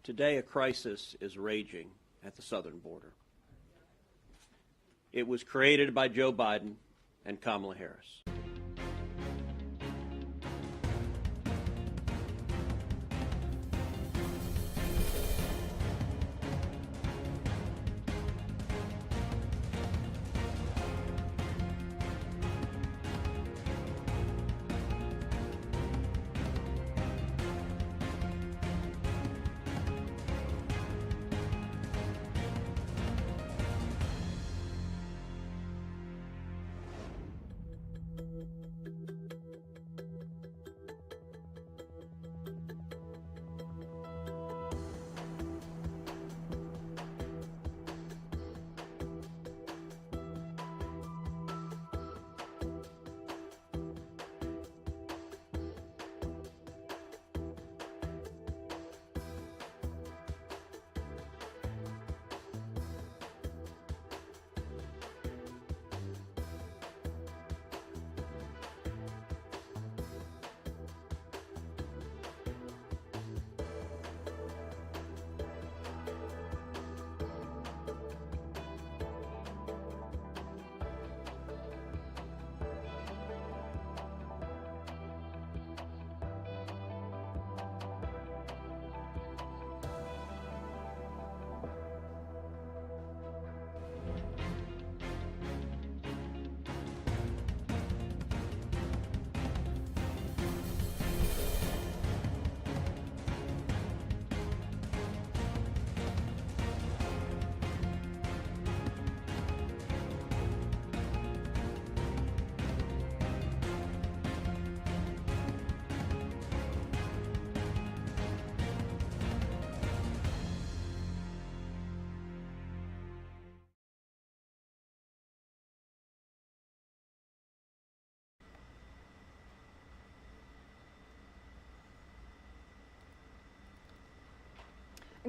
Today, a crisis is raging at the southern border. It was created by Joe Biden and Kamala Harris.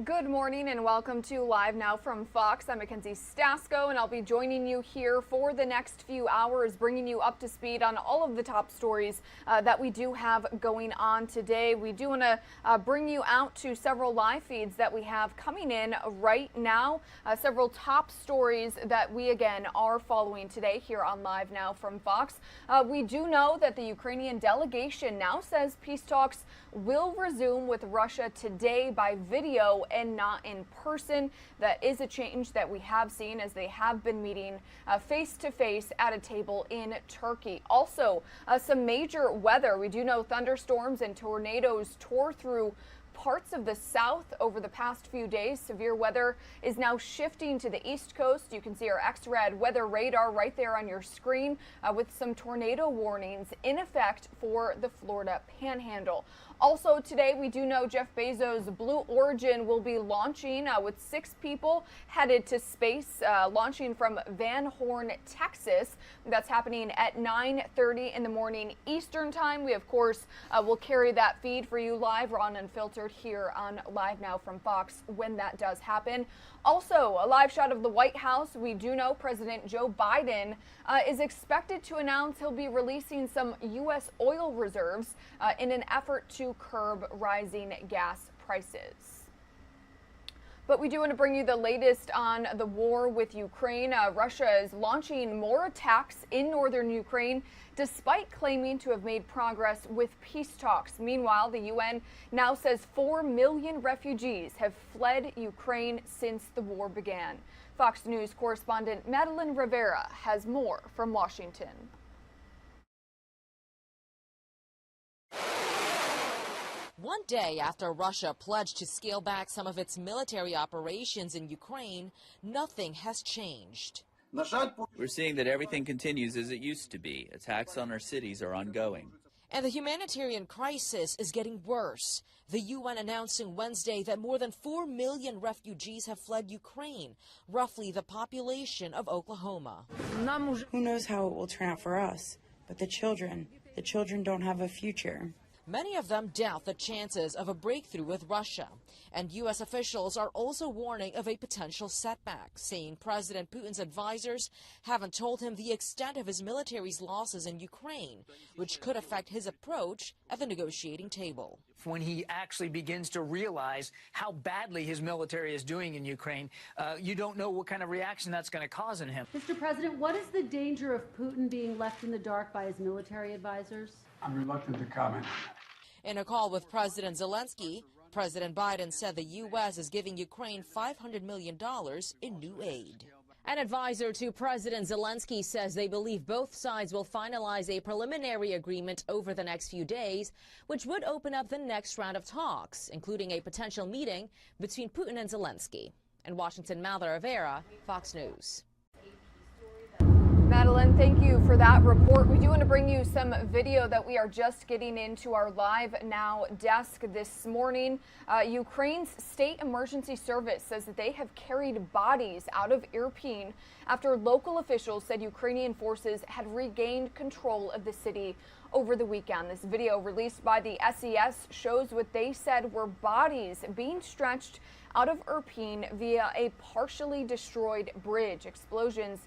Good morning and welcome to Live Now from Fox. I'm Mackenzie Stasko and I'll be joining you here for the next few hours, bringing you up to speed on all of the top stories that we do have going on today. We do want to bring you out to several live feeds that we have coming in right now, several top stories that we again are following today here on Live Now from Fox. We do know that the Ukrainian delegation now says peace talks will resume with Russia today by video and not in person. That is a change that we have seen as they have been meeting face to face at a table in Turkey. Also, some major weather. We do know thunderstorms and tornadoes tore through parts of the south over the past few days. Severe weather is now shifting to the east coast. You can see our X-Rad weather radar right there on your screen with some tornado warnings in effect for the Florida Panhandle. Also today, we do know Jeff Bezos' Blue Origin will be launching with 6 people headed to space, launching from Van Horn, Texas. That's happening at 9:30 in the morning Eastern time. We, of course, will carry that feed for you live on Unfiltered here on Live Now from Fox when that does happen. Also, a live shot of the White House. We do know President Joe Biden is expected to announce he'll be releasing some U.S. oil reserves in an effort to curb rising gas prices. But we do want to bring you the latest on the war with Ukraine. Russia is launching more attacks in northern Ukraine, despite claiming to have made progress with peace talks. Meanwhile, the UN now says 4 million refugees have fled Ukraine since the war began. Fox News correspondent Madeline Rivera has more from Washington. One day after Russia pledged to scale back some of its military operations in Ukraine, nothing has changed. We're seeing that everything continues as it used to be. Attacks on our cities are ongoing. And the humanitarian crisis is getting worse. The UN announcing Wednesday that more than 4 million refugees have fled Ukraine, roughly the population of Oklahoma. Who knows how it will turn out for us, but the children don't have a future. Many of them doubt the chances of a breakthrough with Russia. And U.S. officials are also warning of a potential setback, saying President Putin's advisors haven't told him the extent of his military's losses in Ukraine, which could affect his approach at the negotiating table. When he actually begins to realize how badly his military is doing in Ukraine, you don't know what kind of reaction that's going to cause in him. Mr. President, what is the danger of Putin being left in the dark by his military advisors? I'm reluctant to comment. In a call with President Zelensky, President Biden said the U.S. is giving Ukraine $500 million in new aid. An advisor to President Zelensky says they believe both sides will finalize a preliminary agreement over the next few days, which would open up the next round of talks, including a potential meeting between Putin and Zelensky. In Washington, Malda Rivera, Fox News. Madeline, thank you for that report. We do want to bring you some video that we are just getting into our LiveNOW desk this morning. Ukraine's state emergency service says that they have carried bodies out of Irpin after local officials said Ukrainian forces had regained control of the city over the weekend. This video released by the SES shows what they said were bodies being stretched out of Irpin via a partially destroyed bridge. Explosions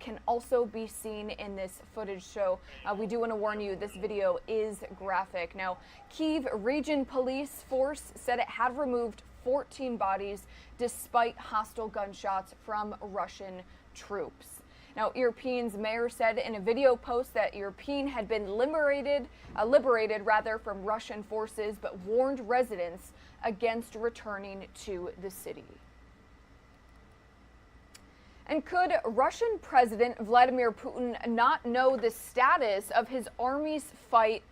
can also be seen in this footage, so we do want to warn you, this video is graphic. Now, Kyiv Region Police Force said it had removed 14 bodies despite hostile gunshots from Russian troops. Now, Irpin's mayor said in a video post that Irpin had been liberated from Russian forces, but warned residents against returning to the city. And could Russian President Vladimir Putin not know the status of his army's fight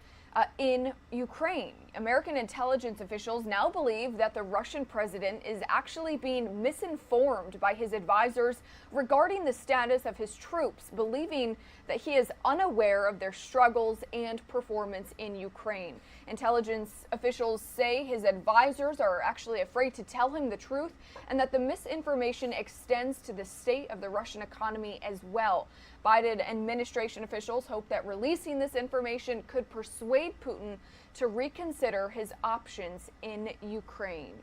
in Ukraine? American intelligence officials now believe that the Russian president is actually being misinformed by his advisors regarding the status of his troops, believing that he is unaware of their struggles and performance in Ukraine. Intelligence officials say his advisors are actually afraid to tell him the truth, and that the misinformation extends to the state of the Russian economy as well. Biden administration officials hope that releasing this information could persuade Putin to reconsider his options in Ukraine.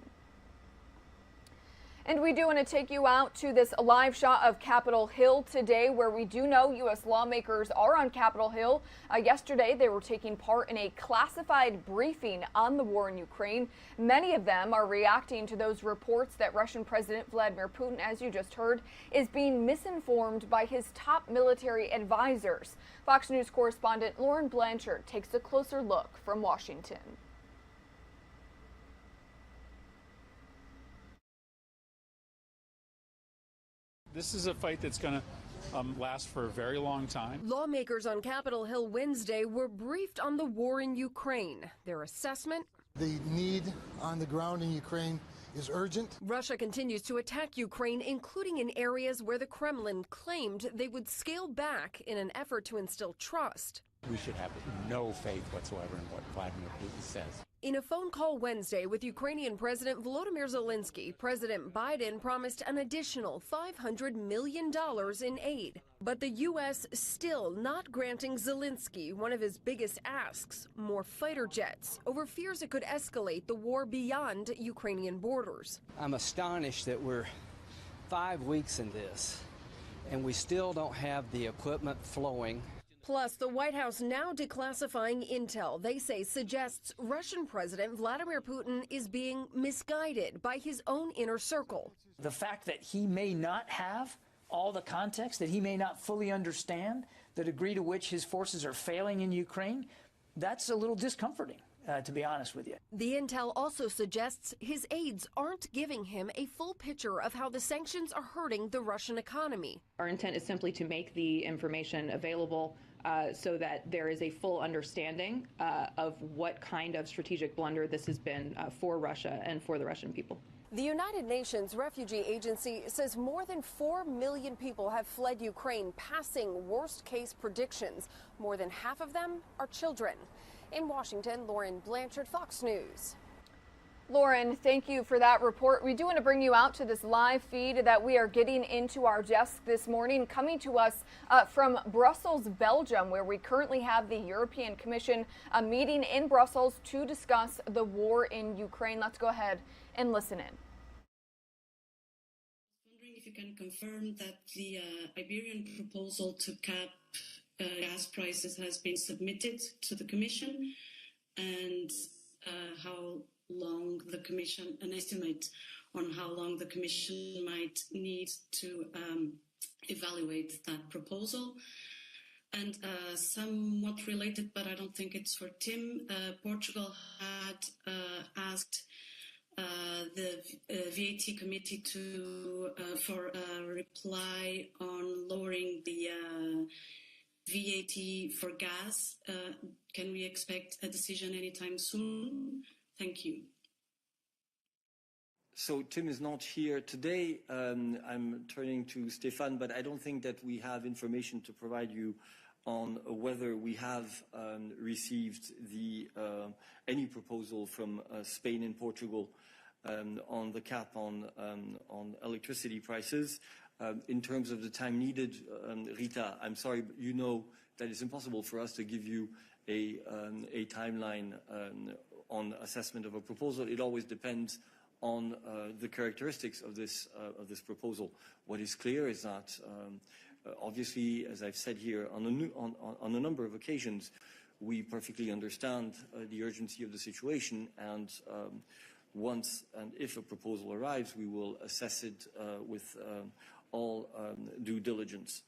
And we do want to take you out to this live shot of Capitol Hill today, where we do know U.S. lawmakers are on Capitol Hill. Yesterday, they were taking part in a classified briefing on the war in Ukraine. Many of them are reacting to those reports that Russian President Vladimir Putin, as you just heard, is being misinformed by his top military advisors. Fox News correspondent Lauren Blanchard takes a closer look from Washington. This is a fight that's going to last for a very long time. Lawmakers on Capitol Hill Wednesday were briefed on the war in Ukraine. Their assessment? The need on the ground in Ukraine is urgent. Russia continues to attack Ukraine, including in areas where the Kremlin claimed they would scale back in an effort to instill trust. We should have no faith whatsoever in what Vladimir Putin says. In a phone call Wednesday with Ukrainian President Volodymyr Zelensky, President Biden promised an additional $500 million in aid. But the U.S. still not granting Zelensky one of his biggest asks, more fighter jets, over fears it could escalate the war beyond Ukrainian borders. I'm astonished that we're 5 weeks in this, and we still don't have the equipment flowing. Plus, the White House now declassifying intel they say suggests Russian President Vladimir Putin is being misguided by his own inner circle. The fact that he may not have all the context, that he may not fully understand the degree to which his forces are failing in Ukraine, that's a little discomforting, to be honest with you. The intel also suggests his aides aren't giving him a full picture of how the sanctions are hurting the Russian economy. Our intent is simply to make the information available so that there is a full understanding of what kind of strategic blunder this has been for Russia and for the Russian people. The United Nations Refugee Agency says more than 4 million people have fled Ukraine, passing worst-case predictions. More than half of them are children. In Washington, Lauren Blanchard, Fox News. Lauren, thank you for that report. We do want to bring you out to this live feed that we are getting into our desk this morning, coming to us from Brussels, Belgium, where we currently have the European Commission meeting in Brussels to discuss the war in Ukraine. Let's go ahead and listen in. Wondering if you can confirm that the Iberian proposal to cap gas prices has been submitted to the Commission, and how long the Commission, an estimate on how long the Commission might need to evaluate that proposal. And somewhat related, but I don't think it's for Tim, Portugal had asked the VAT committee for a reply on lowering the VAT for gas. Can we expect a decision anytime soon? Thank you. So Tim is not here today. I'm turning to Stefan, but I don't think that we have information to provide you on whether we have received any proposal from Spain and Portugal on the cap on electricity prices. In terms of the time needed, Rita, I'm sorry, but you know that it's impossible for us to give you a timeline on assessment of a proposal. It always depends on the characteristics of this proposal. What is clear is that obviously, as I've said here on a number of occasions, we perfectly understand the urgency of the situation, and once and if a proposal arrives, we will assess it with all due diligence.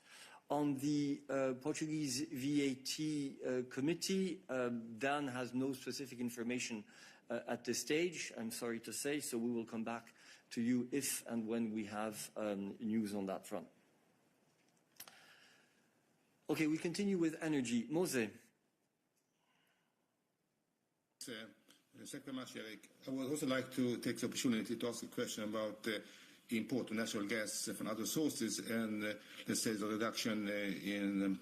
On the Portuguese VAT committee, Dan has no specific information at this stage, I'm sorry to say, so we will come back to you if and when we have news on that front. Okay, we continue with energy. Mose. Thank you very much, Eric. I would also like to take the opportunity to ask a question about import of natural gas from other sources and, let's say, the reduction in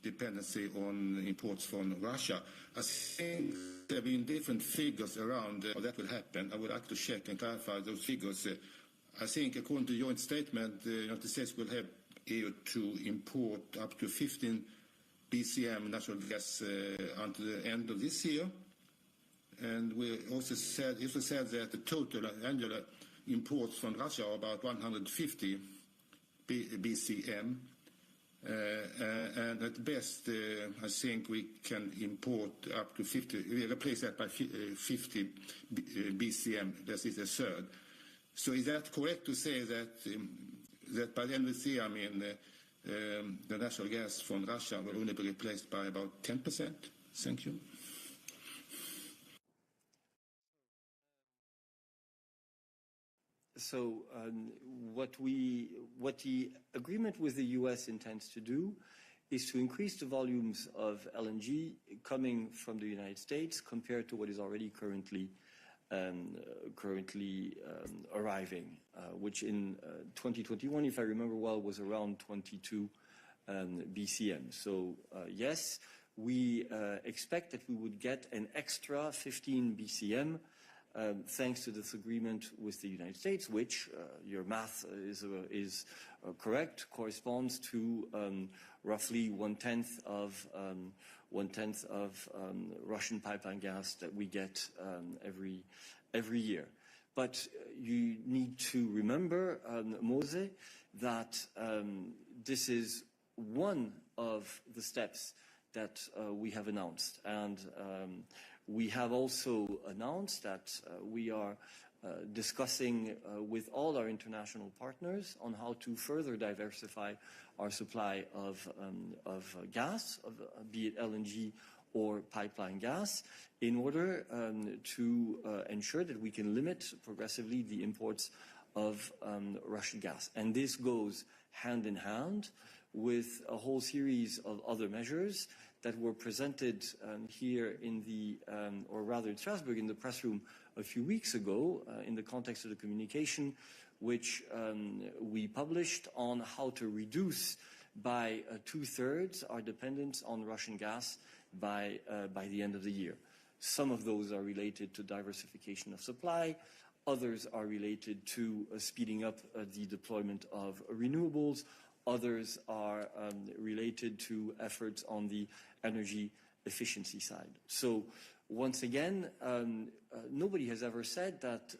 dependency on imports from Russia. I think there have been different figures around how that will happen. I would like to check and clarify those figures. I think, according to your statement, the United States will have EU to import up to 15 BCM natural gas until the end of this year. And we also said that the total annual imports from Russia are about 150 BCM. And at best, I think we can import up to 50, we replace that by 50 BCM, that is a third. So is that correct to say that by the end of this year, I mean, the natural gas from Russia will only be replaced by about 10%? Thank you. So what the agreement with the U.S. intends to do is to increase the volumes of LNG coming from the United States compared to what is already currently arriving, which in 2021, if I remember well, was around 22 BCM. So yes, we expect that we would get an extra 15 BCM thanks to this agreement with the United States, which your math is correct, corresponds to roughly one-tenth of Russian pipeline gas that we get every year. But you need to remember, Mose, that this is one of the steps that we have announced, and we have also announced that we are discussing with all our international partners on how to further diversify our supply of gas, be it LNG or pipeline gas, in order to ensure that we can limit progressively the imports of Russian gas. And this goes hand in hand with a whole series of other measures that were presented here in the, or rather in Strasbourg, in the press room a few weeks ago, in the context of the communication, which we published on how to reduce by 2/3 our dependence on Russian gas by the end of the year. Some of those are related to diversification of supply. Others are related to speeding up the deployment of renewables. Others are related to efforts on the energy efficiency side. So once again, nobody has ever said that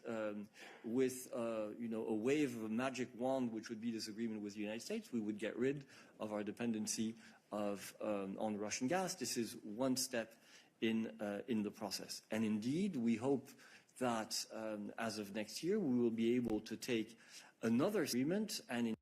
with a wave of a magic wand, which would be this agreement with the United States, we would get rid of our dependency on Russian gas. This is one step in the process. And indeed, we hope that as of next year, we will be able to take another agreement and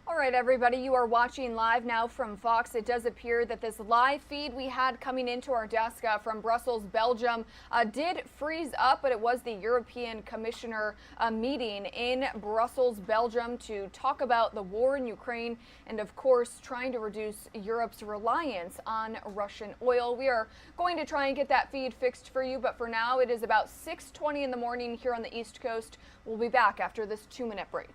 All right, everybody, you are watching Live Now from Fox. It does appear that this live feed we had coming into our desk from Brussels, Belgium, did freeze up, but it was the European Commissioner meeting in Brussels, Belgium, to talk about the war in Ukraine and, of course, trying to reduce Europe's reliance on Russian oil. We are going to try and get that feed fixed for you, but for now, it is about 6:20 in the morning here on the East Coast. We'll be back after this 2-minute break.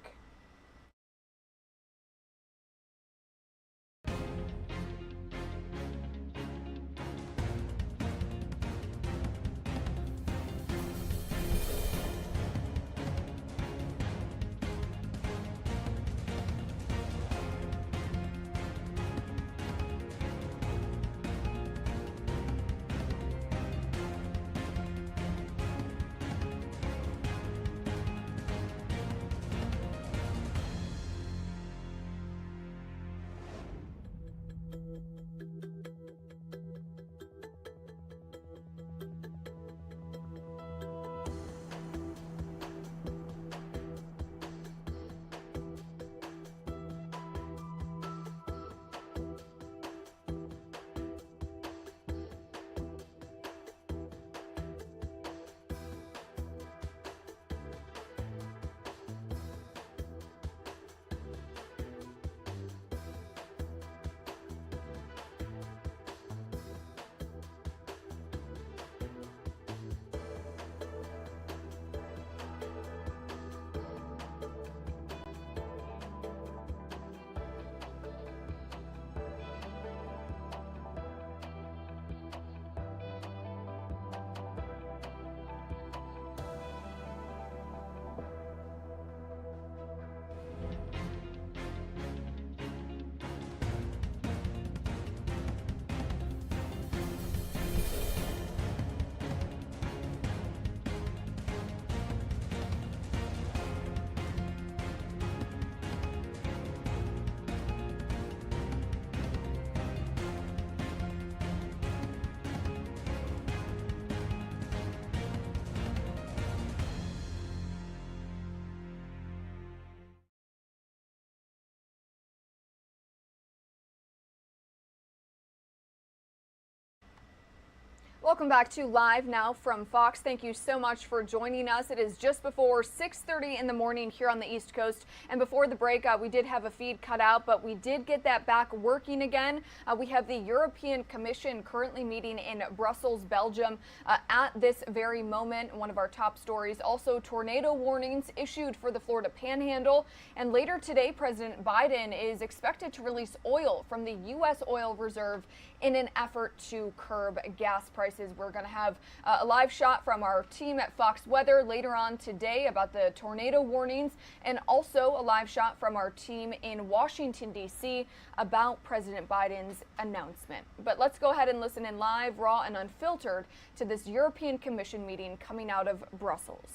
Welcome back to Live Now from Fox. Thank you so much for joining us. It is just before 6:30 in the morning here on the East Coast. And before the break, we did have a feed cut out, but we did get that back working again. We have the European Commission currently meeting in Brussels, Belgium at this very moment. One of our top stories. Also, tornado warnings issued for the Florida Panhandle. And later today, President Biden is expected to release oil from the U.S. oil reserve in an effort to curb gas prices. We're going to have a live shot from our team at Fox Weather later on today about the tornado warnings, and also a live shot from our team in Washington, D.C. about President Biden's announcement. But let's go ahead and listen in live, raw, and unfiltered to this European Commission meeting coming out of Brussels.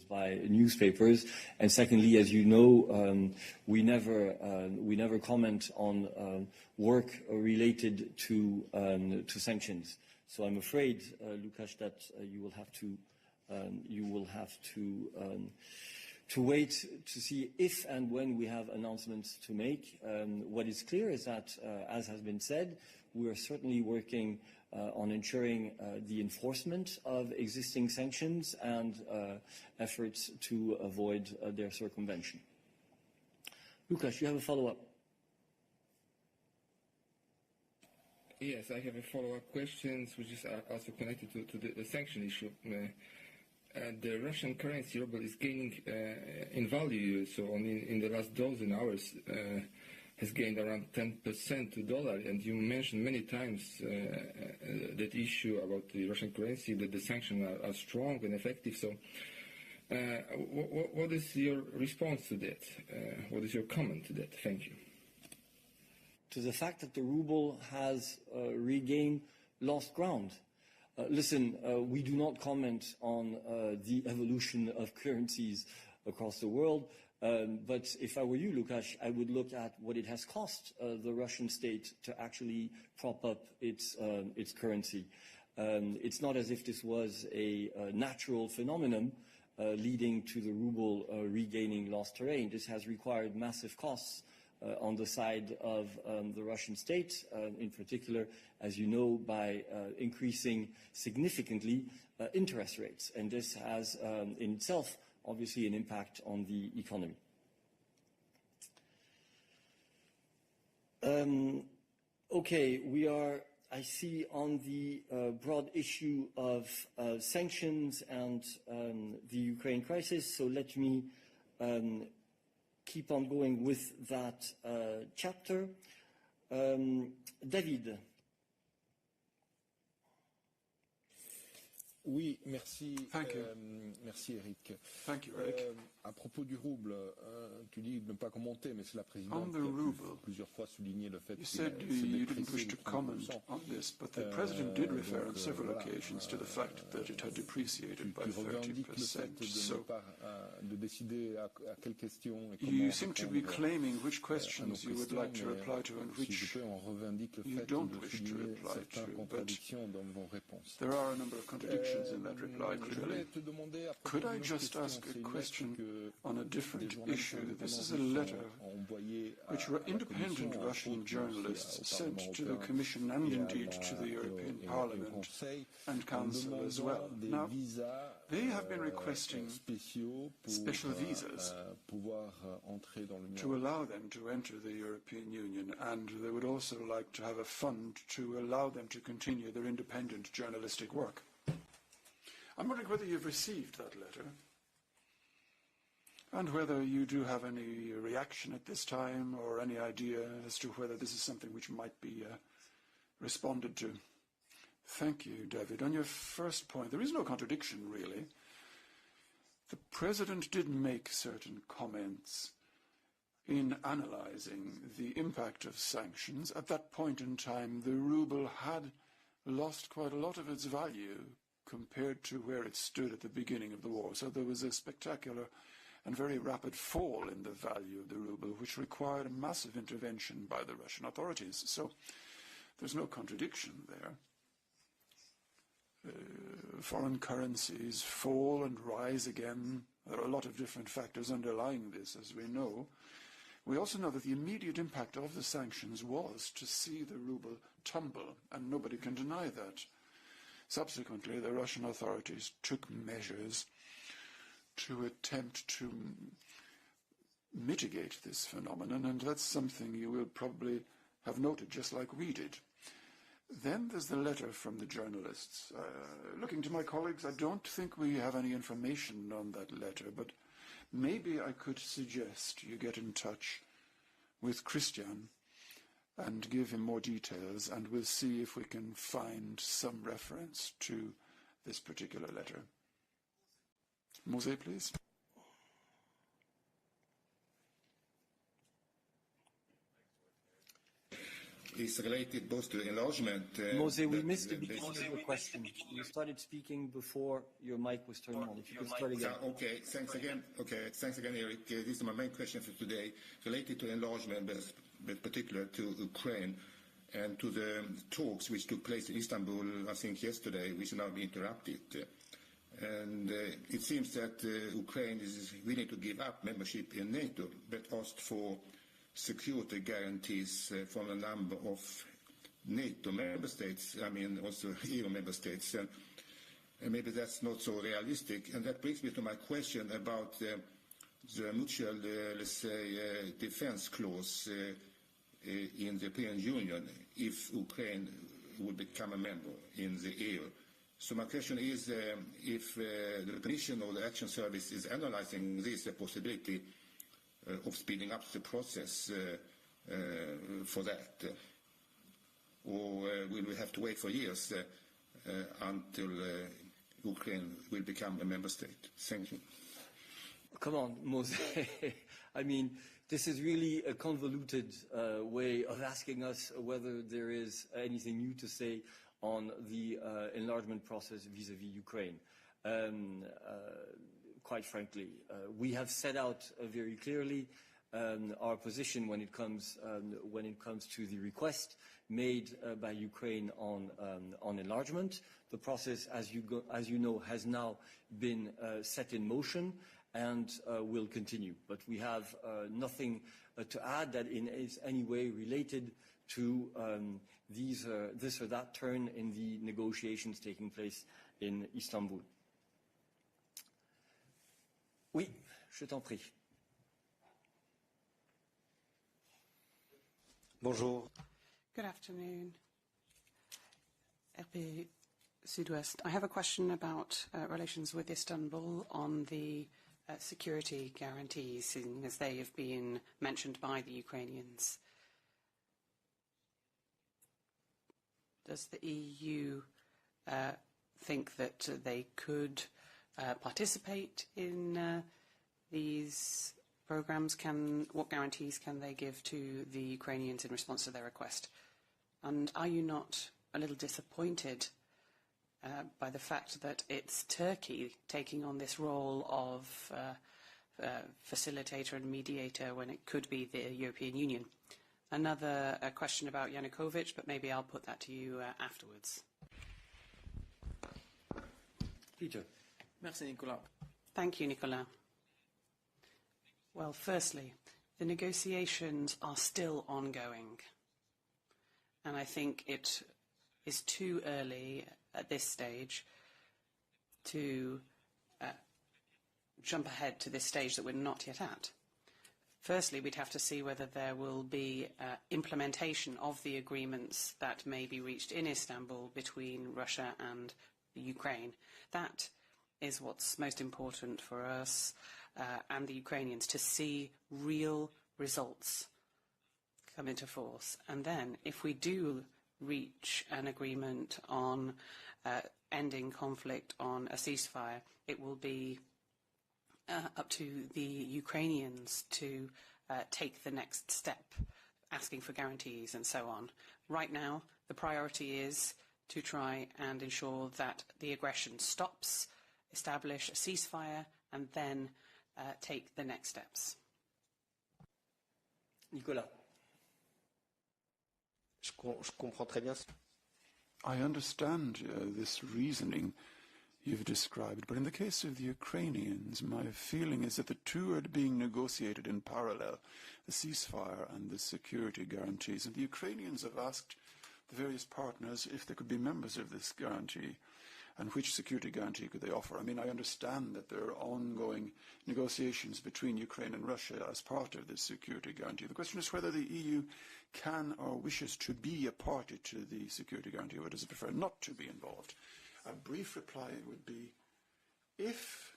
By newspapers, and secondly, as you know, we never comment on work related to sanctions. So I'm afraid, Lukasz, that you will have to wait to see if and when we have announcements to make. What is clear is that, as has been said, we are certainly working on ensuring the enforcement of existing sanctions and efforts to avoid their circumvention. Lukasz, you have a follow-up. Yes, I have a follow-up question, which is also connected to the sanction issue. The Russian currency ruble is gaining in value. So in the last dozen hours, has gained around 10% to dollar. And you mentioned many times that issue about the Russian currency, that the sanctions are strong and effective. So what is your response to that? What is your comment to that? Thank you. To the fact that the ruble has regained lost ground. Listen, we do not comment on the evolution of currencies across the world. But if I were you, Lukasz, I would look at what it has cost the Russian state to actually prop up its currency. It's not as if this was a natural phenomenon leading to the ruble regaining lost terrain. This has required massive costs on the side of the Russian state, in particular, as you know, by increasing significantly interest rates. And this has in itself obviously an impact on the economy. Okay, we are, I see, on the broad issue of sanctions and the Ukraine crisis, so let me keep on going with that chapter. David. Oui, merci. Thank you. Merci Eric. Thank you, Eric. À propos du rouble, tu dis ne pas commenter, mais c'est la présidente qui a plusieurs fois souligné le fait you said you didn't wish to comment on this, but the President did refer on several occasions to the fact that it had depreciated by 30%. So you seem to be claiming which questions you would like to reply to and which you don't wish to reply to, but there are a number of contradictions in that reply, clearly. Could I just ask a question on a different issue? This is a letter which independent Russian journalists sent to the Commission and indeed to the European Parliament and Council as well. Now, they have been requesting special visas to allow them to enter the European Union, and they would also like to have a fund to allow them to continue their independent journalistic work. I'm wondering whether you've received that letter and whether you do have any reaction at this time or any idea as to whether this is something which might be responded to. Thank you, David. On your first point, there is no contradiction, really. The President did make certain comments in analyzing the impact of sanctions. At that point in time, the ruble had lost quite a lot of its value compared to where it stood at the beginning of the war. So there was a spectacular and very rapid fall in the value of the ruble, which required a massive intervention by the Russian authorities. So there's no contradiction there. Foreign currencies fall and rise again. There are a lot of different factors underlying this, as we know. We also know that the immediate impact of the sanctions was to see the ruble tumble, and nobody can deny that. Subsequently, the Russian authorities took measures to attempt to mitigate this phenomenon, and that's something you will probably have noted, just like we did. Then there's the letter from the journalists. Looking to my colleagues, I don't think we have any information on that letter, but maybe I could suggest you get in touch with Christian and give him more details, and we'll see if we can find some reference to this particular letter. Mose, please. Is related both to enlargement. Mose, we missed the beginning of your question. You started speaking before your mic was turned on. If you could start again. Okay, thanks again. Okay, thanks again, Eric. This is my main question for today, related to enlargement, but particular to Ukraine and to the talks which took place in Istanbul, I think yesterday, which now be interrupted. And it seems that Ukraine is willing to give up membership in NATO, but asked for security guarantees from a number of NATO member states, I mean also EU member states, and maybe that's not so realistic. And that brings me to my question about the mutual, let's say, defense clause in the European Union. If Ukraine would become a member in the EU. So my question is if the Commission or the Action Service is analyzing this possibility of speeding up the process for that, or will we have to wait for years until Ukraine will become a member state? Thank you. Come on, Mose. I mean, this is really a convoluted way of asking us whether there is anything new to say on the enlargement process vis-à-vis Ukraine. Quite frankly, we have set out very clearly our position when it comes to the request made by Ukraine on enlargement. The process, as you know, has now been set in motion and will continue. But we have nothing to add that is any way related to this or that turn in the negotiations taking place in Istanbul. Oui, je t'en prie. Bonjour. Good afternoon. RP Sud-Ouest. I have a question about relations with Istanbul on the security guarantees, seeing as they have been mentioned by the Ukrainians. Does the EU think that they could participate in these programs? What guarantees can they give to the Ukrainians in response to their request? And are you not a little disappointed by the fact that it's Turkey taking on this role of facilitator and mediator when it could be the European Union? Another question about Yanukovych, but maybe I'll put that to you afterwards. Peter. Merci, Nicolas. Thank you, Nicolas. Well, firstly, the negotiations are still ongoing. And I think it is too early at this stage to jump ahead to this stage that we're not yet at. Firstly, we'd have to see whether there will be implementation of the agreements that may be reached in Istanbul between Russia and the Ukraine. That is what's most important for us and the Ukrainians, to see real results come into force. And then, if we do reach an agreement on ending conflict, on a ceasefire, it will be up to the Ukrainians to take the next step, asking for guarantees and so on. Right now, the priority is to try and ensure that the aggression stops, establish a ceasefire, and then take the next steps. Nicolas. Je comprends très bien. I understand this reasoning you've described, but in the case of the Ukrainians, my feeling is that the two are being negotiated in parallel, the ceasefire and the security guarantees. And the Ukrainians have asked the various partners if they could be members of this guarantee and which security guarantee could they offer. I mean, I understand that there are ongoing negotiations between Ukraine and Russia as part of this security guarantee. The question is whether the EU can or wishes to be a party to the security guarantee, or does it prefer not to be involved? A brief reply would be, if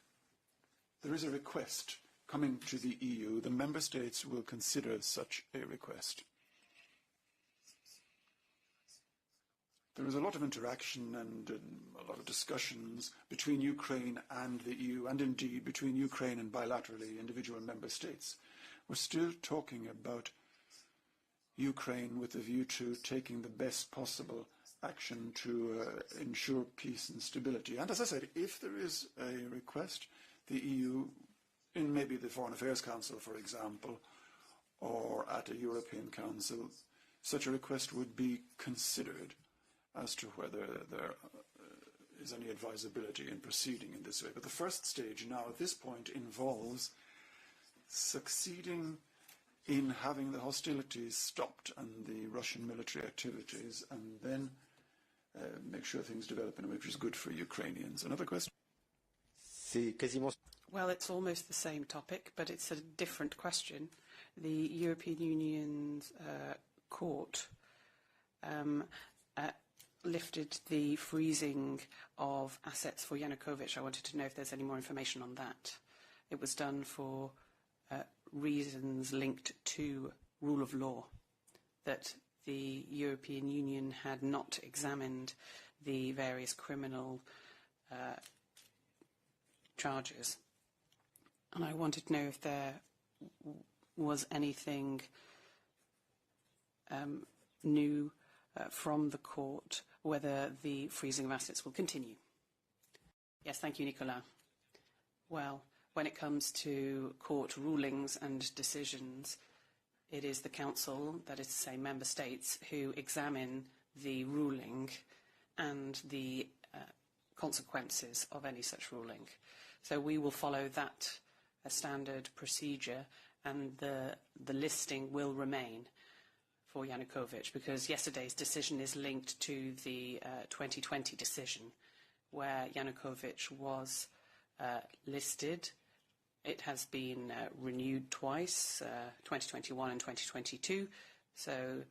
there is a request coming to the EU, the member states will consider such a request. There is a lot of interaction and a lot of discussions between Ukraine and the EU, and indeed between Ukraine and bilaterally individual member states. We're still talking about Ukraine with a view to taking the best possible action to ensure peace and stability. And as I said, if there is a request, the EU, in maybe the Foreign Affairs Council, for example, or at a European Council, such a request would be considered as to whether there is any advisability in proceeding in this way. But the first stage now at this point involves succeeding in having the hostilities stopped and the Russian military activities, and then make sure things develop in a way which is good for Ukrainians. Another question? Well, it's almost the same topic, but it's a different question. The European Union's court lifted the freezing of assets for Yanukovych. I wanted to know if there's any more information on that. It was done for reasons linked to rule of law, that the European Union had not examined the various criminal charges. And I wanted to know if there was anything new from the court, whether the freezing of assets will continue. Yes, thank you, Nicolas. Well, when it comes to court rulings and decisions, it is the Council, that is to say member states, who examine the ruling and the consequences of any such ruling. So we will follow that standard procedure, and the listing will remain for Yanukovych, because yesterday's decision is linked to the 2020 decision, where Yanukovych was listed. It has been renewed twice, 2021 and 2022, so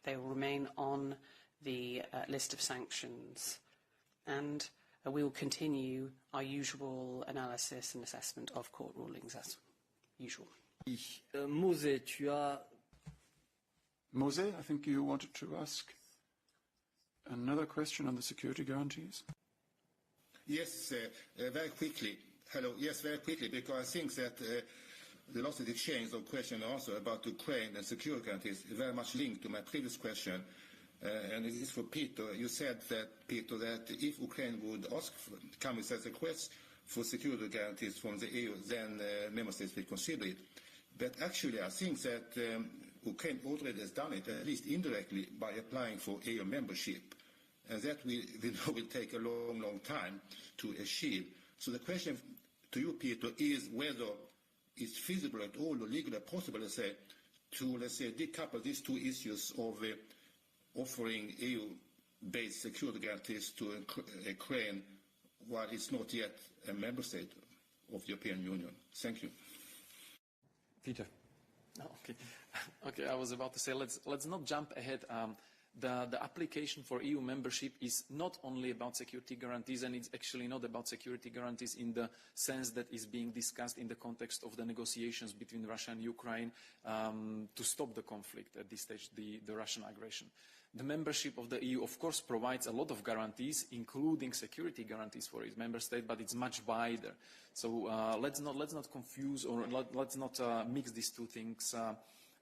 they will remain on the list of sanctions. And we will continue our usual analysis and assessment of court rulings as usual. Mose, I think you wanted to ask another question on the security guarantees. Yes, very quickly. Hello. Yes, very quickly, because I think that the last exchange of question and answer about Ukraine and security guarantees is very much linked to my previous question, and it is for Peter. You said that, Peter, that if Ukraine would come with a request for security guarantees from the EU, then member states will consider it. But actually, I think that Ukraine already has done it, at least indirectly, by applying for EU membership. And that will take a long, long time to achieve. So the question to you, Peter, is whether it's feasible at all or legally possible, let's say, decouple these two issues of offering EU-based security guarantees to Ukraine while it's not yet a member state of the European Union. Thank you. Peter. Okay, I was about to say, let's not jump ahead. The application for EU membership is not only about security guarantees, and it's actually not about security guarantees in the sense that is being discussed in the context of the negotiations between Russia and Ukraine to stop the conflict at this stage, the Russian aggression. The membership of the EU, of course, provides a lot of guarantees, including security guarantees for its member state, but it's much wider. So let's not confuse or let's not mix these two things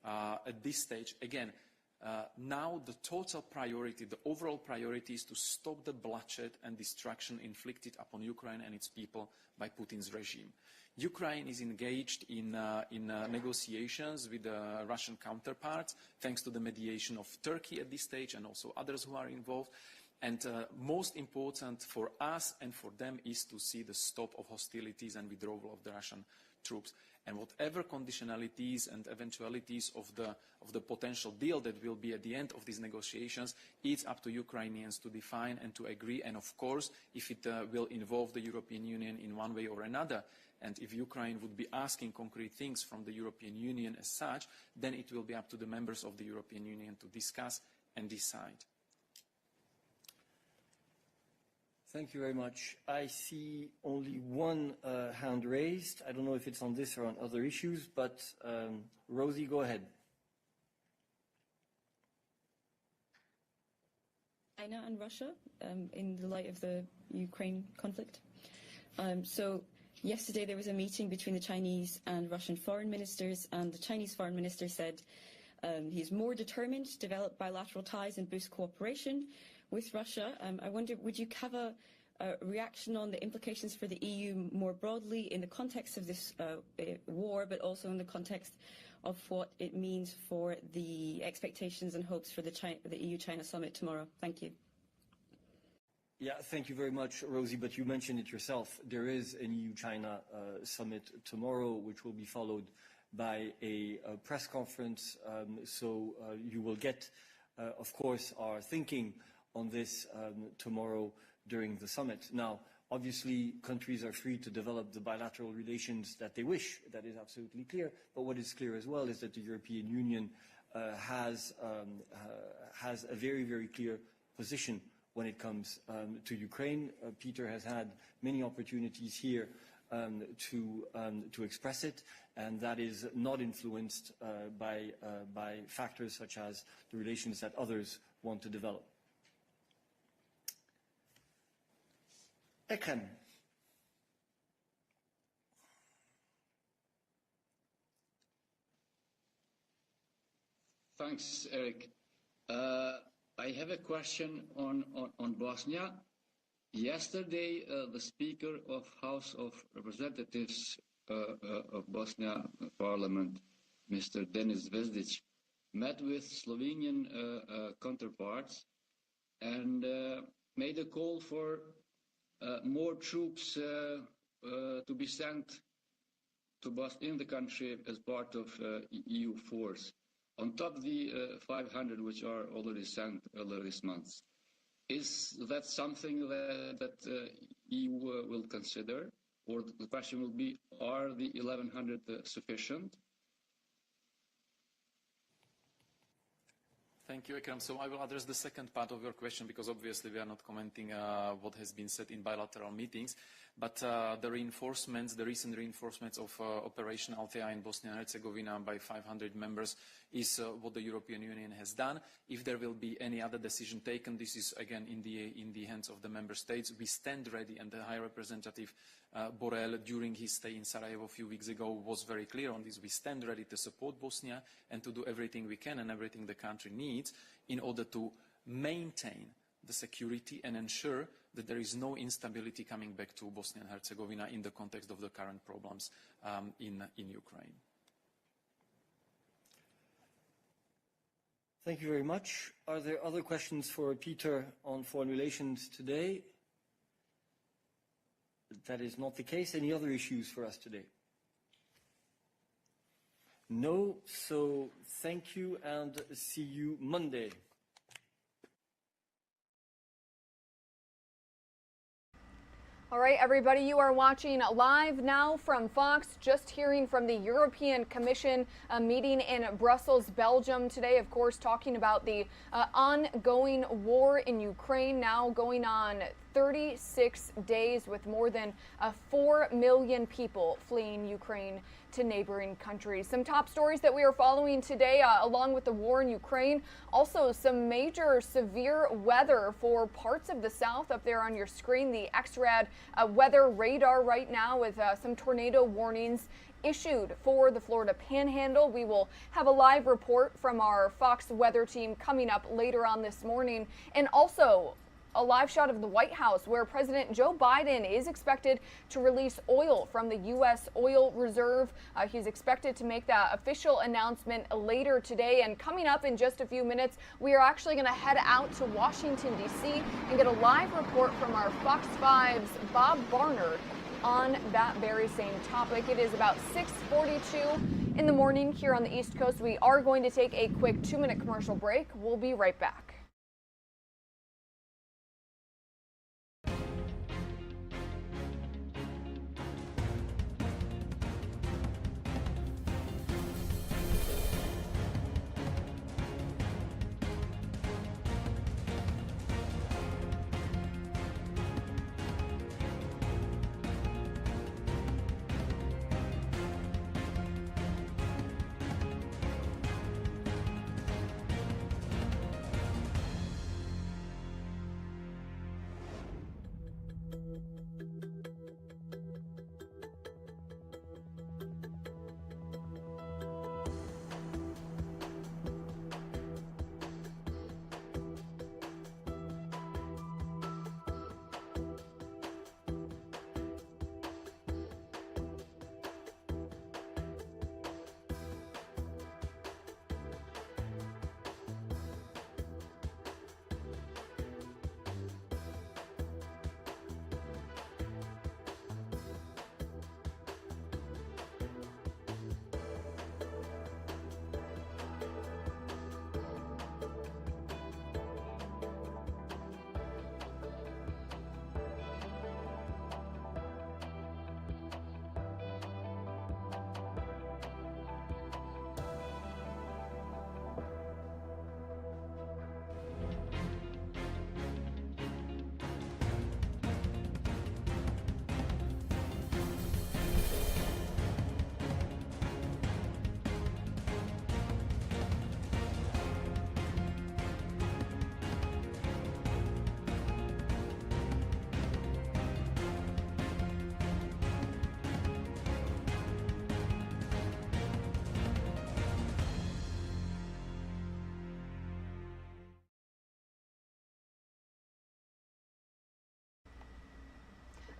at this stage. Again, now the total priority, the overall priority is to stop the bloodshed and destruction inflicted upon Ukraine and its people by Putin's regime. Ukraine is engaged in negotiations with the Russian counterparts, thanks to the mediation of Turkey at this stage and also others who are involved. And most important for us and for them is to see the stop of hostilities and withdrawal of the Russian troops. And whatever conditionalities and eventualities of the potential deal that will be at the end of these negotiations, it's up to Ukrainians to define and to agree. And of course, if it will involve the European Union in one way or another, and if Ukraine would be asking concrete things from the European Union as such, then it will be up to the members of the European Union to discuss and decide. Thank you very much. I see only one hand raised. I don't know if it's on this or on other issues, but Rosie, go ahead. China and Russia in the light of the Ukraine conflict. So yesterday there was a meeting between the Chinese and Russian foreign ministers, and the Chinese foreign minister said he's more determined to develop bilateral ties and boost cooperation with Russia. I wonder, would you have a reaction on the implications for the EU more broadly in the context of this war, but also in the context of what it means for the expectations and hopes for the EU-China summit tomorrow? Thank you. Yeah, thank you very much, Rosie, but you mentioned it yourself. There is an EU-China summit tomorrow, which will be followed by a press conference. So you will get, of course, our thinking on this tomorrow during the summit. Now, obviously, countries are free to develop the bilateral relations that they wish. That is absolutely clear. But what is clear as well is that the European Union has a very, very clear position when it comes to Ukraine. Peter has had many opportunities here to express it, and that is not influenced by factors such as the relations that others want to develop. Ekrem. Thanks, Eric. I have a question on Bosnia. Yesterday, the Speaker of House of Representatives of Bosnia Parliament, Mr. Denis Zvezdic, met with Slovenian counterparts and made a call for more troops to be sent to Bosnia in the country as part of EU force, on top of the 500 which are already sent earlier this month. Is that something that EU will consider? Or the question will be, are the 1,100 sufficient? Thank you, Ekrem. So I will address the second part of your question, because obviously we are not commenting what has been said in bilateral meetings. But the recent reinforcements of Operation Althea in Bosnia and Herzegovina by 500 members is what the European Union has done. If there will be any other decision taken, this is again in the hands of the member states. We stand ready, and the High Representative Borrell, during his stay in Sarajevo a few weeks ago, was very clear on this. We stand ready to support Bosnia and to do everything we can and everything the country needs in order to maintain the security and ensure that there is no instability coming back to Bosnia and Herzegovina in the context of the current problems in Ukraine. Thank you very much. Are there other questions for Peter on foreign relations today? That is not the case. Any other issues for us today? No, so thank you and see you Monday. All right, everybody, you are watching Live Now from Fox. Just hearing from the European Commission meeting in Brussels, Belgium today, of course, talking about the ongoing war in Ukraine, now going on 36 days with more than 4 million people fleeing Ukraine to neighboring countries. Some top stories that we are following today, along with the war in Ukraine. Also, some major severe weather for parts of the south up there on your screen. The XRAD weather radar right now with some tornado warnings issued for the Florida Panhandle. We will have a live report from our Fox weather team coming up later on this morning. And also, a live shot of the White House, where President Joe Biden is expected to release oil from the U.S. oil reserve. He's expected to make that official announcement later today. And coming up in just a few minutes, we are actually going to head out to Washington, D.C. and get a live report from our Fox 5's Bob Barnard on that very same topic. It is about 6:42 in the morning here on the East Coast. We are going to take a quick 2-minute commercial break. We'll be right back.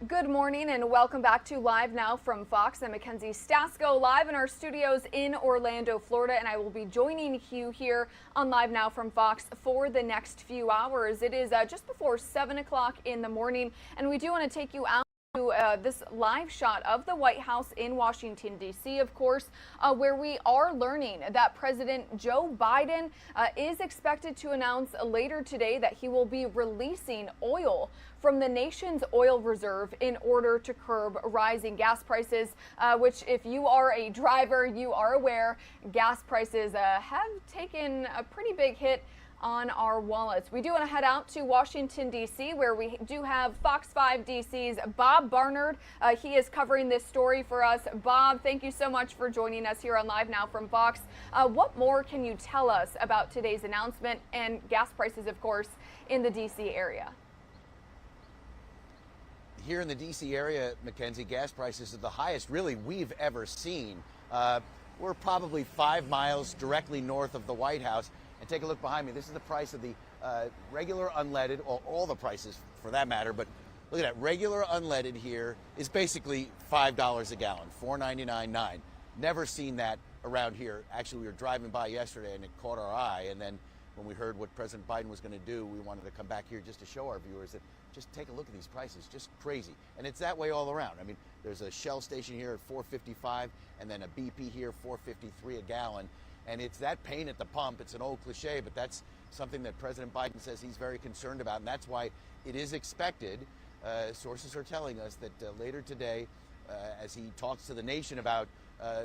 Good morning and welcome back to Live Now from Fox. I'm Mackenzie Stasko, live in our studios in Orlando, Florida, and I will be joining you here on Live Now from Fox for the next few hours. It is just before 7 o'clock in the morning, and we do want to take you out to this live shot of the White House in Washington, D.C., of course, where we are learning that President Joe Biden is expected to announce later today that he will be releasing oil from the nation's oil reserve in order to curb rising gas prices, which if you are a driver, you are aware gas prices have taken a pretty big hit on our wallets. We do want to head out to Washington, D.C., where we do have Fox 5 DC's Bob Barnard. He is covering this story for us. Bob, thank you so much for joining us here on Live Now from Fox. What more can you tell us about today's announcement and gas prices, of course, in the D.C. area? Here in the D.C. area, Mackenzie, gas prices are the highest really we've ever seen. We're probably 5 miles directly north of the White House. And take a look behind me. This is the price of the regular unleaded, or all the prices for that matter. But look at that. Regular unleaded here is basically $5 a gallon, $4.99.9. Never seen that around here. Actually, we were driving by yesterday and it caught our eye. And then when we heard what President Biden was going to do, we wanted to come back here just to show our viewers that just take a look at these prices. Just crazy. And it's that way all around. I mean, there's a Shell station here at $4.55 and then a BP here, $4.53 a gallon. And it's that pain at the pump. It's an old cliche, but that's something that President Biden says he's very concerned about. And that's why it is expected, sources are telling us, that later today, as he talks to the nation about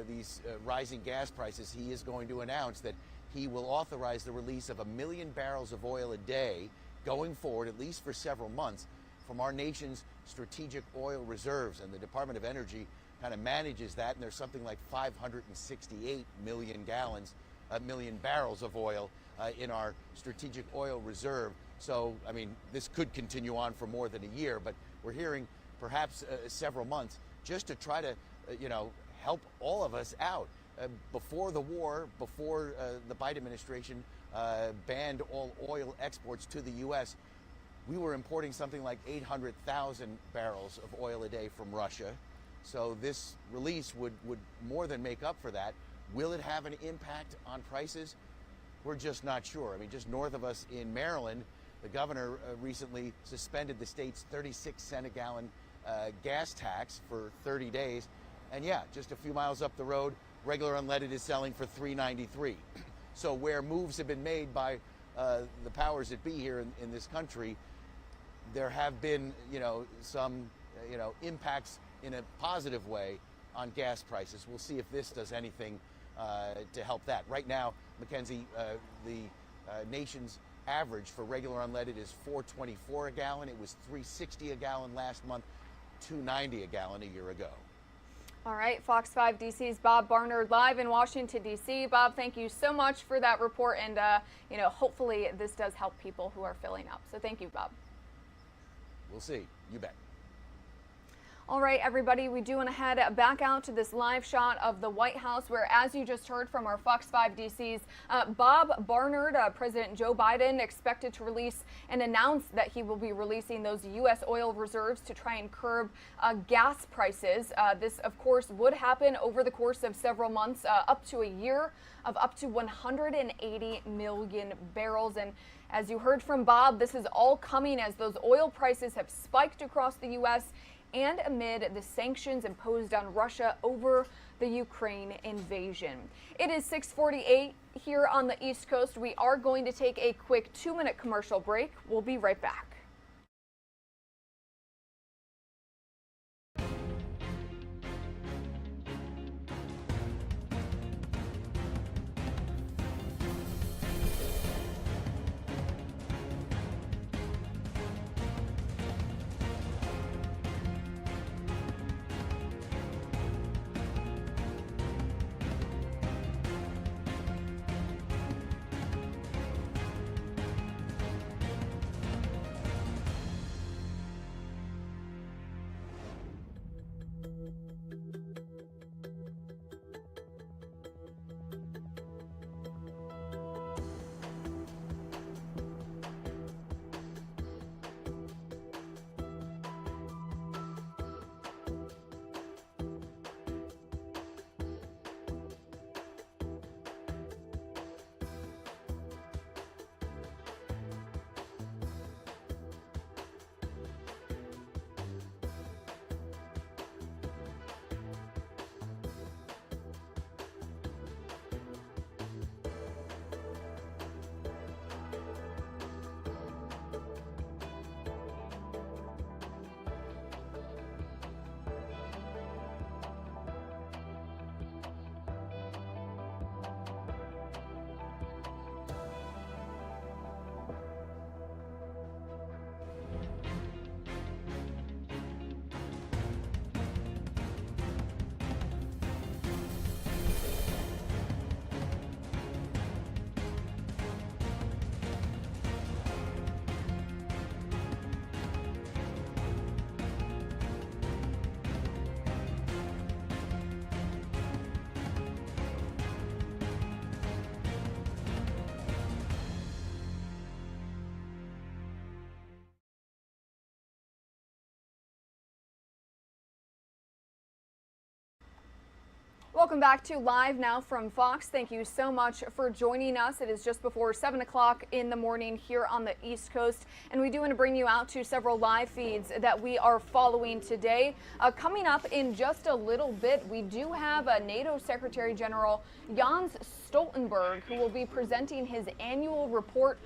these rising gas prices, he is going to announce that he will authorize the release of 1 million barrels of oil a day going forward, at least for several months, from our nation's strategic oil reserves. And the Department of Energy kind of manages that, and there's something like 568 million barrels of oil in our strategic oil reserve. So, I mean, this could continue on for more than a year, but we're hearing perhaps several months just to try to, help all of us out. Before the war, before the Biden administration banned all oil exports to the U.S., we were importing something like 800,000 barrels of oil a day from Russia. So this release would more than make up for that. Will it have an impact on prices? We're just not sure. I mean, just north of us in Maryland, the governor recently suspended the state's 36-cent a gallon gas tax for 30 days. And yeah, just a few miles up the road, regular unleaded is selling for $3.93. So where moves have been made by the powers that be here in this country, there have been, some, impacts in a positive way on gas prices. We'll see if this does anything to help that. Right now, Mackenzie, the nation's average for regular unleaded is $4.24 a gallon. It was $3.60 a gallon last month, $2.90 a gallon a year ago. All right, Fox 5 DC's Bob Barnard live in Washington, D.C. Bob, thank you so much for that report, and hopefully this does help people who are filling up. So thank you, Bob. We'll see. You bet. All right, everybody, we do want to head back out to this live shot of the White House, where, as you just heard from our Fox 5 DC's Bob Barnard, President Joe Biden expected to release and announce that he will be releasing those U.S. oil reserves to try and curb gas prices. This, of course, would happen over the course of several months, up to a year, of up to 180 million barrels. And as you heard from Bob, this is all coming as those oil prices have spiked across the U.S. and amid the sanctions imposed on Russia over the Ukraine invasion. It is 6:48 here on the East Coast. We are going to take a quick 2-minute commercial break. We'll be right back. Welcome back to Live Now from Fox. Thank you so much for joining us. It is just before 7 o'clock in the morning here on the East Coast, and we do want to bring you out to several live feeds that we are following today. Coming up in just a little bit, we do have NATO Secretary General Jens Stoltenberg, who will be presenting his annual report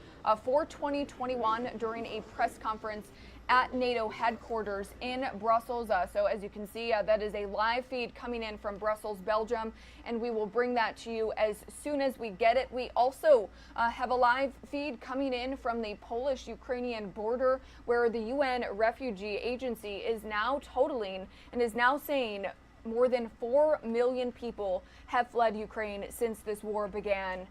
for 2021 during a press conference at NATO headquarters in Brussels. So as you can see, that is a live feed coming in from Brussels, Belgium, and we will bring that to you as soon as we get it. We also have a live feed coming in from the Polish-Ukrainian border, where the UN Refugee Agency is now totaling and is now saying more than 4 million people have fled Ukraine since this war began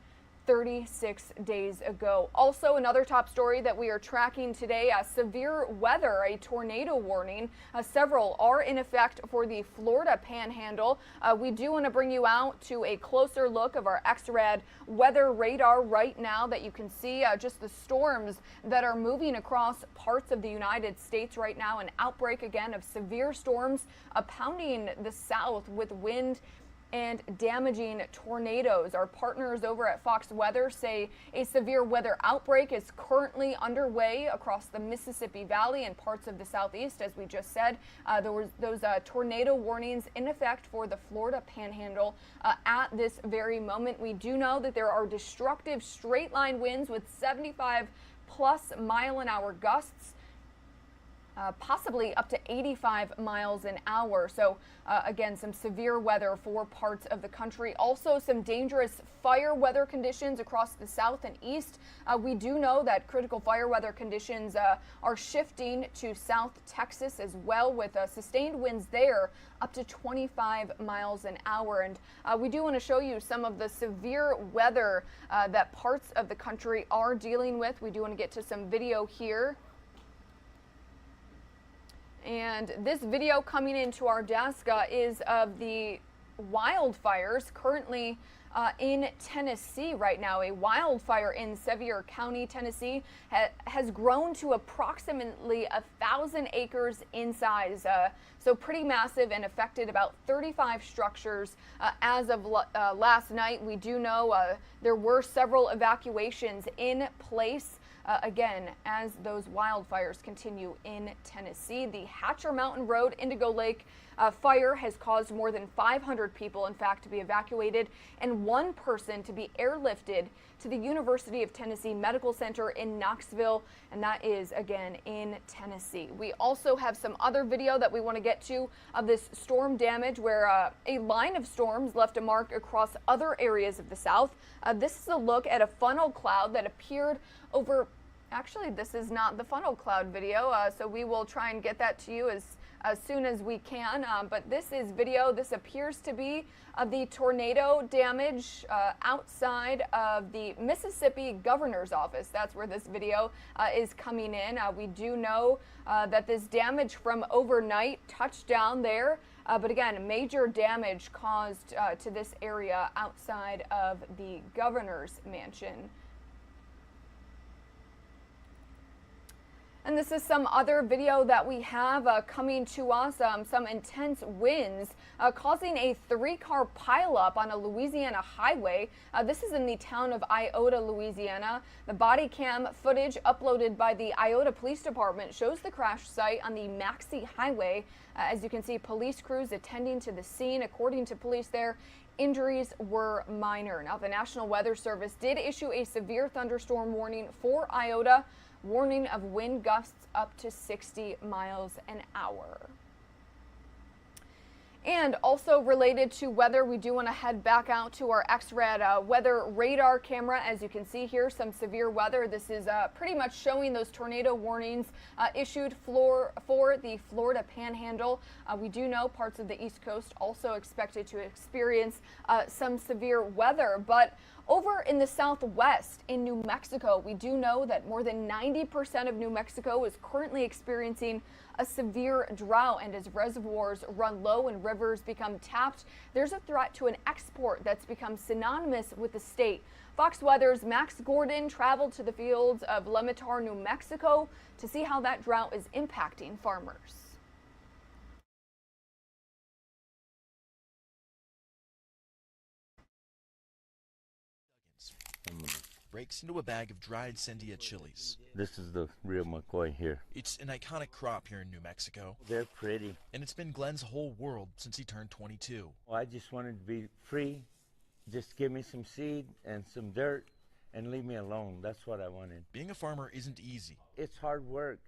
36 days ago. Also, another top story that we are tracking today, severe weather, a tornado warning. Several are in effect for the Florida Panhandle. We do want to bring you out to a closer look of our X-Rad weather radar right now, that you can see just the storms that are moving across parts of the United States right now. An outbreak again of severe storms pounding the south with wind and damaging tornadoes. Our partners over at Fox Weather say a severe weather outbreak is currently underway across the Mississippi Valley and parts of the southeast. As we just said, there was those tornado warnings in effect for the Florida Panhandle at this very moment. We do know that there are destructive straight line winds with 75+ mile-an-hour gusts, possibly up to 85 miles an hour. So again, some severe weather for parts of the country. Also, some dangerous fire weather conditions across the south and east. We do know that critical fire weather conditions are shifting to South Texas as well, with sustained winds there up to 25 miles an hour. And we do want to show you some of the severe weather that parts of the country are dealing with. We do want to get to some video here. And this video coming into our desk is of the wildfires currently in Tennessee right now. A wildfire in Sevier County, Tennessee has grown to approximately 1,000 acres in size. So pretty massive, and affected about 35 structures as of last night. We do know there were several evacuations in place. Again, as those wildfires continue in Tennessee. The Hatcher Mountain Road Indigo Lake fire has caused more than 500 people, in fact, to be evacuated, and one person to be airlifted to the University of Tennessee Medical Center in Knoxville, and that is, again, in Tennessee. We also have some other video that we want to get to of this storm damage, where a line of storms left a mark across other areas of the South. This is a look at a funnel cloud that appeared over. Actually, this is not the funnel cloud video, so we will try and get that to you as soon as we can. But this is video. This appears to be of the tornado damage outside of the Mississippi governor's office. That's where this video is coming in. We do know that this damage from overnight touched down there. But again, major damage caused to this area outside of the governor's mansion. And this is some other video that we have coming to us, some intense winds causing a 3-car pileup on a Louisiana highway. This is in the town of Iota, Louisiana. The body cam footage uploaded by the Iota Police Department shows the crash site on the Maxey Highway. As you can see, police crews attending to the scene. According to police there, injuries were minor. Now, the National Weather Service did issue a severe thunderstorm warning for Iota, warning of wind gusts up to 60 miles an hour. And also related to weather, we do want to head back out to our X-Rad weather radar camera. As you can see here, some severe weather. This is pretty much showing those tornado warnings issued for the Florida Panhandle. We do know parts of the East Coast also expected to experience some severe weather, but over in the Southwest, in New Mexico, we do know that more than 90% of New Mexico is currently experiencing a severe drought, and as reservoirs run low and rivers become tapped, there's a threat to an export that's become synonymous with the state. Fox Weather's Max Gordon traveled to the fields of Lemitar, New Mexico, to see how that drought is impacting farmers. breaks into a bag of dried Sendia chilies. This is the real McCoy here. It's an iconic crop here in New Mexico. They're pretty. And it's been Glenn's whole world since he turned 22. Well, I just wanted to be free. Just give me some seed and some dirt and leave me alone. That's what I wanted. Being a farmer isn't easy. It's hard work.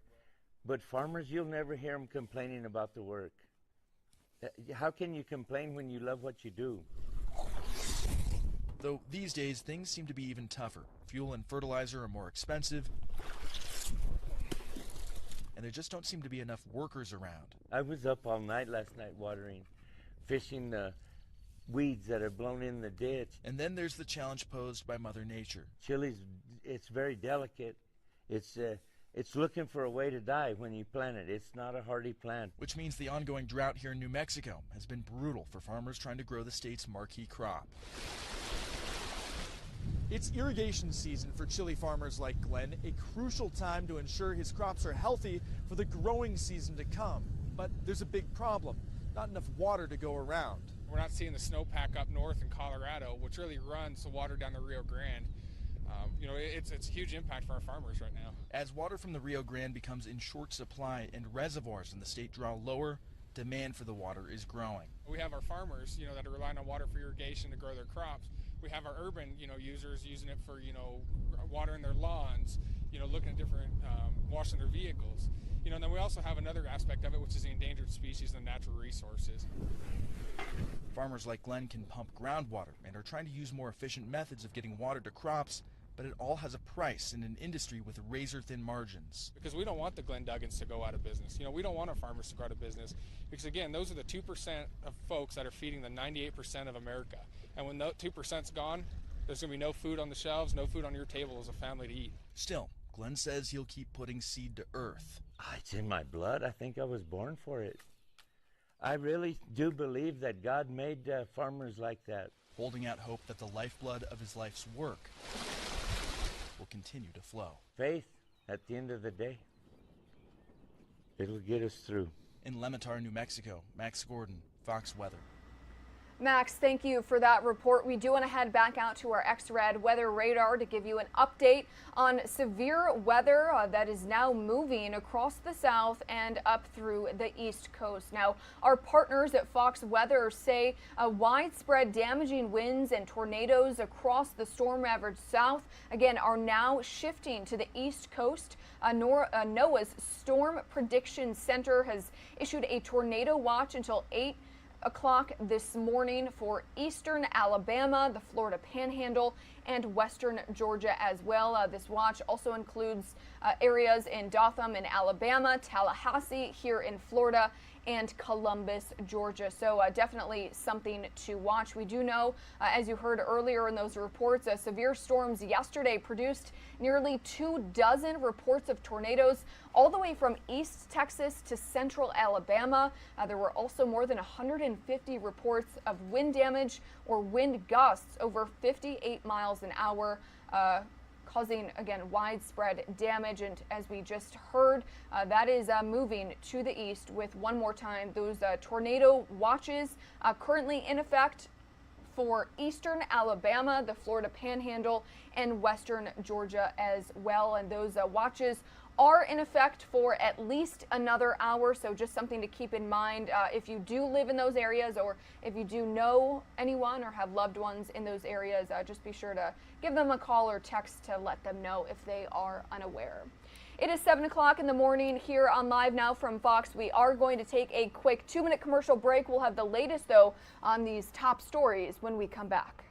But farmers, you'll never hear them complaining about the work. How can you complain when you love what you do? Though these days, things seem to be even tougher. Fuel and fertilizer are more expensive, and there just don't seem to be enough workers around. I was up all night last night watering, fishing the weeds that are blown in the ditch. And then there's the challenge posed by Mother Nature. Chili's, it's very delicate. It's looking for a way to die when you plant it. It's not a hardy plant. Which means the ongoing drought here in New Mexico has been brutal for farmers trying to grow the state's marquee crop. It's irrigation season for chili farmers like Glenn, a crucial time to ensure his crops are healthy for the growing season to come. But there's a big problem, not enough water to go around. We're not seeing the snowpack up north in Colorado, which really runs the water down the Rio Grande. It's a huge impact for our farmers right now. As water from the Rio Grande becomes in short supply and reservoirs in the state draw lower, demand for the water is growing. We have our farmers, that are relying on water for irrigation to grow their crops. We have our urban, users using it for, watering their lawns, looking at different, washing their vehicles. And then we also have another aspect of it, which is the endangered species and natural resources. Farmers like Glenn can pump groundwater and are trying to use more efficient methods of getting water to crops, but it all has a price in an industry with razor-thin margins. Because we don't want the Glenn Duggans to go out of business. We don't want our farmers to go out of business because, again, those are the 2% of folks that are feeding the 98% of America. And when that 2%'s gone, there's going to be no food on the shelves, no food on your table as a family to eat. Still, Glenn says he'll keep putting seed to earth. It's in my blood. I think I was born for it. I really do believe that God made farmers like that. Holding out hope that the lifeblood of his life's work will continue to flow. Faith, at the end of the day, it'll get us through. In Lematar, New Mexico, Max Gordon, Fox Weather. Max, thank you for that report. We do want to head back out to our X-Red weather radar to give you an update on severe weather that is now moving across the south and up through the East Coast. Now, our partners at Fox Weather say widespread damaging winds and tornadoes across the storm-ravaged south, again, are now shifting to the East Coast. NOAA's Storm Prediction Center has issued a tornado watch until 8 o'clock this morning for eastern Alabama, the Florida Panhandle, and western Georgia as well. This watch also includes areas in Dothan in Alabama, Tallahassee here in Florida, and Columbus, Georgia. So definitely something to watch. We do know, as you heard earlier in those reports, severe storms yesterday produced nearly 24 reports of tornadoes all the way from East Texas to central Alabama. There were also more than 150 reports of wind damage or wind gusts over 58 miles an hour, causing, again, widespread damage. And as we just heard, that is moving to the east with, one more time, those tornado watches currently in effect for eastern Alabama, the Florida Panhandle, and western Georgia as well. And those watches are in effect for at least another hour, so just something to keep in mind if you do live in those areas, or if you do know anyone or have loved ones in those areas, just be sure to give them a call or text to let them know if they are unaware. It is 7 o'clock in the morning here on Live Now from Fox. We are going to take a quick 2-minute commercial break. We'll have the latest, though, on these top stories when we come back.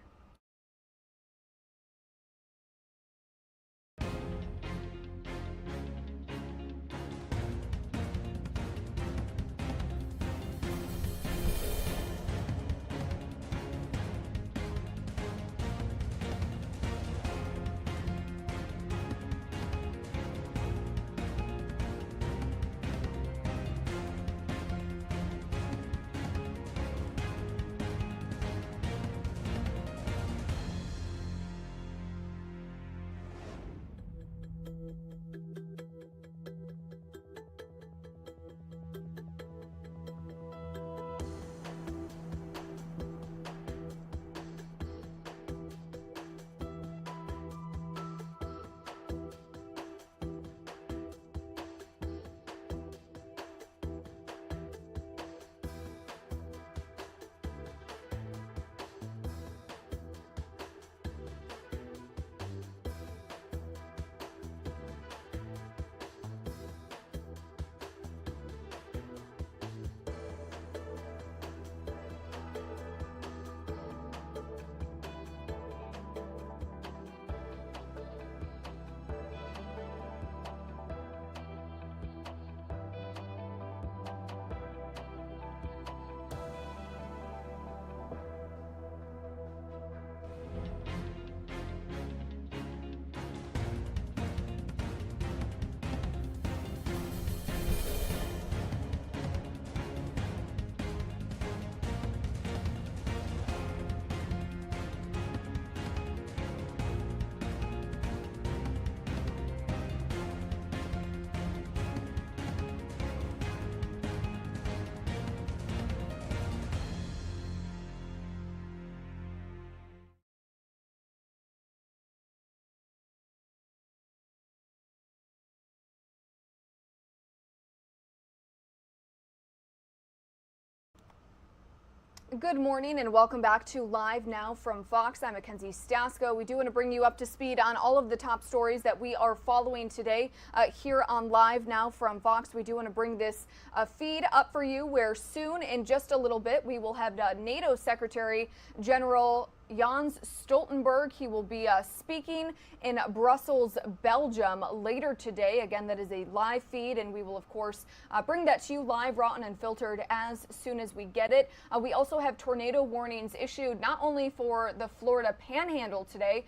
Good morning and welcome back to Live Now from Fox. I'm Mackenzie Stasko. We do want to bring you up to speed on all of the top stories that we are following today here on Live Now from Fox. We do want to bring this feed up for you where soon, in just a little bit, we will have NATO Secretary General Jens Stoltenberg. He will be speaking in Brussels, Belgium later today. Again, that is a live feed, and we will, of course, bring that to you live, raw, and unfiltered as soon as we get it. We also have tornado warnings issued not only for the Florida Panhandle today,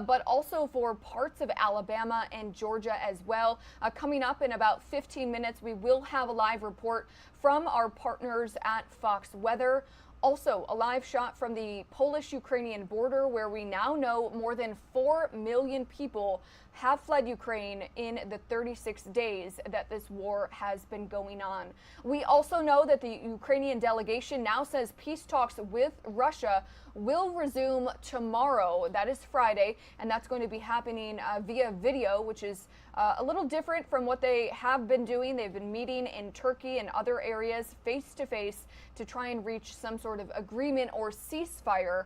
but also for parts of Alabama and Georgia as well. Coming up in about 15 minutes, we will have a live report from our partners at Fox Weather. Also, a live shot from the Polish-Ukrainian border, where we now know more than 4 million people have fled Ukraine in the 36 days that this war has been going on. We also know that the Ukrainian delegation now says peace talks with Russia will resume tomorrow. That is Friday, and that's going to be happening via video, which is a little different from what they have been doing. They've been meeting in Turkey and other areas face to face to try and reach some sort of agreement or ceasefire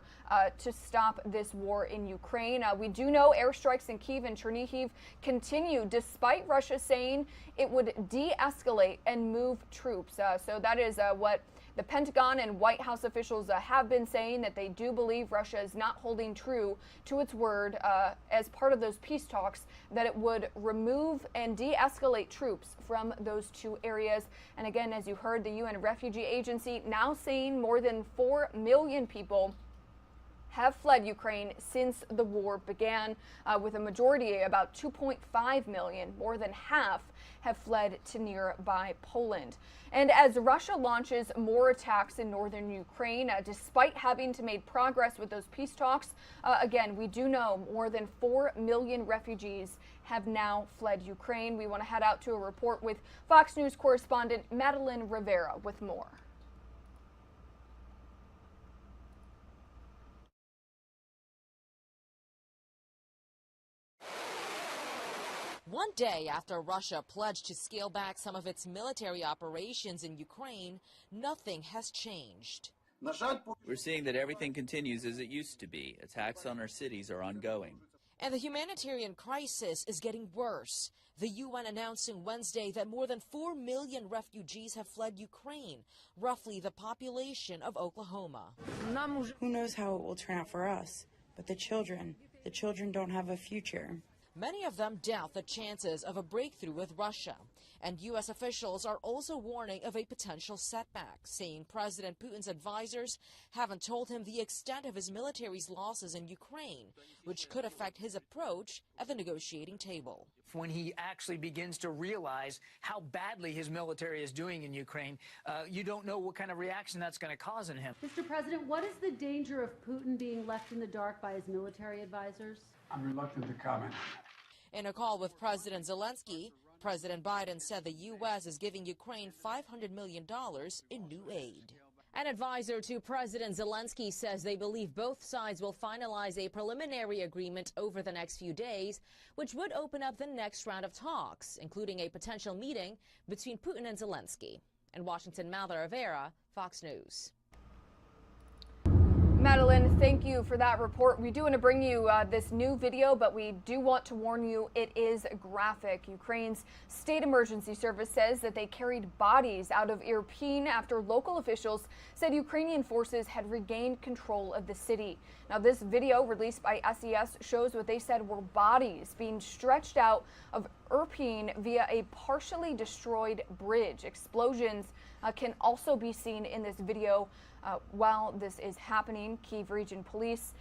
to stop this war in Ukraine. We do know airstrikes in Kyiv and Chernihiv continue despite Russia saying it would de-escalate and move troops. So that is what the Pentagon and White House officials have been saying, that they do believe Russia is not holding true to its word as part of those peace talks, that it would remove and de-escalate troops from those two areas. And again, as you heard, the UN Refugee Agency now saying more than 4 million people have fled Ukraine since the war began, with a majority, about 2.5 million, more than half, have fled to nearby Poland. And as Russia launches more attacks in northern Ukraine, despite having to make progress with those peace talks, again, we do know more than 4 million refugees have now fled Ukraine. We want to head out to a report with Fox News correspondent Madeline Rivera with more. One day after Russia pledged to scale back some of its military operations in Ukraine, nothing has changed. We're seeing that everything continues as it used to be. Attacks on our cities are ongoing. And the humanitarian crisis is getting worse. The UN announcing Wednesday that more than 4 million refugees have fled Ukraine, roughly the population of Oklahoma. Who knows how it will turn out for us? But the children don't have a future. Many of them doubt the chances of a breakthrough with Russia. And U.S. officials are also warning of a potential setback, saying President Putin's advisors haven't told him the extent of his military's losses in Ukraine, which could affect his approach at the negotiating table. When he actually begins to realize how badly his military is doing in Ukraine, you don't know what kind of reaction that's going to cause in him. Mr. President, what is the danger of Putin being left in the dark by his military advisors? I'm reluctant to comment. In a call with President Zelensky, President Biden said the U.S. is giving Ukraine $500 million in new aid. An advisor to President Zelensky says they believe both sides will finalize a preliminary agreement over the next few days, which would open up the next round of talks, including a potential meeting between Putin and Zelensky. In Washington, Madeline Rivera, Fox News. Madeline, thank you for that report. We do want to bring you this new video, but we do want to warn you it is graphic. Ukraine's state emergency service says that they carried bodies out of Irpin after local officials said Ukrainian forces had regained control of the city. Now, this video released by SES shows what they said were bodies being stretched out of Irpin via a partially destroyed bridge. Explosions can also be seen in this video. While this is happening, Kyiv Region Police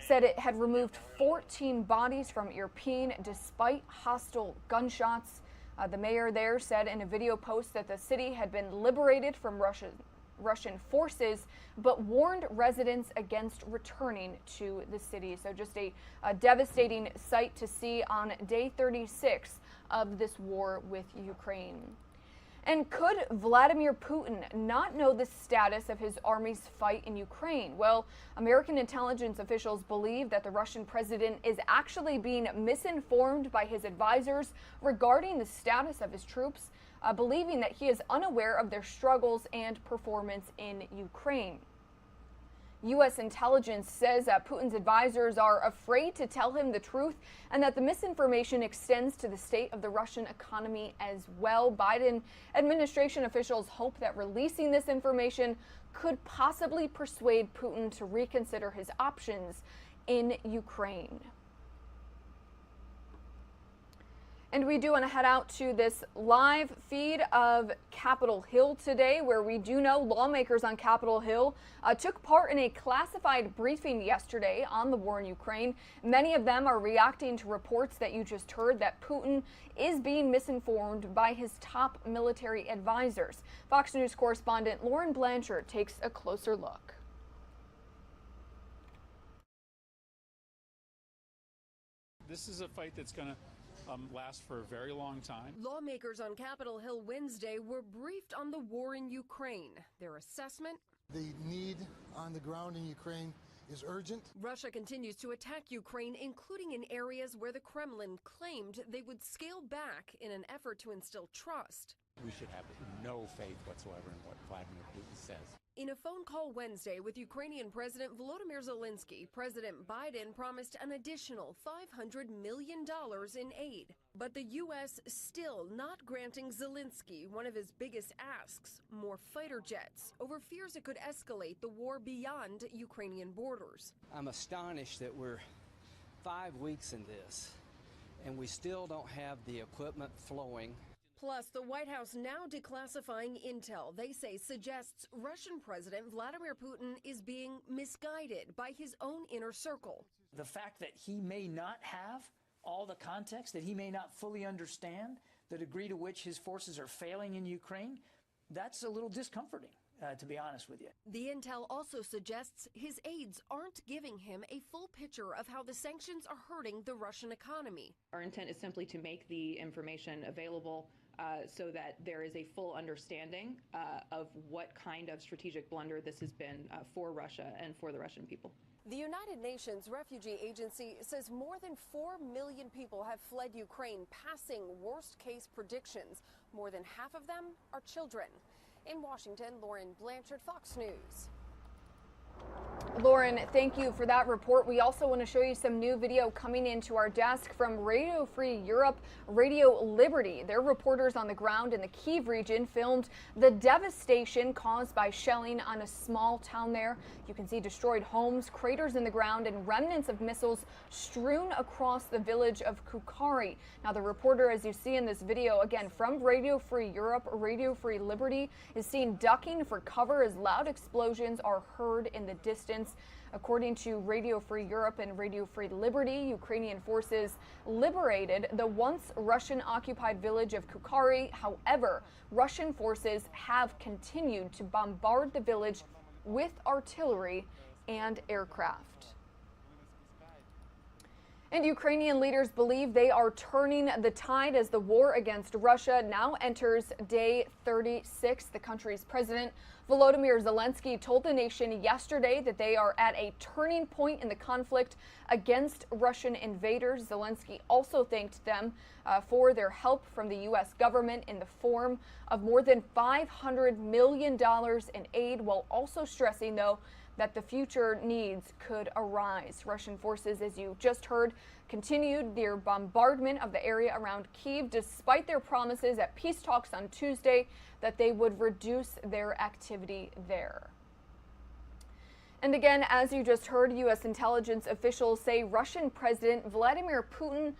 said it had removed 14 bodies from Irpin despite hostile gunshots. The mayor there said in a video post that the city had been liberated from Russian forces, but warned residents against returning to the city. So just a devastating sight to see on day 36 of this war with Ukraine. And could Vladimir Putin not know the status of his army's fight in Ukraine? Well, American intelligence officials believe that the Russian president is actually being misinformed by his advisors regarding the status of his troops, believing that he is unaware of their struggles and performance in Ukraine. U.S. intelligence says that Putin's advisors are afraid to tell him the truth and that the misinformation extends to the state of the Russian economy as well. Biden administration officials hope that releasing this information could possibly persuade Putin to reconsider his options in Ukraine. And we do want to head out to this live feed of Capitol Hill today, where we do know lawmakers on Capitol Hill took part in a classified briefing yesterday on the war in Ukraine. Many of them are reacting to reports that you just heard that Putin is being misinformed by his top military advisors. Fox News correspondent Lauren Blanchard takes a closer look. This is a fight that's going to last for a very long time. Lawmakers on Capitol Hill Wednesday were briefed on the war in Ukraine. Their assessment: the need on the ground in Ukraine is urgent. Russia continues to attack Ukraine, including in areas where the Kremlin claimed they would scale back in an effort to instill trust. We should have no faith whatsoever in what Vladimir Putin says. In a phone call Wednesday with Ukrainian President Volodymyr Zelensky, President Biden promised an additional $500 million in aid. But the U.S. still not granting Zelensky one of his biggest asks, more fighter jets, over fears it could escalate the war beyond Ukrainian borders. I'm astonished that we're 5 weeks in this, and we still don't have the equipment flowing. Plus, the White House now declassifying intel they say suggests Russian President Vladimir Putin is being misguided by his own inner circle. The fact that he may not have all the context, that he may not fully understand the degree to which his forces are failing in Ukraine, that's a little discomforting, to be honest with you. The intel also suggests his aides aren't giving him a full picture of how the sanctions are hurting the Russian economy. Our intent is simply to make the information available so that there is a full understanding of what kind of strategic blunder this has been for Russia and for the Russian people. The United Nations Refugee Agency says more than 4 million people have fled Ukraine, passing worst-case predictions. More than half of them are children. In Washington, Lauren Blanchard, Fox News. Lauren, thank you for that report. We also want to show you some new video coming into our desk from Radio Free Europe, Radio Liberty. Their reporters on the ground in the Kyiv region filmed the devastation caused by shelling on a small town there. You can see destroyed homes, craters in the ground, and remnants of missiles strewn across the village of Kukari. Now, the reporter, as you see in this video, again, from Radio Free Europe, Radio Free Liberty, is seen ducking for cover as loud explosions are heard in the distance. According to Radio Free Europe and Radio Free Liberty, Ukrainian forces liberated the once Russian-occupied village of Kukari. However, Russian forces have continued to bombard the village with artillery and aircraft. And Ukrainian leaders believe they are turning the tide as the war against Russia now enters day 36. The country's president, Volodymyr Zelensky, told the nation yesterday that they are at a turning point in the conflict against Russian invaders. Zelensky also thanked them for their help from the U.S. government in the form of more than $500 million in aid, while also stressing, though, that the future needs could arise. Russian forces, as you just heard, continued their bombardment of the area around Kyiv, despite their promises at peace talks on Tuesday that they would reduce their activity there. And again, as you just heard, U.S. intelligence officials say Russian President Vladimir Putin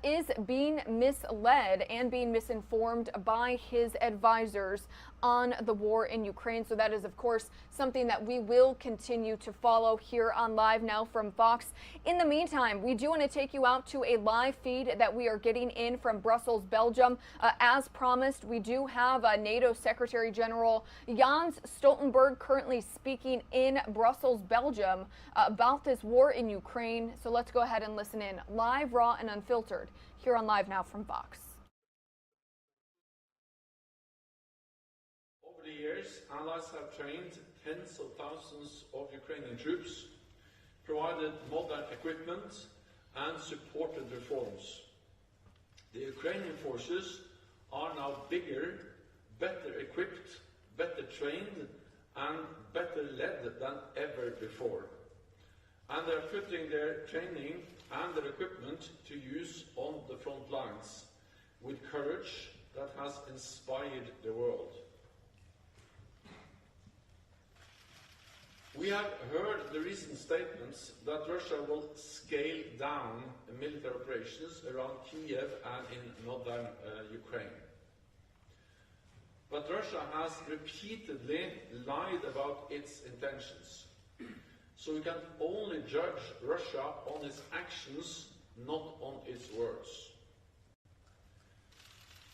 is being misled and being misinformed by his advisors on the war in Ukraine. So that is, of course, something that we will continue to follow here on Live Now from Fox. In the meantime, we do want to take you out to a live feed that we are getting in from Brussels, Belgium. As promised, we do have NATO Secretary General Jens Stoltenberg currently speaking in Brussels, Belgium about this war in Ukraine. So let's go ahead and listen in live, raw, and unfiltered here on Live Now from Fox. Over the years, allies have trained tens of thousands of Ukrainian troops, provided modern equipment, and supported reforms. The Ukrainian forces are now bigger, better equipped, better trained, and better led than ever before. And they're putting their training and their equipment to use on the front lines with courage that has inspired the world. We have heard the recent statements that Russia will scale down military operations around Kiev and in northern Ukraine. But Russia has repeatedly lied about its intentions. So we can only judge Russia on its actions, not on its words.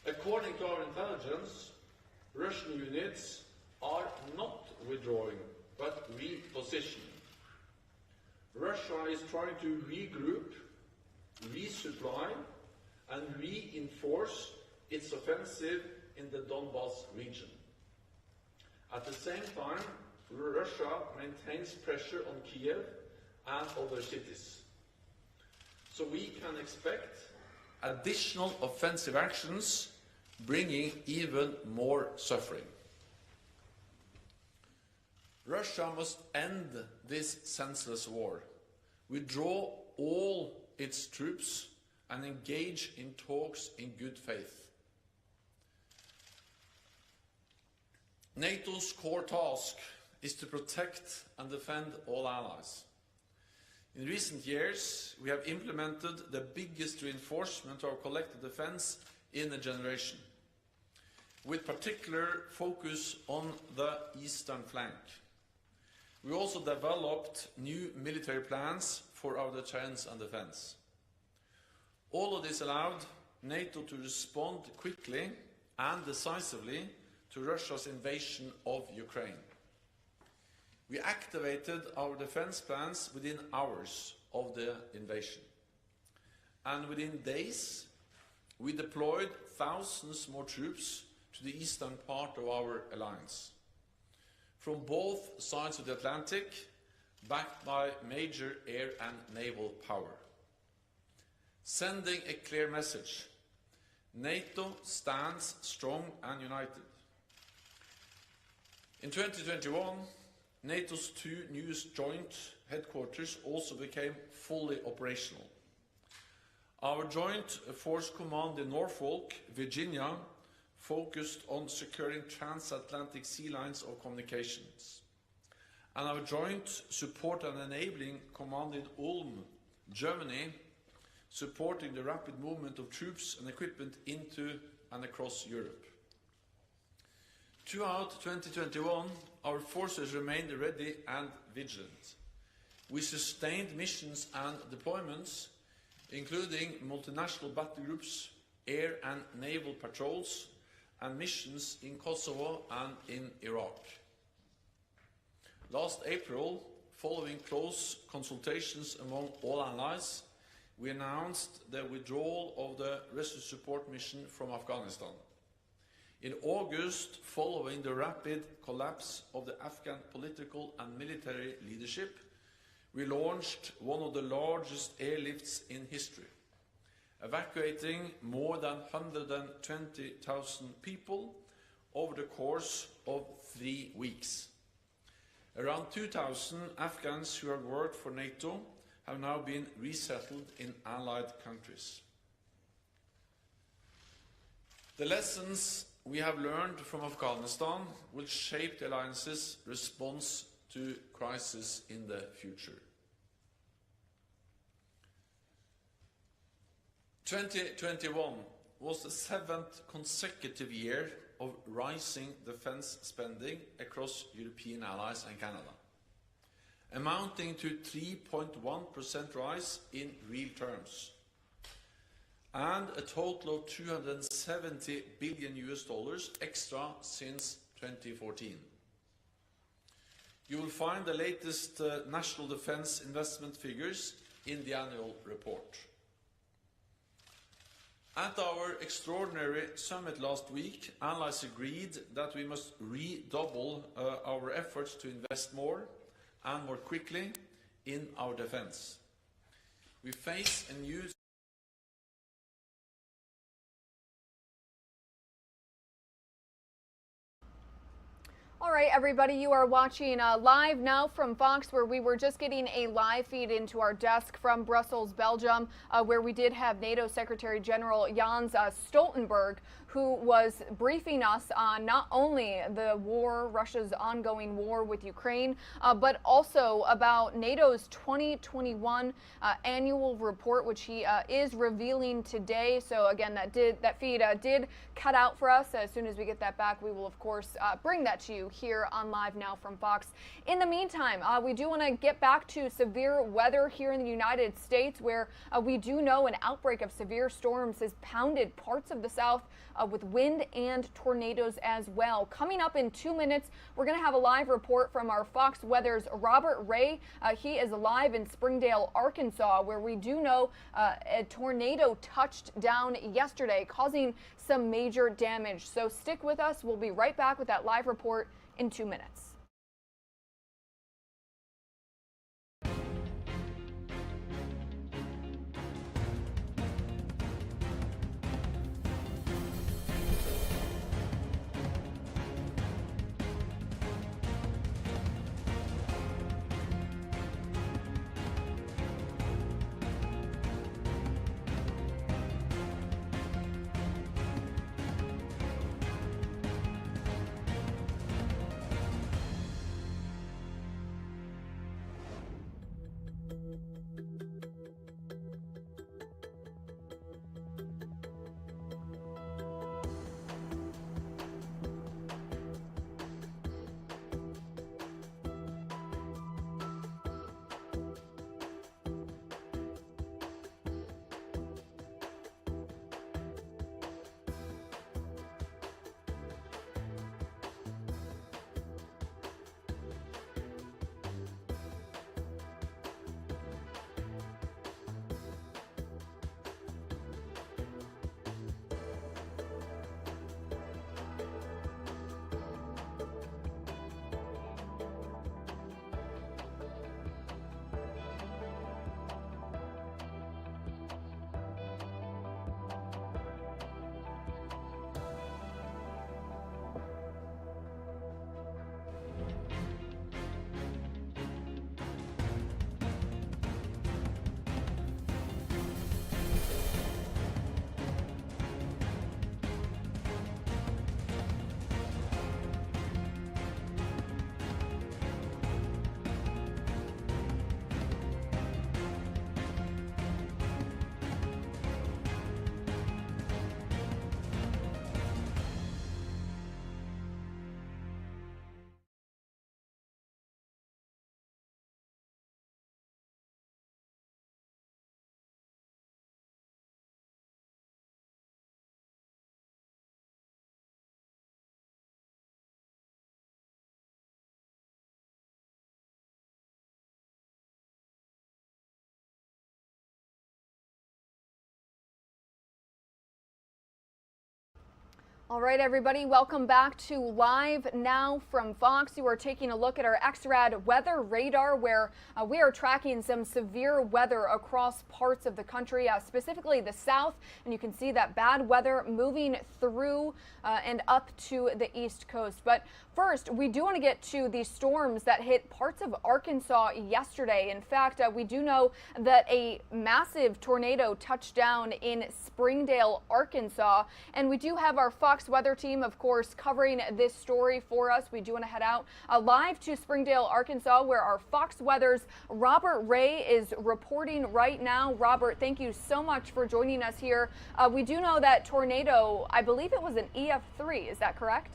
According to our intelligence, Russian units are not withdrawing, but repositioning. Russia is trying to regroup, resupply, and reinforce its offensive in the Donbas region. At the same time, Russia maintains pressure on Kiev and other cities. So we can expect additional offensive actions, bringing even more suffering. Russia must end this senseless war, withdraw all its troops, and engage in talks in good faith. NATO's core task is to protect and defend all allies. In recent years, we have implemented the biggest reinforcement of our collective defense in a generation, with particular focus on the eastern flank. We also developed new military plans for our deterrence and defense. All of this allowed NATO to respond quickly and decisively to Russia's invasion of Ukraine. We activated our defense plans within hours of the invasion. And within days, we deployed thousands more troops to the eastern part of our alliance, from both sides of the Atlantic, backed by major air and naval power. Sending a clear message: NATO stands strong and united. In 2021, NATO's two newest joint headquarters also became fully operational. Our Joint Force Command in Norfolk, Virginia, focused on securing transatlantic sea lines of communications. And our Joint Support and Enabling Command in Ulm, Germany, supporting the rapid movement of troops and equipment into and across Europe. Throughout 2021, our forces remained ready and vigilant. We sustained missions and deployments, including multinational battle groups, air and naval patrols, and missions in Kosovo and in Iraq. Last April, following close consultations among all allies, we announced the withdrawal of the rescue support mission from Afghanistan. In August, following the rapid collapse of the Afghan political and military leadership, we launched one of the largest airlifts in history, evacuating more than 120,000 people over the course of 3 weeks. Around 2,000 Afghans who have worked for NATO have now been resettled in allied countries. The lessons we have learned from Afghanistan will shape the alliance's response to crisis in the future. 2021 was the 7th consecutive year of rising defense spending across European allies and Canada, amounting to 3.1% rise in real terms, and a total of $270 billion extra since 2014. You will find the latest national defense investment figures in the annual report. At our extraordinary summit last week, allies agreed that we must redouble our efforts to invest more and more quickly in our defense. We face a new All All right, everybody, you are watching Live Now from Fox, where we were just getting a live feed into our desk from Brussels, Belgium, where we did have NATO Secretary General Jens Stoltenberg, who was briefing us on not only the war, Russia's ongoing war with Ukraine, but also about NATO's 2021 annual report, which he is revealing today. So again, that feed did cut out for us. As soon as we get that back, we will, of course, bring that to you here on Live Now from Fox. In the meantime, we do want to get back to severe weather here in the United States, where we do know an outbreak of severe storms has pounded parts of the South with wind and tornadoes as well. Coming up in 2 minutes, we're going to have a live report from our Fox Weather's Robert Ray. He is live in Springdale, Arkansas, where we do know a tornado touched down yesterday, causing some major damage. So stick with us. We'll be right back with that live report in 2 minutes. All right, everybody, welcome back to Live Now from Fox. You are taking a look at our XRAD weather radar, where we are tracking some severe weather across parts of the country, specifically the South. And you can see that bad weather moving through and up to the East Coast. But first, we do want to get to the storms that hit parts of Arkansas yesterday. In fact, we do know that a massive tornado touched down in Springdale, Arkansas. And we do have our Fox weather team, of course, covering this story for us. We do want to head out live to Springdale, Arkansas, where our Fox Weather's Robert Ray is reporting right now. Robert, thank you so much for joining us here. We do know that tornado, I believe it was an EF3, is that correct?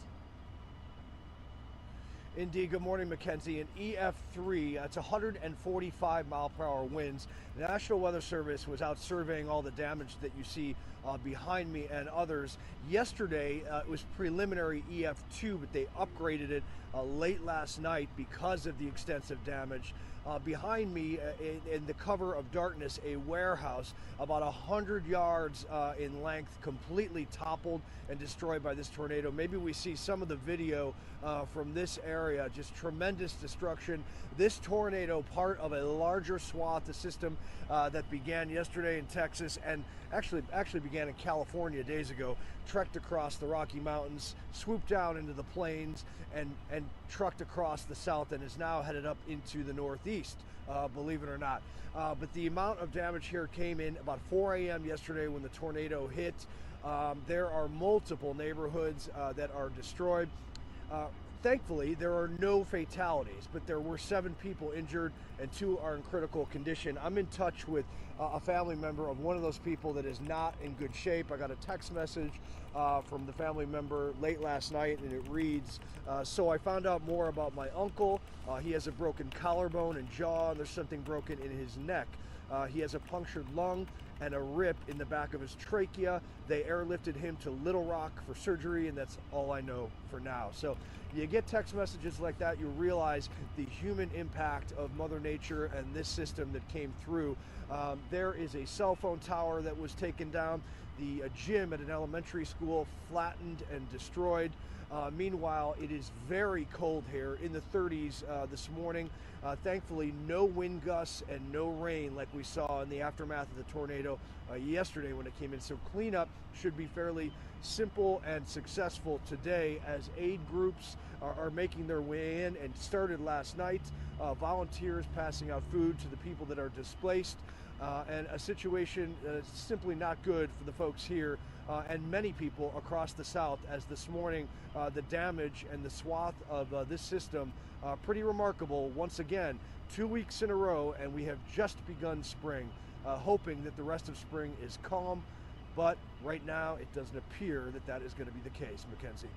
Indeed. Good morning, Mackenzie. An EF3, it's 145 mile per hour winds. The National Weather Service was out surveying all the damage that you see behind me and others. Yesterday, it was preliminary EF2, but they upgraded it late last night because of the extensive damage. Behind me, in the cover of darkness, a warehouse about 100 yards in length, completely toppled and destroyed by this tornado. Maybe we see some of the video from this area. Just tremendous destruction. This tornado, part of a larger swath, the system that began yesterday in Texas and actually began began in California days ago, trekked across the Rocky Mountains, swooped down into the plains, and trucked across the south, and is now headed up into the northeast, believe it or not. But the amount of damage here came in about 4 a.m. yesterday when the tornado hit. There are multiple neighborhoods that are destroyed. Thankfully, there are no fatalities, but there were 7 people injured and 2 are in critical condition. I'm in touch with a family member of one of those people that is not in good shape. I got a text message from the family member late last night, and it reads, so I found out more about my uncle. He has a broken collarbone and jaw, and there's something broken in his neck. He has a punctured lung and a rip in the back of his trachea. They airlifted him to Little Rock for surgery, and that's all I know for now. So you get text messages like that, you realize the human impact of Mother Nature and this system that came through. There is a cell phone tower that was taken down, the gym at an elementary school flattened and destroyed. Meanwhile, it is very cold here, in the 30s this morning. Thankfully, no wind gusts and no rain like we saw in the aftermath of the tornado yesterday when it came in. So cleanup should be fairly simple and successful today as aid groups are making their way in, and started last night. Volunteers passing out food to the people that are displaced. And a situation simply not good for the folks here and many people across the South, as this morning the damage and the swath of this system pretty remarkable. Once again, 2 weeks in a row, and we have just begun spring, hoping that the rest of spring is calm, but right now it doesn't appear that that is going to be the case. Mackenzie.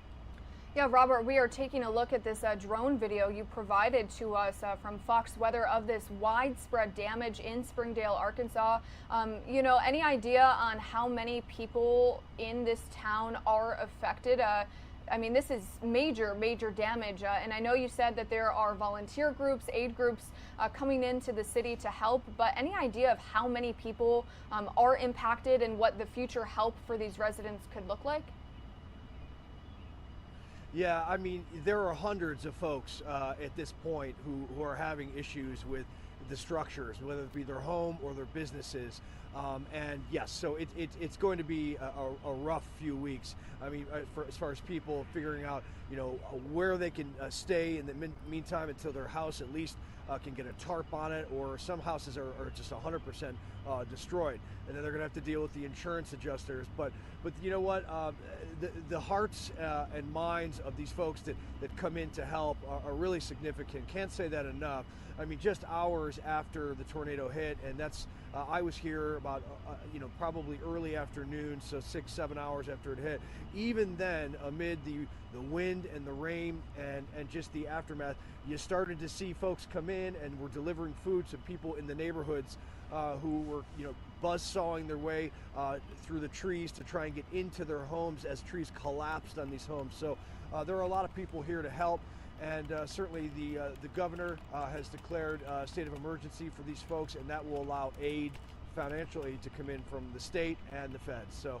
Yeah, Robert, we are taking a look at this drone video you provided to us from Fox Weather of this widespread damage in Springdale, Arkansas. You know, any idea on how many people in this town are affected? I mean, this is major, major damage. And I know you said that there are volunteer groups, aid groups coming into the city to help, but any idea of how many people are impacted and what the future help for these residents could look like? Yeah, I mean, there are hundreds of folks at this point who are having issues with the structures, whether it be their home or their businesses. And yes, so it's going to be a rough few weeks. I mean, as far as people figuring out, you know, where they can stay in the meantime until their house at least can get a tarp on it, or some houses are just 100% destroyed, and then they're going to have to deal with the insurance adjusters. But you know what? The hearts and minds of these folks that come in to help are really significant. Can't say that enough. I mean, just hours after the tornado hit, and that's I was here about you know, probably early afternoon, so 6-7 hours after it hit. Even then, amid the wind and the rain and just the aftermath, you started to see folks come in and were delivering food to people in the neighborhoods who were, you know, buzzsawing their way through the trees to try and get into their homes as trees collapsed on these homes. So there are a lot of people here to help. And certainly the governor has declared a state of emergency for these folks, and that will allow aid, financial aid, to come in from the state and the feds. So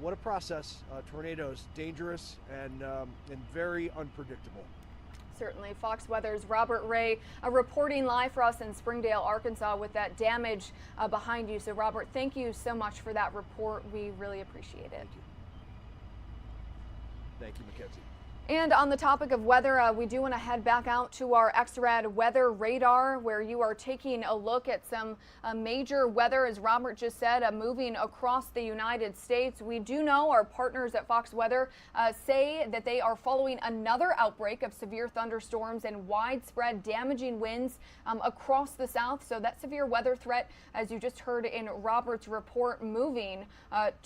what a process. Tornadoes, dangerous and very unpredictable. Certainly. Fox Weather's Robert Ray reporting live for us in Springdale, Arkansas, with that damage behind you. So Robert, thank you so much for that report. We really appreciate it. Thank you. Thank you, Mackenzie. And on the topic of weather, we do want to head back out to our XRAD weather radar, where you are taking a look at some major weather, as Robert just said, moving across the United States. We do know our partners at Fox Weather say that they are following another outbreak of severe thunderstorms and widespread damaging winds across the South. So that severe weather threat, as you just heard in Robert's report, moving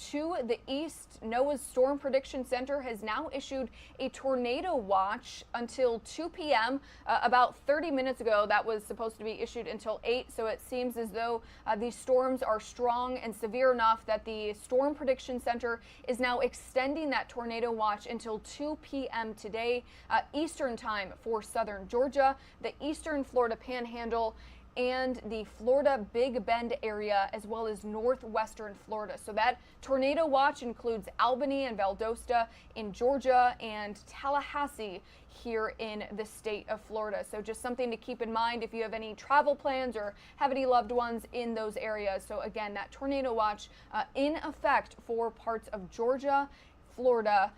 to the east. NOAA's Storm Prediction Center has now issued a tornado watch until 2 p.m. About 30 minutes ago, that was supposed to be issued until 8. So it seems as though these storms are strong and severe enough that the Storm Prediction Center is now extending that tornado watch until 2 p.m. today, Eastern time for southern Georgia, the eastern Florida Panhandle, and the Florida Big Bend area, as well as northwestern Florida. So that tornado watch includes Albany and Valdosta in Georgia and Tallahassee here in the state of Florida. So just something to keep in mind if you have any travel plans or have any loved ones in those areas. So again, that tornado watch in effect for parts of Georgia, Florida,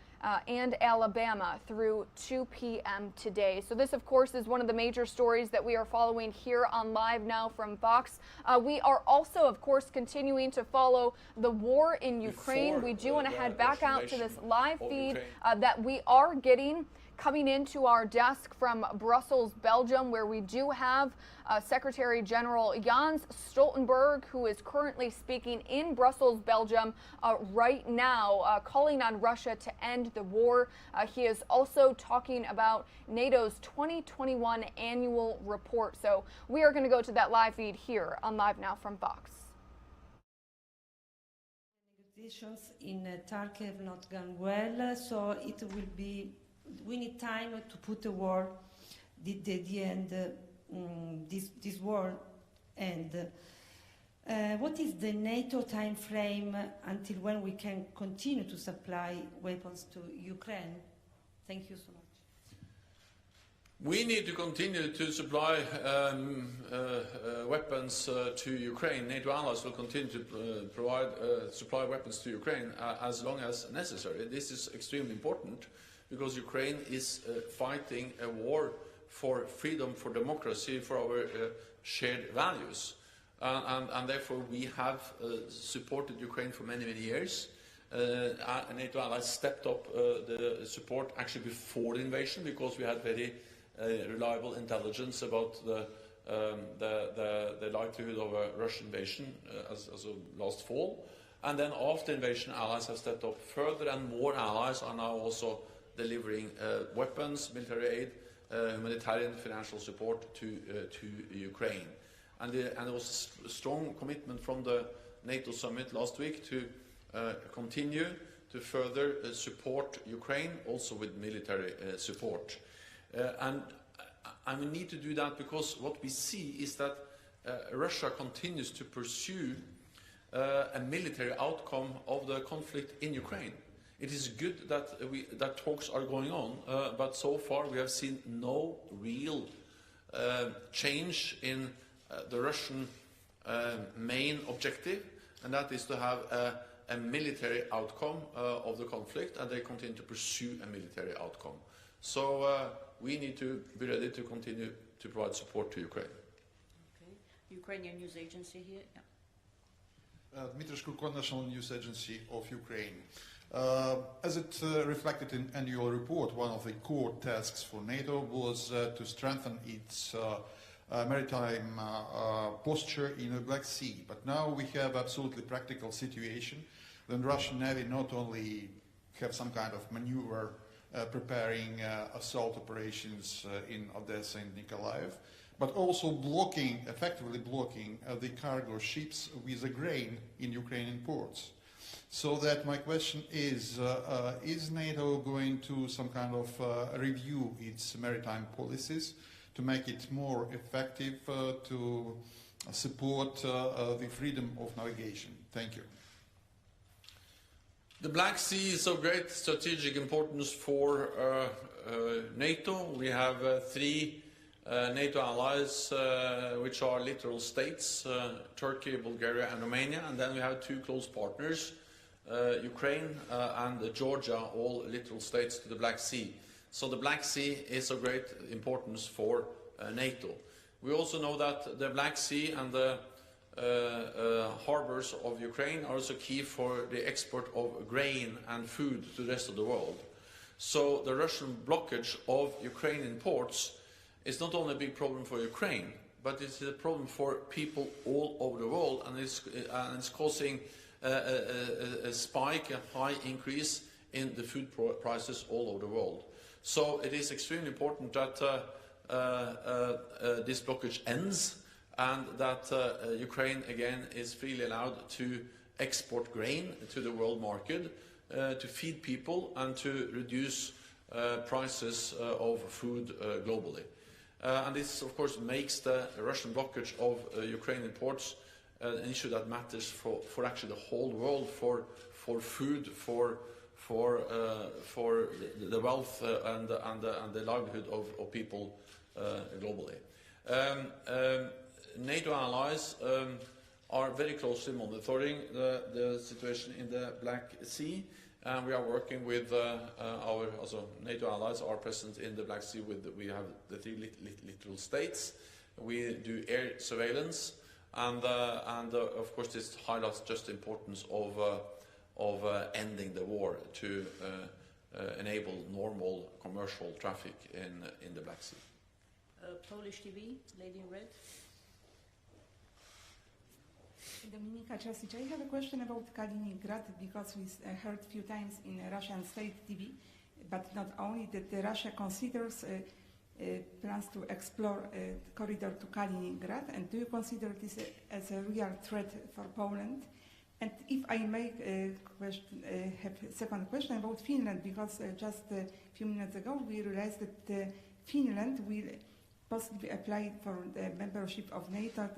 and Alabama through 2 p.m. today. So this, of course, is one of the major stories that we are following here on Live Now from Fox. We are also, of course, continuing to follow the war in Ukraine. We do want to head back out to this live feed that we are getting coming into our desk from Brussels, Belgium, where we do have Secretary General Jens Stoltenberg, who is currently speaking in Brussels, Belgium right now, calling on Russia to end the war. He is also talking about NATO's 2021 annual report. So we are going to go to that live feed here on Live Now from Fox. Negotiations in Turkey have not gone well, so it will be. We need time to put the war, the end, this war end. What is the NATO time frame until when we can continue to supply weapons to Ukraine? Thank you so much. We need to continue to supply weapons to Ukraine. NATO allies will continue to supply weapons to Ukraine as long as necessary. This is extremely important, because Ukraine is fighting a war for freedom, for democracy, for our shared values. And therefore we have supported Ukraine for many, many years. NATO allies stepped up the support actually before the invasion, because we had very reliable intelligence about the likelihood of a Russian invasion as of last fall. And then after invasion, allies have stepped up further, and more allies are now also delivering weapons, military aid, humanitarian financial support to Ukraine. And there was a strong commitment from the NATO summit last week to continue to further support Ukraine, also with military support. And we need to do that because what we see is that Russia continues to pursue a military outcome of the conflict in Ukraine. It is good that talks are going on, but so far we have seen no real change in the Russian main objective, and that is to have a military outcome of the conflict, and they continue to pursue a military outcome. So we need to be ready to continue to provide support to Ukraine. Okay. Ukrainian news agency here. Yeah. Dmitry Shkurko, National News Agency of Ukraine. As it reflected in annual report, one of the core tasks for NATO was to strengthen its maritime posture in the Black Sea. But now we have absolutely practical situation when Russian Navy not only have some kind of maneuver preparing assault operations in Odessa and Nikolaev, but also effectively blocking the cargo ships with the grain in Ukrainian ports. So that my question is NATO going to some kind of review its maritime policies to make it more effective to support the freedom of navigation? Thank you. The Black Sea is of great strategic importance for NATO. We have 3 NATO allies, which are littoral states, Turkey, Bulgaria and Romania, and then we have 2 close partners, Ukraine and Georgia, all littoral states to the Black Sea. So the Black Sea is of great importance for NATO. We also know that the Black Sea and the harbors of Ukraine are also key for the export of grain and food to the rest of the world. So the Russian blockage of Ukrainian ports is not only a big problem for Ukraine, but it's a problem for people all over the world, and it's causing a spike, a high increase in the food prices all over the world. So it is extremely important that this blockage ends, and that Ukraine again is freely allowed to export grain to the world market, to feed people and to reduce prices of food globally. And this, of course, makes the Russian blockage of Ukrainian ports an issue that matters for actually the whole world, for food, for the wealth and the livelihood of people globally. NATO allies are very closely monitoring the situation in the Black Sea, and we are working with also NATO allies are present in the Black Sea. We have the 3 littoral states. We do air surveillance, and of course this highlights just the importance of ending the war to enable normal commercial traffic in the Black Sea. Polish TV, lady in red. Dominika Czesic, I have a question about Kaliningrad, because we heard a few times in Russian state TV, but not only that Russia considers plans to explore a corridor to Kaliningrad, and do you consider this as a real threat for Poland? And if I may have a second question about Finland, because just a few minutes ago we realized that Finland will possibly apply for the membership of NATO,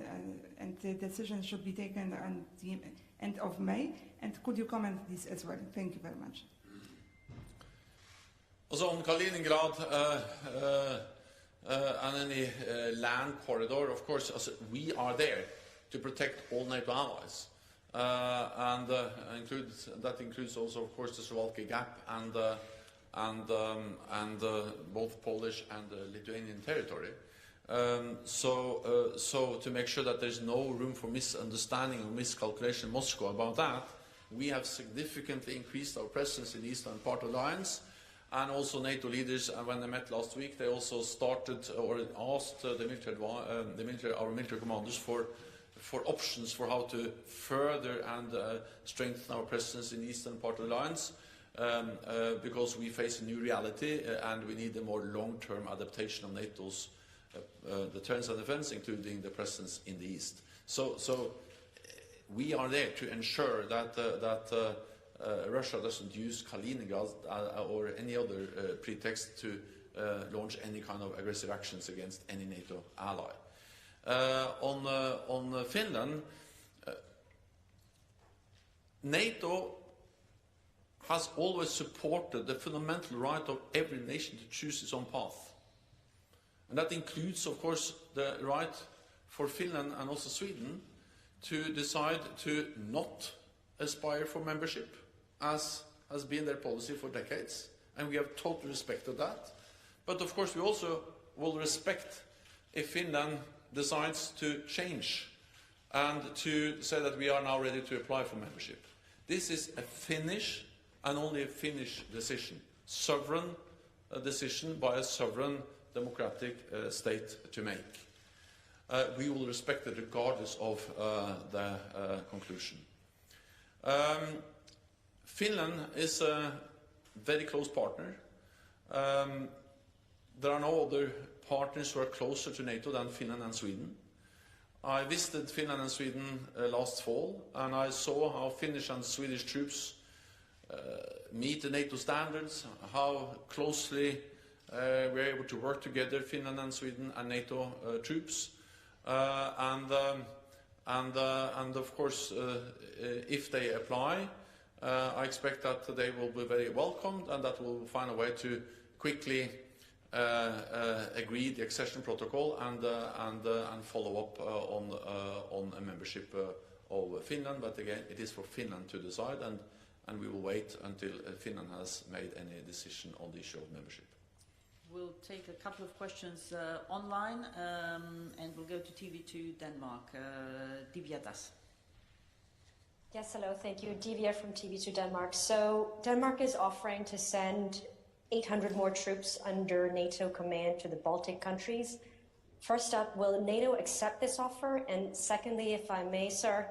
and the decision should be taken on the end of May. And could you comment this as well? Thank you very much. Also on Kaliningrad and any land corridor, of course, we are there to protect all NATO allies. That includes also, of course, the Suwalki Gap and both Polish and Lithuanian territory. So to make sure that there's no room for misunderstanding or miscalculation in Moscow about that, we have significantly increased our presence in the eastern part of the alliance. And also NATO leaders, when they met last week, they also started or asked our military commanders for options for how to further and strengthen our presence in the eastern part of the alliance, because we face a new reality and we need a more long-term adaptation of NATO's deterrence and defense, including the presence in the east. So we are there to ensure that Russia doesn't use Kaliningrad or any other pretext to launch any kind of aggressive actions against any NATO ally. On Finland, NATO has always supported the fundamental right of every nation to choose its own path. And that includes, of course, the right for Finland and also Sweden to decide to not aspire for membership, as has been their policy for decades. And we have total respect of that. But of course we also will respect if Finland decides to change and to say that we are now ready to apply for membership. This is a Finnish and only a Finnish decision, sovereign decision by a sovereign democratic state to make. We will respect it regardless of the conclusion. Finland is a very close partner. There are no other partners who are closer to NATO than Finland and Sweden. I visited Finland and Sweden last fall, and I saw how Finnish and Swedish troops meet the NATO standards, how closely we're able to work together, Finland and Sweden and NATO troops. And of course, if they apply, I expect that they will be very welcomed and that we'll find a way to quickly agree the accession protocol and follow up on a membership of Finland. But again, it is for Finland to decide, and we will wait until Finland has made any decision on the issue of membership. We'll take a couple of questions online, and we'll go to TV2 Denmark. Divya Das. Yes, hello, thank you. Divya from TV2 Denmark. So Denmark is offering to send 800 more troops under NATO command to the Baltic countries. First up, will NATO accept this offer? And secondly, if I may, sir,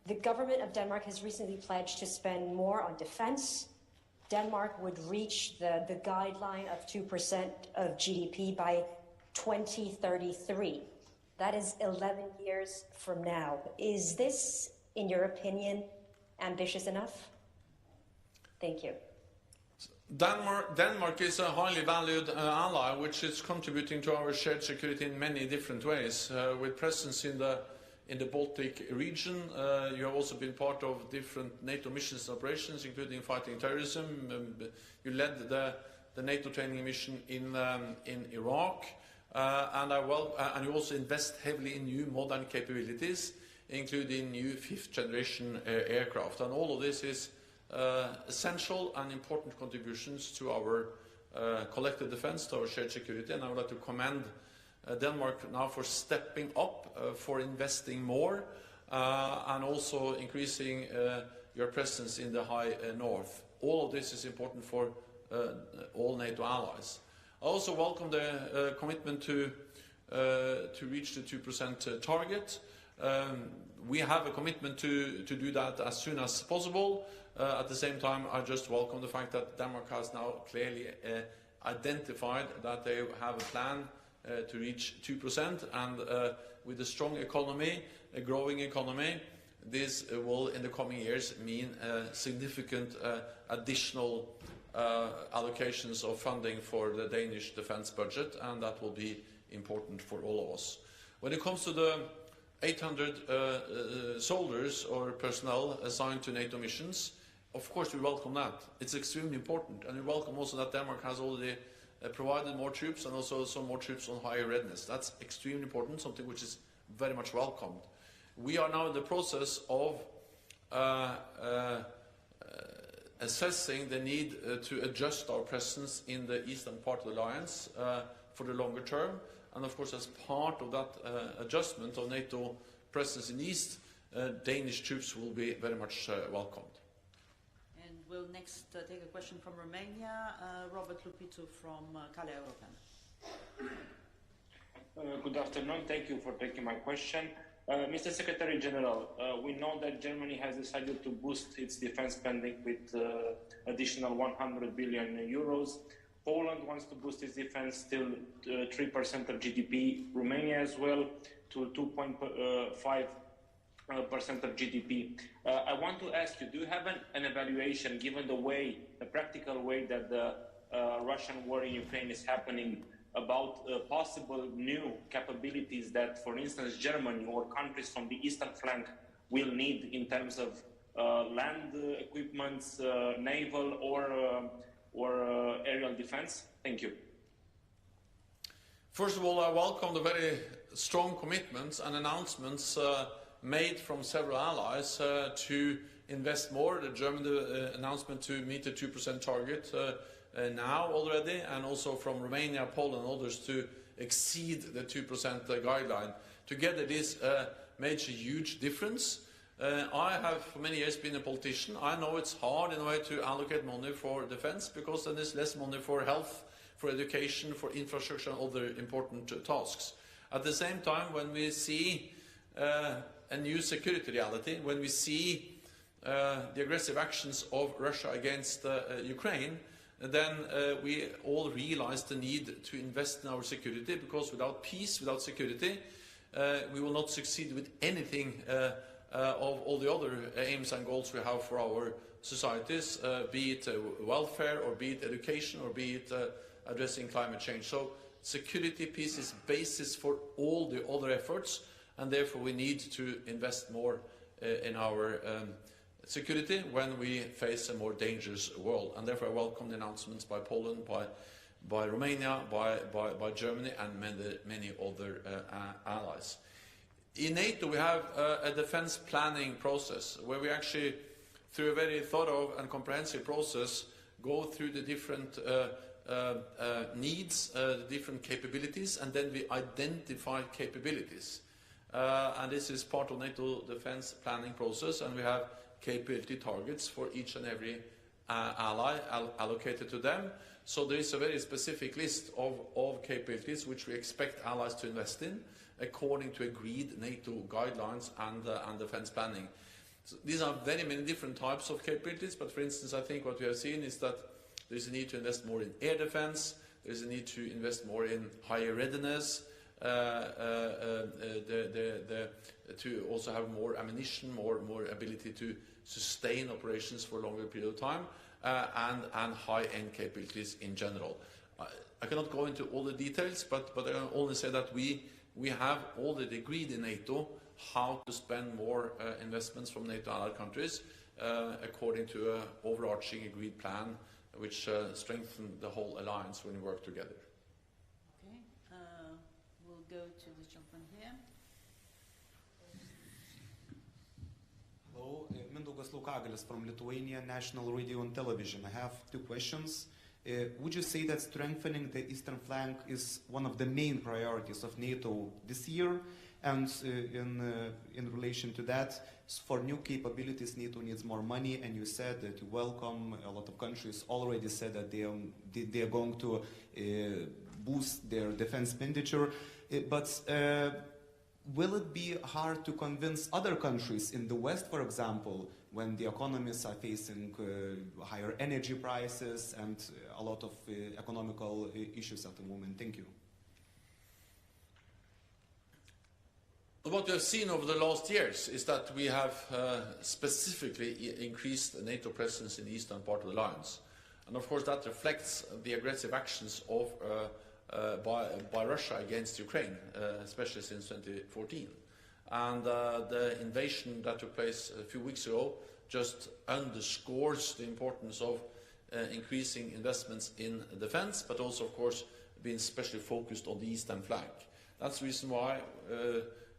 the government of Denmark has recently pledged to spend more on defense. Denmark would reach the guideline of 2% of GDP by 2033. That is 11 years from now. Is this, in your opinion, ambitious enough? Thank you. Denmark is a highly valued ally, which is contributing to our shared security in many different ways. With presence in the Baltic region, you have also been part of different NATO missions and operations, including fighting terrorism. You led the NATO training mission in Iraq, and you also invest heavily in new modern capabilities, including new fifth-generation aircraft. And all of this is essential and important contributions to our collective defense, to our shared security. And I would like to commend Denmark now for stepping up, for investing more, and also increasing your presence in the high north. All of this is important for all NATO allies. I also welcome the commitment to reach the 2% target. We have a commitment to do that as soon as possible. At the same time, I just welcome the fact that Denmark has now clearly identified that they have a plan to reach 2%, and with a strong economy, a growing economy, this will in the coming years mean significant additional allocations of funding for the Danish defense budget, and that will be important for all of us. When it comes to the 800 soldiers or personnel assigned to NATO missions, of course we welcome that. It's extremely important, and we welcome also that Denmark has already provided more troops and also some more troops on higher readiness. That's extremely important, something which is very much welcomed. We are now in the process of assessing the need to adjust our presence in the eastern part of the alliance for the longer term. And of course, as part of that adjustment of NATO presence in the east, Danish troops will be very much welcomed. And we'll next take a question from Romania, Robert Lupitu from Calea Europeană. Good afternoon. Thank you for taking my question. Mr. Secretary General, we know that Germany has decided to boost its defense spending with additional 100 billion euros. Poland wants to boost its defense till 3% of GDP, Romania as well to 2.5% of GDP. I want to ask you, do you have an evaluation, given the practical way that the Russian war in Ukraine is happening, about possible new capabilities that, for instance, Germany or countries from the eastern flank will need in terms of land equipments, naval or aerial defense? Thank you. First of all, I welcome the very strong commitments and announcements made from several allies to invest more. The German announcement to meet the 2% target now already, and also from Romania, Poland and others to exceed the 2% guideline. Together this makes a huge difference. I have for many years been a politician. I know it's hard in a way to allocate money for defense, because then there's less money for health, for education, for infrastructure and other important tasks. At the same time, when we see a new security reality, when we see the aggressive actions of Russia against Ukraine, then we all realize the need to invest in our security, because without peace, without security, we will not succeed with anything of all the other aims and goals we have for our societies, be it welfare, or be it education, or be it addressing climate change. So security, peace is basis for all the other efforts, and therefore we need to invest more in our security when we face a more dangerous world. And therefore I welcome the announcements by Poland, by Romania, by Germany and many other allies. In NATO we have a defense planning process where we actually, through a very thorough and comprehensive process, go through the different needs, the different capabilities, and then we identify capabilities. And this is part of NATO defense planning process, and we have capability targets for each and every ally allocated to them. So there is a very specific list of capabilities which we expect allies to invest in according to agreed NATO guidelines and defense planning. So these are very many different types of capabilities, but for instance I think what we have seen is that there is a need to invest more in air defense, there is a need to invest more in higher readiness, to also have more ammunition, more ability to sustain operations for a longer period of time. and high-end capabilities in general. I cannot go into all the details, but I can only say that we have already agreed in NATO how to spend more investments from NATO allied countries according to an overarching agreed plan which strengthens the whole alliance when we work together. Okay, we'll go to this gentleman here. Hello, Mindaugas Laukagalis from Lithuania National Radio and Television. I have two questions. Would you say that strengthening the eastern flank is one of the main priorities of NATO this year? And in relation to that, for new capabilities, NATO needs more money, and you said that you welcome. A lot of countries already said that they are going to boost their defense expenditure. But will it be hard to convince other countries in the West, for example, when the economies are facing higher energy prices and a lot of economical issues at the moment? Thank you. What we have seen over the last years is that we have specifically increased the NATO presence in the eastern part of the alliance. And of course that reflects the aggressive actions of, by Russia against Ukraine, especially since 2014. And the invasion that took place a few weeks ago just underscores the importance of increasing investments in defense, but also, of course, being especially focused on the eastern flank. That's the reason why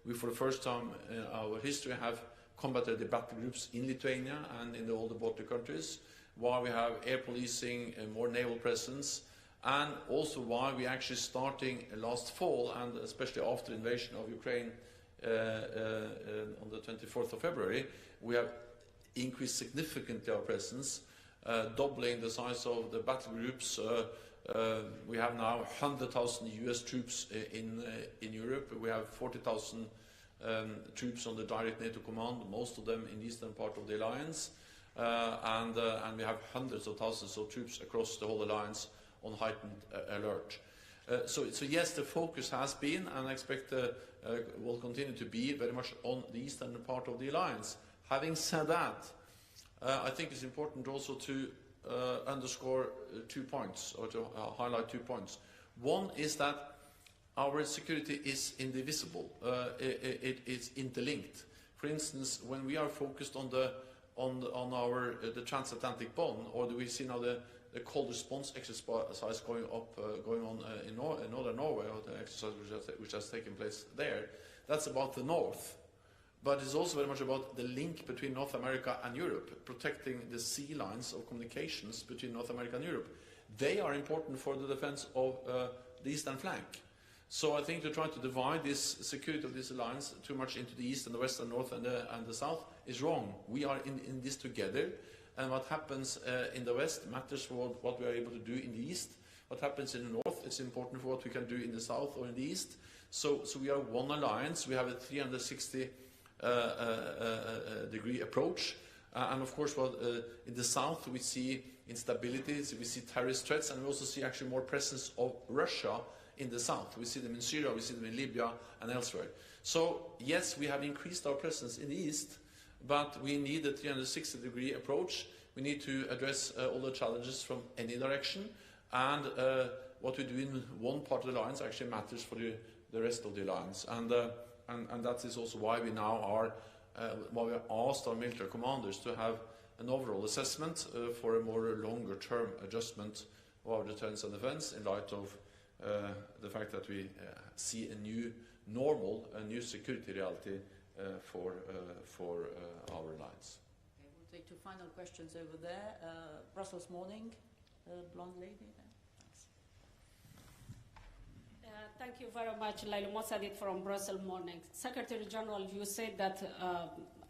we, for the first time in our history, have combated the battle groups in Lithuania and in all the Baltic countries, why we have air policing and more naval presence, and also why we actually starting last fall, and especially after the invasion of Ukraine on the 24th of February, we have increased significantly our presence, doubling the size of the battle groups. We have now 100,000 US troops in Europe. We have 40,000 troops on the direct NATO command, most of them in the eastern part of the alliance. And we have hundreds of thousands of troops across the whole alliance on heightened alert. So yes, the focus has been, and I expect will continue to be, very much on the eastern part of the alliance. Having said that, I think it's important also to underscore 2 points, or to highlight 2 points. One is that our security is indivisible. It is interlinked. For instance, when we are focused on the transatlantic bond, or do we see now the cold response exercise going on in northern Norway, or the exercise which has taken place there, that's about the north. But it's also very much about the link between North America and Europe, protecting the sea lines of communications between North America and Europe. They are important for the defense of the eastern flank. So I think to try to divide this security of this alliance too much into the east and the west and north and the south is wrong. We are in this together, and what happens in the west matters for what we are able to do in the east. What happens in the north is important for what we can do in the south or in the east. So we are one alliance. We have a 360 degree approach, and of course in the south we see instabilities, we see terrorist threats, and we also see actually more presence of Russia in the south. We see them in Syria, we see them in Libya and elsewhere. So yes, we have increased our presence in the east, but we need a 360 degree approach. We need to address all the challenges from any direction, and what we do in one part of the alliance actually matters for the rest of the alliance. And that is also why we now are, why we asked our military commanders to have an overall assessment for a more longer-term adjustment of our deterrence and defense in light of the fact that we see a new normal, a new security reality for our alliance. Okay, we'll take 2 final questions over there. Brussels Morning, blonde lady there. Thank you very much, Laila Mossadegh from Brussels Morning. Secretary General, you said that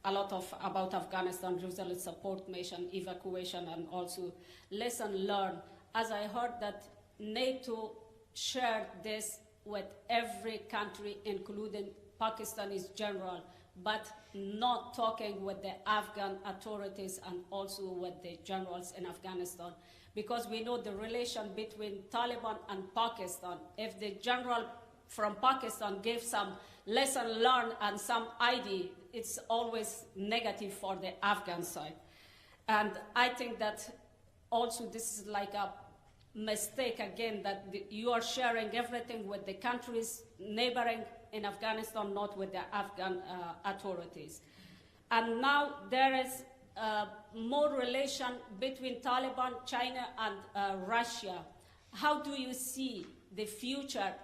a lot about Afghanistan, usually support mission, evacuation, and also lesson learned. As I heard that NATO shared this with every country, including Pakistanis general, but not talking with the Afghan authorities and also with the generals in Afghanistan. Because we know the relation between Taliban and Pakistan. If the general from Pakistan gave some lesson learned and some idea, it's always negative for the Afghan side. And I think that also this is like a mistake again, that you are sharing everything with the countries neighboring in Afghanistan, not with the Afghan authorities. And now there is more relation between Taliban, China, and Russia. How do you see the future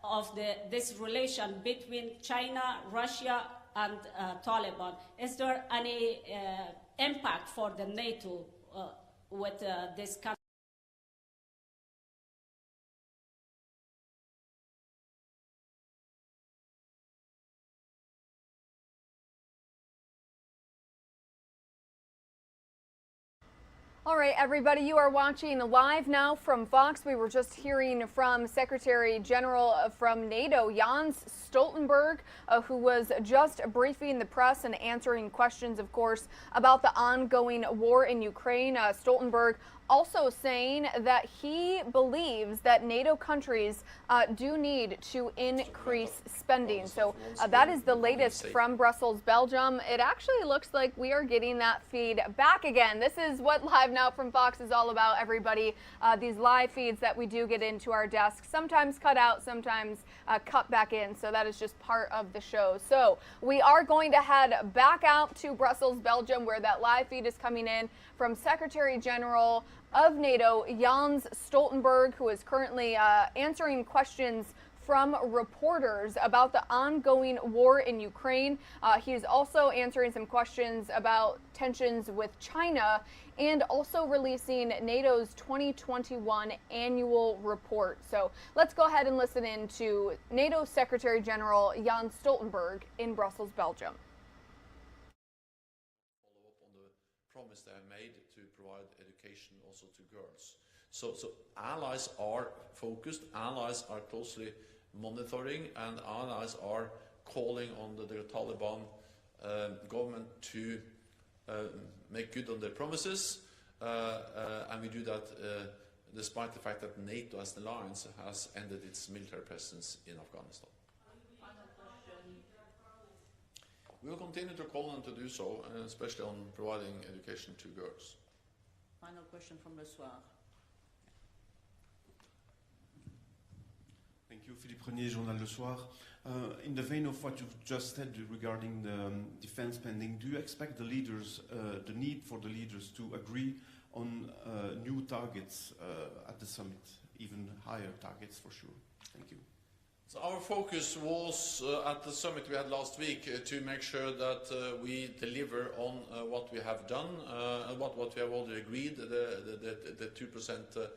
of this relation between China, Russia, and Taliban? Is there any impact for the NATO with this country? All right, everybody, you are watching Live Now from Fox. We were just hearing from Secretary General from NATO, Jens Stoltenberg, who was just briefing the press and answering questions, of course, about the ongoing war in Ukraine. Stoltenberg also saying that he believes that NATO countries do need to increase spending. So that is the latest from Brussels, Belgium. It actually looks like we are getting that feed back again. This is what Live Now from Fox is all about, everybody. These live feeds that we do get into our desks, sometimes cut out, sometimes cut back in. So that is just part of the show. So we are going to head back out to Brussels, Belgium, where that live feed is coming in from Secretary General of NATO, Jens Stoltenberg, who is currently answering questions from reporters about the ongoing war in Ukraine. He is also answering some questions about tensions with China and also releasing NATO's 2021 annual report. So let's go ahead and listen in to NATO Secretary General Jens Stoltenberg in Brussels, Belgium. Promise they have made to provide education also to girls. So allies are focused, allies are closely monitoring, and allies are calling on the Taliban government to make good on their promises, and we do that despite the fact that NATO as an alliance has ended its military presence in Afghanistan. We will continue to call on to do so, especially on providing education to girls. Final question from Le Soir. Thank you, Philippe Renier, Journal Le Soir. In the vein of what you've just said regarding the defense spending, do you expect the leaders, the need for the leaders to agree on new targets at the summit, even higher targets for sure? Thank you. So our focus was at the summit we had last week to make sure that we deliver on what we have done and what we have already agreed, the 2%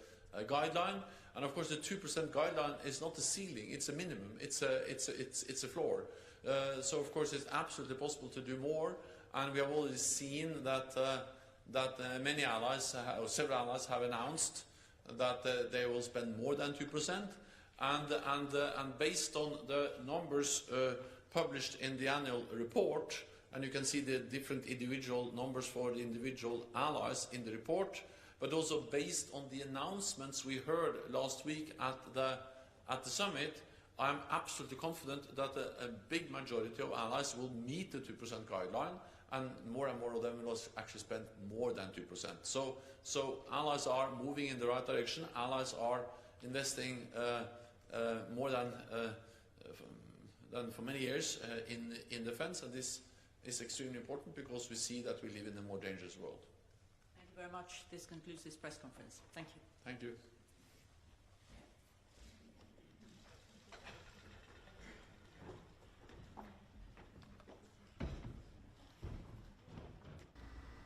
guideline. And of course, the 2% guideline is not a ceiling; it's a minimum. It's a floor. So of course, it's absolutely possible to do more. And we have already seen that many allies, or several allies, have announced that they will spend more than 2%. And based on the numbers published in the annual report, and you can see the different individual numbers for the individual allies in the report, but also based on the announcements we heard last week at the summit, I'm absolutely confident that a big majority of allies will meet the 2% guideline, and more of them will actually spend more than 2%. So allies are moving in the right direction. Allies are investing more than for many years in defense, and this is extremely important because we see that we live in a more dangerous world. Thank you very much. This concludes this press conference. Thank you. Thank you.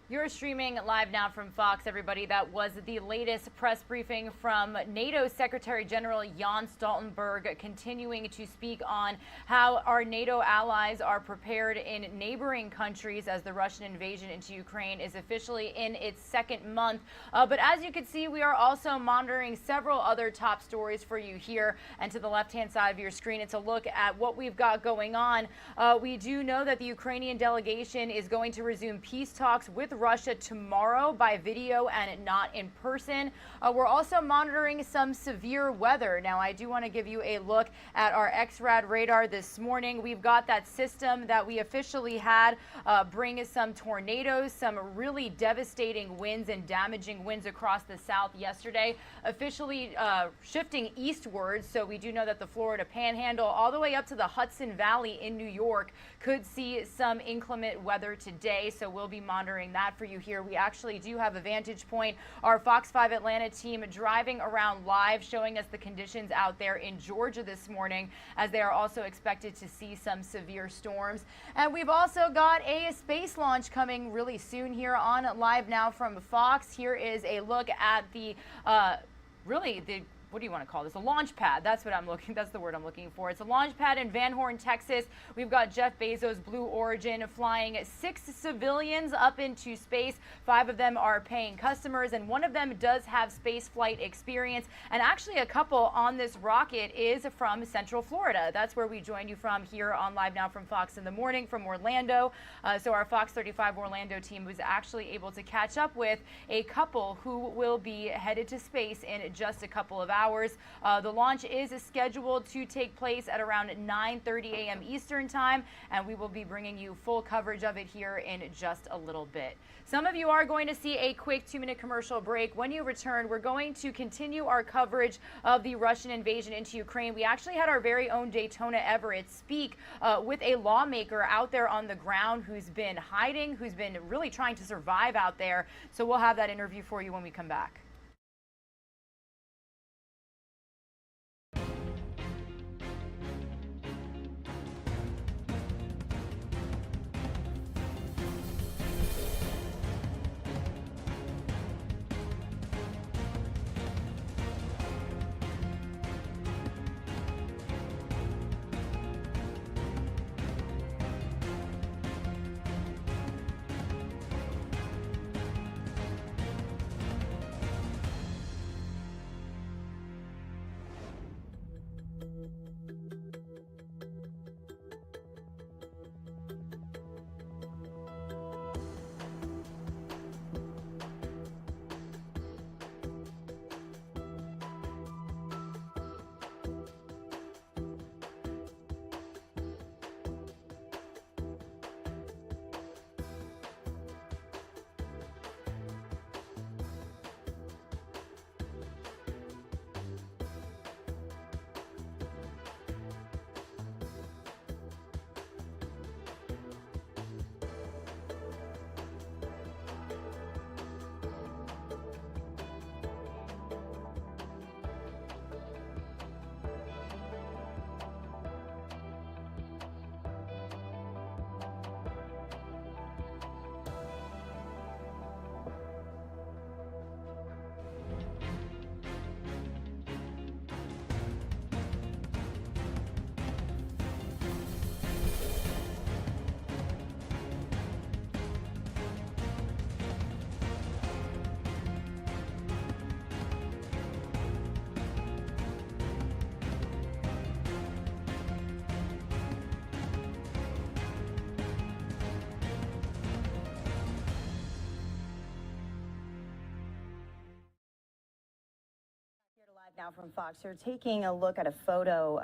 You're streaming live now from Fox, everybody. That was the latest press briefing from NATO Secretary General Jens Stoltenberg, continuing to speak on how our NATO allies are prepared in neighboring countries as the Russian invasion into Ukraine is officially in its second month. But as you can see, we are also monitoring several other top stories for you here. And to the left-hand side of your screen, it's a look at what we've got going on. We do know that the Ukrainian delegation is going to resume peace talks with Russia tomorrow by video and not in person. We're also monitoring some severe weather. Now, I do want to give you a look at our XRAD radar this morning. We've got that system that we officially had bring some tornadoes, some really devastating winds and damaging winds across the south yesterday, officially shifting eastwards. So we do know that the Florida Panhandle all the way up to the Hudson Valley in New York could see some inclement weather today. So we'll be monitoring that for you here. We actually do have a vantage point. Our Fox 5 Atlanta team driving around live, showing us the conditions out there in Georgia this morning, as they are also expected to see some severe storms. And we've also got a space launch coming really soon here on Live Now from Fox. Here is a look at the what do you want to call this? A launch pad. That's the word I'm looking for. It's a launch pad in Van Horn, Texas. We've got Jeff Bezos' Blue Origin flying 6 civilians up into space. 5 of them are paying customers, and 1 of them does have space flight experience. And actually, a couple on this rocket is from Central Florida. That's where we joined you from here on Live Now from Fox in the morning from Orlando. So our Fox 35 Orlando team was actually able to catch up with a couple who will be headed to space in just a couple of hours. The launch is scheduled to take place at around 9:30 a.m. Eastern time, and we will be bringing you full coverage of it here in just a little bit. Some of you are going to see a quick 2-minute commercial break. When you return, we're going to continue our coverage of the Russian invasion into Ukraine. We actually had our very own Daytona Everett speak with a lawmaker out there on the ground who's been hiding, who's been really trying to survive out there. So we'll have that interview for you when we come back. Now from Fox, you're taking a look at a photo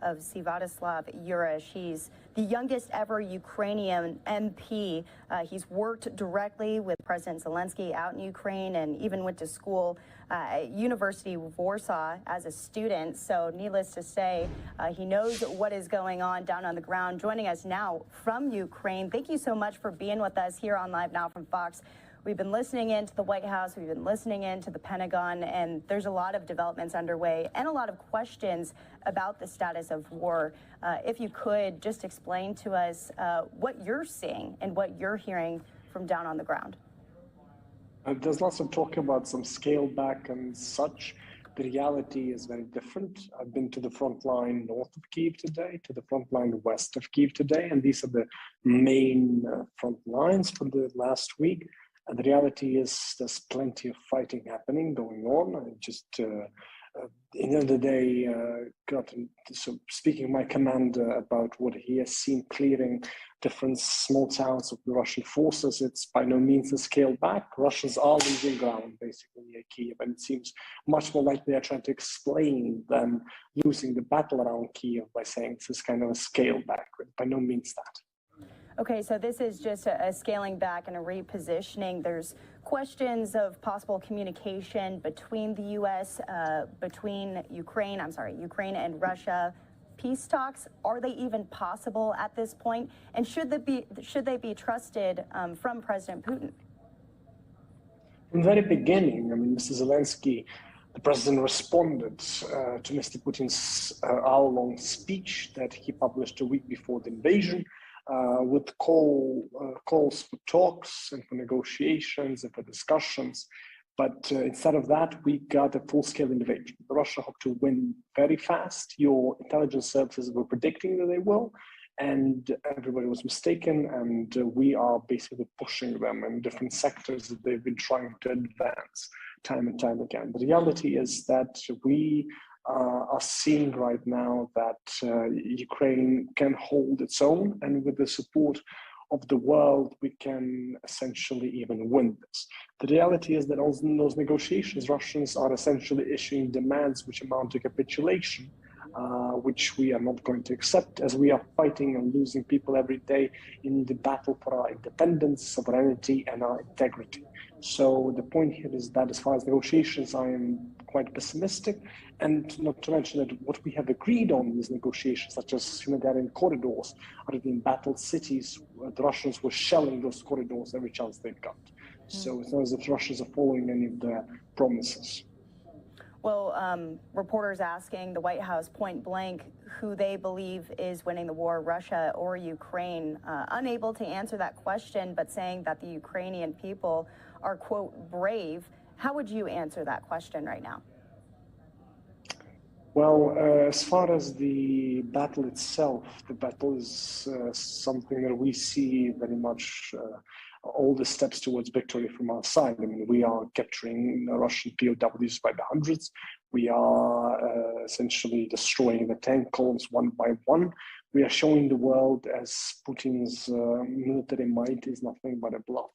of Sviatoslav Yurish. He's the youngest ever Ukrainian MP. He's worked directly with President Zelensky out in Ukraine and even went to school at University of Warsaw as a student. So needless to say, he knows what is going on down on the ground. Joining us now from Ukraine. Thank you so much for being with us here on Live Now from Fox. We've been listening in to the White House, we've been listening in to the Pentagon, and there's a lot of developments underway and a lot of questions about the status of war. If you could just explain to us what you're seeing and what you're hearing from down on the ground. There's lots of talk about some scale back and such. The reality is very different. I've been to the front line north of Kyiv today, to the front line west of Kyiv today, and these are the main front lines for the last week. And the reality is there's plenty of fighting happening, going on. I just the end of the day, so speaking my commander about what he has seen clearing different small towns of the Russian forces, it's by no means a scale back. Russians are losing ground basically near Kiev, and it seems much more like they are trying to explain than losing the battle around Kiev by saying this is kind of a scale back. By no means that. Okay, so this is just a scaling back and a repositioning. There's questions of possible communication between the U.S., Ukraine and Russia. Peace talks, are they even possible at this point? And should they be trusted from President Putin? From the very beginning, I mean, Mr. Zelensky, the president, responded to Mr. Putin's hour-long speech that he published a week before the invasion, with calls for talks and for negotiations and for discussions. But instead of that, we got a full-scale invasion. Russia hoped to win very fast. Your intelligence services were predicting that they will, and everybody was mistaken. And we are basically pushing them in different sectors that they've been trying to advance time and time again. The reality is that we are seeing right now that Ukraine can hold its own, and with the support of the world, we can essentially even win this. The reality is that in those negotiations, Russians are essentially issuing demands which amount to capitulation, which we are not going to accept, as we are fighting and losing people every day in the battle for our independence, sovereignty, and our integrity. So the point here is that as far as negotiations, I am quite pessimistic, and not to mention that what we have agreed on in these negotiations, such as humanitarian corridors out of the embattled cities, the Russians were shelling those corridors every chance they got. So it's not as if Russians are following any of their promises. Well, reporters asking the White House point blank who they believe is winning the war, Russia or Ukraine, unable to answer that question, but saying that the Ukrainian people are, quote, brave. How would you answer that question right now? Well, as far as the battle itself, the battle is something that we see very much all the steps towards victory from our side. I mean, we are capturing Russian POWs by the hundreds. We are essentially destroying the tank columns one by one. We are showing the world as Putin's military might is nothing but a bluff.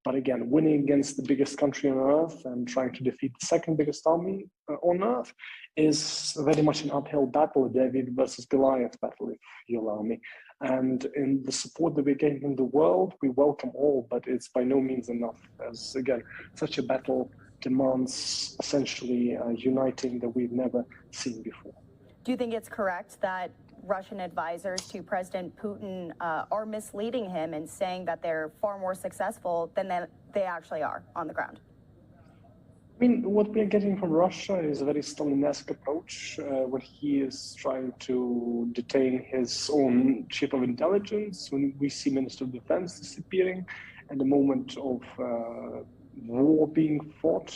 But again, winning against the biggest country on earth and trying to defeat the second biggest army on earth is very much an uphill battle, a David versus Goliath battle, if you allow me. And in the support that we're getting from the world, we welcome all, but it's by no means enough, as again, such a battle demands essentially uniting that we've never seen before. Do you think it's correct that Russian advisors to President Putin are misleading him and saying that they're far more successful than they actually are on the ground? I mean, what we're getting from Russia is a very Stalinesque approach, where he is trying to detain his own chief of intelligence. When we see Minister of Defense disappearing, at the moment of war being fought,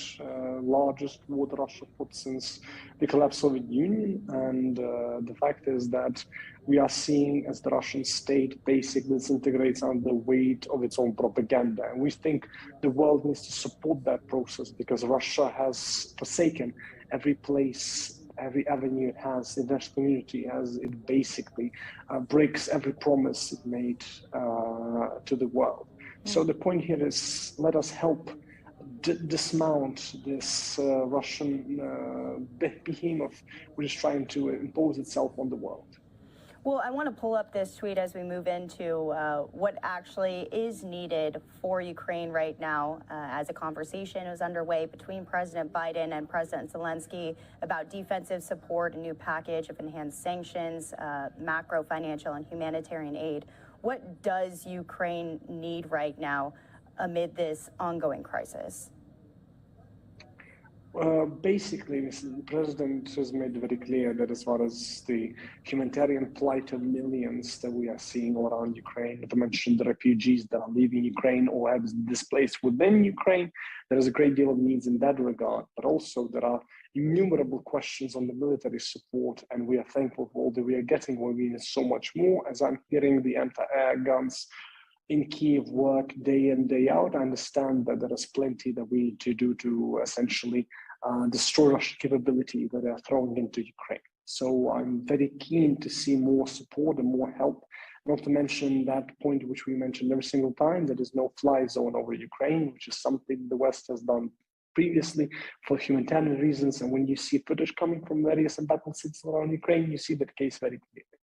largest war that Russia fought since the collapse of the Soviet Union. And the fact is that we are seeing as the Russian state basically disintegrates under the weight of its own propaganda. And we think the world needs to support that process, because Russia has forsaken every place, every avenue it has, the international community, as it basically breaks every promise it made to the world. So the point here is, let us help dismount this Russian behemoth which is trying to impose itself on the world. Well, I want to pull up this tweet as we move into what actually is needed for Ukraine right now, as a conversation is underway between President Biden and President Zelensky about defensive support, a new package of enhanced sanctions, macro financial and humanitarian aid. What does Ukraine need right now amid this ongoing crisis? Basically, the president has made very clear that as far as the humanitarian plight of millions that we are seeing all around Ukraine, not to mention the refugees that are leaving Ukraine or have been displaced within Ukraine, there is a great deal of needs in that regard. But also there are innumerable questions on the military support, and we are thankful for all that we are getting. We need so much more. As I'm hearing the anti-air guns in Kiev work day in, day out, I understand that there is plenty that we need to do to essentially destroy Russian capability that they are throwing into Ukraine. So I'm very keen to see more support and more help. Not to mention that point which we mentioned every single time, there is no fly zone over Ukraine, which is something the West has done previously for humanitarian reasons. And when you see footage coming from various embattled cities around Ukraine, you see that case very clearly.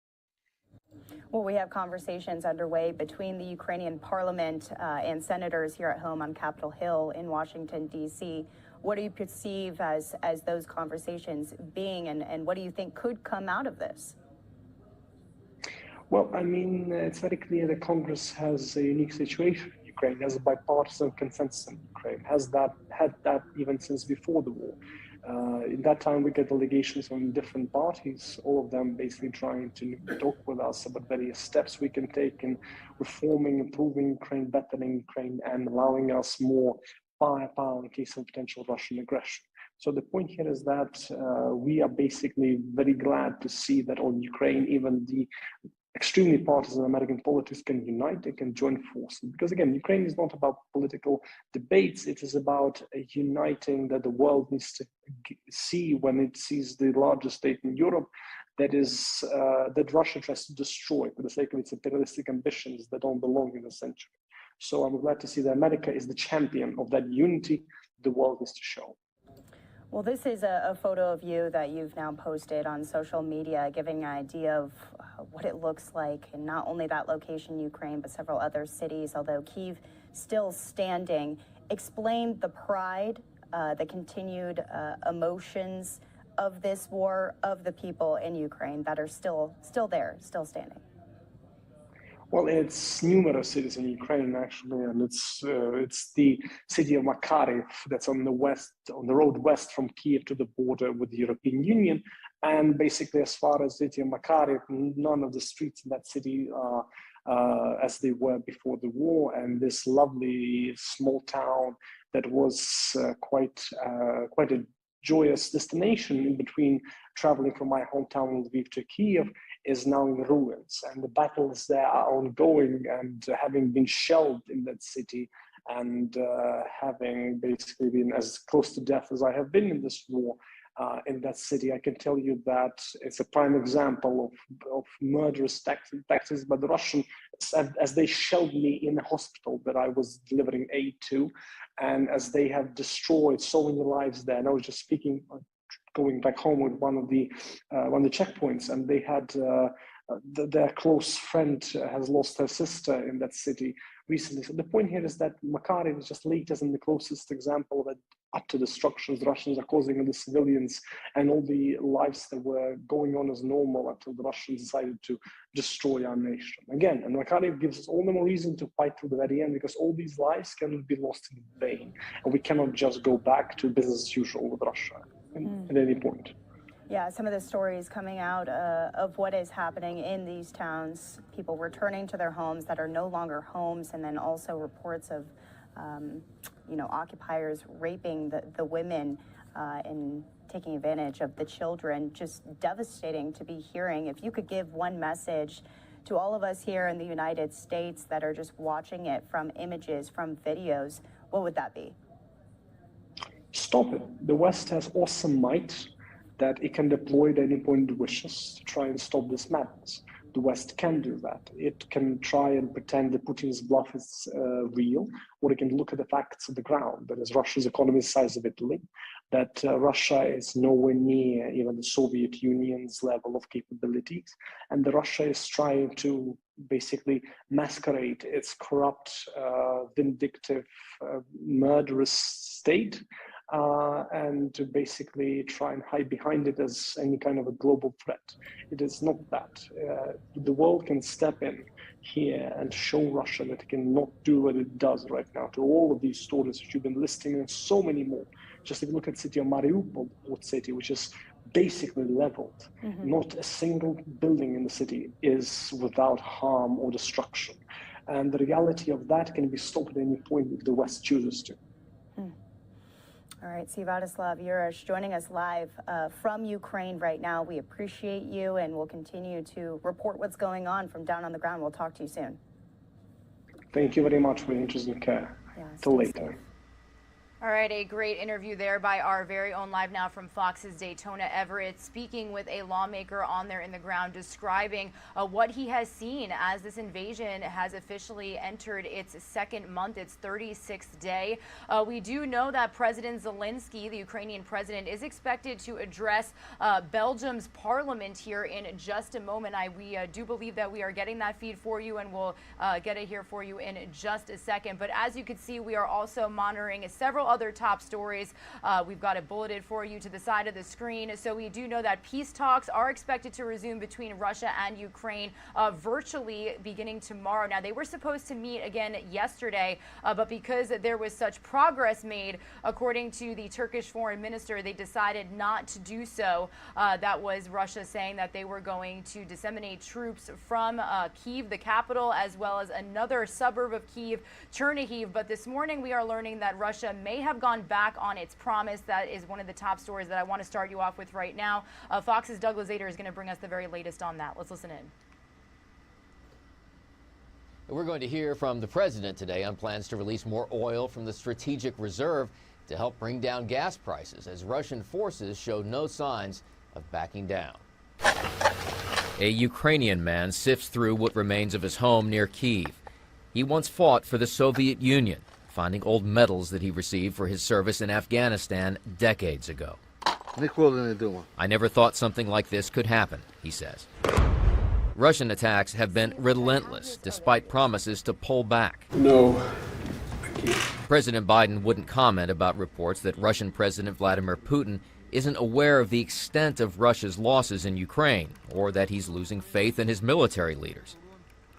Well, we have conversations underway between the Ukrainian parliament and senators here at home on Capitol Hill in Washington, D.C. What do you perceive as those conversations being, and what do you think could come out of this? Well, I mean, it's very clear that Congress has a unique situation. Ukraine has a bipartisan consensus in Ukraine, had that even since before the war. In that time, we get delegations from different parties, all of them basically trying to talk with us about various steps we can take in reforming, improving Ukraine, bettering Ukraine, and allowing us more firepower in case of potential Russian aggression. So the point here is that we are basically very glad to see that on Ukraine, even the extremely partisan American politics can unite, they can join forces. Because again, Ukraine is not about political debates, it is about uniting that the world needs to see when it sees the largest state in Europe that is that Russia tries to destroy for the sake of its imperialistic ambitions that don't belong in the century. So I'm glad to see that America is the champion of that unity the world needs to show. Well, this is a photo of you that you've now posted on social media, giving an idea of what it looks like in not only that location, Ukraine, but several other cities, although Kyiv still standing. Explain the pride, the continued emotions of this war, of the people in Ukraine that are still there, still standing. Well, it's numerous cities in Ukraine actually, and it's the city of Makariv that's on the west, on the road west from Kyiv to the border with the European Union. And basically, as far as the city of Makariv, none of the streets in that city are as they were before the war. And this lovely small town that was quite a joyous destination in between traveling from my hometown Lviv to Kyiv is now in ruins, and the battles there are ongoing, and having been shelled in that city and having basically been as close to death as I have been in this war in that city, I can tell you that it's a prime example of murderous tactics by the Russians as they shelled me in a hospital that I was delivering aid to, and as they have destroyed so many lives there. And I was just going back home with one of the checkpoints, and they had their close friend has lost her sister in that city recently. So the point here is that Makariv is just laid as in the closest example of that utter destruction the Russians are causing on the civilians and all the lives that were going on as normal until the Russians decided to destroy our nation. Again, and Makariv gives us all the more reason to fight till the very end, because all these lives cannot be lost in vain, and we cannot just go back to business as usual with Russia at any point. Yeah, some of the stories coming out of what is happening in these towns, people returning to their homes that are no longer homes, and then also reports of, occupiers raping the women and taking advantage of the children. Just devastating to be hearing. If you could give one message to all of us here in the United States that are just watching it from images, from videos, what would that be? Stop it. The West has awesome might that it can deploy at any point it wishes to try and stop this madness. The West can do that. It can try and pretend that Putin's bluff is real, or it can look at the facts of the ground. That is, Russia's economy is the size of Italy, that Russia is nowhere near even the Soviet Union's level of capabilities, and that Russia is trying to basically masquerade its corrupt, vindictive, murderous state and to basically try and hide behind it as any kind of a global threat. It is not that. The world can step in here and show Russia that it cannot do what it does right now to all of these stories which you've been listing, and so many more. Just if you look at the city of Mariupol, port city, which is basically leveled. Not a single building in the city is without harm or destruction. And the reality of that can be stopped at any point if the West chooses to. All right, Sviatoslav Yurish joining us live from Ukraine right now. We appreciate you, and we'll continue to report what's going on from down on the ground. We'll talk to you soon. Thank you very much for your interest and care. Yeah, Till later. Safe. All right, a great interview there by our very own Live Now from Fox's Daytona Everett, speaking with a lawmaker on there in the ground, describing what he has seen as this invasion has officially entered its second month, its 36th day. We do know that President Zelensky, the Ukrainian president, is expected to address Belgium's parliament here in just a moment. We do believe that we are getting that feed for you, and we'll get it here for you in just a second. But as you can see, we are also monitoring several other top stories. We've got it bulleted for you to the side of the screen. So we do know that peace talks are expected to resume between Russia and Ukraine virtually beginning tomorrow. Now, they were supposed to meet again yesterday, but because there was such progress made, according to the Turkish foreign minister, they decided not to do so. That was Russia saying that they were going to disseminate troops from Kyiv, the capital, as well as another suburb of Kyiv, Chernihiv. But this morning we are learning that Russia may have gone back on its promise. That is one of the top stories that I want to start you off with right now. Fox's Douglas Zader is going to bring us the very latest on that. Let's listen in. We're going to hear from the president today on plans to release more oil from the strategic reserve to help bring down gas prices as Russian forces show no signs of backing down. A Ukrainian man sifts through what remains of his home near Kyiv. He once fought for the Soviet Union, finding old medals that he received for his service in Afghanistan decades ago. I never thought something like this could happen, he says. Russian attacks have been relentless, despite promises to pull back. No, I can't. President Biden wouldn't comment about reports that Russian President Vladimir Putin isn't aware of the extent of Russia's losses in Ukraine, or that he's losing faith in his military leaders.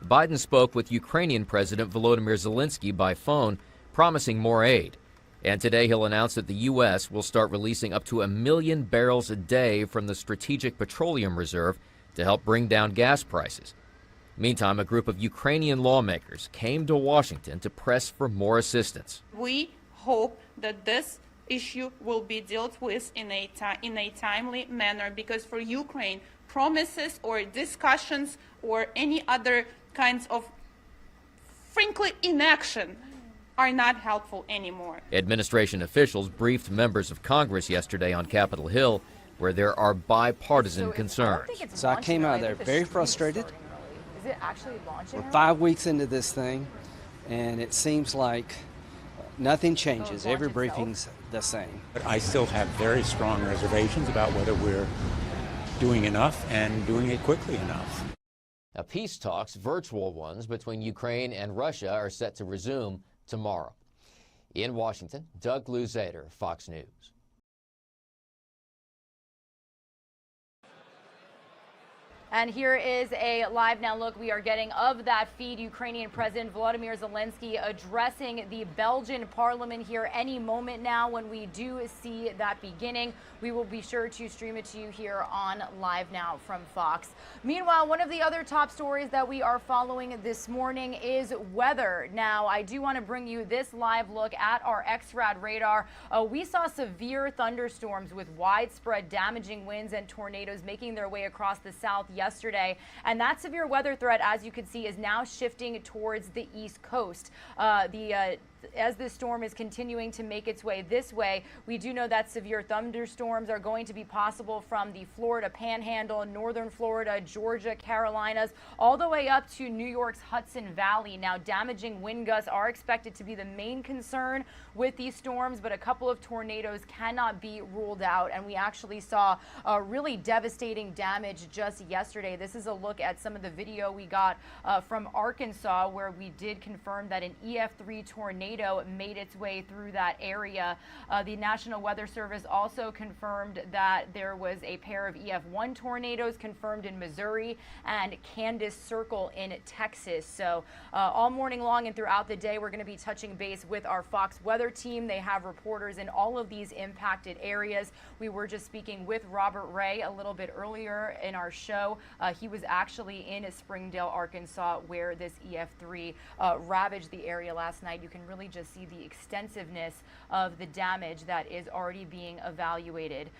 Biden spoke with Ukrainian President Volodymyr Zelensky by phone, promising more aid. And today he'll announce that the U.S. will start releasing up to 1 million barrels a day from the Strategic Petroleum Reserve to help bring down gas prices. Meantime, a group of Ukrainian lawmakers came to Washington to press for more assistance. We hope that this issue will be dealt with in a timely manner, because for Ukraine, promises or discussions or any other kinds of, frankly, inaction are not helpful anymore. Administration officials briefed members of Congress yesterday on Capitol Hill, where there are bipartisan concerns. So I came out of there very frustrated. Is it actually launching? We're 5 weeks into this thing, and it seems like nothing changes. Every briefing's the same. I still have very strong reservations about whether we're doing enough and doing it quickly enough. Now, peace talks, virtual ones, between Ukraine and Russia are set to resume tomorrow. In Washington, Douglas Zader, Fox News. And here is a live now look we are getting of that feed. Ukrainian President Volodymyr Zelensky addressing the Belgian parliament here any moment now. When we do see that beginning, we will be sure to stream it to you here on Live Now from Fox. Meanwhile, one of the other top stories that we are following this morning is weather. Now, I do want to bring you this live look at our XRAD radar. We saw severe thunderstorms with widespread damaging winds and tornadoes making their way across the south yesterday, and that severe weather threat, as you can see, is now shifting towards the east coast. As this storm is continuing to make its way this way, we do know that severe thunderstorms are going to be possible from the Florida Panhandle, northern Florida, Georgia, Carolinas, all the way up to New York's Hudson Valley. Now, damaging wind gusts are expected to be the main concern with these storms, but a couple of tornadoes cannot be ruled out, and we actually saw really devastating damage just yesterday. This is a look at some of the video we got from Arkansas, where we did confirm that an EF3 tornado made its way through that area. The National Weather Service also confirmed that there was a pair of EF1 tornadoes confirmed in Missouri and Candace Circle in Texas. So all morning long and throughout the day, we're going to be touching base with our Fox weather team. They have reporters in all of these impacted areas. We were just speaking with Robert Ray a little bit earlier in our show. He was actually in Springdale, Arkansas, where this EF3 ravaged the area last night. You can really really just see the extensiveness of the damage that is already being evaluated.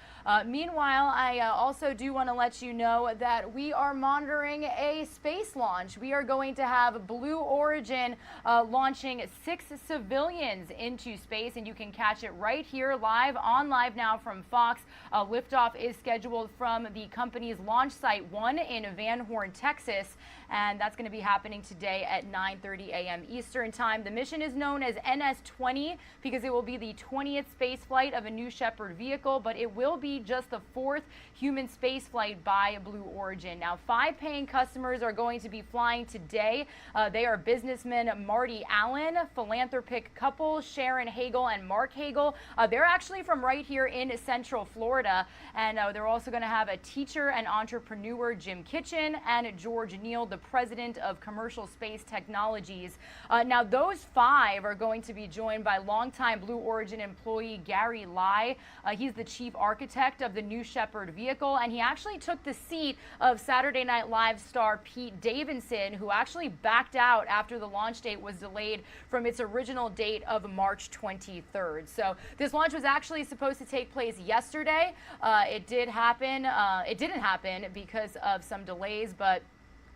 Meanwhile, I also do want to let you know that we are monitoring a space launch. We are going to have Blue Origin launching 6 civilians into space, and you can catch it right here live on Live Now from Fox. Liftoff is scheduled from the company's launch site 1 in Van Horn, Texas, and that's going to be happening today at 9:30 a.m. Eastern Time. The mission is known as NS-20 because it will be the 20th space flight of a New Shepard vehicle, but it will be just the 4th human space flight by Blue Origin. Now, 5 paying customers are going to be flying today. They are businessmen Marty Allen, philanthropic couple Sharon Hagel and Mark Hagel. They're actually from right here in Central Florida, and they're also going to have a teacher and entrepreneur, Jim Kitchen, and George Neal, the president of Commercial Space Technologies. Now, those 5 are going to be joined by longtime Blue Origin employee Gary Lai. He's the chief architect of the New Shepard vehicle, and he actually took the seat of Saturday Night Live star Pete Davidson, who actually backed out after the launch date was delayed from its original date of March 23rd. So this launch was actually supposed to take place yesterday. It did happen. It didn't happen because of some delays, but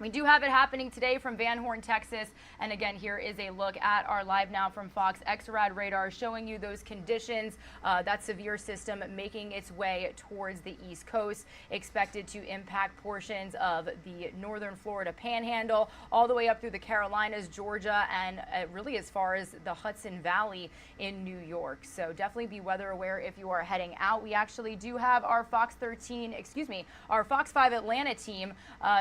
we do have it happening today from Van Horn, Texas. And again, here is a look at our Live Now from Fox XRAD radar showing you those conditions. That severe system making its way towards the East Coast, expected to impact portions of the northern Florida Panhandle, all the way up through the Carolinas, Georgia, and really as far as the Hudson Valley in New York. So definitely be weather aware if you are heading out. We actually do have our Fox 5 Atlanta team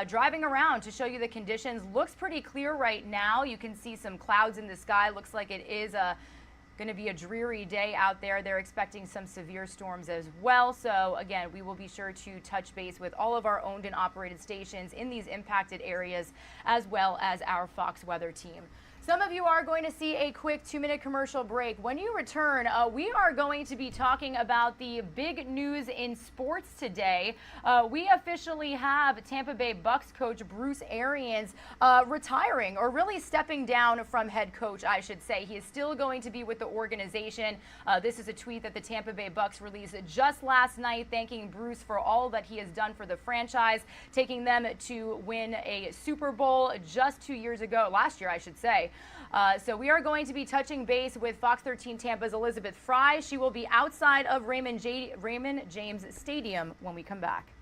driving around to show you the conditions. Looks pretty clear right now. You can see some clouds in the sky. Looks like it is going to be a dreary day out there. They're expecting some severe storms as well. So again, we will be sure to touch base with all of our owned and operated stations in these impacted areas, as well as our Fox weather team. Some of you are going to see a quick 2-minute commercial break. When you return, we are going to be talking about the big news in sports today. We officially have Tampa Bay Bucks coach Bruce Arians retiring, or really stepping down from head coach, I should say. He is still going to be with the organization. This is a tweet that the Tampa Bay Bucks released just last night, thanking Bruce for all that he has done for the franchise, taking them to win a Super Bowl just 2 years ago, last year, I should say. So we are going to be touching base with Fox 13 Tampa's Elizabeth Fry. She will be outside of Raymond James Stadium when we come back.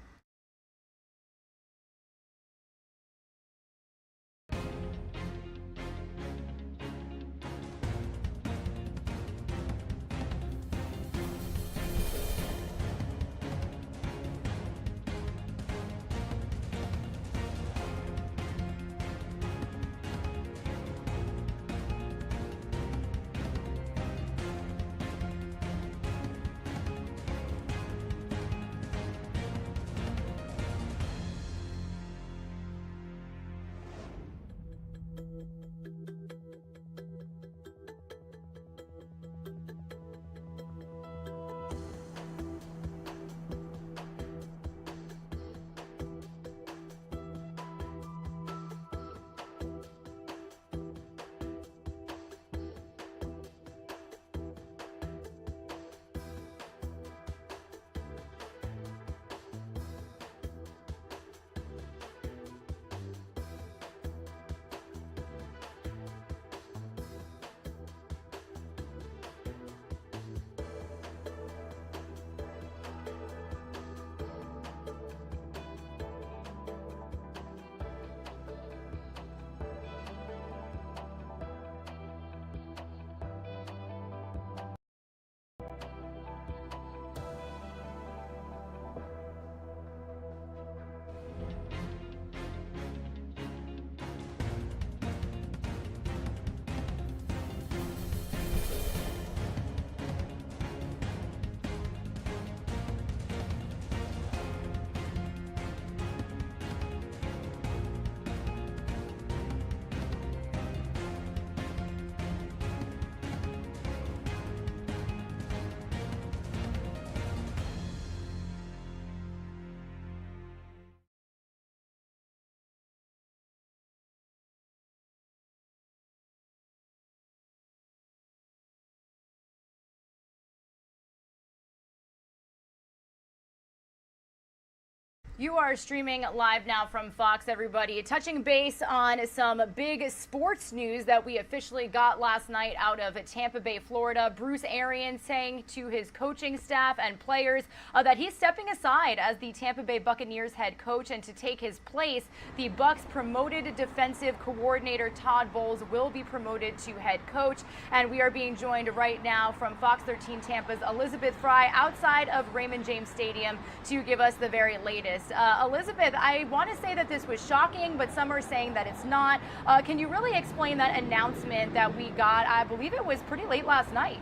You are streaming live now from Fox, everybody. Touching base on some big sports news that we officially got last night out of Tampa Bay, Florida. Bruce Arians saying to his coaching staff and players that he's stepping aside as the Tampa Bay Buccaneers head coach, and to take his place, the Bucs promoted defensive coordinator Todd Bowles will be promoted to head coach. And we are being joined right now from Fox 13 Tampa's Elizabeth Fry outside of Raymond James Stadium to give us the very latest. Elizabeth, I want to say that this was shocking, but some are saying that it's not. Can you really explain that announcement that we got? I believe it was pretty late last night.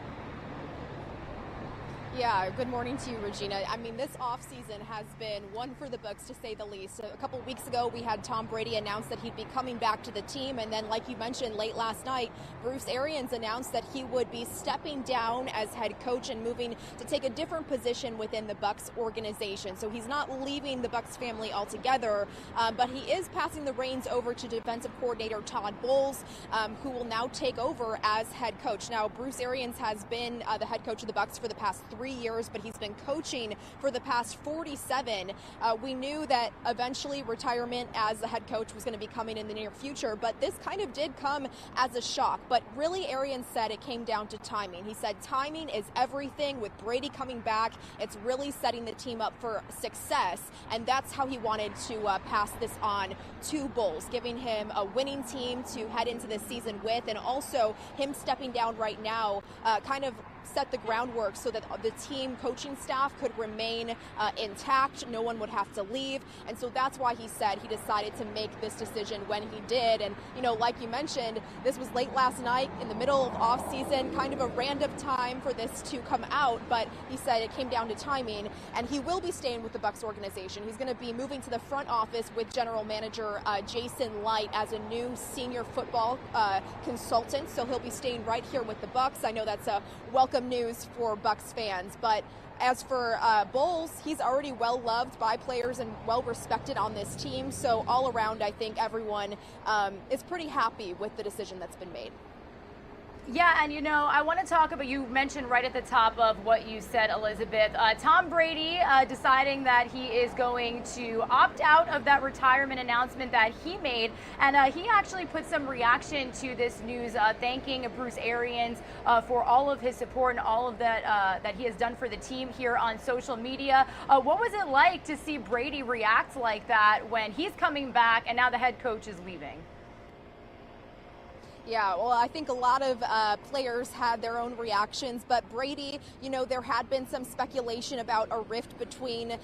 Yeah, good morning to you, Regina. I mean, this offseason has been one for the Bucs, to say the least. A couple weeks ago, we had Tom Brady announce that he'd be coming back to the team. And then, like you mentioned, late last night, Bruce Arians announced that he would be stepping down as head coach and moving to take a different position within the Bucs organization. So he's not leaving the Bucs family altogether, but he is passing the reins over to defensive coordinator Todd Bowles, who will now take over as head coach. Now, Bruce Arians has been the head coach of the Bucs for the past 3 years, but he's been coaching for the past 47. We knew that eventually retirement as the head coach was going to be coming in the near future, but this kind of did come as a shock. But really, Arians said it came down to timing. He said timing is everything. With Brady coming back, it's really setting the team up for success, and that's how he wanted to pass this on to Bowles, giving him a winning team to head into this season with, and also him stepping down right now kind of set the groundwork so that the team coaching staff could remain intact. No one would have to leave. And so that's why he said he decided to make this decision when he did. And, you know, like you mentioned, this was late last night in the middle of off season, kind of a random time for this to come out. But he said it came down to timing, and he will be staying with the Bucs organization. He's going to be moving to the front office with general manager Jason Light as a new senior football consultant. So he'll be staying right here with the Bucs. I know that's a welcome news for Bucs fans, but as for Bowles, he's already well loved by players and well respected on this team. So all around, I think everyone is pretty happy with the decision that's been made. Yeah, and you know, I want to talk about, you mentioned right at the top of what you said, Elizabeth, Tom Brady deciding that he is going to opt out of that retirement announcement that he made. And he actually put some reaction to this news, thanking Bruce Arians for all of his support and all of that that he has done for the team here on social media. What was it like to see Brady react like that when he's coming back and now the head coach is leaving? Yeah, well, I think a lot of players had their own reactions, but Brady, you know, there had been some speculation about a rift between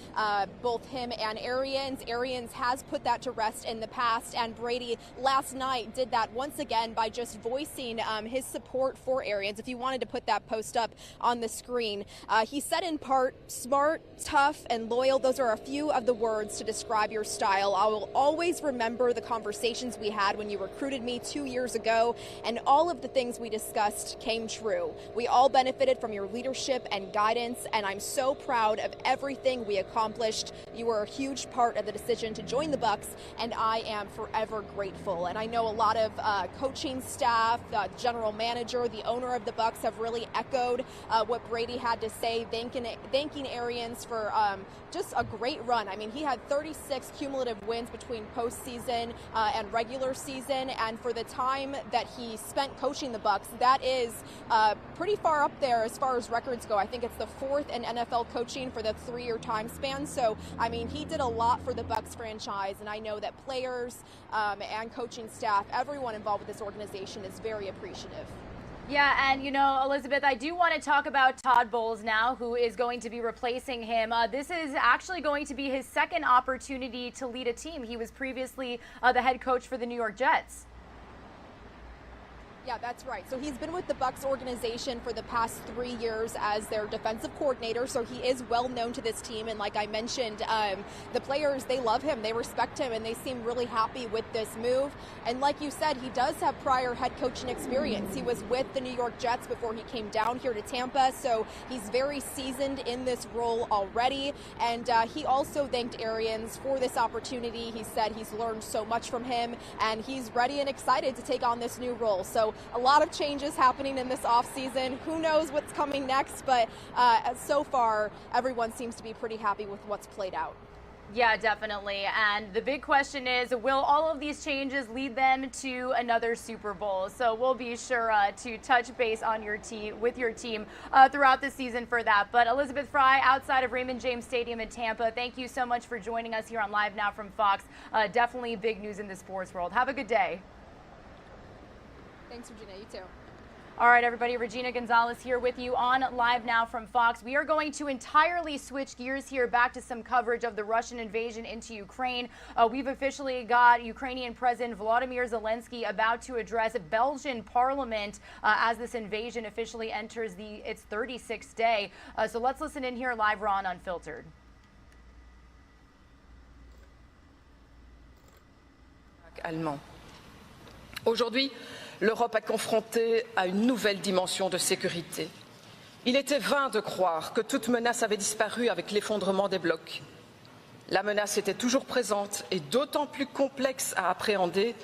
both him and Arians. Arians has put that to rest in the past, and Brady last night did that once again by just voicing his support for Arians. If you wanted to put that post up on the screen, he said in part, "Smart, tough, and loyal. Those are a few of the words to describe your style. I will always remember the conversations we had when you recruited me 2 years ago. And all of the things we discussed came true. We all benefited from your leadership and guidance, and I'm so proud of everything we accomplished. You were a huge part of the decision to join the Bucs, and I am forever grateful." And I know a lot of coaching staff, the general manager, the owner of the Bucs have really echoed what Brady had to say, thanking Arians for just a great run. I mean, he had 36 cumulative wins between postseason and regular season, and for the time that he spent coaching the Bucs, that is pretty far up there as far as records go. I think it's the 4th in NFL coaching for the 3-year time span. So, I mean, he did a lot for the Bucs franchise, and I know that players and coaching staff, everyone involved with this organization is very appreciative. Yeah, and you know, Elizabeth, I do want to talk about Todd Bowles now, who is going to be replacing him. This is actually going to be his second opportunity to lead a team. He was previously the head coach for the New York Jets. Yeah, that's right. So he's been with the Bucs organization for the past 3 years as their defensive coordinator. So he is well known to this team. And like I mentioned, the players, they love him, they respect him, and they seem really happy with this move. And like you said, he does have prior head coaching experience. He was with the New York Jets before he came down here to Tampa. So he's very seasoned in this role already. And he also thanked Arians for this opportunity. He said he's learned so much from him, and he's ready and excited to take on this new role. So a lot of changes happening in this offseason. Who knows what's coming next, but so far everyone seems to be pretty happy with what's played out. Yeah, definitely. And the big question is, will all of these changes lead them to another Super Bowl? So we'll be sure to touch base on your team with your team throughout the season for that. But Elizabeth Fry, outside of Raymond James Stadium in Tampa, thank you so much for joining us here on Live Now from Fox. Definitely big news in the sports world. Have a good day. Thanks, Regina. You too. All right, everybody, Regina Gonzalez here with you on Live Now from Fox. We are going to entirely switch gears here back to some coverage of the Russian invasion into Ukraine. We've officially got Ukrainian President Volodymyr Zelensky about to address Belgian Parliament as this invasion officially enters its 36th day. So let's listen in here live, raw and unfiltered. Allemand. Aujourd'hui, l'Europe est confrontée à une nouvelle dimension de sécurité. Il était vain de croire que toute menace avait disparu avec l'effondrement des blocs. La menace était toujours présente et d'autant plus complexe à appréhender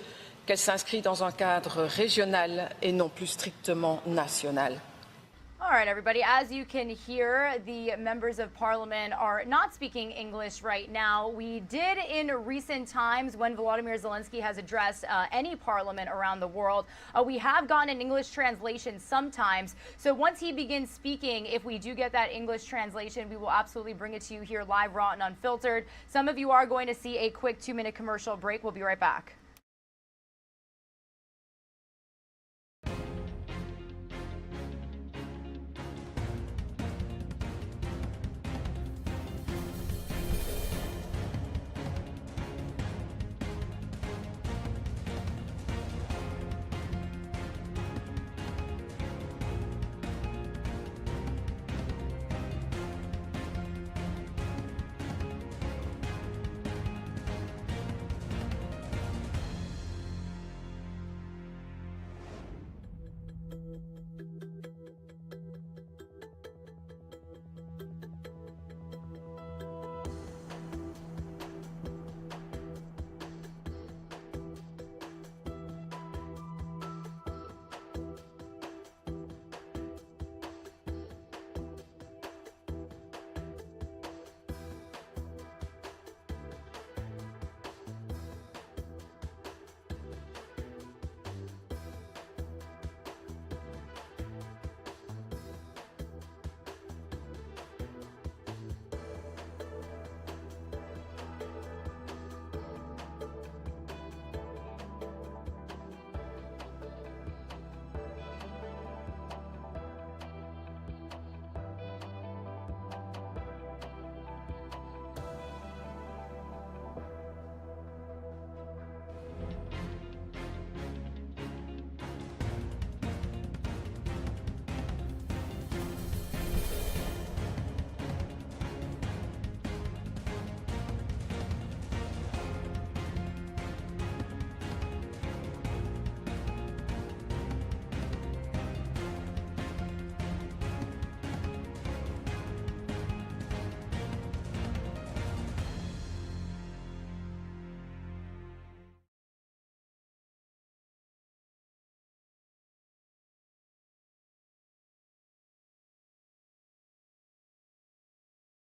qu'elle s'inscrit dans un cadre régional et non plus strictement national. All right, everybody, as you can hear, the members of parliament are not speaking English right now. We did in recent times when Volodymyr Zelensky has addressed any parliament around the world. We have gotten an English translation sometimes. So once he begins speaking, if we do get that English translation, we will absolutely bring it to you here live, raw and unfiltered. Some of you are going to see a quick 2-minute commercial break. We'll be right back.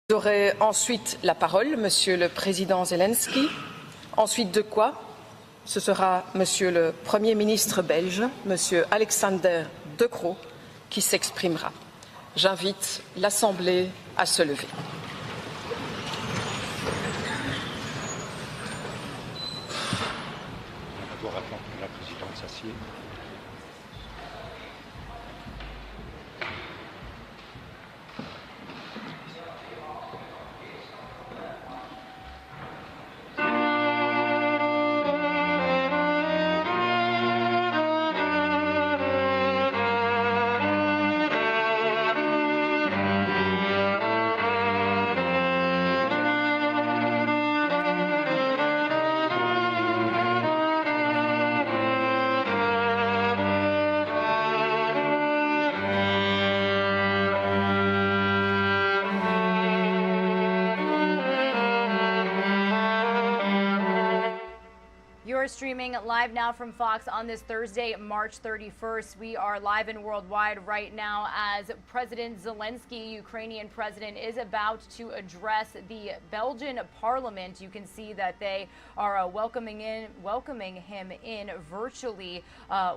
Vous aurez ensuite la parole, Monsieur le Président Zelensky. Ensuite de quoi, ce sera Monsieur le Premier ministre belge, Monsieur Alexander De Croo, qui s'exprimera. J'invite l'Assemblée à se lever. On va d'abord attendre que la présidente s'assied. You're streaming live now from Fox on this Thursday, March 31st. We are live and worldwide right now as President Zelensky, Ukrainian president, is about to address the Belgian parliament. You can see that they are welcoming him in virtually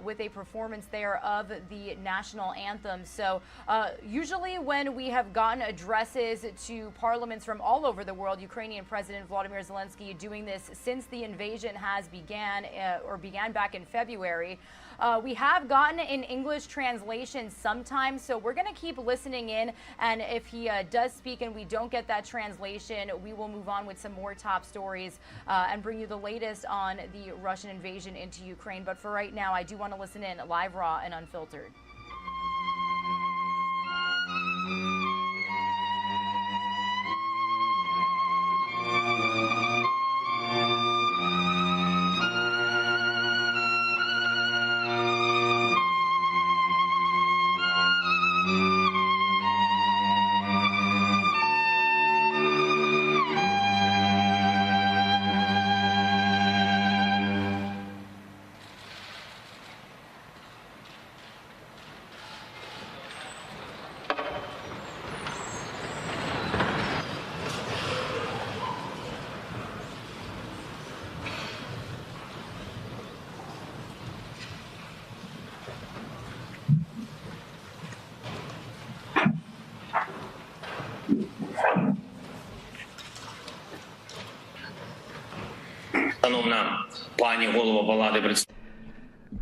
with a performance there of the national anthem. So usually when we have gotten addresses to parliaments from all over the world, Ukrainian President Volodymyr Zelensky doing this since the invasion has began back in February. We have gotten an English translation sometimes, so we're going to keep listening in, and if he does speak and we don't get that translation, we will move on with some more top stories and bring you the latest on the Russian invasion into Ukraine. But for right now, I do want to listen in live, raw, and unfiltered.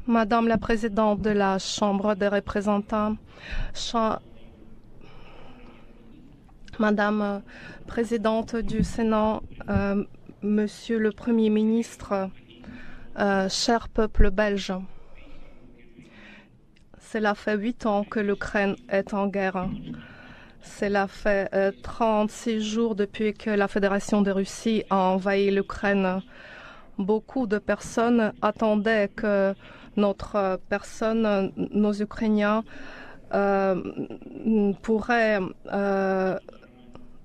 Madame la Présidente de la Chambre des représentants, Madame Présidente du Sénat, Monsieur le Premier ministre, cher peuple belge, cela fait 8 ans que l'Ukraine est en guerre. Cela fait 36 jours depuis que la Fédération de Russie a envahi l'Ukraine. Beaucoup de personnes attendaient que notre personne, nos Ukrainiens, pourraient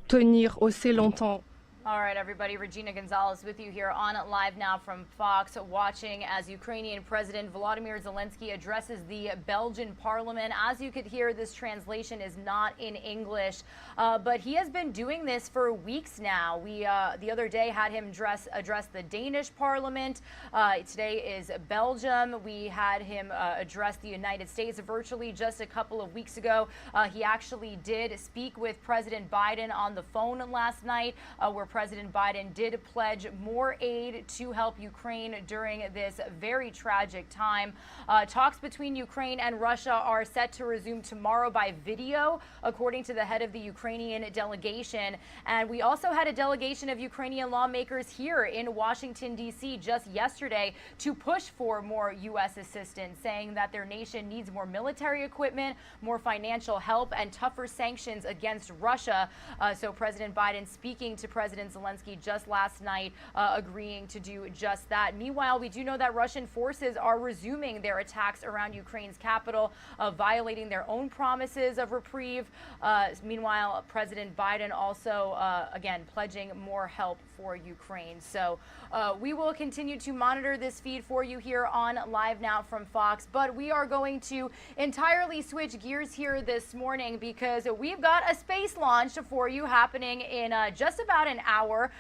tenir aussi longtemps. All right, everybody. Regina Gonzalez with you here on Live Now from Fox, watching as Ukrainian President Volodymyr Zelensky addresses the Belgian parliament. As you could hear, this translation is not in English, but he has been doing this for weeks now. We, the other day, had him address the Danish parliament. Today is Belgium. We had him address the United States virtually just a couple of weeks ago. He actually did speak with President Biden on the phone last night, where President Biden did pledge more aid to help Ukraine during this very tragic time. Talks between Ukraine and Russia are set to resume tomorrow by video, according to the head of the Ukrainian delegation. And we also had a delegation of Ukrainian lawmakers here in Washington, D.C. just yesterday to push for more U.S. assistance, saying that their nation needs more military equipment, more financial help, and tougher sanctions against Russia. So President Biden speaking to President Zelensky just last night, agreeing to do just that. Meanwhile, we do know that Russian forces are resuming their attacks around Ukraine's capital, violating their own promises of reprieve. Meanwhile, President Biden also, again, pledging more help for Ukraine. So we will continue to monitor this feed for you here on Live Now from Fox, but we are going to entirely switch gears here this morning because we've got a space launch for you happening in just about an hour.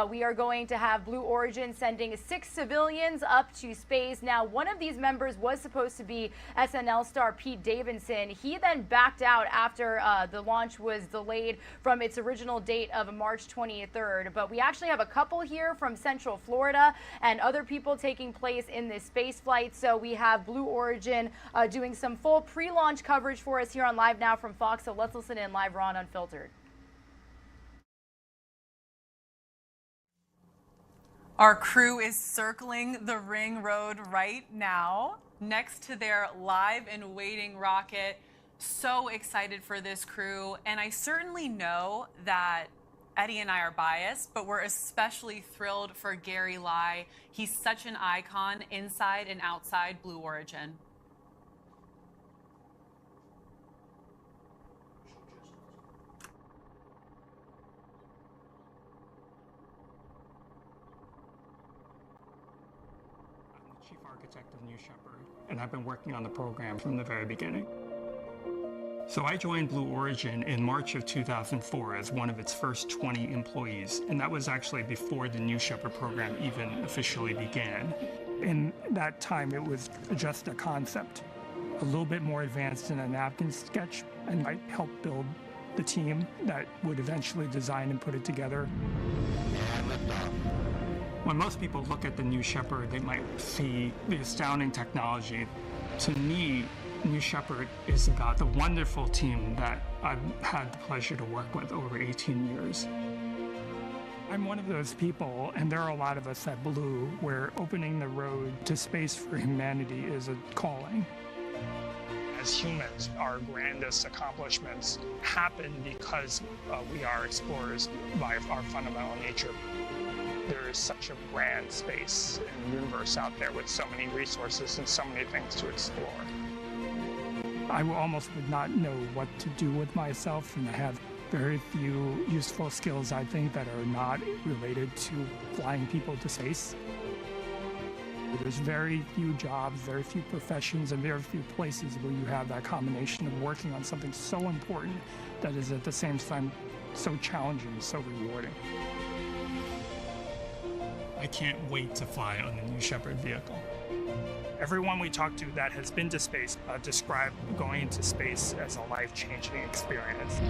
We are going to have Blue Origin sending 6 civilians up to space. Now, one of these members was supposed to be SNL star Pete Davidson. He then backed out after the launch was delayed from its original date of March 23rd. But we actually have a couple here from Central Florida and other people taking place in this space flight. So we have Blue Origin doing some full pre-launch coverage for us here on Live Now from Fox. So let's listen in live, raw, and unfiltered. Our crew is circling the ring road right now next to their live and waiting rocket. So excited for this crew. And I certainly know that Eddie and I are biased, but we're especially thrilled for Gary Lai. He's such an icon inside and outside Blue Origin. architect of New Shepard, and I've been working on the program from the very beginning. So I joined Blue Origin in March of 2004 as one of its first 20 employees, and that was actually before the New Shepard program even officially began. In that time, it was just a concept, a little bit more advanced than a napkin sketch, and I helped build the team that would eventually design and put it together. When most people look at the New Shepard, they might see the astounding technology. To me, New Shepard is about the wonderful team that I've had the pleasure to work with over 18 years. I'm one of those people, and there are a lot of us at Blue, where opening the road to space for humanity is a calling. As humans, our grandest accomplishments happen because we are explorers by our fundamental nature. There is such a grand space and universe out there with so many resources and so many things to explore. I almost would not know what to do with myself, and I have very few useful skills, I think, that are not related to flying people to space. There's very few jobs, very few professions, and very few places where you have that combination of working on something so important that is at the same time so challenging and so rewarding. I can't wait to fly on the New Shepard vehicle. Everyone we talk to that has been to space described going into space as a life-changing experience.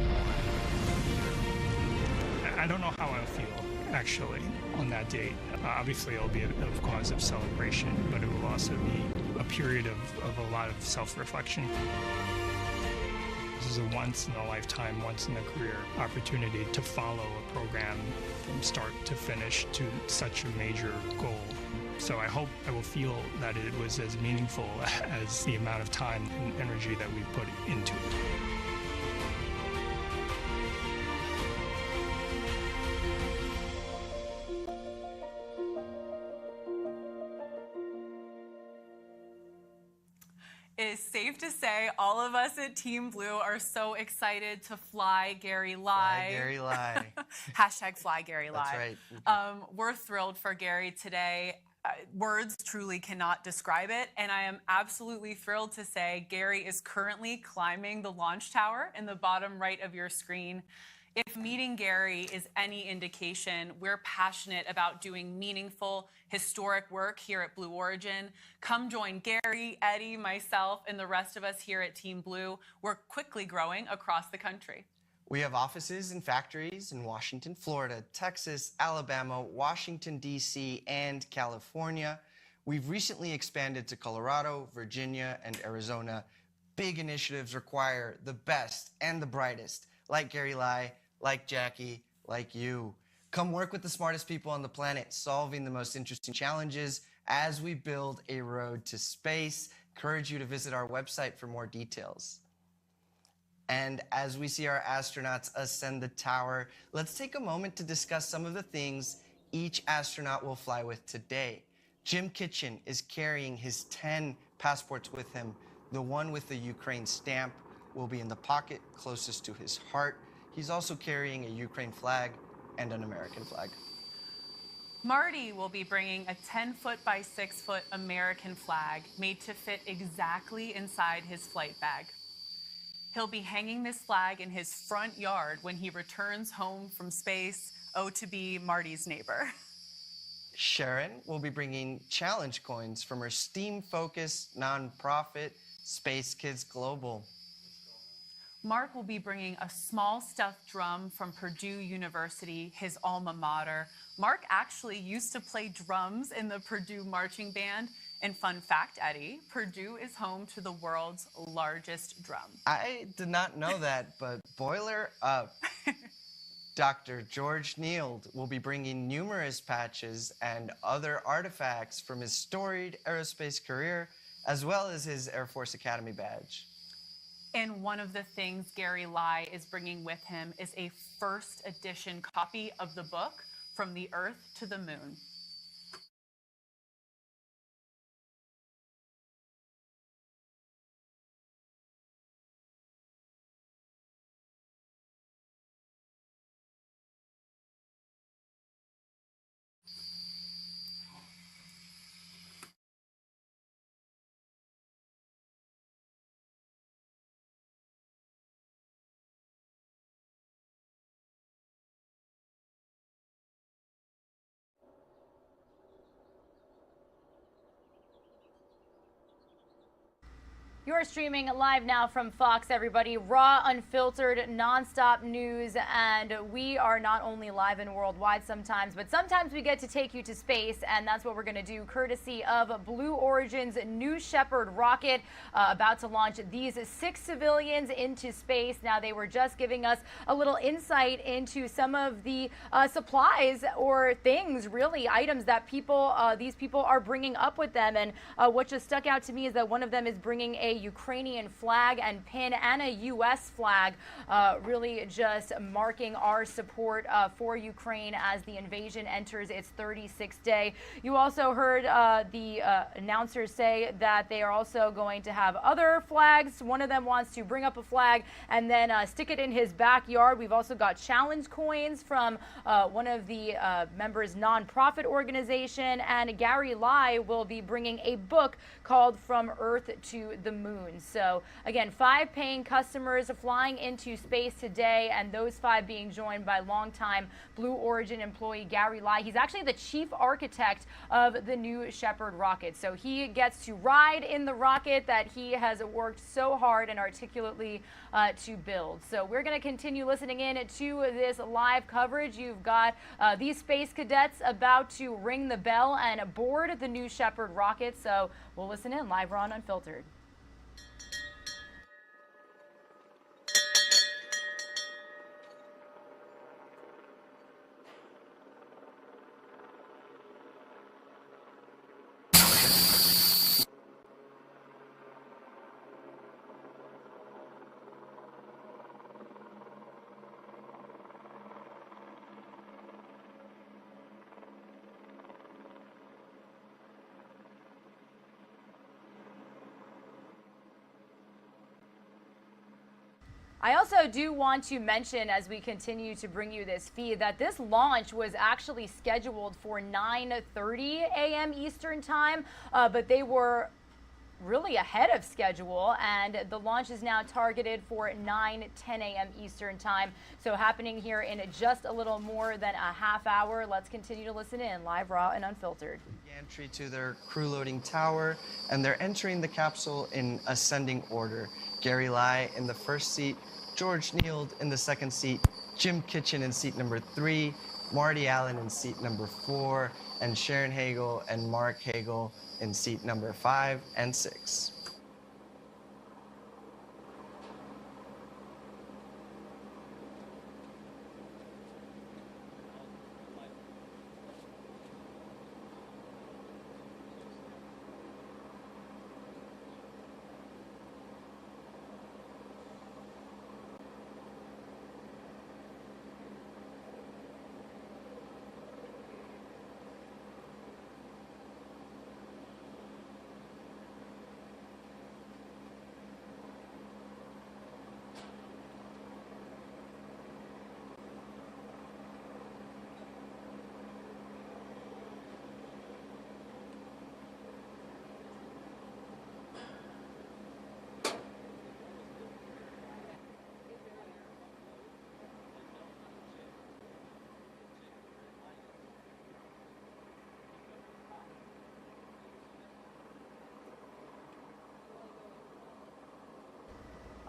I don't know how I'll feel, actually, on that date. Obviously, it'll be a cause of celebration, but it will also be a period of a lot of self-reflection. This is a once-in-a-lifetime, once-in-a-career opportunity to follow a program from start to finish to such a major goal. So I hope I will feel that it was as meaningful as the amount of time and energy that we put into it. It is safe to say all of us at Team Blue are so excited to fly Gary live. Fly Gary live. Hashtag fly Gary live. That's right. We're thrilled for Gary today. Words truly cannot describe it, and I am absolutely thrilled to say Gary is currently climbing the launch tower in the bottom right of your screen. If meeting Gary is any indication, we're passionate about doing meaningful, historic work here at Blue Origin. Come join Gary, Eddie, myself, and the rest of us here at Team Blue. We're quickly growing across the country. We have offices and factories in Washington, Florida, Texas, Alabama, Washington, D.C., and California. We've recently expanded to Colorado, Virginia, and Arizona. Big initiatives require the best and the brightest, like Gary Lai, like Jackie, like you. Come work with the smartest people on the planet, solving the most interesting challenges as we build a road to space. Encourage you to visit our website for more details. And as we see our astronauts ascend the tower, let's take a moment to discuss some of the things each astronaut will fly with today. Jim Kitchen is carrying his 10 passports with him. The one with the Ukraine stamp will be in the pocket closest to his heart. He's also carrying a Ukraine flag and an American flag. Marty will be bringing a 10-foot by 6-foot American flag made to fit exactly inside his flight bag. He'll be hanging this flag in his front yard when he returns home from space, to be Marty's neighbor. Sharon will be bringing challenge coins from her STEAM-focused nonprofit, Space Kids Global. Mark will be bringing a small stuffed drum from Purdue University, his alma mater. Mark actually used to play drums in the Purdue marching band. And fun fact, Eddie, Purdue is home to the world's largest drum. I did not know that, but boiler up. Dr. George Neild will be bringing numerous patches and other artifacts from his storied aerospace career, as well as his Air Force Academy badge. And one of the things Gary Lai is bringing with him is a first edition copy of the book, From the Earth to the Moon. You're streaming live now from Fox, everybody. Raw, unfiltered, nonstop news. And we are not only live and worldwide sometimes, but sometimes we get to take you to space. And that's what we're going to do, courtesy of Blue Origin's New Shepard rocket, about to launch these 6 civilians into space. Now, they were just giving us a little insight into some of the supplies or things, really, items that these people are bringing up with them. And what just stuck out to me is that one of them is bringing a Ukrainian flag and pin and a U.S. flag, really just marking our support for Ukraine as the invasion enters its 36th day. You also heard the announcers say that they are also going to have other flags. One of them wants to bring up a flag and then stick it in his backyard. We've also got challenge coins from one of the members' nonprofit organization, and Gary Lai will be bringing a book called From Earth to the Moon. So again, 5 paying customers flying into space today, and those 5 being joined by longtime Blue Origin employee Gary Lai. He's actually the chief architect of the New Shepard rocket. So he gets to ride in the rocket that he has worked so hard and articulately to build. So we're going to continue listening in to this live coverage. You've got these space cadets about to ring the bell and board the New Shepard rocket. So we'll listen in live, Raw, and Unfiltered. I also do want to mention, as we continue to bring you this feed, that this launch was actually scheduled for 9:30 a.m. Eastern time, but they were really ahead of schedule, and the launch is now targeted for 9:10 a.m. Eastern time. So happening here in just a little more than a half hour. Let's continue to listen in live, raw, and unfiltered. Entry to their crew loading tower, and they're entering the capsule in ascending order. Gary Lai in the first seat, George Neild in the second seat, Jim Kitchen in seat number 3, Marty Allen in seat number 4, and Sharon Hagel and Mark Hagel in seat number 5 and 6.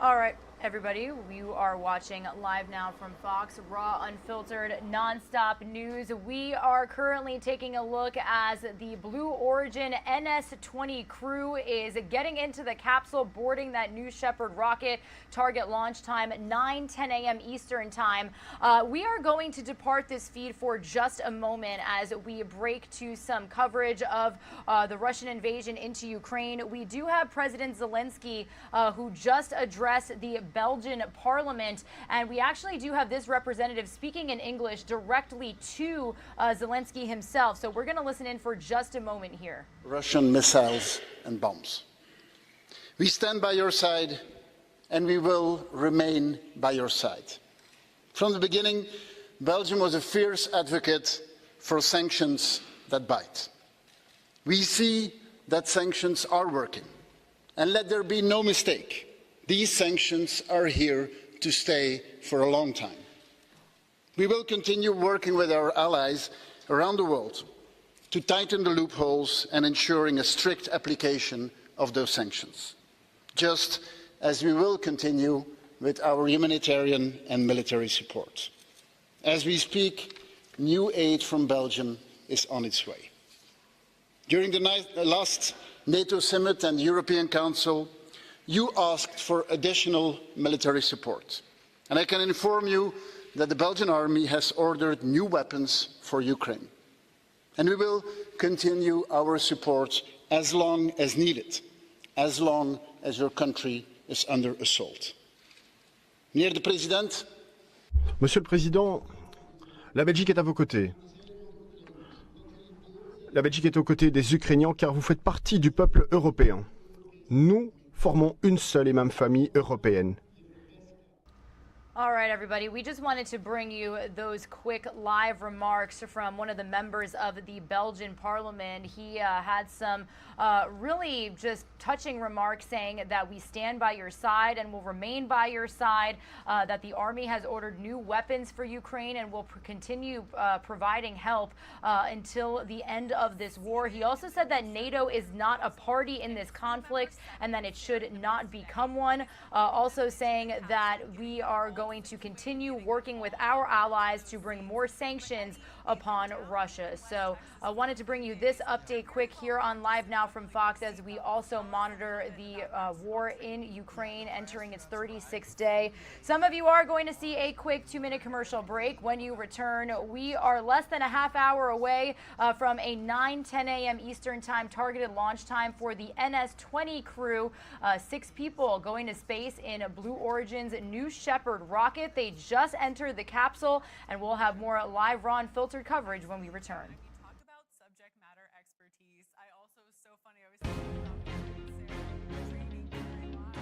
All right, everybody, you are watching live now from Fox, raw, unfiltered, nonstop news. We are currently taking a look as the Blue Origin NS-20 crew is getting into the capsule, boarding that New Shepard rocket. Target launch time 9:10 a.m. Eastern time. We are going to depart this feed for just a moment as we break to some coverage of the Russian invasion into Ukraine. We do have President Zelensky, who just addressed the Belgian Parliament, and we actually do have this representative speaking in English directly to Zelensky himself. So we're going to listen in for just a moment here. Russian missiles and bombs. We stand by your side, and we will remain by your side. From the beginning, Belgium was a fierce advocate for sanctions that bite. We see that sanctions are working, and let there be no mistake. These sanctions are here to stay for a long time. We will continue working with our allies around the world to tighten the loopholes and ensuring a strict application of those sanctions. just as we will continue with our humanitarian and military support. As we speak, new aid from Belgium is on its way. During the last NATO summit and European Council, you asked for additional military support. And I can inform you that the Belgian army has ordered new weapons for Ukraine. And we will continue our support as long as needed, as long as your country is under assault. Monsieur le Président, la Belgique est à vos côtés. La Belgique est aux côtés des Ukrainiens car vous faites partie du peuple européen. Nous formons une seule et même famille européenne. All right, everybody, we just wanted to bring you those quick live remarks from one of the members of the Belgian parliament. He had some really just touching remarks saying that we stand by your side and will remain by your side, that the army has ordered new weapons for Ukraine and will continue providing help until the end of this war. He also said that NATO is not a party in this conflict and that it should not become one, also saying that we are going to continue working with our allies to bring more sanctions upon Russia. So I wanted to bring you this update quick here on Live Now from Fox as we also monitor the war in Ukraine entering its 36th day. Some of you are going to see a quick 2-minute commercial break. When you return, we are less than a half hour away from a 9:10 a.m. Eastern time targeted launch time for the NS-20 crew. 6 people going to space in Blue Origin's New Shepard rocket. They just entered the capsule, and we'll have more live, raw, and filtered coverage when we return. Talk about subject matter expertise. I also, so funny, I was thinking about training very live.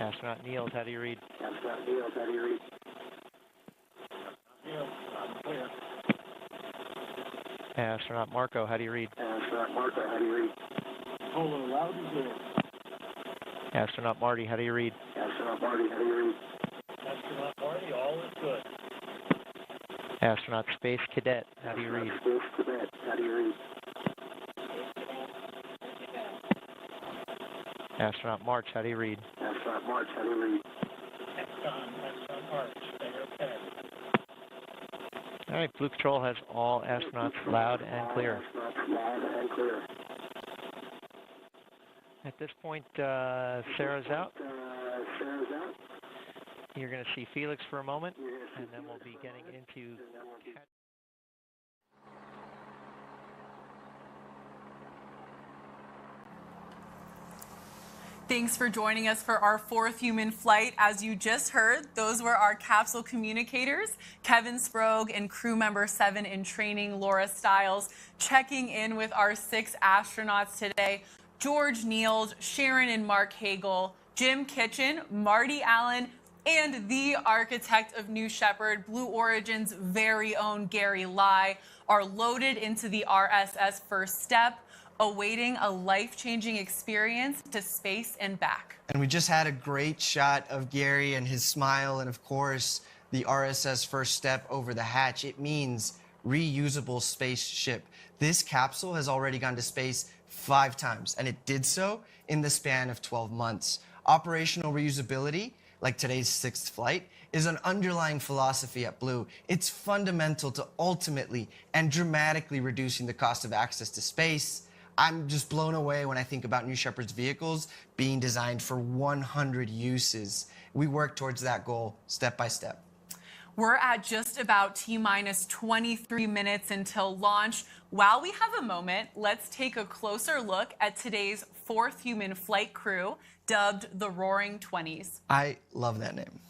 Astronaut Niels, how do you read? Astronaut Niels, how do you read? Niels, clear. Astronaut Marco, how do you read? Astronaut Marco, how do you read? Polo, loud and clear. Astronaut Marty, how do you read? Astronaut Marty, how do you read? Astronaut Marty, all is good. Astronaut Space Cadet, how do you read? Space Cadet, how do you read? Astronaut March, how do you read? Astronaut March, how do you read? Astronaut March, okay. All right, Blue Patrol has all astronauts loud and clear. Loud and clear. At this point, Sarah's out. Sarah's out. You're going to see Felix for a moment, and then we'll be getting into... Thanks for joining us for our fourth human flight. As you just heard, those were our capsule communicators, Kevin Sprague and crew member 7 in training, Laura Stiles, checking in with our 6 astronauts today. George Niels, Sharon and Mark Hagel, Jim Kitchen, Marty Allen, and the architect of New Shepard, Blue Origin's very own Gary Lai, are loaded into the RSS First Step, awaiting a life-changing experience to space and back. And we just had a great shot of Gary and his smile, and of course, the RSS First Step over the hatch. It means reusable spaceship. This capsule has already gone to space 5 times, and it did so in the span of 12 months. Operational reusability, like today's 6th flight, is an underlying philosophy at Blue. It's fundamental to ultimately and dramatically reducing the cost of access to space. I'm just blown away when I think about New Shepard's vehicles being designed for 100 uses. We work towards that goal step by step. We're at just about T-minus 23 minutes until launch. While we have a moment, let's take a closer look at today's 4th human flight crew, dubbed the Roaring 20s. I love that name.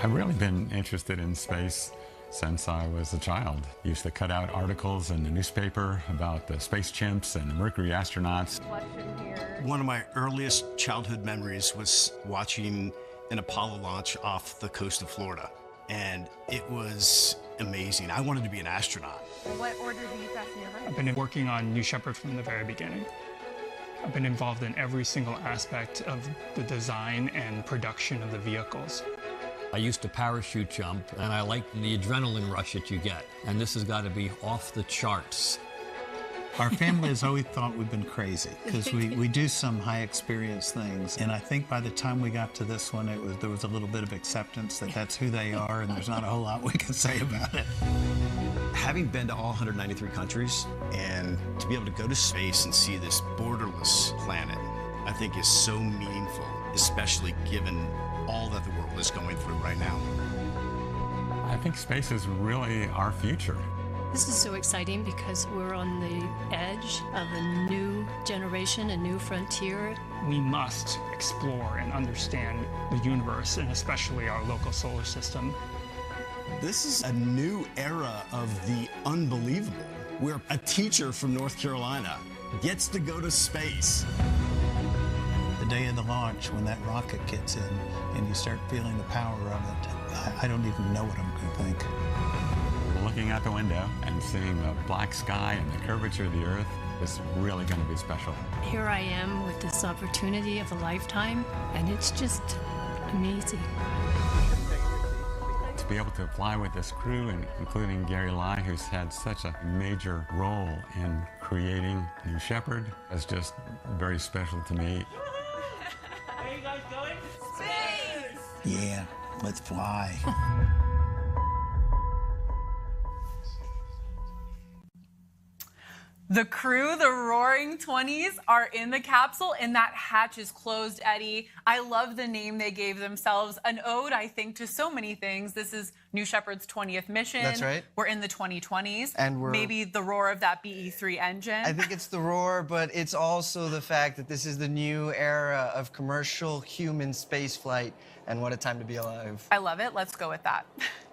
I've really been interested in space since I was a child. Used to cut out articles in the newspaper about the space chimps and the Mercury astronauts. One of my earliest childhood memories was watching an Apollo launch off the coast of Florida, and it was amazing. I wanted to be an astronaut. What order do you pass in your life? I've been working on New Shepard from the very beginning. I've been involved in every single aspect of the design and production of the vehicles. I used to parachute jump, and I liked the adrenaline rush that you get. And this has got to be off the charts. Our family has always thought we've been crazy because we do some high experience things. And I think by the time we got to this one, there was a little bit of acceptance that that's who they are, and there's not a whole lot we can say about it. Having been to all 193 countries and to be able to go to space and see this borderless planet, I think is so meaningful, especially given all that the world is going through right now. I think space is really our future. This is so exciting because we're on the edge of a new generation, a new frontier. We must explore and understand the universe, and especially our local solar system. This is a new era of the unbelievable, where a teacher from North Carolina gets to go to space. The day of the launch, when that rocket gets in and you start feeling the power of it, I don't even know what I'm going to think. Looking out the window and seeing the black sky and the curvature of the Earth is really going to be special. Here I am with this opportunity of a lifetime, and it's just amazing. To be able to fly with this crew, and including Gary Lai, who's had such a major role in creating New Shepard, is just very special to me. Where are you guys going? Space! Yeah, let's fly. The crew, the Roaring 20s, are in the capsule, and that hatch is closed, Eddie. I love the name they gave themselves. An ode, I think, to so many things. This is New Shepard's 20th mission. That's right. We're in the 2020s. And maybe the roar of that BE-3 engine. I think it's the roar, but it's also the fact that this is the new era of commercial human spaceflight, and what a time to be alive. I love it. Let's go with that.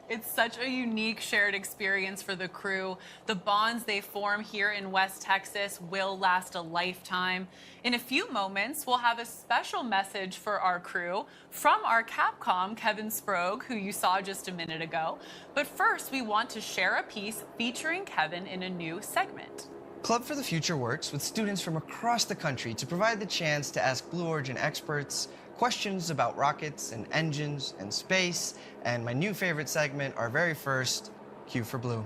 It's such a unique shared experience for the crew. The bonds they form here in West Texas will last a lifetime. In a few moments, we'll have a special message for our crew from our Capcom, Kevin Sprague, who you saw just a minute ago. But first, we want to share a piece featuring Kevin in a new segment. Club for the Future works with students from across the country to provide the chance to ask Blue Origin experts questions about rockets and engines and space, and my new favorite segment, our very first, Q for Blue.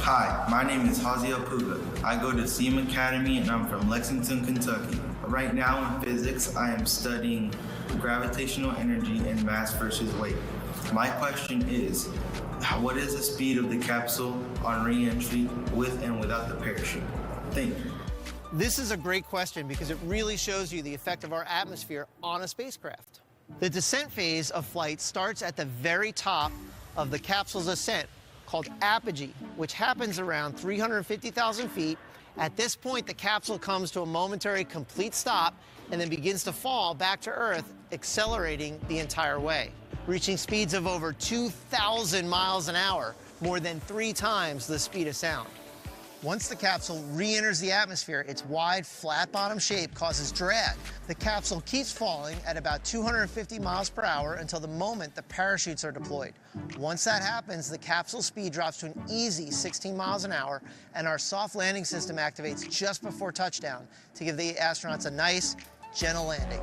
Hi, my name is Haziel Puga. I go to SEAM Academy and I'm from Lexington, Kentucky. Right now in physics, I am studying gravitational energy and mass versus weight. My question is, what is the speed of the capsule on re-entry with and without the parachute? Thank you. This is a great question because it really shows you the effect of our atmosphere on a spacecraft. The descent phase of flight starts at the very top of the capsule's ascent, called apogee, which happens around 350,000 feet. At this point, the capsule comes to a momentary complete stop and then begins to fall back to Earth, accelerating the entire way, reaching speeds of over 2,000 miles an hour, more than 3 times the speed of sound. Once the capsule re-enters the atmosphere, its wide, flat-bottom shape causes drag. The capsule keeps falling at about 250 miles per hour until the moment the parachutes are deployed. Once that happens, the capsule speed drops to an easy 16 miles an hour, and our soft landing system activates just before touchdown to give the astronauts a nice, gentle landing.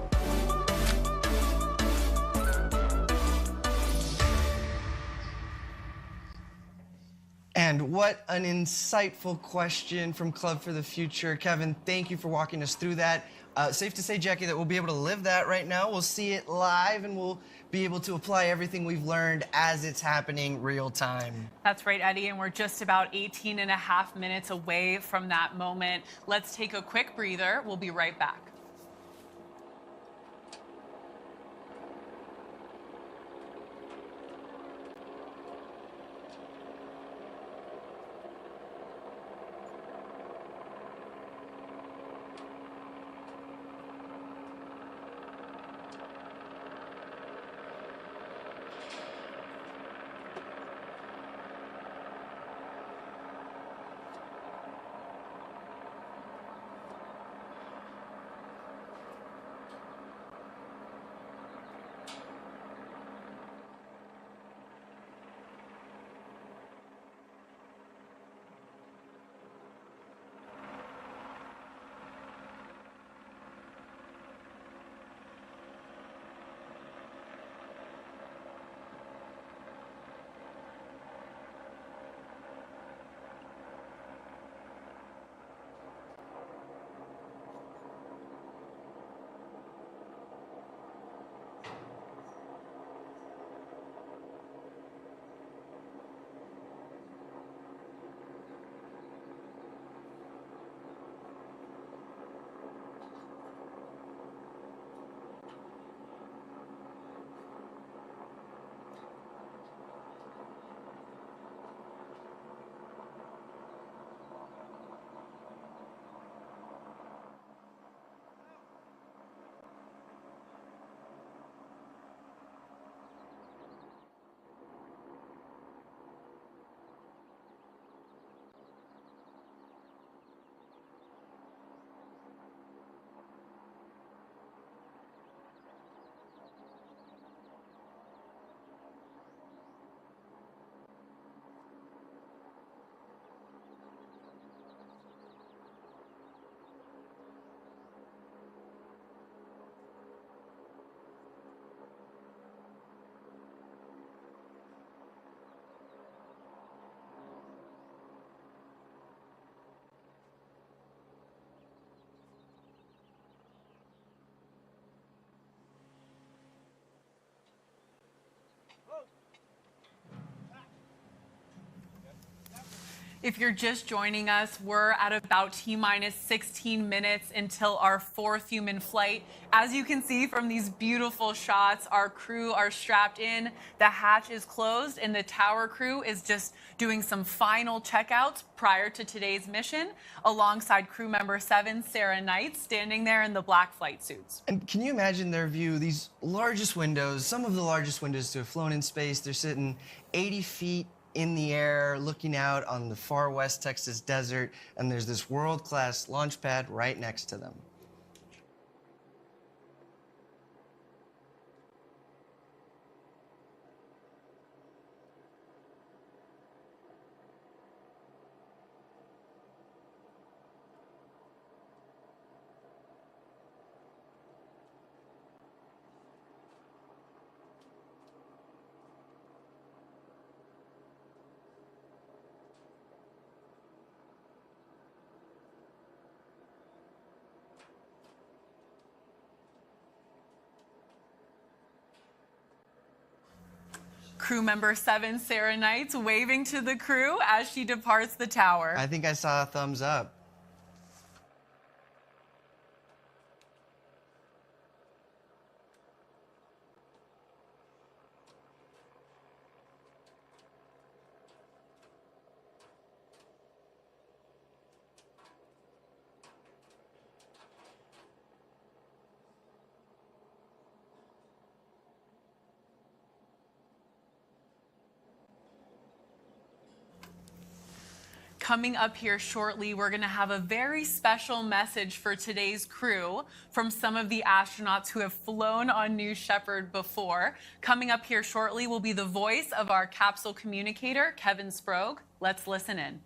And what an insightful question from Club for the Future. Kevin, thank you for walking us through that. Safe to say, Jackie, that we'll be able to live that right now. We'll see it live, and we'll be able to apply everything we've learned as it's happening real time. That's right, Eddie, and we're just about 18.5 minutes away from that moment. Let's take a quick breather. We'll be right back. If you're just joining us, we're at about T-minus 16 minutes until our 4th human flight. As you can see from these beautiful shots, our crew are strapped in, the hatch is closed, and the tower crew is just doing some final checkouts prior to today's mission, alongside crew member 7, Sarah Knight, standing there in the black flight suits. And can you imagine their view? These largest windows, some of the largest windows to have flown in space, they're sitting 80 feet in the air, looking out on the far west Texas desert, and there's this world-class launch pad right next to them. Crew member 7, Sarah Knight, waving to the crew as she departs the tower. I think I saw a thumbs up. Coming up here shortly, we're going to have a very special message for today's crew from some of the astronauts who have flown on New Shepard before. Coming up here shortly will be the voice of our capsule communicator, Kevin Sprague. Let's listen in.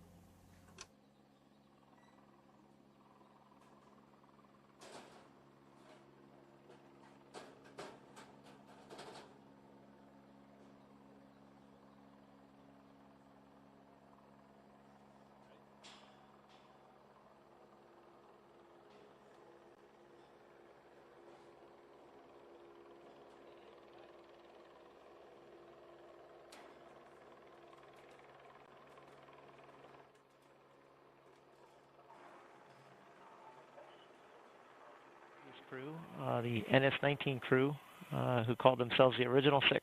Crew, the NS-19 crew, who called themselves the Original Six,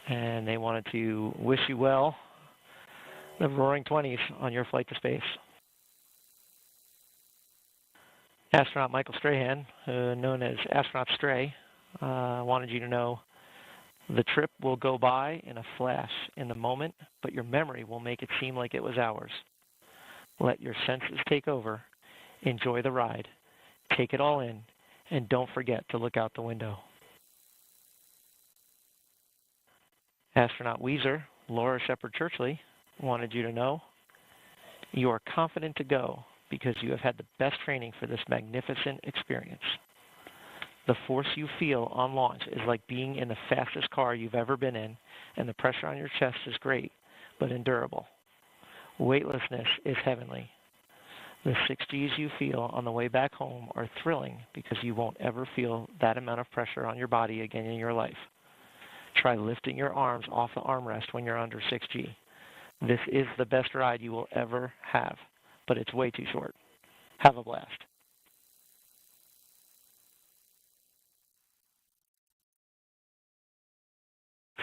and they wanted to wish you well, the Roaring 20s, on your flight to space. Astronaut Michael Strahan, known as Astronaut Stray, wanted you to know the trip will go by in a flash in the moment, but your memory will make it seem like it was hours. Let your senses take over. Enjoy the ride. Take it all in. And don't forget to look out the window. Astronaut Weezer, Laura Shepard Churchley, wanted you to know you are confident to go because you have had the best training for this magnificent experience. The force you feel on launch is like being in the fastest car you've ever been in, and the pressure on your chest is great, but endurable. Weightlessness is heavenly. The 6 Gs you feel on the way back home are thrilling because you won't ever feel that amount of pressure on your body again in your life. Try lifting your arms off the armrest when you're under 6G. This is the best ride you will ever have, but it's way too short. Have a blast.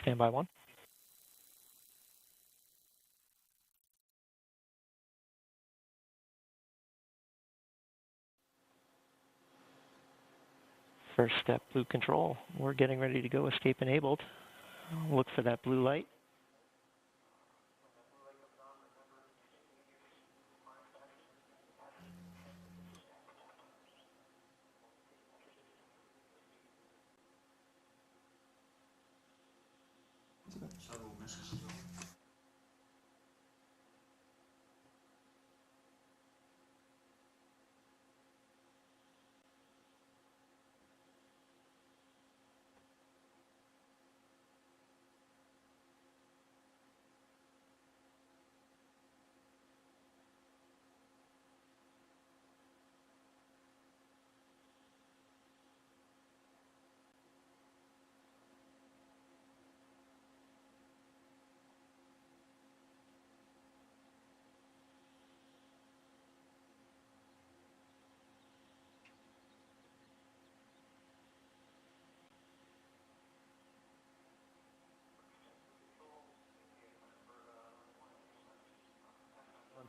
Standby 1. First step, blue control. We're getting ready to go escape enabled. Look for that blue light.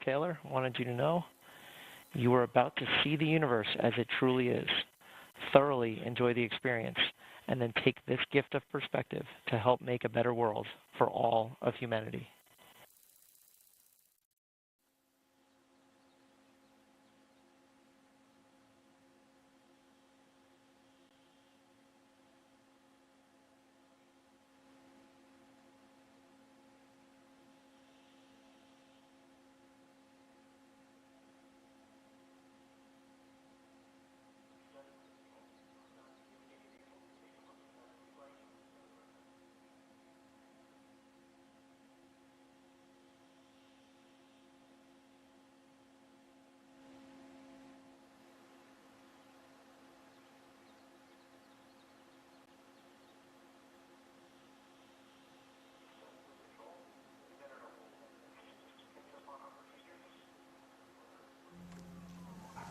Taylor wanted you to know you are about to see the universe as it truly is. Thoroughly enjoy the experience, and then take this gift of perspective to help make a better world for all of humanity.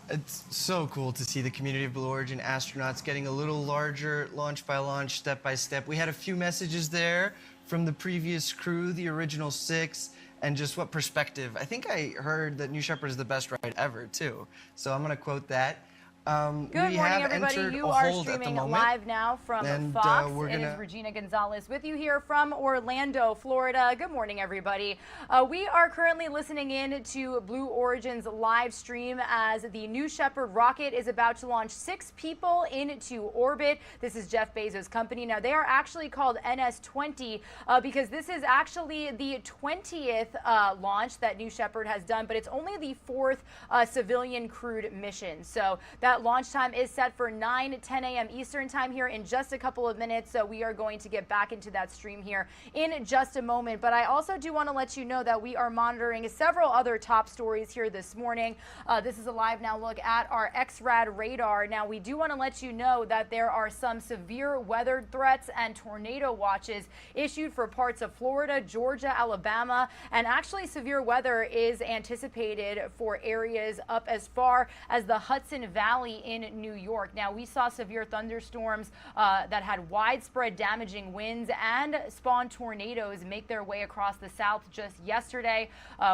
It's so cool to see the community of Blue Origin astronauts getting a little larger, launch by launch, step by step. We had a few messages there from the previous crew, the Original Six, and just what perspective. I think I heard that New Shepard is the best ride ever, too. So I'm going to quote that. We Good morning, have everybody. entered You a are hold at the streaming moment, live now from and, Fox. we're It is gonna- Regina Gonzalez with you here from Orlando, Florida. Good morning, everybody. We are currently listening in to Blue Origin's live stream as the New Shepard rocket is about to launch 6 people into orbit. This is Jeff Bezos' company. Now, they are actually called NS-20 because this is actually the 20th launch that New Shepard has done, but it's only the 4th civilian crewed mission. So that launch time is set for 9-10 a.m. Eastern time here in just a couple of minutes. So we are going to get back into that stream here in just a moment. But I also do want to let you know that we are monitoring several other top stories here this morning. This is a live now look at our XRAD radar. Now, we do want to let you know that there are some severe weather threats and tornado watches issued for parts of Florida, Georgia, Alabama, and actually severe weather is anticipated for areas up as far as the Hudson Valley in New York. Now, we saw severe thunderstorms that had widespread damaging winds and spawned tornadoes make their way across the South just yesterday.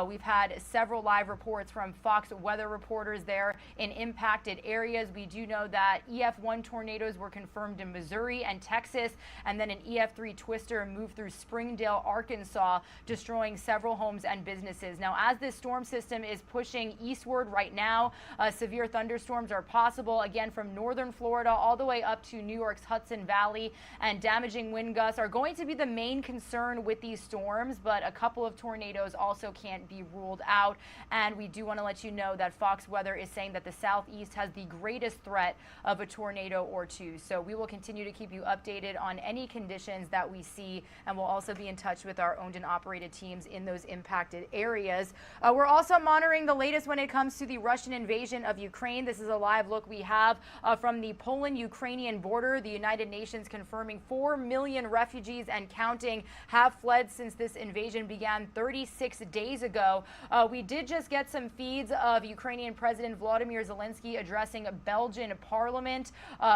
We've had several live reports from Fox weather reporters there in impacted areas. We do know that EF1 tornadoes were confirmed in Missouri and Texas, and then an EF3 twister moved through Springdale, Arkansas, destroying several homes and businesses. Now, as this storm system is pushing eastward right now, severe thunderstorms are possible, again, from northern Florida all the way up to New York's Hudson Valley, and damaging wind gusts are going to be the main concern with these storms, but a couple of tornadoes also can't be ruled out. And we do want to let you know that Fox Weather is saying that the southeast has the greatest threat of a tornado or two. So we will continue to keep you updated on any conditions that we see, and we'll also be in touch with our owned and operated teams in those impacted areas. We're also monitoring the latest when it comes to the Russian invasion of Ukraine. This is a live look we have from the Poland-Ukrainian border. The United Nations confirming 4 million refugees and counting have fled since this invasion began 36 days ago. We did just get some feeds of Ukrainian President Volodymyr Zelensky addressing Belgian parliament,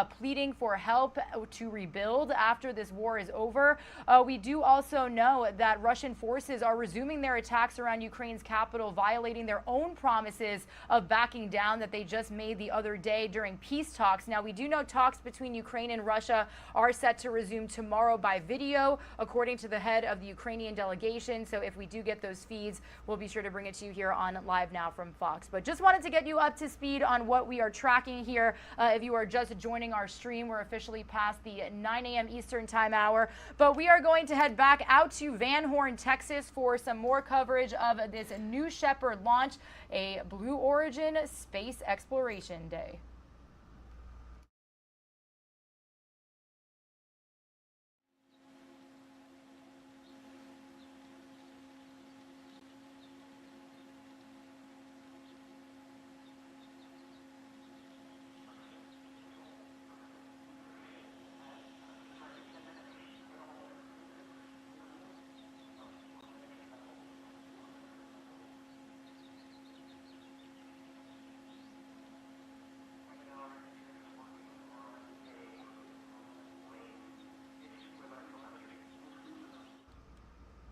pleading for help to rebuild after this war is over. We do also know that Russian forces are resuming their attacks around Ukraine's capital, violating their own promises of backing down that they just made the other day during peace talks. Now, we do know talks between Ukraine and Russia are set to resume tomorrow by video, according to the head of the Ukrainian delegation. So if we do get those feeds, we'll be sure to bring it to you here on Live Now from Fox. But just wanted to get you up to speed on what we are tracking here. If you are just joining our stream, we're officially past the 9 a.m. Eastern time hour. But we are going to head back out to Van Horn, Texas for some more coverage of this New Shepard launch, a Blue Origin Space Exploration Day.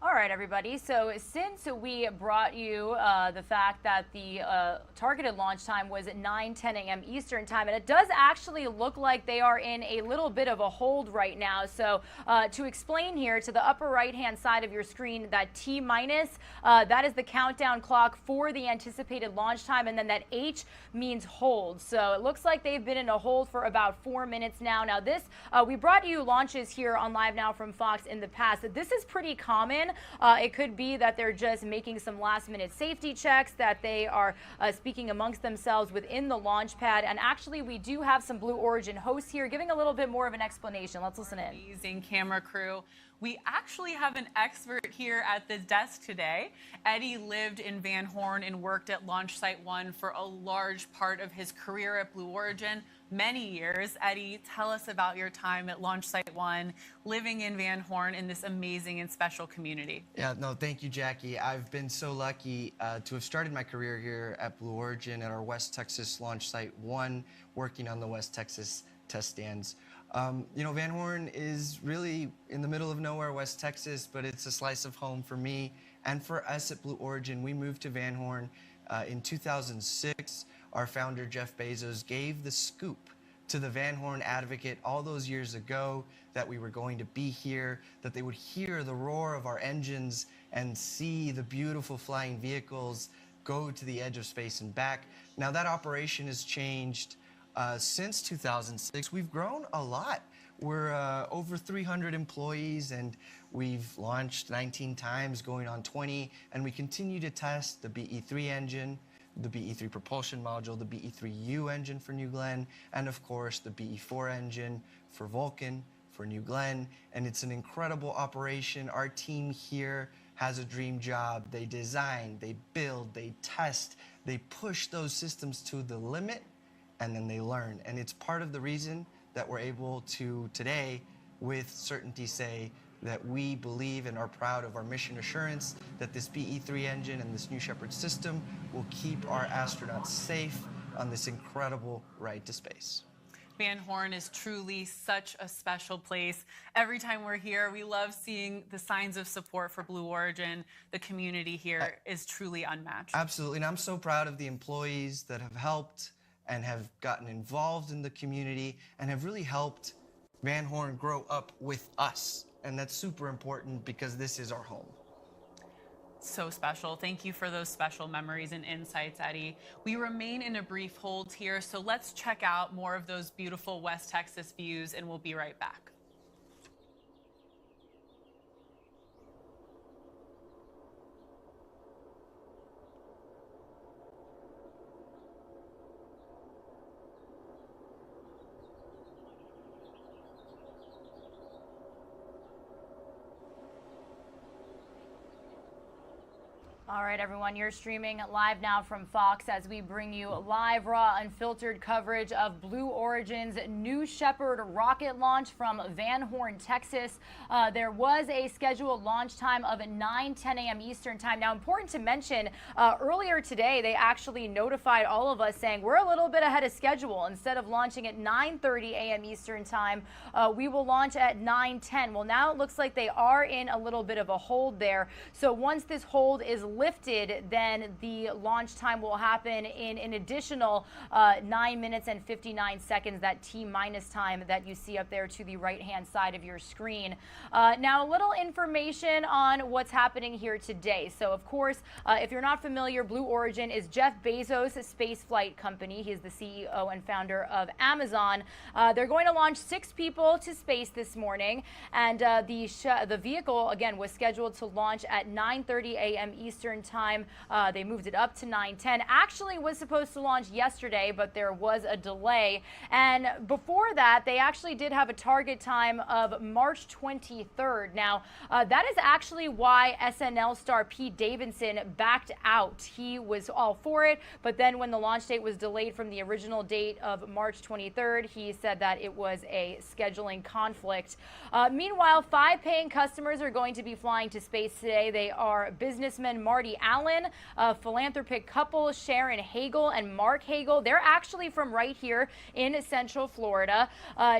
All right, everybody. So since we brought you the fact that the targeted launch time was at 9-10 a.m. Eastern time, and it does actually look like they are in a little bit of a hold right now. So to explain here, to the upper right-hand side of your screen, that T minus, that is the countdown clock for the anticipated launch time, and then that H means hold. So it looks like they've been in a hold for about 4 minutes now. Now this, we brought you launches here on Live Now from Fox in the past. This is pretty common. It could be that they're just making some last-minute safety checks, that they are speaking amongst themselves within the launch pad. And actually, we do have some Blue Origin hosts here giving a little bit more of an explanation. Let's listen in. Amazing camera crew. We actually have an expert here at the desk today. Eddie lived in Van Horn and worked at Launch Site 1 for a large part of his career at Blue Origin, many years. Eddie, tell us about your time at Launch Site 1, living in Van Horn in this amazing and special community. Yeah, no, thank you, Jackie. I've been so lucky to have started my career here at Blue Origin at our West Texas Launch Site 1, working on the West Texas test stands. You know, Van Horn is really in the middle of nowhere, West Texas, but it's a slice of home for me and for us at Blue Origin. We moved to Van Horn in 2006. our founder Jeff Bezos gave the scoop to the Van Horn Advocate all those years ago that we were going to be here, that they would hear the roar of our engines and see the beautiful flying vehicles go to the edge of space and back. Now that operation has changed since 2006. We've grown a lot. We're over 300 employees, and we've launched 19 times, going on 20, and we continue to test the BE3 engine, the BE3 propulsion module, the BE3U engine for New Glenn, and of course the BE4 engine for Vulcan, for New Glenn. And it's an incredible operation. Our team here has a dream job. They design, they build, they test, they push those systems to the limit, and then they learn. And it's part of the reason that we're able to today with certainty say that we believe and are proud of our mission assurance that this BE3 engine and this New Shepard system will keep our astronauts safe on this incredible ride to space. Van Horn is truly such a special place. Every time we're here, we love seeing the signs of support for Blue Origin. The community here is truly unmatched. Absolutely, and I'm so proud of the employees that have helped and have gotten involved in the community and have really helped Van Horn grow up with us. And that's super important because this is our home. So special. Thank you for those special memories and insights, Eddie. We remain in a brief hold here, so let's check out more of those beautiful West Texas views, and we'll be right back. All right, everyone, you're streaming live now from Fox as we bring you live, raw, unfiltered coverage of Blue Origin's New Shepard rocket launch from Van Horn, Texas. There was a scheduled launch time of 9:10 a.m. Eastern time. Now, important to mention, earlier today, they actually notified all of us saying we're a little bit ahead of schedule. Instead of launching at 9:30 a.m. Eastern time, we will launch at 9:10. Well, now it looks like they are in a little bit of a hold there. So once this hold is lifted, then the launch time will happen in an additional 9 minutes and 59 seconds, that T-minus time that you see up there to the right-hand side of your screen. Now, a little information on what's happening here today. So, of course, if you're not familiar, Blue Origin is Jeff Bezos' space flight company. He is the CEO and founder of Amazon. They're going to launch 6 people to space this morning, and the vehicle, again, was scheduled to launch at 9:30 a.m. Eastern time. They moved it up to 9:10. Actually was supposed to launch yesterday, but there was a delay. And before that, they actually did have a target time of March 23rd. Now, that is actually why SNL star Pete Davidson backed out. He was all for it, but then when the launch date was delayed from the original date of March 23rd, he said that it was a scheduling conflict. Meanwhile, 5 paying customers are going to be flying to space today. They are businessmen Marty Allen, a philanthropic couple, Sharon Hagel and Mark Hagel. They're actually from right here in Central Florida.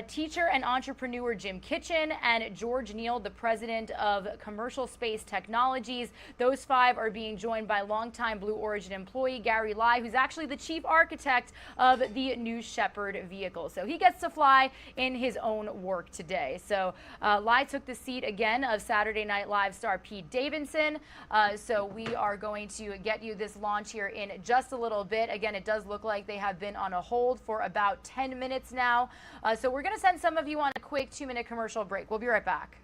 Teacher and entrepreneur Jim Kitchen and George Neal, the president of Commercial Space Technologies. Those 5 are being joined by longtime Blue Origin employee Gary Lai, who's actually the chief architect of the New Shepard vehicle. So he gets to fly in his own work today. So Lai took the seat again of Saturday Night Live star Pete Davidson. So we are going to get you this launch here in just a little bit. Again, it does look like they have been on a hold for about 10 minutes now. So we're going to send some of you on a quick 2-minute commercial break. We'll be right back.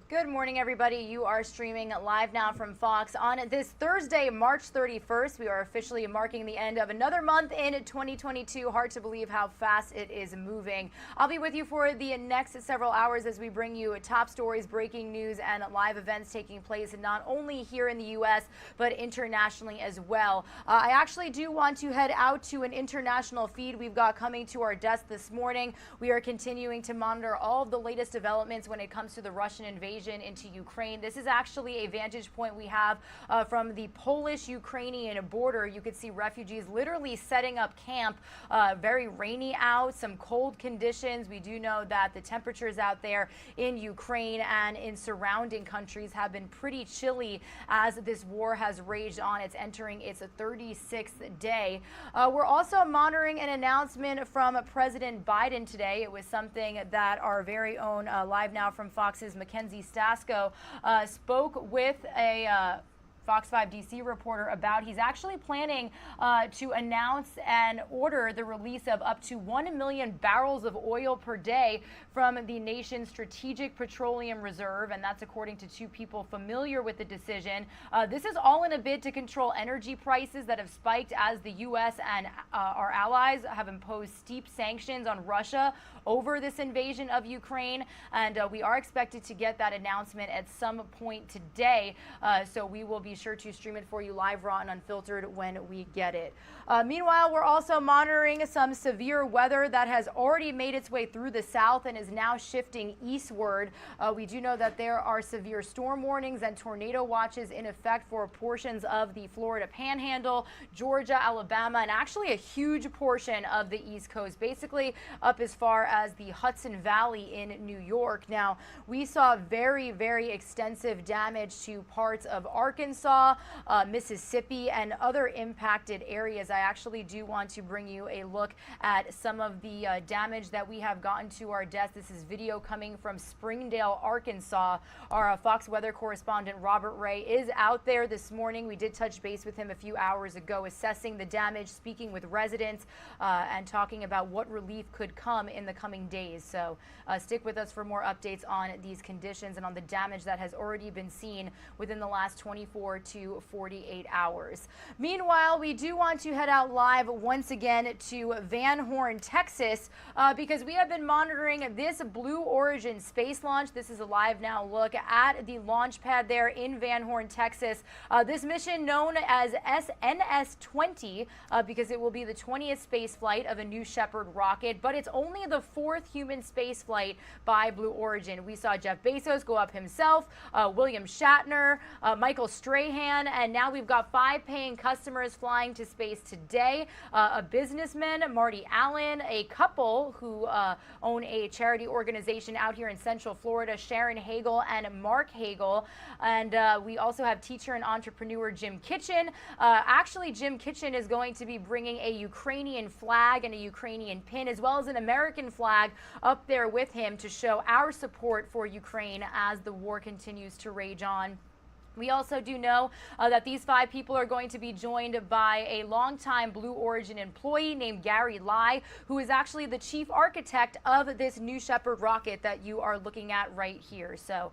Good morning, everybody. You are streaming live now from Fox. On this Thursday, March 31st, we are officially marking the end of another month in 2022. Hard to believe how fast it is moving. I'll be with you for the next several hours as we bring you top stories, breaking news, and live events taking place not only here in the U.S., but internationally as well. I actually do want to head out to an international feed we've got coming to our desk this morning. We are continuing to monitor all of the latest developments when it comes to the Russian invasion into Ukraine. This is actually a vantage point we have from the Polish-Ukrainian border. You could see refugees literally setting up camp. Very rainy out, some cold conditions. We do know that the temperatures out there in Ukraine and in surrounding countries have been pretty chilly as this war has raged on. It's entering its 36th day. We're also monitoring an announcement from President Biden today. It was something that our very own Live Now from Fox's Mackenzie Stasko spoke with a Fox 5 DC reporter about. He's actually planning to announce and order the release of up to 1 million barrels of oil per day from the nation's strategic petroleum reserve, and that's according to two people familiar with the decision. This is all in a bid to control energy prices that have spiked as the U.S. and our allies have imposed steep sanctions on Russia over this invasion of Ukraine, and we are expected to get that announcement at some point today, so we will be sure to stream it for you live, raw, and unfiltered when we get it. Meanwhile, we're also monitoring some severe weather that has already made its way through the south and is now shifting eastward. We do know that there are severe storm warnings and tornado watches in effect for portions of the Florida Panhandle, Georgia, Alabama, and actually a huge portion of the East Coast, basically up as far as the Hudson Valley in New York. Now, we saw very, very extensive damage to parts of Arkansas, Mississippi, and other impacted areas. I actually do want to bring you a look at some of the damage that we have gotten to our desk. This is video coming from Springdale, Arkansas. Our Fox weather correspondent Robert Ray is out there this morning. We did touch base with him a few hours ago, assessing the damage, speaking with residents, and talking about what relief could come in the coming days. So stick with us for more updates on these conditions and on the damage that has already been seen within the last 24 to 48 hours. Meanwhile, we do want to head out live once again to Van Horn, Texas, because we have been monitoring this Blue Origin space launch. This is a live now look at the launch pad there in Van Horn, Texas. This mission known as NS-20 because it will be the 20th space flight of a New Shepard rocket, but it's only the 4th human space flight by Blue Origin. We saw Jeff Bezos go up himself, William Shatner, Michael Strahan, and now we've got 5 paying customers flying to space today. A businessman, Marty Allen, a couple who own a charity organization out here in Central Florida, Sharon Hagel and Mark Hagel, and we also have teacher and entrepreneur Jim Kitchen. Actually, Jim Kitchen is going to be bringing a Ukrainian flag and a Ukrainian pin, as well as an American flag up there with him to show our support for Ukraine as the war continues to rage on. We also do know that these 5 people are going to be joined by a longtime Blue Origin employee named Gary Lai, who is actually the chief architect of this New Shepard rocket that you are looking at right here. So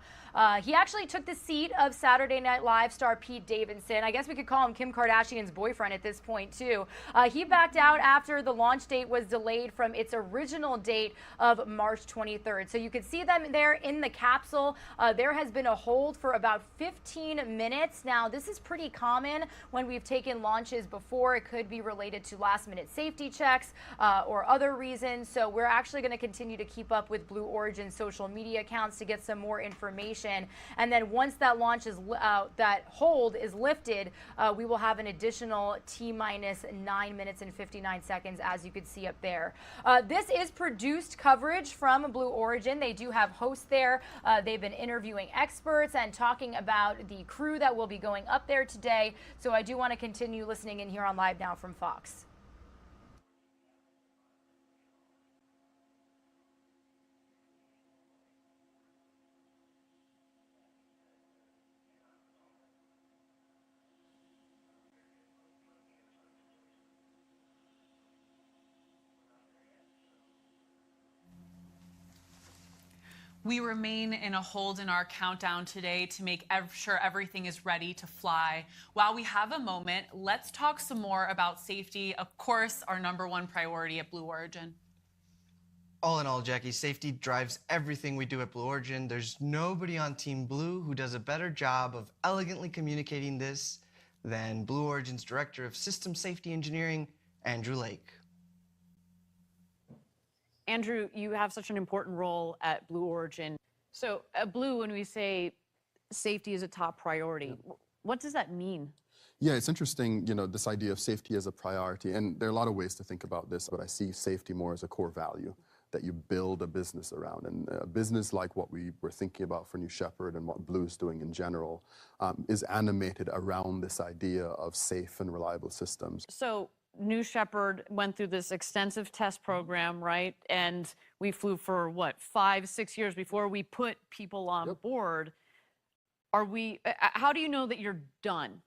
he actually took the seat of Saturday Night Live star Pete Davidson. I guess we could call him Kim Kardashian's boyfriend at this point, too. He backed out after the launch date was delayed from its original date of March 23rd. So you could see them there in the capsule. There has been a hold for about 15 minutes. Now, this is pretty common when we've taken launches before. It could be related to last-minute safety checks or other reasons. So we're actually going to continue to keep up with Blue Origin social media accounts to get some more information. And then once that launch is that hold is lifted, we will have an additional T-minus 9 minutes and 59 seconds, as you can see up there. This is produced coverage from Blue Origin. They do have hosts there. They've been interviewing experts and talking about the crew that will be going up there today. So I do want to continue listening in here on Live Now from Fox. We remain in a hold in our countdown today to make sure everything is ready to fly. While we have a moment, let's talk some more about safety, of course, our #1 priority at Blue Origin. All in all, Jackie, safety drives everything we do at Blue Origin. There's nobody on Team Blue who does a better job of elegantly communicating this than Blue Origin's Director of System Safety Engineering, Andrew Lake. Andrew, you have such an important role at Blue Origin. So at Blue, when we say safety is a top priority, what does that mean? Yeah, it's interesting, this idea of safety as a priority. And there are a lot of ways to think about this, but I see safety more as a core value that you build a business around. And a business like what we were thinking about for New Shepard and what Blue is doing in general is animated around this idea of safe and reliable systems. So New Shepard went through this extensive test program, right? And we flew for, 5-6 years before we put people on board. How do you know that you're done?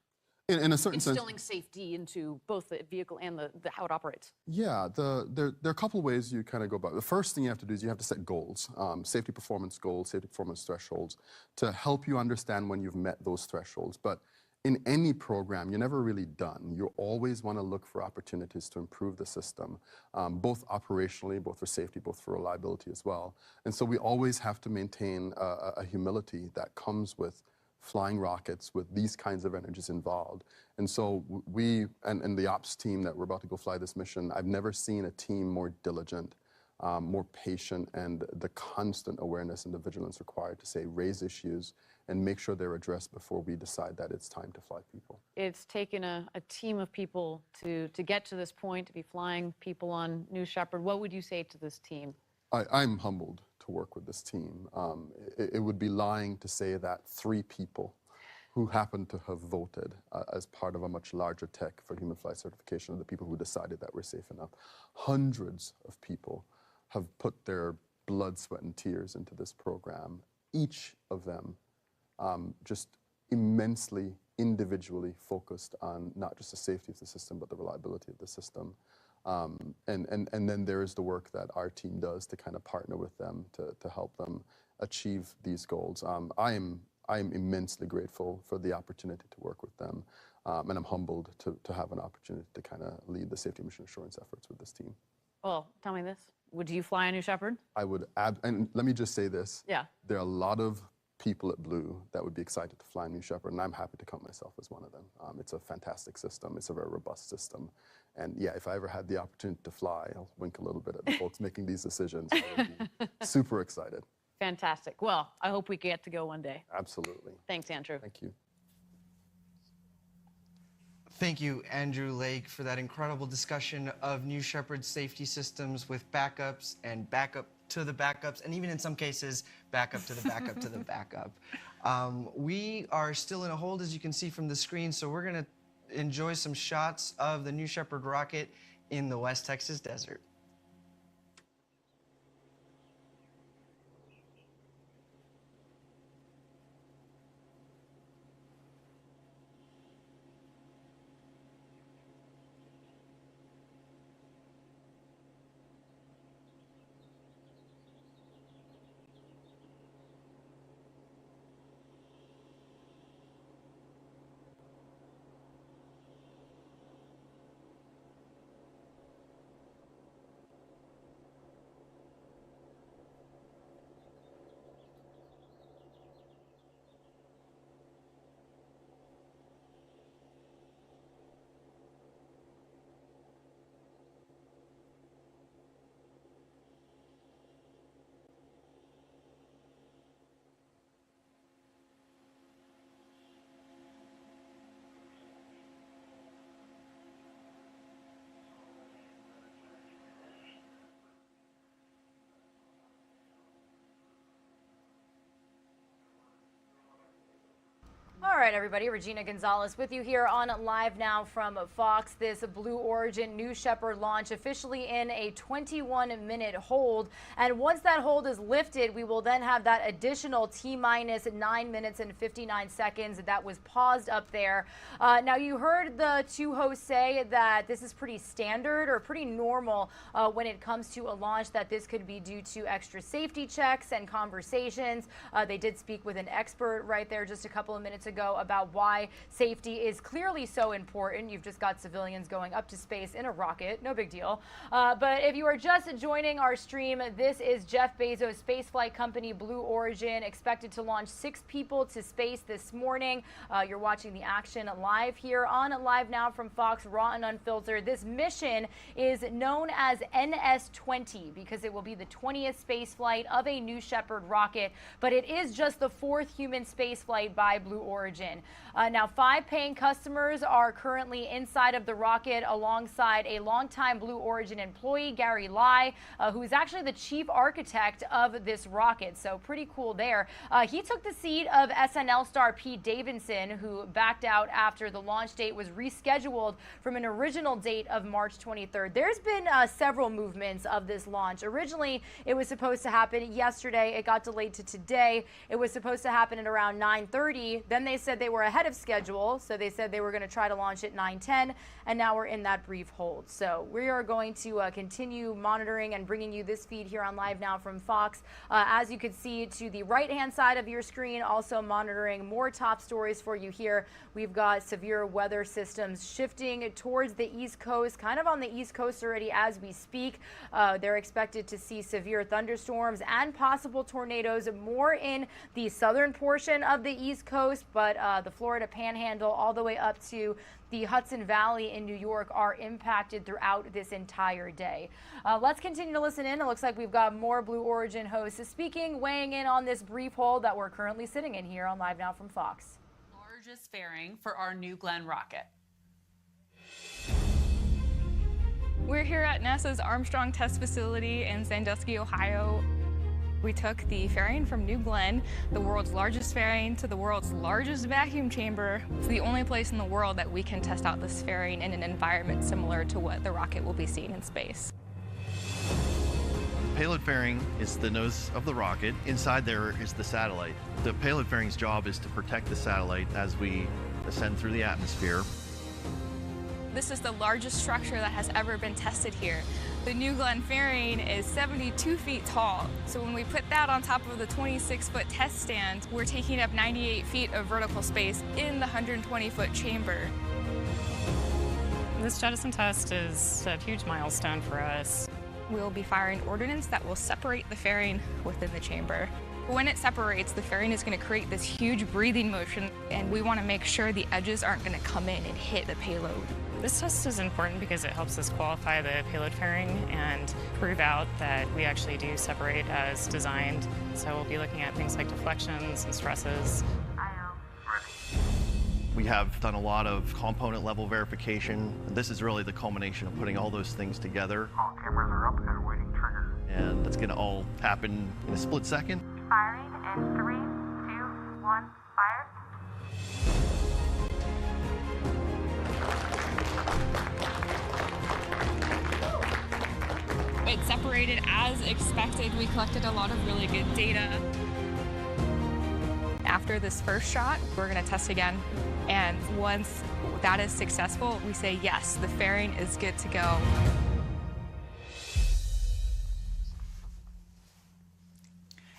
In a certain sense. Instilling safety into both the vehicle and the how it operates. Yeah, there are a couple ways you kind of go about it. The first thing you have to do is you have to set goals, safety performance goals, safety performance thresholds, to help you understand when you've met those thresholds. But in any program, you're never really done. You always want to look for opportunities to improve the system, both operationally, both for safety, both for reliability as well. And so we always have to maintain a humility that comes with flying rockets with these kinds of energies involved. And so we, and the ops team that we're about to go fly this mission, I've never seen a team more diligent, more patient, and the constant awareness and the vigilance required to raise issues and make sure they're addressed before we decide that it's time to fly people. It's taken a team of people to get to this point, to be flying people on New Shepard. What would you say to this team? I'm humbled to work with this team. It would be lying to say that 3 people who happen to have voted as part of a much larger tech for human flight certification are the people who decided that we're safe enough. Hundreds of people have put their blood, sweat, and tears into this program. Each of them just immensely individually focused on not just the safety of the system, but the reliability of the system. And then there is the work that our team does to kind of partner with them to help them achieve these goals. I am immensely grateful for the opportunity to work with them, and I'm humbled to have an opportunity to kind of lead the safety mission assurance efforts with this team. Well, tell me this. Would you fly a New Shepard? I would, and let me just say this. Yeah. There are a lot of people at Blue that would be excited to fly New Shepard, and I'm happy to count myself as one of them. It's a fantastic system. It's a very robust system. And yeah, if I ever had the opportunity to fly, I'll wink a little bit at the folks making these decisions. I would be super excited. Fantastic. Well, I hope we get to go one day. Absolutely. Thanks, Andrew. Thank you. Thank you, Andrew Lake, for that incredible discussion of New Shepard safety systems with backups and backup to the backups, and even in some cases, backup to the backup to the backup. We are still in a hold, as you can see from the screen, so we're going to enjoy some shots of the New Shepard rocket in the West Texas desert. All All right, everybody. Regina Gonzalez with you here on Live Now from Fox. This Blue Origin New Shepard launch officially in a 21-minute hold. And once that hold is lifted, we will then have that additional T-minus 9 minutes and 59 seconds that was paused up there. Now, you heard the two hosts say that this is pretty standard or pretty normal when it comes to a launch, that this could be due to extra safety checks and conversations. They did speak with an expert right there just a couple of minutes ago about why safety is clearly so important. You've just got civilians going up to space in a rocket, no big deal. But if you are just joining our stream, this is Jeff Bezos' spaceflight company Blue Origin, expected to launch 6 people to space this morning. You're watching the action live here on Live Now from Fox, Raw and Unfiltered. This mission is known as NS-20 because it will be the 20th space flight of a New Shepard rocket, but it is just the 4th human space flight by Blue Origin. Now, 5 paying customers are currently inside of the rocket alongside a longtime Blue Origin employee, Gary Lai, who is actually the chief architect of this rocket. So pretty cool there. He took the seat of SNL star Pete Davidson, who backed out after the launch date was rescheduled from an original date of March 23rd. There's been several movements of this launch. Originally, it was supposed to happen yesterday. It got delayed to today. It was supposed to happen at around 9:30. Then they said they were ahead of schedule, so they said they were going to try to launch at 9:10, and now we're in that brief hold. So we are going to continue monitoring and bringing you this feed here on Live Now from Fox. As you can see to the right-hand side of your screen, also monitoring more top stories for you here. We've got severe weather systems shifting towards the East Coast, kind of on the East Coast already as we speak. They're expected to see severe thunderstorms and possible tornadoes more in the southern portion of the East Coast, but the Florida Panhandle all the way up to the Hudson Valley in New York are impacted throughout this entire day. Let's continue to listen in. It looks like we've got more Blue Origin hosts speaking, weighing in on this brief hold that we're currently sitting in here on Live Now from Fox. Largest fairing for our New Glenn rocket. We're here at NASA's Armstrong Test Facility in Sandusky, Ohio. We took the fairing from New Glenn, the world's largest fairing, to the world's largest vacuum chamber. It's the only place in the world that we can test out this fairing in an environment similar to what the rocket will be seeing in space. Payload fairing is the nose of the rocket. Inside there is the satellite. The payload fairing's job is to protect the satellite as we ascend through the atmosphere. This is the largest structure that has ever been tested here. The New Glenn fairing is 72 feet tall. So when we put that on top of the 26-foot test stand, we're taking up 98 feet of vertical space in the 120-foot chamber. This jettison test is a huge milestone for us. We will be firing ordnance that will separate the fairing within the chamber. When it separates, the fairing is going to create this huge breathing motion, and we want to make sure the edges aren't going to come in and hit the payload. This test is important because it helps us qualify the payload fairing and prove out that we actually do separate as designed. So we'll be looking at things like deflections and stresses. We have done a lot of component level verification. This is really the culmination of putting all those things together. All cameras are up and waiting trigger. And it's going to all happen in a split second. Firing in 3, 2, 1, fire. It separated as expected. We collected a lot of really good data. After this first shot, we're going to test again. And once that is successful, we say, yes, the fairing is good to go.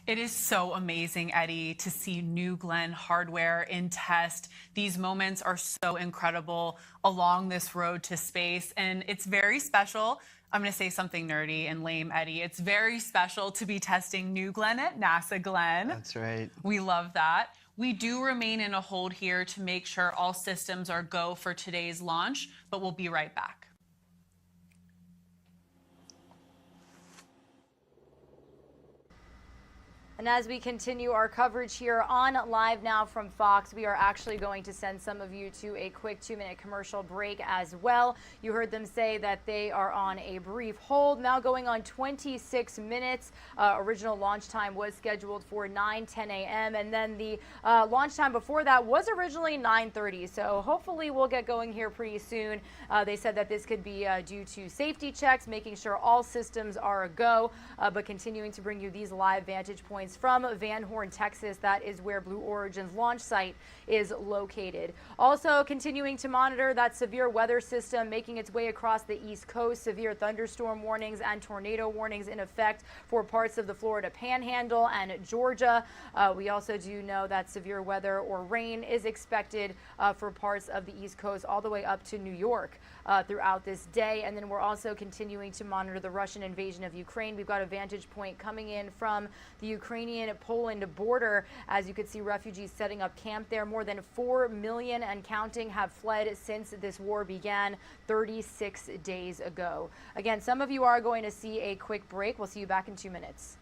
It is so amazing, Eddie, to see New Glenn hardware in test. These moments are so incredible along this road to space, and it's very special. I'm going to say something nerdy and lame, Eddie. It's very special to be testing New Glenn at NASA Glenn. That's right. We love that. We do remain in a hold here to make sure all systems are go for today's launch, but we'll be right back. And as we continue our coverage here on Live Now from Fox, we are actually going to send some of you to a quick 2-minute commercial break as well. You heard them say that they are on a brief hold, now going on 26 minutes. Original launch time was scheduled for 9:10 a.m. and then the launch time before that was originally 9:30. So hopefully we'll get going here pretty soon. They said that this could be due to safety checks, making sure all systems are a go, but continuing to bring you these live vantage points from Van Horn, Texas. That is where Blue Origin's launch site is located. Also continuing to monitor that severe weather system making its way across the East Coast. Severe thunderstorm warnings and tornado warnings in effect for parts of the Florida Panhandle and Georgia. We also do know that severe weather or rain is expected for parts of the East Coast all the way up to New York throughout this day. And then we're also continuing to monitor the Russian invasion of Ukraine. We've got a vantage point coming in from the Ukrainian-Poland border. As you can see, refugees setting up camp there. More than 4 million and counting have fled since this war began 36 days ago. Again, some of you are going to see a quick break. We'll see you back in 2 minutes.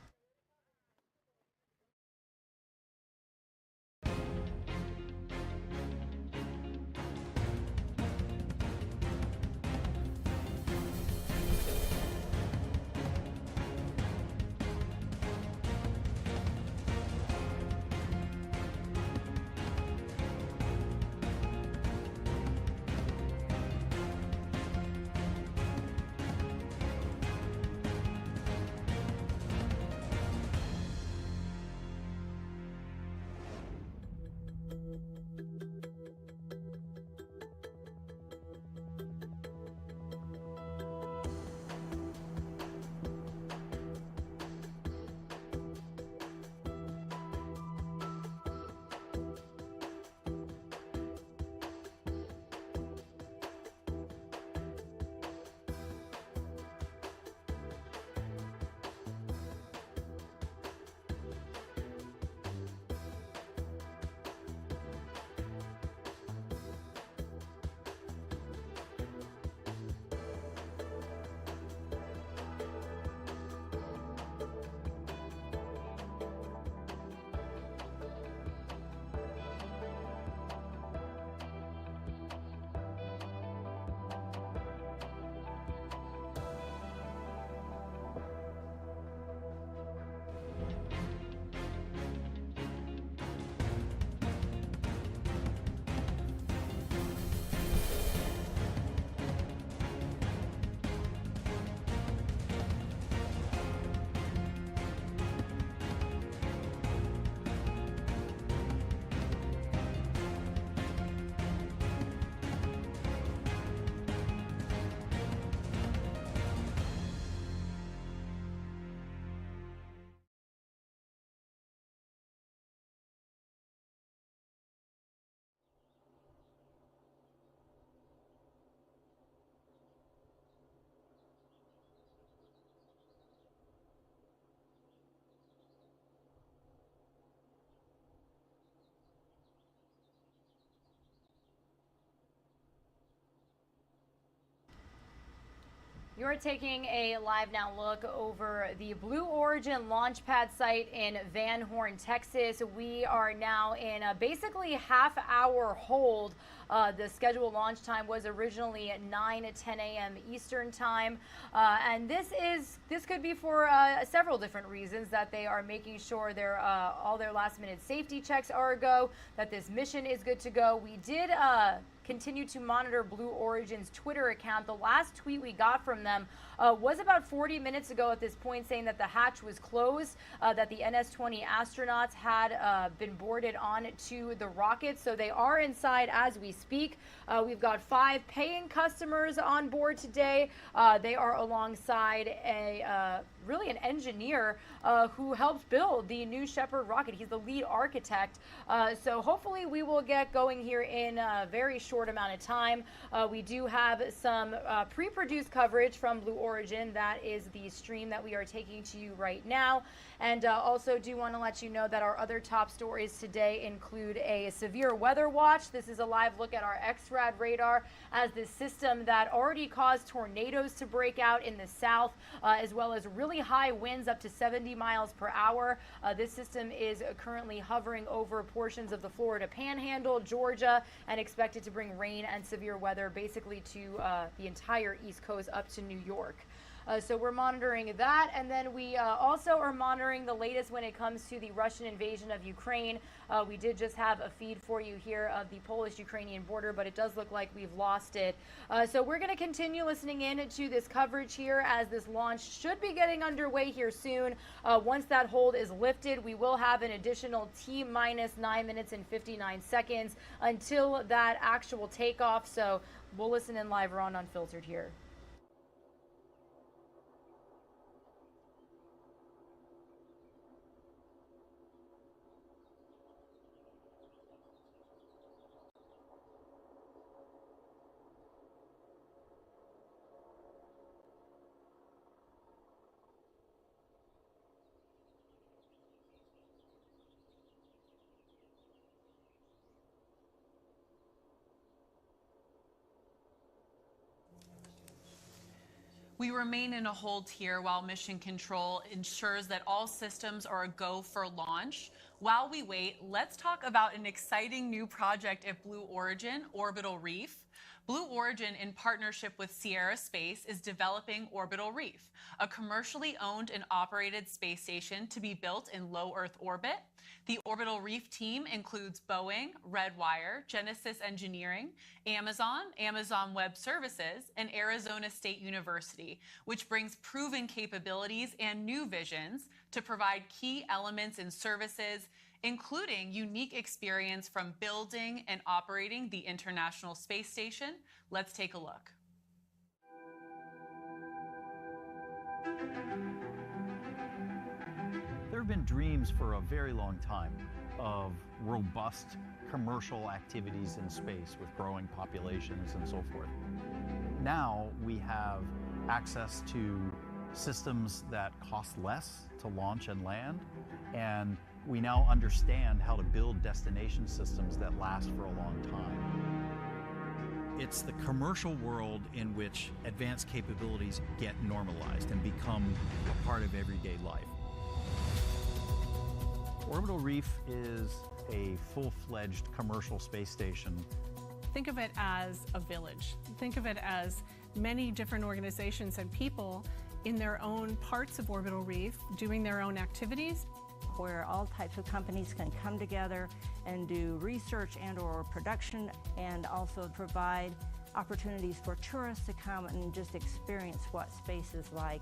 You're taking a live now look over the Blue Origin launchpad site in Van Horn, Texas. We are now in a basically half-hour hold. The scheduled launch time was originally at 9 to 10 a.m. Eastern time. And this could be for several different reasons, that they are making sure all their last-minute safety checks are a go, that this mission is good to go. We did continue to monitor Blue Origin's Twitter account. The last tweet we got from them was about 40 minutes ago at this point, saying that the hatch was closed, that the NS-20 astronauts had been boarded on to the rocket. So they are inside as we speak. We've got 5 paying customers on board today. They are alongside really an engineer who helped build the New Shepard rocket. He's the lead architect. So hopefully we will get going here in a very short amount of time. We do have some pre-produced coverage from Blue Origin. That is the stream that we are taking to you right now. And also do want to let you know that our other top stories today include a severe weather watch. This is a live look at our XRAD radar as this system that already caused tornadoes to break out in the south, as well as really extremely high winds up to 70 miles per hour. This system is currently hovering over portions of the Florida Panhandle, Georgia, and expected to bring rain and severe weather basically to the entire East Coast up to New York. So we're monitoring that, and then we also are monitoring the latest when it comes to the Russian invasion of Ukraine. We did just have a feed for you here of the Polish-Ukrainian border, but it does look like we've lost it. So we're going to continue listening in to this coverage here as this launch should be getting underway here soon. Once that hold is lifted, we will have an additional T-minus 9 minutes and 59 seconds until that actual takeoff. So we'll listen in live. We're on Unfiltered here. We remain in a hold here while Mission Control ensures that all systems are a go for launch. While we wait, let's talk about an exciting new project at Blue Origin, Orbital Reef. Blue Origin, in partnership with Sierra Space, is developing Orbital Reef, a commercially owned and operated space station to be built in low Earth orbit. The Orbital Reef team includes Boeing, Redwire, Genesis Engineering, Amazon Web Services, and Arizona State University, which brings proven capabilities and new visions to provide key elements and services, including unique experience from building and operating the International Space Station. Let's take a look. There have been dreams for a very long time of robust commercial activities in space with growing populations and so forth. Now we have access to systems that cost less to launch and land, and we now understand how to build destination systems that last for a long time. It's the commercial world in which advanced capabilities get normalized and become a part of everyday life. Orbital Reef is a full-fledged commercial space station. Think of it as a village. Think of it as many different organizations and people in their own parts of Orbital Reef doing their own activities, where all types of companies can come together and do research and or production, and also provide opportunities for tourists to come and just experience what space is like.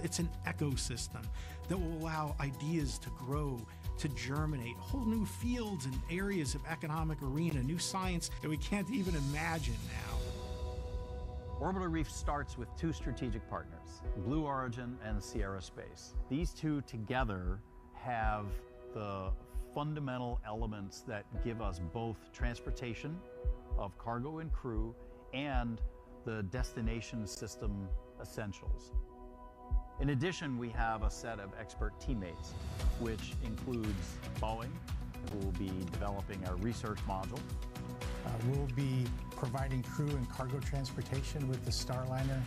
It's an ecosystem that will allow ideas to grow, to germinate, whole new fields and areas of economic arena, new science that we can't even imagine now. Orbital Reef starts with two strategic partners, Blue Origin and Sierra Space. These two together have the fundamental elements that give us both transportation of cargo and crew and the destination system essentials. In addition, we have a set of expert teammates, which includes Boeing, who will be developing our research module. We'll be providing crew and cargo transportation with the Starliner,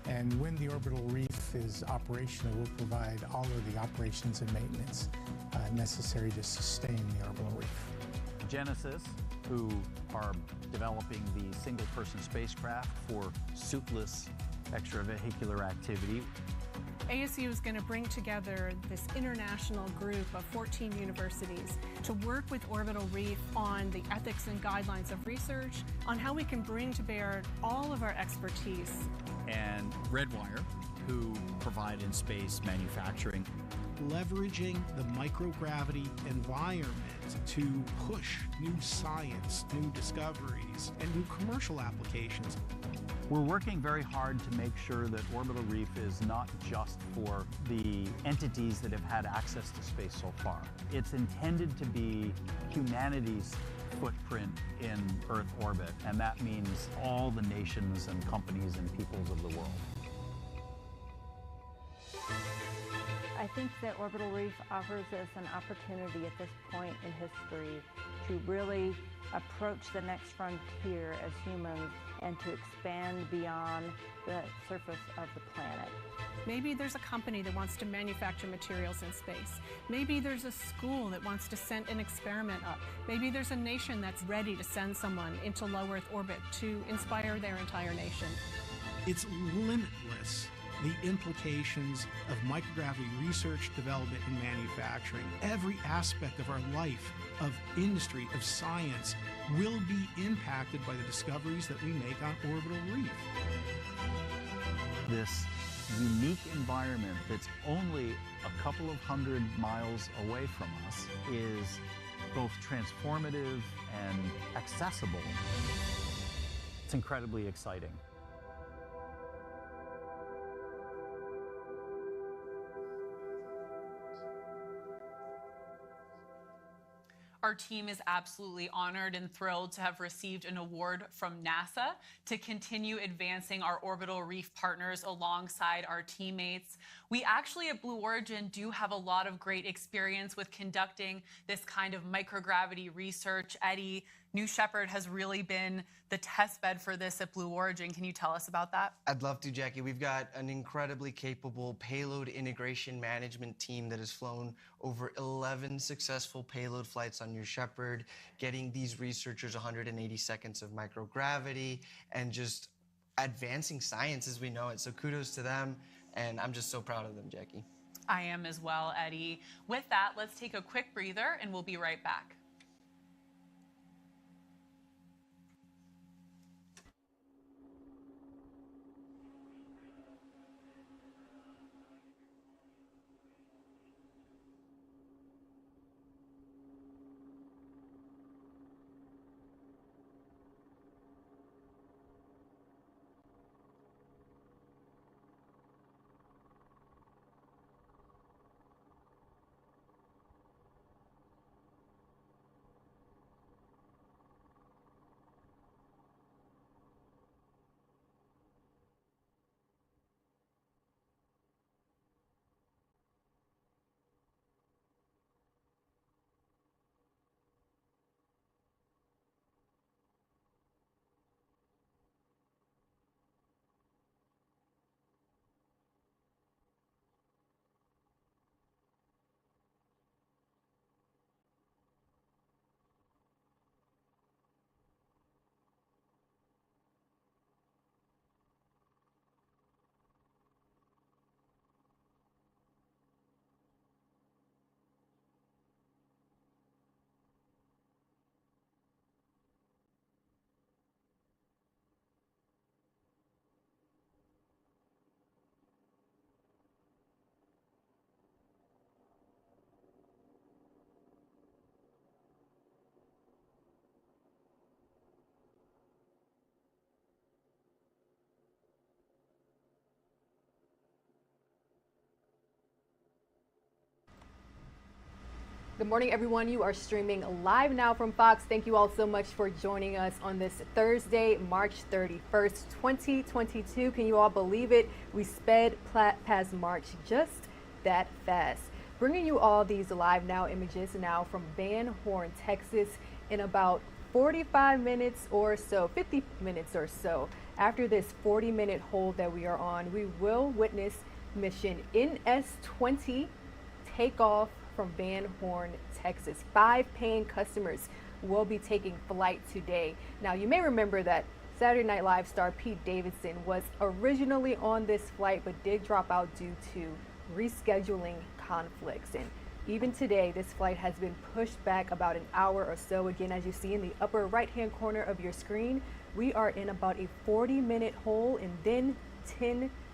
and when the Orbital Reef is operational, we'll provide all of the operations and maintenance necessary to sustain the Orbital Reef. Genesis, who are developing the single-person spacecraft for suitless extravehicular activity. ASU is going to bring together this international group of 14 universities to work with Orbital Reef on the ethics and guidelines of research, on how we can bring to bear all of our expertise. And Redwire, who provide in-space manufacturing. Leveraging the microgravity environment to push new science, new discoveries, and new commercial applications. We're working very hard to make sure that Orbital Reef is not just for the entities that have had access to space so far. It's intended to be humanity's footprint in Earth orbit, and that means all the nations and companies and peoples of the world. I think that Orbital Reef offers us an opportunity at this point in history to really approach the next frontier as humans and to expand beyond the surface of the planet. Maybe there's a company that wants to manufacture materials in space. Maybe there's a school that wants to send an experiment up. Maybe there's a nation that's ready to send someone into low Earth orbit to inspire their entire nation. It's limitless, the implications of microgravity research, development, and manufacturing. Every aspect of our life, of industry, of science, will be impacted by the discoveries that we make on Orbital Reef. This unique environment that's only a couple of hundred miles away from us is both transformative and accessible. It's incredibly exciting. Our team is absolutely honored and thrilled to have received an award from NASA to continue advancing our Orbital Reef partners alongside our teammates. We actually at Blue Origin do have a lot of great experience with conducting this kind of microgravity research. Eddie, New Shepard has really been the test bed for this at Blue Origin. Can you tell us about that? I'd love to, Jackie. We've got an incredibly capable payload integration management team that has flown over 11 successful payload flights on New Shepard, getting these researchers 180 seconds of microgravity and just advancing science as we know it. So kudos to them, and I'm just so proud of them, Jackie. I am as well, Eddie. With that, let's take a quick breather and we'll be right back. Good morning, everyone. You are streaming live now from Fox. Thank you all so much for joining us on this Thursday, March 31st, 2022. Can you all believe it? We sped past March just that fast. Bringing you all these live now images now from Van Horn, Texas, in about 45 minutes or so, 50 minutes or so. After this 40-minute hold that we are on, we will witness mission NS-20 take off from Van Horn, Texas. 5 paying customers will be taking flight today. Now, you may remember that Saturday Night Live star Pete Davidson was originally on this flight but did drop out due to rescheduling conflicts. And even today, this flight has been pushed back about an hour or so. Again, as you see in the upper right-hand corner of your screen, we are in about a 40-minute hold and then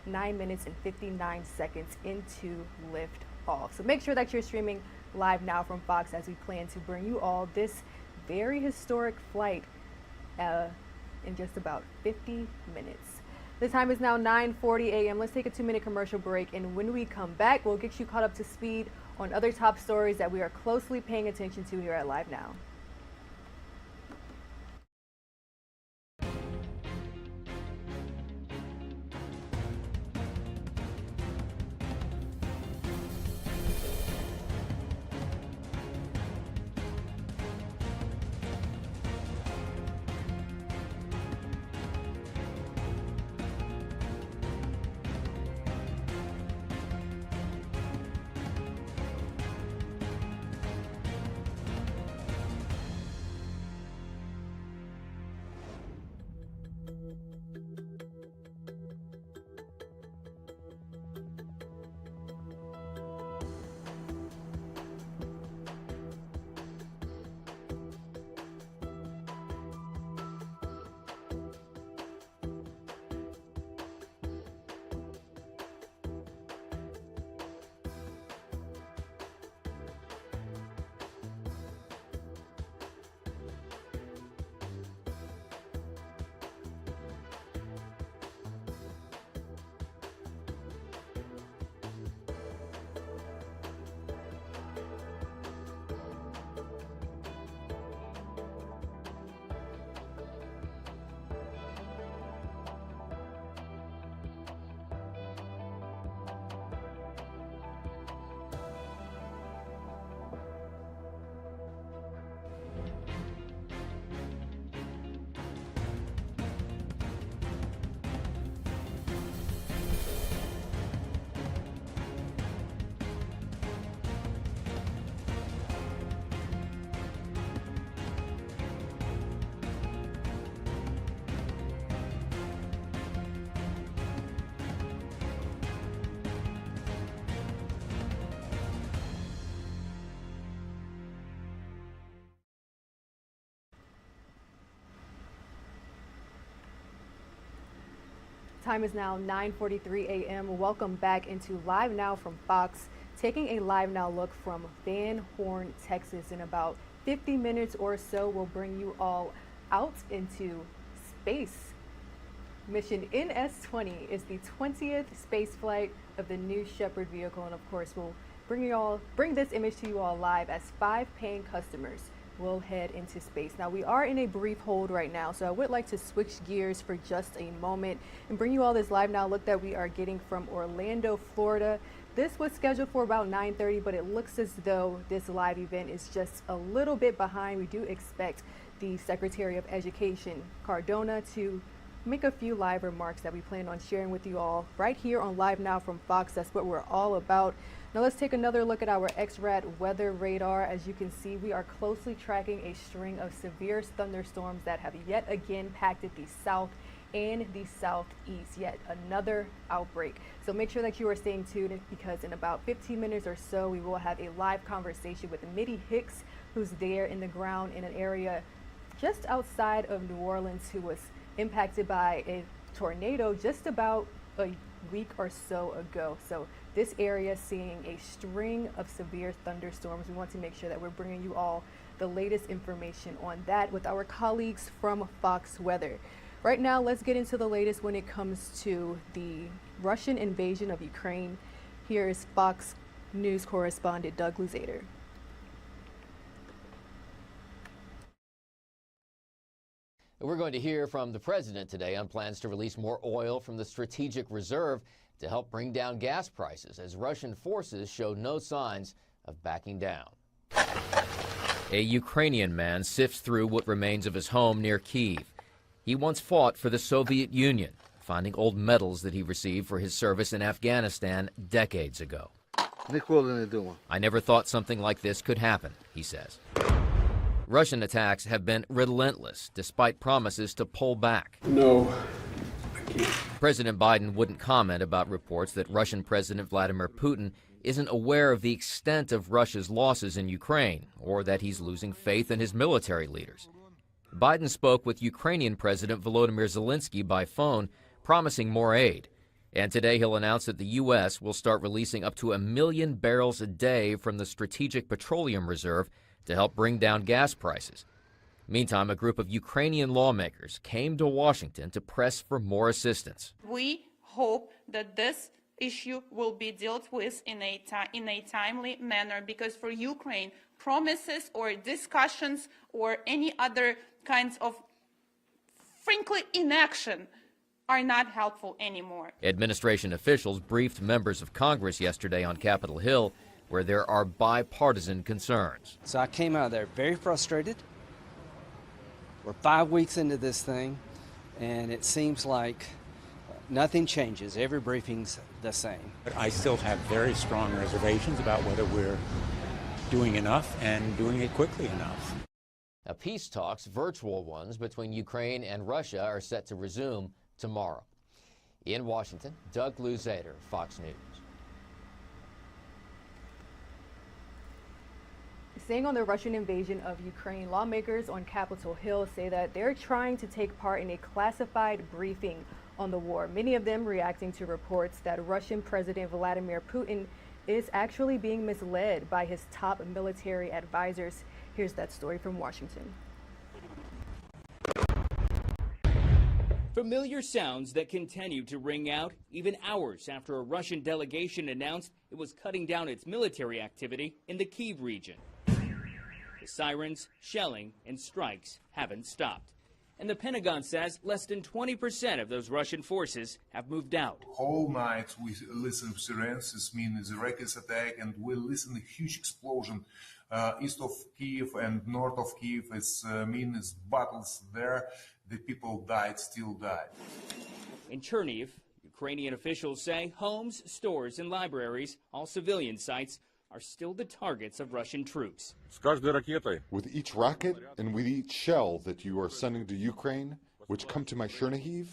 9 minutes and 59 seconds into lift off. So make sure that you're streaming live now from Fox as we plan to bring you all this very historic flight in just about 50 minutes. The time is now 9:40 a.m. Let's take a 2-minute commercial break, and when we come back, we'll get you caught up to speed on other top stories that we are closely paying attention to here at Live Now. time is now 9:43 a.m. Welcome back into Live Now from Fox, taking a live now look from Van Horn, Texas. In about 50 minutes or so, we'll bring you all out into space. Mission NS-20 is the 20th space flight of the New Shepard vehicle, and of course, we'll bring this image to you all live as 5 paying customers will head into space. Now, we are in a brief hold right now, so I would like to switch gears for just a moment and bring you all this live now look that we are getting from Orlando, Florida. This was scheduled for about 9:30, but it looks as though this live event is just a little bit behind. We do expect the Secretary of Education, Cardona, to make a few live remarks that we plan on sharing with you all right here on Live Now from Fox. That's what we're all about. Now let's take another look at our XRAD weather radar. As you can see, we are closely tracking a string of severe thunderstorms that have yet again impacted the south and the southeast. Yet another outbreak. So make sure that you are staying tuned, because in about 15 minutes or so, we will have a live conversation with Mitty Hicks, who's there in the ground in an area just outside of New Orleans, who was impacted by a tornado just about a week or so ago. So this area seeing a string of severe thunderstorms. We want to make sure that we're bringing you all the latest information on that with our colleagues from Fox Weather. Right now, let's get into the latest when it comes to the Russian invasion of Ukraine. Here is Fox News correspondent Doug Luzader. We're going to hear from the president today on plans to release more oil from the strategic reserve to help bring down gas prices, as Russian forces show no signs of backing down. A Ukrainian man sifts through what remains of his home near Kyiv. He once fought for the Soviet Union, finding old medals that he received for his service in Afghanistan decades ago. I never thought something like this could happen, he says. Russian attacks have been relentless, despite promises to pull back. No. President Biden wouldn't comment about reports that Russian President Vladimir Putin isn't aware of the extent of Russia's losses in Ukraine, or that he's losing faith in his military leaders. Biden spoke with Ukrainian President Volodymyr Zelensky by phone, promising more aid. And today he'll announce that the U.S. will start releasing up to 1 million barrels a day from the Strategic Petroleum Reserve to help bring down gas prices. Meantime, a group of Ukrainian lawmakers came to Washington to press for more assistance. We hope that this issue will be dealt with in a timely manner, because for Ukraine, promises or discussions or any other kinds of, frankly, inaction are not helpful anymore. Administration officials briefed members of Congress yesterday on Capitol Hill, where there are bipartisan concerns. So I came out of there very frustrated. We're 5 weeks into this thing, and it seems like nothing changes. Every briefing's the same. I still have very strong reservations about whether we're doing enough and doing it quickly enough. Now, peace talks, virtual ones, between Ukraine and Russia are set to resume tomorrow. In Washington, Doug Luzader, Fox News. Staying on the Russian invasion of Ukraine, lawmakers on Capitol Hill say that they're trying to take part in a classified briefing on the war. Many of them reacting to reports that Russian President Vladimir Putin is actually being misled by his top military advisors. Here's that story from Washington. Familiar sounds that continue to ring out even hours after a Russian delegation announced it was cutting down its military activity in the Kyiv region. The sirens, shelling, and strikes haven't stopped. And the Pentagon says less than 20% of those Russian forces have moved out. Whole night we listen to sirens, this means the rocket attack, and we listen to huge explosion east of Kyiv and north of Kyiv. It's means battles there. The people died, still died. In Chernihiv, Ukrainian officials say homes, stores, and libraries, all civilian sites, are still the targets of Russian troops. With each rocket and with each shell that you are sending to Ukraine, which come to my Chernihiv,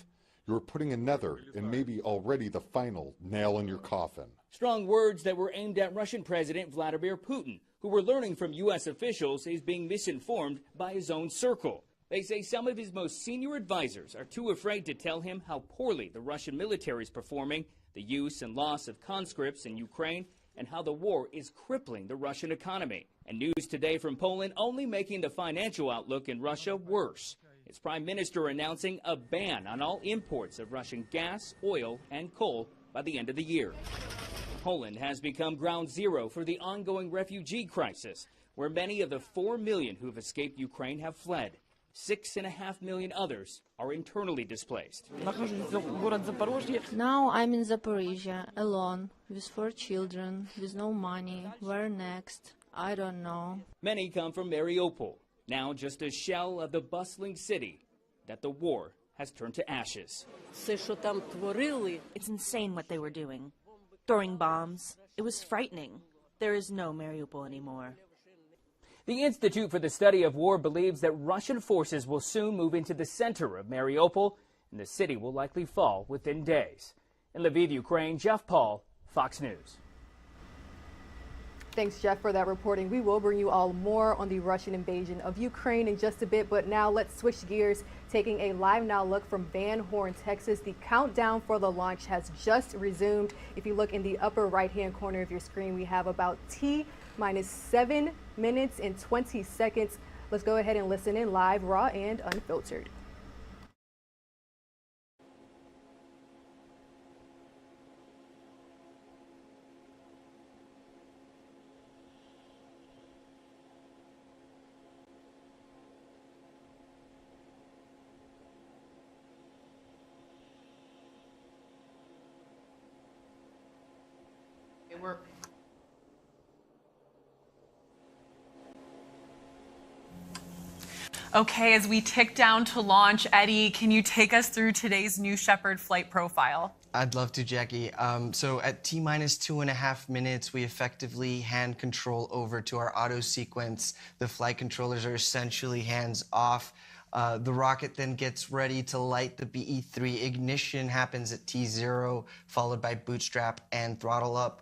you are putting another and maybe already the final nail in your coffin. Strong words that were aimed at Russian President Vladimir Putin, who we're learning from U.S. officials is being misinformed by his own circle. They say some of his most senior advisors are too afraid to tell him how poorly the Russian military is performing, the use and loss of conscripts in Ukraine, and how the war is crippling the Russian economy. And news today from Poland only making the financial outlook in Russia worse. Its prime minister announcing a ban on all imports of Russian gas, oil, and coal by the end of the year. Poland has become ground zero for the ongoing refugee crisis, where many of the 4 million who've escaped Ukraine have fled. 6.5 million others are internally displaced. Now I'm in Zaporizhia, alone, with 4 children, with no money. Where next? I don't know. Many come from Mariupol, now just a shell of the bustling city that the war has turned to ashes. It's insane what they were doing. Throwing bombs. It was frightening. There is no Mariupol anymore. The Institute for the Study of War believes that Russian forces will soon move into the center of Mariupol, and the city will likely fall within days. In Lviv, Ukraine, Jeff Paul, Fox News. Thanks, Jeff, for that reporting. We will bring you all more on the Russian invasion of Ukraine in just a bit, but now let's switch gears, taking a live now look from Van Horn, Texas. The countdown for the launch has just resumed. If you look in the upper right-hand corner of your screen, we have about T-minus 7 minutes and 20 seconds. Let's go ahead and listen in live, raw and unfiltered. Okay, as we tick down to launch, Eddie, can you take us through today's New Shepard flight profile? I'd love to, Jackie. So at T-minus 2.5 minutes, we effectively hand control over to our auto sequence. The flight controllers are essentially hands off. The rocket then gets ready to light the BE-3. Ignition happens at T0, followed by bootstrap and throttle up.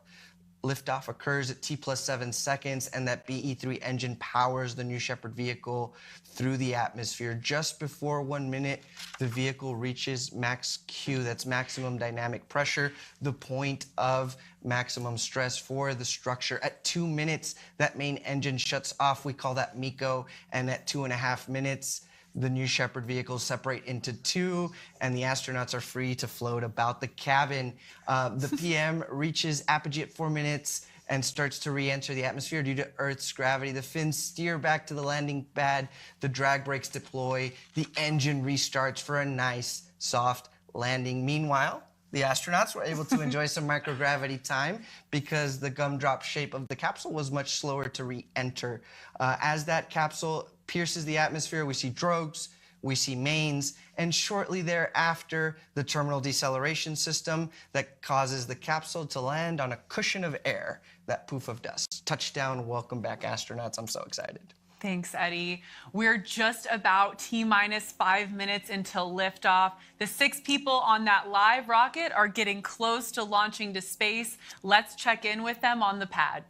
Liftoff occurs at T plus 7 seconds, and that BE-3 engine powers the New Shepard vehicle through the atmosphere. Just before 1 minute, the vehicle reaches max Q, that's maximum dynamic pressure, the point of maximum stress for the structure. At 2 minutes, that main engine shuts off. We call that MECO, and at 2.5 minutes, the New Shepard vehicles separate into 2, and the astronauts are free to float about the cabin. The PM reaches apogee at 4 minutes and starts to re-enter the atmosphere due to Earth's gravity. The fins steer back to the landing pad. The drag brakes deploy. The engine restarts for a nice, soft landing. Meanwhile, the astronauts were able to enjoy some microgravity time because the gumdrop shape of the capsule was much slower to re-enter. As that capsule pierces the atmosphere, we see drogues, we see mains, and shortly thereafter, the terminal deceleration system that causes the capsule to land on a cushion of air, that poof of dust. Touchdown, welcome back, astronauts. I'm so excited. Thanks, Eddie. We're just about T-minus 5 minutes until liftoff. The 6 people on that live rocket are getting close to launching to space. Let's check in with them on the pad.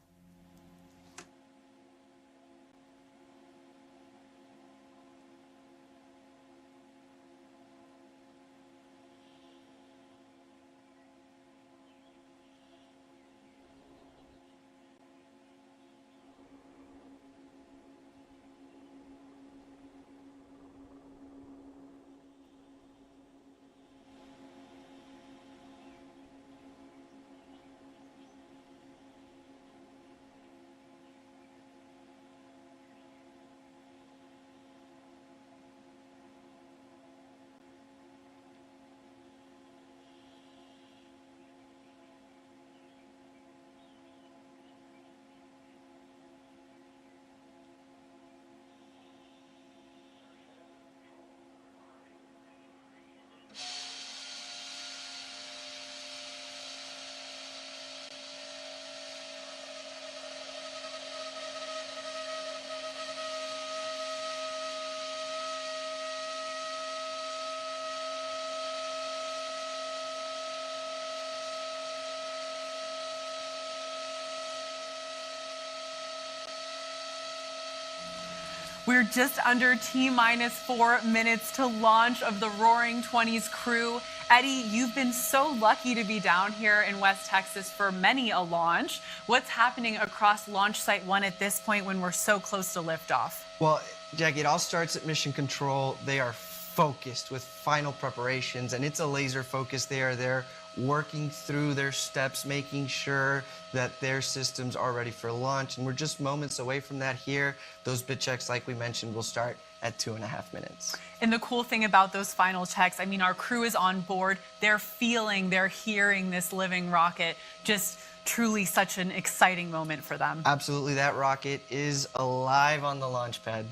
We're just under T-minus 4 minutes to launch of the Roaring 20s crew. Eddie, you've been so lucky to be down here in West Texas for many a launch. What's happening across Launch Site 1 at this point when we're so close to liftoff? Well, Jackie, it all starts at Mission Control. They are focused with final preparations, and it's a laser focus. They are there working through their steps, making sure that their systems are ready for launch. And we're just moments away from that here. Those bit checks, like we mentioned, will start at 2.5 minutes. And the cool thing about those final checks, I mean, our crew is on board. They're feeling, they're hearing this living rocket. Just truly such an exciting moment for them. Absolutely. That rocket is alive on the launch pad.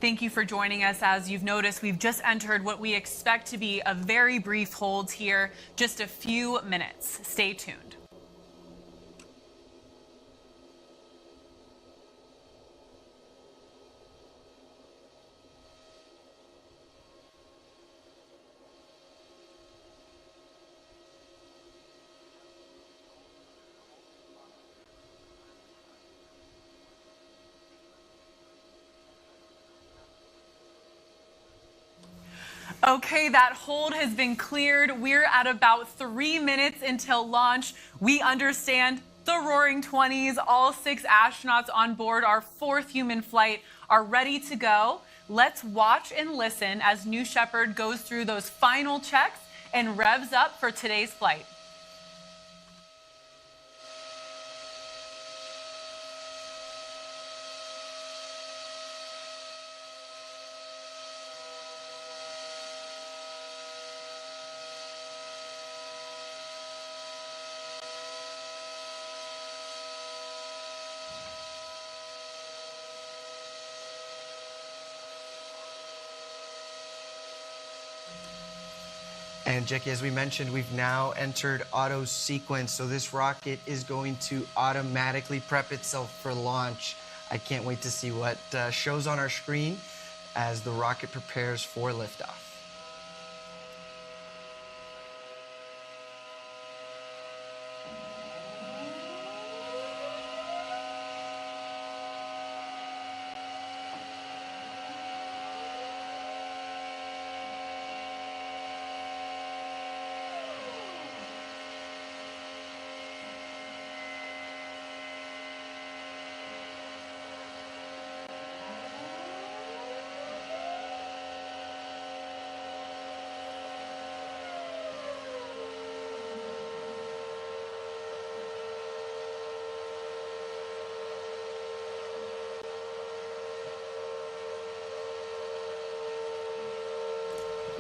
Thank you for joining us. As you've noticed, we've just entered what we expect to be a very brief hold here, just a few minutes. Stay tuned. Okay, that hold has been cleared. We're at about 3 minutes until launch. We understand the Roaring 20s, all 6 astronauts on board our 4th human flight are ready to go. Let's watch and listen as New Shepard goes through those final checks and revs up for today's flight. And Jackie, as we mentioned, we've now entered auto sequence, so this rocket is going to automatically prep itself for launch. I can't wait to see what shows on our screen as the rocket prepares for liftoff.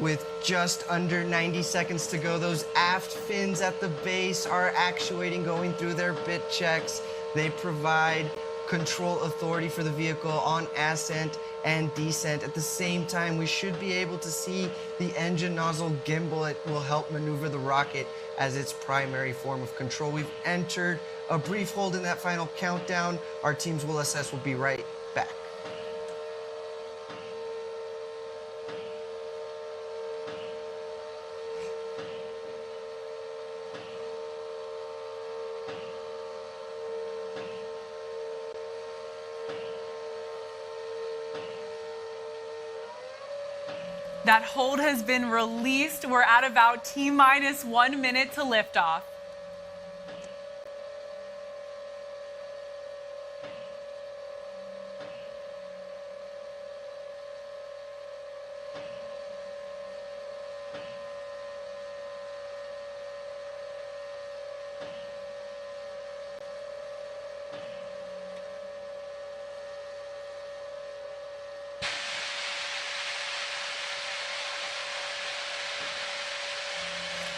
With just under 90 seconds to go, those aft fins at the base are actuating, going through their bit checks. They provide control authority for the vehicle on ascent and descent. At the same time, we should be able to see the engine nozzle gimbal. It will help maneuver the rocket as its primary form of control. We've entered a brief hold in that final countdown. Our teams will assess. We'll be right back. That hold has been released. We're at about T-minus 1 minute to liftoff.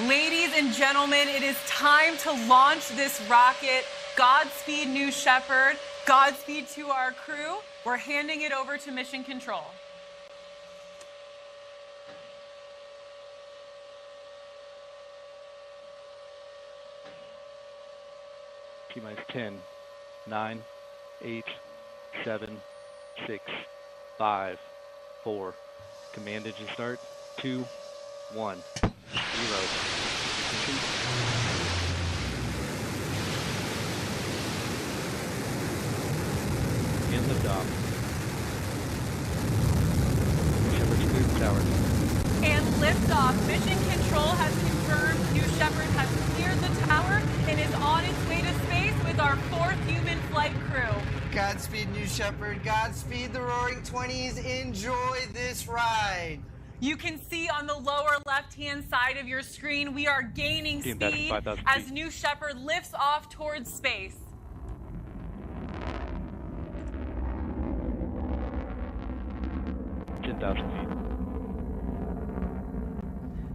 Ladies and gentlemen, it is time to launch this rocket. Godspeed, New Shepard. Godspeed to our crew. We're handing it over to Mission Control. T-minus 10, 9, 8, 7, 6, 5, 4. Command engine start. 2, 1, 0. And liftoff. Shepard cleared the tower. And liftoff. Mission Control has confirmed New Shepard has cleared the tower and is on its way to space with our 4th human flight crew. Godspeed, New Shepard. Godspeed, the Roaring 20s. Enjoy this ride. You can see on the lower left-hand side of your screen, we are gaining speed as New Shepard lifts off towards space.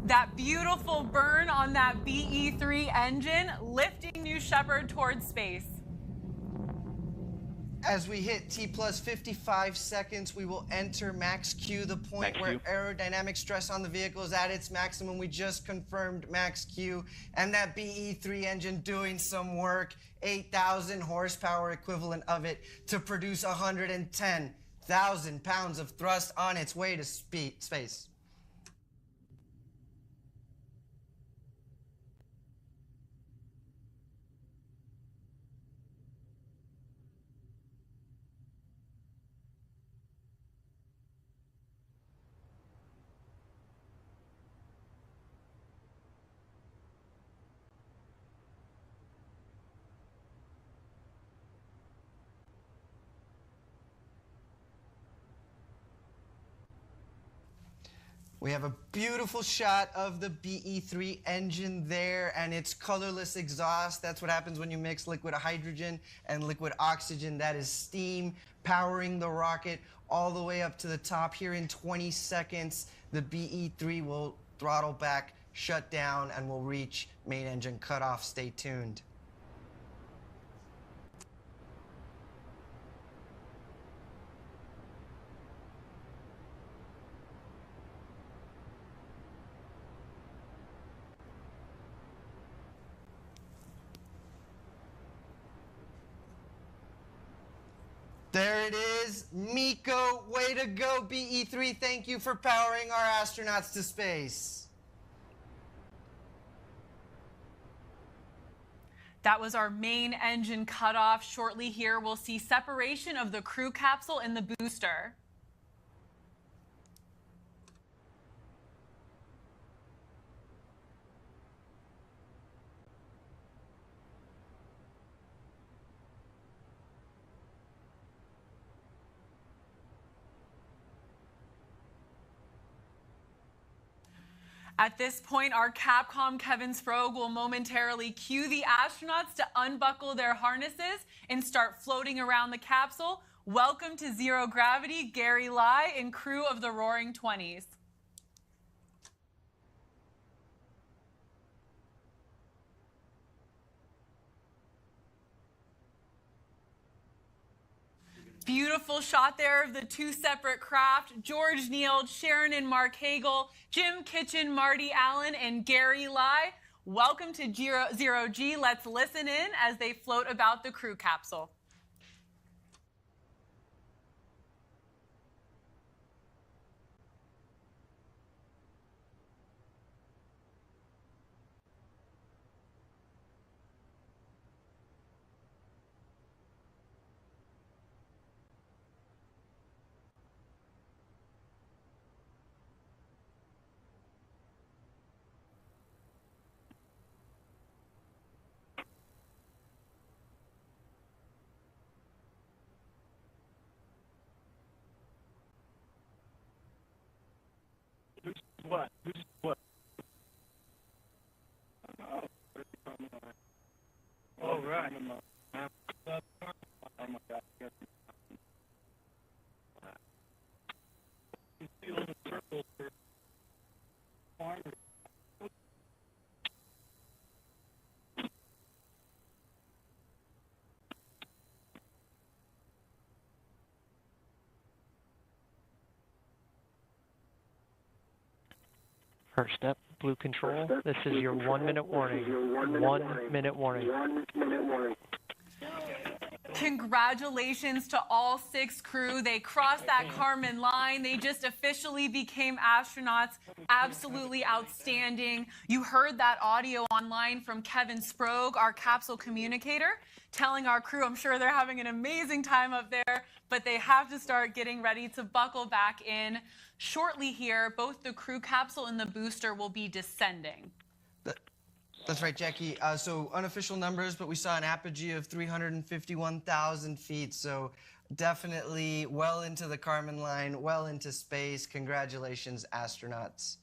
That beautiful burn on that BE-3 engine, lifting New Shepard towards space. As we hit T plus 55 seconds, we will enter max Q, the point where aerodynamic stress on the vehicle is at its maximum. We just confirmed max Q, and that BE-3 engine doing some work, 8,000 horsepower equivalent of it, to produce 110,000 pounds of thrust on its way to space. We have a beautiful shot of the BE-3 engine there and its colorless exhaust. That's what happens when you mix liquid hydrogen and liquid oxygen. That is steam powering the rocket all the way up to the top. Here in 20 seconds, the BE-3 will throttle back, shut down, and will reach main engine cutoff. Stay tuned. There it is. Miko, way to go, BE-3. Thank you for powering our astronauts to space. That was our main engine cutoff. Shortly here, we'll see separation of the crew capsule and the booster. At this point, our Capcom Kevin Sprogue will momentarily cue the astronauts to unbuckle their harnesses and start floating around the capsule. Welcome to Zero Gravity, Gary Lai and crew of the Roaring 20s. Beautiful shot there of the 2 separate craft. George Neal, Sharon and Mark Hagel, Jim Kitchen, Marty Allen, and Gary Lai. Welcome to Zero G. Let's listen in as they float about the crew capsule. What? What? All right. Oh my God. You see all the circles for farmers. First up, Blue Control. This is your 1 minute warning. 1 minute warning. 1 minute warning. Congratulations to all 6 crew. They crossed that Kármán line. They just officially became astronauts. Absolutely outstanding. You heard that audio online from Kevin Sprague, our capsule communicator, telling our crew, I'm sure they're having an amazing time up there, but they have to start getting ready to buckle back in. Shortly here, both the crew capsule and the booster will be descending. That's right, Jackie. So unofficial numbers, but we saw an apogee of 351,000 feet. So definitely well into the Kármán line, well into space. Congratulations, astronauts.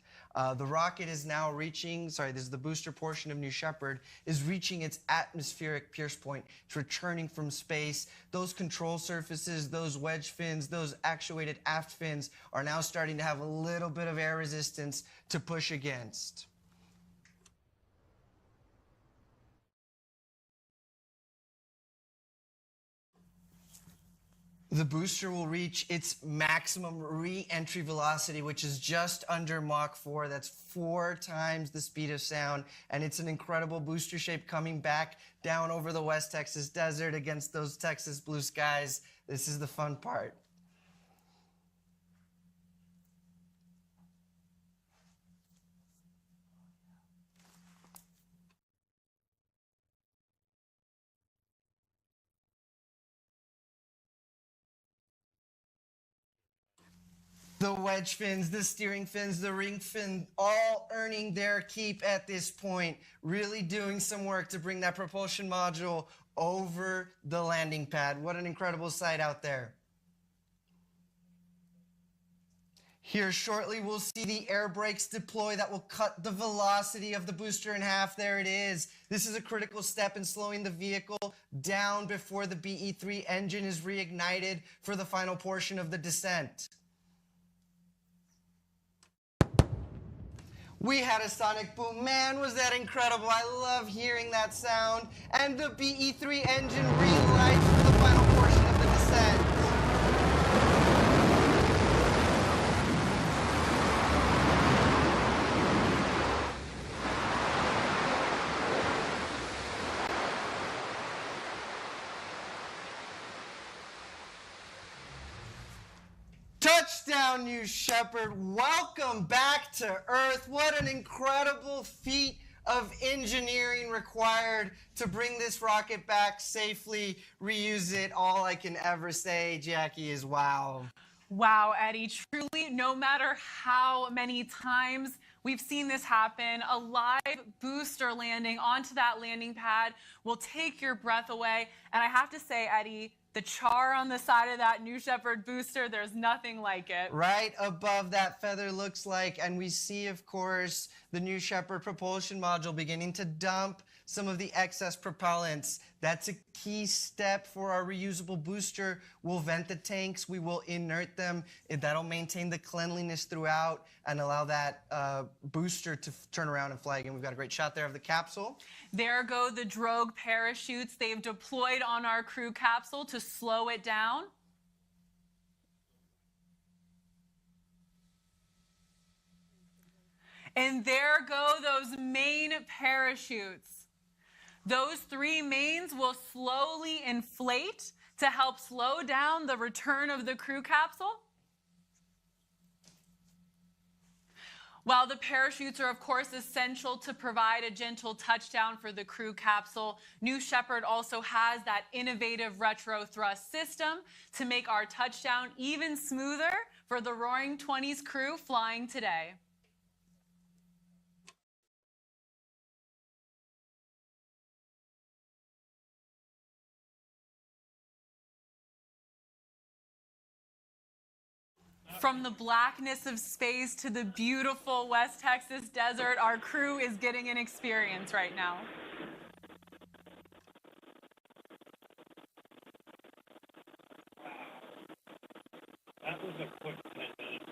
The rocket is now reaching, this is the booster portion of New Shepard, is reaching its atmospheric pierce point. It's returning from space. Those control surfaces, those wedge fins, those actuated aft fins are now starting to have a little bit of air resistance to push against. The booster will reach its maximum re-entry velocity, which is just under Mach 4. That's 4 times the speed of sound. And it's an incredible booster shape coming back down over the West Texas desert against those Texas blue skies. This is the fun part. The wedge fins, the steering fins, the ring fin, all earning their keep at this point. Really doing some work to bring that propulsion module over the landing pad. What an incredible sight out there. Here shortly, we'll see the air brakes deploy that will cut the velocity of the booster in half. There it is. This is a critical step in slowing the vehicle down before the BE-3 engine is reignited for the final portion of the descent. We had a sonic boom. Man, was that incredible. I love hearing that sound. And the BE-3 engine relights for the final portion of the descent. Touchdown, New Shepard. Welcome back to Earth. What an incredible feat of engineering required to bring this rocket back safely, reuse it. All I can ever say, Jackie, is wow. Wow, Eddie, truly, no matter how many times we've seen this happen, a live booster landing onto that landing pad will take your breath away. And I have to say, Eddie, the char on the side of that New Shepard booster, there's nothing like it. Right above that feather looks like, and we see, of course, the New Shepard propulsion module beginning to dump some of the excess propellants. That's a key step for our reusable booster. We'll vent the tanks, we will inert them. That'll maintain the cleanliness throughout and allow that booster to turn around and fly again. We've got a great shot there of the capsule. There go the drogue parachutes they've deployed on our crew capsule to slow it down. And there go those main parachutes. Those 3 mains will slowly inflate to help slow down the return of the crew capsule. While the parachutes are, of course, essential to provide a gentle touchdown for the crew capsule, New Shepard also has that innovative retro thrust system to make our touchdown even smoother for the Roaring '20s crew flying today. From the blackness of space to the beautiful West Texas desert, our crew is getting an experience right now. That was a quick 10 minutes.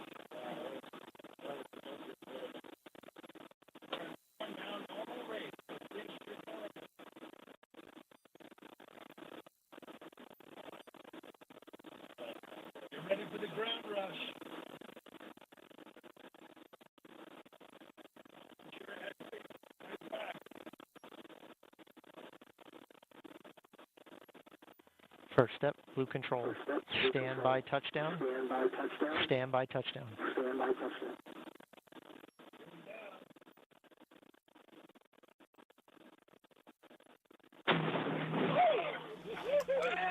You're ready for the ground rush. First step, Blue Control. Stand by touchdown. Stand by touchdown.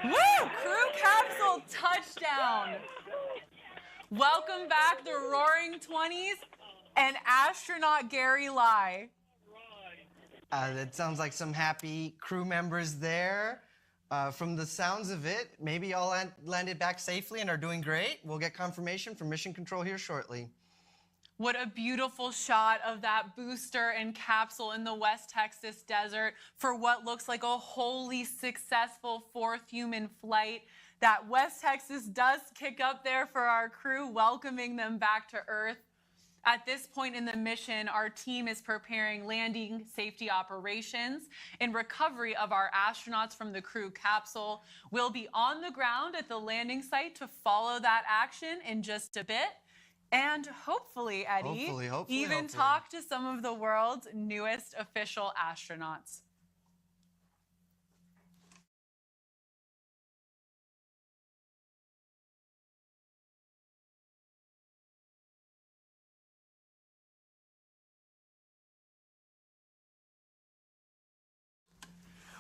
Woo! Crew capsule touchdown. Welcome back, the Roaring 20s and astronaut Gary Lai. That sounds like some happy crew members there. From the sounds of it, maybe all landed back safely and are doing great. We'll get confirmation from Mission Control here shortly. What a beautiful shot of that booster and capsule in the West Texas desert for what looks like a wholly successful fourth human flight. That West Texas does kick up there for our crew, welcoming them back to Earth. At this point in the mission, our team is preparing landing safety operations in recovery of our astronauts from the crew capsule. We'll be on the ground at the landing site to follow that action in just a bit. And hopefully, Eddie, hopefully. talk to some of the world's newest official astronauts.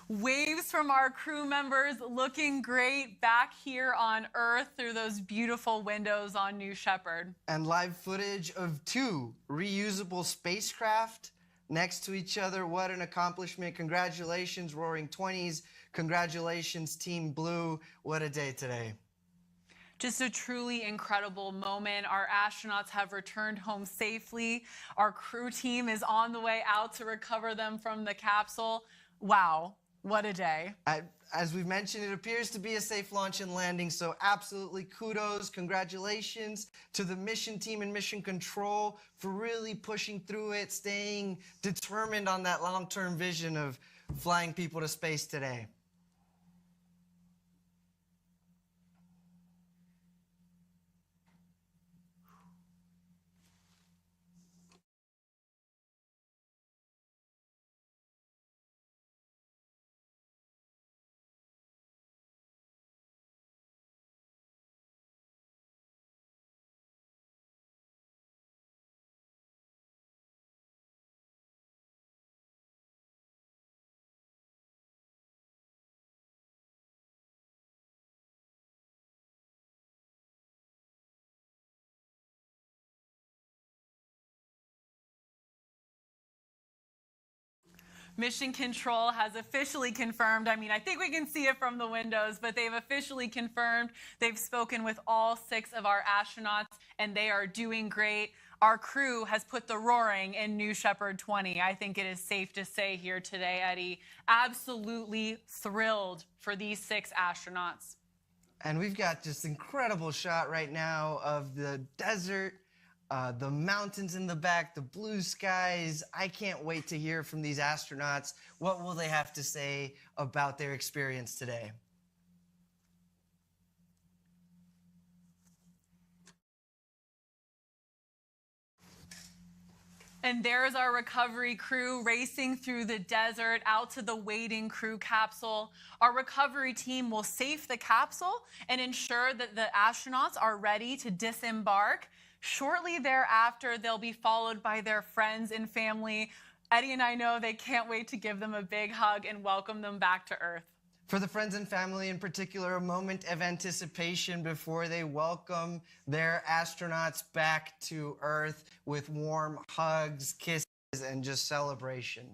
Waves from our crew members looking great back here on Earth through those beautiful windows on New Shepard. And live footage of 2 reusable spacecraft next to each other. What an accomplishment. Congratulations, Roaring 20s. Congratulations, Team Blue. What a day today. Just a truly incredible moment. Our astronauts have returned home safely. Our crew team is on the way out to recover them from the capsule. Wow. What a day. As we've mentioned, it appears to be a safe launch and landing, so absolutely kudos, congratulations to the mission team and Mission Control for really pushing through it, staying determined on that long-term vision of flying people to space today. Mission Control has officially confirmed, I think we can see it from the windows, but they've officially confirmed they've spoken with all 6 of our astronauts and they are doing great. Our crew has put the roaring in New Shepard 20. I think it is safe to say here today, Eddie, absolutely thrilled for these 6 astronauts. And we've got just incredible shot right now of the desert, the mountains in the back, the blue skies. I can't wait to hear from these astronauts. What will they have to say about their experience today? And there's our recovery crew racing through the desert out to the waiting crew capsule. Our recovery team will safe the capsule and ensure that the astronauts are ready to disembark. Shortly thereafter, they'll be followed by their friends and family. Eddie and I know they can't wait to give them a big hug and welcome them back to Earth. For the friends and family in particular, a moment of anticipation before they welcome their astronauts back to Earth with warm hugs, kisses, and just celebration.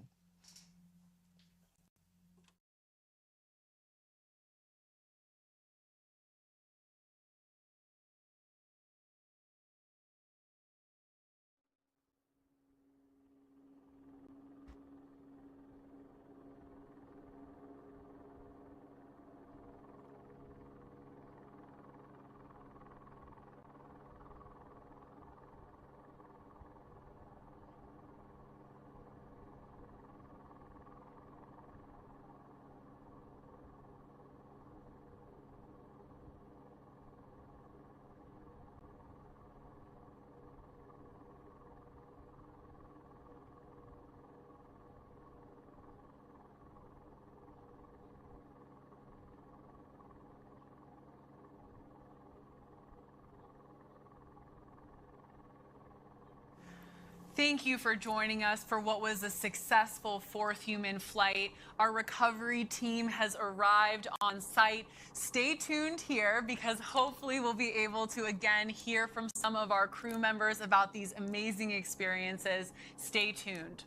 Thank you for joining us for what was a successful fourth human flight. Our recovery team has arrived on site. Stay tuned here because hopefully we'll be able to again hear from some of our crew members about these amazing experiences. Stay tuned.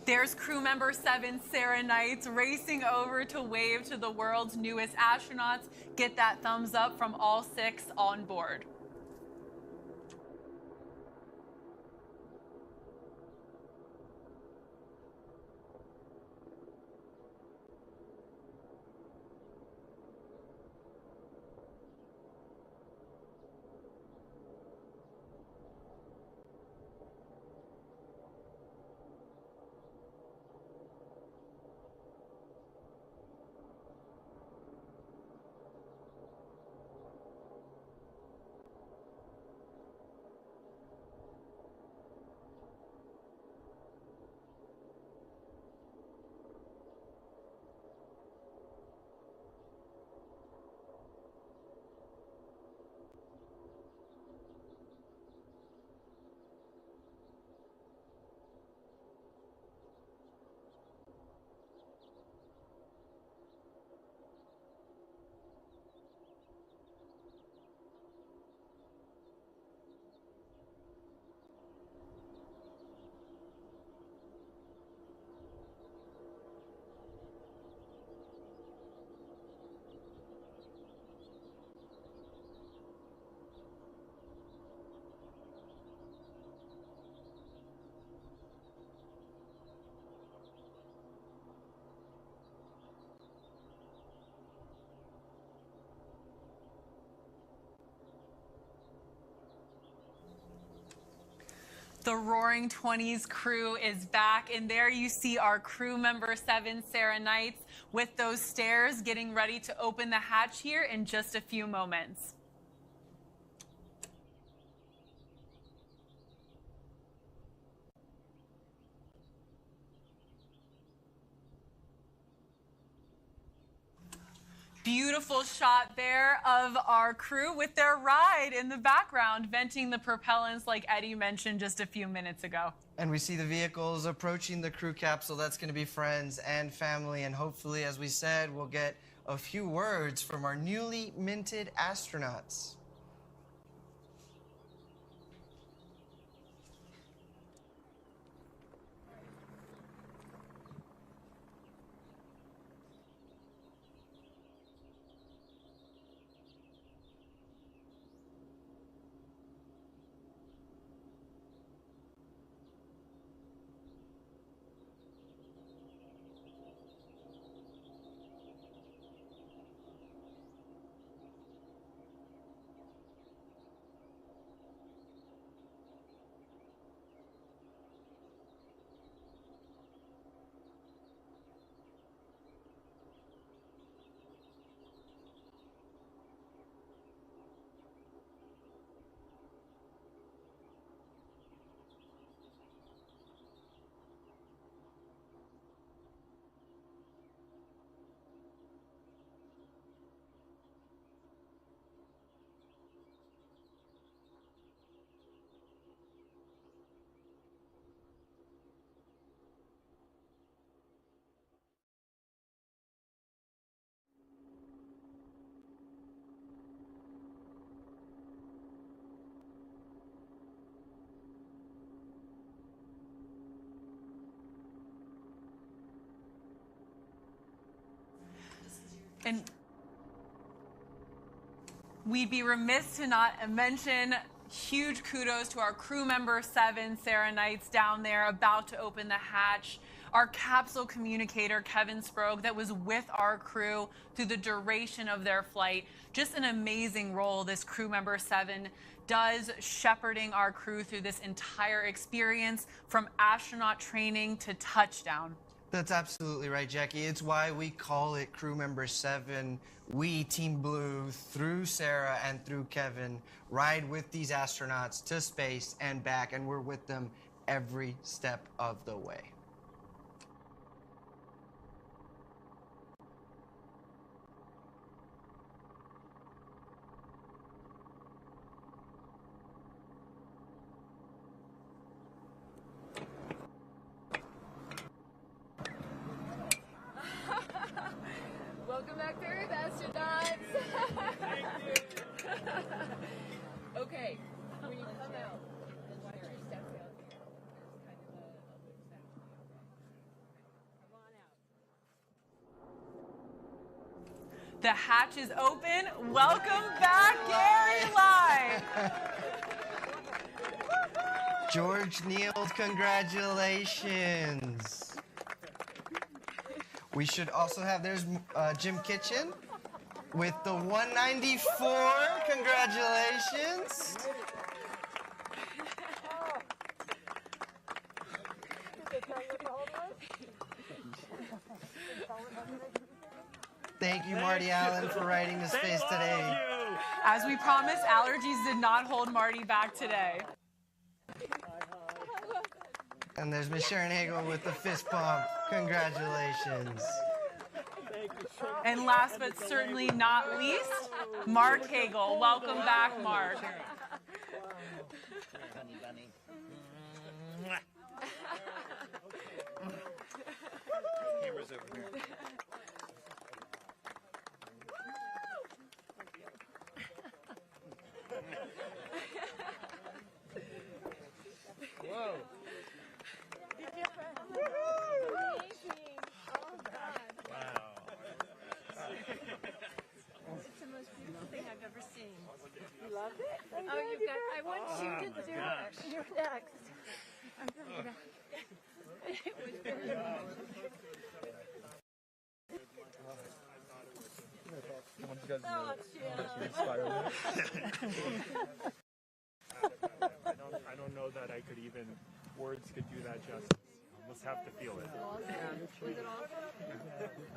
There's crew member 7, Sarah Knights, racing over to wave to the world's newest astronauts. Get that thumbs up from all 6 on board. The Roaring 20s crew is back, and there you see our crew member 7, Sarah Knights, with those stairs getting ready to open the hatch here in just a few moments. Beautiful shot there of our crew with their ride in the background, venting the propellants like Eddie mentioned just a few minutes ago. And we see the vehicles approaching the crew capsule. That's going to be friends and family. And hopefully, as we said, we'll get a few words from our newly minted astronauts. And we'd be remiss to not mention huge kudos to our crew member 7, Sarah Knights, down there about to open the hatch. Our capsule communicator, Kevin Sprague, that was with our crew through the duration of their flight. Just an amazing role this crew member 7 does, shepherding our crew through this entire experience from astronaut training to touchdown. That's absolutely right, Jackie. It's why we call it Crew Member 7. We, Team Blue, through Sarah and through Kevin, ride with these astronauts to space and back, and we're with them every step of the way. Welcome back to Earth, astronauts! Thank you! Okay, when you come out, watch your steps out here. There's kind of a loose actually. Come on out. The hatch is open. Welcome back, Gary Live. George Niels, congratulations. We should also have, there's Jim Kitchen with the 194. Congratulations. Thank you, Marty Allen, for writing the space today. As we promised, allergies did not hold Marty back today. And there's Miss Sharon Hagel with the fist pump. Congratulations. And last but certainly not least, Mark Hagel. Welcome back, Mark. Camera's over here. Whoa. It's the most beautiful thing I've ever seen. You loved it? Oh, you got. I want you to do it. You're next. I'm coming back. It was very I don't know that I could even, words could do that justice. I must have to feel it. Was it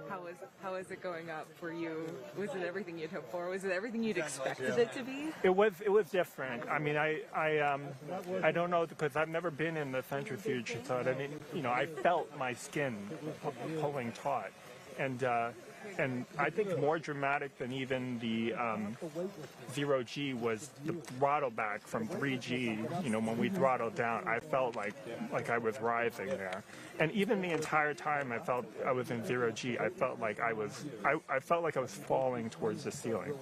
awesome? How is it going up for you? Was it everything you'd hoped for? Was it everything you'd expected it to be? It was different. I mean, I don't know, because I've never been in the centrifuge, so I didn't, I felt my skin pulling taut. And I think more dramatic than even the 0G was the throttle back from 3G. When we throttled down, I felt like I was rising there. And even the entire time I felt I was in 0G, I felt like I felt like I was falling towards the ceiling.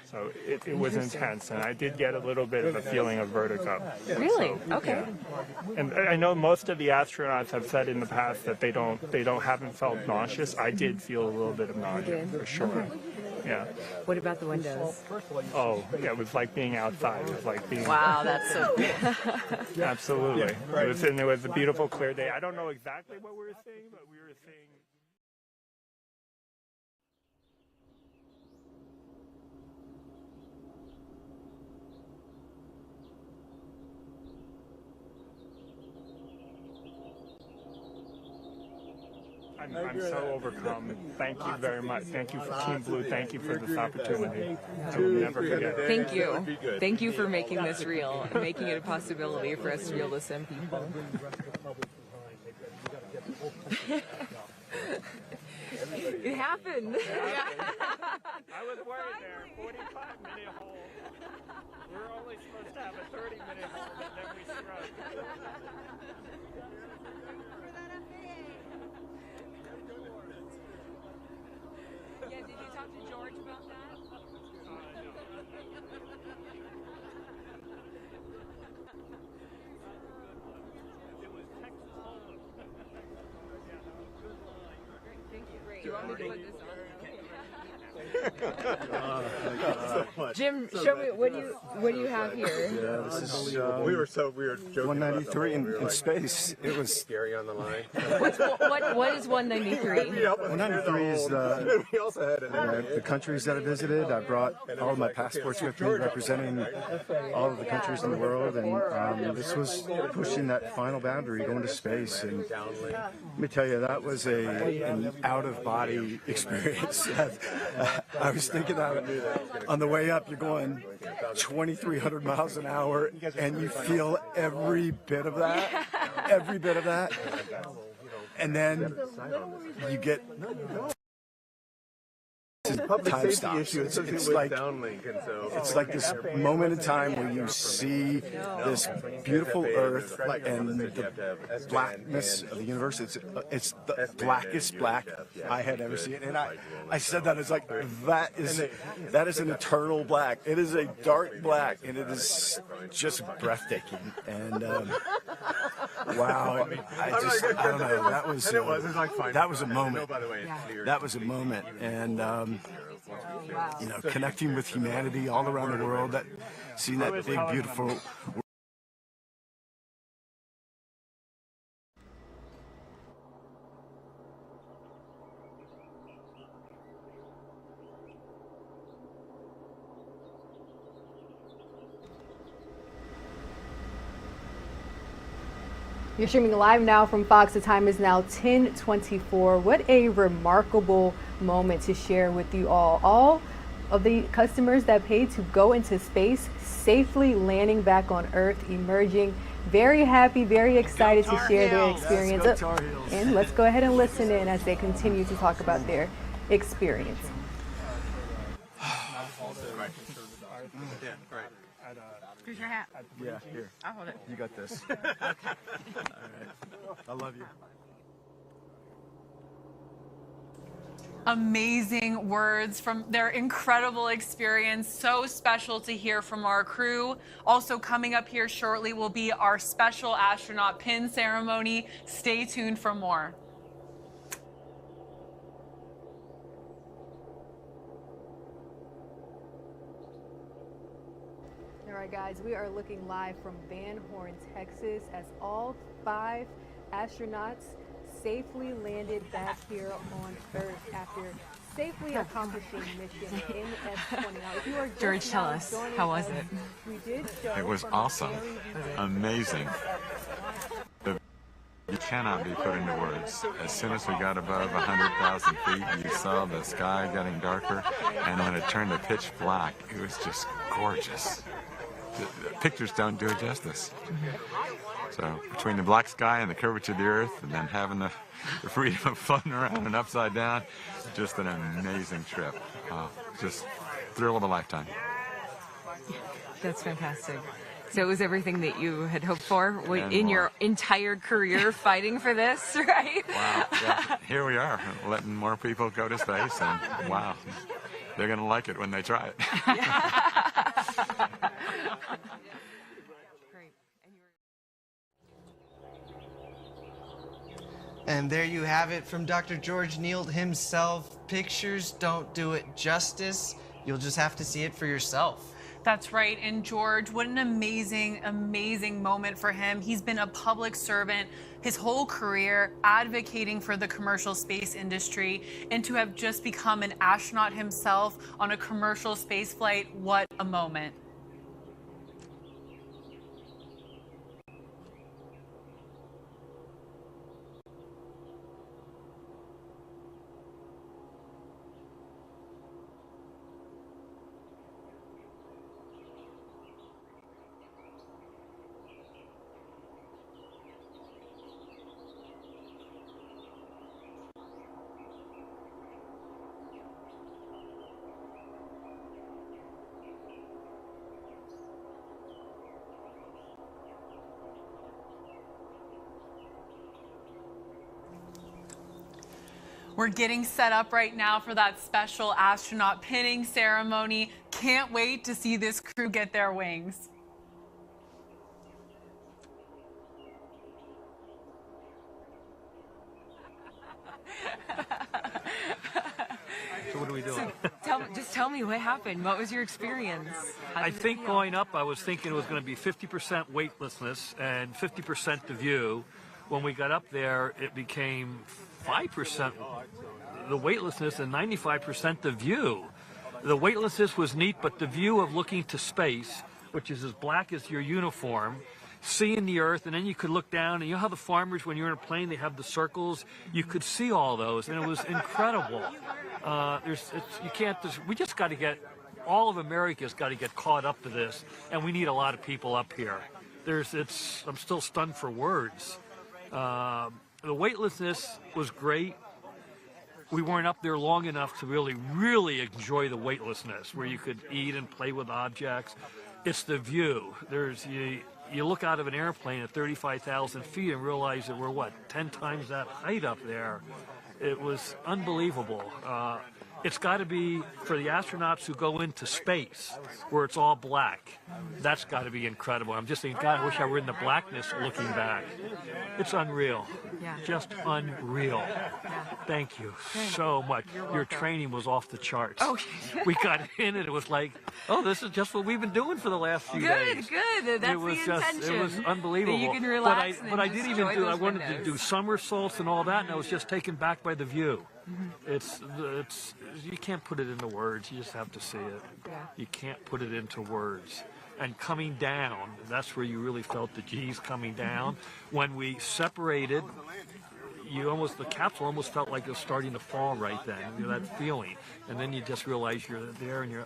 So it was intense, and I did get a little bit of a feeling of vertigo. Really? So, okay. Yeah. And I know most of the astronauts have said in the past that they haven't felt nauseous. I did feel a little bit of nausea, for sure. Yeah. What about the windows? Oh, yeah, it was like being outside. It was like being... Wow, that's so good. Absolutely. It was a beautiful, clear day. I don't know exactly what we were seeing, but we were seeing... I'm so overcome. Thank you very much. Thank you for Team Blue. Thank you for this opportunity. I will never forget it. Thank you. Thank you for making this real and making it a possibility for us to be able to send people. It happened. Yeah. I was worried there. 45-minute hole. We were only supposed to have a 30-minute hole, and then we struck. Yeah, did you talk to George about that? It was Texas Hold'em. Thank you. Do you want me to put this on? Jim, show me what do you have here? Yeah, this is we were joking 193 in space. It was scary on the line. What is 193? 193 is the countries that I visited. I brought all of my passports with me, representing all of the countries in the world, and this was pushing that final boundary, going to space. And let me tell you, that was an out-of-body experience. I was thinking that on the way up, you're going 2,300 miles an hour, and you feel every bit of that, and then you get time stops. It's like this moment in time where you see this beautiful Earth and the blackness of the universe. It's the blackest black I had ever seen, and I said that it's like that is an eternal black. It is a dark black, and it is just breathtaking. And wow, I don't know. That was a moment. That was a moment, and you know, connecting with humanity all around the world, seeing that big, beautiful. You're streaming live now from Fox. The time is now 10:24. What a remarkable moment to share with you all. All of the customers that paid to go into space, safely landing back on Earth, emerging very happy, very excited to share their experience. And let's go ahead and listen in as they continue to talk about their experience. Here's your hat. Yeah, here. I'll hold it. You got this. Okay. All right. I love you. Amazing words from their incredible experience. So special to hear from our crew. Also coming up here shortly will be our special astronaut pin ceremony. Stay tuned for more. All right, guys, we are looking live from Van Horn, Texas, as all 5 astronauts safely landed back here on Earth after safely accomplishing mission in S-20. Now, if you are just George, tell us, how was it? We did show it was awesome, amazing. You cannot be put into words. As soon as we got above 100,000 feet, you saw the sky getting darker, and when it turned to pitch black, it was just gorgeous. The pictures don't do it justice. So between the black sky and the curvature of the Earth, and then having the freedom of floating around and upside down, just an amazing trip. Just thrill of a lifetime. That's fantastic. So it was everything that you had hoped for in your entire career fighting for this, right? Wow. Yeah. Here we are, letting more people go to space, and wow, they're going to like it when they try it. And there you have it from Dr. George Neild himself. Pictures don't do it justice. You'll just have to see it for yourself. That's right. And George, what an amazing, amazing moment for him. He's been a public servant his whole career, advocating for the commercial space industry, and to have just become an astronaut himself on a commercial space flight, what a moment. We're getting set up right now for that special astronaut pinning ceremony. Can't wait to see this crew get their wings. what are we doing? So just tell me what happened. What was your experience? I think going up, I was thinking it was going to be 50% weightlessness and 50% the view. When we got up there, it became 5% the weightlessness and 95% the view. The weightlessness was neat, but the view of looking to space, which is as black as your uniform, seeing the earth, and then you could look down, and you know how the farmers, when you're in a plane, they have the circles? You could see all those, and it was incredible. We just got to get, all of America's got to get caught up to this, and we need a lot of people up here. I'm still stunned for words. The weightlessness was great. We weren't up there long enough to really enjoy the weightlessness, where you could eat and play with objects. It's the view. You look out of an airplane at 35,000 feet and realize that we're, 10 times that height up there. It was unbelievable. It's got to be for the astronauts who go into space, where it's all black. That's got to be incredible. I'm just thinking, God, I wish I were in the blackness looking back. It's unreal. Yeah. Just unreal. Yeah. Thank you so much. Your training was off the charts. Oh, we got in and it was like, oh, this is just what we've been doing for the last few days. Good. That's it was the intention. It was unbelievable. That you can relax but I did even do. I wanted to do somersaults and all that, and I was just taken back by the view. It's you can't put it into words. You just have to see it. Yeah. You can't put it into words. And coming down, that's where you really felt the G's coming down. When we separated, the capsule almost felt like it was starting to fall right then. You know, that feeling, and then you just realize you're there, and you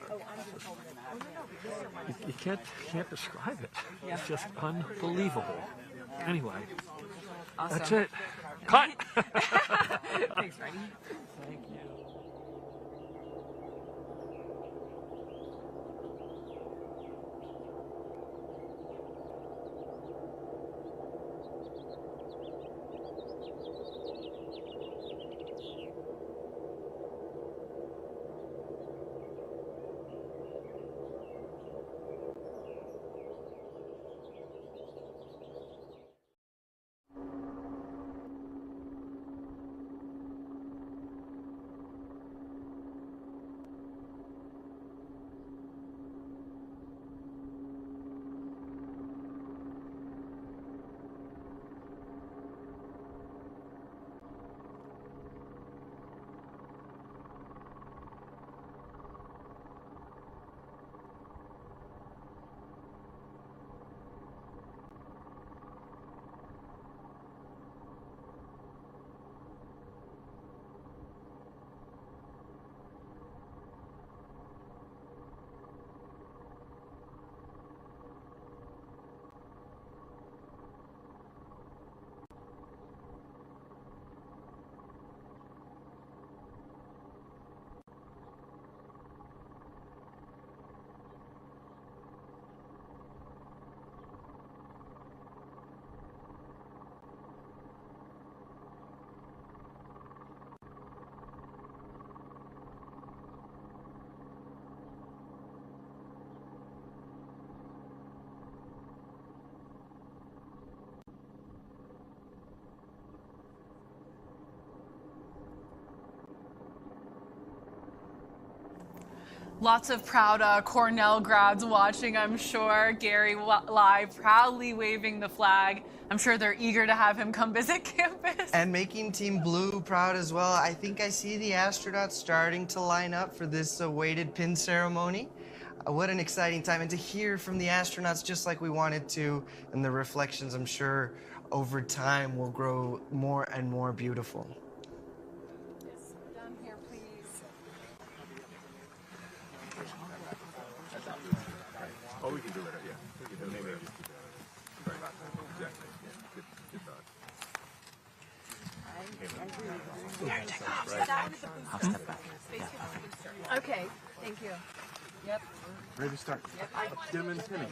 can't describe it. Yeah. It's just unbelievable. Anyway, Awesome. That's it. Cut. Thanks, Brady. Thank you. Lots of proud Cornell grads watching, I'm sure. Gary live, proudly waving the flag. I'm sure they're eager to have him come visit campus. And making Team Blue proud as well. I think I see the astronauts starting to line up for this awaited pin ceremony. What an exciting time. And to hear from the astronauts just like we wanted to, and the reflections, I'm sure, over time will grow more and more beautiful. Down here, please. Oh, we can do it, yeah. We can do it. Maybe. Right. Exactly. Yeah. Good thought. I'll step back. Okay, thank you. Yep. Ready to start. Yep. Dim and Timmy.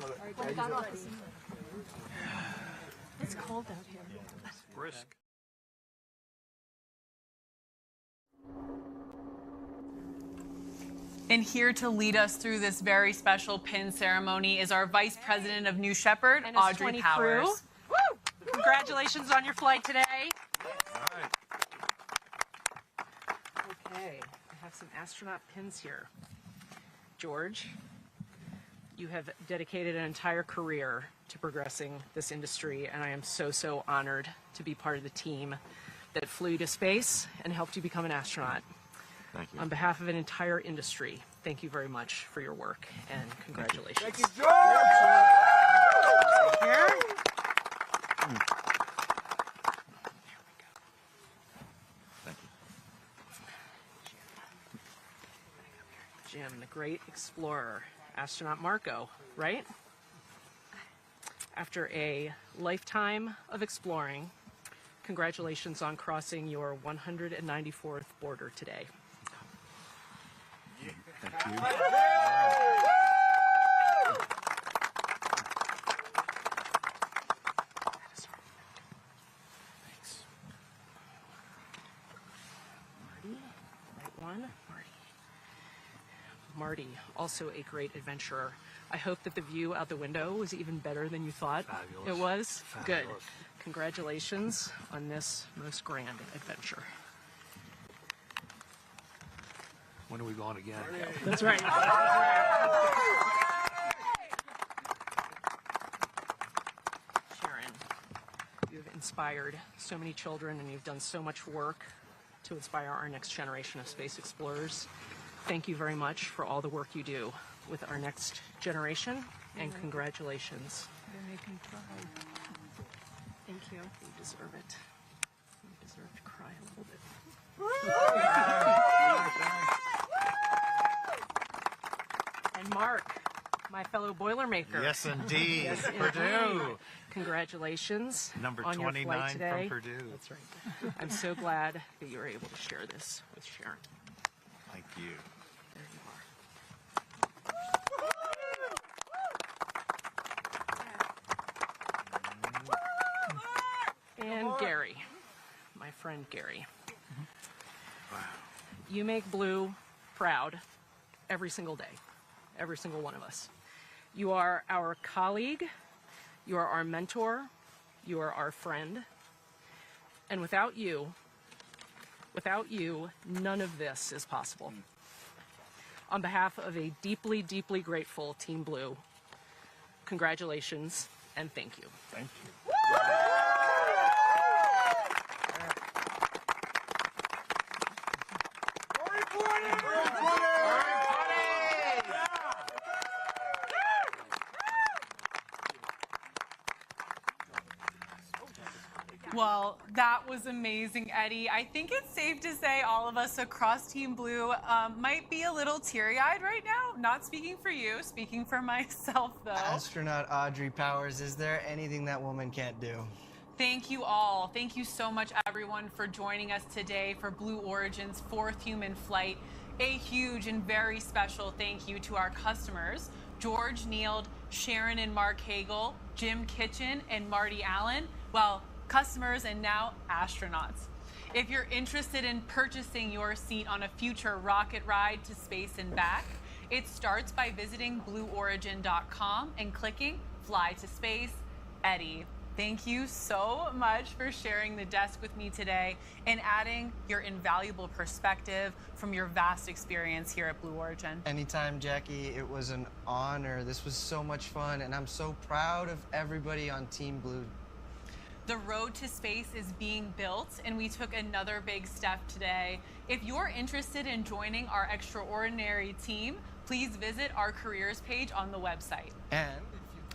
It's cold out here. Brisk. And here to lead us through this very special pin ceremony is our Vice President of New Shepard, Audrey Powers. Woo! Congratulations on your flight today. All right. Okay, I have some astronaut pins here. George, you have dedicated an entire career to progressing this industry, and I am so honored to be part of the team that flew to space and helped you become an astronaut. Thank you. On behalf of an entire industry, thank you very much for your work, and congratulations. Thank you, George! Here. Jim, the great explorer, astronaut Marco, right? After a lifetime of exploring, congratulations on crossing your 194th border today. Thank you. Thanks. Marty, right one. Marty, also a great adventurer. I hope that the view out the window was even better than you thought. Fabulous. It was? Fabulous. Good. Congratulations on this most grand adventure. When are we going again? That's right. Sharon, you've inspired so many children, and you've done so much work to inspire our next generation of space explorers. Thank you very much for all the work you do with our next generation, and congratulations. They make me cry. Thank you. You deserve it. You deserve to cry a little bit. And Mark, my fellow Boilermaker. Yes, indeed. Yes, Purdue. indeed. Congratulations Number on your 29 flight today. from Purdue. That's right. I'm so glad that you were able to share this with Sharon. Thank you. There you are. And Gary, my friend Gary. You make Blue proud every single day, every single one of us. You are our colleague, you are our mentor, you are our friend, and without you, none of this is possible. On behalf of a deeply, deeply grateful Team Blue, congratulations and thank you. Thank you. Well, that was amazing, Eddie. I think it's safe to say all of us across Team Blue might be a little teary-eyed right now. Not speaking for you, speaking for myself, though. Astronaut Audrey Powers, is there anything that woman can't do? Thank you all. Thank you so much, everyone, for joining us today for Blue Origin's 4th human flight. A huge and very special thank you to our customers, George Neild, Sharon and Mark Hagel, Jim Kitchen, and Marty Allen. Well, customers and now astronauts. If you're interested in purchasing your seat on a future rocket ride to space and back, it starts by visiting blueorigin.com and clicking Fly to Space. Eddie, thank you so much for sharing the desk with me today and adding your invaluable perspective from your vast experience here at Blue Origin. Anytime, Jackie. It was an honor. This was so much fun, and I'm so proud of everybody on Team Blue. The road to space is being built, and we took another big step today. If you're interested in joining our extraordinary team, please visit our careers page on the website. And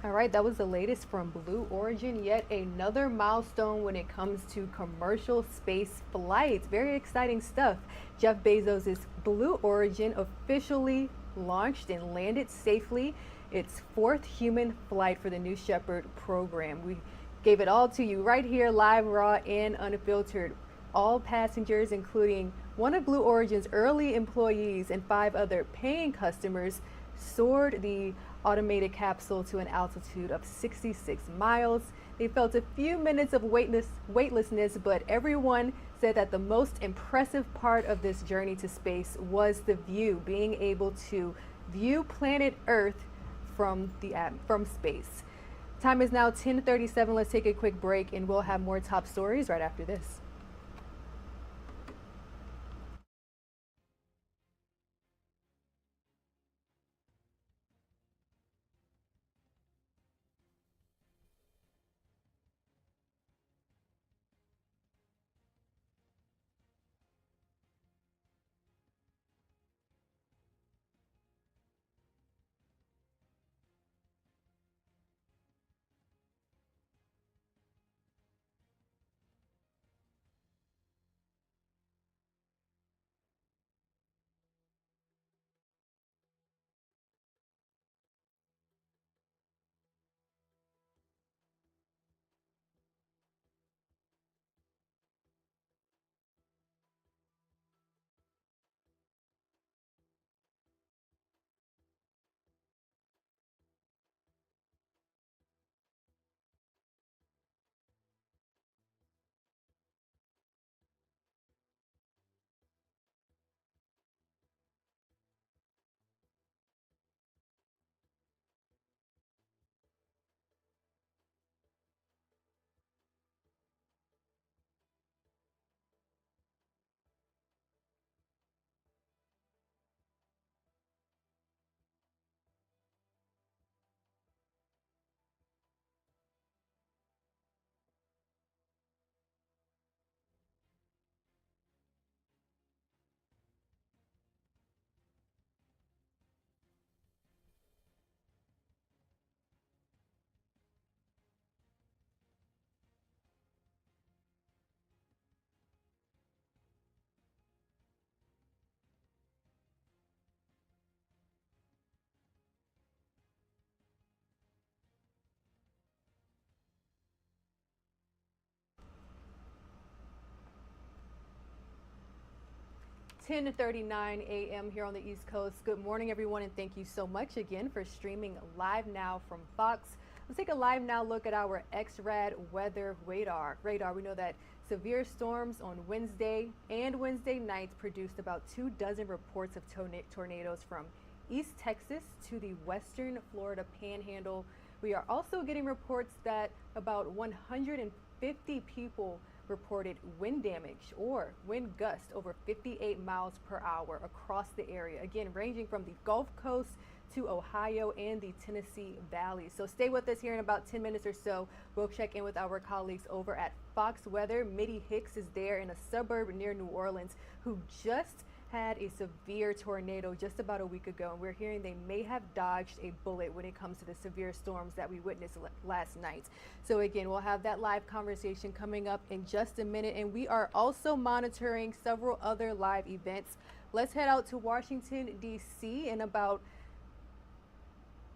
all right, that was the latest from Blue Origin. Yet another milestone when it comes to commercial space flights. Very exciting stuff. Jeff Bezos' Blue Origin officially launched and landed safely its 4th human flight for the New Shepard program. We gave it all to you right here, live, raw, and unfiltered. All passengers, including one of Blue Origin's early employees and 5 other paying customers, soared the automated capsule to an altitude of 66 miles. They felt a few minutes of weightlessness, but everyone said that the most impressive part of this journey to space was the view, being able to view planet Earth from space. Time is now 10:37. Let's take a quick break, and we'll have more top stories right after this. 10:39 a.m. here on the East Coast. Good morning, everyone, and thank you so much again for streaming live now from Fox. Let's take a live now look at our XRAD weather radar. We know that severe storms on Wednesday and Wednesday nights produced about 24 reports of tornadoes from East Texas to the western Florida Panhandle. We are also getting reports that about 150 people reported wind damage or wind gusts over 58 miles per hour across the area, again ranging from the Gulf Coast to Ohio and the Tennessee Valley. So stay with us here in about 10 minutes or so. We'll check in with our colleagues over at Fox Weather. Mitty Hicks is there in a suburb near New Orleans who just had a severe tornado just about a week ago, and we're hearing they may have dodged a bullet when it comes to the severe storms that we witnessed last night. So again, we'll have that live conversation coming up in just a minute, and we are also monitoring several other live events. Let's head out to Washington, D.C. in about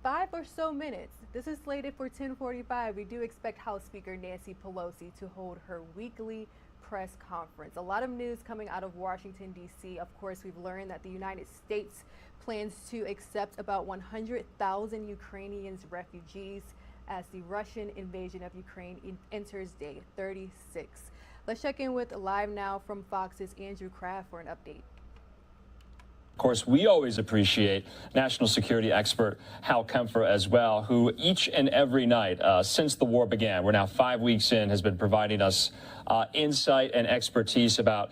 5 or so minutes. This is slated for 10:45. We do expect House Speaker Nancy Pelosi to hold her weekly press conference. A lot of news coming out of Washington, D.C. Of course, we've learned that the United States plans to accept about 100,000 Ukrainians refugees as the Russian invasion of Ukraine enters day 36. Let's check in with Live Now from Fox's Andrew Kraft for an update. Of course, we always appreciate national security expert Hal Kempfer as well, who each and every night since the war began, we're now 5 weeks in, has been providing us insight and expertise about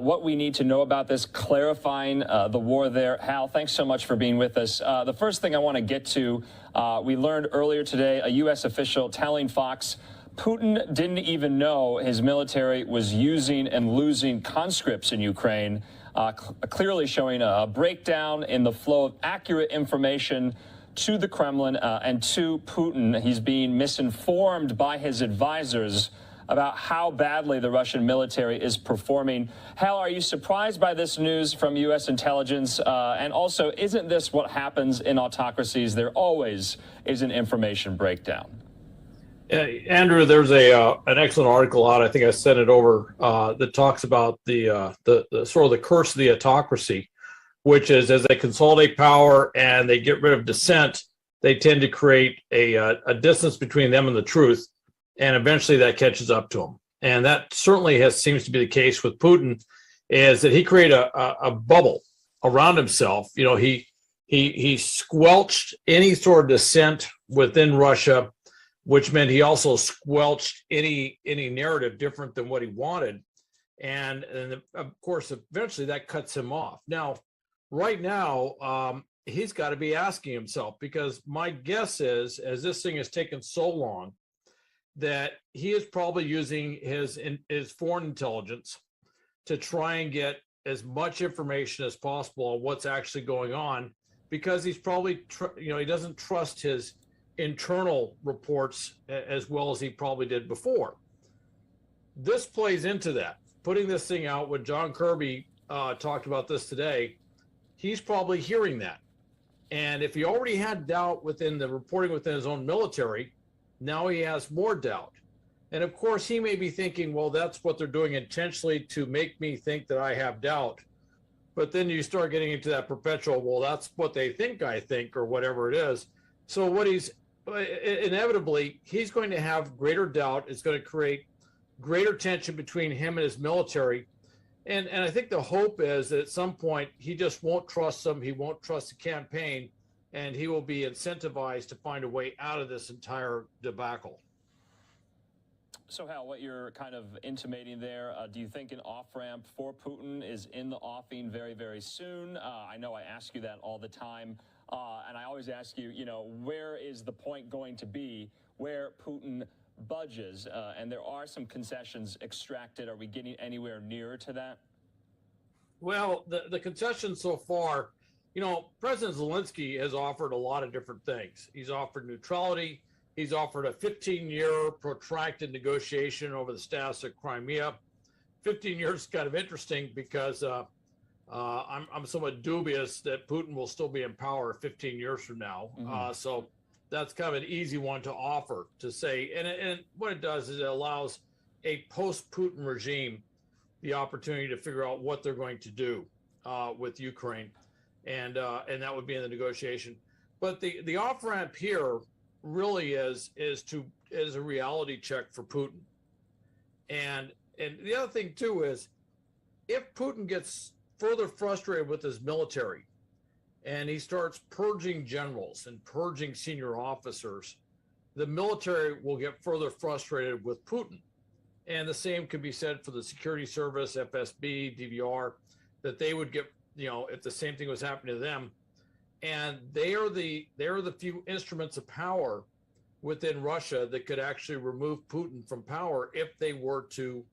what we need to know about this, clarifying the war there. Hal, thanks so much for being with us. The first thing I want to get to, we learned earlier today, a U.S. official telling Fox Putin didn't even know his military was using and losing conscripts in Ukraine, clearly showing a breakdown in the flow of accurate information to the Kremlin and to Putin. He's being misinformed by his advisors about how badly the Russian military is performing. Hal, are you surprised by this news from U.S. intelligence? And also, isn't this what happens in autocracies? There always is an information breakdown. Andrew, there's an excellent article out. I think I sent it over that talks about the sort of the curse of the autocracy, which is as they consolidate power and they get rid of dissent, they tend to create a distance between them and the truth, and eventually that catches up to them. And that certainly seems to be the case with Putin, is that he created a bubble around himself. You know, he squelched any sort of dissent within Russia, which meant he also squelched any narrative different than what he wanted. And of course, eventually that cuts him off. Now, right now, he's got to be asking himself, because my guess is, as this thing has taken so long, that he is probably using his foreign intelligence to try and get as much information as possible on what's actually going on, because he's probably, he doesn't trust his internal reports as well as he probably did before. This plays into that. Putting this thing out, when John Kirby talked about this today, he's probably hearing that. And if he already had doubt within the reporting within his own military, now he has more doubt. And of course, he may be thinking, well, that's what they're doing intentionally to make me think that I have doubt. But then you start getting into that perpetual, well, that's what they think I think, or whatever it is. So what inevitably, he's going to have greater doubt. It's going to create greater tension between him and his military. And I think the hope is that at some point, he just won't trust them. He won't trust the campaign, and he will be incentivized to find a way out of this entire debacle. So, Hal, what you're kind of intimating there, do you think an off-ramp for Putin is in the offing very, very soon? I know I ask you that all the time. And I always ask you, where is the point going to be where Putin budges? And there are some concessions extracted. Are we getting anywhere nearer to that? Well, the concessions so far, President Zelensky has offered a lot of different things. He's offered neutrality. He's offered a 15-year protracted negotiation over the status of Crimea. 15 years is kind of interesting because I'm somewhat dubious that Putin will still be in power 15 years from now. So that's kind of an easy one to offer, to say. And what it does is it allows a post-Putin regime the opportunity to figure out what they're going to do. with Ukraine, and that would be in the negotiation. But the off ramp here really is a reality check for Putin, and the other thing too is if Putin gets further frustrated with his military, and he starts purging generals and purging senior officers, the military will get further frustrated with Putin. And the same could be said for the security service, FSB, DVR, that they would get, if the same thing was happening to them. And they are the few instruments of power within Russia that could actually remove Putin from power if they were to,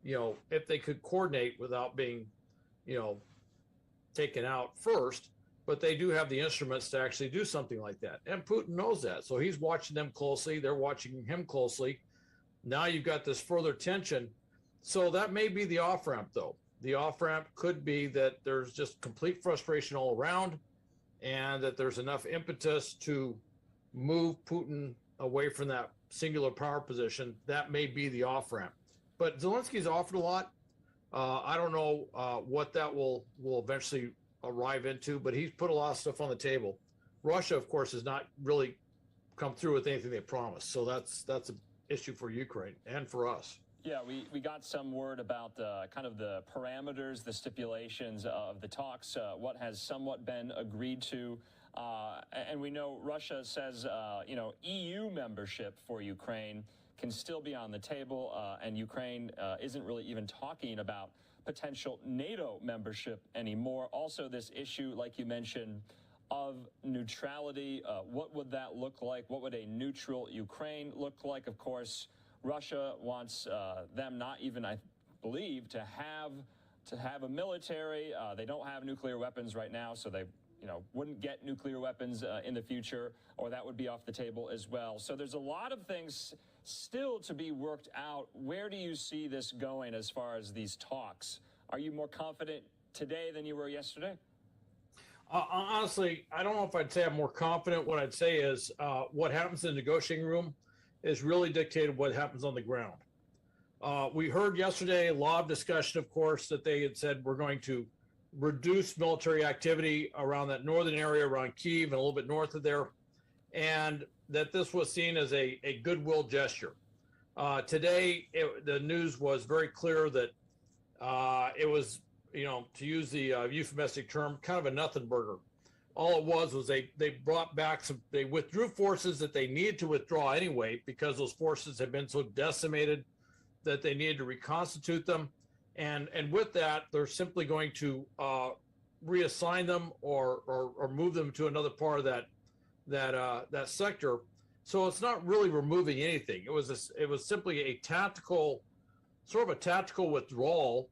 if they could coordinate without being, taken out first. But they do have the instruments to actually do something like that. And Putin knows that. So he's watching them closely. They're watching him closely. Now you've got this further tension. So that may be the off-ramp, though. The off-ramp could be that there's just complete frustration all around and that there's enough impetus to move Putin away from that singular power position. That may be the off-ramp. But Zelensky's offered a lot. I don't know what that will eventually arrive into, but he's put a lot of stuff on the table. Russia, of course, has not really come through with anything they promised. So that's an issue for Ukraine and for us. Yeah, we got some word about kind of the parameters, the stipulations of the talks, what has somewhat been agreed to. And we know Russia says, EU membership for Ukraine can still be on the table, and Ukraine isn't really even talking about potential NATO membership anymore. Also, this issue, like you mentioned, of neutrality. What would that look like? What would a neutral Ukraine look like? Of course, Russia wants them not even, I believe, to have a military. They don't have nuclear weapons right now, so they wouldn't get nuclear weapons in the future, or that would be off the table as well. So there's a lot of things still to be worked out. Where do you see this going as far as these talks? Are you more confident today than you were yesterday? Honestly, I don't know if I'd say I'm more confident. What I'd say is what happens in the negotiating room is really dictated what happens on the ground. We heard yesterday a lot of discussion, of course, that they had said we're going to reduce military activity around that northern area around Kyiv and a little bit north of there, and that this was seen as a goodwill gesture. Today, the news was very clear that it was, to use the euphemistic term, kind of a nothing burger. All it was they brought back they withdrew forces that they needed to withdraw anyway because those forces had been so decimated that they needed to reconstitute them. And with that, they're simply going to reassign them or move them to another part of that sector. So it's not really removing anything. It was simply a tactical withdrawal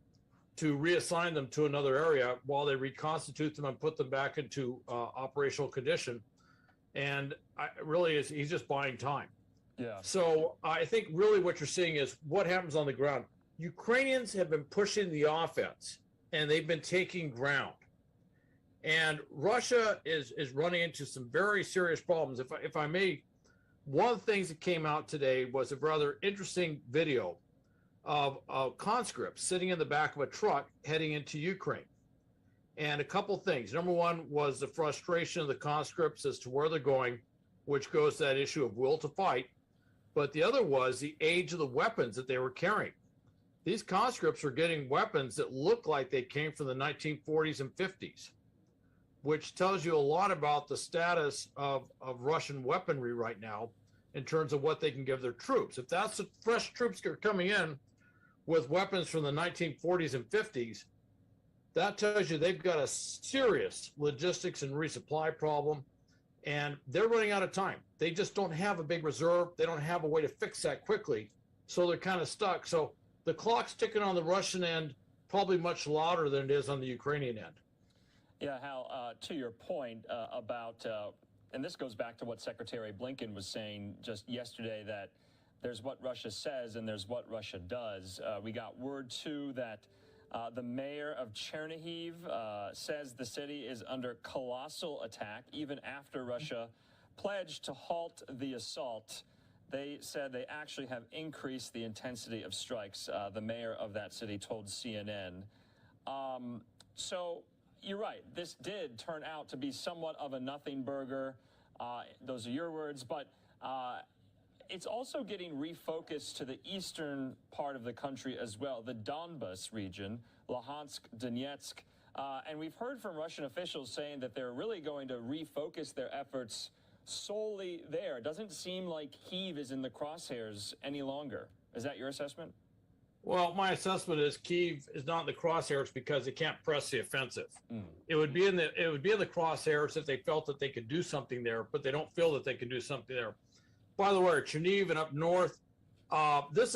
to reassign them to another area while they reconstitute them and put them back into operational condition. And he's just buying time. Yeah. So I think really what you're seeing is what happens on the ground. Ukrainians have been pushing the offense and they've been taking ground. And Russia is running into some very serious problems. If I may, one of the things that came out today was a rather interesting video of conscripts sitting in the back of a truck heading into Ukraine. And a couple things. Number one was the frustration of the conscripts as to where they're going, which goes to that issue of will to fight. But the other was the age of the weapons that they were carrying. These conscripts are getting weapons that look like they came from the 1940s and 50s, which tells you a lot about the status of Russian weaponry right now in terms of what they can give their troops. If that's the fresh troops that are coming in with weapons from the 1940s and 50s, that tells you they've got a serious logistics and resupply problem, and they're running out of time. They just don't have a big reserve. They don't have a way to fix that quickly, so they're kind of stuck. So the clock's ticking on the Russian end, probably much louder than it is on the Ukrainian end. Yeah, Hal, to your point about, and this goes back to what Secretary Blinken was saying just yesterday, that there's what Russia says and there's what Russia does. We got word, too, that the mayor of Chernihiv says the city is under colossal attack, even after Russia pledged to halt the assault. They said they actually have increased the intensity of strikes. The mayor of that city told CNN. So you're right. This did turn out to be somewhat of a nothing burger. Those are your words, but it's also getting refocused to the eastern part of the country as well, the Donbas region, Luhansk, Donetsk. And we've heard from Russian officials saying that they're really going to refocus their efforts solely there. It doesn't seem like Kyiv is in the crosshairs any longer. Is that your assessment? Well, my assessment is Kyiv is not in the crosshairs because they can't press the offensive. It would be in the crosshairs if they felt that they could do something there, but they don't feel that they can do something there. By the way, Chernihiv and up north, this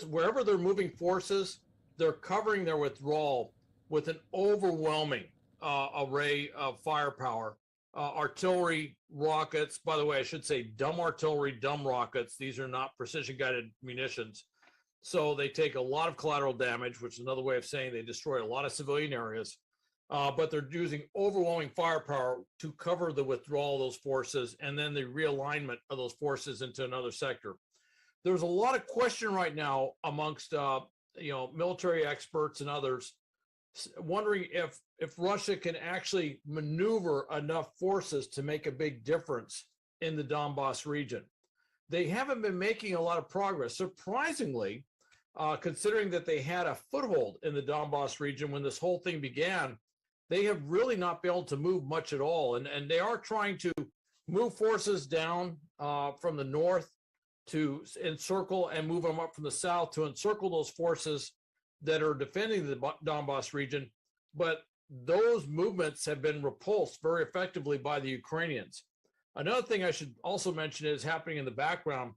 wherever they're moving forces, they're covering their withdrawal with an overwhelming array of firepower, artillery, rockets. By the way, I should say dumb artillery, dumb rockets. These are not precision-guided munitions. So they take a lot of collateral damage, which is another way of saying they destroy a lot of civilian areas. But they're using overwhelming firepower to cover the withdrawal of those forces and then the realignment of those forces into another sector. There's a lot of question right now amongst military experts and others wondering if Russia can actually maneuver enough forces to make a big difference in the Donbas region. They haven't been making a lot of progress. Surprisingly, considering that they had a foothold in the Donbas region when this whole thing began, they have really not been able to move much at all. And they are trying to move forces down from the north to encircle and move them up from the south to encircle those forces that are defending the Donbas region. But those movements have been repulsed very effectively by the Ukrainians. Another thing I should also mention is happening in the background.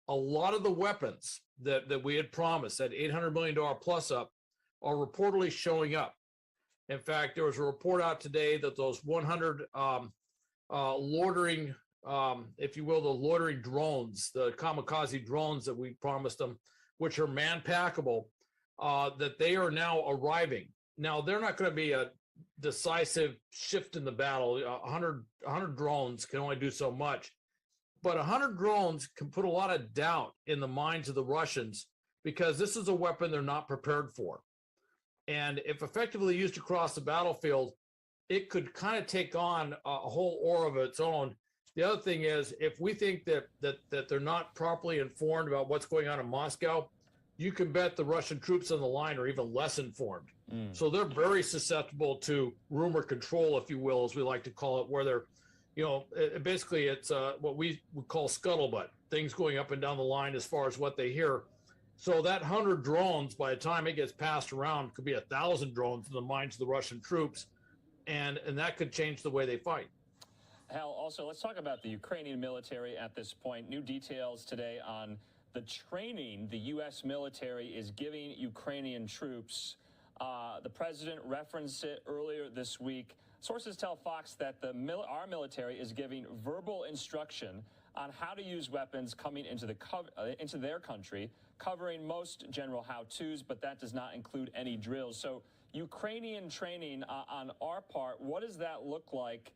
A lot of the weapons that we had promised, that $800 million plus up, are reportedly showing up. In fact, there was a report out today that those 100 loitering, if you will, the loitering drones, the kamikaze drones that we promised them, which are man-packable, that they are now arriving. Now, they're not going to be a decisive shift in the battle. 100 drones can only do so much. But 100 drones can put a lot of doubt in the minds of the Russians because this is a weapon they're not prepared for. And if effectively used across the battlefield, it could kind of take on a whole aura of its own. The other thing is, if we think that they're not properly informed about what's going on in Moscow, you can bet the Russian troops on the line are even less informed. So they're very susceptible to rumor control, if you will, as we like to call it, where they're, basically it's what we would call scuttlebutt, things going up and down the line as far as what they hear. So that 100 drones, by the time it gets passed around, could be 1,000 drones in the minds of the Russian troops, and that could change the way they fight. Hal, also, let's talk about the Ukrainian military at this point. New details today on the training the U.S. military is giving Ukrainian troops. The president referenced it earlier this week. Sources tell Fox that our military is giving verbal instruction on how to use weapons coming into their country, covering most general how-tos, but that does not include any drills. So Ukrainian training on our part, what does that look like?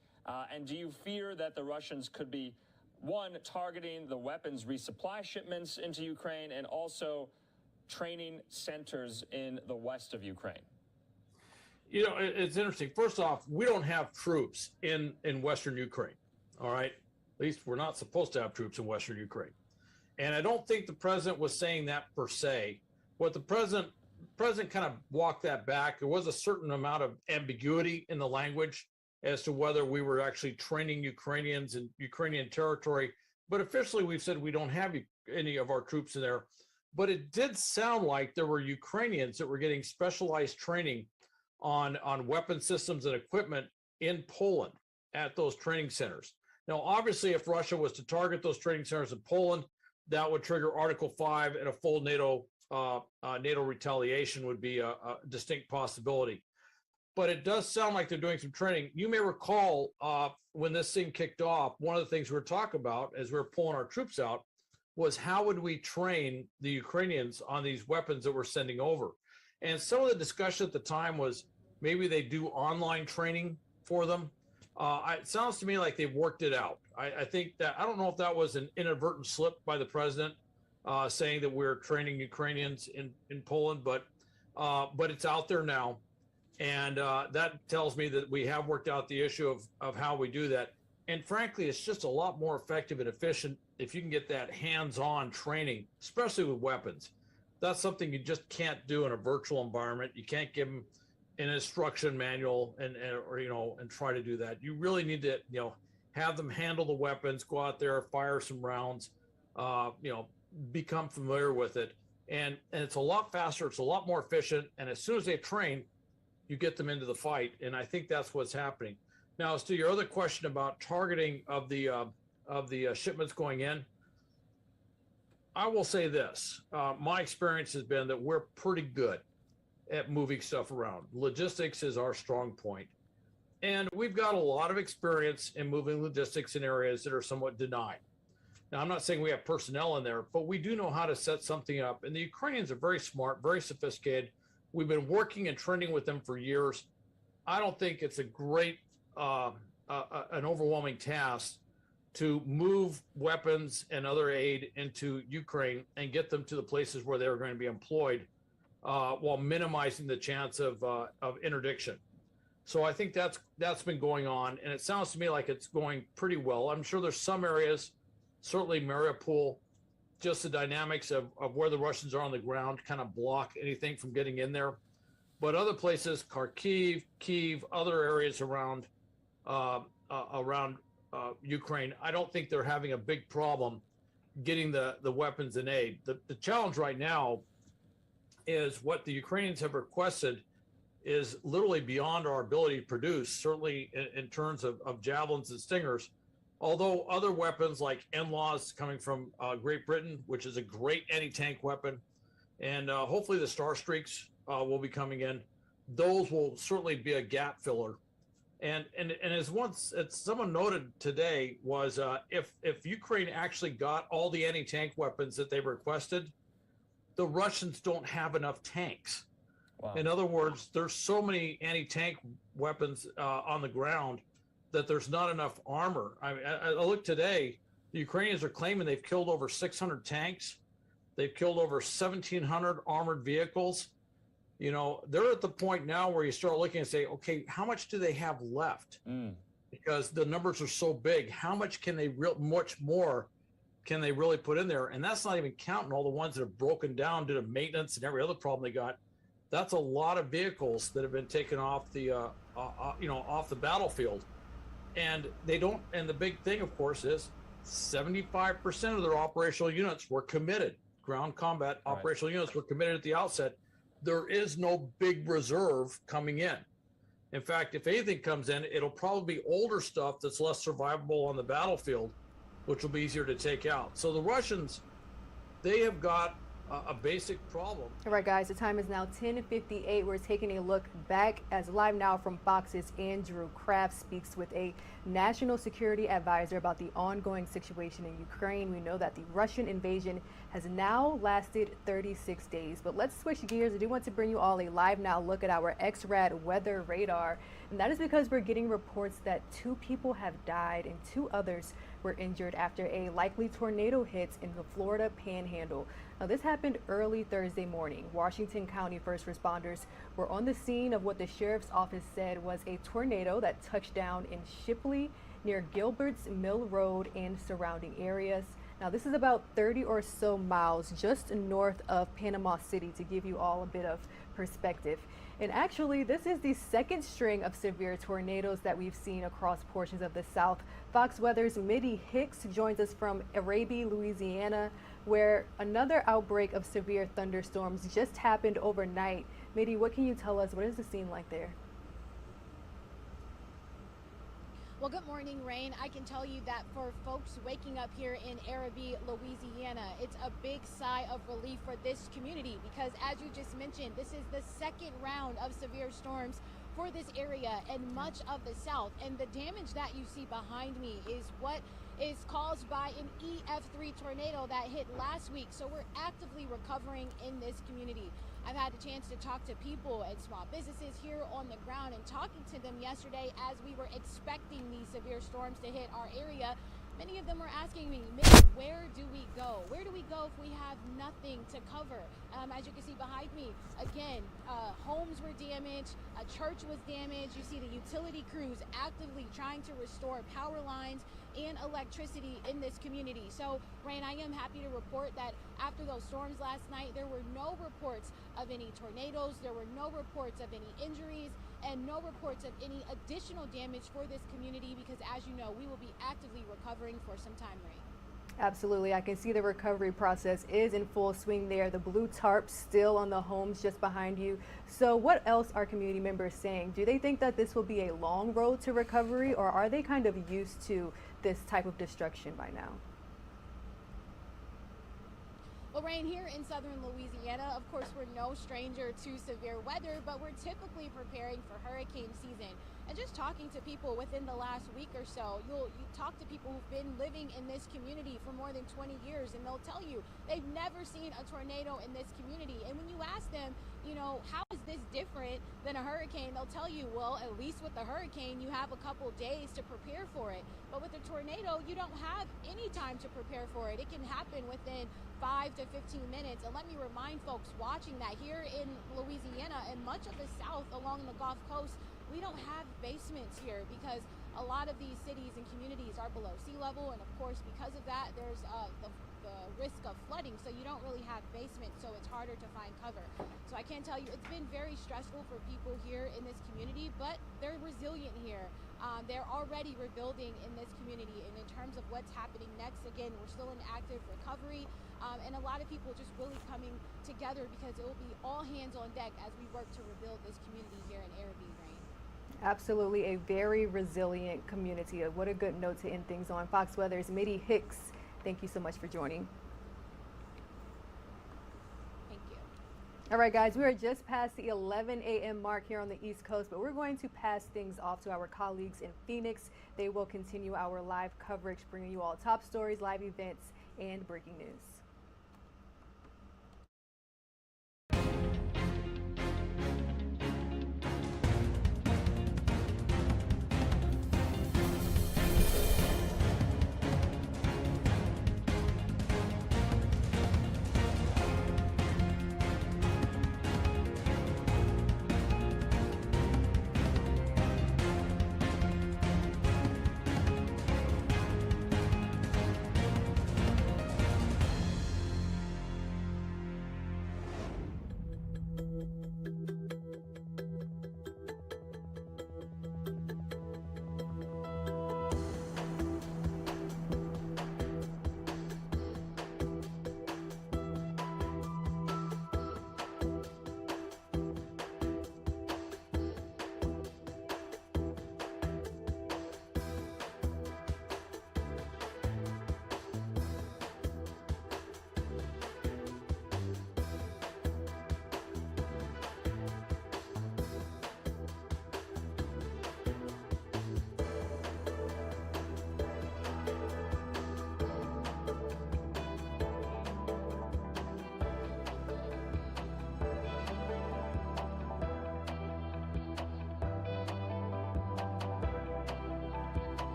And do you fear that the Russians could be, one, targeting the weapons resupply shipments into Ukraine and also training centers in the west of Ukraine? It's interesting. First off, we don't have troops in Western Ukraine, all right? At least we're not supposed to have troops in Western Ukraine. And I don't think the president was saying that per se. What the president kind of walked that back. There was a certain amount of ambiguity in the language as to whether we were actually training Ukrainians in Ukrainian territory. But officially, we've said we don't have any of our troops in there. But it did sound like there were Ukrainians that were getting specialized training on weapon systems and equipment in Poland at those training centers. Now, obviously, if Russia was to target those training centers in Poland, that would trigger Article 5, and a full NATO retaliation would be a distinct possibility. But it does sound like they're doing some training. You may recall when this thing kicked off, one of the things we were talking about as we were pulling our troops out was how would we train the Ukrainians on these weapons that we're sending over? And some of the discussion at the time was maybe they do online training for them. It sounds to me like they've worked it out. I think that, I don't know if that was an inadvertent slip by the president saying that we're training Ukrainians in Poland, but it's out there now. And that tells me that we have worked out the issue of how we do that. And frankly, it's just a lot more effective and efficient if you can get that hands-on training, especially with weapons. That's something you just can't do in a virtual environment. You can't give them an instruction manual and try to do that. You really need to, have them handle the weapons, go out there, fire some rounds, become familiar with it. And it's a lot faster, it's a lot more efficient. And as soon as they train, you get them into the fight. And I think that's what's happening. Now, as to your other question about targeting of the shipments going in, I will say this. My experience has been that we're pretty good at moving stuff around. Logistics is our strong point. And we've got a lot of experience in moving logistics in areas that are somewhat denied. Now, I'm not saying we have personnel in there, but we do know how to set something up. And the Ukrainians are very smart, very sophisticated. We've been working and training with them for years. I don't think it's a great, an overwhelming task to move weapons and other aid into Ukraine and get them to the places where they're going to be employed while minimizing the chance of interdiction. So I think that's been going on, and it sounds to me like it's going pretty well. I'm sure there's some areas, certainly Mariupol, just the dynamics of where the Russians are on the ground kind of block anything from getting in there. But other places, Kharkiv, Kyiv, other areas around Ukraine, I don't think they're having a big problem getting the weapons and aid. The challenge right now is what the Ukrainians have requested is literally beyond our ability to produce, certainly in terms of javelins and stingers. Although other weapons like NLAWs coming from Great Britain, which is a great anti-tank weapon, and hopefully the Starstreaks will be coming in. Those will certainly be a gap filler. And as someone noted today was if Ukraine actually got all the anti-tank weapons that they requested, the Russians don't have enough tanks. Wow. In other words, there's so many anti-tank weapons on the ground that there's not enough armor. I look today, the Ukrainians are claiming they've killed over 600 tanks. They've killed over 1,700 armored vehicles. They're at the point now where you start looking and say, okay, how much do they have left? Because the numbers are so big. How much much more can they really put in there? And that's not even counting all the ones that have broken down due to maintenance and every other problem they got. That's a lot of vehicles that have been taken off the off the battlefield, and they don't. And the big thing, of course, is 75% of their operational units were committed. Ground combat operational units were committed at the outset. There is no big reserve coming in. In fact, if anything comes in, it'll probably be older stuff that's less survivable on the battlefield, which will be easier to take out. So the Russians, they have got a basic problem. All right, guys, the time is now 10:58. We're taking a look back as Live Now from Fox's Andrew Kraft speaks with a national security advisor about the ongoing situation in Ukraine. We know that the Russian invasion has now lasted 36 days. But let's switch gears. I do want to bring you all a Live Now look at our XRAD weather radar. And that is because we're getting reports that 2 people have died and 2 others were injured after a likely tornado hits in the Florida Panhandle. Now, this happened early Thursday morning. Washington County first responders were on the scene of what the sheriff's office said was a tornado that touched down in Shipley near Gilbert's Mill Road and surrounding areas. Now, this is about 30 or so miles just north of Panama City, to give you all a bit of perspective. And actually, this is the second string of severe tornadoes that we've seen across portions of the South. Fox Weather's Mitty Hicks joins us from Arabi, Louisiana, where another outbreak of severe thunderstorms just happened overnight. Mitty, what can you tell us? What is the scene like there? Well, good morning, Rain. I can tell you that for folks waking up here in Arabi, Louisiana, it's a big sigh of relief for this community because, as you just mentioned, this is the second round of severe storms for this area and much of the South. And the damage that you see behind me is what is caused by an EF3 tornado that hit last week. So we're actively recovering in this community. I've had a chance to talk to people and small businesses here on the ground and talking to them yesterday as we were expecting these severe storms to hit our area. Many of them are asking me, Miss, where do we go? Where do we go if we have nothing to cover? As you can see behind me, again, homes were damaged, a church was damaged. You see the utility crews actively trying to restore power lines and electricity in this community. So, Rain, I am happy to report that after those storms last night, there were no reports of any tornadoes, there were no reports of any injuries, and no reports of any additional damage for this community because, as you know, we will be actively recovering for some time, Rain. Absolutely. I can see the recovery process is in full swing there. The blue tarp still on the homes just behind you. So what else are community members saying? Do they think that this will be a long road to recovery, or are they kind of used to this type of destruction by now? Well, Rain, here in southern Louisiana, of course, we're no stranger to severe weather, but we're typically preparing for hurricane season. And just talking to people within the last week or so, you talk to people who've been living in this community for more than 20 years, and they'll tell you they've never seen a tornado in this community. And when you ask them, you know, how is this different than a hurricane, they'll tell you, well, at least with the hurricane, you have a couple days to prepare for it. But with a tornado, you don't have any time to prepare for it. It can happen within 5 to 15 minutes. And let me remind folks watching that here in Louisiana and much of the South along the Gulf Coast, we don't have basements here because a lot of these cities and communities are below sea level, and of course because of that there's the risk of flooding, so you don't really have basements, so it's harder to find cover. So I can tell you it's been very stressful for people here in this community, but they're resilient here. They're already rebuilding in this community, and in terms of what's happening next, again, we're still in active recovery, and a lot of people just really coming together because it will be all hands on deck as we work to rebuild this community here in Arabi, Rain. Absolutely, a very resilient community. What a good note to end things on. Fox Weather's Mitty Hicks, thank you so much for joining. Thank you. All right, guys, we are just past the 11 a.m. mark here on the East Coast, but we're going to pass things off to our colleagues in Phoenix. They will continue our live coverage, bringing you all top stories, live events, and breaking news.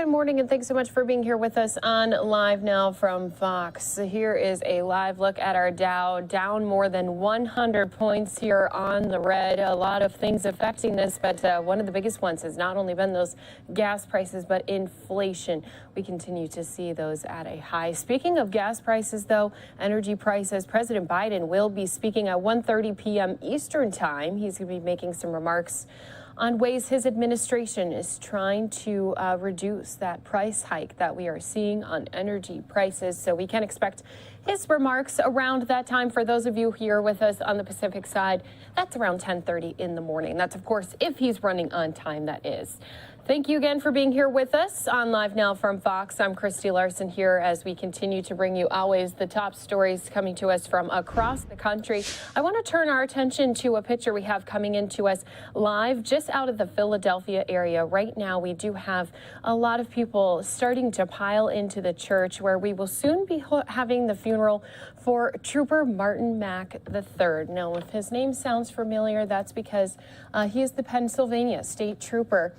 good morning, and thanks so much for being here with us on Live Now from Fox. Here is a live look at our Dow, down more than 100 points here on the red. A lot of things affecting this, but one of the biggest ones has not only been those gas prices, but inflation. We continue to see those at a high. Speaking of gas prices, though, energy prices, President Biden will be speaking at 1:30 p.m. Eastern Time. He's going to be making some remarks on ways his administration is trying to reduce that price hike that we are seeing on energy prices. So we can expect his remarks around that time. For those of you here with us on the Pacific side, that's around 10:30 in the morning. That's, of course, if he's running on time, that is. Thank you again for being here with us on Live Now from Fox. I'm Christy Larson here as we continue to bring you always the top stories coming to us from across the country. I want to turn our attention to a picture we have coming into us live just out of the Philadelphia area. Right now, we do have a lot of people starting to pile into the church where we will soon be having the funeral for Trooper Martin Mack III. Now, if his name sounds familiar, that's because he is the Pennsylvania State Trooper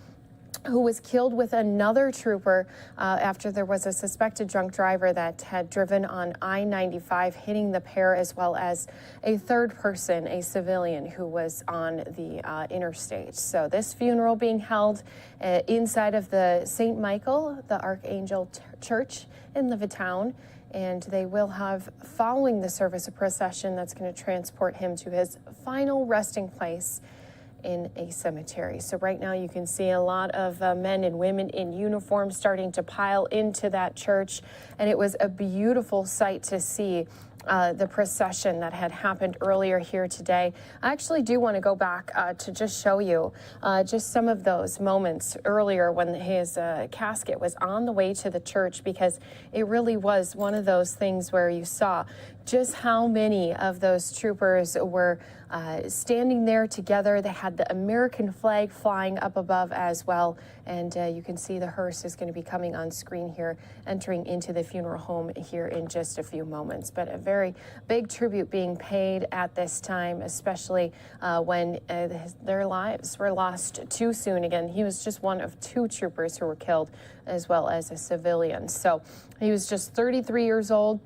who was killed with another trooper after there was a suspected drunk driver that had driven on I-95, hitting the pair, as well as a third person, a civilian, who was on the interstate. So this funeral being held inside of the St. Michael, the Archangel Church in Levittown. And they will have, following the service, a procession that's going to transport him to his final resting place in a cemetery. So right now you can see a lot of men and women in uniform starting to pile into that church, and it was a beautiful sight to see the procession that had happened earlier here today. I actually do want to go back to just show you just some of those moments earlier when his casket was on the way to the church, because it really was one of those things where you saw just how many of those troopers were standing there together. They had the American flag flying up above as well. And you can see the hearse is going to be coming on screen here, entering into the funeral home here in just a few moments. But a very big tribute being paid at this time, especially when their lives were lost too soon. Again, he was just one of two troopers who were killed, as well as a civilian. So he was just 33 years old.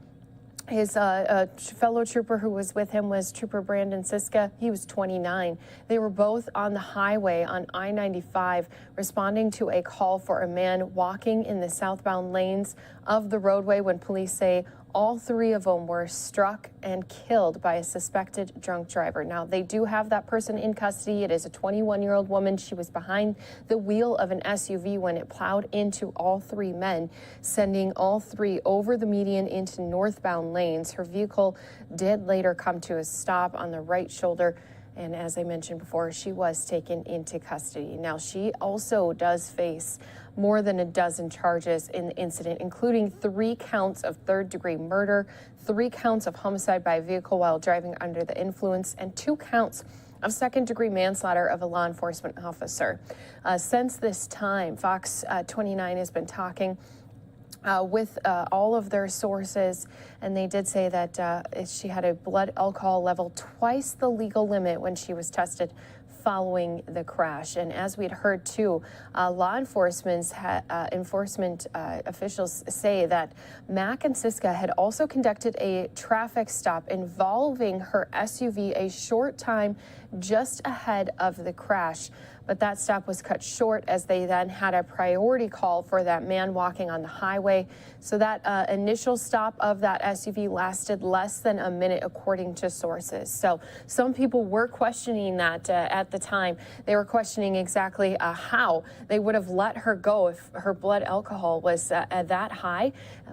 His fellow trooper who was with him was Trooper Brandon Siska. He was 29. They were both on the highway on I-95, responding to a call for a man walking in the southbound lanes of the roadway when police say all three of them were struck and killed by a suspected drunk driver. Now, they do have that person in custody. It is a 21-year-old woman. She was behind the wheel of an SUV when it plowed into all three men, sending all three over the median into northbound lanes. Her vehicle did later come to a stop on the right shoulder. And as I mentioned before, she was taken into custody. Now, she also does face more than a dozen charges in the incident, including 3 counts of third-degree murder, 3 counts of homicide by vehicle while driving under the influence, and 2 counts of second-degree manslaughter of a law enforcement officer. Since this time, Fox 29 has been talking with all of their sources, and they did say that she had a blood alcohol level twice the legal limit when she was tested following the crash. And as we'd heard too, law enforcement officials say that Mack and Siska had also conducted a traffic stop involving her SUV a short time just ahead of the crash. But that stop was cut short as they then had a priority call for that man walking on the highway. So that initial stop of that SUV lasted less than a minute, according to sources. So some people were questioning that at the time. They were questioning exactly how they would have let her go if her blood alcohol was that high.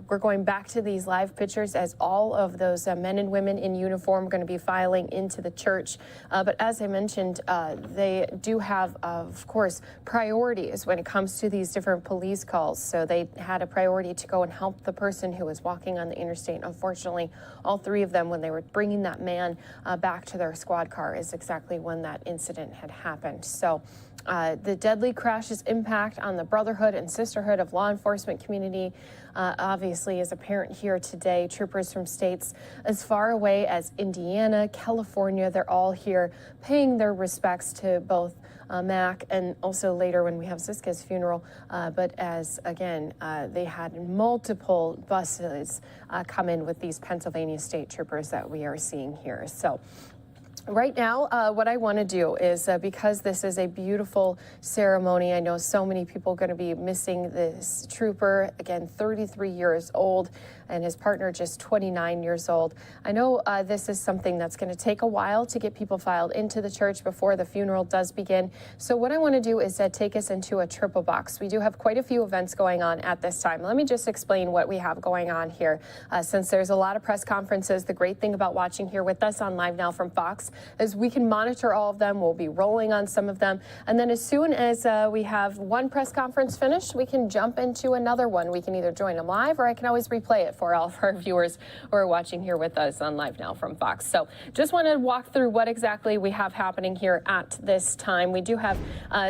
We're going back to these live pictures as all of those men and women in uniform are going to be filing into the church. But as I mentioned, they do have, of course, priorities when it comes to these different police calls. So they had a priority to go and help the person who was walking on the interstate. Unfortunately, all three of them, when they were bringing that man back to their squad car, is exactly when that incident had happened. So the deadly crash's impact on the brotherhood and sisterhood of law enforcement community obviously is apparent here today. Troopers from states as far away as Indiana, California, they're all here paying their respects to both Mac, and also later when we have Ziska's funeral. But as, again, they had multiple buses come in with these Pennsylvania state troopers that we are seeing here. So right now, what I want to do is, because this is a beautiful ceremony, I know so many people are going to be missing this trooper, again, 33 years old, and his partner just 29 years old. I know this is something that's going to take a while to get people filed into the church before the funeral does begin. So what I want to do is take us into a triple box. We do have quite a few events going on at this time. Let me just explain what we have going on here. Since there's a lot of press conferences, the great thing about watching here with us on Live Now from Fox is we can monitor all of them. We'll be rolling on some of them. And then as soon as we have one press conference finished, we can jump into another one. We can either join them live, or I can always replay it for all of our viewers who are watching here with us on Live Now from Fox. So just want to walk through what exactly we have happening here at this time. We do have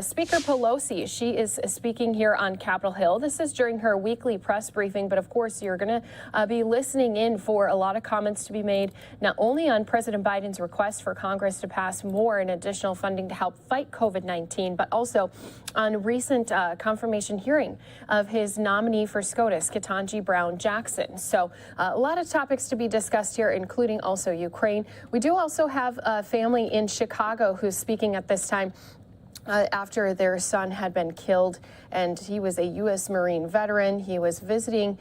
Speaker Pelosi. She is speaking here on Capitol Hill. This is during her weekly press briefing, but of course you're going to be listening in for a lot of comments to be made, not only on President Biden's request for Congress to pass more and additional funding to help fight COVID-19, but also on recent confirmation hearing of his nominee for SCOTUS, Ketanji Brown Jackson. So a lot of topics to be discussed here, including also Ukraine. We do also have a family in Chicago who's speaking at this time after their son had been killed, and he was a U.S. Marine veteran. He was visiting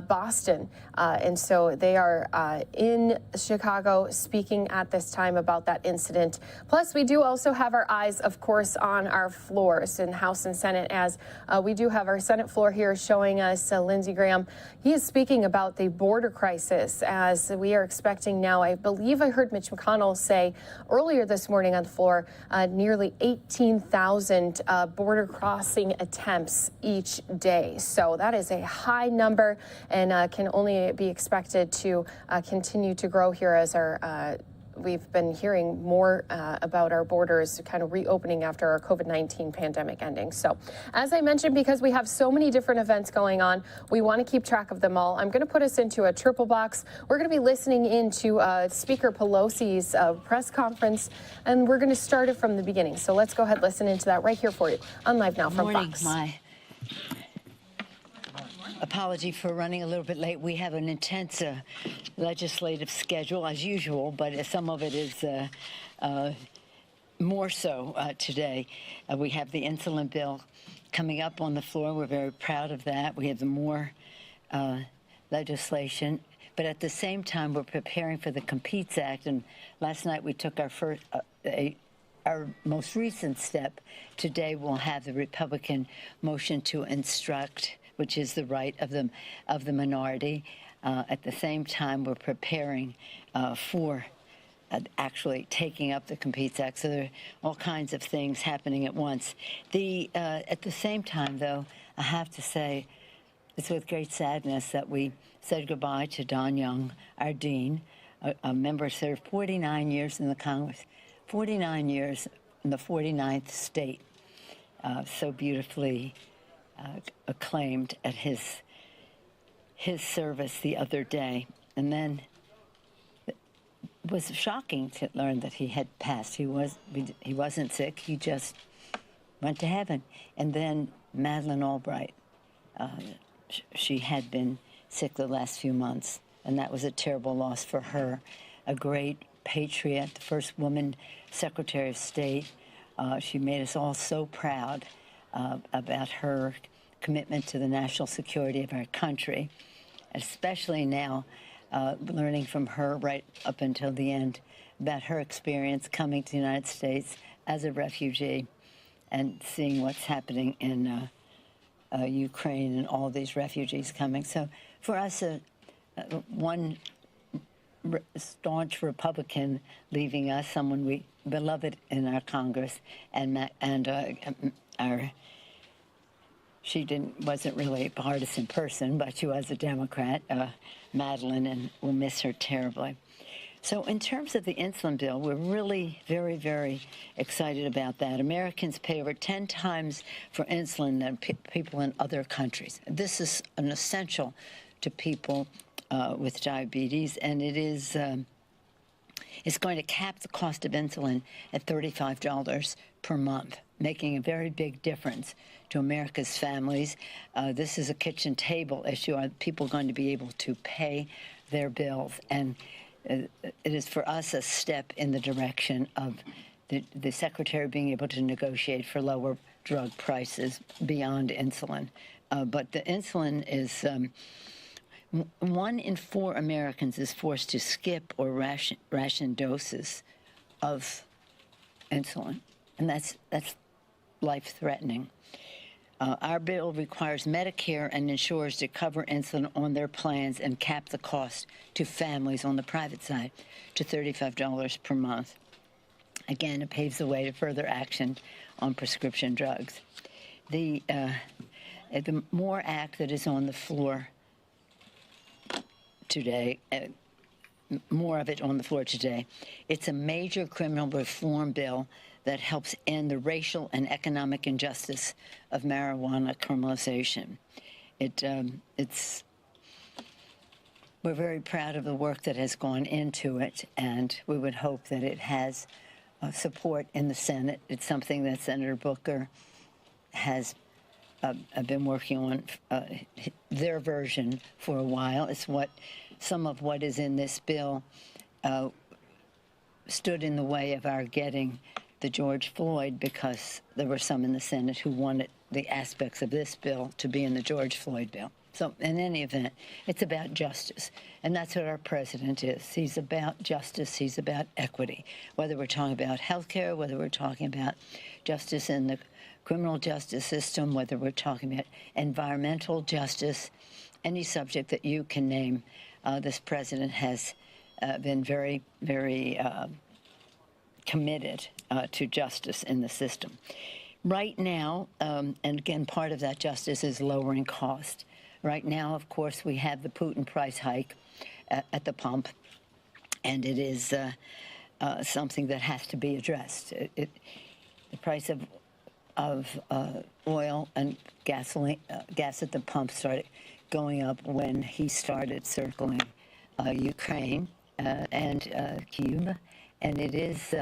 Boston, and so they are in Chicago speaking at this time about that incident. Plus, we do also have our eyes, of course, on our floors in House and Senate, as we do have our Senate floor here showing us Lindsey Graham. He is speaking about the border crisis, as we are expecting now. I believe I heard Mitch McConnell say earlier this morning on the floor, nearly 18,000 border crossing attempts each day. So that is a high number, and can only be expected to continue to grow here as our we've been hearing more about our borders kind of reopening after our COVID-19 pandemic ending. So as I mentioned, because we have so many different events going on, we want to keep track of them all. I'm going to put us into a triple box. We're going to be listening into Speaker Pelosi's press conference, and we're going to start it from the beginning. So let's go ahead, listen into that right here for you on Live Now from Fox. My apology for running a little bit late. We have an intense legislative schedule as usual, but some of it is more so today. We have the insulin bill coming up on the floor. We're very proud of that. We have the more legislation, but at the same time, we're preparing for the Competes Act. And last night we took our first, our most recent step. Today we'll have the Republican motion to instruct, which is the right of the minority. At the same time, we're preparing for actually taking up the Competes Act. So there are all kinds of things happening at once. At the same time, though, I have to say it's with great sadness that we said goodbye to Don Young, our dean, a member served 49 years in the Congress, 49 years in the 49th state, so beautifully acclaimed at his service the other day. And then it was shocking to learn that he had passed. He wasn't sick. He just went to heaven. And then Madeleine Albright, she had been sick the last few months, and that was a terrible loss for her. A great patriot, the first woman Secretary of State. She made us all so proud about her commitment to the national security of our country, especially now learning from her right up until the end about her experience coming to the United States as a refugee and seeing what's happening in Ukraine and all these refugees coming. So for us, one staunch Republican leaving us, someone we beloved in our Congress, and she wasn't really a partisan person, but she was a Democrat, Madeleine, and we'll miss her terribly. So in terms of the insulin bill, we're really very, very excited about that. Americans pay over 10 times for insulin than people in other countries. This is an essential to people with diabetes, and it is It's going to cap the cost of insulin at $35 per month, making a very big difference to America's families. This is a kitchen table issue. Are people going to be able to pay their bills? And it is for us a step in the direction of the Secretary being able to negotiate for lower drug prices beyond insulin. But the insulin is 1 in 4 Americans is forced to skip or ration doses of insulin, and that's life-threatening. Our bill requires Medicare and insurers to cover insulin on their plans and cap the cost to families on the private side to $35 per month. Again, it paves the way to further action on prescription drugs. The MORE Act that is on the floor today, more of it on the floor today, it's a major criminal reform bill that helps end the racial and economic injustice of marijuana criminalization. We're very proud of the work that has gone into it, and we would hope that it has support in the Senate. It's something that Senator Booker has been working on their version for a while. It's some of what is in this bill stood in the way of our getting the George Floyd, because there were some in the Senate who wanted the aspects of this bill to be in the George Floyd bill. So in any event, it's about justice, and that's what our president is. He's about justice. He's about equity, whether we're talking about health care, whether we're talking about justice in the criminal justice system, whether we're talking about environmental justice, any subject that you can name. This president has been very, very committed to justice in the system. Right now, and again, part of that justice is lowering cost. Right now, of course, we have the Putin price hike at the pump, and it is something that has to be addressed. The price of oil and gasoline, gas at the pump started going up when he started circling Ukraine and Kyiv, and it is,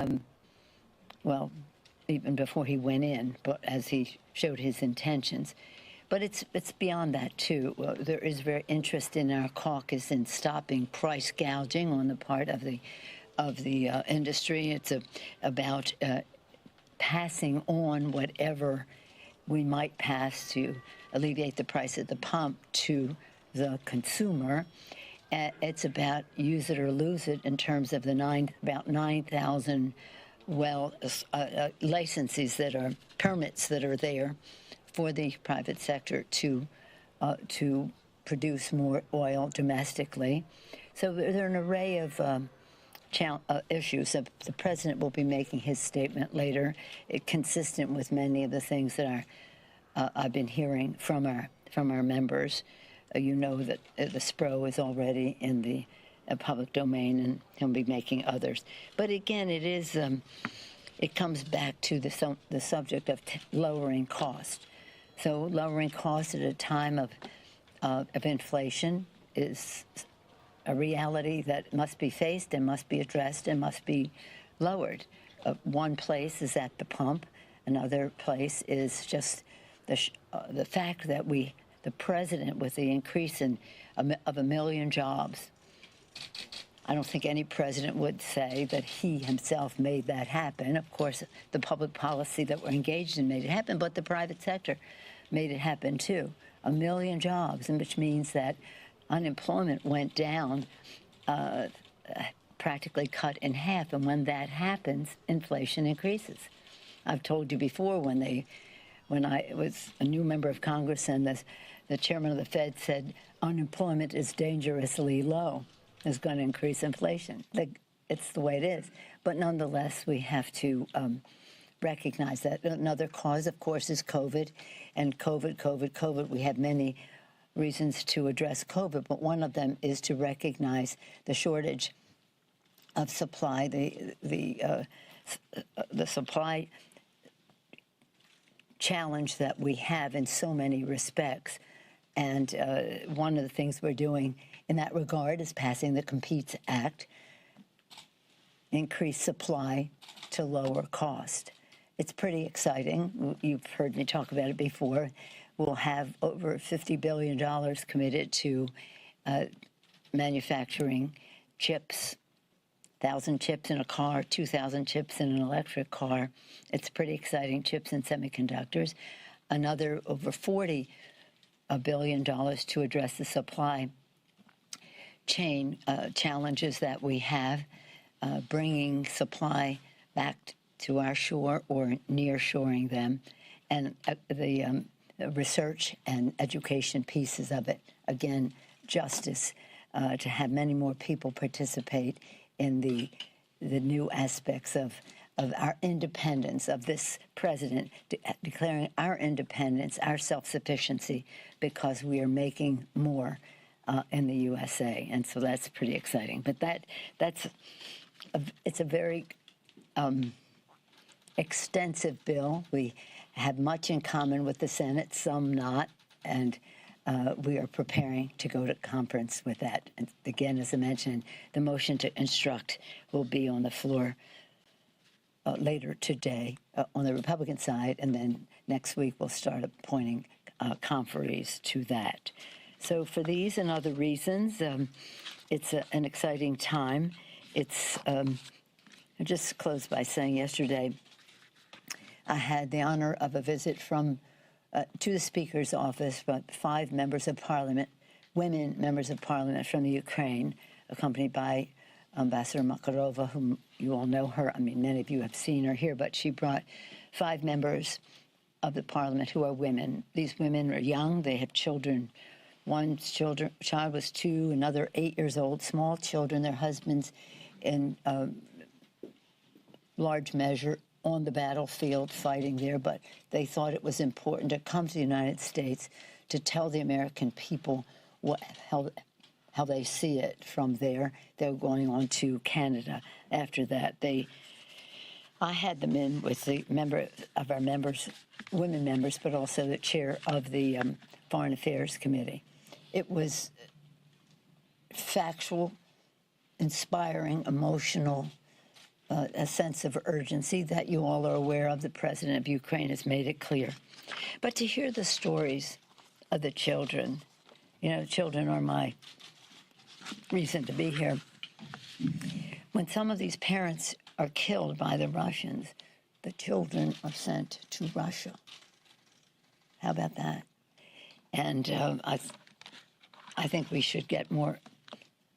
well, even before he went in, but as he showed his intentions. But it's beyond that, too. There is very interest in our caucus in stopping price gouging on the part of the industry. It's about passing on whatever we might pass to alleviate the price at the pump to the consumer. It's about use it or lose it in terms of the about 9,000 licenses that are permits that are there for the private sector to produce more oil domestically. So there are an array of issues. The president will be making his statement later, consistent with many of the things that I've been hearing from our members. You know that the SPRO is already in the public domain, and he'll be making others. But again, it comes back to the subject of lowering cost. So lowering cost at a time of inflation is a reality that must be faced and must be addressed and must be lowered. One place is at the pump. Another place is just the fact that the president, with the increase of 1 million jobs, I don't think any president would say that he himself made that happen. Of course, the public policy that we're engaged in made it happen, but the private sector made it happen too. 1 million jobs, which means that unemployment went down, practically cut in half. And when that happens, inflation increases. I've told you before, when I was a new member of Congress and the chairman of the Fed said unemployment is dangerously low, is going to increase inflation. It's the way it is. But nonetheless, we have to recognize that. Another cause, of course, is COVID. And COVID. We have many reasons to address COVID, but one of them is to recognize the shortage of supply, the supply challenge that we have in so many respects. And one of the things we're doing in that regard is passing the Competes Act, increase supply to lower cost. It's pretty exciting. You've heard me talk about it before. We'll have over $50 billion committed to manufacturing chips, 1,000 chips in a car, 2,000 chips in an electric car. It's pretty exciting, chips and semiconductors. Another over $40 billion to address the supply chain challenges that we have, bringing supply back to our shore or near-shoring them, and the research and education pieces of it. Again, justice, to have many more people participate in the new aspects of our independence, of this president declaring our independence, our self-sufficiency, because we are making more in the USA. And so that's pretty exciting. But it's a very extensive bill. We have much in common with the Senate, some not, and we are preparing to go to conference with that. And again, as I mentioned, the motion to instruct will be on the floor later today on the Republican side, and then next week we'll start appointing conferees to that. So for these and other reasons, it's an exciting time. I just closed by saying yesterday I had the honor of a visit from to the Speaker's office, but 5 members of Parliament, women members of Parliament from the Ukraine, accompanied by Ambassador Makarova, whom you all know her. I mean, many of you have seen her here, but she brought 5 members of the Parliament who are women. These women are young. They have children. One child was 2, another 8 years old, small children, their husbands in large measure on the battlefield fighting there, but they thought it was important to come to the United States to tell the American people how they see it from there. They're going on to Canada after that. I had them in with the women members, but also the chair of the Foreign Affairs Committee. It was factual, inspiring, emotional, a sense of urgency that you all are aware of. The president of Ukraine has made it clear. But to hear the stories of the children, children are my reason to be here. When some of these parents are killed by the Russians, the children are sent to Russia. How about that? And I think we should get more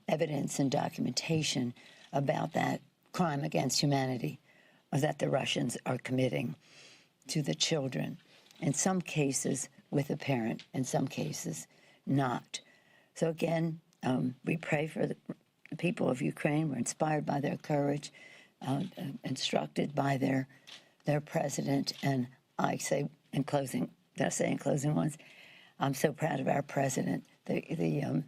evidence and documentation about that crime against humanity that the Russians are committing to the children. In some cases with a parent, in some cases not. So again, we pray for the people of Ukraine. We're inspired by their courage, instructed by their president. And I say in closing, did I say in closing once? I'm so proud of our president, the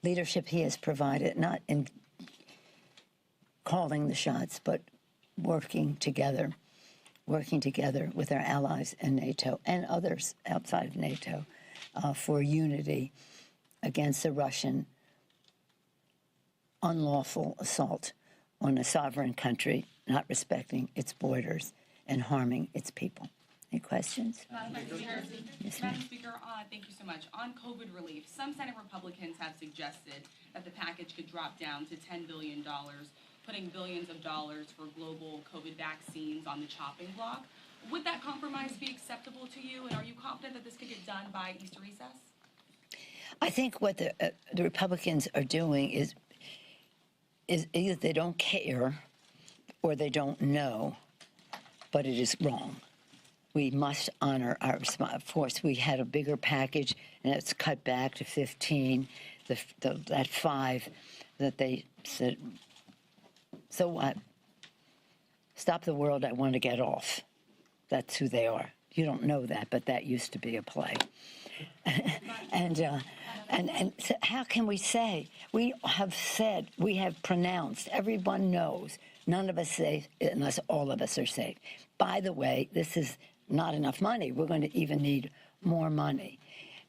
leadership he has provided, not in calling the shots, but working together with our allies in NATO and others outside of NATO for unity against the Russian unlawful assault on a sovereign country, not respecting its borders and harming its people. Any questions? Madam Speaker, Yes, Madam Speaker, thank you so much. On COVID relief, some Senate Republicans have suggested that the package could drop down to $10 billion, putting billions of dollars for global COVID vaccines on the chopping block. Would that compromise be acceptable to you, and are you confident that this could get done by Easter recess? I think what the Republicans are doing is either they don't care or they don't know, but it is wrong. We must honor our response. Of course, we had a bigger package, and it's cut back to 15, that 5 that they said, so what? Stop the world, I want to get off. That's who they are. You don't know that, but that used to be a play. And so how can we say? We have said, we have pronounced, everyone knows, none of us safe unless all of us are safe. By the way, this is not enough money. We're going to even need more money.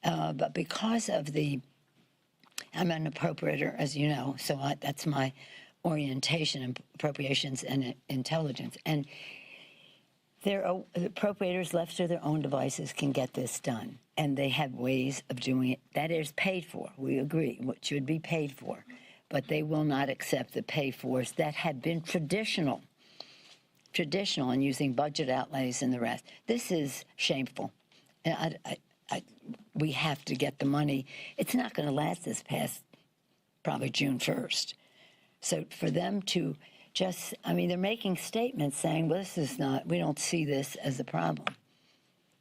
But because of I'm an appropriator, as you know, so that's my orientation and appropriations and intelligence. And the appropriators left to their own devices can get this done. And they have ways of doing it. That is paid for. We agree. What should be paid for. But they will not accept the pay-fors that have been traditional in using budget outlays and the rest. This is shameful. We have to get the money. It's not going to last this past probably June 1st. So for them to just, I mean, they're making statements saying, well, this is not, we don't see this as a problem.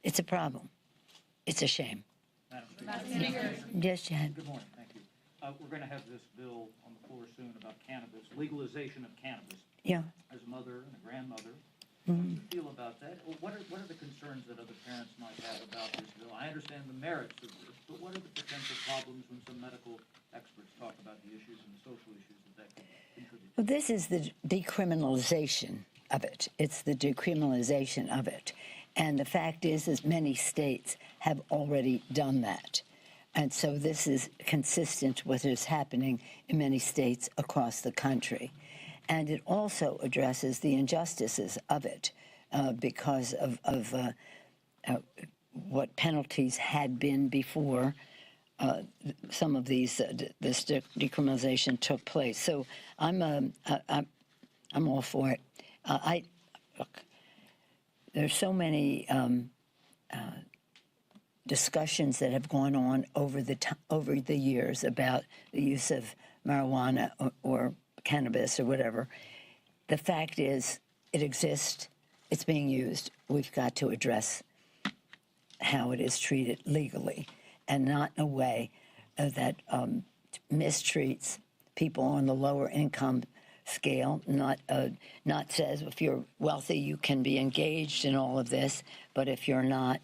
It's a problem. It's a shame. Madam Speaker. Yes, Jan. Good morning. Thank you. We're going to have this bill on the floor soon about cannabis, legalization of cannabis. Yeah. As a mother and a grandmother, Mm-hmm. how do you feel about that? What are the concerns that other parents might have about this bill? I understand the merits of this, but what are the potential problems when some medical experts talk about the issues and the social issues that could contribute? Well, this is the decriminalization of it. It's the decriminalization of it. And the fact is many states have already done that. And so this is consistent with what is happening in many states across the country. And it also addresses the injustices of it because of what penalties had been before some of these this decriminalization took place. So I'm all for it. Look, there's so many discussions that have gone on over the years about the use of marijuana or cannabis or whatever. The fact is, it exists. It's being used. We've got to address how it is treated legally, and not in a way that mistreats people on the lower income scale. Not says if you're wealthy you can be engaged in all of this, but if you're not,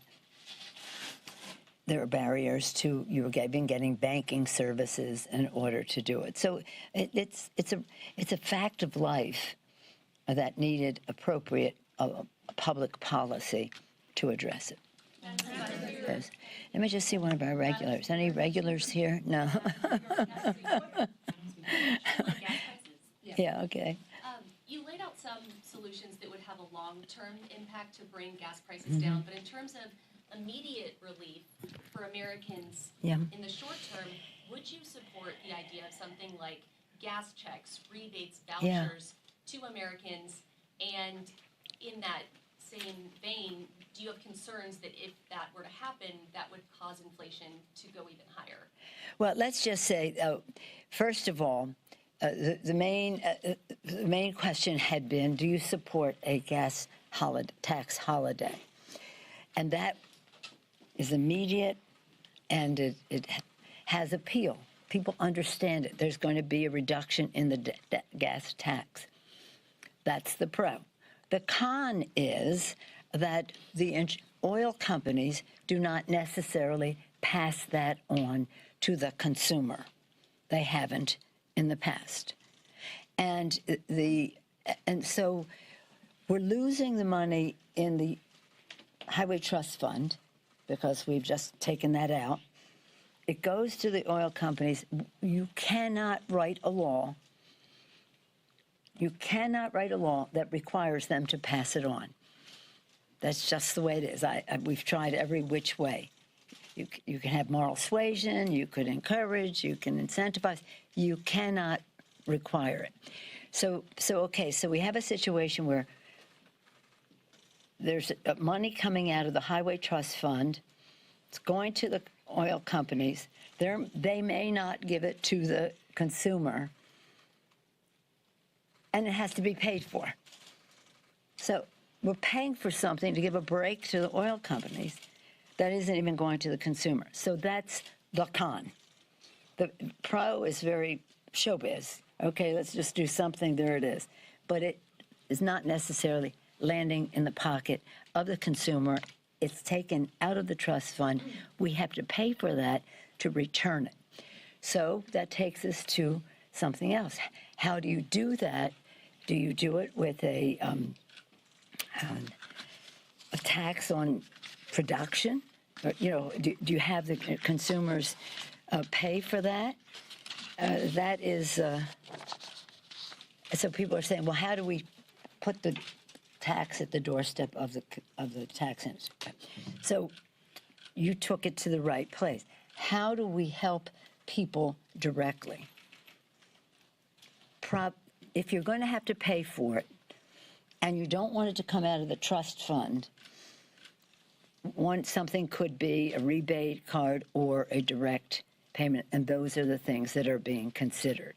there are barriers to you getting banking services in order to do it. So it's a fact of life that needed appropriate public policy to address it. Yes. Let me just see one of our regulars. Any regulars here? No. Yeah. Okay. You laid out some solutions that would have a long-term impact to bring gas prices down, but in terms of immediate relief for Americans in the short term, would you support the idea of something like gas checks, rebates, vouchers to Americans? And in that same vein, do you have concerns that if that were to happen, that would cause inflation to go even higher? Well, let's just say, first of all, the main question had been, do you support a gas tax holiday? And that is immediate, and it has appeal. People understand it. There's going to be a reduction in the gas tax. That's the pro. The con is that the oil companies do not necessarily pass that on to the consumer. They haven't in the past. And so we're losing the money in the Highway Trust Fund because we've just taken that out. It goes to the oil companies. You cannot write a law. You cannot write a law that requires them to pass it on. That's just the way it is. We've tried every which way. You can have moral suasion, you could encourage, you can incentivize. You cannot require it. So we have a situation where there's money coming out of the Highway Trust Fund. It's going to the oil companies. They may not give it to the consumer, and it has to be paid for. So we're paying for something to give a break to the oil companies that isn't even going to the consumer. So that's the con. The pro is very showbiz. Okay, let's just do something, there it is. But it is not necessarily landing in the pocket of the consumer. It's taken out of the trust fund. We have to pay for that to return it. So that takes us to something else. How do you do that? Do you do it with a tax on production? Or, do you have the consumers pay for that? That is So people are saying, well, how do we put the tax at the doorstep of the tax industry? So you took it to the right place. How do we help people directly? If you're going to have to pay for it, and you don't want it to come out of the trust fund, something could be a rebate card or a direct payment, and those are the things that are being considered.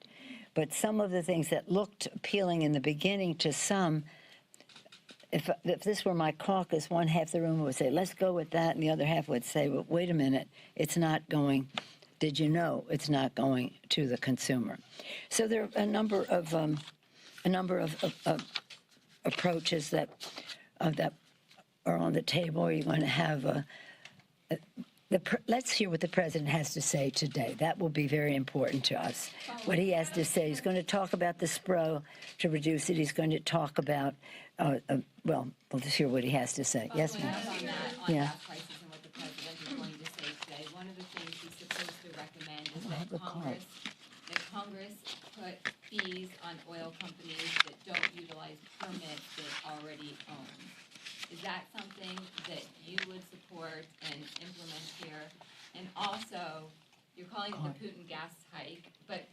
But some of the things that looked appealing in the beginning to some, if this were my caucus, one half the room would say, let's go with that, and the other half would say, well, wait a minute, it's not going, did you know it's not going to the consumer? So there are a number of approaches that are on the table. Are you going to have let's hear what the president has to say today. That will be very important to us. What he has to say. He's going to talk about the SPRO to reduce it. He's going to talk about, well, we'll just hear what he has to say. Yes, ma'am. Yeah. Gas prices and what the president is going to say today. One of the things he's supposed to recommend is that Congress put fees on oil companies that don't utilize permits that already own. Is that something that you would support and implement here? And also, you're calling it the Putin gas hike, but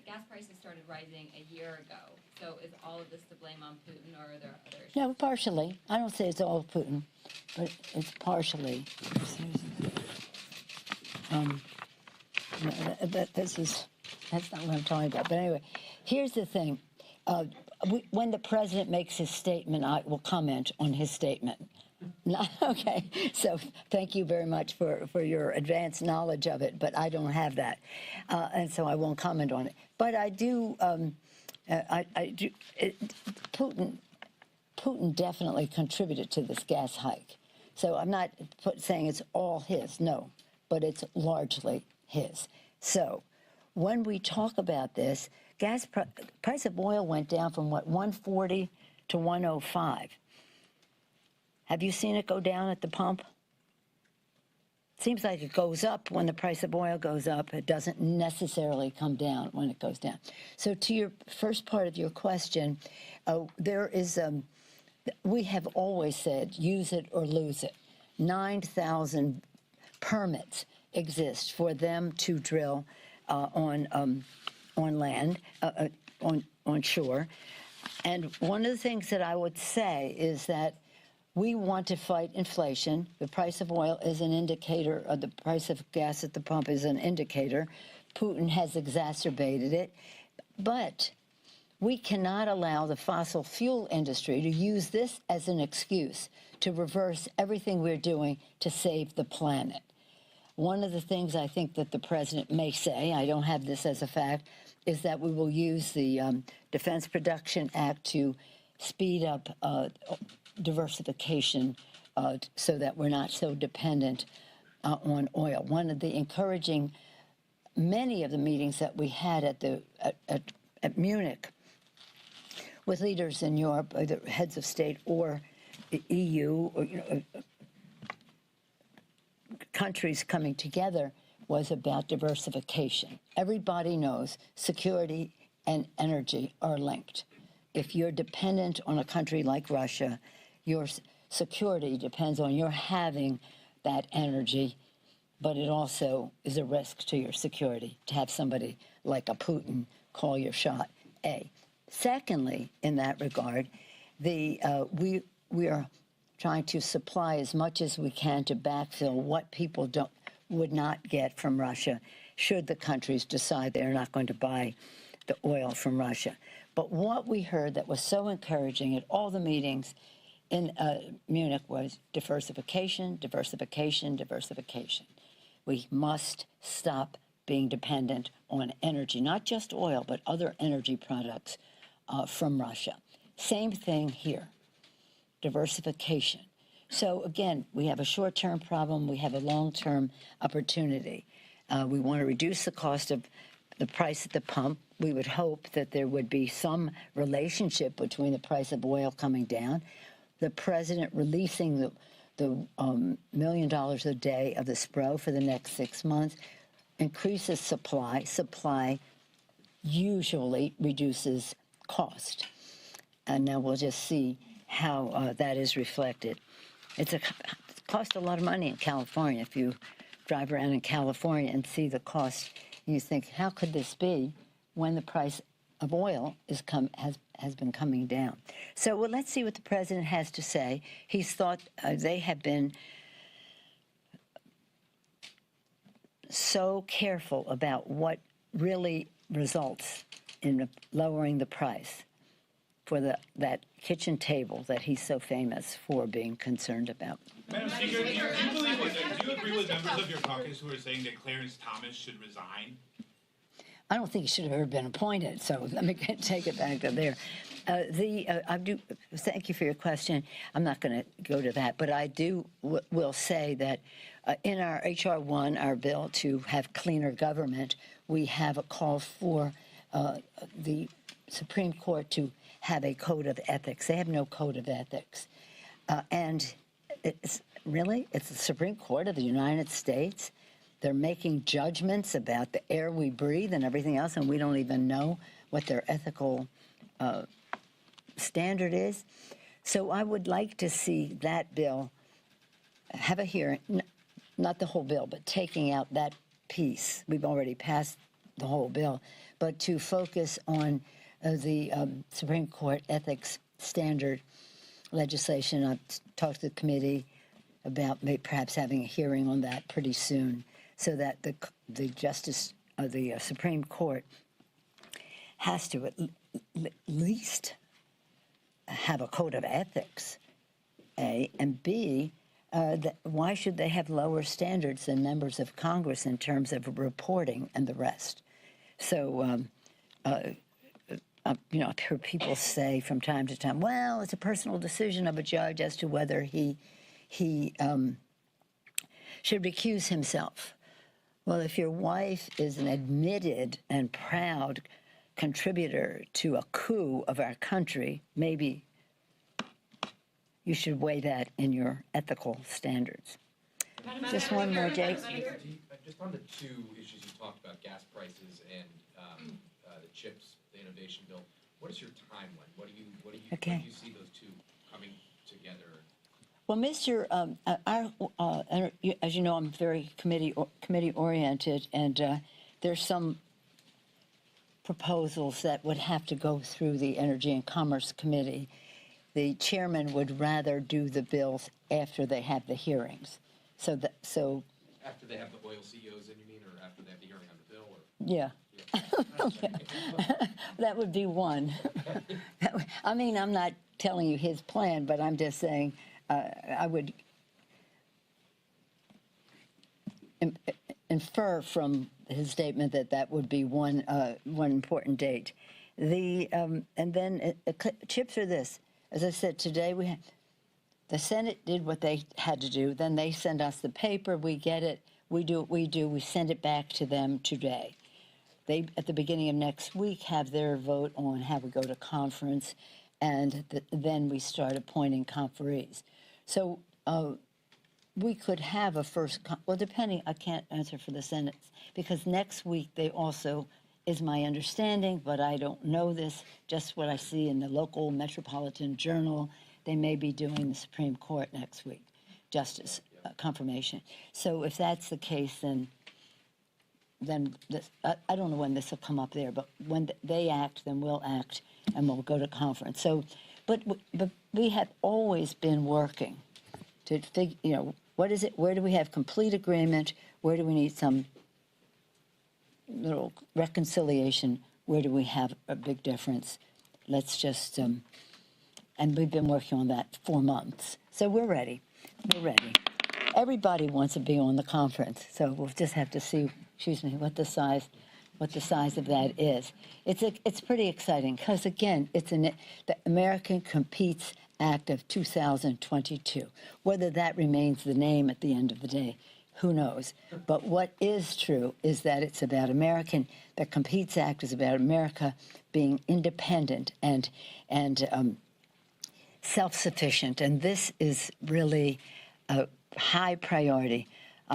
gas prices started rising a year ago. So is all of this to blame on Putin, or are there other issues? No, partially. I don't say it's all Putin, but it's partially. That's not what I'm talking about. But anyway, here's the thing. When the president makes his statement, I will comment on his statement. Okay, so thank you very much for your advanced knowledge of it, but I don't have that, and so I won't comment on it. But I do, Putin definitely contributed to this gas hike. So I'm not saying it's all his, no, but it's largely his. So when we talk about this, price of oil went down from, what, 140 to 105. Have you seen it go down at the pump? Seems like it goes up when the price of oil goes up. It doesn't necessarily come down when it goes down. So to your first part of your question, there is, we have always said, use it or lose it. 9,000 permits exist for them to drill on land, on shore. And one of the things that I would say is that we want to fight inflation. The price of oil is an indicator, or the price of gas at the pump is an indicator. Putin has exacerbated it. But we cannot allow the fossil fuel industry to use this as an excuse to reverse everything we're doing to save the planet. One of the things I think that the president may say, I don't have this as a fact, is that we will use the Defense Production Act to speed up diversification so that we're not so dependent on oil. One of the encouraging, many of the meetings that we had at Munich with leaders in Europe, either heads of state or the EU, or countries coming together, was about diversification. Everybody knows security and energy are linked. If you're dependent on a country like Russia, your security depends on your having that energy, but it also is a risk to your security to have somebody like a Putin call your shot, A. Secondly, in that regard, we are trying to supply as much as we can to backfill what people would not get from Russia should the countries decide they're not going to buy the oil from Russia. But what we heard that was so encouraging at all the meetings in Munich was diversification, diversification, diversification. We must stop being dependent on energy, not just oil, but other energy products from Russia. Same thing here, diversification. So again, we have a short-term problem, we have a long-term opportunity. We want to reduce the cost of the price at the pump. We would hope that there would be some relationship between the price of oil coming down, the president releasing the $1 million a day of the SPRO for the next 6 months, increases supply. Supply usually reduces cost. And now we'll just see how that is reflected. It costs a lot of money in California. If you drive around in California and see the cost, you think, how could this be when the price of oil has been coming down? So well, let's see what the president has to say. He's thought they have been so careful about what really results in lowering the price for that kitchen table that he's so famous for being concerned about. Madam Speaker, do you agree with members of your caucus who are saying that Clarence Thomas should resign? I don't think he should have ever been appointed, so let me take it back to there. I do thank you for your question. I'm not going to go to that, but I will say that in our H.R. 1, our bill to have cleaner government, we have a call for the Supreme Court to have a code of ethics. They have no code of ethics. And it's the Supreme Court of the United States. They're making judgments about the air we breathe and everything else, and we don't even know what their ethical standard is. So I would like to see that bill have a hearing, not the whole bill, but taking out that piece. We've already passed the whole bill, but to focus on the Supreme Court ethics standard legislation. I've talked to the committee about perhaps having a hearing on that pretty soon, so that the justice of the Supreme Court has to at least have a code of ethics, A, and B, why should they have lower standards than members of Congress in terms of reporting and the rest? So, I've heard people say from time to time, well, it's a personal decision of a judge as to whether he should recuse himself. Well, if your wife is an admitted and proud contributor to a coup of our country, maybe you should weigh that in your ethical standards. Just one more, Jake. Just on the two issues you talked about, gas prices and the chips, the innovation bill, what is your timeline? What do you see those two coming together? Well, Mr. As you know, I'm very committee oriented, and there's some proposals that would have to go through the Energy and Commerce Committee. The chairman would rather do the bills after they have the hearings. So After they have the oil CEOs in, you mean, or after they have the hearing on the bill? Or? Yeah. That would be one. I mean, I'm not telling you his plan, but I'm just saying I would infer from his statement that would be one important date. And then chips are this. As I said, today the Senate did what they had to do. Then they send us the paper. We get it. We do what we do. We send it back to them today. They, at the beginning of next week, have their vote on how we go to conference, and then we start appointing conferees. So we could have a first, well, depending, I can't answer for the Senate, because next week they also, is my understanding, but I don't know this, just what I see in the local Metropolitan Journal, they may be doing the Supreme Court next week, justice confirmation. So if that's the case, then this, I don't know when this will come up there, but when they act, then we'll act, and we'll go to conference. So, but we have always been working to figure, what is it? Where do we have complete agreement? Where do we need some little reconciliation? Where do we have a big difference? Let's just, and we've been working on that 4 months. So we're ready. We're ready. Everybody wants to be on the conference, so we'll just have to see, what the size of that is. It's pretty exciting because, again, it's the American Competes Act of 2022. Whether that remains the name at the end of the day, who knows? But what is true is that it's about the Competes Act is about America being independent and self-sufficient, and this is really a high priority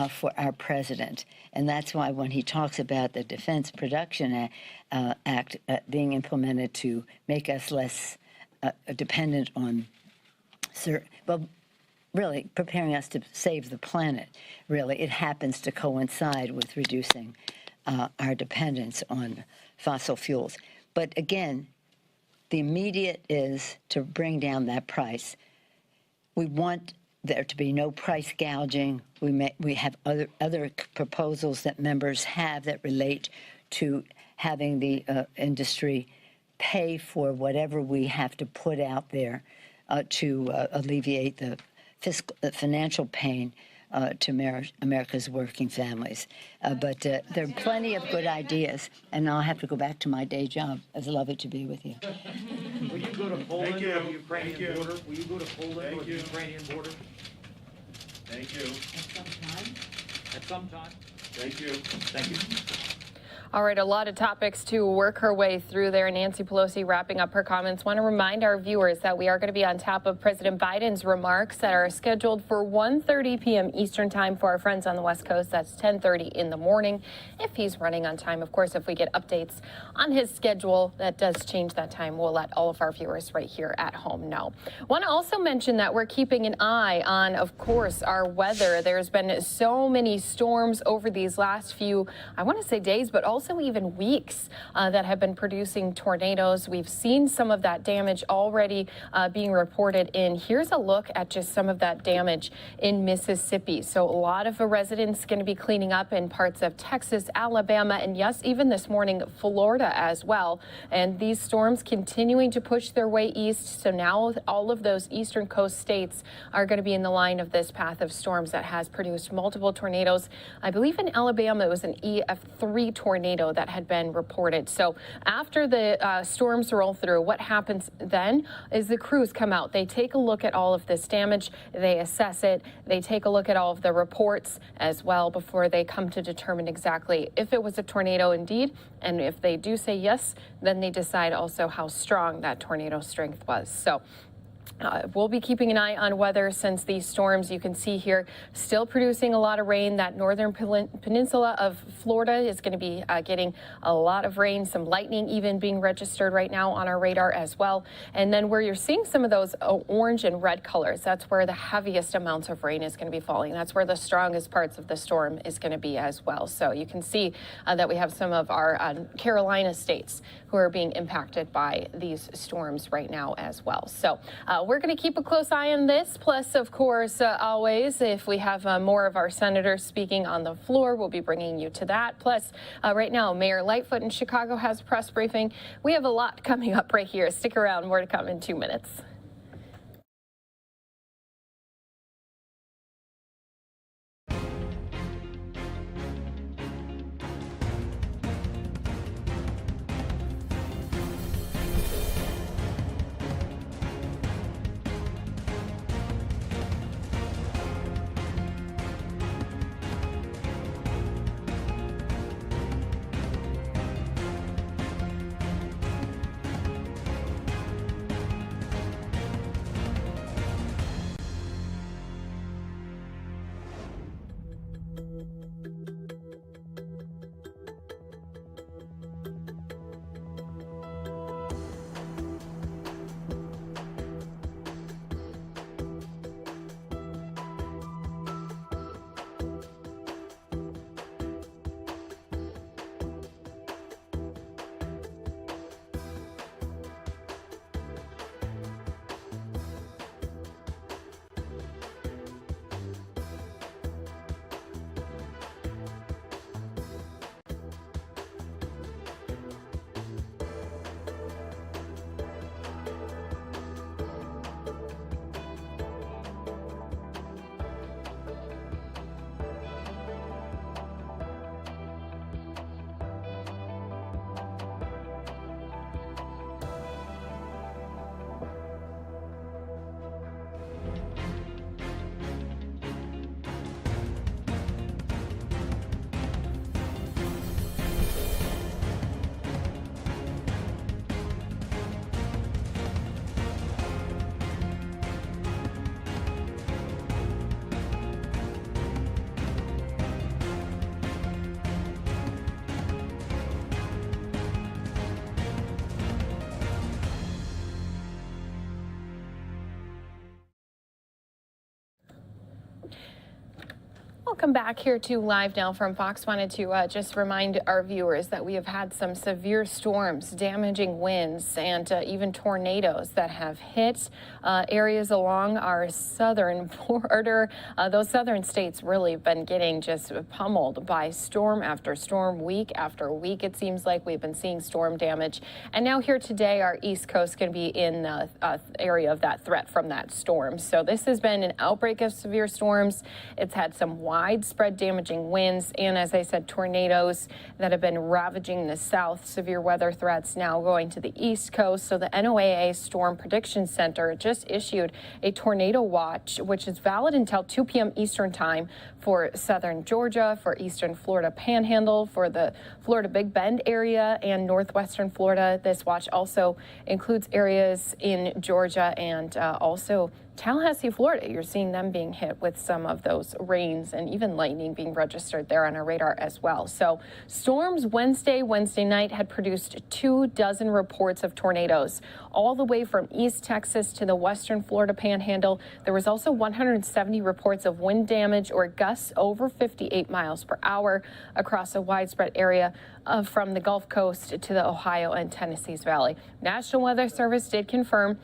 for our president. And that's why when he talks about the Defense Production Act being implemented to make us less dependent on, well, really preparing us to save the planet, really, it happens to coincide with reducing our dependence on fossil fuels. But again, the immediate is to bring down that price. We want there to be no price gouging. We have other proposals that members have that relate to having the industry pay for whatever we have to put out there to alleviate the financial pain to America's working families. But there are plenty of good ideas, and I'll have to go back to my day job. It's lovely to be with you. Will you go to Poland or the Ukrainian border? Will you go to Poland or the Ukrainian border? Thank you. At some time. Thank you. Thank you. All right, a lot of topics to work her way through there. Nancy Pelosi wrapping up her comments. Want to remind our viewers that we are going to be on top of President Biden's remarks that are scheduled for 1:30 p.m. Eastern time for our friends on the West Coast. That's 10:30 in the morning. If he's running on time, of course, if we get updates on his schedule, that does change that time. We'll let all of our viewers right here at home know. Want to also mention that we're keeping an eye on, of course, our weather. There's been so many storms over these last few, I want to say days, but also even weeks that have been producing tornadoes. We've seen some of that damage already being reported in. Here's a look at just some of that damage in Mississippi. So a lot of residents going to be cleaning up in parts of Texas, Alabama, and yes, even this morning, Florida as well. And these storms continuing to push their way east. So now all of those eastern coast states are going to be in the line of this path of storms that has produced multiple tornadoes. I believe in Alabama, it was an EF3 tornado that had been reported. So after the storms roll through, what happens then is the crews come out. They take a look at all of this damage. They assess it. They take a look at all of the reports as well before they come to determine exactly if it was a tornado indeed. And if they do say yes, then they decide also how strong that tornado strength was. So we'll be keeping an eye on weather since these storms, you can see here, still producing a lot of rain. That northern peninsula of Florida is going to be getting a lot of rain, some lightning even being registered right now on our radar as well. And then where you're seeing some of those orange and red colors, that's where the heaviest amounts of rain is going to be falling. That's where the strongest parts of the storm is going to be as well. So you can see that we have some of our Carolina states who are being impacted by these storms right now as well. So we're going to keep a close eye on this. Plus, of course, always, if we have more of our senators speaking on the floor, we'll be bringing you to that. Plus, right now, Mayor Lightfoot in Chicago has a press briefing. We have a lot coming up right here. Stick around. More to come in 2 minutes. welcome back here to Live Now from Fox. Wanted to just remind our viewers that we have had some severe storms, damaging winds, and even tornadoes that have hit areas along our southern border. Those southern states really have been getting just pummeled by storm after storm, week after week. It seems like we've been seeing storm damage. And now here today, our East Coast can be in the area of that threat from that storm. So this has been an outbreak of severe storms. It's had some widespread damaging winds and, as I said, tornadoes that have been ravaging the south. Severe weather threats now going to the East Coast. So the NOAA Storm Prediction Center just issued a tornado watch, which is valid until 2 p.m. Eastern time for southern Georgia, for eastern Florida Panhandle, for the Florida Big Bend area and northwestern Florida. This watch also includes areas in Georgia and also Tallahassee, Florida. You're seeing them being hit with some of those rains and even lightning being registered there on our radar as well. So storms Wednesday night had produced 24 reports of tornadoes all the way from East Texas to the western Florida Panhandle. There was also 170 reports of wind damage or gusts over 58 miles per hour across a widespread area from the Gulf Coast to the Ohio and Tennessee's Valley. National Weather Service did confirm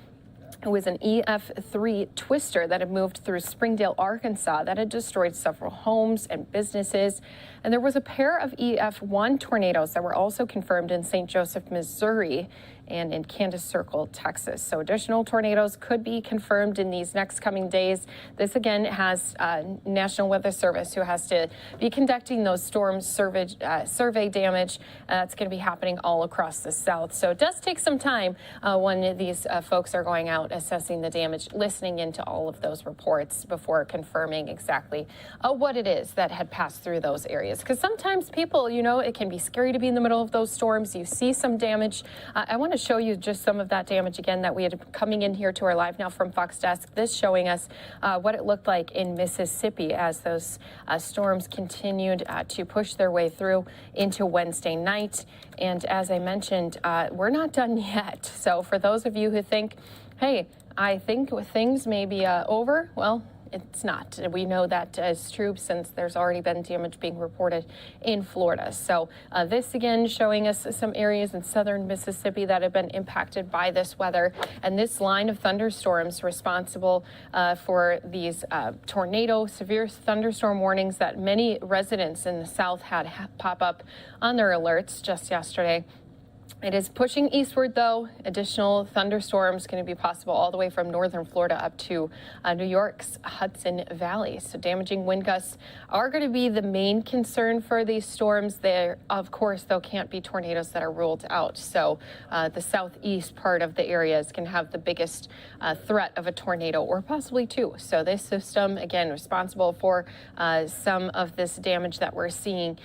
it was an EF3 twister that had moved through Springdale, Arkansas, that had destroyed several homes and businesses. And there was a pair of EF1 tornadoes that were also confirmed in St. Joseph, Missouri, and in Kansas Circle, Texas. So additional tornadoes could be confirmed in these next coming days. This again has National Weather Service, who has to be conducting those storm survey damage. That's going to be happening all across the south. So it does take some time when these folks are going out assessing the damage, listening into all of those reports before confirming exactly what it is that had passed through those areas. Because sometimes people, you know, it can be scary to be in the middle of those storms. You see some damage. I want to show you just some of that damage again that we had coming in here to our Live Now from Fox desk. This showing us what it looked like in Mississippi as those storms continued to push their way through into Wednesday night. And as I mentioned, we're not done yet. So for those of you who think, hey, I think things may be over, well, it's not. We know that is true since there's already been damage being reported in Florida. So this again showing us some areas in southern Mississippi that have been impacted by this weather. And this line of thunderstorms responsible for these severe thunderstorm warnings that many residents in the south had pop up on their alerts just yesterday. It is pushing eastward, though. Additional thunderstorms going to be possible all the way from northern Florida up to New York's Hudson Valley. So damaging wind gusts are going to be the main concern for these storms. There, of course, though, can't be tornadoes that are ruled out. So the southeast part of the area is going to have the biggest threat of a tornado or possibly two. So this system, again, responsible for some of this damage that we're seeing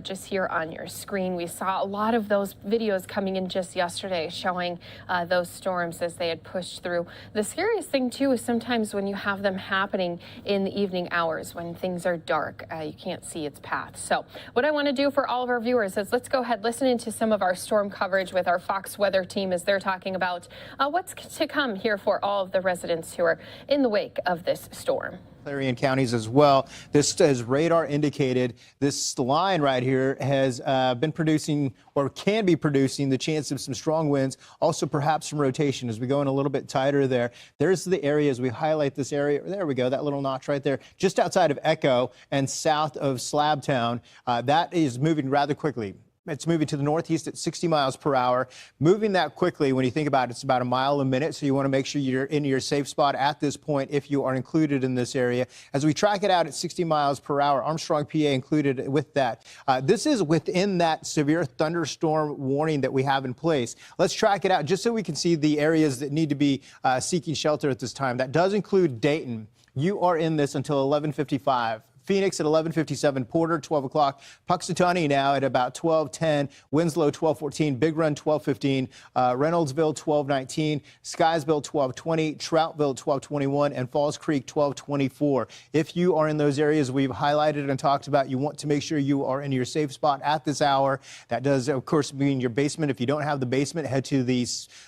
just here on your screen. We saw a lot of those videos coming in just yesterday showing those storms as they had pushed through. The scariest thing, too, is sometimes when you have them happening in the evening hours when things are dark, you can't see its path. So what I want to do for all of our viewers is let's go ahead, listen into some of our storm coverage with our Fox weather team as they're talking about what's to come here for all of the residents who are in the wake of this storm. Arian counties as well. This, as radar indicated, this line right here has been producing or can be producing the chance of some strong winds, also perhaps some rotation as we go in a little bit tighter there. There's the areas we highlight this area. There we go, that little notch right there, just outside of Echo and south of Slabtown. That is moving rather quickly. It's moving to the northeast at 60 miles per hour. Moving that quickly, when you think about it, it's about a mile a minute. So you want to make sure you're in your safe spot at this point if you are included in this area. As we track it out at 60 miles per hour, Armstrong, PA included with that. This is within that severe thunderstorm warning that we have in place. Let's track it out just so we can see the areas that need to be seeking shelter at this time. That does include Dayton. You are in this until 11:55. Phoenix at 11:57, Porter 12 o'clock, Puxatawny now at about 12:10, Winslow 12:14, Big Run 12:15, Reynoldsville 12:19, Skysville 12:20, Troutville 12:21, and Falls Creek 12:24. If you are in those areas we've highlighted and talked about, you want to make sure you are in your safe spot at this hour. That does, of course, mean your basement. If you don't have the basement, head to the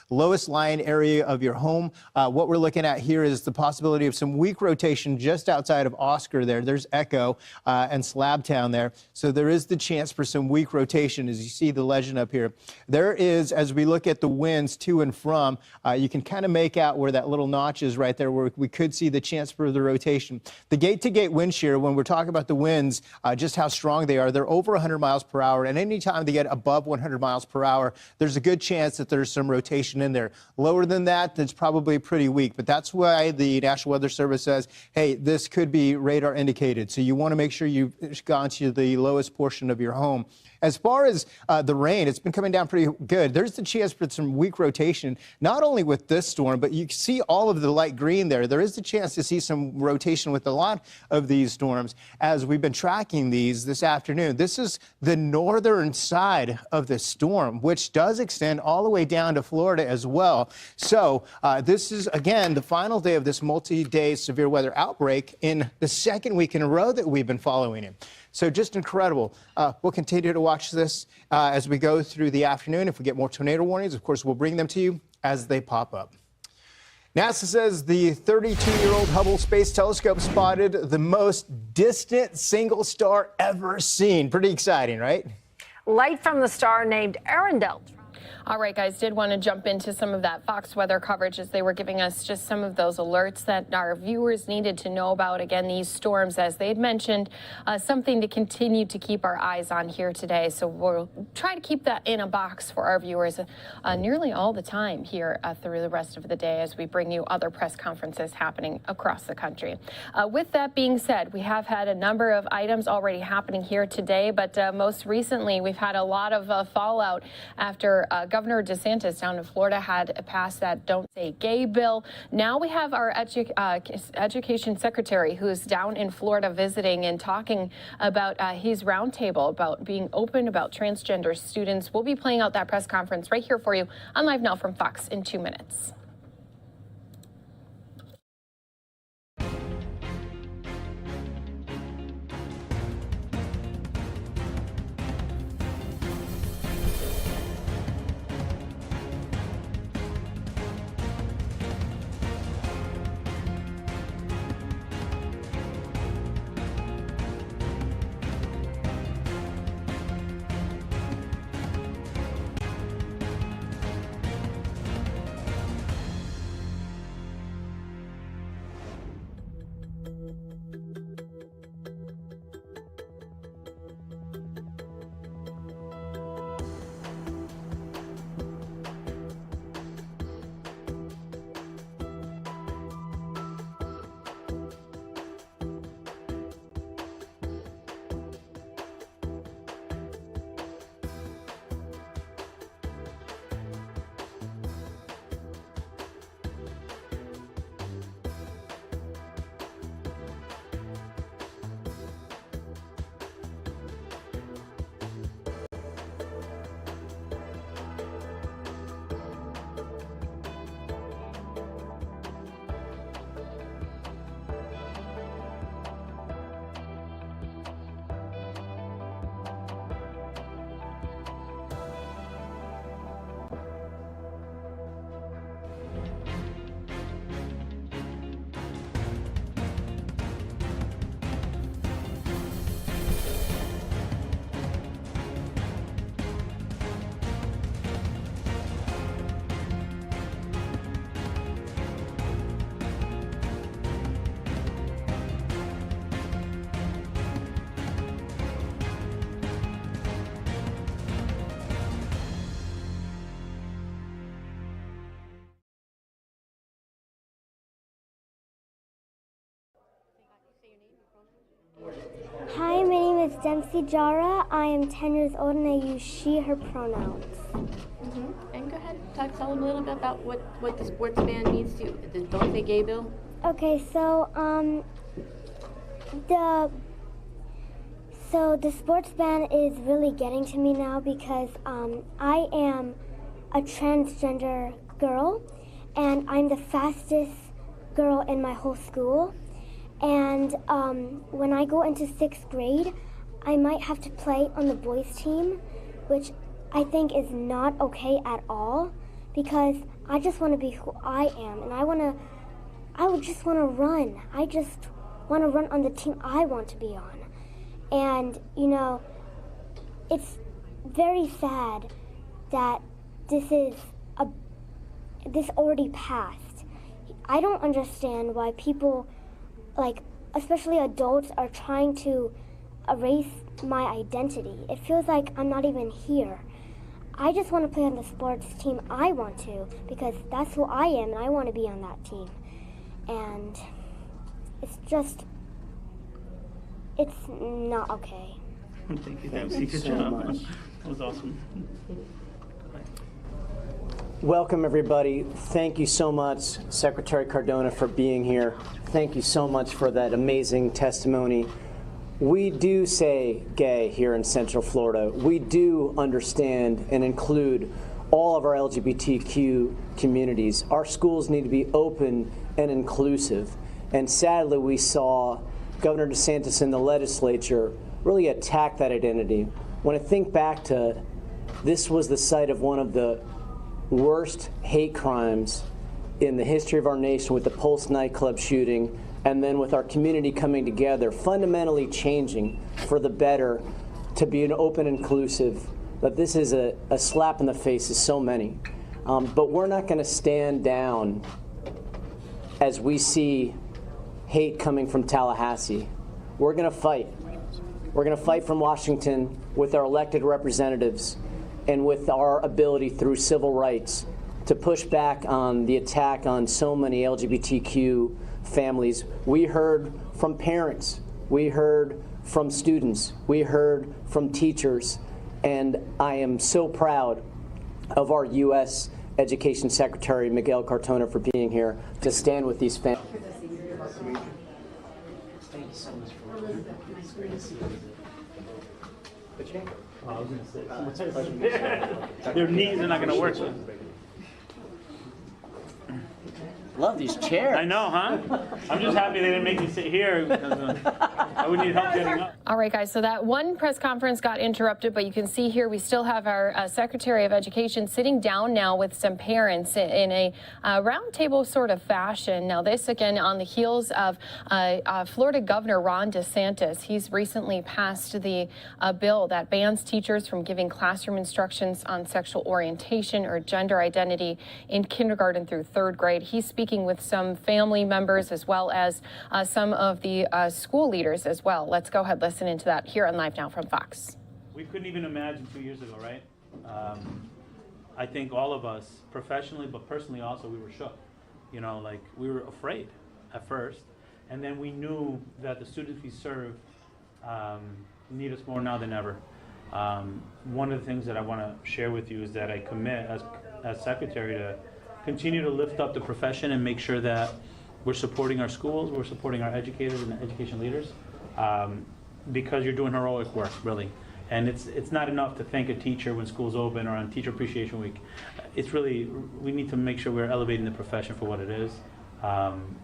lowest lying area of your home. What we're looking at here is the possibility of some weak rotation just outside of Oscar there. There's Echo Echo and Slabtown there. So there is the chance for some weak rotation, as you see the legend up here. There is, as we look at the winds to and from, you can kind of make out where that little notch is right there, where we could see the chance for the rotation. The gate-to-gate wind shear, when we're talking about the winds, just how strong they are, they're over 100 miles per hour, and anytime they get above 100 miles per hour, there's a good chance that there's some rotation in there. Lower than that, that's probably pretty weak, but that's why the National Weather Service says, hey, this could be radar indicated. So you want to make sure you've gone to the lowest portion of your home. As far as the rain, it's been coming down pretty good. There's the chance for some weak rotation, not only with this storm, but you see all of the light green there. There is the chance to see some rotation with a lot of these storms as we've been tracking these this afternoon. This is the northern side of the storm, which does extend all the way down to Florida as well. So this is, again, the final day of this multi-day severe weather outbreak in the second week in a row that we've been following it. So just incredible. We'll continue to watch this as we go through the afternoon. If we get more tornado warnings, of course, we'll bring them to you as they pop up. NASA says the 32-year-old Hubble Space Telescope spotted the most distant single star ever seen. Pretty exciting, right? Light from the star named Arendelle. All right, guys, did want to jump into some of that Fox weather coverage as they were giving us just some of those alerts that our viewers needed to know about. Again, these storms, as they had mentioned, something to continue to keep our eyes on here today. So we'll try to keep that in a box for our viewers nearly all the time here through the rest of the day as we bring you other press conferences happening across the country. With that being said, we have had a number of items already happening here today, but most recently we've had a lot of fallout after Governor DeSantis down in Florida had passed that Don't Say Gay bill. Now we have our education secretary who's down in Florida visiting and talking about his roundtable about being open about transgender students. We'll be playing out that press conference right here for you on Live Now from Fox in 2 minutes. Hi, my name is Dempsey Jara. I am 10 years old and I use she, her pronouns. And go ahead, tell them a little bit about what the sports ban means to you, the Don't Say Gay bill. Okay, so the sports ban is really getting to me now because I am a transgender girl and I'm the fastest girl in my whole school. And when I go into 6th grade, I might have to play on the boys' team, which I think is not okay at all because I just want to be who I am and I would just want to run. I just want to run on the team I want to be on. And, you know, it's very sad that this already passed. I don't understand why people, like, especially adults, are trying to erase my identity. It feels like I'm not even here. I just want to play on the sports team I want to, because that's who I am and I want to be on that team. And it's not okay. Thank you, Dempsey. Good job. That was awesome. Welcome, everybody. Thank you so much, Secretary Cardona, for being here. Thank you so much for that amazing testimony. We do say gay here in Central Florida. We do understand and include all of our LGBTQ communities. Our schools need to be open and inclusive. And sadly, we saw Governor DeSantis in the legislature really attack that identity. When I think back to, this was the site of one of the worst hate crimes in the history of our nation, with the Pulse nightclub shooting, and then with our community coming together, fundamentally changing for the better to be an open, inclusive. But this is a slap in the face to so many. But we're not going to stand down as we see hate coming from Tallahassee. We're going to fight. We're going to fight from Washington with our elected representatives and with our ability through civil rights to push back on the attack on so many LGBTQ families. We heard from parents. We heard from students. We heard from teachers. And I am so proud of our U.S. Education Secretary, Miguel Cardona, for being here to stand with these families. Thank you so much for it's great to see you. I was going to say, their knees are not going to work. Love these chairs. I know, huh? I'm just happy they didn't make me sit here because I would need help getting up. All right, guys, so that one press conference got interrupted, but you can see here we still have our Secretary of Education sitting down now with some parents in a roundtable sort of fashion. Now, this again on the heels of Florida Governor Ron DeSantis. He's recently passed the bill that bans teachers from giving classroom instructions on sexual orientation or gender identity in kindergarten through third grade. He's speaking with some family members as well as some of the school leaders as well. Let's go ahead, listen into that here on Live Now from Fox. We couldn't even imagine 2 years ago, right? I think all of us, professionally, but personally also, we were shook. You know, like we were afraid at first, and then we knew that the students we serve need us more now than ever. One of the things that I want to share with you is that I commit as secretary to continue to lift up the profession and make sure that we're supporting our schools, we're supporting our educators and education leaders, because you're doing heroic work, really. And it's not enough to thank a teacher when school's open or on Teacher Appreciation Week. It's really, we need to make sure we're elevating the profession for what it is. And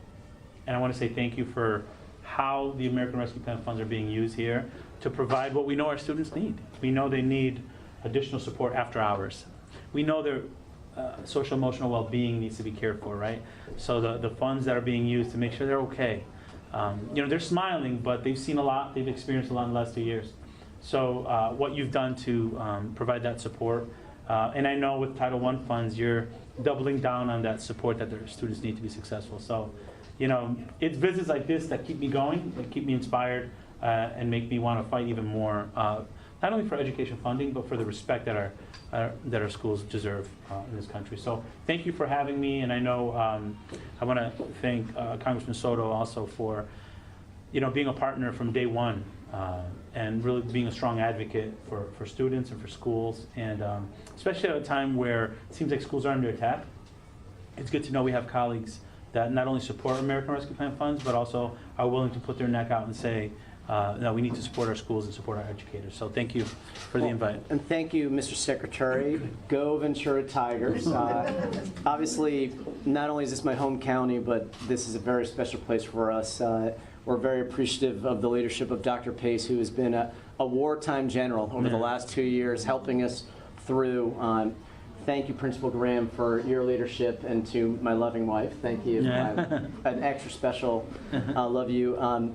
I want to say thank you for how the American Rescue Plan funds are being used here to provide what we know our students need. We know they need additional support after hours. We know their social emotional well-being needs to be cared for, right? So the funds that are being used to make sure they're okay. You know, they're smiling, but they've seen a lot, they've experienced a lot in the last 2 years. So what you've done to provide that support, and I know with Title I funds, you're doubling down on that support that their students need to be successful. So, you know, it's visits like this that keep me going, that keep me inspired, and make me want to fight even more, not only for education funding, but for the respect that our schools deserve in this country. So thank you for having me, and I know I want to thank Congressman Soto also for, you know, being a partner from day one, and really being a strong advocate for students and for schools, and especially at a time where it seems like schools are under attack. It's good to know we have colleagues that not only support American Rescue Plan funds, but also are willing to put their neck out and say, no, we need to support our schools and support our educators. So thank you for the invite. And thank you, Mr. Secretary. Go Ventura Tigers. Obviously, not only is this my home county, but this is a very special place for us. We're very appreciative of the leadership of Dr. Pace, who has been a wartime general over the last 2 years, helping us through. thank you, Principal Graham, for your leadership, and to my loving wife, thank you. An extra special love you.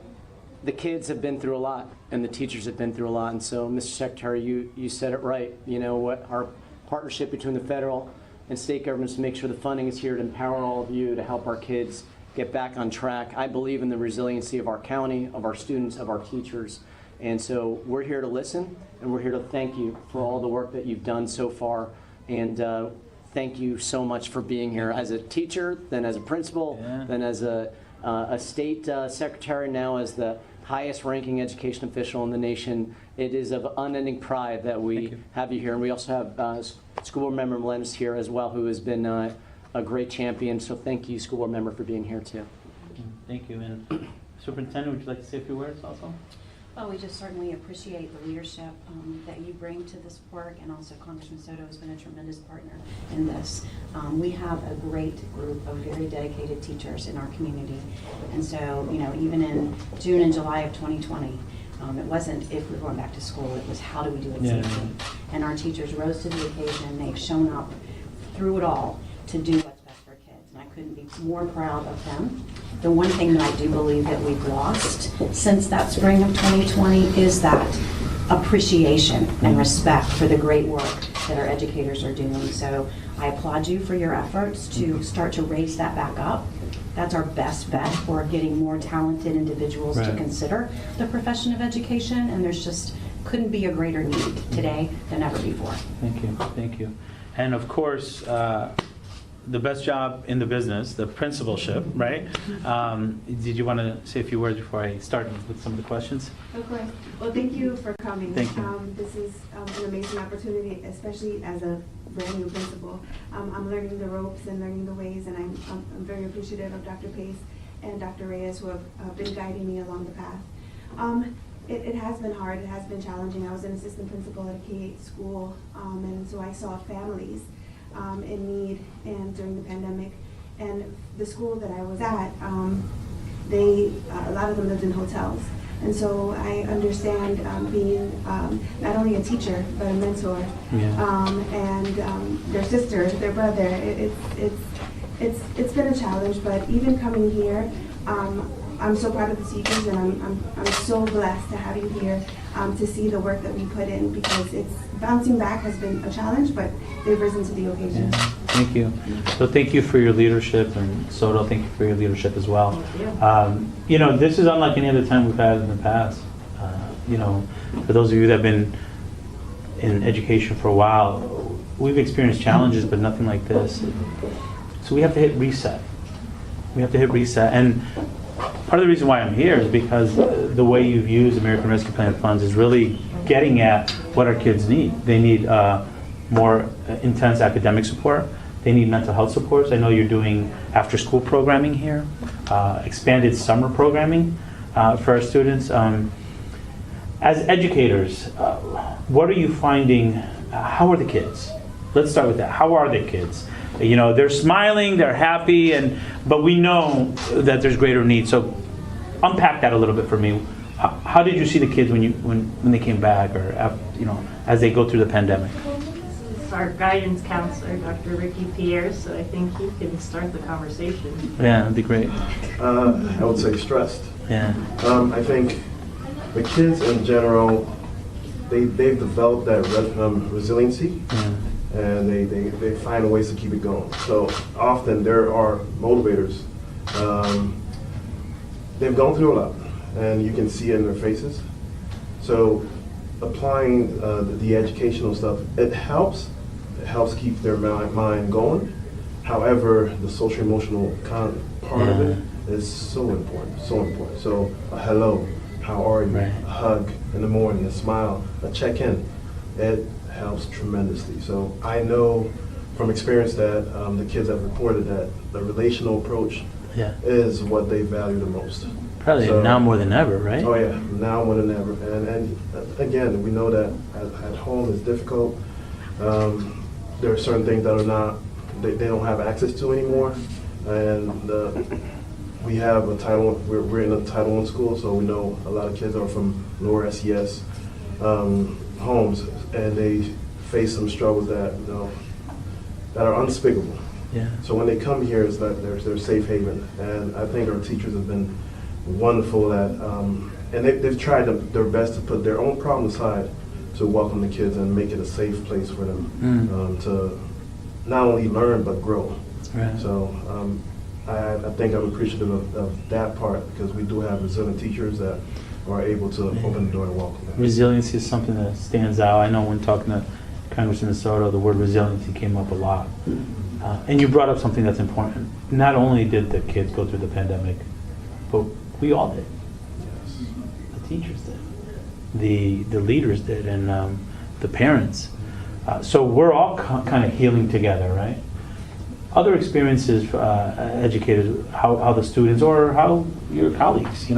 The kids have been through a lot, and the teachers have been through a lot, and so, Mr. Secretary, you said it right. You know what, our partnership between the federal and state governments to make sure the funding is here to empower all of you to help our kids get back on track. I believe in the resiliency of our county, of our students, of our teachers, and so we're here to listen, and we're here to thank you for all the work that you've done so far, and thank you so much for being here as a teacher, then as a principal, then as a state secretary, now as the highest ranking education official in the nation. It is of unending pride that we have you here. And we also have School Board Member Melendez here as well, who has been a great champion. So thank you, School Board Member, for being here too. Thank you. And Superintendent, would you like to say a few words also? Well, we just certainly appreciate the leadership that you bring to this work, and also Congressman Soto has been a tremendous partner in this. We have a great group of very dedicated teachers in our community, and so, you know, even in June and July of 2020, it wasn't if we're going back to school, it was how do we do it safely. And our teachers rose to the occasion. They've shown up through it all to do what's best for kids, and I couldn't be more proud of them. The one thing that I do believe that we've lost since that spring of 2020 is that appreciation and respect for the great work that our educators are doing. So I applaud you for your efforts to start to raise that back up. That's our best bet for getting more talented individuals to consider the profession of education, and there's just couldn't be a greater need today than ever before. Thank you, thank you. And of course, the best job in the business, the principalship, right? Did you want to say a few words before I start with some of the questions? Of course. Well, thank you for coming. Thank you. This is an amazing opportunity, especially as a brand new principal. I'm learning the ropes and learning the ways, and I'm very appreciative of Dr. Pace and Dr. Reyes, who have been guiding me along the path. It has been hard. It has been challenging. I was an assistant principal at a K-8 school, and so I saw families in need and during the pandemic. And the school that I was at, a lot of them lived in hotels. And so I understand being not only a teacher, but a mentor. And their sister, their brother, it's been a challenge, but even coming here, I'm so proud of the teachers, and I'm so blessed to have you here to see the work that we put in, because it's bouncing back has been a challenge, but they've risen to the occasion. Thank you. So thank you for your leadership, and Soto, thank you for your leadership as well. You know, this is unlike any other time we've had in the past. You know, for those of you that have been in education for a while, we've experienced challenges, but nothing like this. So we have to hit reset. We have to hit reset. And part of the reason why I'm here is because the way you've used American Rescue Plan funds is really getting at what our kids need. They need more intense academic support. They need mental health supports. I know you're doing after-school programming here, expanded summer programming for our students. As educators, what are you finding? How are the kids? Let's start with that. How are the kids? You know, they're smiling, they're happy, but we know that there's greater need. So unpack that a little bit for me. How did you see the kids when they came back, or after, you know, as they go through the pandemic? This is our guidance counselor, Dr. Ricky Pierre, so I think he can start the conversation. Yeah, that'd be great. I would say stressed. Yeah. I think the kids in general, they've developed that resiliency. And they find ways to keep it going. So often there are motivators. They've gone through a lot, and you can see it in their faces. So applying the educational stuff, it helps. It helps keep their mind going. However, the social emotional part of it is so important, so important. So a hello, how are you? A hug in the morning, a smile, a check-in. It helps tremendously. So I know from experience that the kids have reported that the relational approach is what they value the most. Probably now more than ever, right? Oh yeah, now more than ever. And again, we know that at home is difficult. There are certain things that are not, they don't have access to anymore. And we have we're in a Title I school, so we know a lot of kids are from lower SES homes, and they face some struggles that, you know, that are unspeakable. Yeah. So when they come here, it's like their safe haven. And I think our teachers have been wonderful at, and they've tried their best to put their own problems aside to welcome the kids and make it a safe place for them to not only learn but grow. Right. So I think I'm appreciative of that part, because we do have resilient teachers that are able to open the door and welcome them. Resiliency is something that stands out. I know when talking to Congressman Soto, the word resiliency came up a lot. And you brought up something that's important. Not only did the kids go through the pandemic, but we all did. The teachers did. The leaders did, and the parents. So we're all kind of healing together, right? Other experiences, educators, how the students or how your colleagues,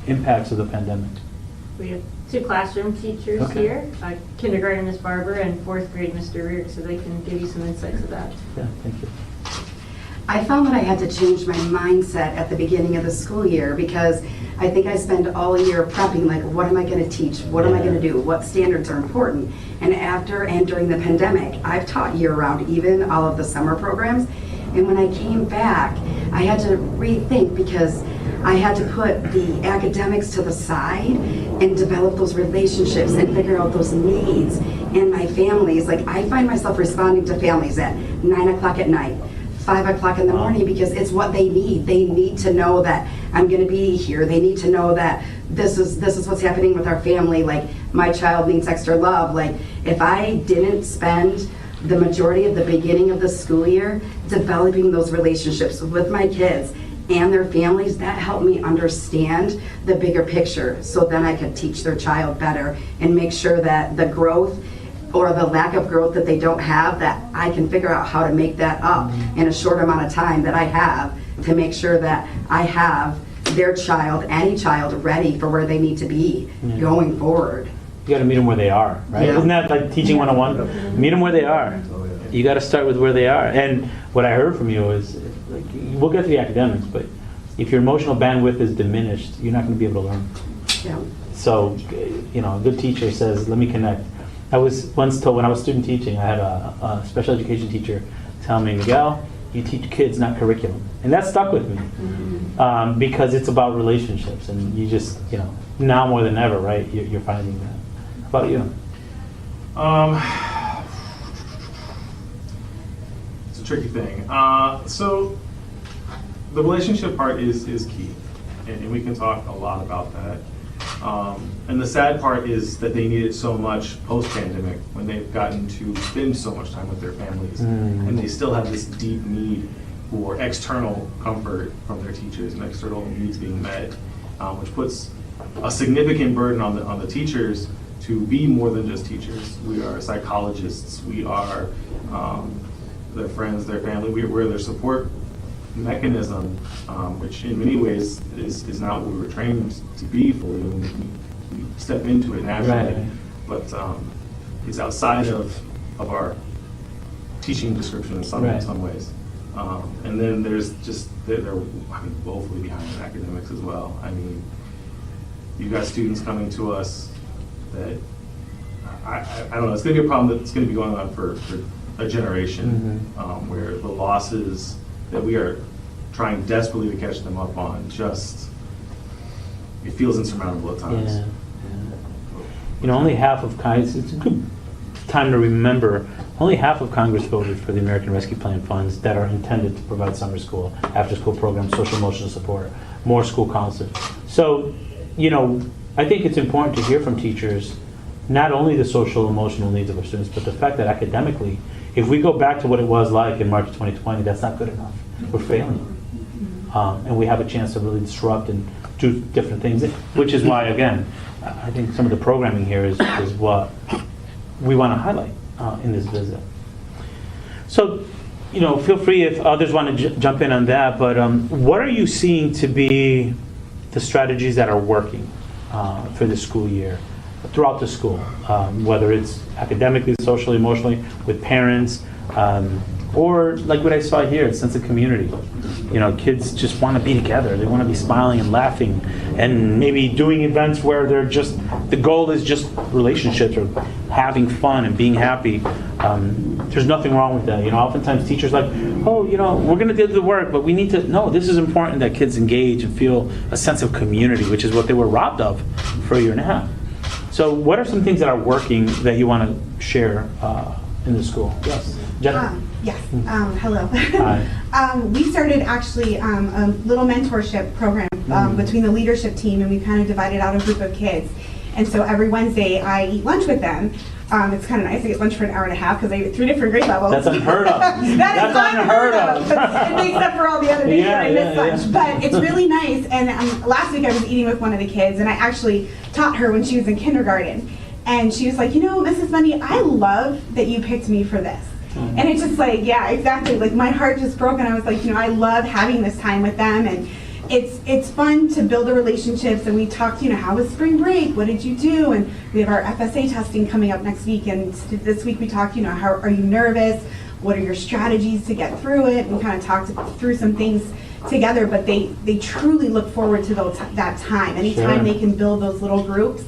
impacts of the pandemic. We have 2 classroom teachers here, kindergarten Ms. Barber and 4th grade Mr. Rear, so they can give you some insights of that. Yeah, thank you. I found that I had to change my mindset at the beginning of the school year, because I think I spent all year prepping, like, what am I going to teach? What am I going to do? What standards are important? And after and during the pandemic, I've taught year-round, even all of the summer programs. And when I came back, I had to rethink, because I had to put the academics to the side and develop those relationships and figure out those needs in my families. Like, I find myself responding to families at 9 o'clock at night, 5 o'clock in the morning, because it's what they need. They need to know that I'm going to be here. They need to know that this is what's happening with our family. Like, my child needs extra love. Like, if I didn't spend the majority of the beginning of the school year developing those relationships with my kids and their families, that helped me understand the bigger picture, so then I could teach their child better and make sure that the growth or the lack of growth that they don't have, that I can figure out how to make that up in a short amount of time that I have, to make sure that I have their child, any child, ready for where they need to be going forward. You got to meet them where they are, right? Yeah. Isn't that like teaching 101? Meet them where they are. You got to start with where they are. And what I heard from you is, like, we'll get to the academics, but if your emotional bandwidth is diminished, you're not going to be able to learn. Yeah. So, a good teacher says, let me connect. I was once told, when I was student teaching, I had a special education teacher tell me, Miguel, you teach kids, not curriculum. And that stuck with me, because it's about relationships, and you just, now more than ever, right, you're finding that. How about you? It's a tricky thing. So the relationship part is key, and we can talk a lot about that. And the sad part is that they need it so much post-pandemic, when they've gotten to spend so much time with their families, and they still have this deep need for external comfort from their teachers and external needs being met, which puts a significant burden on the teachers to be more than just teachers. We are psychologists, we are their friends, their family, we're their support mechanism, which in many ways is not what we were trained to be fully when we step into it naturally. Right. But it's outside of our teaching description in some ways. And then there's just, they're woefully behind in academics as well. I mean, you've got students coming to us that, I don't know, it's going to be a problem that's going to be going on for a generation, where the losses that we are trying desperately to catch them up on, just, it feels insurmountable at times. Only half of Congress, it's a good time to remember, only half of Congress voted for the American Rescue Plan funds that are intended to provide summer school, after-school programs, social emotional support, more school counselors. So, I think it's important to hear from teachers, not only the social emotional needs of our students, but the fact that academically, if we go back to what it was like in March 2020, that's not good enough. We're failing. And we have a chance to really disrupt and do different things, which is why, again, I think some of the programming here is what we want to highlight in this visit. So, feel free if others want to jump in on that, but what are you seeing to be the strategies that are working for the school year, throughout the school, whether it's academically, socially, emotionally, with parents, or like what I saw here, a sense of community. Kids just want to be together. They want to be smiling and laughing, and maybe doing events where they're just, the goal is just relationships or having fun and being happy. There's nothing wrong with that. You know, oftentimes teachers like, oh, you know, we're going to do the work, but we need to, no, this is important that kids engage and feel a sense of community, which is what they were robbed of for a year and a half. So what are some things that are working that you want to share in the school? Yes, Jenna? Yes, hello. Hi. We started actually a little mentorship program between the leadership team, and we kind of divided out a group of kids. And so every Wednesday I eat lunch with them. It's kind of nice. I get lunch for an hour and a half because I get 3 different grade levels. That's unheard of. That's unheard of. It makes up for all the other days that I miss lunch. But it's really nice. And last week I was eating with one of the kids, and I actually taught her when she was in kindergarten. And she was like, you know, Mrs. Bundy, I love that you picked me for this. And it's just like, yeah, exactly. Like my heart just broke, and I was like, you know, I love having this time with them, and it's fun to build the relationships. And we talked, you know, how was spring break? What did you do? And we have our FSA testing coming up next week. And this week we talked, you know, how are you nervous? What are your strategies to get through it? And kind of talked through some things together. But they truly look forward to that time. Anytime they can build those little groups.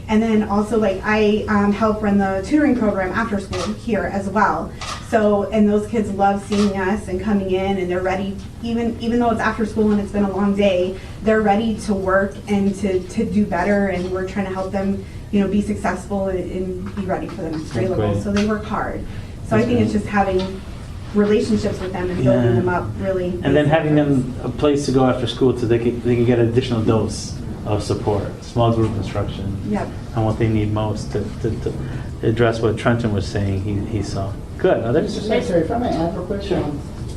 And then also, like, I help run the tutoring program after school here as well. So, and those kids love seeing us and coming in, and they're ready, even though it's after school and it's been a long day, they're ready to work and to do better, and we're trying to help them, you know, be successful and be ready for the next grade level. So they work hard. So I think it's just having relationships with them and building them up really. And then having them a place to go after school so they can get an additional dose of support, small group instruction, and what they need most to address what Trenton was saying he saw. Good. Others? Mr. Secretary, if I may add real quick,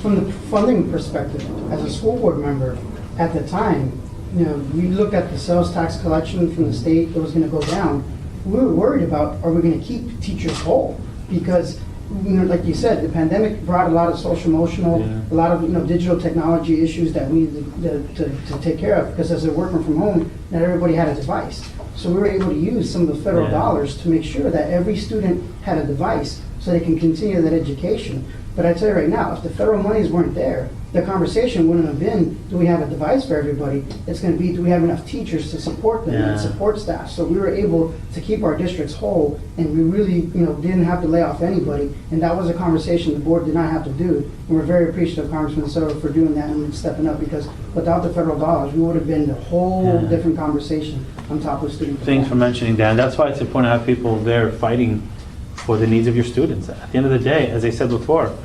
from the funding perspective, as a school board member, at the time, you know, we looked at the sales tax collection from the state that was going to go down. We were worried about, are we going to keep teachers whole? Because, you know, like you said, the pandemic brought a lot of social emotional, a lot of, you know, digital technology issues that we needed to take care of, because as they're working from home, not everybody had a device. So we were able to use some of the federal dollars to make sure that every student had a device so they can continue that education. But I tell you right now, if the federal monies weren't there, the conversation wouldn't have been, do we have a device for everybody? It's going to be, do we have enough teachers to support them and support staff? So we were able to keep our districts whole, and we really, you know, didn't have to lay off anybody. And that was a conversation the board did not have to do. And we're very appreciative of Congressman Soto for doing that and stepping up, because without the federal dollars, we would have been a whole different conversation on top of student. Thanks for mentioning that. That's why it's important to have people there fighting for the needs of your students. At the end of the day, as I said before,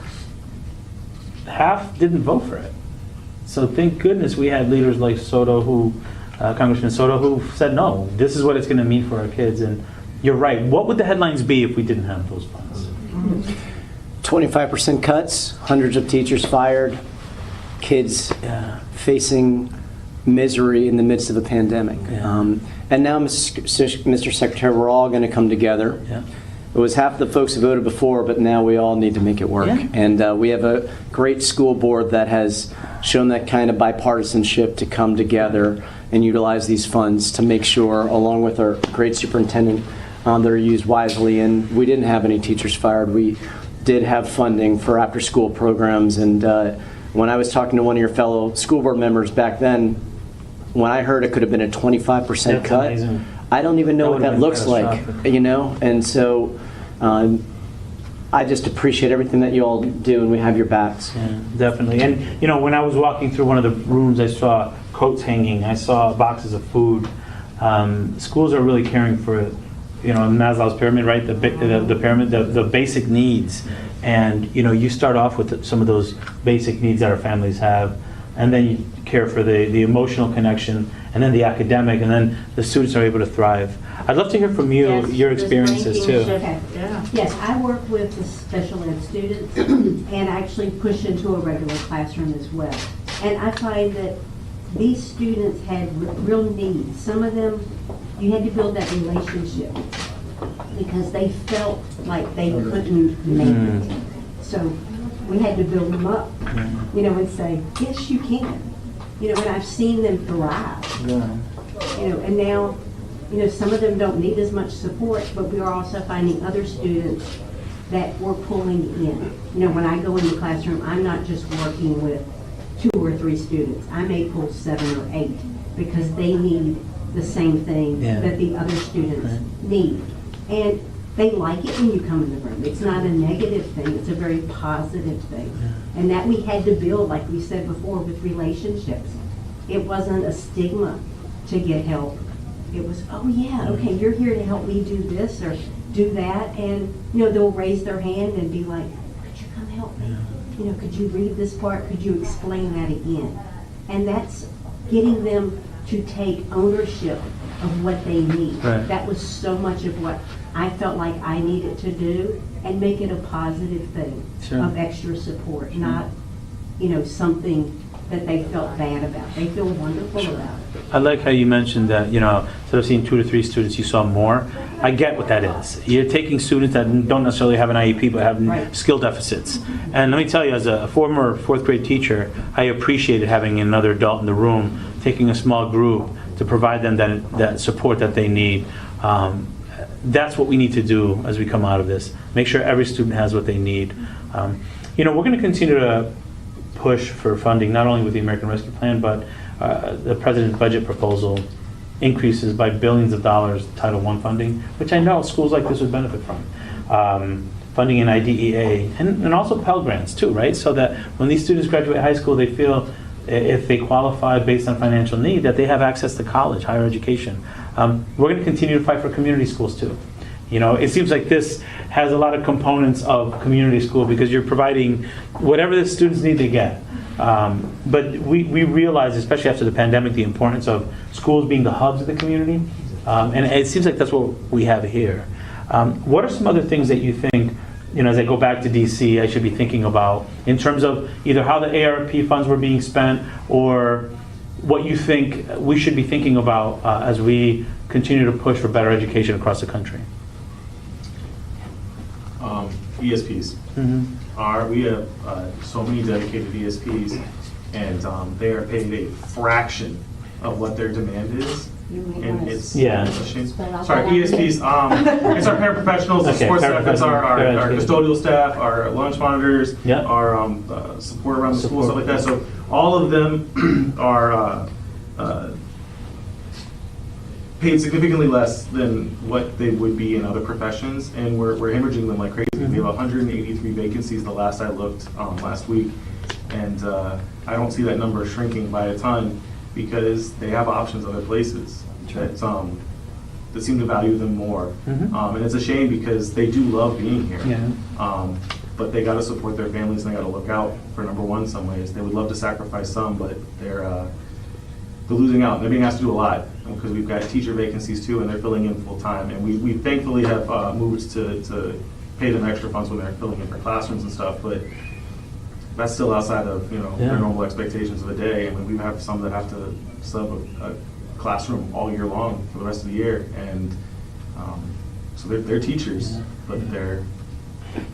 half didn't vote for it. So thank goodness we had leaders like Soto, Congressman Soto, who said, no, this is what it's going to mean for our kids. And you're right. What would the headlines be if we didn't have those funds? 25% cuts, hundreds of teachers fired, kids facing misery in the midst of a pandemic. And now, Mr. Secretary, we're all going to come together. It was half the folks who voted before, but now we all need to make it work. And we have a great school board that has shown that kind of bipartisanship to come together and utilize these funds to make sure, along with our great superintendent, they're used wisely. And we didn't have any teachers fired. We did have funding for after-school programs. And when I was talking to one of your fellow school board members back then, when I heard it could have been a 25% cut, amazing. I don't even know what that looks like, you know? And so I just appreciate everything that you all do, and we have your backs. Yeah, definitely. And, you know, when I was walking through one of the rooms, I saw coats hanging. I saw boxes of food. Schools are really caring for, you know, Maslow's pyramid, right? The pyramid, the basic needs. And, you know, you start off with some of those basic needs that our families have, and then you care for the emotional connection, and then the academic, and then the students are able to thrive. I'd love to hear from you, your experiences too. Okay. Yes, I work with the special ed students and actually push into a regular classroom as well. And I find that these students had real needs. Some of them, you had to build that relationship because they felt like they couldn't make it. So we had to build them up, you know, and say, yes, you can. You know, and I've seen them thrive. You know, and now, you know, some of them don't need as much support, but we are also finding other students that we're pulling in. You know, when I go in the classroom, I'm not just working with 2 or 3 students. I may pull 7 or 8 because they need the same thing that the other students need. And they like it when you come in the room. It's not a negative thing, it's a very positive thing. And that we had to build, like we said before, with relationships. It wasn't a stigma to get help. It was, oh yeah, okay, you're here to help me do this or do that. And, you know, they'll raise their hand and be like, could you come help me? You know, could you read this part? Could you explain that again? And that's getting them to take ownership of what they need. Right. That was so much of what I felt like I needed to do, and make it a positive thing of extra support, not, you know, something that they felt bad about. They feel wonderful about it. I like how you mentioned that, you know, instead of seeing 2 to 3 students, you saw more. I get what that is. You're taking students that don't necessarily have an IEP, but have skill deficits. And let me tell you, as a former 4th grade teacher, I appreciated having another adult in the room, taking a small group to provide them that support that they need. That's what we need to do as we come out of this. Make sure every student has what they need. You know, we're going to continue to push for funding, not only with the American Rescue Plan, but the President's budget proposal increases by billions of dollars Title I funding, which I know schools like this would benefit from. Funding in IDEA, and also Pell Grants too, right? So that when these students graduate high school, they feel, if they qualify based on financial need, that they have access to college, higher education. We're going to continue to fight for community schools too. You know, it seems like this has a lot of components of community school because you're providing whatever the students need to get. But we realize, especially after the pandemic, the importance of schools being the hubs of the community. And it seems like that's what we have here. What are some other things that you think, you know, as I go back to DC, I should be thinking about in terms of either how the ARP funds were being spent or what you think we should be thinking about as we continue to push for better education across the country? ESPs. We have so many dedicated ESPs, and they are paid a fraction of what their demand is. And it's a shame. Sorry, ESPs. It's our paraprofessionals, the sports staff, it's our custodial staff, our lunch monitors, our support around the school, stuff like that. So all of them are paid significantly less than what they would be in other professions, and we're hemorrhaging them like crazy. We have 183 vacancies the last I looked last week, and I don't see that number shrinking by a ton because they have options other places that seem to value them more. And it's a shame because they do love being here. But they got to support their families and they got to look out for number one some ways. They would love to sacrifice some, but they're losing out. They're being asked to do a lot because we've got teacher vacancies too, and they're filling in full time. And we thankfully have moved to pay them extra funds when they're filling in for classrooms and stuff, but that's still outside of their normal expectations of the day. And we have some that have to sub a classroom all year long for the rest of the year, and so they're teachers, but they're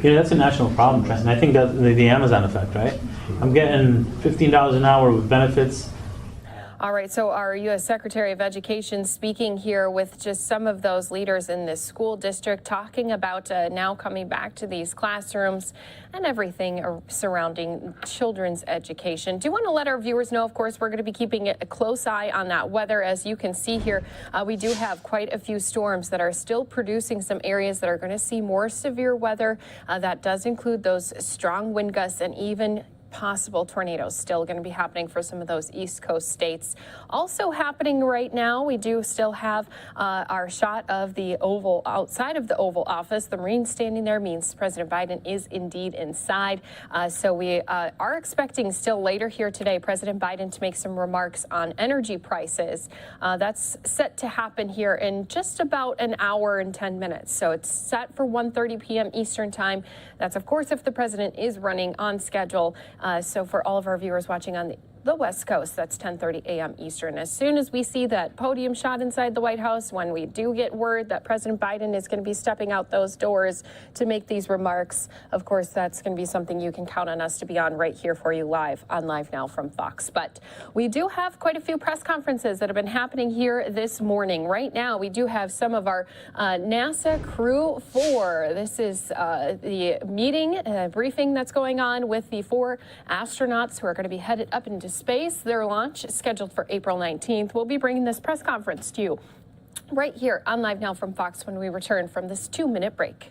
that's a national problem, Trent. And I think that's the Amazon effect, right? I'm getting $15 an hour with benefits. All right, so our U.S. Secretary of Education speaking here with just some of those leaders in this school district talking about now coming back to these classrooms and everything surrounding children's education. Do you want to let our viewers know, of course, we're going to be keeping a close eye on that weather. As you can see here, we do have quite a few storms that are still producing some areas that are going to see more severe weather. That does include those strong wind gusts and even possible tornadoes still going to be happening for some of those East Coast states. Also happening right now, we do still have our shot of the Oval, outside of the Oval Office. The Marine standing there means President Biden is indeed inside. So we are expecting still later here today President Biden to make some remarks on energy prices. That's set to happen here in just about an hour and 10 minutes. So it's set for 1:30 p.m. Eastern time. That's, of course, if the president is running on schedule. So for all of our viewers watching on the West Coast, that's 10:30 a.m. Eastern. As soon as we see that podium shot inside the White House, when we do get word that President Biden is going to be stepping out those doors to make these remarks, of course, that's going to be something you can count on us to be on right here for you live on Live Now from Fox. But we do have quite a few press conferences that have been happening here this morning. Right now, we do have some of our NASA Crew 4. This is the meeting, briefing that's going on with the 4 astronauts who are going to be headed up into space. Their launch is scheduled for April 19th. We'll be bringing this press conference to you right here on Live Now from Fox when we return from this 2-minute break.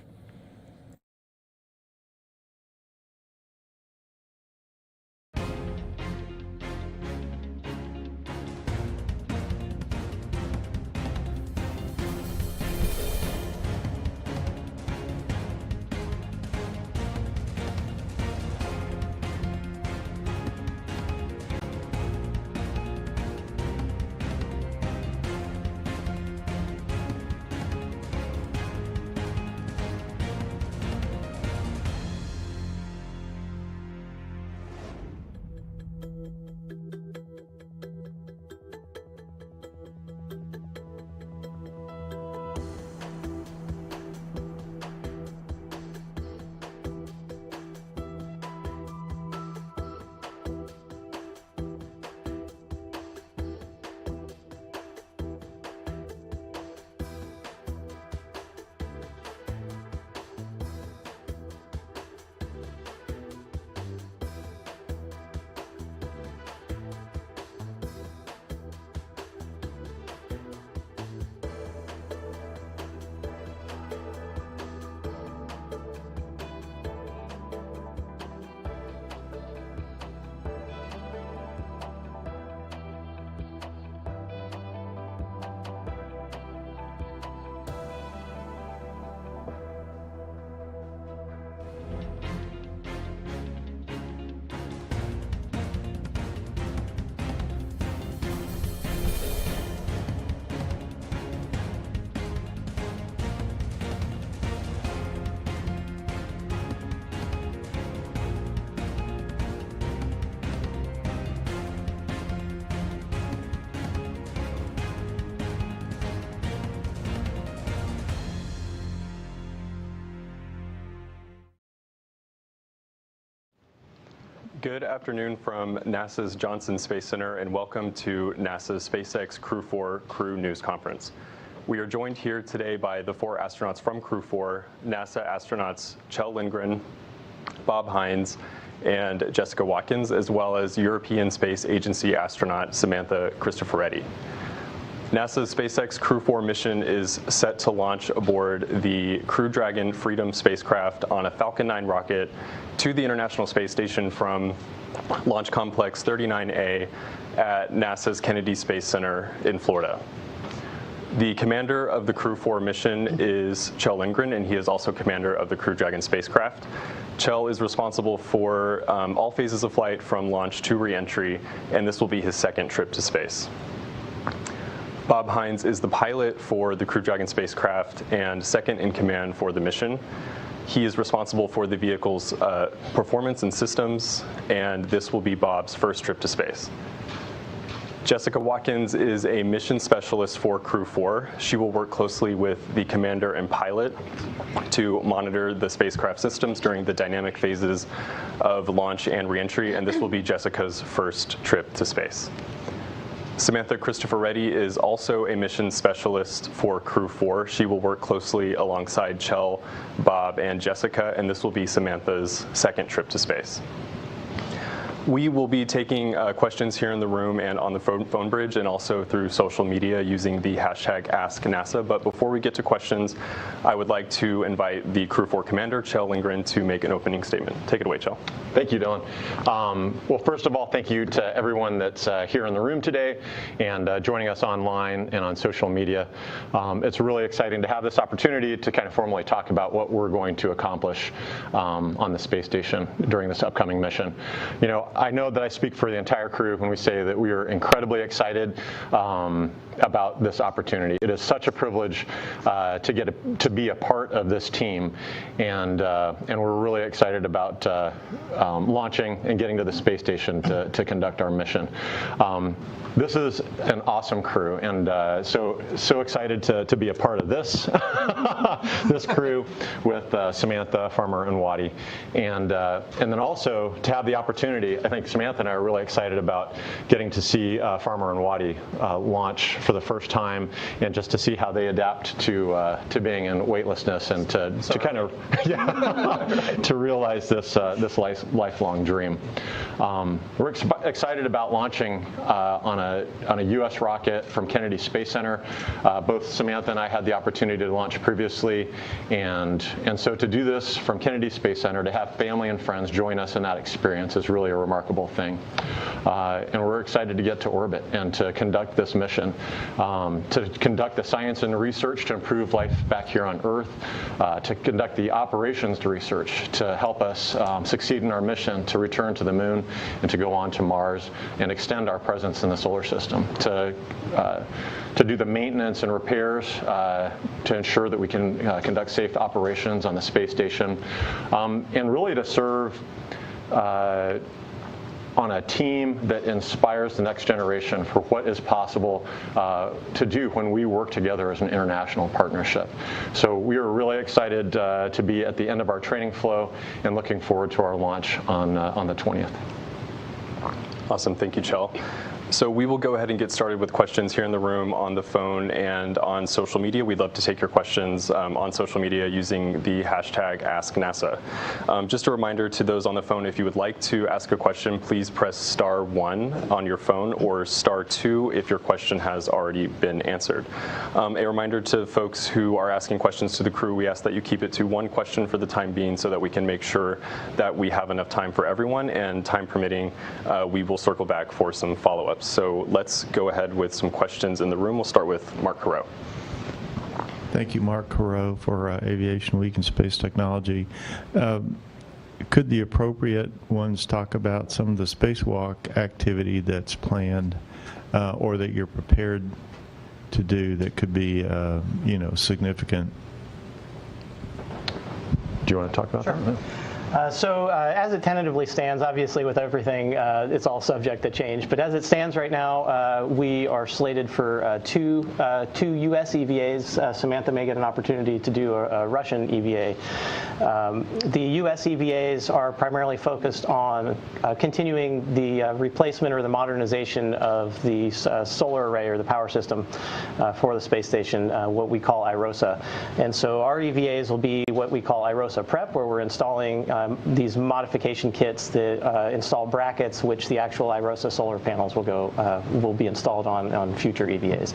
Good afternoon from NASA's Johnson Space Center, and welcome to NASA's SpaceX Crew 4 Crew News Conference. We are joined here today by the 4 astronauts from Crew 4, NASA astronauts Kjell Lindgren, Bob Hines, and Jessica Watkins, as well as European Space Agency astronaut Samantha Cristoforetti. NASA's SpaceX Crew 4 mission is set to launch aboard the Crew Dragon Freedom spacecraft on a Falcon 9 rocket to the International Space Station from Launch Complex 39A at NASA's Kennedy Space Center in Florida. The commander of the Crew 4 mission is Kjell Lindgren, and he is also commander of the Crew Dragon spacecraft. Kjell is responsible for all phases of flight from launch to re-entry, and this will be his second trip to space. Bob Hines is the pilot for the Crew Dragon spacecraft and second in command for the mission. He is responsible for the vehicle's performance and systems, and this will be Bob's first trip to space. Jessica Watkins is a mission specialist for Crew 4. She will work closely with the commander and pilot to monitor the spacecraft systems during the dynamic phases of launch and re-entry, and this will be Jessica's first trip to space. Samantha Cristoforetti is also a mission specialist for Crew 4. She will work closely alongside Kjell, Bob, and Jessica, and this will be Samantha's second trip to space. We will be taking questions here in the room and on the phone bridge, and also through social media using the hashtag AskNASA. But before we get to questions, I would like to invite the Crew 4 commander, Kjell Lindgren, to make an opening statement. Take it away, Kjell. Thank you, Dylan. Well, first of all, thank you to everyone that's here in the room today and joining us online and on social media. It's really exciting to have this opportunity to kind of formally talk about what we're going to accomplish on the space station during this upcoming mission. You know, I know that I speak for the entire crew when we say that we are incredibly excited about this opportunity. It is such a privilege to be a part of this team, and we're really excited about launching and getting to the space station to conduct our mission. This is an awesome crew, and so excited to be a part of this this crew with Samantha, Farmer, and Waddy, and then also to have the opportunity. I think Samantha and I are really excited about getting to see Farmer and Waddy launch for the first time, and just to see how they adapt to being in weightlessness and to kind of to realize this lifelong dream. We're excited about launching on a U.S. rocket from Kennedy Space Center. Both Samantha and I had the opportunity to launch previously, and so to do this from Kennedy Space Center, to have family and friends join us in that experience is really a remarkable thing. And we're excited to get to orbit and to conduct this mission, to conduct the science and research to improve life back here on Earth, to conduct the operations to research to help us succeed in our mission to return to the moon and to go on to Mars and extend our presence in the solar system, to do the maintenance and repairs to ensure that we can conduct safe operations on the space station, and really to serve on a team that inspires the next generation for what is possible to do when we work together as an international partnership. So we are really excited to be at the end of our training flow and looking forward to our launch on the 20th. Awesome, thank you, Chell. So we will go ahead and get started with questions here in the room, on the phone, and on social media. We'd love to take your questions on social media using the hashtag AskNASA. Just a reminder to those on the phone, if you would like to ask a question, please press *1 on your phone or *2 if your question has already been answered. A reminder to folks who are asking questions to the crew, we ask that you keep it to one question for the time being so that we can make sure that we have enough time for everyone, and time permitting, we will circle back for some follow-ups. So let's go ahead with some questions in the room. We'll start with Mark Carreau. Thank you, Mark Carreau, for Aviation Week and Space Technology. Could the appropriate ones talk about some of the spacewalk activity that's planned or that you're prepared to do that could be, significant? Do you want to talk about that? So as it tentatively stands, obviously with everything, it's all subject to change. But as it stands right now, we are slated for two U.S. EVAs. Samantha may get an opportunity to do a Russian EVA. The U.S. EVAs are primarily focused on continuing the replacement or the modernization of the solar array or the power system for the space station, what we call IROSA. And so our EVAs will be what we call IROSA Prep, where we're installing these modification kits that install brackets, which the actual IROSA solar panels will be installed on future EVAs.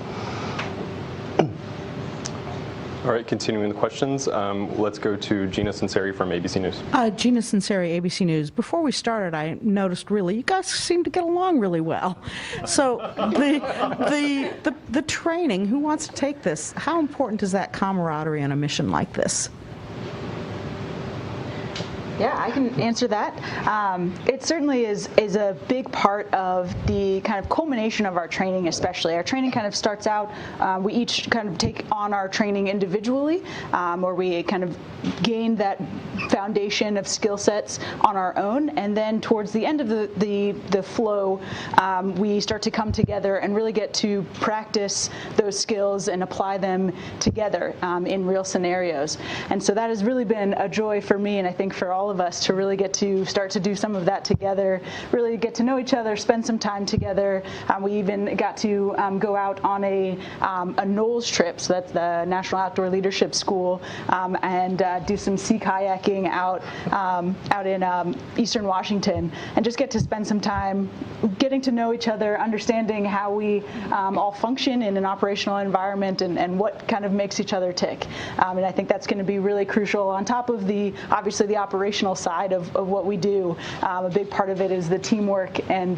All right, continuing the questions, let's go to Gina Sinceri from ABC News. Gina Sinceri, ABC News. Before we started, I noticed you guys seem to get along really well. So the training, who wants to take this? How important is that camaraderie on a mission like this? Yeah, I can answer that. It certainly is a big part of the kind of culmination of our training, especially. Our training kind of starts out, we each kind of take on our training individually, or we kind of gain that foundation of skill sets on our own, and then towards the end of the flow, we start to come together and really get to practice those skills and apply them together in real scenarios. And so that has really been a joy for me, and I think for all of us, to really get to start to do some of that together, really get to know each other, spend some time together. We even got to go out on a NOLS trip, so that's the National Outdoor Leadership School, and do some sea kayaking out in Eastern Washington, and just get to spend some time getting to know each other, understanding how we all function in an operational environment, and what kind of makes each other tick. And I think that's going to be really crucial on top of obviously the operational side of what we do. A big part of it is the teamwork and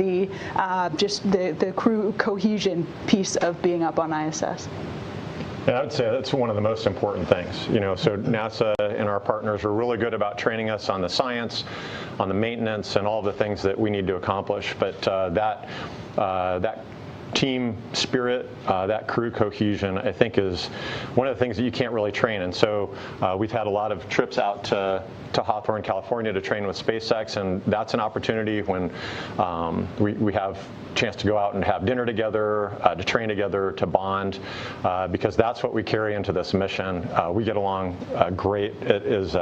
just the crew cohesion piece of being up on ISS. Yeah, I would say that's one of the most important things. So NASA and our partners are really good about training us on the science, on the maintenance, and all the things that we need to accomplish. But that team spirit, that crew cohesion, I think is one of the things that you can't really train. And so we've had a lot of trips out to Hawthorne, California to train with SpaceX, and that's an opportunity when we have a chance to go out and have dinner together, to train together, to bond, because that's what we carry into this mission. We get along great. It is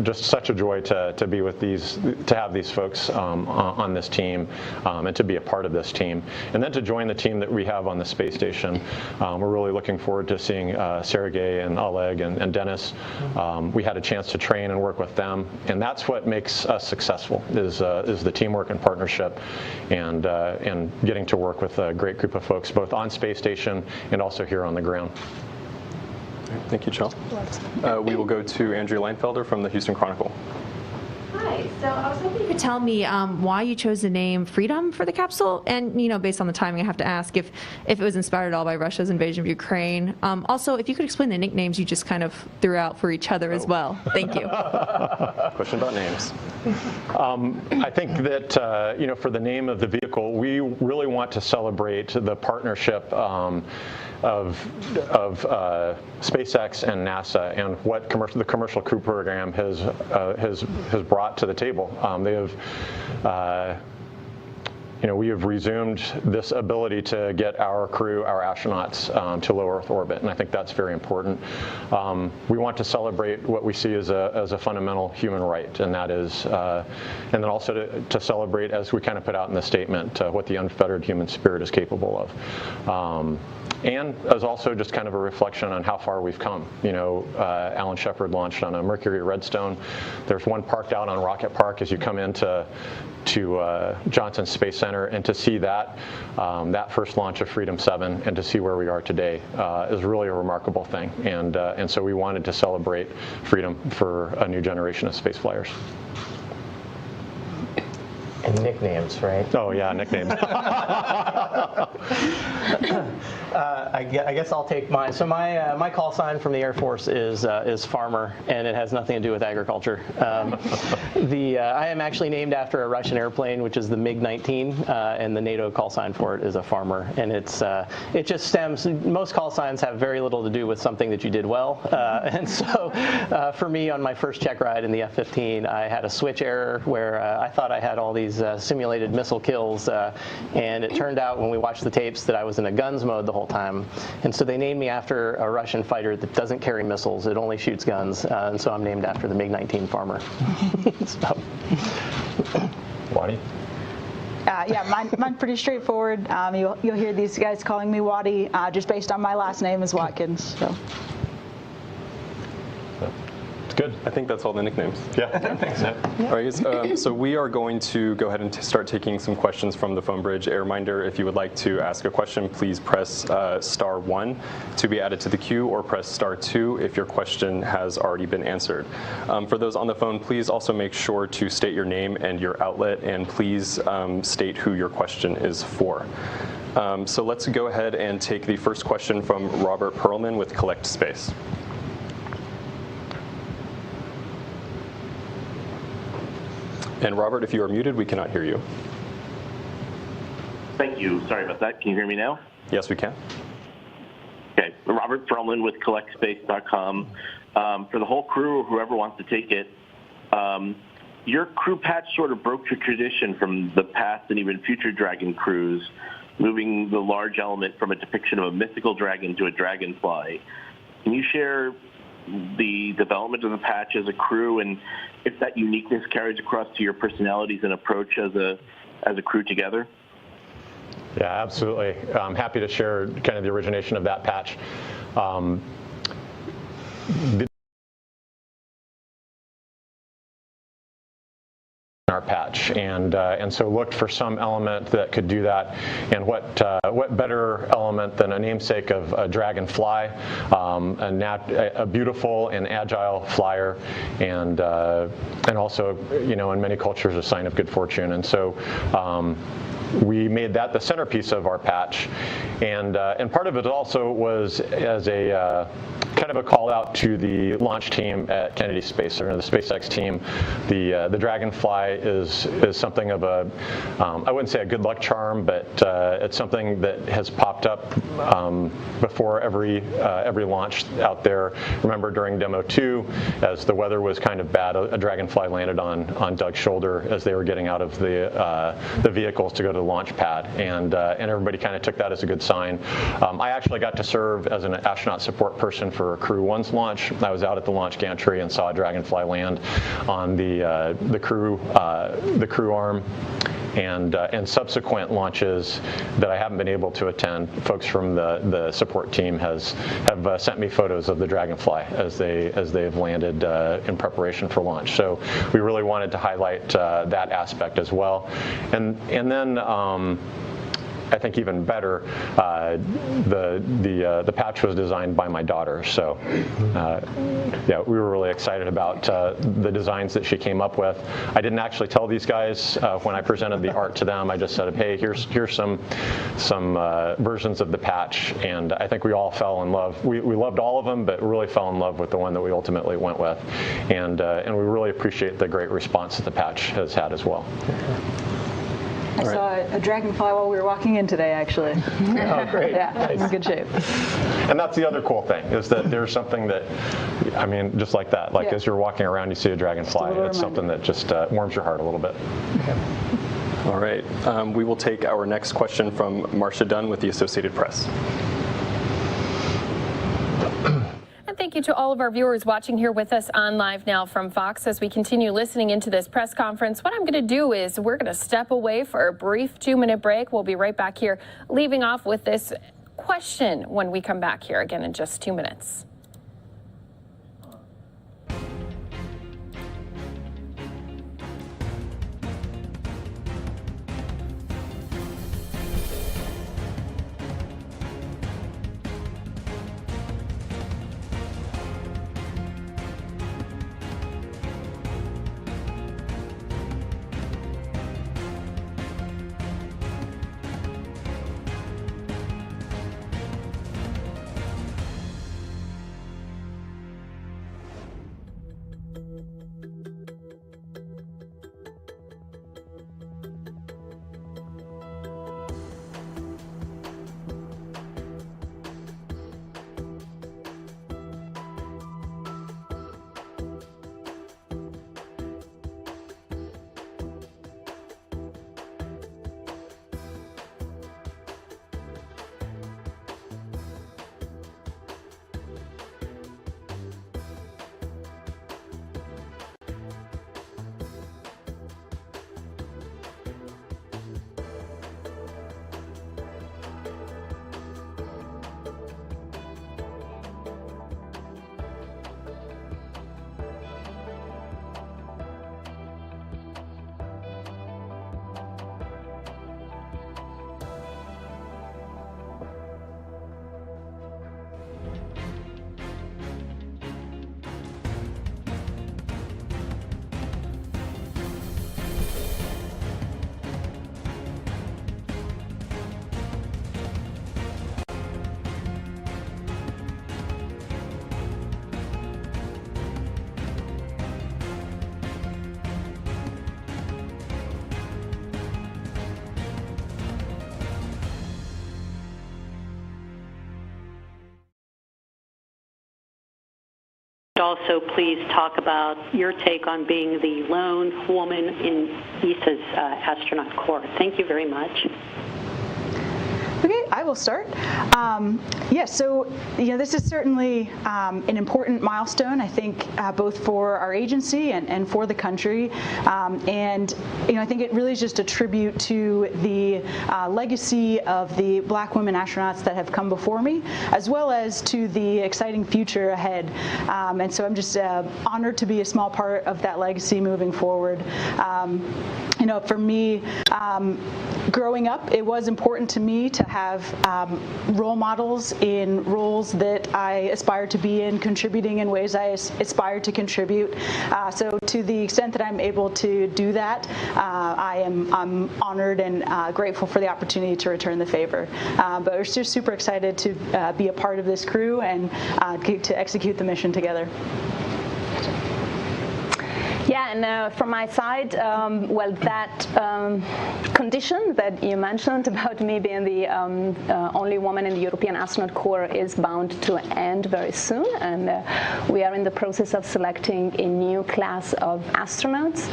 just such a joy to be with to have these folks on this team, and to be a part of this team. and then to join the team that we have on the space station. We're really looking forward to seeing Sergey and Oleg and Dennis. We had a chance to train and work with them, and that's what makes us successful, is the teamwork and partnership, and getting to work with a great group of folks, both on space station and also here on the ground. Thank you, Chell. We will go to Andrea Leinfelder from the Houston Chronicle. Hi, so I was hoping you could tell me why you chose the name Freedom for the capsule, and based on the timing, I have to ask if it was inspired at all by Russia's invasion of Ukraine. Also, if you could explain the nicknames you just kind of threw out for each other as well. Thank you. Question about names. I think that for the name of the vehicle, we really want to celebrate the partnership of SpaceX and NASA, and what the Commercial Crew Program has brought to the table. We have resumed this ability to get our crew, our astronauts, to low Earth orbit, and I think that's very important. We want to celebrate what we see as a fundamental human right, and that is, and then also to celebrate, as we kind of put out in the statement, what the unfettered human spirit is capable of. And as also just kind of a reflection on how far we've come. Alan Shepard launched on a Mercury Redstone. There's one parked out on Rocket Park as you come into Johnson Space Center, and to see that first launch of Freedom 7 and to see where we are today is really a remarkable thing. And so we wanted to celebrate freedom for a new generation of space flyers. And nicknames, right? Oh yeah, nicknames. I guess I'll take mine. So my call sign from the Air Force is Farmer, and it has nothing to do with agriculture. I am actually named after a Russian airplane, which is the MiG-19, and the NATO call sign for it is a Farmer. And it just stems. Most call signs have very little to do with something that you did well. And so for me, on my first check ride in the F-15, I had a switch error where I thought I had all these simulated missile kills, and it turned out when we watched the tapes that I was in a guns mode the whole time. And so they named me after a Russian fighter that doesn't carry missiles, it only shoots guns, and so I'm named after the MiG-19 Farmer. Wadi? Yeah, mine's pretty straightforward. You'll hear these guys calling me Wadi, just based on my last name is Watkins. So. Good. I think that's all the nicknames. Yeah, I think so. All right, guys, so we are going to go ahead and start taking some questions from the phone bridge. A reminder, if you would like to ask a question, please press *1 to be added to the queue, or press *2 if your question has already been answered. For those on the phone, please also make sure to state your name and your outlet, and please state who your question is for. So let's go ahead and take the first question from Robert Perlman with Collect Space. And Robert, if you are muted, we cannot hear you. Thank you. Sorry about that. Can you hear me now? Yes, we can. Okay. Robert Perlman with CollectSpace.com. For the whole crew, or whoever wants to take it, your crew patch sort of broke your tradition from the past and even future Dragon crews, moving the large element from a depiction of a mythical dragon to a dragonfly. Can you share the development of the patch as a crew, and if that uniqueness carries across to your personalities and approach as a crew together? Yeah, absolutely. I'm happy to share kind of the origination of that patch. Our patch, and so looked for some element that could do that, and what better element than a namesake of a dragonfly, a beautiful and agile flyer, and also, in many cultures, a sign of good fortune. And so we made that the centerpiece of our patch, and part of it also was as a kind of a call out to the launch team at Kennedy Space Center, the SpaceX team. The Dragonfly is something of a, I wouldn't say a good luck charm, but it's something that has popped up before every launch out there. Remember during Demo 2, as the weather was kind of bad, a Dragonfly landed on Doug's shoulder as they were getting out of the vehicles to go to the launch pad, and everybody kind of took that as a good sign. I actually got to serve as an astronaut support person for Crew 1's launch. I was out at the launch gantry and saw a Dragonfly land on the crew arm. and subsequent launches that I haven't been able to attend. Folks from the support team have sent me photos of the Dragonfly as they've landed in preparation for launch. So we really wanted to highlight that aspect as well, and then. I think even better, the patch was designed by my daughter. So yeah, we were really excited about the designs that she came up with. I didn't actually tell these guys when I presented the art to them. I just said, hey, here's some versions of the patch, and I think we all fell in love. We loved all of them, but really fell in love with the one that we ultimately went with, and we really appreciate the great response that the patch has had as well. I saw a dragonfly while we were walking in today, actually. Oh, great. Yeah, Nice. in good shape. And that's the other cool thing, is that there's something that, I mean, just like that. Like as you're walking around, you see a dragonfly, and it's something that just warms your heart a little bit. All right. We will take our next question from Marcia Dunn with the Associated Press. Thank you to all of our viewers watching here with us on Live Now from Fox. As we continue listening into this press conference, what I'm going to do is we're going to step away for a brief 2-minute break. We'll be right back here, leaving off with this question when we come back here again in just 2 minutes. Also, please talk about your take on being the lone woman in ESA's astronaut corps. Thank you very much. Okay, I will start. So this is certainly an important milestone, I think, both for our agency and for the country. I think it really is just a tribute to the legacy of the Black women astronauts that have come before me, as well as to the exciting future ahead. And so I'm just honored to be a small part of that legacy moving forward. For me, growing up, it was important to me to have role models in roles that I aspire to be in, contributing in ways I aspire to contribute. So to the extent that I'm able to do that, I'm honored and grateful for the opportunity to return the favor. But we're just super excited to be a part of this crew and to execute the mission together. Yeah, and from my side, that condition that you mentioned about me being the only woman in the European Astronaut Corps is bound to end very soon, and we are in the process of selecting a new class of astronauts.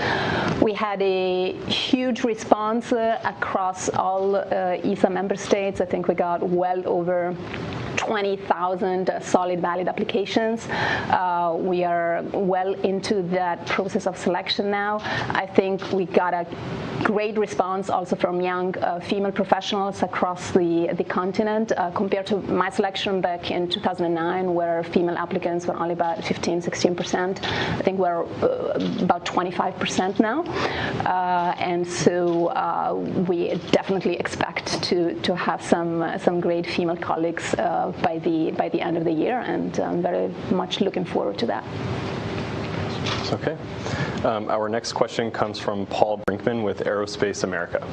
We had a huge response across all ESA member states. I think we got well over 20,000 solid valid applications. We are well into that process of selection now. I think we gotta great response also from young female professionals across the continent compared to my selection back in 2009, where female applicants were only about 15-16%. I think we're about 25% now, and so we definitely expect to have some great female colleagues by the end of the year, and I'm very much looking forward to that. Okay. Our next question comes from Paul Brinkman with Aerospace America.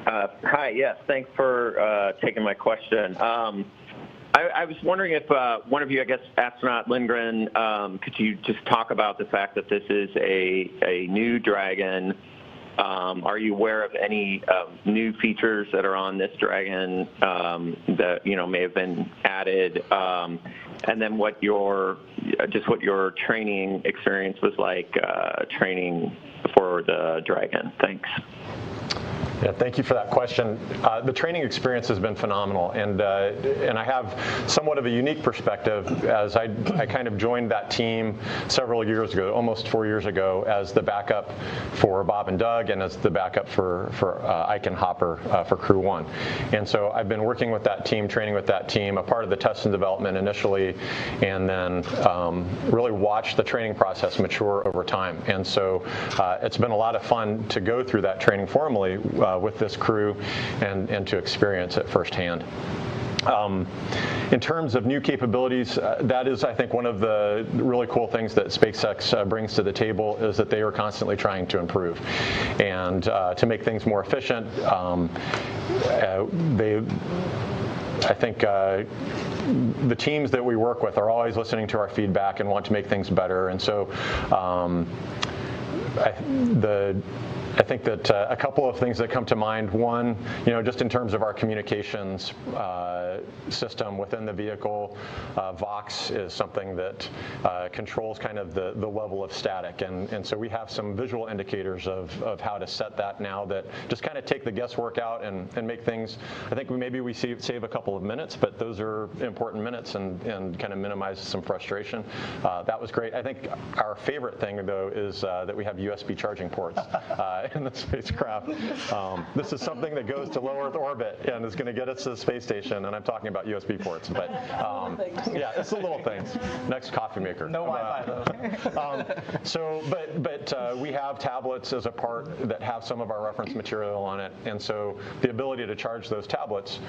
Hi, yes, thanks for taking my question. I was wondering if one of you, I guess astronaut Lindgren, could you just talk about the fact that this is a new Dragon? Are you aware of any new features that are on this Dragon that may have been added? And then what your training experience was like training for the Dragon? Thanks. Yeah, thank you for that question. The training experience has been phenomenal, and I have somewhat of a unique perspective as I kind of joined that team several years ago, almost 4 years ago, as the backup for Bob and Doug and as the backup for Ike and Hopper for Crew 1. And so I've been working with that team, training with that team, a part of the test and development initially, and then really watched the training process mature over time. And so it's been a lot of fun to go through that training formally with this crew and to experience it firsthand. In terms of new capabilities, that is, I think, one of the really cool things that SpaceX brings to the table is that they are constantly trying to improve and to make things more efficient. I think the teams that we work with are always listening to our feedback and want to make things better. And so I think that a couple of things that come to mind. One, just in terms of our communications system within the vehicle, Vox is something that controls kind of the level of static. And so we have some visual indicators of how to set that now that just kind of take the guesswork out and make things, I think maybe we save a couple of minutes, but those are important minutes and kind of minimize some frustration. That was great. I think our favorite thing, though, is that we have USB charging ports in the spacecraft. This is something that goes to low Earth orbit and is going to get us to the space station, and I'm talking about USB ports. But yeah, it's the little things. Next coffee maker. No Wi-Fi though. But we have tablets as a part that have some of our reference material on it, and so the ability to charge those tablets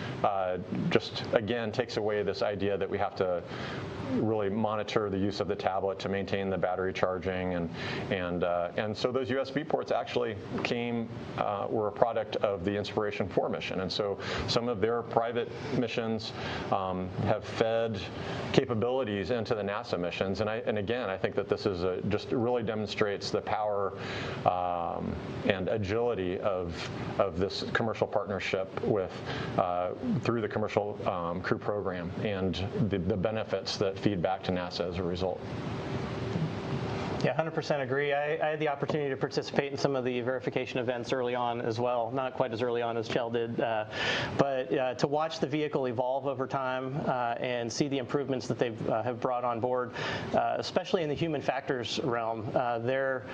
just again takes away this idea that we have to really monitor the use of the tablet to maintain the battery charging, and so those USB ports actually were a product of the Inspiration 4 mission, and so some of their private missions have fed capabilities into the NASA missions, and again I think that this is just really demonstrates the power and agility of this commercial partnership with through the commercial crew program and the benefits that feed back to NASA as a result. Yeah, 100% agree. I had the opportunity to participate in some of the verification events early on as well. Not quite as early on as Chell did, but to watch the vehicle evolve over time and see the improvements that they have brought on board, especially in the human factors realm, their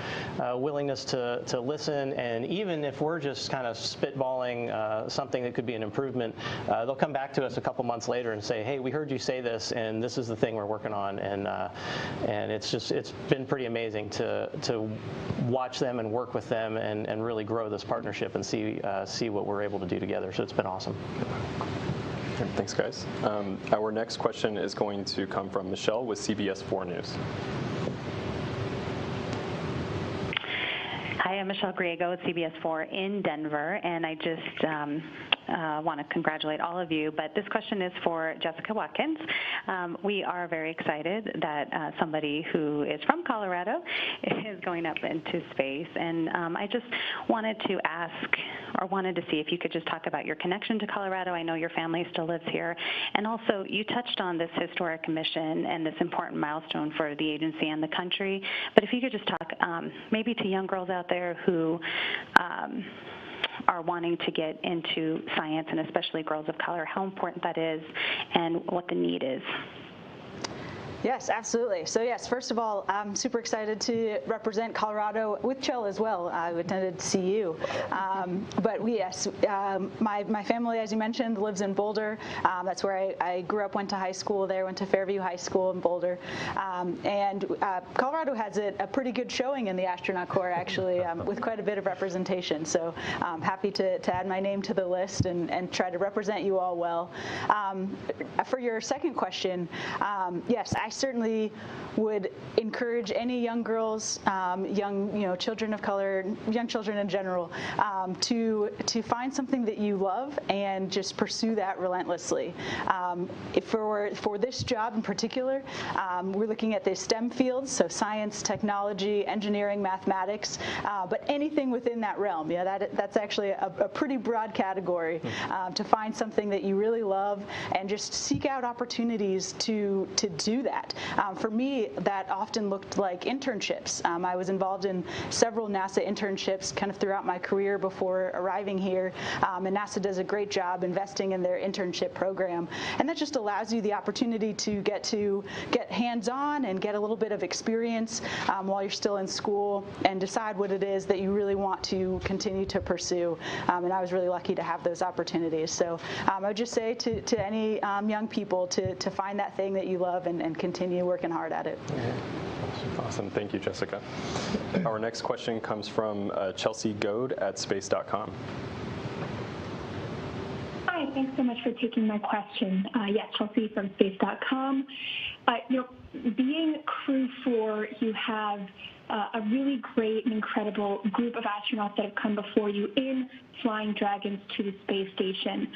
willingness to listen, and even if we're just kind of spitballing something that could be an improvement, they'll come back to us a couple months later and say, hey, we heard you say this, and this is the thing we're working on, and it's been pretty amazing to watch them and work with them and really grow this partnership and see what we're able to do together. So it's been awesome. Thanks, guys. Our next question is going to come from Michelle with CBS 4 News. Hi, I'm Michelle Griego with CBS 4 in Denver, and I just want to congratulate all of you, but this question is for Jessica Watkins. We are very excited that somebody who is from Colorado is going up into space, and I just wanted to ask, or wanted to see if you could just talk about your connection to Colorado. I know your family still lives here, and also you touched on this historic mission and this important milestone for the agency and the country, but if you could just talk maybe to young girls out there who are wanting to get into science, and especially girls of color, how important that is and what the need is. Yes, absolutely. So yes, first of all, I'm super excited to represent Colorado with Chill as well. I attended CU. My family, as you mentioned, lives in Boulder. That's where I grew up, went to high school there, went to Fairview High School in Boulder. Colorado has a pretty good showing in the astronaut corps, actually, with quite a bit of representation. So I'm happy to add my name to the list and try to represent you all well. For your second question, yes, I certainly would encourage any young girls, young children of color, young children in general, to find something that you love and just pursue that relentlessly. For this job in particular, we're looking at the STEM fields, so science, technology, engineering, mathematics, but anything within that realm. That's actually a pretty broad category to find something that you really love and just seek out opportunities to do that. For me, that often looked like internships. I was involved in several NASA internships kind of throughout my career before arriving here, and NASA does a great job investing in their internship program, and that just allows you the opportunity to get hands-on and get a little bit of experience while you're still in school and decide what it is that you really want to continue to pursue. And I was really lucky to have those opportunities. So I would just say to any young people to find that thing that you love and continue working hard at it. Awesome. Thank you, Jessica. Our next question comes from Chelsea Goad at space.com. Hi, thanks so much for taking my question. Yes, Chelsea from space.com. Being Crew 4, you have a really great and incredible group of astronauts that have come before you in flying Dragons to the space station.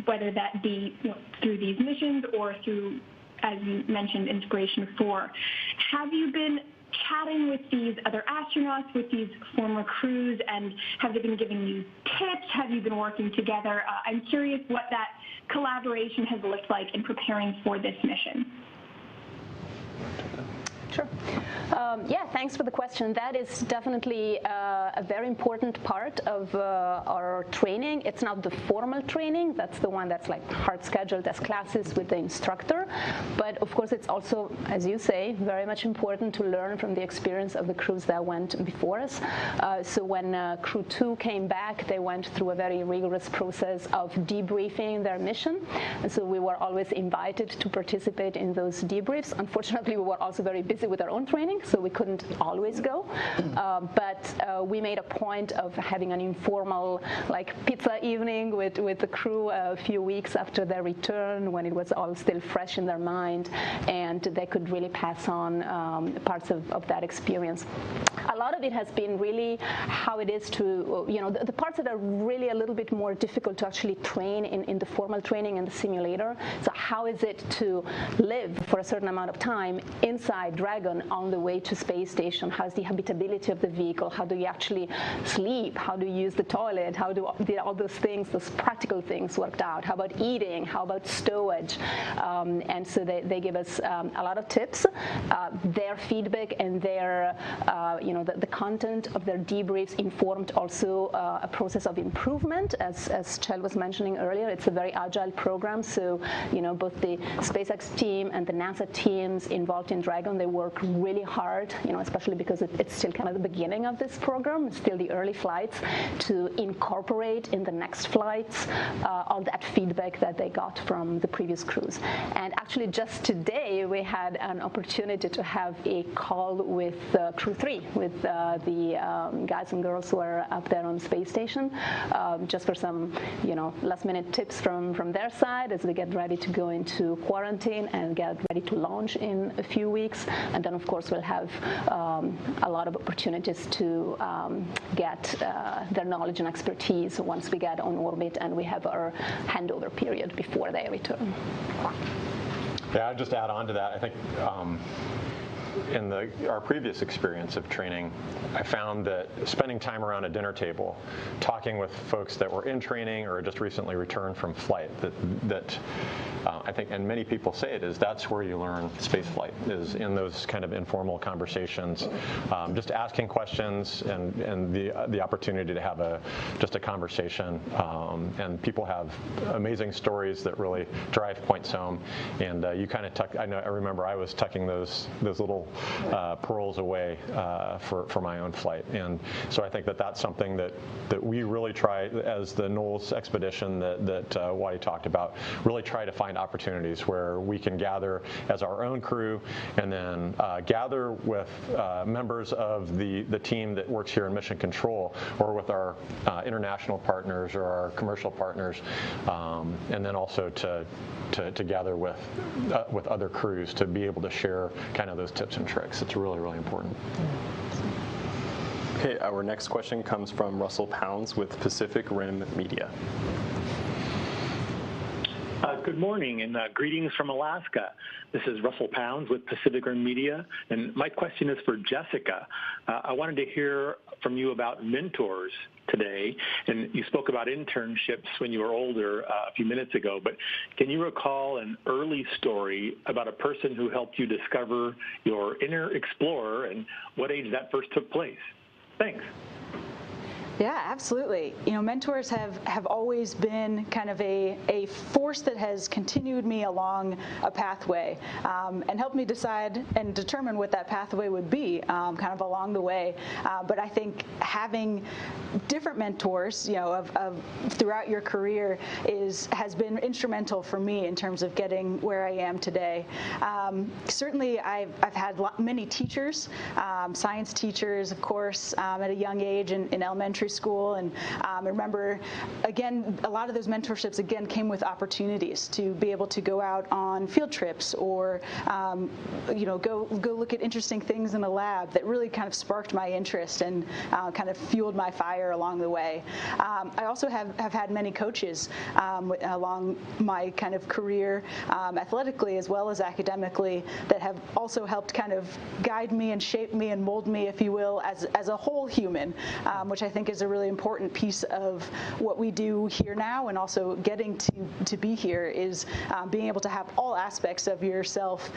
Whether that be through these missions or through, as you mentioned, Inspiration 4. Have you been chatting with these other astronauts, with these former crews, and have they been giving you tips? Have you been working together? I'm curious what that collaboration has looked like in preparing for this mission. Sure. Yeah, thanks for the question. That is definitely a very important part of our training. It's not the formal training. That's the one that's like hard scheduled as classes with the instructor. But of course, it's also, as you say, very much important to learn from the experience of the crews that went before us. So when Crew 2 came back, they went through a very rigorous process of debriefing their mission. And so we were always invited to participate in those debriefs. Unfortunately, we were also very busy with our own training, so we couldn't always go. But we made a point of having an informal, like, pizza evening with the crew a few weeks after their return, when it was all still fresh in their mind, and they could really pass on parts of that experience. A lot of it has been really how it is to, the parts that are really a little bit more difficult to actually train in the formal training in the simulator. So how is it to live for a certain amount of time inside Dragon on the way to space station? How's the habitability of the vehicle? How do you actually sleep? How do you use the toilet? How do all those things, those practical things worked out? How about eating? How about stowage? And so they give us a lot of tips. Their feedback and their, the content of their debriefs informed also a process of improvement. As Chell was mentioning earlier, it's a very agile program. So, both the SpaceX team and the NASA teams involved in Dragon, they work really hard, especially because it's still kind of the beginning of this program, it's still the early flights, to incorporate in the next flights all that feedback that they got from the previous crews. And actually just today we had an opportunity to have a call with Crew 3, with the guys and girls who are up there on the space station, just for some last minute tips from their side as they get ready to go into quarantine and get ready to launch in a few weeks. And then of course we'll have a lot of opportunities to get their knowledge and expertise once we get on orbit and we have our handover period before they return. Yeah, I'd just add on to that. I think in our previous experience of training, I found that spending time around a dinner table, talking with folks that were in training or just recently returned from flight, that I think, and many people say it, is that's where you learn space flight, is in those kind of informal conversations, just asking questions and the opportunity to have just a conversation. And people have amazing stories that really drive points home. And you kind of tuck. I remember I was tucking those little pearls away for my own flight. And so I think that's something that we really try, as the Knowles expedition that Wadi talked about, really try to find opportunities where we can gather as our own crew, and then gather with members of the team that works here in Mission Control, or with our international partners or our commercial partners, and then also to gather with other crews to be able to share kind of those tips and tricks. It's really, really important. Okay, our next question comes from Russell Pounds with Pacific Rim Media. Good morning and greetings from Alaska. This is Russell Pounds with Pacific Rim Media, and my question is for Jessica. I wanted to hear from you about mentors today, and you spoke about internships when you were older a few minutes ago, but can you recall an early story about a person who helped you discover your inner explorer and what age that first took place? Thanks. Yeah, absolutely. You know, mentors have always been kind of a force that has continued me along a pathway and helped me decide and determine what that pathway would be kind of along the way. But I think having different mentors, you know, of throughout your career has been instrumental for me in terms of getting where I am today. Certainly, I've had many teachers, science teachers, of course, at a young age in elementary school, and I remember, again, a lot of those mentorships, again, came with opportunities to be able to go out on field trips or, you know, go look at interesting things in the lab that really kind of sparked my interest and kind of fueled my fire along the way. I also have had many coaches along my kind of career, athletically as well as academically, that have also helped kind of guide me and shape me and mold me, if you will, as a whole human, which I think is a really important piece of what we do here now, and also getting to be here is being able to have all aspects of yourself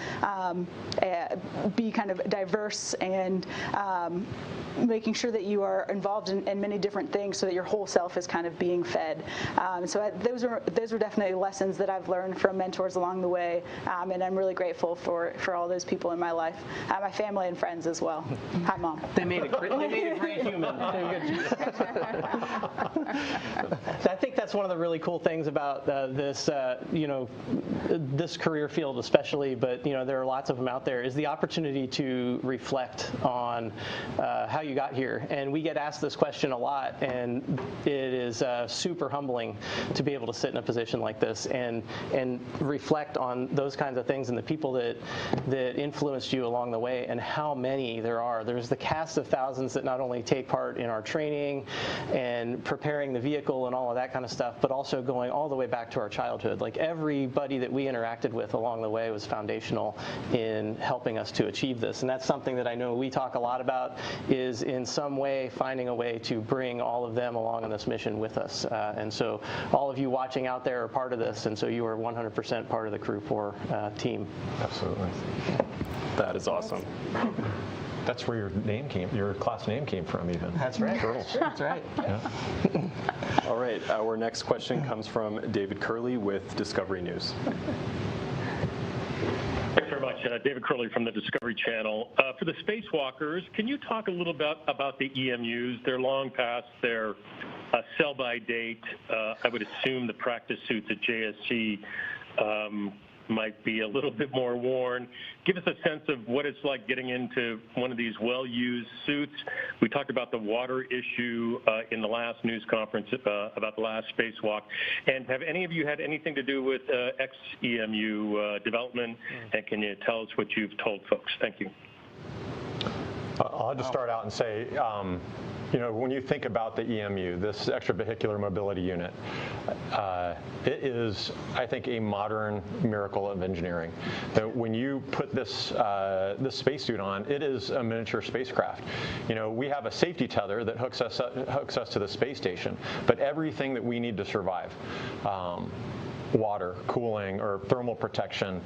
be kind of diverse and making sure that you are involved in many different things so that your whole self is kind of being fed. So those are definitely lessons that I've learned from mentors along the way, and I'm really grateful for all those people in my life, my family and friends as well. Hi, Mom. They made a great human. I think that's one of the really cool things about this, you know, this career field especially, but you know, there are lots of them out there, is the opportunity to reflect on how you got here. And we get asked this question a lot, and it is super humbling to be able to sit in a position like this and reflect on those kinds of things and the people that influenced you along the way, and how many there are. There's the cast of thousands that not only take part in our training and preparing the vehicle and all of that kind of stuff, but also going all the way back to our childhood. Like, everybody that we interacted with along the way was foundational in helping us to achieve this. And that's something that I know we talk a lot about, is in some way finding a way to bring all of them along on this mission with us. And so all of you watching out there are part of this, and so you are 100% part of the Crew 4 team. Absolutely. That is awesome. That's where your class name came from, even. That's right. Turtles. That's right. Yeah. All right, our next question comes from David Curley with Discovery News. Thanks very much. David Curley from the Discovery Channel. For the spacewalkers, can you talk a little bit about the EMUs? They're long past their sell-by date. I would assume the practice suits at JSC might be a little bit more worn. Give us a sense of what it's like getting into one of these well-used suits. We talked about the water issue in the last news conference about the last spacewalk. And have any of you had anything to do with XEMU development? And can you tell us what you've told folks? Thank you. I'll just start out and say, you know, when you think about the EMU, this extravehicular mobility unit, it is, I think, a modern miracle of engineering. That when you put this spacesuit on, it is a miniature spacecraft. You know, we have a safety tether that hooks us to the space station, but everything that we need to survive. Water, cooling, or thermal protection,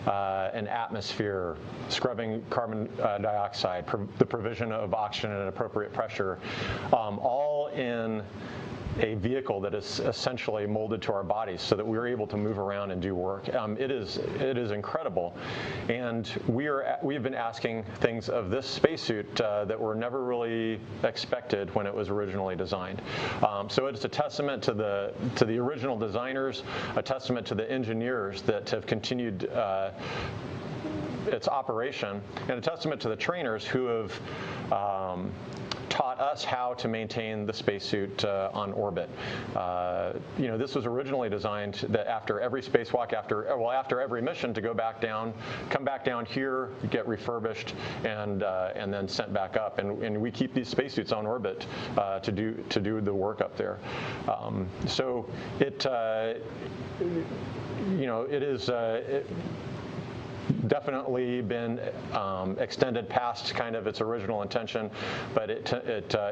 an atmosphere, scrubbing carbon dioxide, the provision of oxygen at appropriate pressure, all in a vehicle that is essentially molded to our bodies so that we're able to move around and do work. It is incredible. And we've been asking things of this spacesuit that were never really expected when it was originally designed. So it's a testament to the original designers, a testament to the engineers that have continued its operation, and a testament to the trainers who have taught us how to maintain the spacesuit on orbit. You know, this was originally designed that after every spacewalk, after every mission, to go back down, come back down here, get refurbished, and then sent back up. And we keep these spacesuits on orbit to do the work up there. So it, you know, it is. Definitely been extended past kind of its original intention, but it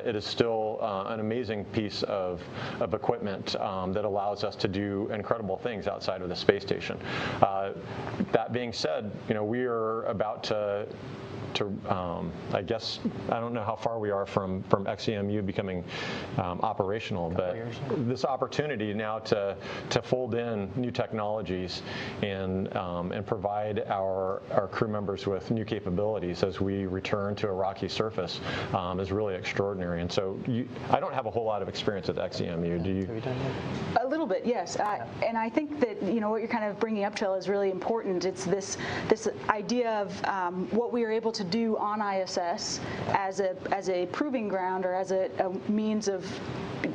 is still an amazing piece of equipment that allows us to do incredible things outside of the space station. That being said, you know, we are about to I guess, I don't know how far we are from XEMU becoming operational, but this opportunity now to fold in new technologies and provide our crew members with new capabilities as we return to a rocky surface is really extraordinary. And so I don't have a whole lot of experience at XEMU. Do you? A little bit, yes. And I think that, you know, what you're kind of bringing up, Till, is really important. It's this idea of what we are able to do on ISS as a proving ground, or as a means of,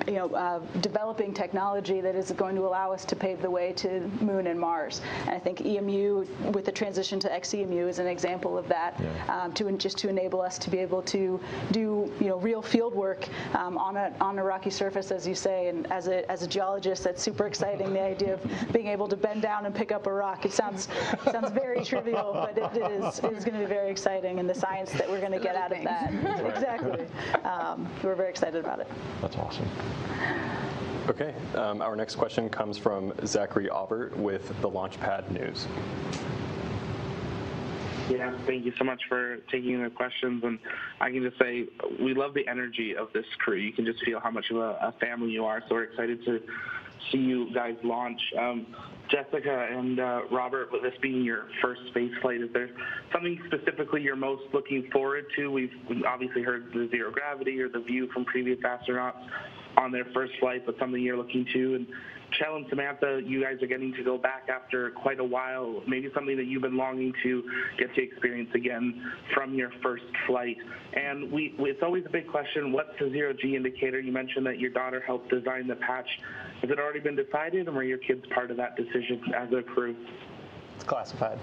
you know, developing technology that is going to allow us to pave the way to Moon and Mars. And I think EMU, with the transition to XEMU, is an example of that. Yeah. To enable us to be able to do, you know, real field work on a rocky surface, as you say. And as a geologist, that's super exciting. The idea of being able to bend down and pick up a rock. It sounds very trivial, but it is going to be very exciting, and the science that we're going to get out of that. Exactly. We're very excited about it. That's awesome. Okay, our next question comes from Zachary Aubert with the Launchpad News. Yeah, thank you so much for taking the questions. And I can just say we love the energy of this crew. You can just feel how much of a family you are. So we're excited to see you guys launch. Jessica and Robert, with this being your first space flight, is there something specifically you're most looking forward to? We've obviously heard the zero gravity or the view from previous astronauts on their first flight, but something you're looking to. And Chell and Samantha, you guys are getting to go back after quite a while, maybe something that you've been longing to get to experience again from your first flight. And it's always a big question, what's the zero-G indicator? You mentioned that your daughter helped design the patch. Has it already been decided, or were your kids part of that decision as a crew? It's classified.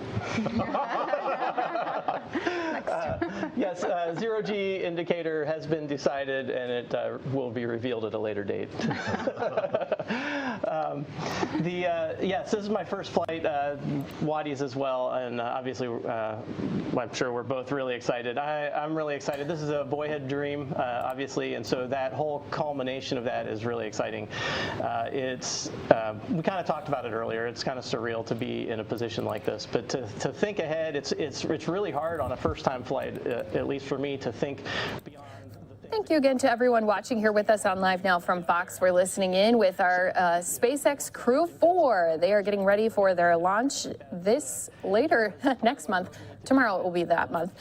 Yes, zero-G indicator has been decided, and it will be revealed at a later date. Yes, this is my first flight, Wadi's as well, and obviously I'm sure we're both really excited. I'm really excited. This is a boyhood dream, obviously, and so that whole culmination of that is really exciting. We kind of talked about it earlier. It's kind of surreal to be in a position like this, but to think ahead, it's really hard on a first-time flight, at least for me, to think beyond. Thank you again to everyone watching here with us on Live Now from Fox. We're listening in with our SpaceX Crew 4. They are getting ready for their launch later next month. Tomorrow it will be that month,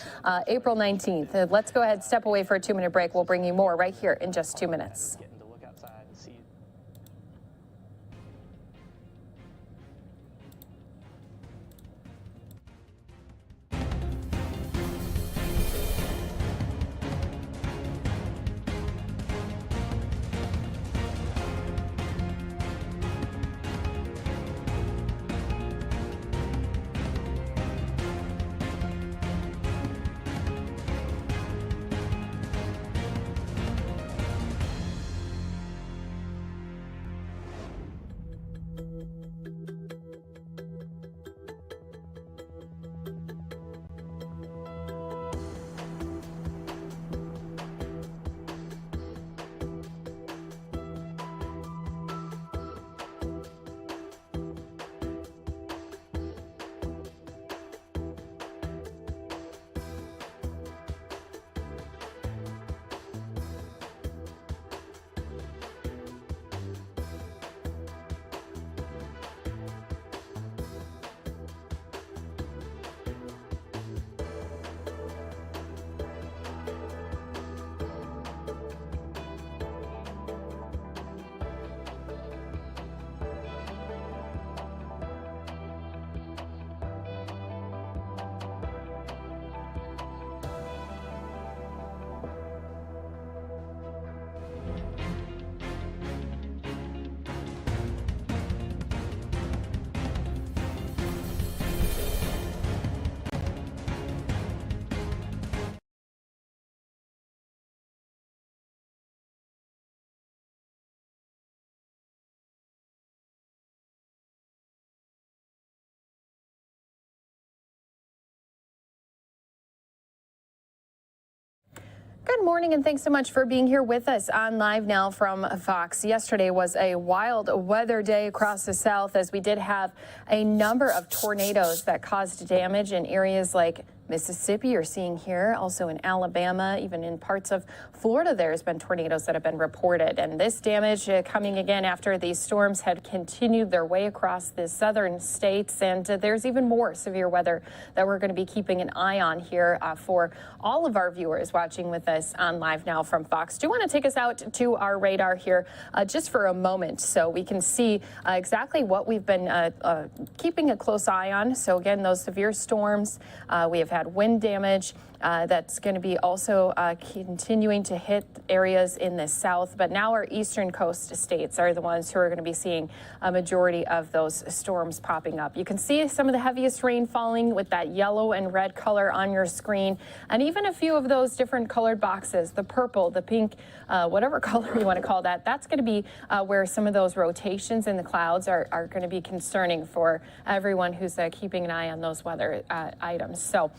April 19th. Let's go ahead, step away for a 2-minute break. We'll bring you more right here in just 2 minutes. Good morning, and thanks so much for being here with us on Live Now from Fox. Yesterday was a wild weather day across the South, as we did have a number of tornadoes that caused damage in areas like Mississippi, you're seeing here, also in Alabama, even in parts of Florida, there's been tornadoes that have been reported. And this damage coming again after these storms had continued their way across the southern states. And there's even more severe weather that we're going to be keeping an eye on here for all of our viewers watching with us on Live Now from Fox. Do you want to take us out to our radar here just for a moment so we can see exactly what we've been keeping a close eye on. So again, those severe storms, we have had wind damage that's going to be also continuing to hit areas in the south, but now our eastern coast states are the ones who are going to be seeing a majority of those storms popping up. You can see some of the heaviest rain falling with that yellow and red color on your screen, and even a few of those different colored boxes, the purple, the pink, whatever color you want to call that, that's going to be where some of those rotations in the clouds are going to be concerning for everyone who's keeping an eye on those weather items. So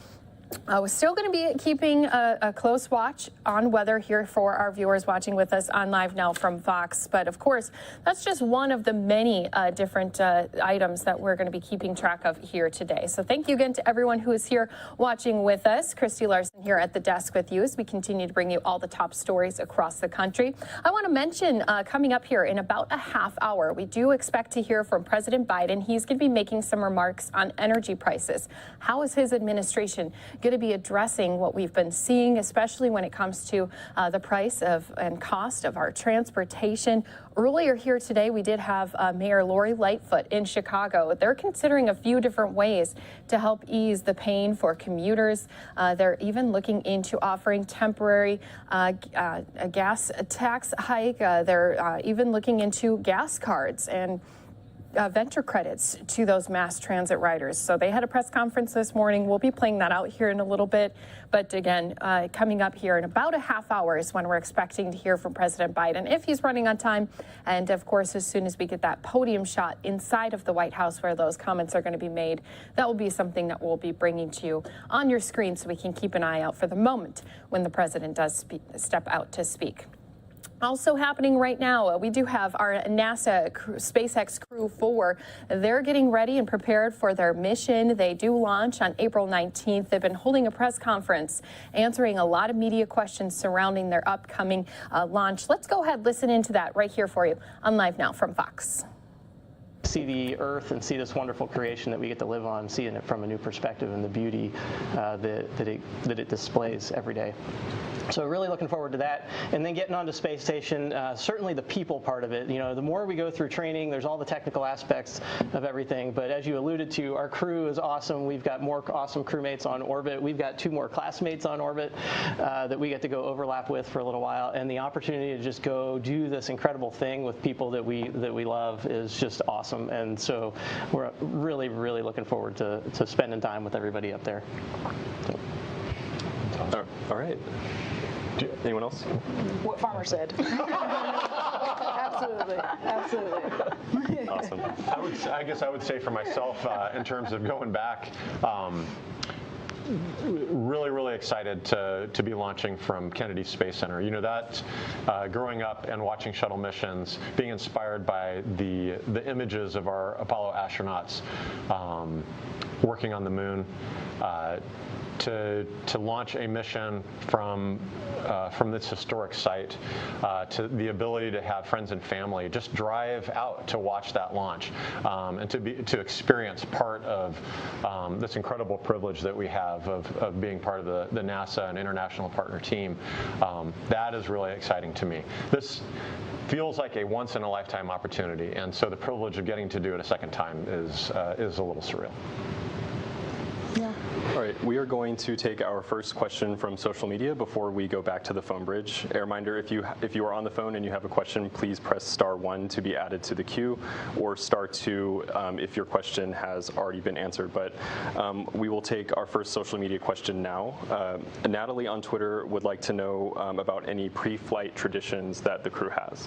we're still going to be keeping a close watch on weather here for our viewers watching with us on Live Now from Fox. But of course, that's just one of the many different items that we're going to be keeping track of here today. So thank you again to everyone who is here watching with us. Christy Larson here at the desk with you as we continue to bring you all the top stories across the country. I want to mention coming up here in about a half hour, we do expect to hear from President Biden. He's going to be making some remarks on energy prices. How is his administration going to be addressing what we've been seeing, especially when it comes to the price of and cost of our transportation? Earlier here today, we did have Mayor Lori Lightfoot in Chicago. They're considering a few different ways to help ease the pain for commuters. They're even looking into offering temporary gas tax hike. They're even looking into gas cards and venture credits to those mass transit riders. So they had a press conference this morning. We'll be playing that out here in a little bit. But again, coming up here in about a half hour is when we're expecting to hear from President Biden, if he's running on time. And of course, as soon as we get that podium shot inside of the White House where those comments are going to be made, that will be something that we'll be bringing to you on your screen so we can keep an eye out for the moment when the president does step out to speak. Also happening right now, we do have our NASA SpaceX Crew 4. They're getting ready and prepared for their mission. They do launch on April 19th. They've been holding a press conference, answering a lot of media questions surrounding their upcoming launch. Let's go ahead, listen into that right here for you on Live Now from Fox. See the Earth and see this wonderful creation that we get to live on, seeing it from a new perspective and the beauty that it displays every day. So really looking forward to that. And then getting onto space station, certainly the people part of it. You know, the more we go through training, there's all the technical aspects of everything. But as you alluded to, our crew is awesome. We've got more awesome crewmates on orbit. We've got 2 more classmates on orbit that we get to go overlap with for a little while. And the opportunity to just go do this incredible thing with people that we love is just awesome. And so we're really, really looking forward to spending time with everybody up there. All right. Anyone else? What Farmer said. Absolutely. Absolutely. Awesome. I guess I would say for myself, in terms of going back, really excited to be launching from Kennedy Space Center. You know, that growing up and watching shuttle missions, being inspired by the images of our Apollo astronauts working on the moon, to launch a mission from this historic site, to the ability to have friends and family just drive out to watch that launch, and to experience part of this incredible privilege that we have of being part of the NASA and international partner team. That is really exciting to me. This feels like a once-in-a-lifetime opportunity, and so the privilege of getting to do it a second time is a little surreal. Yeah. All right, we are going to take our first question from social media before we go back to the phone bridge. A reminder, if you are on the phone and you have a question, please press *1 to be added to the queue, or *2 if your question has already been answered. But we will take our first social media question now. Natalie on Twitter would like to know about any pre-flight traditions that the crew has.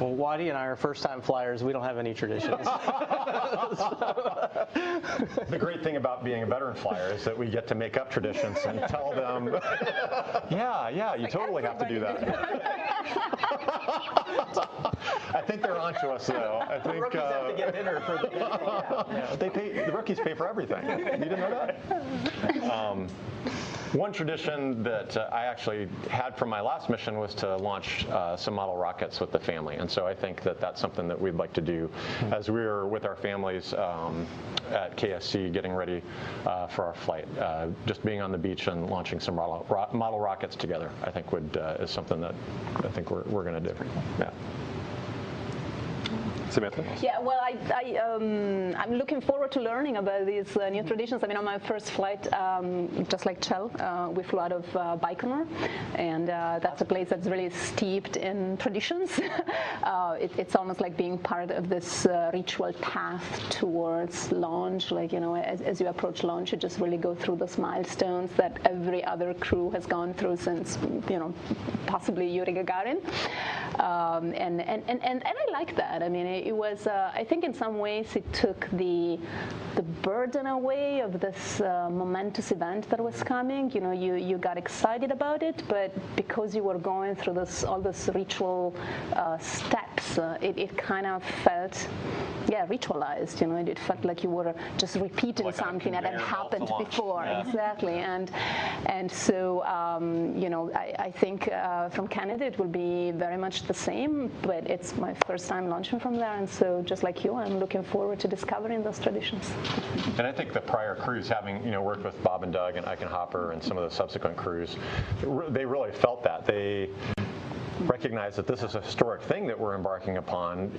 Well, Waddy and I are first-time flyers. We don't have any traditions. The great thing about being a veteran flyer is that we get to make up traditions and tell them, yeah, you totally have to do that. I think they're onto us, though. I think rookies have to get dinner for the the rookies pay for everything. You didn't know that? One tradition that I actually had from my last mission was to launch some model rockets with the family, and so I think that that's something that we'd like to do as we are with our families at KSC getting ready for our flight. Just being on the beach and launching some model rockets together, I think is something that I think we're going to do. Yeah. Samantha? Yeah, well, I'm looking forward to learning about these new traditions. I mean, on my first flight, just like Chell, we flew out of Baikonur, and that's a place that's really steeped in traditions. It's almost like being part of this ritual path towards launch. Like, you know, as you approach launch, you just really go through those milestones that every other crew has gone through since, you know, possibly Yuri Gagarin. And I like that. I mean, it was, I think in some ways it took the burden away of this momentous event that was coming. You know, you got excited about it, but because you were going through all this ritual steps, it kind of felt, ritualized. You know, it felt like you were just repeating like something that had happened before. Yeah. Exactly. And so, you know, I think from Canada it will be very much the same, but it's my first time launching from there, and so just like you, I'm looking forward to discovering those traditions. And I think the prior crews, having worked with Bob and Doug and Ike and Hopper and some of the subsequent crews, they really felt that. They recognize that this is a historic thing that we're embarking upon,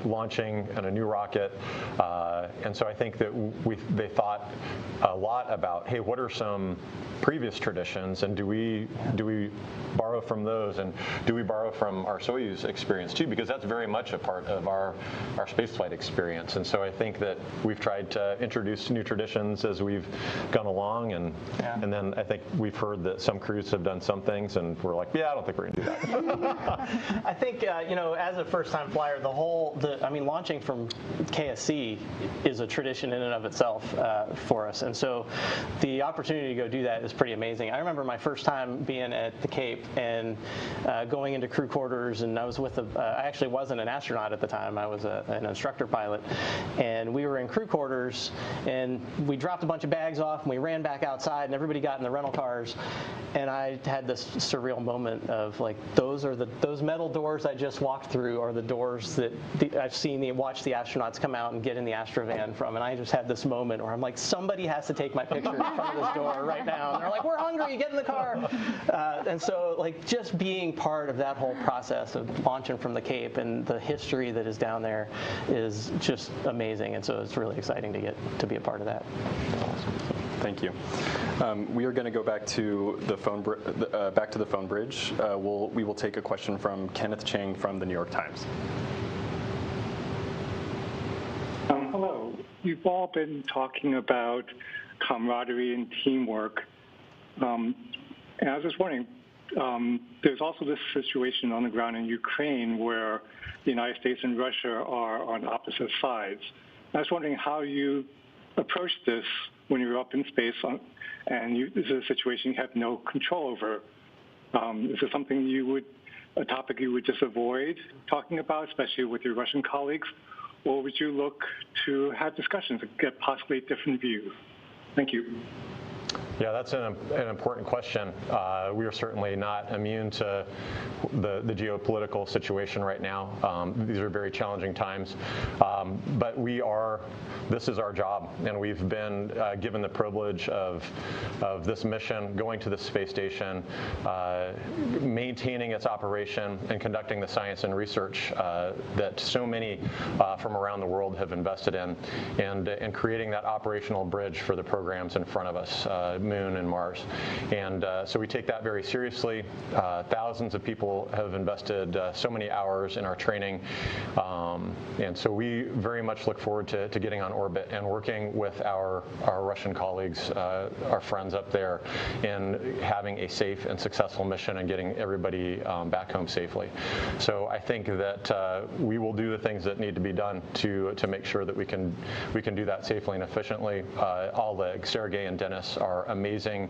launching on a new rocket. And so I think that they thought a lot about, hey, what are some previous traditions, and do we borrow from those, and do we borrow from our Soyuz experience too, because that's very much a part of our spaceflight experience. And so I think that we've tried to introduce new traditions as we've gone along, and then I think we've heard that some crews have done some things, and we're like, I don't think we're gonna do that. I think as a first-time flyer, launching from KSC is a tradition in and of itself for us, and so the opportunity to go do that is pretty amazing. I remember my first time being at the Cape and going into crew quarters, and I was with I actually wasn't an astronaut at the time. I was an instructor pilot, and we were in crew quarters, and we dropped a bunch of bags off, and we ran back outside, and everybody got in the rental cars, and I had this surreal moment of like, those metal doors I just walked through are the doors that I've watched the astronauts come out and get in the Astrovan from, and I just had this moment where I'm like, somebody has to take my picture in front of this door right now. And they're like, we're hungry, get in the car. And so like just being part of that whole process of launching from the Cape and the history that is down there is just amazing. And so it's really exciting to get to be a part of that. Thank you. We are going to go back to the phone bridge. We will take a question from Kenneth Chang from the New York Times. Hello. You've all been talking about camaraderie and teamwork. And I was just wondering, there's also this situation on the ground in Ukraine where the United States and Russia are on opposite sides. I was wondering how you approach this when you're up in space and this is a situation you have no control over. Is this something a topic you would just avoid talking about, especially with your Russian colleagues? Or would you look to have discussions and get possibly different views? Thank you. Yeah, that's an important question. We are certainly not immune to the geopolitical situation right now. These are very challenging times, but this is our job, and we've been given the privilege of this mission, going to the space station, maintaining its operation, and conducting the science and research that so many from around the world have invested in, and creating that operational bridge for the programs in front of us. Moon and Mars. And so we take that very seriously. Thousands of people have invested so many hours in our training. And so we very much look forward to getting on orbit and working with our Russian colleagues, our friends up there, in having a safe and successful mission and getting everybody back home safely. So I think that we will do the things that need to be done to make sure that we can do that safely and efficiently. All the Sergey and Dennis are amazing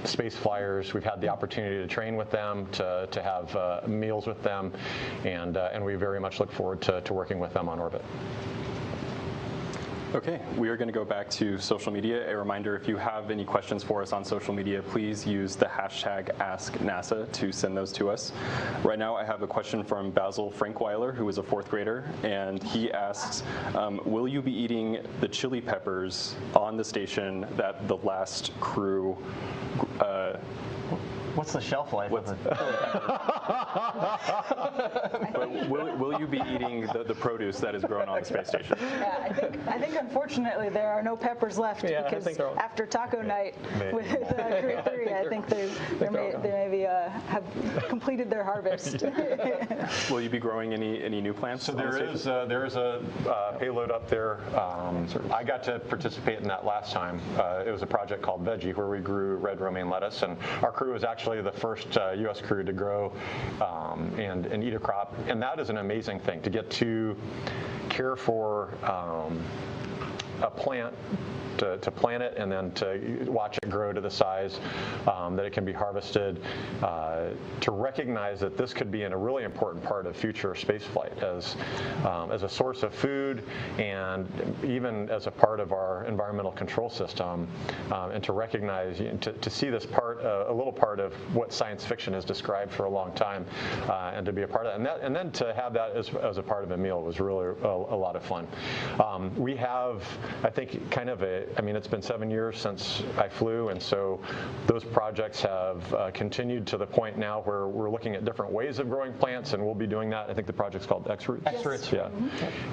space flyers. We've had the opportunity to train with them, to have meals with them, and we very much look forward to working with them on orbit. Okay, we are going to go back to social media. A reminder, if you have any questions for us on social media, please use the hashtag AskNASA to send those to us. Right now I have a question from Basil Frankweiler, who is a 4th grader, and he asks, will you be eating the chili peppers on the station that the last crew What's the shelf life of the chili pepper? But will you be eating the produce that is grown on the space station? Yeah, I think unfortunately there are no peppers left, because after taco night with Crew 3, I think they maybe have completed their harvest. Will you be growing any new plants? So there is a payload up there. I got to participate in that last time. It was a project called Veggie, where we grew red romaine lettuce, and our crew was actually the first U.S. crew to grow and eat a crop. And that is an amazing thing, to get to care for a plant, to plant it and then to watch it grow to the size that it can be harvested, to recognize that this could be a really important part of future spaceflight as a source of food and even as a part of our environmental control system, and to recognize, to see this part, a little part of what science fiction has described for a long time, and to be a part of that. And then to have that as a part of a meal was really a lot of fun. We have, I think, kind of it's been 7 years since I flew, and so those projects have continued to the point now where we're looking at different ways of growing plants, and we'll be doing that. I think the project's called X-Roots. X-Roots. Yeah.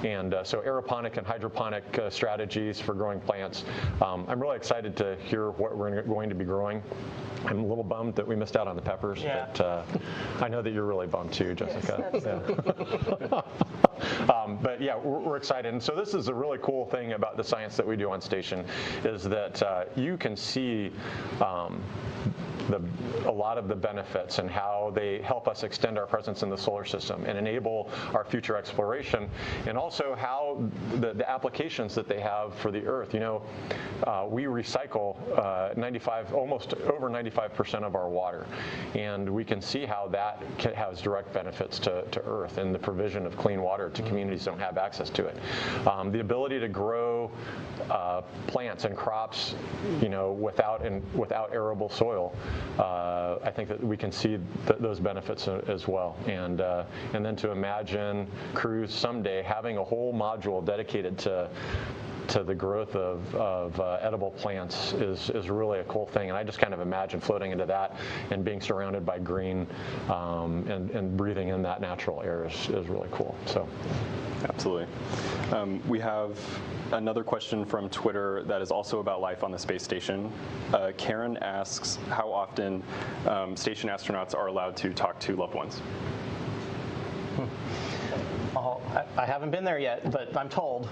And so aeroponic and hydroponic strategies for growing plants. I'm really excited to hear what we're going to be growing. I'm a little bummed that we missed out on the peppers, but I know that you're really bummed too, Jessica. Yes, But yeah, we're excited. And so this is a really cool thing about the science that we do on station, is that you can see a lot of the benefits and how they help us extend our presence in the solar system and enable our future exploration, and also how the applications that they have for the Earth. We recycle almost over 95% of our water, and we can see how that has direct benefits to Earth and the provision of clean water to communities that don't have access to it. The ability to grow plants and crops, without arable soil. I think that we can see those benefits as well, and then to imagine crews someday having a whole module dedicated to the growth of edible plants is really a cool thing. And I just kind of imagine floating into that and being surrounded by green and breathing in that natural air is really cool. So, absolutely. We have another question from Twitter that is also about life on the space station. Karen asks how often station astronauts are allowed to talk to loved ones. I haven't been there yet, but I'm told.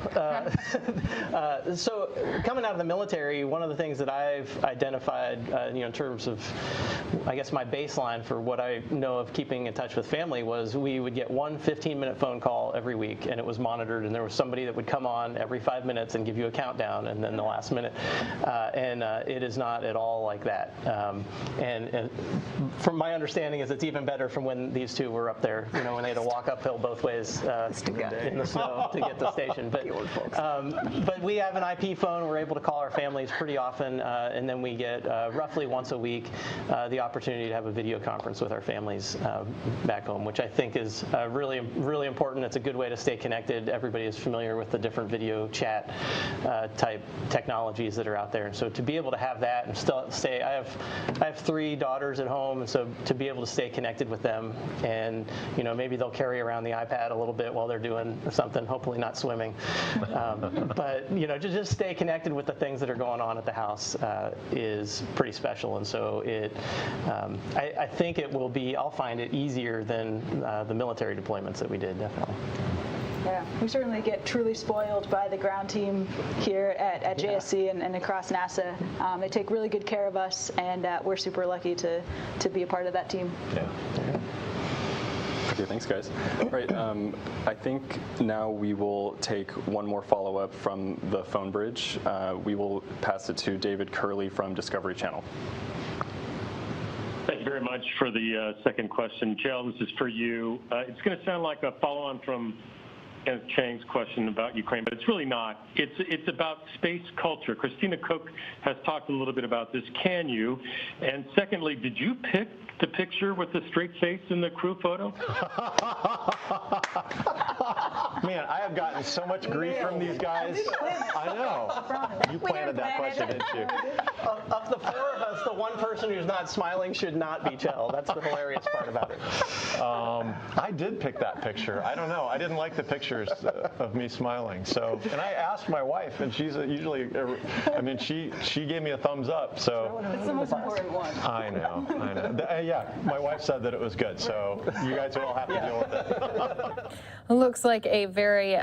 So coming out of the military, one of the things that I've identified, in terms of, I guess, my baseline for what I know of keeping in touch with family was we would get one 15-minute phone call every week, and it was monitored, and there was somebody that would come on every 5 minutes and give you a countdown, and then the last minute. It is not at all like that. And from my understanding is it's even better from when these two were up there, when they had to walk uphill both ways in the snow to get to the station. But we have an IP phone. We're able to call our families pretty often, and then we get roughly once a week the opportunity to have a video conference with our families back home, which I think is really, really important. It's a good way to stay connected. Everybody is familiar with the different video chat type technologies that are out there, and so to be able to have that and still stay, I have 3 daughters at home, and so to be able to stay connected with them, and maybe they'll carry around the iPad a little bit while they're doing something, hopefully not swimming. But to just stay connected with the things that are going on at the house is pretty special. And so I think I'll find it easier than the military deployments that we did, definitely. Yeah, we certainly get truly spoiled by the ground team here at JSC and across NASA. They take really good care of us, and we're super lucky to be a part of that team. Yeah. Okay, thanks, guys. All right, I think now we will take one more follow-up from the phone bridge. We will pass it to David Curley from Discovery Channel. Thank you very much for the second question. Jill, this is for you. It's going to sound like a follow-on from Kenneth Chang's question about Ukraine, but it's really not. It's about space culture. Christina Cook has talked a little bit about this. Can you? And secondly, did you pick the picture with the straight face in the crew photo? Man, I have gotten so much grief from these guys. I know. You planted that question, didn't you? Of the four of us, the one person who's not smiling should not be Chell. That's the hilarious part about it. I did pick that picture. I don't know. I didn't like the pictures of me smiling. So, and I asked my wife, and she's usually, she gave me a thumbs up. So it's the most important one. I know. Yeah, my wife said that it was good. So you guys will all have to deal with it. It looks like a very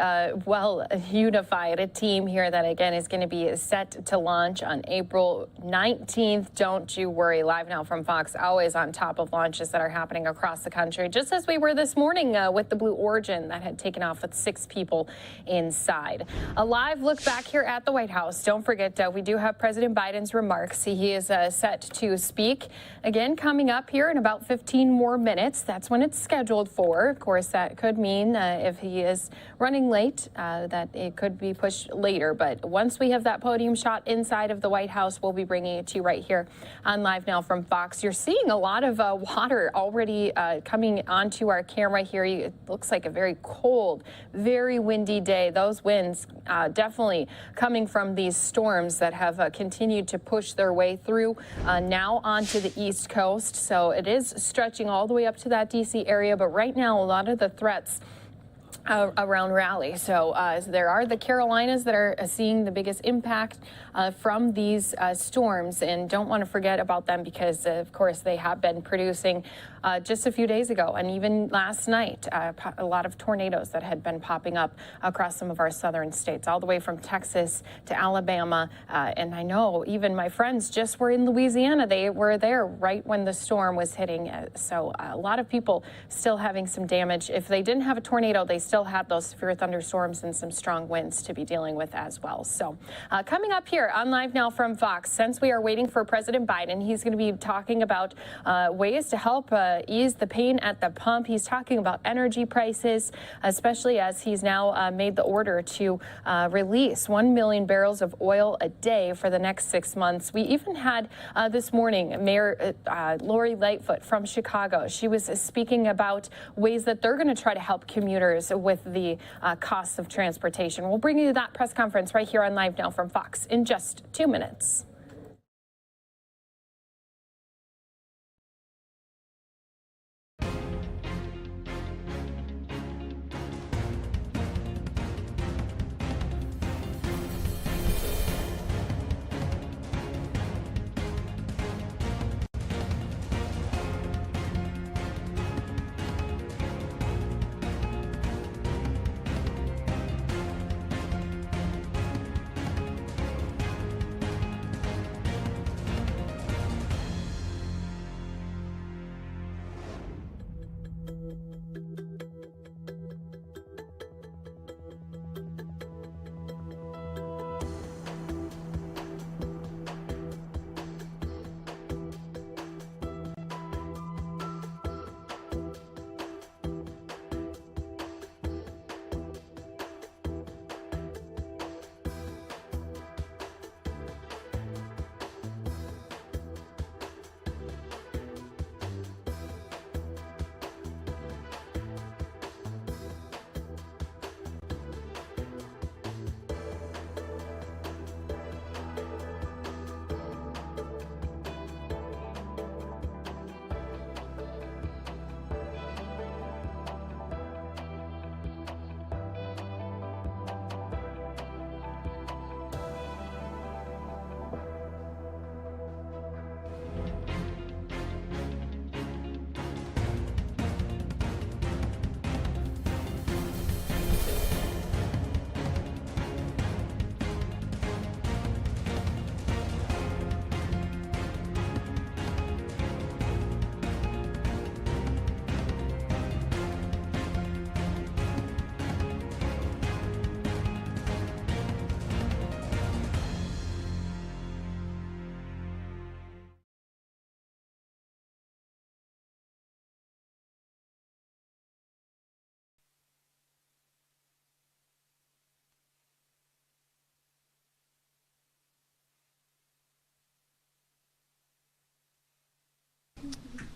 well-unified team here that, again, is going to be set to launch on April 19th. Don't you worry. Live Now from Fox, always on top of launches that are happening across the country, just as we were this morning with the Blue Origin that had taken off with 6 people inside. A live look back here at the White House. Don't forget, we do have President Biden's remarks. He is set to speak again coming up here in about 15 more minutes. That's when it's scheduled for. Of course, that could mean if he is running late, that it could be pushed later. But once we have that podium shot inside of the White House, we'll be bringing it to you right here on Live Now from Fox. You're seeing a lot of water already coming onto our camera here. It looks like a very cold, very windy day. Those winds definitely coming from these storms that have continued to push their way through now onto the East Coast. So it is stretching all the way up to that D.C. area. But right now, a lot of the threats around Raleigh. So there are the Carolinas that are seeing the biggest impact from these storms, and don't want to forget about them because, of course, they have been producing just a few days ago and even last night a lot of tornadoes that had been popping up across some of our southern states, all the way from Texas to Alabama. And I know even my friends just were in Louisiana. They were there right when the storm was hitting. So a lot of people still having some damage. If they didn't have a tornado, they still had those severe thunderstorms and some strong winds to be dealing with as well. So coming up here on Live Now from Fox, since we are waiting for President Biden, he's going to be talking about ways to help ease the pain at the pump. He's talking about energy prices, especially as he's now made the order to release 1 million barrels of oil a day for the next 6 months. We even had this morning Mayor Lori Lightfoot from Chicago. She was speaking about ways that they're going to try to help commuters with the costs of transportation. We'll bring you that press conference right here on Live Now from Fox in just 2 minutes.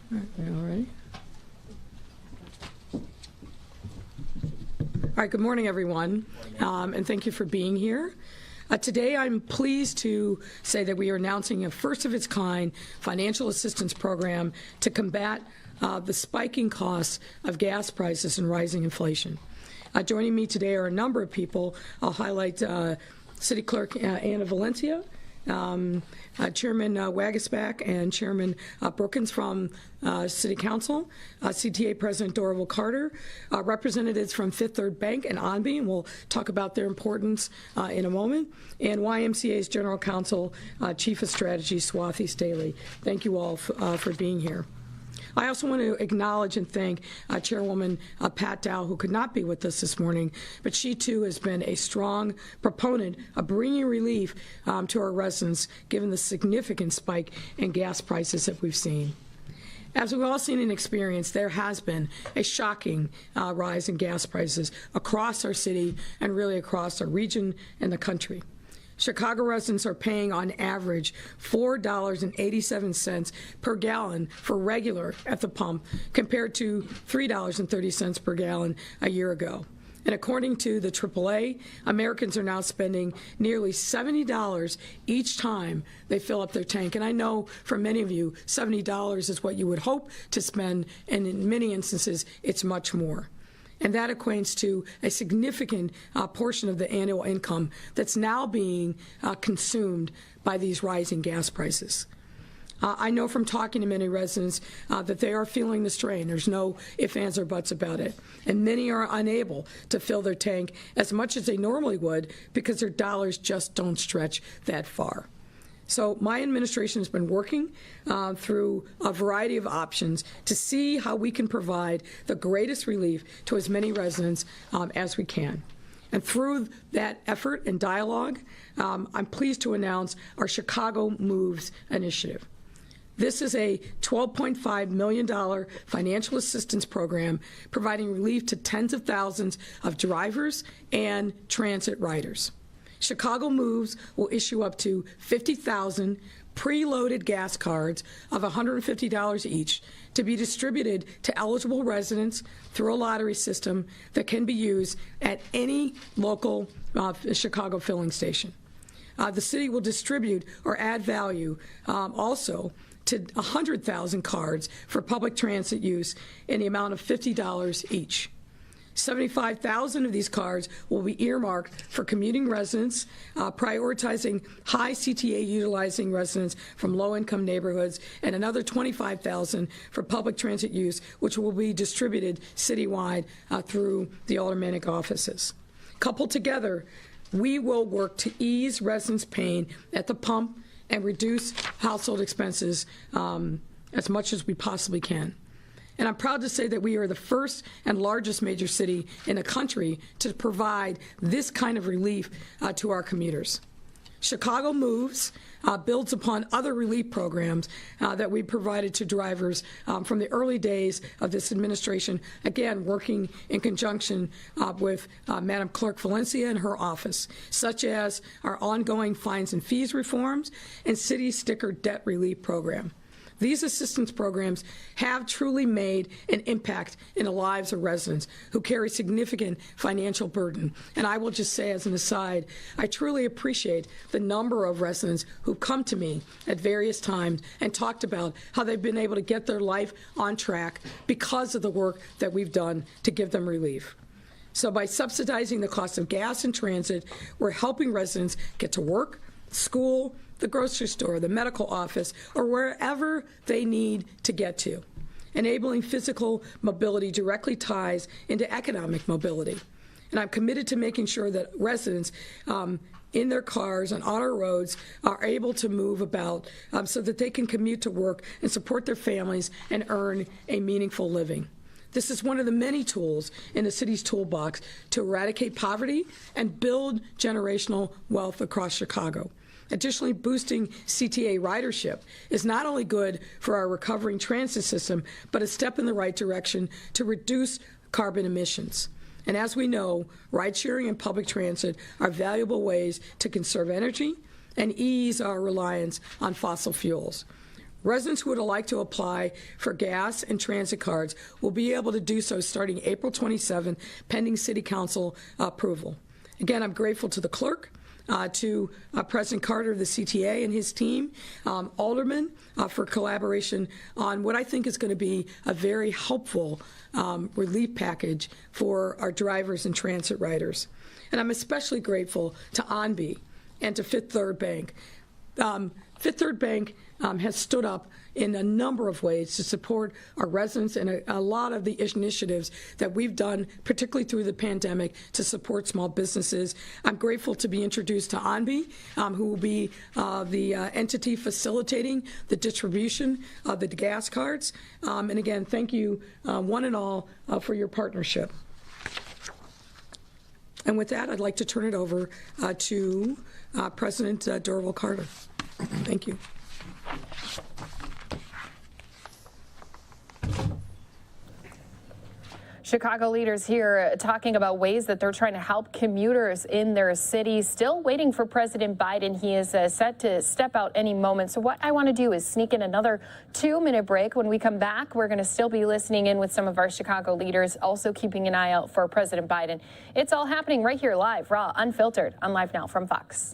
All right. All right, good morning, everyone, and thank you for being here. Today, I'm pleased to say that we are announcing a first-of-its-kind financial assistance program to combat the spiking costs of gas prices and rising inflation. Joining me today are a number of people. I'll highlight City Clerk Anna Valencia, Chairman Wagasback, and Chairman Brookins from City Council, CTA President Dorval Carter, representatives from Fifth Third Bank and ONB, and we'll talk about their importance in a moment, and YMCA's General Counsel, Chief of Strategy, Swathi Staley. Thank you all for being here. I also want to acknowledge and thank Chairwoman Pat Dow, who could not be with us this morning, but she too has been a strong proponent of bringing relief to our residents, given the significant spike in gas prices that we've seen. As we've all seen and experienced, there has been a shocking rise in gas prices across our city and really across our region and the country. Chicago residents are paying on average $4.87 per gallon for regular at the pump, compared to $3.30 per gallon a year ago. And according to the AAA, Americans are now spending nearly $70 each time they fill up their tank. And I know for many of you, $70 is what you would hope to spend, and in many instances, it's much more. And that equates to a significant portion of the annual income that's now being consumed by these rising gas prices. I know from talking to many residents that they are feeling the strain. There's no ifs, ands, or buts about it. And many are unable to fill their tank as much as they normally would because their dollars just don't stretch that far. So my administration has been working through a variety of options to see how we can provide the greatest relief to as many residents as we can. And through that effort and dialogue, I'm pleased to announce our Chicago Moves initiative. This is a $12.5 million financial assistance program providing relief to tens of thousands of drivers and transit riders. Chicago Moves will issue up to 50,000 preloaded gas cards of $150 each to be distributed to eligible residents through a lottery system that can be used at any local Chicago filling station. The city will distribute or add value also to 100,000 cards for public transit use in the amount of $50 each. 75,000 of these cards will be earmarked for commuting residents, prioritizing high CTA utilizing residents from low-income neighborhoods, and another 25,000 for public transit use, which will be distributed citywide through the aldermanic offices. Coupled together, we will work to ease residents' pain at the pump and reduce household expenses as much as we possibly can. And I'm proud to say that we are the first and largest major city in the country to provide this kind of relief to our commuters. Chicago Moves builds upon other relief programs that we provided to drivers from the early days of this administration, again, working in conjunction with Madam Clerk Valencia and her office, such as our ongoing fines and fees reforms and city sticker debt relief program. These assistance programs have truly made an impact in the lives of residents who carry significant financial burden. And I will just say as an aside, I truly appreciate the number of residents who've come to me at various times and talked about how they've been able to get their life on track because of the work that we've done to give them relief. So by subsidizing the cost of gas and transit, we're helping residents get to work, school, the grocery store, the medical office, or wherever they need to get to. Enabling physical mobility directly ties into economic mobility. And I'm committed to making sure that residents in their cars and on our roads are able to move about so that they can commute to work and support their families and earn a meaningful living. This is one of the many tools in the city's toolbox to eradicate poverty and build generational wealth across Chicago. Additionally, boosting CTA ridership is not only good for our recovering transit system, but a step in the right direction to reduce carbon emissions. And as we know, ride-sharing and public transit are valuable ways to conserve energy and ease our reliance on fossil fuels. Residents who would like to apply for gas and transit cards will be able to do so starting April 27, pending City Council approval. Again, I'm grateful to the clerk, to President Carter of the CTA and his team, aldermen for collaboration on what I think is going to be a very helpful relief package for our drivers and transit riders. And I'm especially grateful to ONB and to Fifth Third Bank. Fifth Third Bank has stood up in a number of ways to support our residents and a lot of the initiatives that we've done, particularly through the pandemic, to support small businesses. I'm grateful to be introduced to ONB, who will be the entity facilitating the distribution of the gas cards. And again, thank you, one and all, for your partnership. And with that, I'd like to turn it over to President Dorval Carter. Thank you. Chicago leaders here talking about ways that they're trying to help commuters in their cities. Still waiting for President Biden. He is set to step out any moment. So what I want to do is sneak in another 2-minute break. When we come back, we're going to still be listening in with some of our Chicago leaders, also keeping an eye out for President Biden. It's all happening right here live, raw, unfiltered, on Live Now from Fox.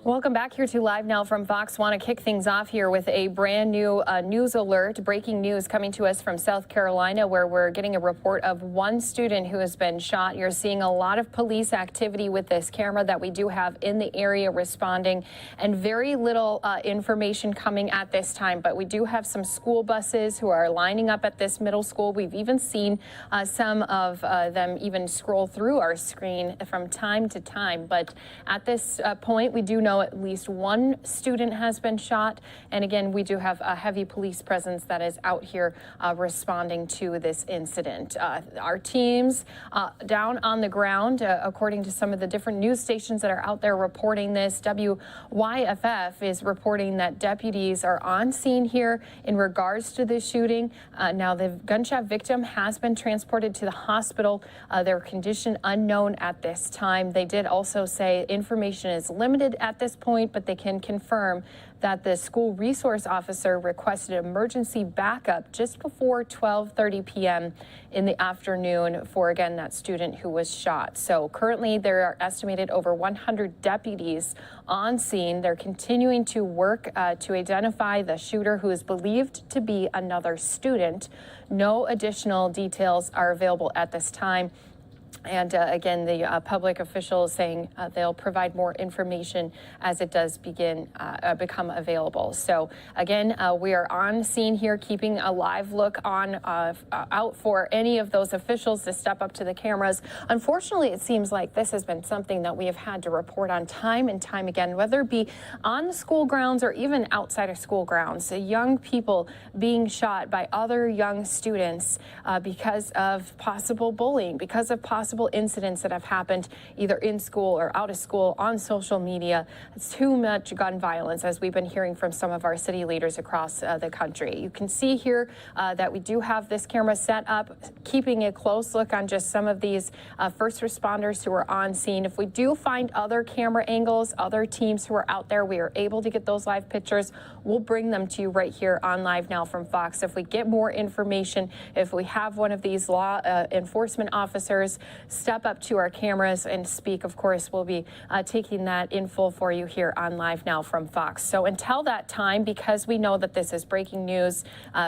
Welcome back here to Live Now from Fox. Want to kick things off here with a brand new news alert. Breaking news coming to us from South Carolina, where we're getting a report of one student who has been shot. You're seeing a lot of police activity with this camera that we do have in the area responding, and very little information coming at this time. But we do have some school buses who are lining up at this middle school. We've even seen some of them even scroll through our screen from time to time. But at this point, we do know at least one student has been shot. And again, we do have a heavy police presence that is out here responding to this incident. Our teams down on the ground, according to some of the different news stations that are out there reporting this, WYFF is reporting that deputies are on scene here in regards to this shooting. Now, the gunshot victim has been transported to the hospital. Their condition unknown at this time. They did also say information is limited at this point, but they can confirm that the school resource officer requested emergency backup just before 12:30 p.m. in the afternoon for, again, that student who was shot. So currently there are estimated over 100 deputies on scene. They're continuing to work to identify the shooter, who is believed to be another student. No additional details are available at this time. And again, the public officials saying they'll provide more information as it does become available. So again, we are on scene here, keeping a live look on out for any of those officials to step up to the cameras. Unfortunately, it seems like this has been something that we have had to report on time and time again, whether it be on the school grounds or even outside of school grounds. Young people being shot by other young students because of possible bullying, because of possible incidents that have happened either in school or out of school, on social media. It's too much gun violence, as we've been hearing from some of our city leaders across the country. You can see here that we do have this camera set up, keeping a close look on just some of these first responders who are on scene. If we do find other camera angles, other teams who are out there, we are able to get those live pictures. We'll bring them to you right here on Live Now from Fox. If we get more information, if we have one of these law enforcement officers step up to our cameras and speak, of course, we'll be taking that in full for you here on Live Now from Fox. So until that time, because we know that this is breaking news,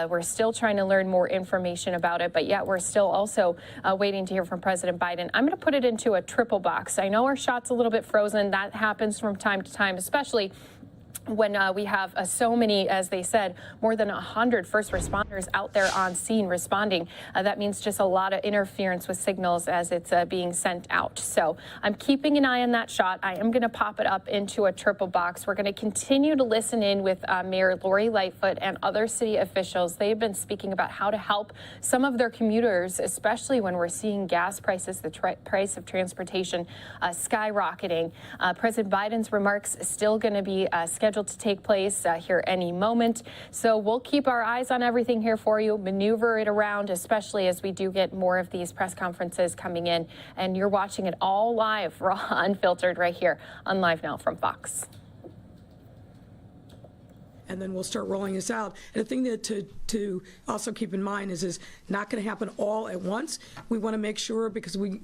we're still trying to learn more information about it, but yet we're still also waiting to hear from President Biden. I'm going to put it into a triple box. I know our shot's a little bit frozen. That happens from time to time, especially when we have so many, as they said, more than 100 first responders out there on scene responding. That means just a lot of interference with signals as it's being sent out. So I'm keeping an eye on that shot. I am going to pop it up into a triple box. We're going to continue to listen in with Mayor Lori Lightfoot and other city officials. They've been speaking about how to help some of their commuters, especially when we're seeing gas prices, the price of transportation skyrocketing. President Biden's remarks still going to be scheduled to take place here any moment. So we'll keep our eyes on everything here for you, maneuver it around, especially as we do get more of these press conferences coming in. And you're watching it all live, raw, unfiltered, right here on Live Now from Fox. And then we'll start rolling this out. And the thing that to also keep in mind is not going to happen all at once. We want to make sure, because we,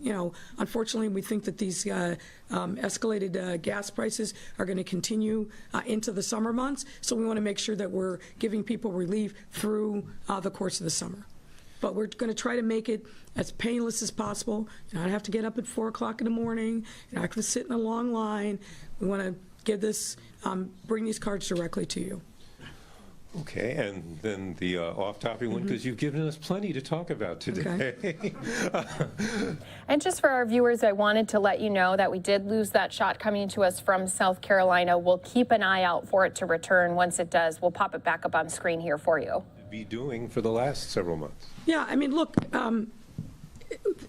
unfortunately, we think that these escalated gas prices are going to continue into the summer months. So we want to make sure that we're giving people relief through the course of the summer. But we're going to try to make it as painless as possible. You don't have to get up at 4 o'clock in the morning. You're not going to sit in a long line. We want to give this, bring these cards directly to you. Okay, and then the off-topic one, because you've given us plenty to talk about today. Okay. And just for our viewers, I wanted to let you know that we did lose that shot coming to us from South Carolina. We'll keep an eye out for it to return. Once it does, we'll pop it back up on screen here for you. Be doing for the last several months. Yeah, I mean, look,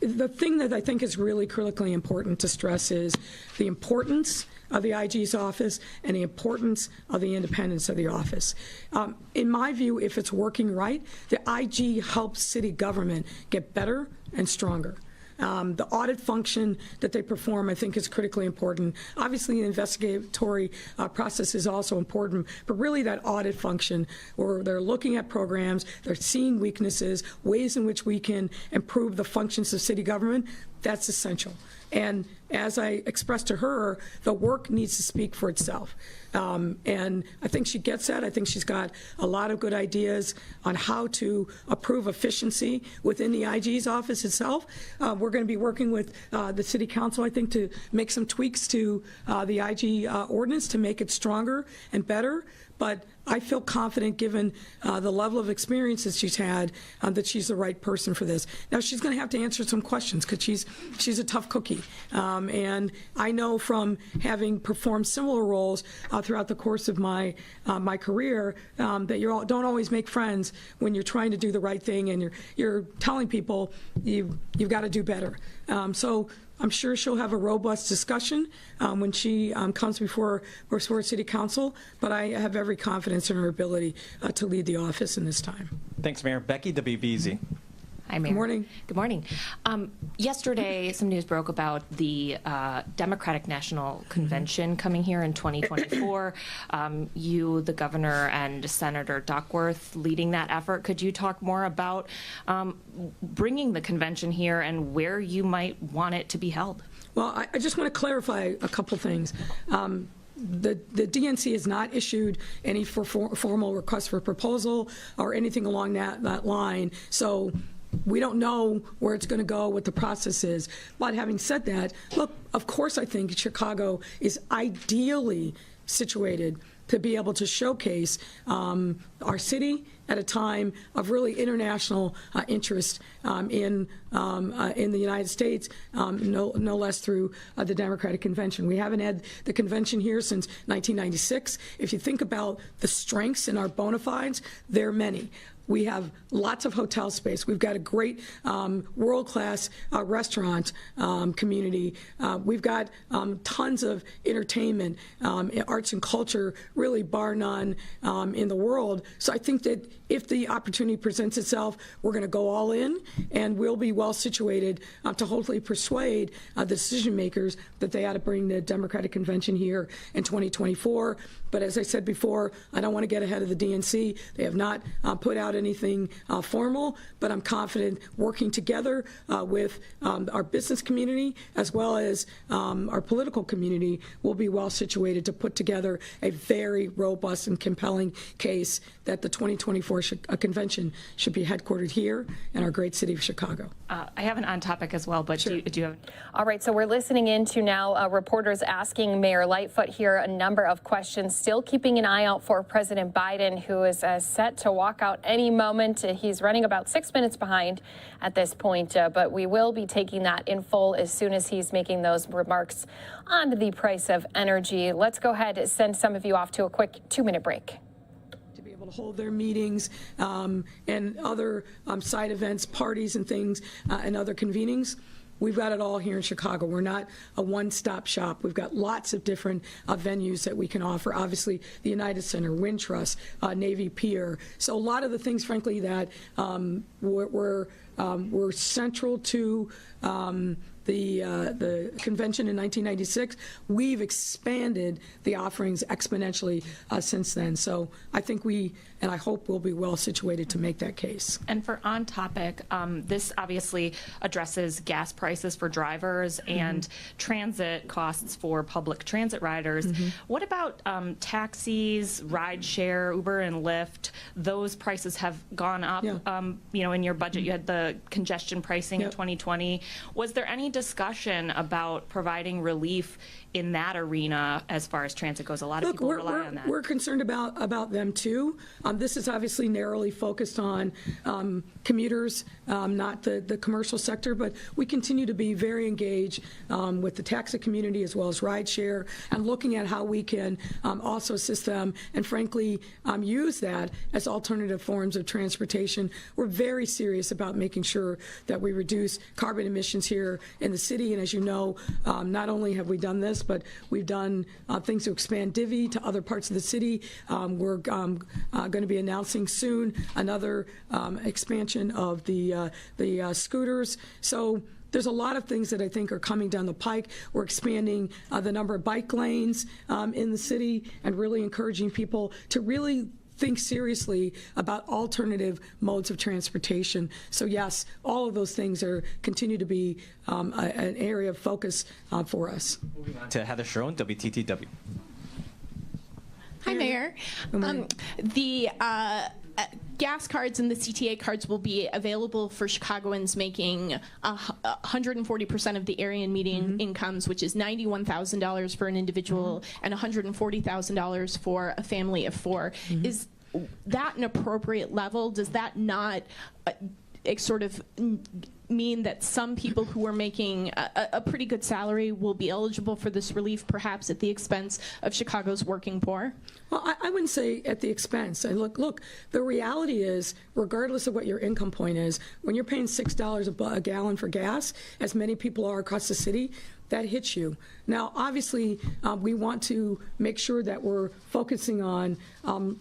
the thing that I think is really critically important to stress is the importance of the IG's office and the importance of the independence of the office. In my view, if it's working right, the IG helps city government get better and stronger. The audit function that they perform, I think, is critically important. Obviously, the investigatory process is also important, but really that audit function where they're looking at programs, they're seeing weaknesses, ways in which we can improve the functions of city government, that's essential. And as I expressed to her, the work needs to speak for itself. And I think she gets that. I think she's got a lot of good ideas on how to improve efficiency within the IG's office itself. We're going to be working with the City Council, I think, to make some tweaks to the IG ordinance to make it stronger and better. But I feel confident, given the level of experience that she's had, that she's the right person for this. Now, she's going to have to answer some questions because she's a tough cookie. And I know from having performed similar roles throughout the course of my my career that you don't always make friends when you're trying to do the right thing and you're telling people you've got to do better. So I'm sure she'll have a robust discussion when she comes before City Council, but I have every confidence in her ability to lead the office in this time. Thanks, Mayor. Becky WBZ. Hi, Mayor. Good morning. Good morning. Yesterday, some news broke about the Democratic National Convention coming here in 2024. You, the governor, and Senator Duckworth leading that effort. Could you talk more about bringing the convention here and where you might want it to be held? Well, I just want to clarify a couple things. The DNC has not issued any formal request for proposal or anything along that line. So We don't know where it's going to go, what the process is. But having said that, look, of course I think Chicago is ideally situated to be able to showcase our city at a time of really international interest in the United States, no less through the Democratic Convention. We haven't had the convention here since 1996. If you think about the strengths in our bona fides, there are many. We have lots of hotel space. We've got a great world-class restaurant community. We've got tons of entertainment, arts and culture, really bar none in the world. So I think that if the opportunity presents itself, we're going to go all in, and we'll be well situated to hopefully persuade the decision makers that they ought to bring the Democratic Convention here in 2024. But as I said before, I don't want to get ahead of the DNC. They have not put out anything formal, but I'm confident working together with our business community as well as our political community will be well situated to put together a very robust and compelling case that the 2024 convention should be headquartered here in our great city of Chicago. I have an on topic as well, but sure. do you have? All right, so we're listening in to now reporters asking Mayor Lightfoot here a number of questions, still keeping an eye out for President Biden, who is set to walk out any moment. He's running about 6 minutes behind at this point, but we will be taking that in full as soon as he's making those remarks on the price of energy. Let's go ahead and send some of you off to a quick 2-minute break. To hold their meetings and other side events, parties and things, and other convenings. We've got it all here in Chicago. We're not a one-stop shop. We've got lots of different venues that we can offer. Obviously, the United Center, Wintrust, Navy Pier. So a lot of the things, frankly, that were central to the convention in 1996, we've expanded the offerings exponentially since then. So I think and I hope we'll be well situated to make that case. And for on topic, this obviously addresses gas prices for drivers and transit costs for public transit riders. What about taxis, rideshare, Uber and Lyft? Those prices have gone up. In your budget, you had the congestion pricing in 2020. Was there any discussion about providing relief in that arena as far as transit goes? A lot of people rely on that. We're concerned about them too. This is obviously narrowly focused on commuters, not the commercial sector, but we continue to be very engaged with the taxi community as well as rideshare and looking at how we can also assist them and frankly use that as alternative forms of transportation. We're very serious about making sure that we reduce carbon emissions here in the city, and as you know, not only have we done this, but we've done things to expand Divvy to other parts of the city. We're going to be announcing soon another expansion of the scooters. So there's a lot of things that I think are coming down the pike. We're expanding the number of bike lanes in the city and really encouraging people to really think seriously about alternative modes of transportation. So yes, all of those things continue to be an area of focus for us. Moving on to Heather Sharon, WTTW. Hi, Mayor. The gas cards and the CTA cards will be available for Chicagoans making 140% of the Aryan median incomes, which is $91,000 for an individual and $140,000 for a family of 4. Is that an appropriate level? Does that not sort of mean that some people who are making a pretty good salary will be eligible for this relief, perhaps at the expense of Chicago's working poor? Well, I wouldn't say at the expense. And look, the reality is, regardless of what your income point is, when you're paying $6 a gallon for gas, as many people are across the city, that hits you. Now, obviously, we want to make sure that we're focusing on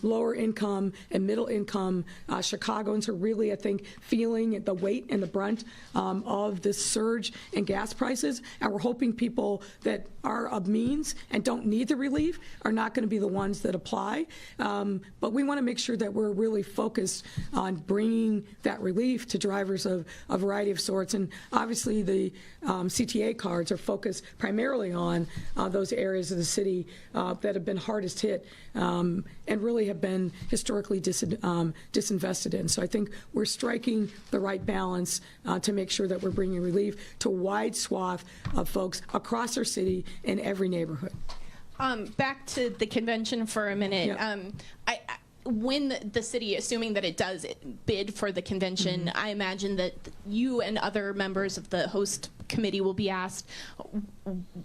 lower income and middle income Chicagoans are really, I think, feeling the weight and the brunt of this surge in gas prices. And we're hoping people that are of means and don't need the relief are not going to be the ones that apply. But we want to make sure that we're really focused on bringing that relief to drivers of a variety of sorts. And obviously, the CTA cards are focused focus primarily on those areas of the city that have been hardest hit and really have been historically disinvested in. So I think we're striking the right balance to make sure that we're bringing relief to a wide swath of folks across our city in every neighborhood. Back to the convention for a minute. Yep. When the city, assuming that it does bid for the convention, I imagine that you and other members of the host committee will be asked,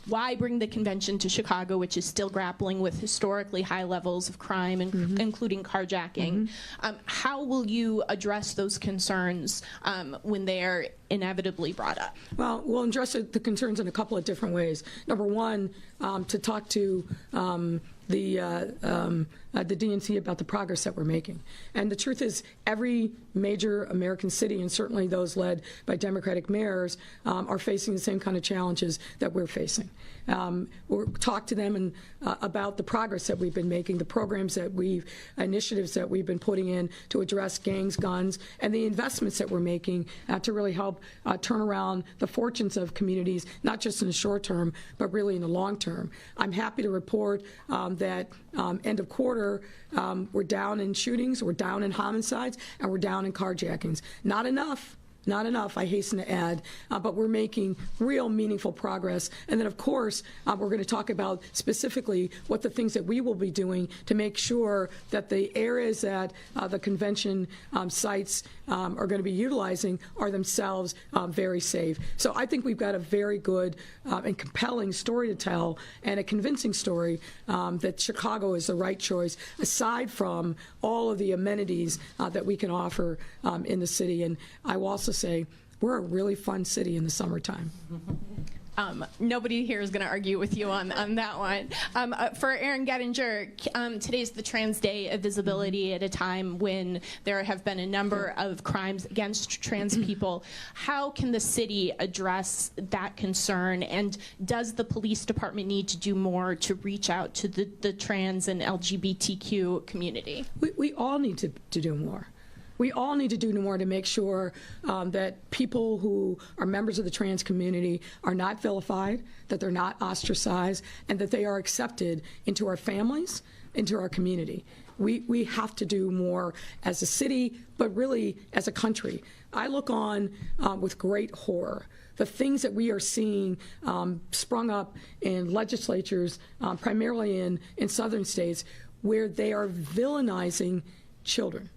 why bring the convention to Chicago, which is still grappling with historically high levels of crime, including carjacking? How will you address those concerns when they are inevitably brought up? Well, we'll address the concerns in a couple of different ways. Number one, to talk to the DNC about the progress that we're making. And the truth is, every major American city, and certainly those led by Democratic mayors, are facing the same kind of challenges that we're facing. We'll talk to them about the progress that we've been making, the programs that initiatives that we've been putting in to address gangs, guns, and the investments that we're making to really help turn around the fortunes of communities, not just in the short term, but really in the long term. I'm happy to report that end of quarter, we're down in shootings, we're down in homicides, and we're down in carjackings. Not enough. Not enough, I hasten to add, but we're making real meaningful progress. And then, of course, we're going to talk about specifically what the things that we will be doing to make sure that the areas that the convention sites are going to be utilizing are themselves very safe. So I think we've got a very good and compelling story to tell, and a convincing story that Chicago is the right choice, aside from all of the amenities that we can offer in the city. And I will also say we're a really fun city in the summertime. Nobody here is going to argue with you on that one. For Aaron Gettinger, today's the Trans Day of Visibility at a time when there have been a number of crimes against trans people. How can the city address that concern, and does the police department need to do more to reach out to the trans and LGBTQ community? We all need to do more. We all need to do more to make sure that people who are members of the trans community are not vilified, that they're not ostracized, and that they are accepted into our families, into our community. We have to do more as a city, but really as a country. I look on with great horror the things that we are seeing sprung up in legislatures, primarily in southern states, where they are villainizing children.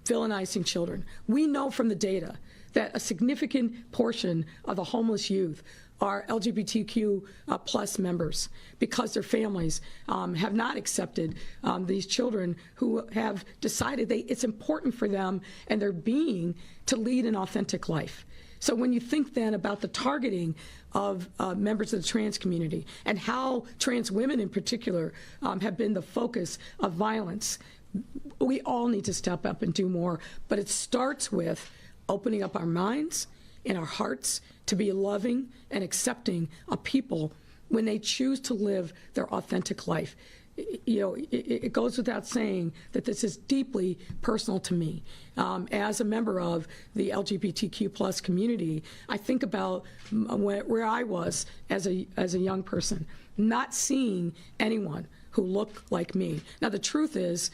Villainizing children. We know from the data that a significant portion of the homeless youth are LGBTQ plus members, because their families have not accepted these children who have decided it's important for them and their being to lead an authentic life. So when you think then about the targeting of members of the trans community and how trans women in particular have been the focus of violence, we all need to step up and do more, but it starts with opening up our minds and our hearts to be loving and accepting of people when they choose to live their authentic life. It goes without saying that this is deeply personal to me. As a member of the LGBTQ plus community, I think about where I was as a young person, not seeing anyone who looked like me. Now, the truth is,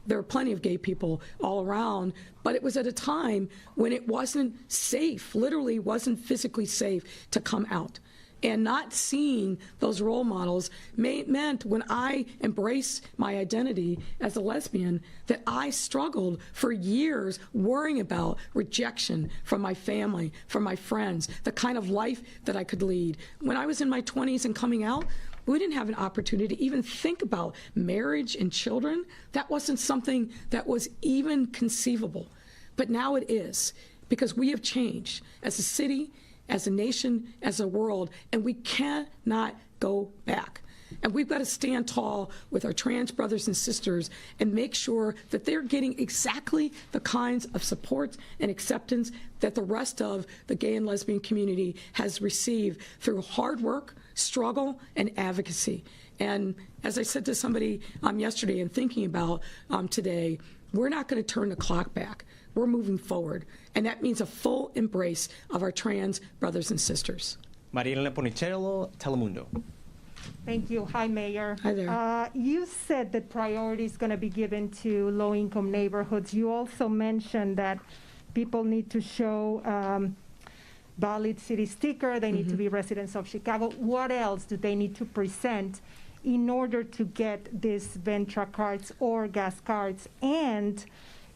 there are plenty of gay people all around, but it was at a time when it wasn't safe, literally wasn't physically safe to come out. And not seeing those role models meant when I embraced my identity as a lesbian that I struggled for years worrying about rejection from my family, from my friends, the kind of life that I could lead. When I was in my 20s and coming out, we didn't have an opportunity to even think about marriage and children. That wasn't something that was even conceivable. But now it is, because we have changed as a city, as a nation, as a world, and we cannot go back. And we've got to stand tall with our trans brothers and sisters and make sure that they're getting exactly the kinds of support and acceptance that the rest of the gay and lesbian community has received through hard work, struggle, and advocacy. And as I said to somebody yesterday and thinking about today, we're not going to turn the clock back. We're moving forward. And that means a full embrace of our trans brothers and sisters. Marielena Ponicello, Telemundo. Thank you. Hi, Mayor. Hi there. You said that priority is going to be given to low-income neighborhoods. You also mentioned that people need to show valid city sticker. They need to be residents of Chicago. What else do they need to present in order to get these Ventra cards or gas cards? And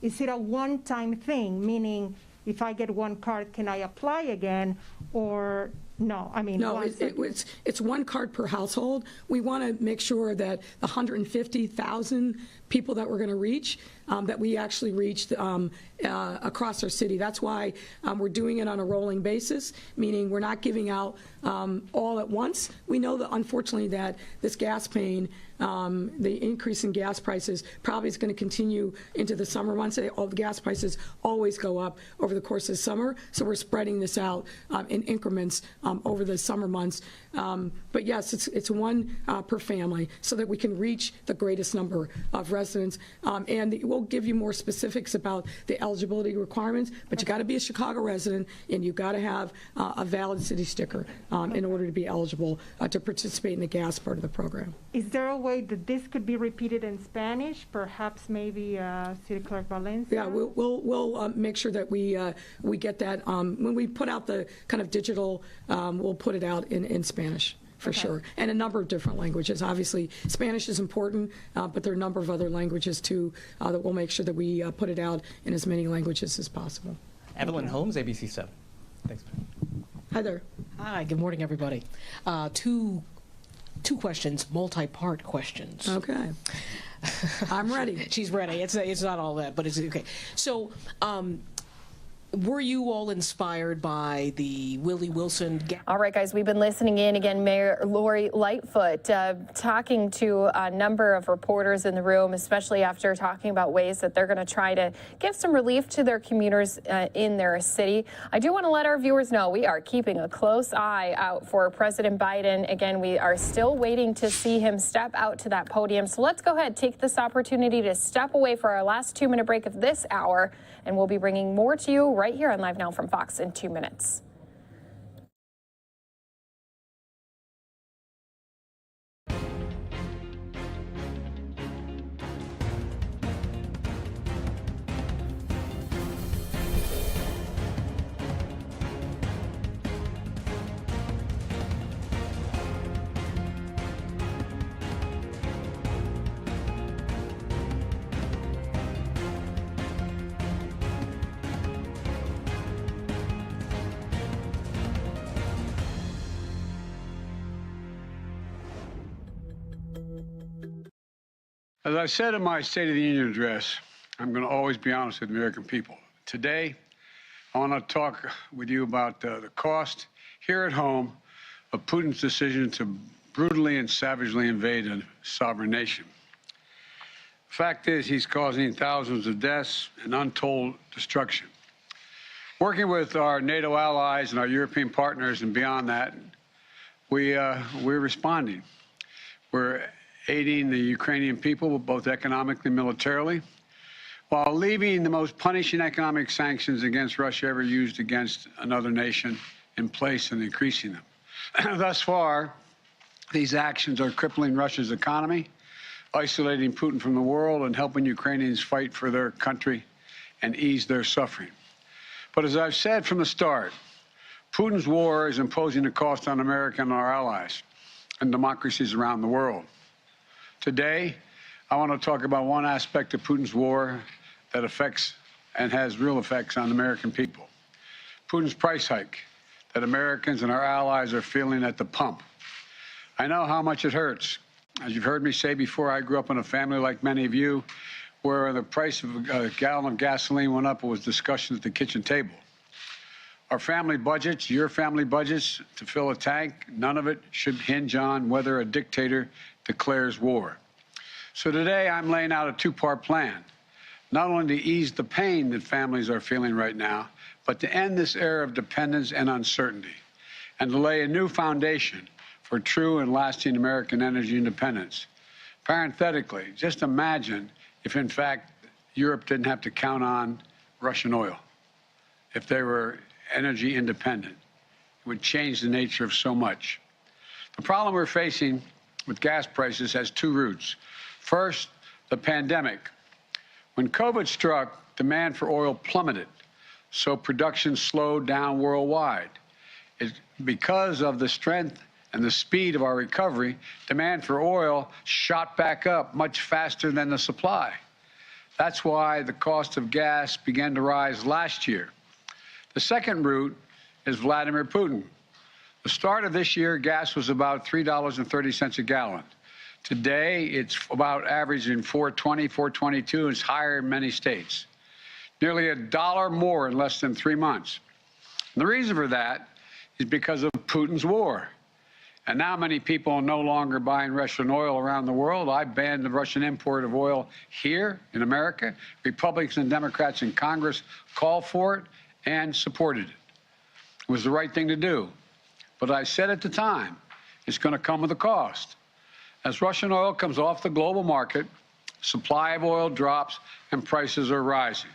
is it a one-time thing, meaning if I get one card, can I apply again, or no? I mean, no, it's one card per household. We want to make sure that the 150,000 people that we're going to reach, that we actually reached across our city. That's why we're doing it on a rolling basis, meaning we're not giving out all at once. We know that, unfortunately, that this gas pain, the increase in gas prices probably is going to continue into the summer months. All the gas prices always go up over the course of summer, so we're spreading this out in increments over the summer months. But yes, it's one per family so that we can reach the greatest number of residents. And we'll give you more specifics about the eligibility requirements, but you got to be a Chicago resident and you got to have a valid city sticker in order to be eligible to participate in the gas part of the program. Is there a way that this could be repeated in Spanish? Perhaps maybe City Clerk Valencia? Yeah, we'll make sure that we get that. When we put out the kind of digital, we'll put it out in Spanish. For sure, and a number of different languages. Obviously, Spanish is important, but there are a number of other languages too that we'll make sure that we put it out in as many languages as possible. Evelyn Holmes, ABC7. Thanks. Hi there. Hi, good morning, everybody. Two questions, multi-part questions. Okay. I'm ready. She's ready. It's not all that, but it's okay. So, were you all inspired by the Willie Wilson? All right, guys, we've been listening in again. Mayor Lori Lightfoot talking to a number of reporters in the room, especially after talking about ways that they're going to try to give some relief to their commuters in their city. I do want to let our viewers know we are keeping a close eye out for President Biden. Again, we are still waiting to see him step out to that podium. So let's go ahead, take this opportunity to step away for our last 2-minute break of this hour, and we'll be bringing more to you right here on Live Now from Fox in 2 minutes. As I said in my State of the Union address, I'm going to always be honest with the American people. Today, I want to talk with you about the cost here at home of Putin's decision to brutally and savagely invade a sovereign nation. The fact is, he's causing thousands of deaths and untold destruction. Working with our NATO allies and our European partners and beyond that, we're responding. We're aiding the Ukrainian people, both economically and militarily, while leaving the most punishing economic sanctions against Russia ever used against another nation in place and increasing them. Thus far, these actions are crippling Russia's economy, isolating Putin from the world, and helping Ukrainians fight for their country and ease their suffering. But as I've said from the start, Putin's war is imposing a cost on America and our allies and democracies around the world. Today, I want to talk about one aspect of Putin's war that affects and has real effects on the American people. Putin's price hike that Americans and our allies are feeling at the pump. I know how much it hurts. As you've heard me say before, I grew up in a family like many of you where the price of a gallon of gasoline went up. It was discussion at the kitchen table. Our family budgets, your family budgets, to fill a tank, none of it should hinge on whether a dictator declares war. So today I'm laying out a two-part plan, not only to ease the pain that families are feeling right now, but to end this era of dependence and uncertainty, and to lay a new foundation for true and lasting American energy independence. Parenthetically, just imagine if, in fact, Europe didn't have to count on Russian oil, if they were energy independent. It would change the nature of so much. The problem we're facing with gas prices has two roots. First, the pandemic. When COVID struck, demand for oil plummeted, so production slowed down worldwide. Because of the strength and the speed of our recovery, demand for oil shot back up much faster than the supply. That's why the cost of gas began to rise last year. The second root is Vladimir Putin. The start of this year, gas was about $3.30 a gallon. Today, it's about averaging $4.20, $4.22, it's higher in many states. Nearly $1 more in less than 3 months. And the reason for that is because of Putin's war. And now many people are no longer buying Russian oil around the world. I banned the Russian import of oil here in America. Republicans and Democrats in Congress called for it and supported it. It was the right thing to do. But I said at the time, it's going to come with a cost. As Russian oil comes off the global market, supply of oil drops and prices are rising.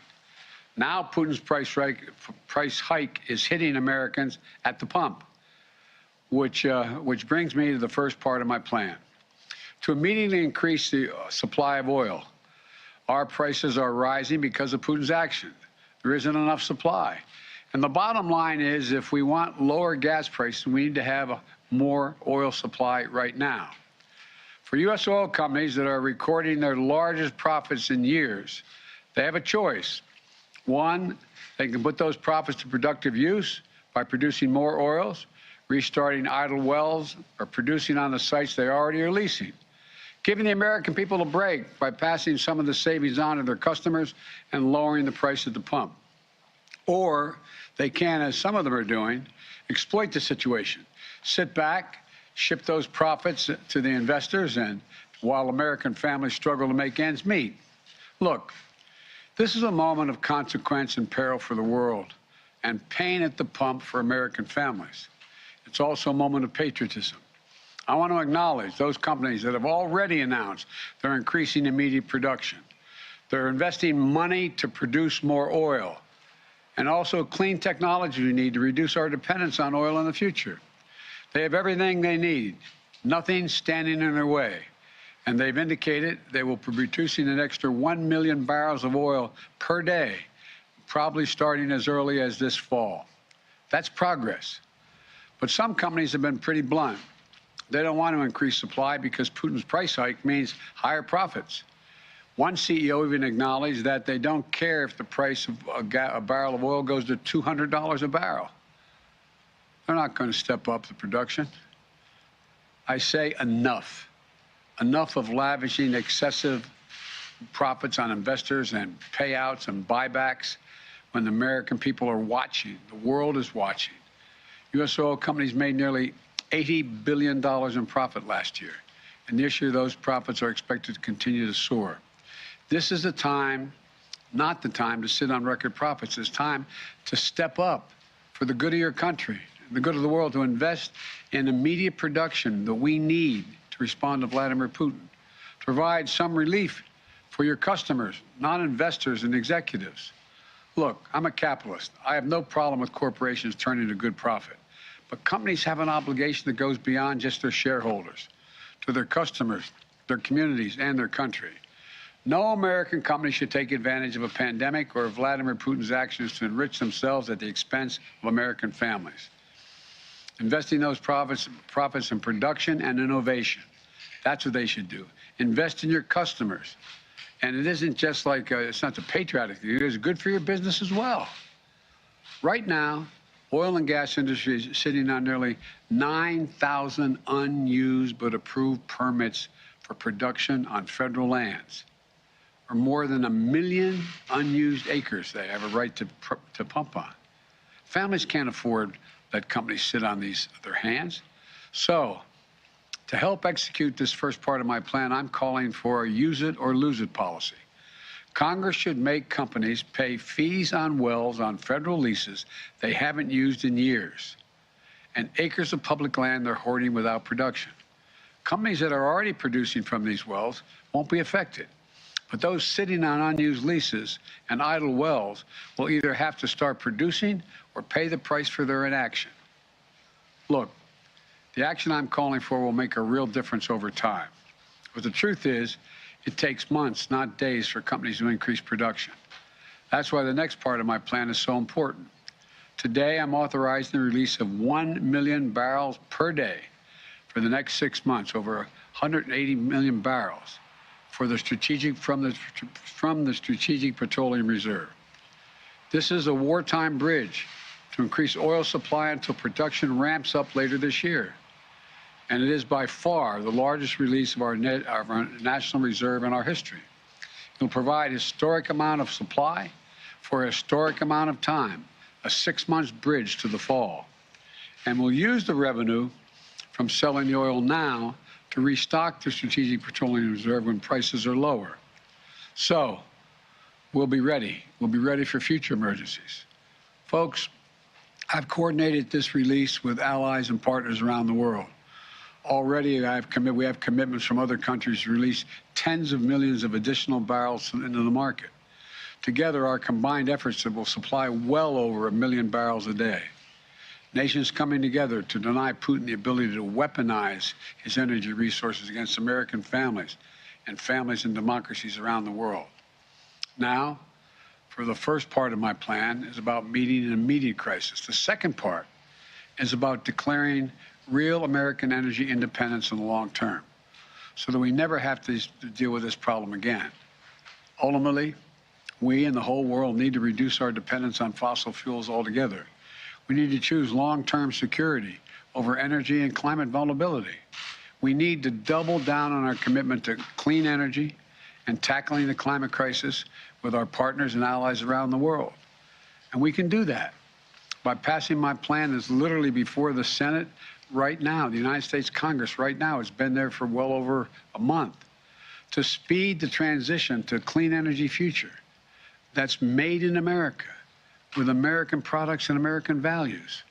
Now Putin's price hike is hitting Americans at the pump, which brings me to the first part of my plan. To immediately increase the supply of oil, our prices are rising because of Putin's action. There isn't enough supply. And the bottom line is, if we want lower gas prices, we need to have more oil supply right now. For U.S. oil companies that are recording their largest profits in years, they have a choice. One, they can put those profits to productive use by producing more oils, restarting idle wells, or producing on the sites they already are leasing, giving the American people a break by passing some of the savings on to their customers and lowering the price at the pump. Or they can, as some of them are doing, exploit the situation, sit back, ship those profits to the investors, and while American families struggle to make ends meet. Look, this is a moment of consequence and peril for the world, and pain at the pump for American families. It's also a moment of patriotism. I want to acknowledge those companies that have already announced they're increasing immediate production. They're investing money to produce more oil, and also clean technology we need to reduce our dependence on oil in the future. They have everything they need, nothing standing in their way. And they've indicated they will be producing an extra 1 million barrels of oil per day, probably starting as early as this fall. That's progress. But some companies have been pretty blunt. They don't want to increase supply because Putin's price hike means higher profits. One CEO even acknowledged that they don't care if the price of a barrel of oil goes to $200 a barrel. They're not going to step up the production. I say enough. Enough of lavishing excessive profits on investors and payouts and buybacks when the American people are watching. The world is watching. U.S. oil companies made nearly $80 billion in profit last year. And this year, those profits are expected to continue to soar. This is the time, not the time to sit on record profits. It's time to step up for the good of your country, the good of the world, to invest in immediate production that we need to respond to Vladimir Putin, to provide some relief for your customers, not investors and executives. Look, I'm a capitalist. I have no problem with corporations turning a good profit. But companies have an obligation that goes beyond just their shareholders, to their customers, their communities, and their country. No American company should take advantage of a pandemic or Vladimir Putin's actions to enrich themselves at the expense of American families. Investing those profits in production and innovation. That's what they should do. Invest in your customers. And it isn't just like, it's not the patriotic thing, it is good for your business as well. Right now, oil and gas industry is sitting on nearly 9,000 unused but approved permits for production on federal lands, or more than 1 million unused acres they have a right to pump on. Families can't afford that companies sit on their hands. So, to help execute this first part of my plan, I'm calling for a use it or lose it policy. Congress should make companies pay fees on wells on federal leases they haven't used in years, and acres of public land they're hoarding without production. Companies that are already producing from these wells won't be affected, but those sitting on unused leases and idle wells will either have to start producing or pay the price for their inaction. Look, the action I'm calling for will make a real difference over time. But the truth is, it takes months, not days, for companies to increase production. That's why the next part of my plan is so important. Today, I'm authorizing the release of 1 million barrels per day for the next 6 months, over 180 million barrels for the from the Strategic Petroleum Reserve. This is a wartime bridge to increase oil supply until production ramps up later this year. And it is by far the largest release of our national reserve in our history. It will provide a historic amount of supply for a historic amount of time, a 6-month bridge to the fall. And we'll use the revenue from selling the oil now to restock the Strategic Petroleum Reserve when prices are lower. So we'll be ready. We'll be ready for future emergencies. Folks, I've coordinated this release with allies and partners around the world. Already, we have commitments from other countries to release tens of millions of additional barrels into the market. Together, our combined efforts will supply well over 1 million barrels a day. Nations coming together to deny Putin the ability to weaponize his energy resources against American families and families and democracies around the world. Now, for the first part of my plan is about meeting an immediate crisis. The second part is about declaring real American energy independence in the long term so that we never have to deal with this problem again. Ultimately, we and the whole world need to reduce our dependence on fossil fuels altogether. We need to choose long-term security over energy and climate vulnerability. We need to double down on our commitment to clean energy and tackling the climate crisis with our partners and allies around the world. And we can do that by passing my plan that's literally before the Senate right now. The United States Congress right now has been there for well over a month to speed the transition to a clean energy future that's made in America with American products and American values.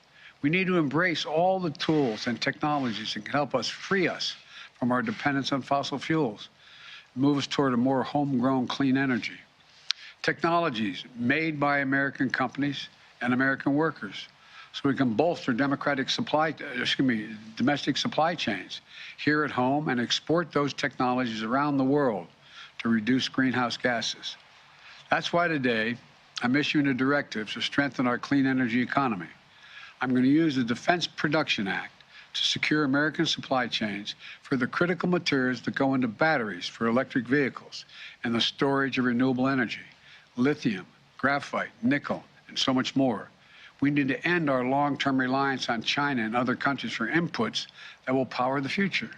We need to embrace all the tools and technologies that can help us free us from our dependence on fossil fuels, move us toward a more homegrown clean energy. Technologies made by American companies and American workers, so we can bolster domestic supply chains here at home and export those technologies around the world to reduce greenhouse gases. That's why today I'm issuing a directive to strengthen our clean energy economy. I'm going to use the Defense Production Act to secure American supply chains for the critical materials that go into batteries for electric vehicles and the storage of renewable energy, lithium, graphite, nickel, and so much more. We need to end our long-term reliance on China and other countries for inputs that will power the future.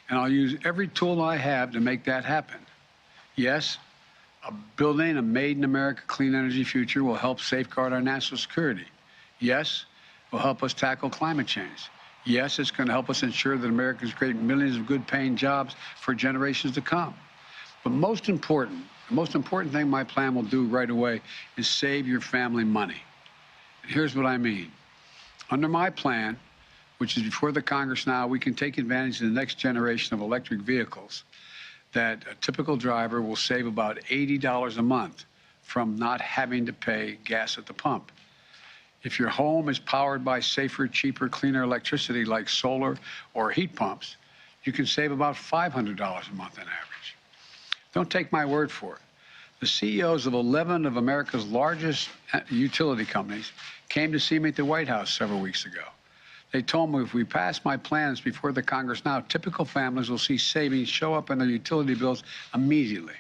And I'll use every tool I have to make that happen. Yes, building a made-in-America clean energy future will help safeguard our national security. Yes, it will help us tackle climate change. Yes, it's going to help us ensure that Americans create millions of good-paying jobs for generations to come. But the most important thing my plan will do right away is save your family money. And here's what I mean. Under my plan, which is before the Congress now, we can take advantage of the next generation of electric vehicles that a typical driver will save about $80 a month from not having to pay gas at the pump. If your home is powered by safer, cheaper, cleaner electricity like solar or heat pumps, you can save about $500 a month on average. Don't take my word for it. The CEOs of 11 of America's largest utility companies came to see me at the White House several weeks ago. They told me if we pass my plans before the Congress now, typical families will see savings show up in their utility bills immediately.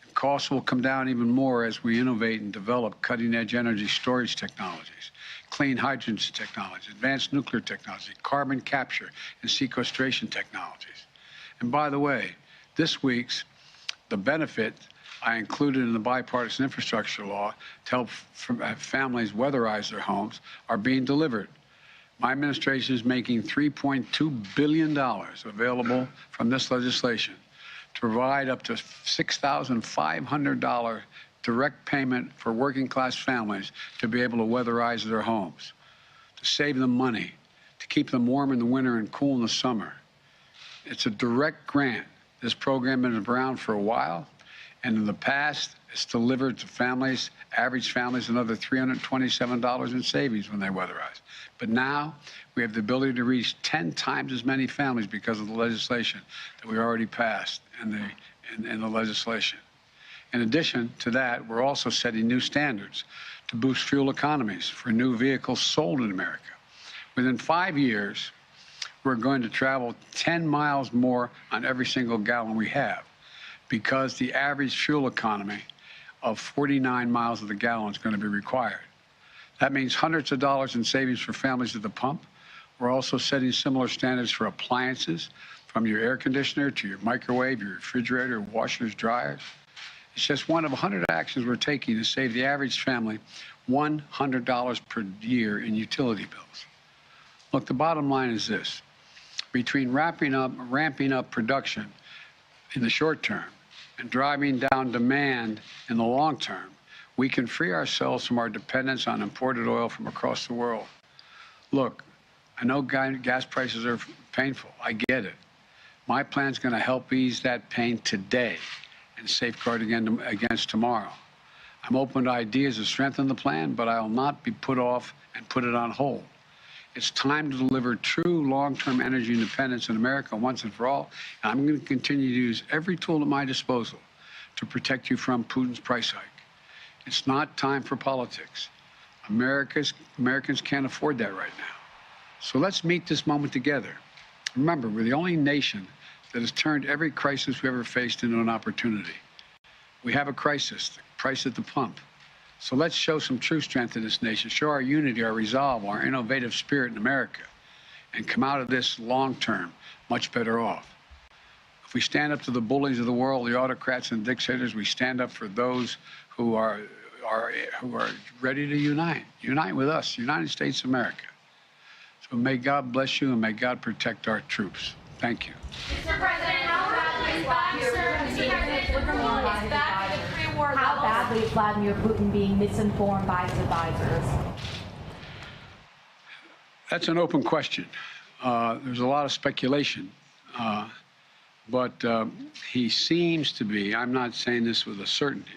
And costs will come down even more as we innovate and develop cutting-edge energy storage technologies, clean hydrogen technologies, advanced nuclear technology, carbon capture and sequestration technologies. And by the way, this week's the benefit I included in the bipartisan infrastructure law to help families weatherize their homes are being delivered. My administration is making $3.2 billion available from this legislation to provide up to $6,500 direct payment for working class families to be able to weatherize their homes, to save them money, to keep them warm in the winter and cool in the summer. It's a direct grant. This program has been around for a while, And in the past, it's delivered to families, average families, another $327 in savings when they weatherize. But now we have the ability to reach 10 times as many families because of the legislation that we already passed in the legislation. In addition to that, we're also setting new standards to boost fuel economies for new vehicles sold in America. Within 5 years, we're going to travel 10 miles more on every single gallon we have, because the average fuel economy of 49 miles of the gallon is going to be required. That means hundreds of dollars in savings for families at the pump. We're also setting similar standards for appliances, from your air conditioner to your microwave, your refrigerator, washers, dryers. It's just one of 100 actions we're taking to save the average family $100 per year in utility bills. Look, the bottom line is this. Between ramping up production in the short term and driving down demand in the long term, we can free ourselves from our dependence on imported oil from across the world. Look, I know gas prices are painful. I get it. My plan's going to help ease that pain today and safeguard against tomorrow. I'm open to ideas to strengthen the plan, but I will not be put off and put it on hold. It's time to deliver true long-term energy independence in America once and for all. And I'm going to continue to use every tool at my disposal to protect you from Putin's price hike. It's not time for politics. Americans can't afford that right now. So let's meet this moment together. Remember, we're the only nation that has turned every crisis we ever faced into an opportunity. We have a crisis, the price at the pump. So let's show some true strength in this nation, show our unity, our resolve, our innovative spirit in America, and come out of this long-term much better off. If we stand up to the bullies of the world, the autocrats and dictators, we stand up for those who are ready to unite with us, United States of America. So may God bless you and may God protect our troops. Thank you. Mr. President, how badly is Vladimir Putin being misinformed by his advisors? That's an open question. There's a lot of speculation. But he seems to be, I'm not saying this with a certainty,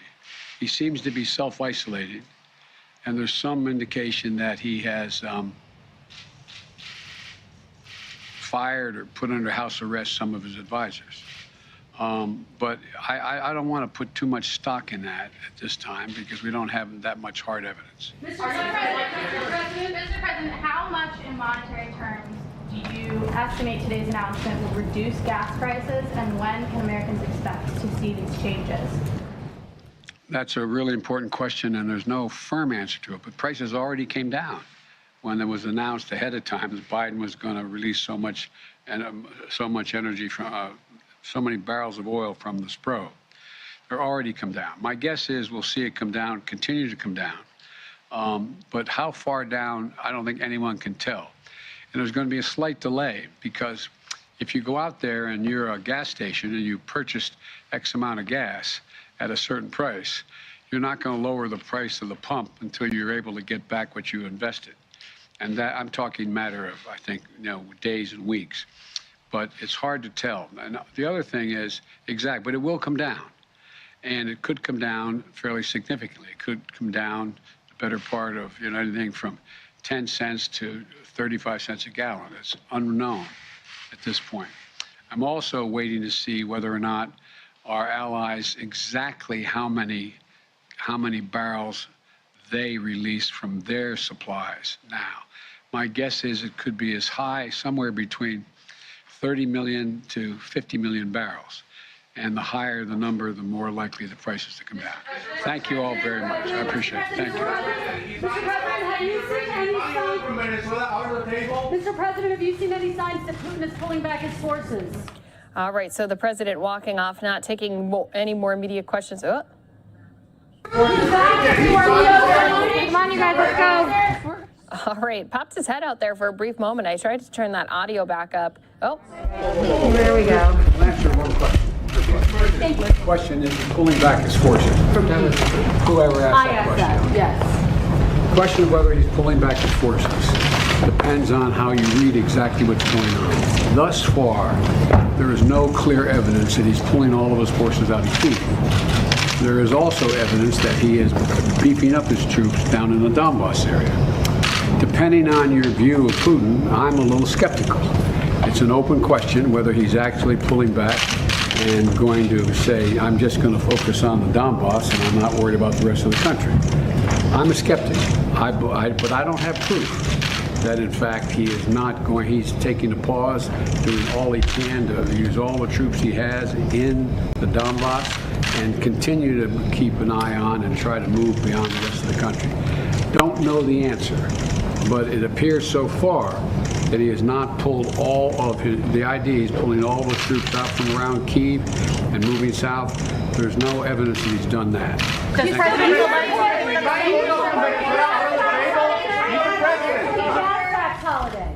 he seems to be self-isolating. And there's some indication that he has fired or put under house arrest some of his advisors. But I don't want to put too much stock in that at this time because we don't have that much hard evidence. Mr. President, how much in monetary terms do you estimate today's announcement will reduce gas prices, and when can Americans expect to see these changes? That's a really important question, and there's no firm answer to it, but prices already came down when it was announced ahead of time that Biden was going to release so much energy from so many barrels of oil from the SPRO. They're already come down. My guess is we'll see it come down, continue to come down. But how far down, I don't think anyone can tell. And there's going to be a slight delay because if you go out there and you're a gas station and you purchased X amount of gas at a certain price, you're not going to lower the price of the pump until you're able to get back what you invested. And that I'm talking matter of, I think, days and weeks. But it's hard to tell. And the other thing is, but it will come down. And it could come down fairly significantly. It could come down the better part of, anything from 10 cents to 35 cents a gallon. It's unknown at this point. I'm also waiting to see whether or not our allies exactly how many barrels they release from their supplies now. My guess is it could be as high, somewhere between 30 million to 50 million barrels. And the higher the number, the more likely the prices to come down. Thank you all very much. I appreciate it. Thank you. Mr. President, have you seen any signs that Putin is pulling back his forces? All right, so the president walking off, not taking any more media questions. Oh. Come on, you guys, let's go. All right, popped his head out there for a brief moment. I tried to turn that audio back up. Oh, there we go. I'll answer one question. The question is pulling back his forces. Whoever asked that question. Yes. The question of whether he's pulling back his forces depends on how you read exactly what's going on. Thus far, there is no clear evidence that he's pulling all of his forces out of Kyiv. there is also evidence that he is beefing up his troops down in the Donbass area. Depending on your view of Putin, I'm a little skeptical. It's an open question whether he's actually pulling back and going to say, I'm just going to focus on the Donbass and I'm not worried about the rest of the country. I'm a skeptic, but I don't have proof that in fact he is not going, he's taking a pause, doing all he can to use all the troops he has in the Donbass and continue to keep an eye on and try to move beyond the rest of the country. Don't know the answer, but it appears so far that he has not pulled all of the idea he's pulling all the troops out from around Kyiv and moving south. There's no evidence that he's done that. Holiday.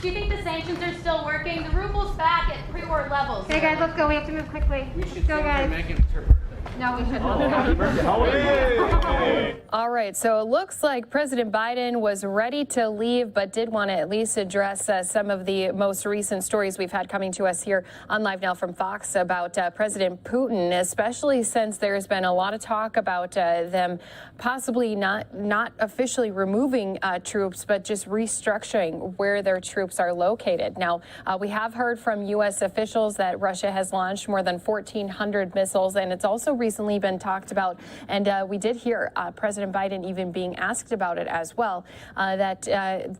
Do you think the sanctions are still working? The ruble's back at pre-war levels. Hey guys, let's go. We have to move quickly. Let's go, guys. No, we shouldn't. All right, so it looks like President Biden was ready to leave, but did want to at least address some of the most recent stories we've had coming to us here on Live Now from Fox about President Putin, especially since there's been a lot of talk about them possibly not officially removing troops, but just restructuring where their troops are located. Now, we have heard from U.S. officials that Russia has launched more than 1,400 missiles, and it's also recently been talked about, and we did hear President Biden even being asked about it as well, that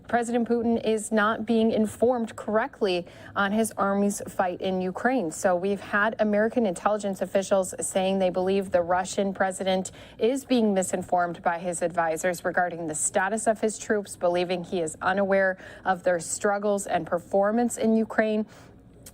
President Putin is not being informed correctly on his army's fight in Ukraine. So we've had American intelligence officials saying they believe the Russian president is being misinformed by his advisors regarding the status of his troops, believing he is unaware of their struggles and performance in Ukraine.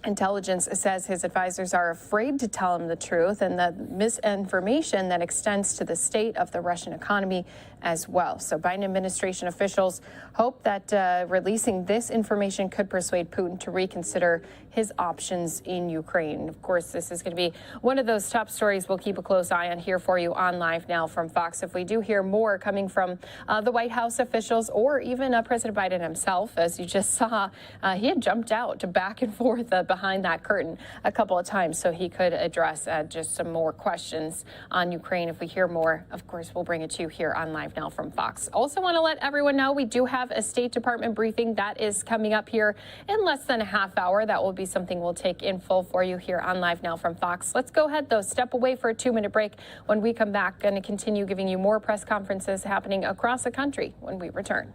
Intelligence says his advisors are afraid to tell him the truth and the misinformation that extends to the state of the Russian economy as well. So Biden administration officials hope that releasing this information could persuade Putin to reconsider his options in Ukraine. Of course, this is going to be one of those top stories we'll keep a close eye on here for you on Live Now from Fox. If we do hear more coming from the White House officials or even President Biden himself, as you just saw, he had jumped out back and forth behind that curtain a couple of times so he could address just some more questions on Ukraine. If we hear more, of course, we'll bring it to you here on Live Now from Fox. Also want to let everyone know we do have a State Department briefing that is coming up here in less than a half hour. That will be something we'll take in full for you here on Live Now from Fox. Let's go ahead, though, step away for a 2-minute break. When we come back, going to continue giving you more press conferences happening across the country when we return.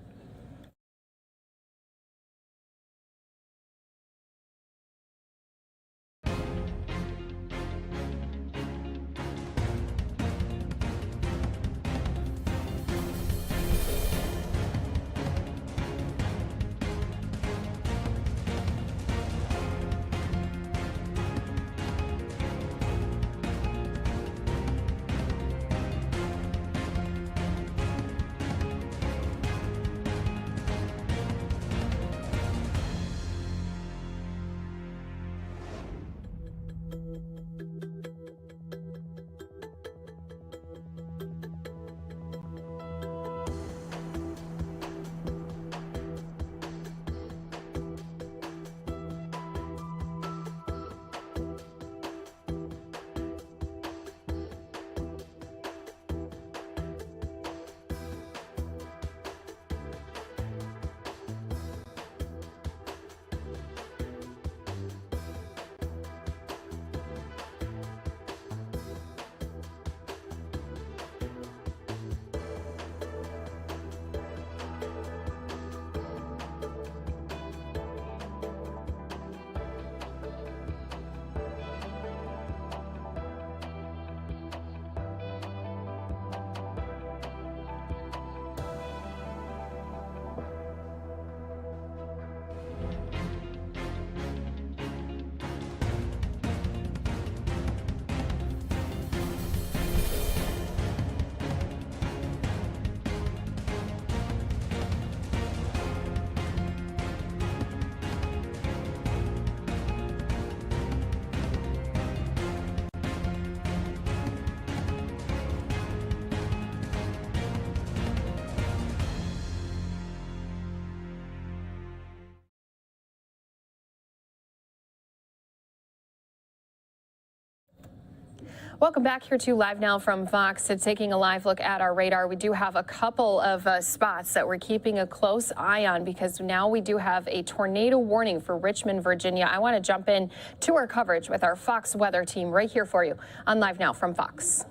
Welcome back here to Live Now from Fox. Taking a live look at our radar, we do have a couple of spots that we're keeping a close eye on because now we do have a tornado warning for Richmond, Virginia. I want to jump in to our coverage with our Fox weather team right here for you on Live Now from Fox.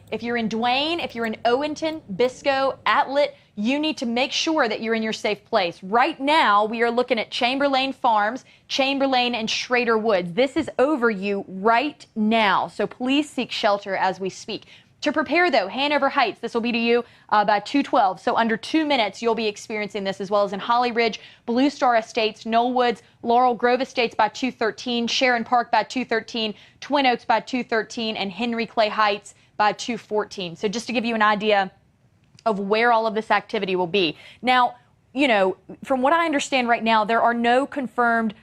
If you're in Duane, if you're in Owenton, Bisco, Atlet, you need to make sure that you're in your safe place. Right now, we are looking at Chamberlain Farms, Chamberlain, and Schrader Woods. This is over you right now, so please seek shelter as we speak. To prepare, though, Hanover Heights, this will be to you by 2:12, so under 2 minutes you'll be experiencing this, as well as in Holly Ridge, Blue Star Estates, Knoll Woods, Laurel Grove Estates by 2:13, Sharon Park by 2:13, Twin Oaks by 2:13, and Henry Clay Heights by 2:14. So just to give you an idea of where all of this activity will be. Now, you know, from what I understand right now, there are no confirmed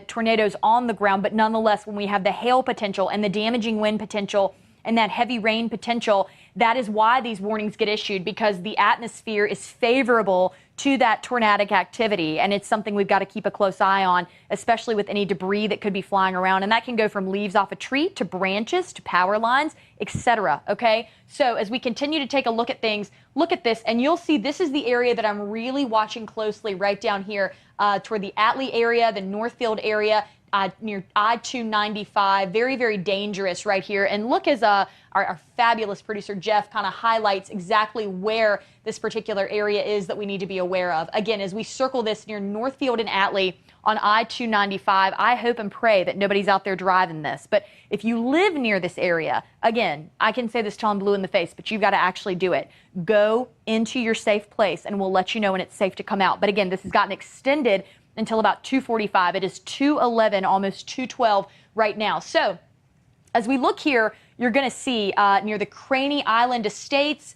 tornadoes on the ground, but nonetheless, when we have the hail potential and the damaging wind potential and that heavy rain potential, that is why these warnings get issued, because the atmosphere is favorable to that tornadic activity, and it's something we've got to keep a close eye on, especially with any debris that could be flying around, and that can go from leaves off a tree to branches to power lines, etc. Okay, so as we continue to take a look at things, look at this, and you'll see this is the area that I'm really watching closely right down here toward the Atlee area, the Northfield area, near I-295, very, very dangerous right here. And look as our fabulous producer Jeff kind of highlights exactly where this particular area is that we need to be aware of. Again, as we circle this near Northfield and Atlee on I-295, I hope and pray that nobody's out there driving this. But if you live near this area, again, I can say this till I'm blue in the face, but you've got to actually do it. Go into your safe place and we'll let you know when it's safe to come out. But again, this has gotten extended until about 2:45. It is 2:11, almost 2:12 right now. So as we look here, you're going to see near the Craney Island Estates,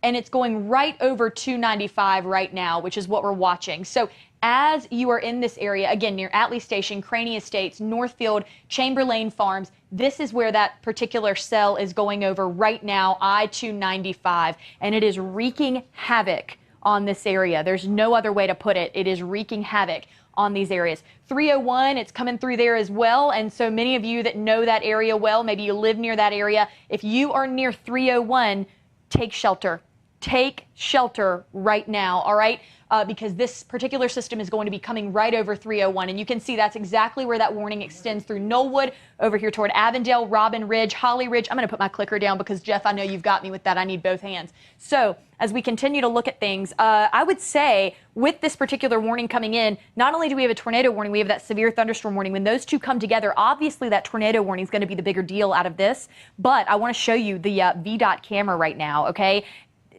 and it's going right over 295 right now, which is what we're watching. So as you are in this area, again, near Atlee Station, Craney Estates, Northfield, Chamberlain Farms, this is where that particular cell is going over right now, I-295, and it is wreaking havoc on this area. There's no other way to put it. It is wreaking havoc on these areas. 301, it's coming through there as well. And so many of you that know that area well, maybe you live near that area. If you are near 301, take shelter. Take shelter right now, all right? Because this particular system is going to be coming right over 301. And you can see that's exactly where that warning extends through Knollwood, over here toward Avondale, Robin Ridge, Holly Ridge. I'm going to put my clicker down because, Jeff, I know you've got me with that. I need both hands. So as we continue to look at things, I would say with this particular warning coming in, not only do we have a tornado warning, we have that severe thunderstorm warning. When those two come together, obviously that tornado warning is going to be the bigger deal out of this. But I want to show you the VDOT camera right now, okay?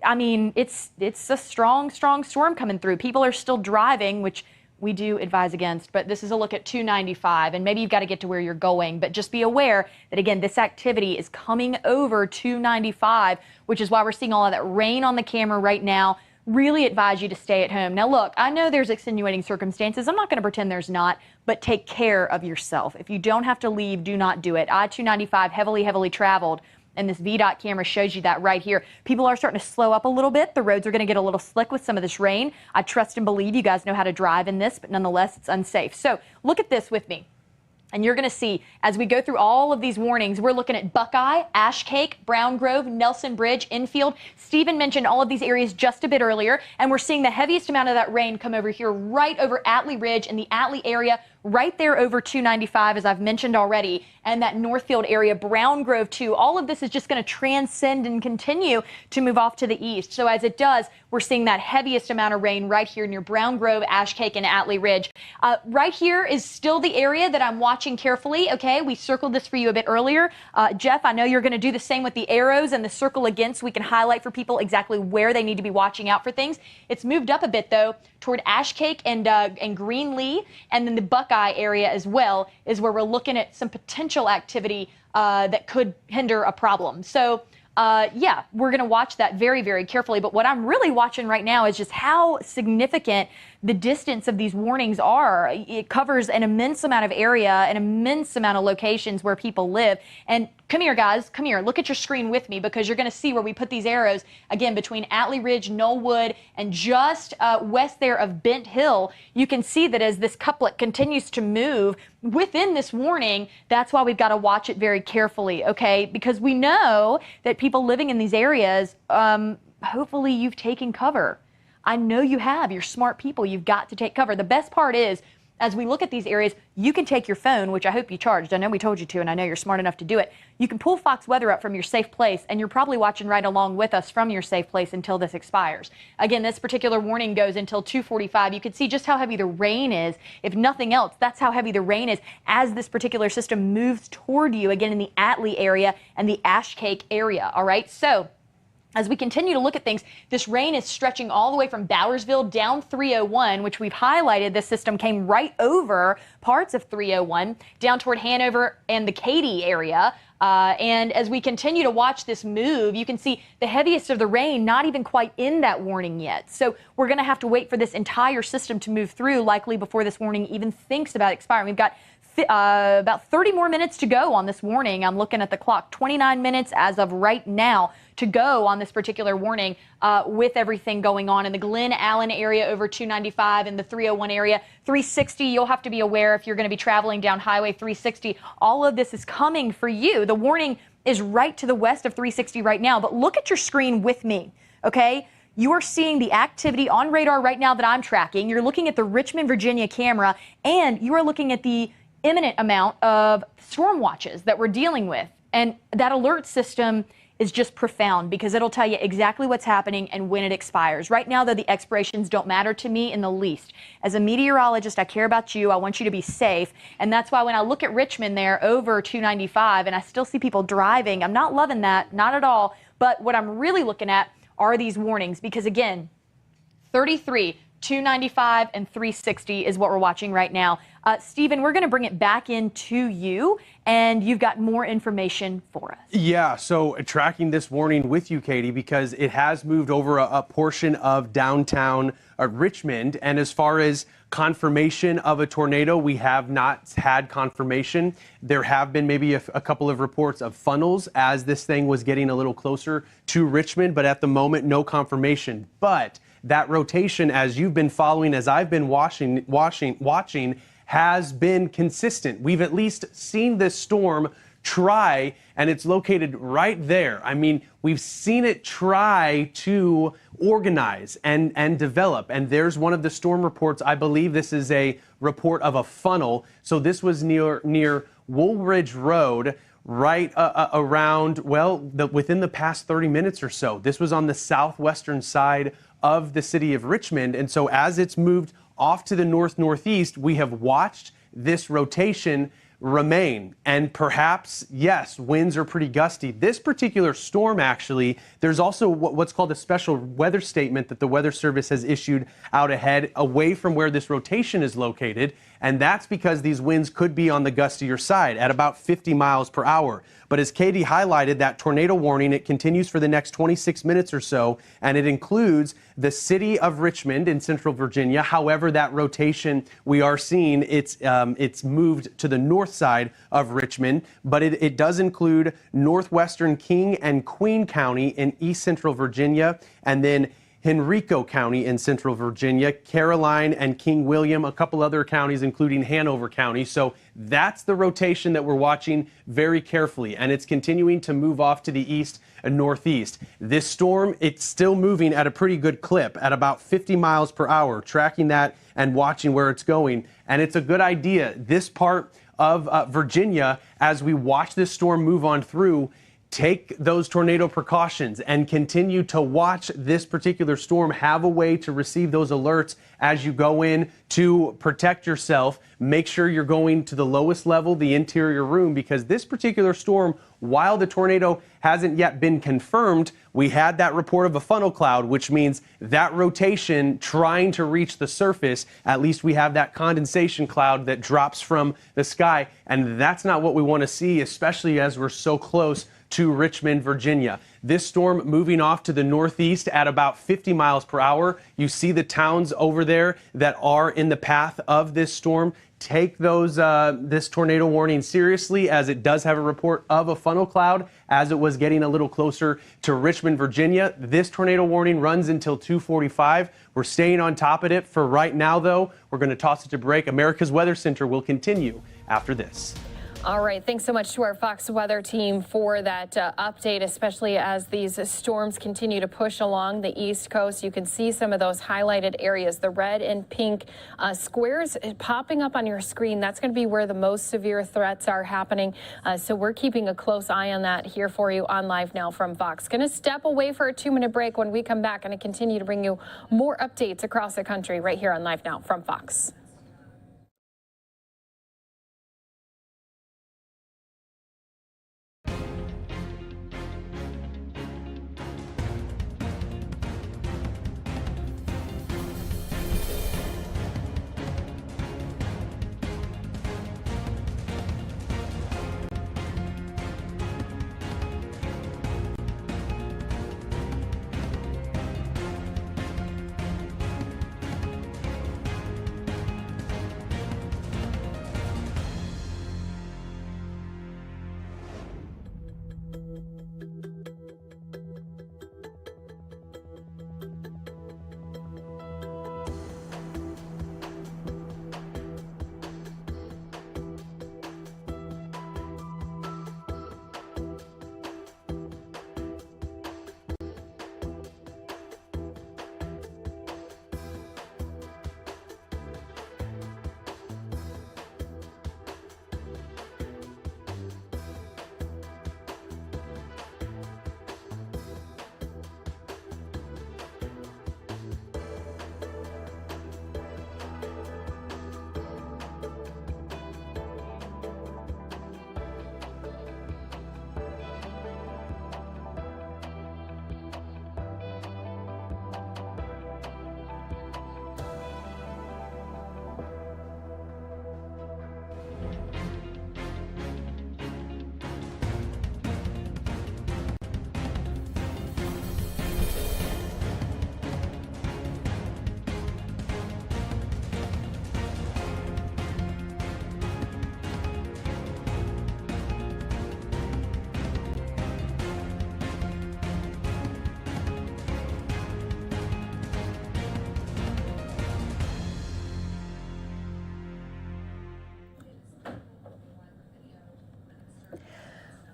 I mean, it's a strong storm coming through. People are still driving, which we do advise against, but this is a look at 295, and maybe you've got to get to where you're going, but just be aware that, again, this activity is coming over 295, which is why we're seeing all of that rain on the camera right now. Really advise you to stay at home. Now, look, I know there's extenuating circumstances. I'm not going to pretend there's not, but take care of yourself. If you don't have to leave, do not do it. I-295, heavily traveled. And this VDOT camera shows you that right here. People are starting to slow up a little bit. The roads are going to get a little slick with some of this rain. I trust and believe you guys know how to drive in this, but nonetheless, it's unsafe. So look at this with me. And you're going to see, as we go through all of these warnings, we're looking at Buckeye, Ashcake, Brown Grove, Nelson Bridge, Infield. Stephen mentioned all of these areas just a bit earlier, and we're seeing the heaviest amount of that rain come over here right over Atlee Ridge in the Atlee area, right there over 295, as I've mentioned already, and that Northfield area, Brown Grove too. All of this is just going to transcend and continue to move off to the east. So as it does, we're seeing that heaviest amount of rain right here near Brown Grove, Ashcake, and Atlee Ridge. Right here is still the area that I'm watching carefully, okay? We circled this for you a bit earlier. Jeff, I know you're going to do the same with the arrows and the circle again, so we can highlight for people exactly where they need to be watching out for things. It's moved up a bit, though, toward Ashcake and Greenlee, and then the Buckeye area as well is where we're looking at some potential activity that could hinder a problem. So yeah, we're going to watch that very carefully. But what I'm really watching right now is just how significant the distance of these warnings are. It covers an immense amount of area, an immense amount of locations where people live. And come here, guys. Come here. Look at your screen with me, because you're going to see where we put these arrows, again, between Atlee Ridge, Knollwood, and just west there of Bent Hill. You can see that as this couplet continues to move within this warning, that's why we've got to watch it very carefully, okay? Because we know that people living in these areas, hopefully you've taken cover. I know you have. You're smart people. You've got to take cover. The best part is, as we look at these areas, you can take your phone, which I hope you charged. I know we told you to, and I know you're smart enough to do it. You can pull Fox Weather up from your safe place, and you're probably watching right along with us from your safe place until this expires. Again, this particular warning goes until 2:45. You can see just how heavy the rain is. If nothing else, that's how heavy the rain is as this particular system moves toward you, again, in the Atlee area and the Ashcake area, all right? So as we continue to look at things, this rain is stretching all the way from Bowersville down 301, which we've highlighted. This system came right over parts of 301, down toward Hanover and the Katy area. And as we continue to watch this move, you can see the heaviest of the rain not even quite in that warning yet. So we're going to have to wait for this entire system to move through, likely before this warning even thinks about expiring. We've got about 30 more minutes to go on this warning. I'm looking at the clock. 29 minutes as of right now to go on this particular warning with everything going on in the Glen Allen area over 295 and the 301 area. 360, you'll have to be aware if you're going to be traveling down Highway 360. All of this is coming for you. The warning is right to the west of 360 right now, but look at your screen with me, okay? You are seeing the activity on radar right now that I'm tracking. You're looking at the Richmond, Virginia camera, and you are looking at the imminent amount of storm watches that we're dealing with. And that alert system is just profound, because it'll tell you exactly what's happening and when it expires. Right now, though, the expirations don't matter to me in the least. As a meteorologist, I care about you. I want you to be safe. And that's why when I look at Richmond there over 295 and I still see people driving, I'm not loving that, not at all. But what I'm really looking at are these warnings, because again, 33, 295 and 360 is what we're watching right now. Stephen, we're going to bring it back into you, and you've got more information for us. Yeah, so tracking this warning with you, Katie, because it has moved over a portion of downtown Richmond. And as far as confirmation of a tornado, we have not had confirmation. There have been maybe a couple of reports of funnels as this thing was getting a little closer to Richmond, but at the moment, no confirmation. But that rotation, as you've been following, as I've been watching, has been consistent. We've at least seen this storm try, and it's located right there. I mean, we've seen it try to organize and develop. And there's one of the storm reports. I believe this is a report of a funnel. So this was near Woolridge Road, right around, within the past 30 minutes or so. This was on the southwestern side of the city of Richmond. And so as it's moved off to the northeast, we have watched this rotation remain. And perhaps, yes, winds are pretty gusty. This particular storm, actually, there's also what's called a special weather statement that the Weather Service has issued out ahead, away from where this rotation is located. And that's because these winds could be on the gustier side at about 50 miles per hour. But as Katie highlighted, that tornado warning, it continues for the next 26 minutes or so, and it includes the city of Richmond in central Virginia. However, that rotation, we are seeing it's moved to the north side of Richmond, but it does include northwestern King and Queen County in east central Virginia, and then Henrico County in central Virginia, Caroline and King William, a couple other counties, including Hanover County. So that's the rotation that we're watching very carefully, and it's continuing to move off to the east and northeast. This storm, it's still moving at a pretty good clip at about 50 miles per hour, tracking that and watching where it's going. And it's a good idea. This part of Virginia, as we watch this storm move on through, take those tornado precautions and continue to watch this particular storm. Have a way to receive those alerts as you go in to protect yourself. Make sure you're going to the lowest level, the interior room, because this particular storm, while the tornado hasn't yet been confirmed, we had that report of a funnel cloud, which means that rotation trying to reach the surface. At least we have that condensation cloud that drops from the sky, and that's not what we want to see, especially as we're so close to Richmond, Virginia. This storm moving off to the northeast at about 50 miles per hour. You see the towns over there that are in the path of this storm. Take this tornado warning seriously, as it does have a report of a funnel cloud as it was getting a little closer to Richmond, Virginia. This tornado warning runs until 2:45. We're staying on top of it for right now, though. We're going to toss it to break. America's Weather Center will continue after this. All right, thanks so much to our Fox Weather team for that update, especially as these storms continue to push along the East Coast. You can see some of those highlighted areas, the red and pink squares popping up on your screen. That's going to be where the most severe threats are happening. So we're keeping a close eye on that here for you on Live Now from Fox. Going to step away for a 2-minute break. When we come back, going to continue to bring you more updates across the country right here on Live Now from Fox.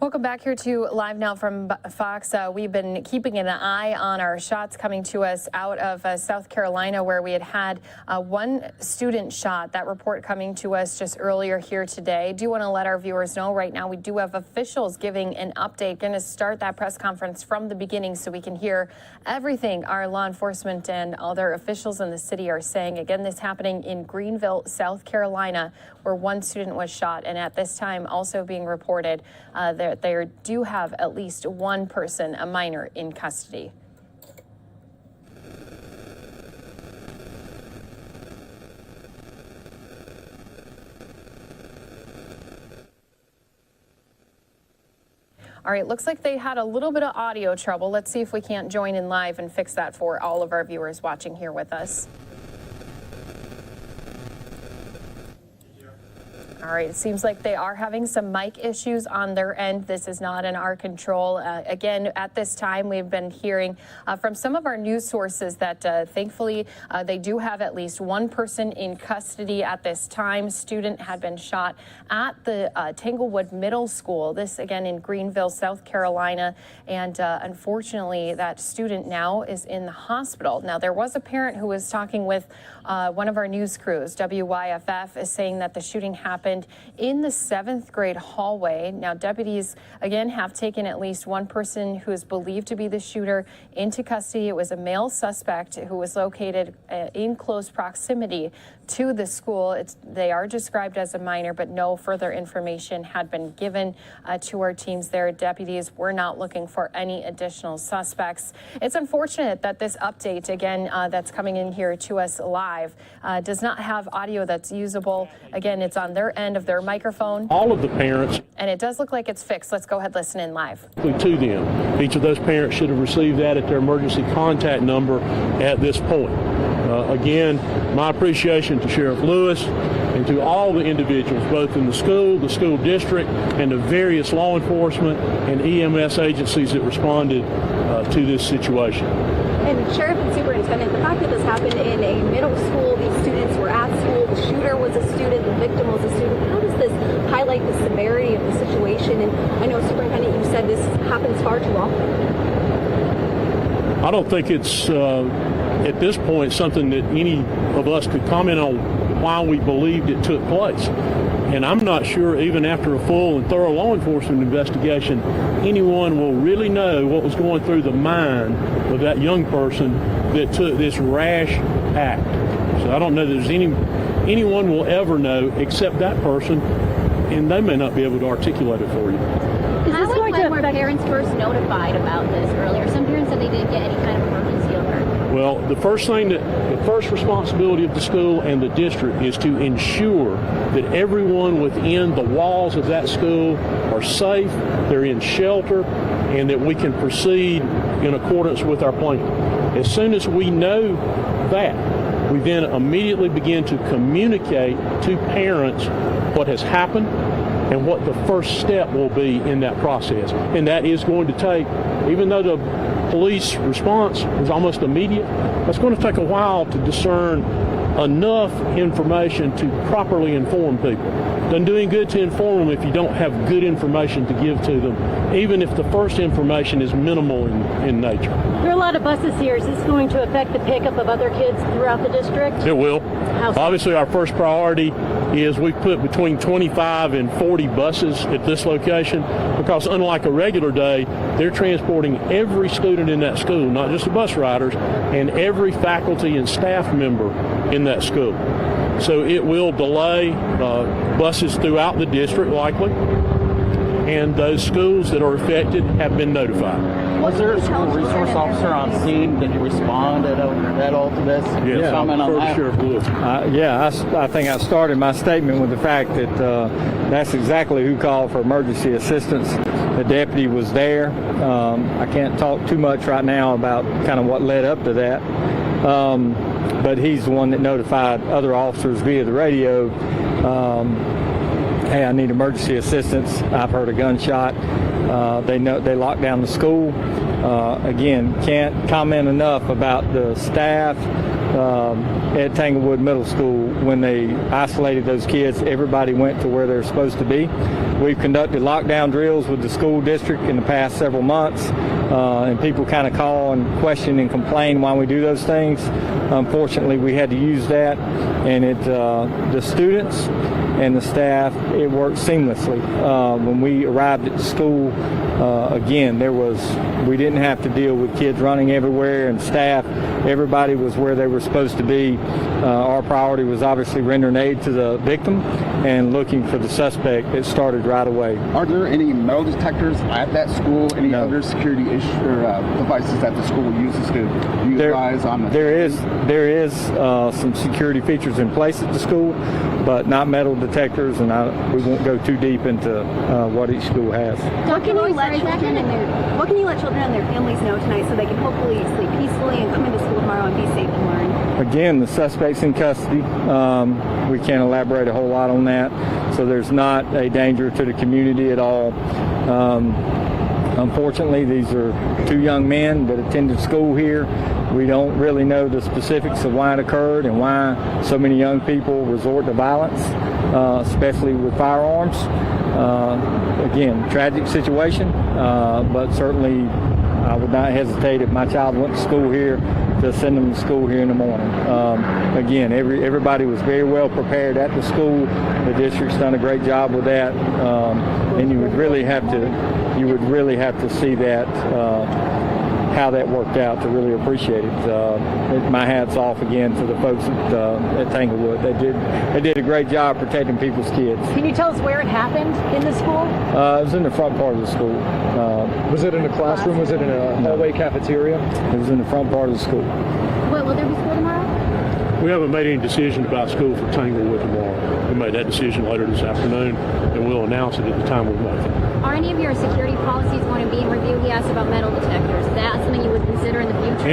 Welcome back here to Live Now from Fox. We've been keeping an eye on our shots coming to us out of South Carolina, where we had one student shot. That report coming to us just earlier here today. Do want to let our viewers know right now we do have officials giving an update. Going to start that press conference from the beginning so we can hear everything our law enforcement and other officials in the city are saying. Again, this happening in Greenville, South Carolina, where one student was shot, and at this time also being reported that they do have at least one person, a minor, in custody. All right, looks like they had a little bit of audio trouble. Let's see if we can't join in live and fix that for all of our viewers watching here with us. All right, it seems like they are having some mic issues on their end. This is not in our control. Again, at this time, we've been hearing from some of our news sources that thankfully they do have at least one person in custody at this time. Student had been shot at the Tanglewood Middle School. This again in Greenville, South Carolina. And unfortunately, that student now is in the hospital. Now, there was a parent who was talking with one of our news crews. WYFF is saying that the shooting happened in the 7th grade hallway. Now, deputies again have taken at least one person who is believed to be the shooter into custody. It was a male suspect who was located in close proximity to the school. They are described as a minor, but no further information had been given to our teams there. Deputies were not looking for any additional suspects. It's unfortunate that this update, again, that's coming in here to us live, does not have audio that's usable. Again, it's on their end of their microphone. All of the parents. And it does look like it's fixed. Let's go ahead, listen in live. To them. Each of those parents should have received that at their emergency contact number at this point. Again, my appreciation to Sheriff Lewis and to all the individuals, both in the school district, and the various law enforcement and EMS agencies that responded to this situation. And Sheriff and Superintendent, the fact that this happened in a middle school, these students were at school, the shooter was a student, the victim was a student, how does this highlight the severity of the situation? And I know, Superintendent, you said this happens far too often. I don't think it's, at this point, something that any of us could comment on why we believed it took place. And I'm not sure, even after a full and thorough law enforcement investigation, anyone will really know what was going through the mind of that young person that took this rash act. So I don't know that there's anyone will ever know except that person, and they may not be able to articulate it for you. How and when were parents first notified about this earlier? Some parents said they didn't get any kind of emergency alert. Well, the first responsibility of the school and the district is to ensure that everyone within the walls of that school are safe, they're in shelter, and that we can proceed in accordance with our plan. As soon as we know that, we then immediately begin to communicate to parents what has happened and what the first step will be in that process. And that is going to take, even though the police response was almost immediate, that's going to take a while to discern enough information to properly inform people. Doesn't do any good to inform them if you don't have good information to give to them, even if the first information is minimal in nature. There are a lot of buses here. Is this going to affect the pickup of other kids throughout the district? It will. Obviously, our first priority is we put between 25 and 40 buses at this location because unlike a regular day, they're transporting every student in that school, not just the bus riders, and every faculty and staff member in that school. So it will delay buses throughout the district likely, and those schools that are affected have been notified. Was there a school resource officer on scene that responded at all to this? Yes, comment on that? Sheriff Lewis. I think I started my statement with the fact that that's exactly who called for emergency assistance. The deputy was there. I can't talk too much right now about kind of what led up to that. But he's the one that notified other officers via the radio, hey, I need emergency assistance. I've heard a gunshot. They locked down the school. Again, can't comment enough about the staff at Tanglewood Middle School. When they isolated those kids, everybody went to where they're supposed to be. We've conducted lockdown drills with the school district in the past several months, and people kind of call and question and complain why we do those things. Unfortunately, we had to use that, and the students and the staff, it worked seamlessly. When we arrived at the school, again, we didn't have to deal with kids running everywhere, and staff, everybody was where they were supposed to be. Our priority was obviously rendering aid to the victim and looking for the suspect. It started right away. Are there any metal detectors at that school? Any other security issues or devices that the school uses to utilize on the? There is some security features in place at the school, but not metal detectors, and we won't go too deep into what each school has. What can you let children and their families know tonight so they can hopefully sleep peacefully and come into school tomorrow and be safe and learn? Again, the suspect's in custody. We can't elaborate a whole lot on that. So there's not a danger to the community at all. Unfortunately, these are two young men that attended school here. We don't really know the specifics of why it occurred and why so many young people resort to violence, especially with firearms. Again, tragic situation, but certainly I would not hesitate if my child went to school here to send them to school here in the morning. Again, everybody was very well prepared at the school. The district's done a great job with that, and you would really have to see that how that worked out to really appreciate it. My hat's off again to the folks at Tanglewood. They did a great job protecting people's kids. Can you tell us where it happened in the school? It was in the front part of the school. Was it in a classroom? Was it in a hallway cafeteria? It was in the front part of the school. Will there be school tomorrow? We haven't made any decision about school for Tanglewood tomorrow. We made that decision later this afternoon, and we'll announce it at the time we make it. Are any of your security policies going to be in review? He asked about metal detectors. Is that something you would consider in the future?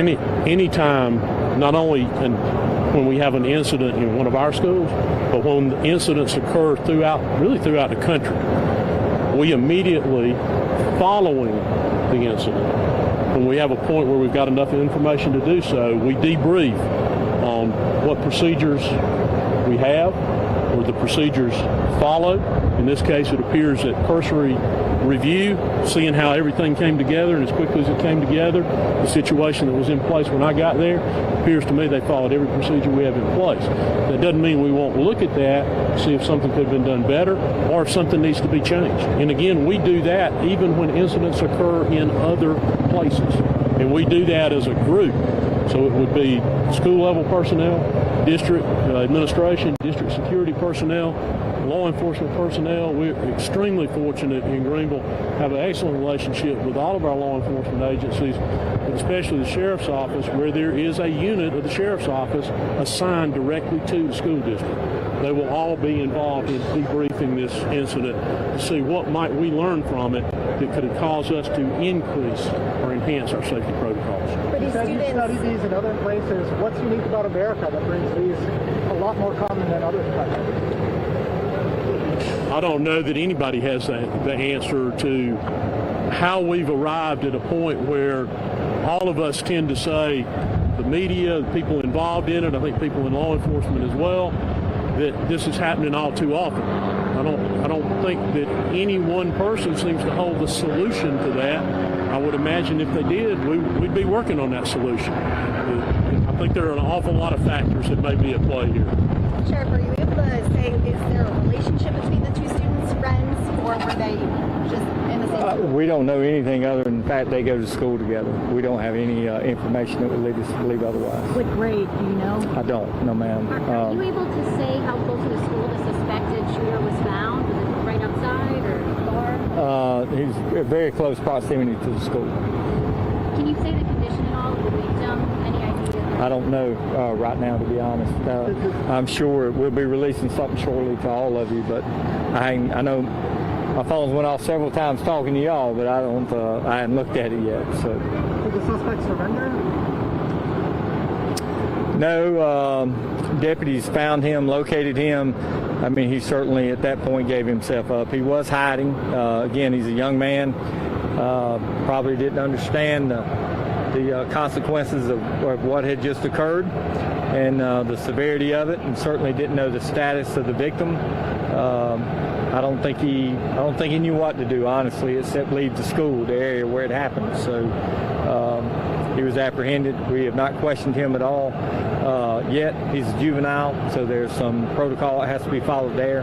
Any time, not only when we have an incident in one of our schools, but when incidents occur throughout the country, we immediately, following the incident, when we have a point where we've got enough information to do so, we debrief on what procedures we have or the procedures followed. In this case, it appears that cursory review, seeing how everything came together and as quickly as it came together, the situation that was in place when I got there, appears to me they followed every procedure we have in place. That doesn't mean we won't look at that, see if something could have been done better or if something needs to be changed. And again, we do that even when incidents occur in other places. And we do that as a group. So it would be school level personnel, district administration, district security personnel, law enforcement personnel. We're extremely fortunate in Greenville, have an excellent relationship with all of our law enforcement agencies, but especially the sheriff's office, where there is a unit of the sheriff's office assigned directly to the school district. They will all be involved in debriefing this incident to see what might we learn from it that could cause us to increase or enhance our safety protocols. You said you study these in other places. What's unique about America that brings these a lot more common than other countries? I don't know that anybody has the answer to how we've arrived at a point where all of us tend to say, the media, the people involved in it, I think people in law enforcement as well, that this is happening all too often. I don't think that any one person seems to hold the solution to that. I would imagine if they did, we'd be working on that solution. I think there are an awful lot of factors that may be at play here. Sheriff, are you able to say, is there a relationship between the two students, friends, or were they just in the same school? We don't know anything other than the fact they go to school together. We don't have any information that would lead us to believe otherwise. What grade, do you know? I don't, no ma'am. Are you able to say how close to the school the suspected shooter was found? Was it right outside or far? He's in very close proximity to the school. Can you say the condition at all of the victim? Any idea? I don't know right now, to be honest. I'm sure we'll be releasing something shortly to all of you, but I know my phone's went off several times talking to y'all, but I hadn't looked at it yet. So. Did the suspect surrender? No, deputies found him, located him. I mean, he certainly at that point gave himself up. He was hiding. Again, he's a young man. Probably didn't understand the consequences of what had just occurred and the severity of it, and certainly didn't know the status of the victim. I don't think he knew what to do, honestly, except leave the school, the area where it happened. So he was apprehended. We have not questioned him at all yet. He's a juvenile, so there's some protocol that has to be followed there.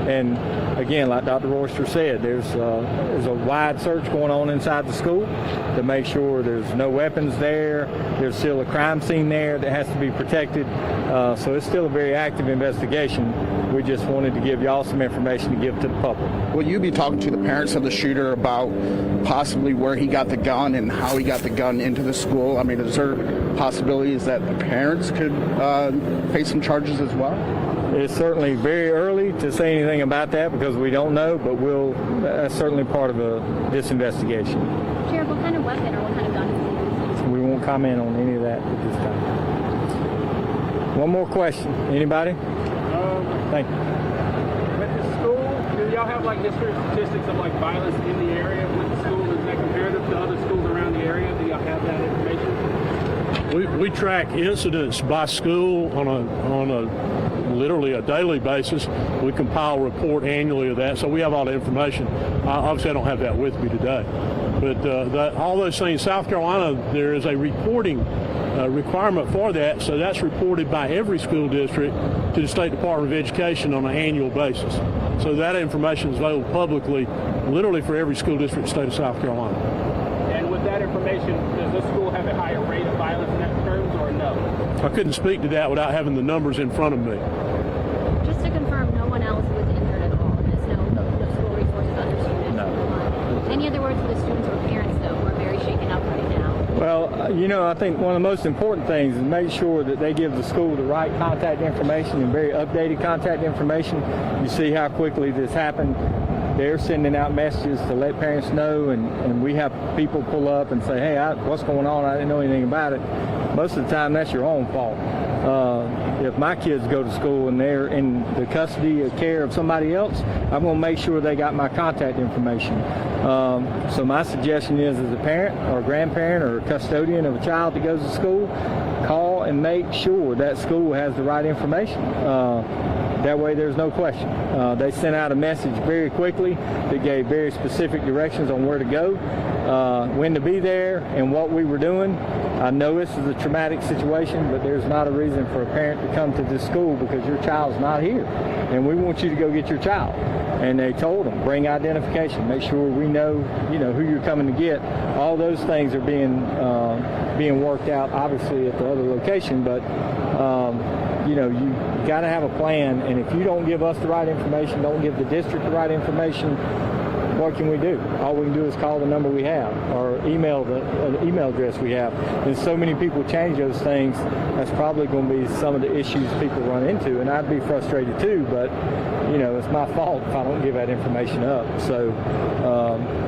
And again, like Dr. Royster said, there's a wide search going on inside the school to make sure there's no weapons there. There's still a crime scene there that has to be protected. So it's still a very active investigation. We just wanted to give y'all some information to give to the public. Will you be talking to the parents of the shooter about possibly where he got the gun and how he got the gun into the school? I mean, is there possibilities that the parents could face some charges as well? It's certainly very early to say anything about that because we don't know, but that's certainly part of this investigation. Sheriff, what kind of weapon or what kind of gun is he using? We won't comment on any of that at this time. One more question. Anybody? Thank you. With the school, do y'all have like history statistics of like violence in the area with the school? Is that comparative to other schools around the area? Do y'all have that information? We track incidents by school on a literally a daily basis. We compile a report annually of that, so we have all the information. Obviously, I don't have that with me today. But all those things, South Carolina, there is a reporting requirement for that, so that's reported by every school district to the State Department of Education on an annual basis. So that information is available publicly, literally for every school district in the state of South Carolina. And with with that information, does this school have a higher rate of violence in that terms or no? I couldn't speak to that without having the numbers in front of me. Just to confirm, no one else was injured at all. There's no school resources, other students. No. Any other words for the students or parents, though, who are very shaken up right now? Well, you know, I think one of the most important things is make sure that they give the school the right contact information and very updated contact information. You see how quickly this happened. They're sending out messages to let parents know, and we have people pull up and say, hey, what's going on? I didn't know anything about it. Most of the time, that's your own fault. If my kids go to school and they're in the custody or care of somebody else, I'm going to make sure they got my contact information. So my suggestion is, as a parent or a grandparent or a custodian of a child that goes to school, call and make sure that school has the right information. That way there's no question. They sent out a message very quickly that gave very specific directions on where to go, when to be there, and what we were doing. I know this is a traumatic situation, but there's not a reason for a parent to come to this school because your child's not here. And we want you to go get your child. And they told them, bring identification, make sure we know, who you're coming to get. All those things are being worked out, obviously, at the other location, but you got to have a plan, and if you don't give us the right information, don't give the district the right information, what can we do? All we can do is call the number we have or email the email address we have. And so many people change those things, that's probably going to be some of the issues people run into, and I'd be frustrated too, but it's my fault if I don't give that information up. So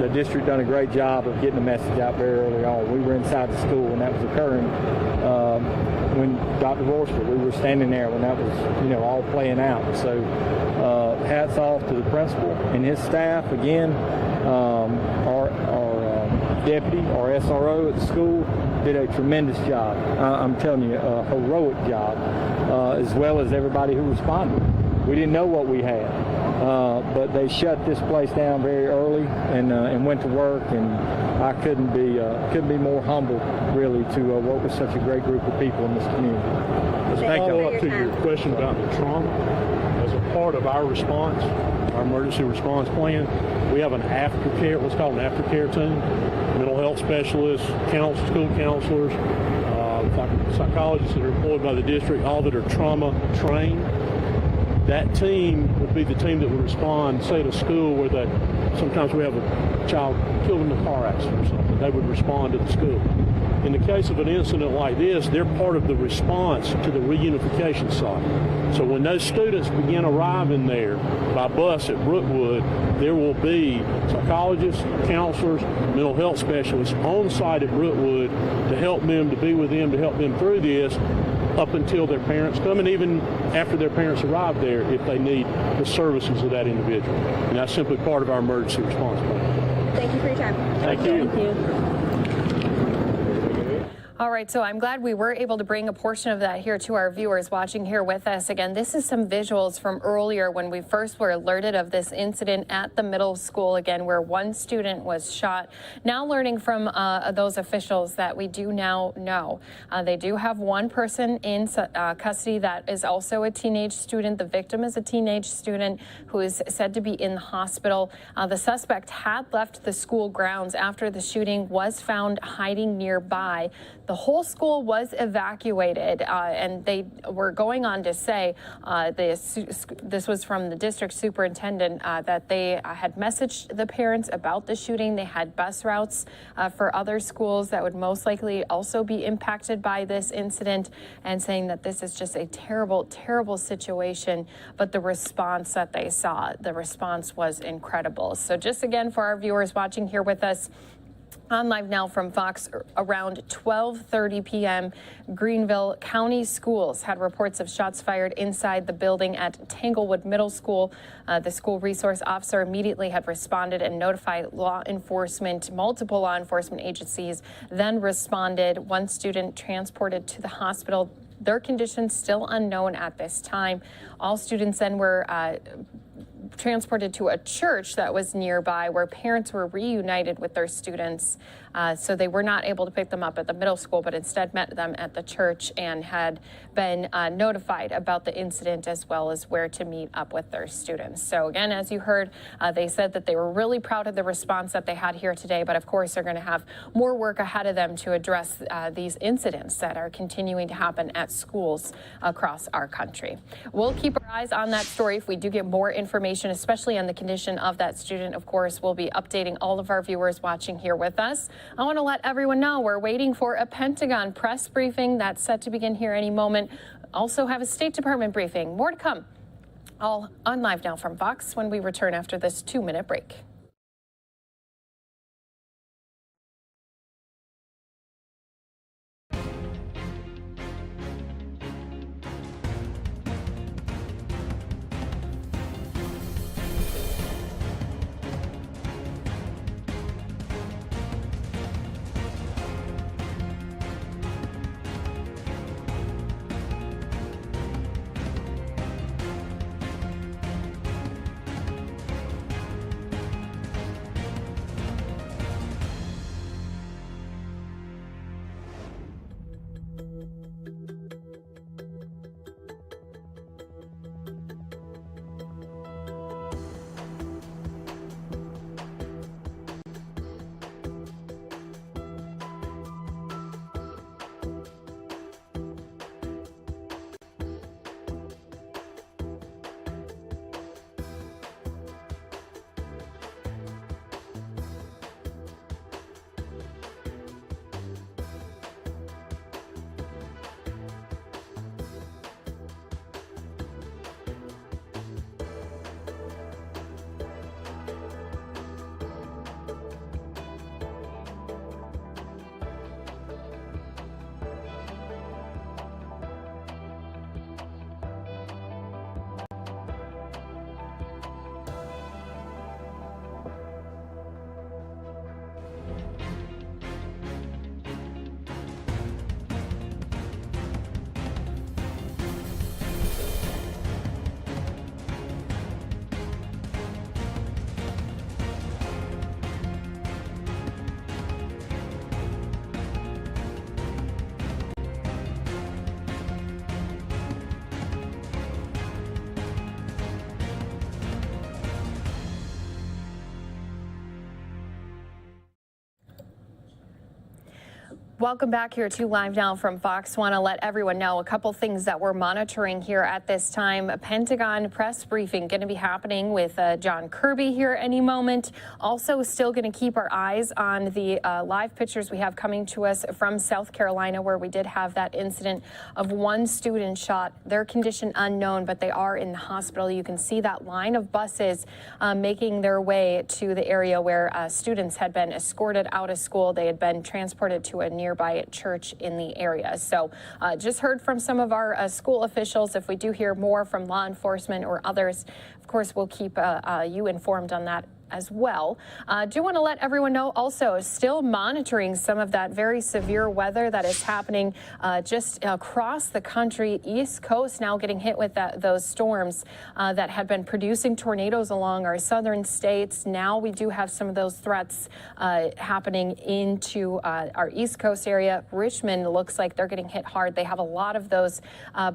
the district done a great job of getting the message out very early on. We were inside the school when that was occurring. When Dr. Vorster, we were standing there when that was, all playing out. So hats off to the principal and his staff. Again, our deputy, our SRO at the school, did a tremendous job. I'm telling you, a heroic job, as well as everybody who responded. We didn't know what we had, but they shut this place down very early and went to work, and I couldn't be more humbled, really, to work with such a great group of people in this community. As a follow-up to your question about the trauma, as a part of our response, our emergency response plan, we have an aftercare, what's called an aftercare team, mental health specialists, school counselors, psychologists that are employed by the district, all that are trauma trained. That team would be the team that would respond, say, to school where sometimes we have a child killed in a car accident or something. They would respond to the school. In the case of an incident like this, they're part of the response to the reunification site. So when those students begin arriving there by bus at Brookwood, there will be psychologists, counselors, mental health specialists on site at Brookwood to help them, to be with them, to help them through this, up until their parents come, and even after their parents arrive there if they need the services of that individual. And that's simply part of our emergency response plan. Thank you for your time. Thank you. Thank you. All right, so I'm glad we were able to bring a portion of that here to our viewers watching here with us. Again, this is some visuals from earlier when we first were alerted of this incident at the middle school, again, where one student was shot. Now learning from those officials that we do now know. They do have one person in custody that is also a teenage student. The victim is a teenage student who is said to be in the hospital. The suspect had left the school grounds after the shooting, was found hiding nearby. The whole school was evacuated, and they were going on to say, this was from the district superintendent, that they had messaged the parents about the shooting. They had bus routes for other schools that would most likely also be impacted by this incident, and saying that this is just a terrible, terrible situation. But the response that they saw, the response was incredible. So just again, for our viewers watching here with us, on Live Now from Fox, around 12:30 p.m., Greenville County Schools had reports of shots fired inside the building at Tanglewood Middle School. The school resource officer immediately had responded and notified law enforcement. Multiple law enforcement agencies then responded. One student transported to the hospital. Their condition still unknown at this time. All students then were transported to a church that was nearby where parents were reunited with their students. So they were not able to pick them up at the middle school, but instead met them at the church and had been notified about the incident as well as where to meet up with their students. So again, as you heard, they said that they were really proud of the response that they had here today, but of course they're going to have more work ahead of them to address these incidents that are continuing to happen at schools across our country. We'll keep our eyes on that story. If we do get more information, especially on the condition of that student, of course, we'll be updating all of our viewers watching here with us. I want to let everyone know we're waiting for a Pentagon press briefing that's set to begin here any moment. Also have a State Department briefing. More to come. All on Live Now from Fox when we return after this 2-minute break. Welcome back here to Live Now from Fox. Want to let everyone know a couple things that we're monitoring here at this time. A Pentagon press briefing going to be happening with John Kirby here any moment. Also still going to keep our eyes on the live pictures we have coming to us from South Carolina, where we did have that incident of one student shot. Their condition unknown, but they are in the hospital. You can see that line of buses making their way to the area where students had been escorted out of school. They had been transported to a nearby church in the area. So just heard from some of our school officials. If we do hear more from law enforcement or others, of course, we'll keep you informed on that as well. Do want to let everyone know also still monitoring some of that very severe weather that is happening just across the country. East Coast now getting hit with those storms that had been producing tornadoes along our southern states. Now we do have some of those threats happening into our East Coast area. Richmond looks like they're getting hit hard. They have a lot of those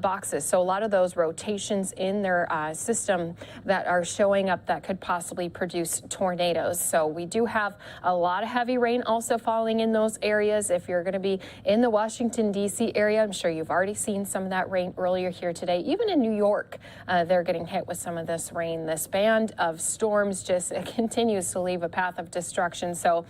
boxes, so a lot of those rotations in their system that are showing up that could possibly produce tornadoes. So we do have a lot of heavy rain also falling in those areas. If you're going to be in the Washington, D.C. area, I'm sure you've already seen some of that rain earlier here today. Even in New York, they're getting hit with some of this rain. This band of storms just continues to leave a path of destruction. So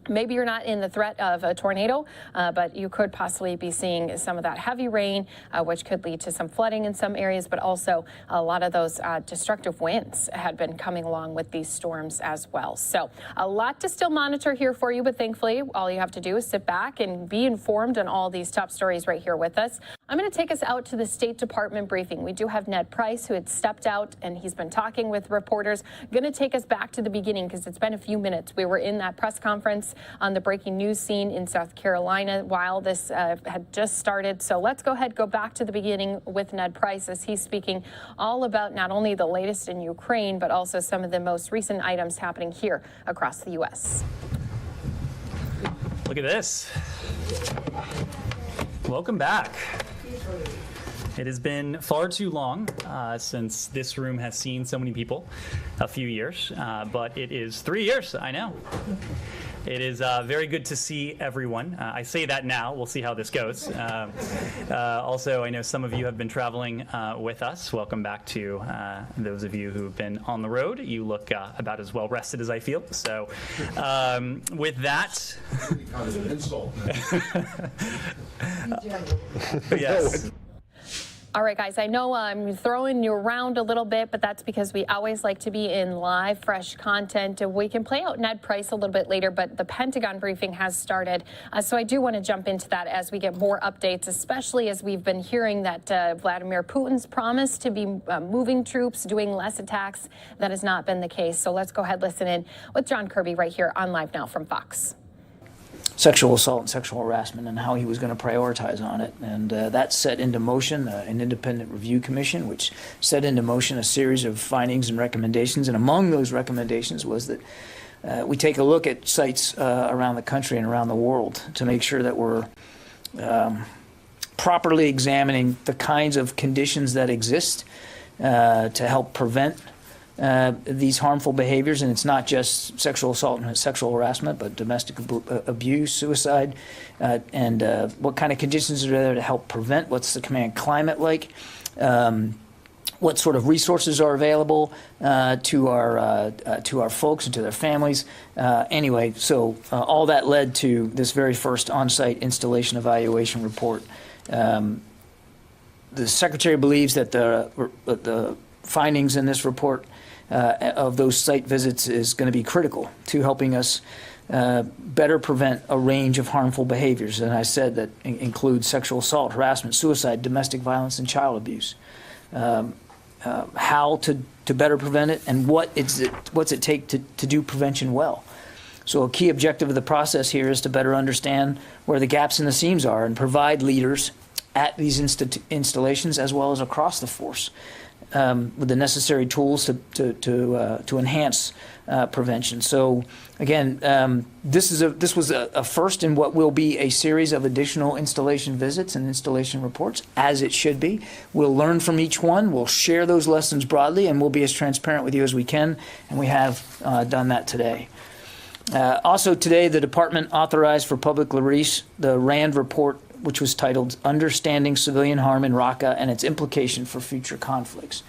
maybe you're not in the threat of a tornado, but you could possibly be seeing some of that heavy rain, which could lead to some flooding in some areas, but also a lot of those destructive winds had been coming along with these storms as well. So a lot to still monitor here for you, but thankfully all you have to do is sit back and be informed on all these top stories right here with us I'm going to take us out to the State Department briefing. We do have Ned Price, who had stepped out, and he's been talking with reporters. Going to take us back to the beginning because it's been a few minutes. We were in that press conference on the breaking news scene in South Carolina while this had just started. So let's go ahead, go back to the beginning with Ned Price as he's speaking all about not only the latest in Ukraine, but also some of the most recent items happening here across the U.S. Look at this. Welcome back. It has been far too long since this room has seen so many people, a few years, but it is 3 years, I know. It is very good to see everyone. I say that now. We'll see how this goes. Also, I know some of you have been traveling with us. Welcome back to those of you who have been on the road. You look about as well rested as I feel. So with that... Kind of an insult. Yes. All right, guys, I know I'm throwing you around a little bit, but that's because we always like to be in live, fresh content. We can play out Ned Price a little bit later, but the Pentagon briefing has started. So I do want to jump into that as we get more updates, especially as we've been hearing that Vladimir Putin's promise to be moving troops, doing less attacks. That has not been the case. So let's go ahead, listen in with John Kirby right here on Live Now from Fox. Sexual assault and sexual harassment and how he was going to prioritize on it. And that set into motion an independent review commission, which set into motion a series of findings and recommendations. And among those recommendations was that we take a look at sites around the country and around the world to make sure that we're properly examining the kinds of conditions that exist to help prevent these harmful behaviors. And it's not just sexual assault and sexual harassment, but domestic abuse, suicide, and what kind of conditions are there to help prevent? What's the command climate like? What sort of resources are available to our folks and to their families? Anyway, so all that led to this very first on-site installation evaluation report. The Secretary believes that the findings in this report of those site visits is going to be critical to helping us better prevent a range of harmful behaviors. And I said that includes sexual assault, harassment, suicide, domestic violence, and child abuse. How to better prevent it, and what's it take to do prevention well. So a key objective of the process here is to better understand where the gaps and the seams are and provide leaders at these installations as well as across the force with the necessary tools to enhance prevention. So again, this was a first in what will be a series of additional installation visits and installation reports, as it should be. We'll learn from each one. We'll share those lessons broadly, and we'll be as transparent with you as we can, and we have done that today. Also today, the department authorized for public release the RAND report, which was titled Understanding Civilian Harm in Raqqa and Its Implication for Future Conflicts.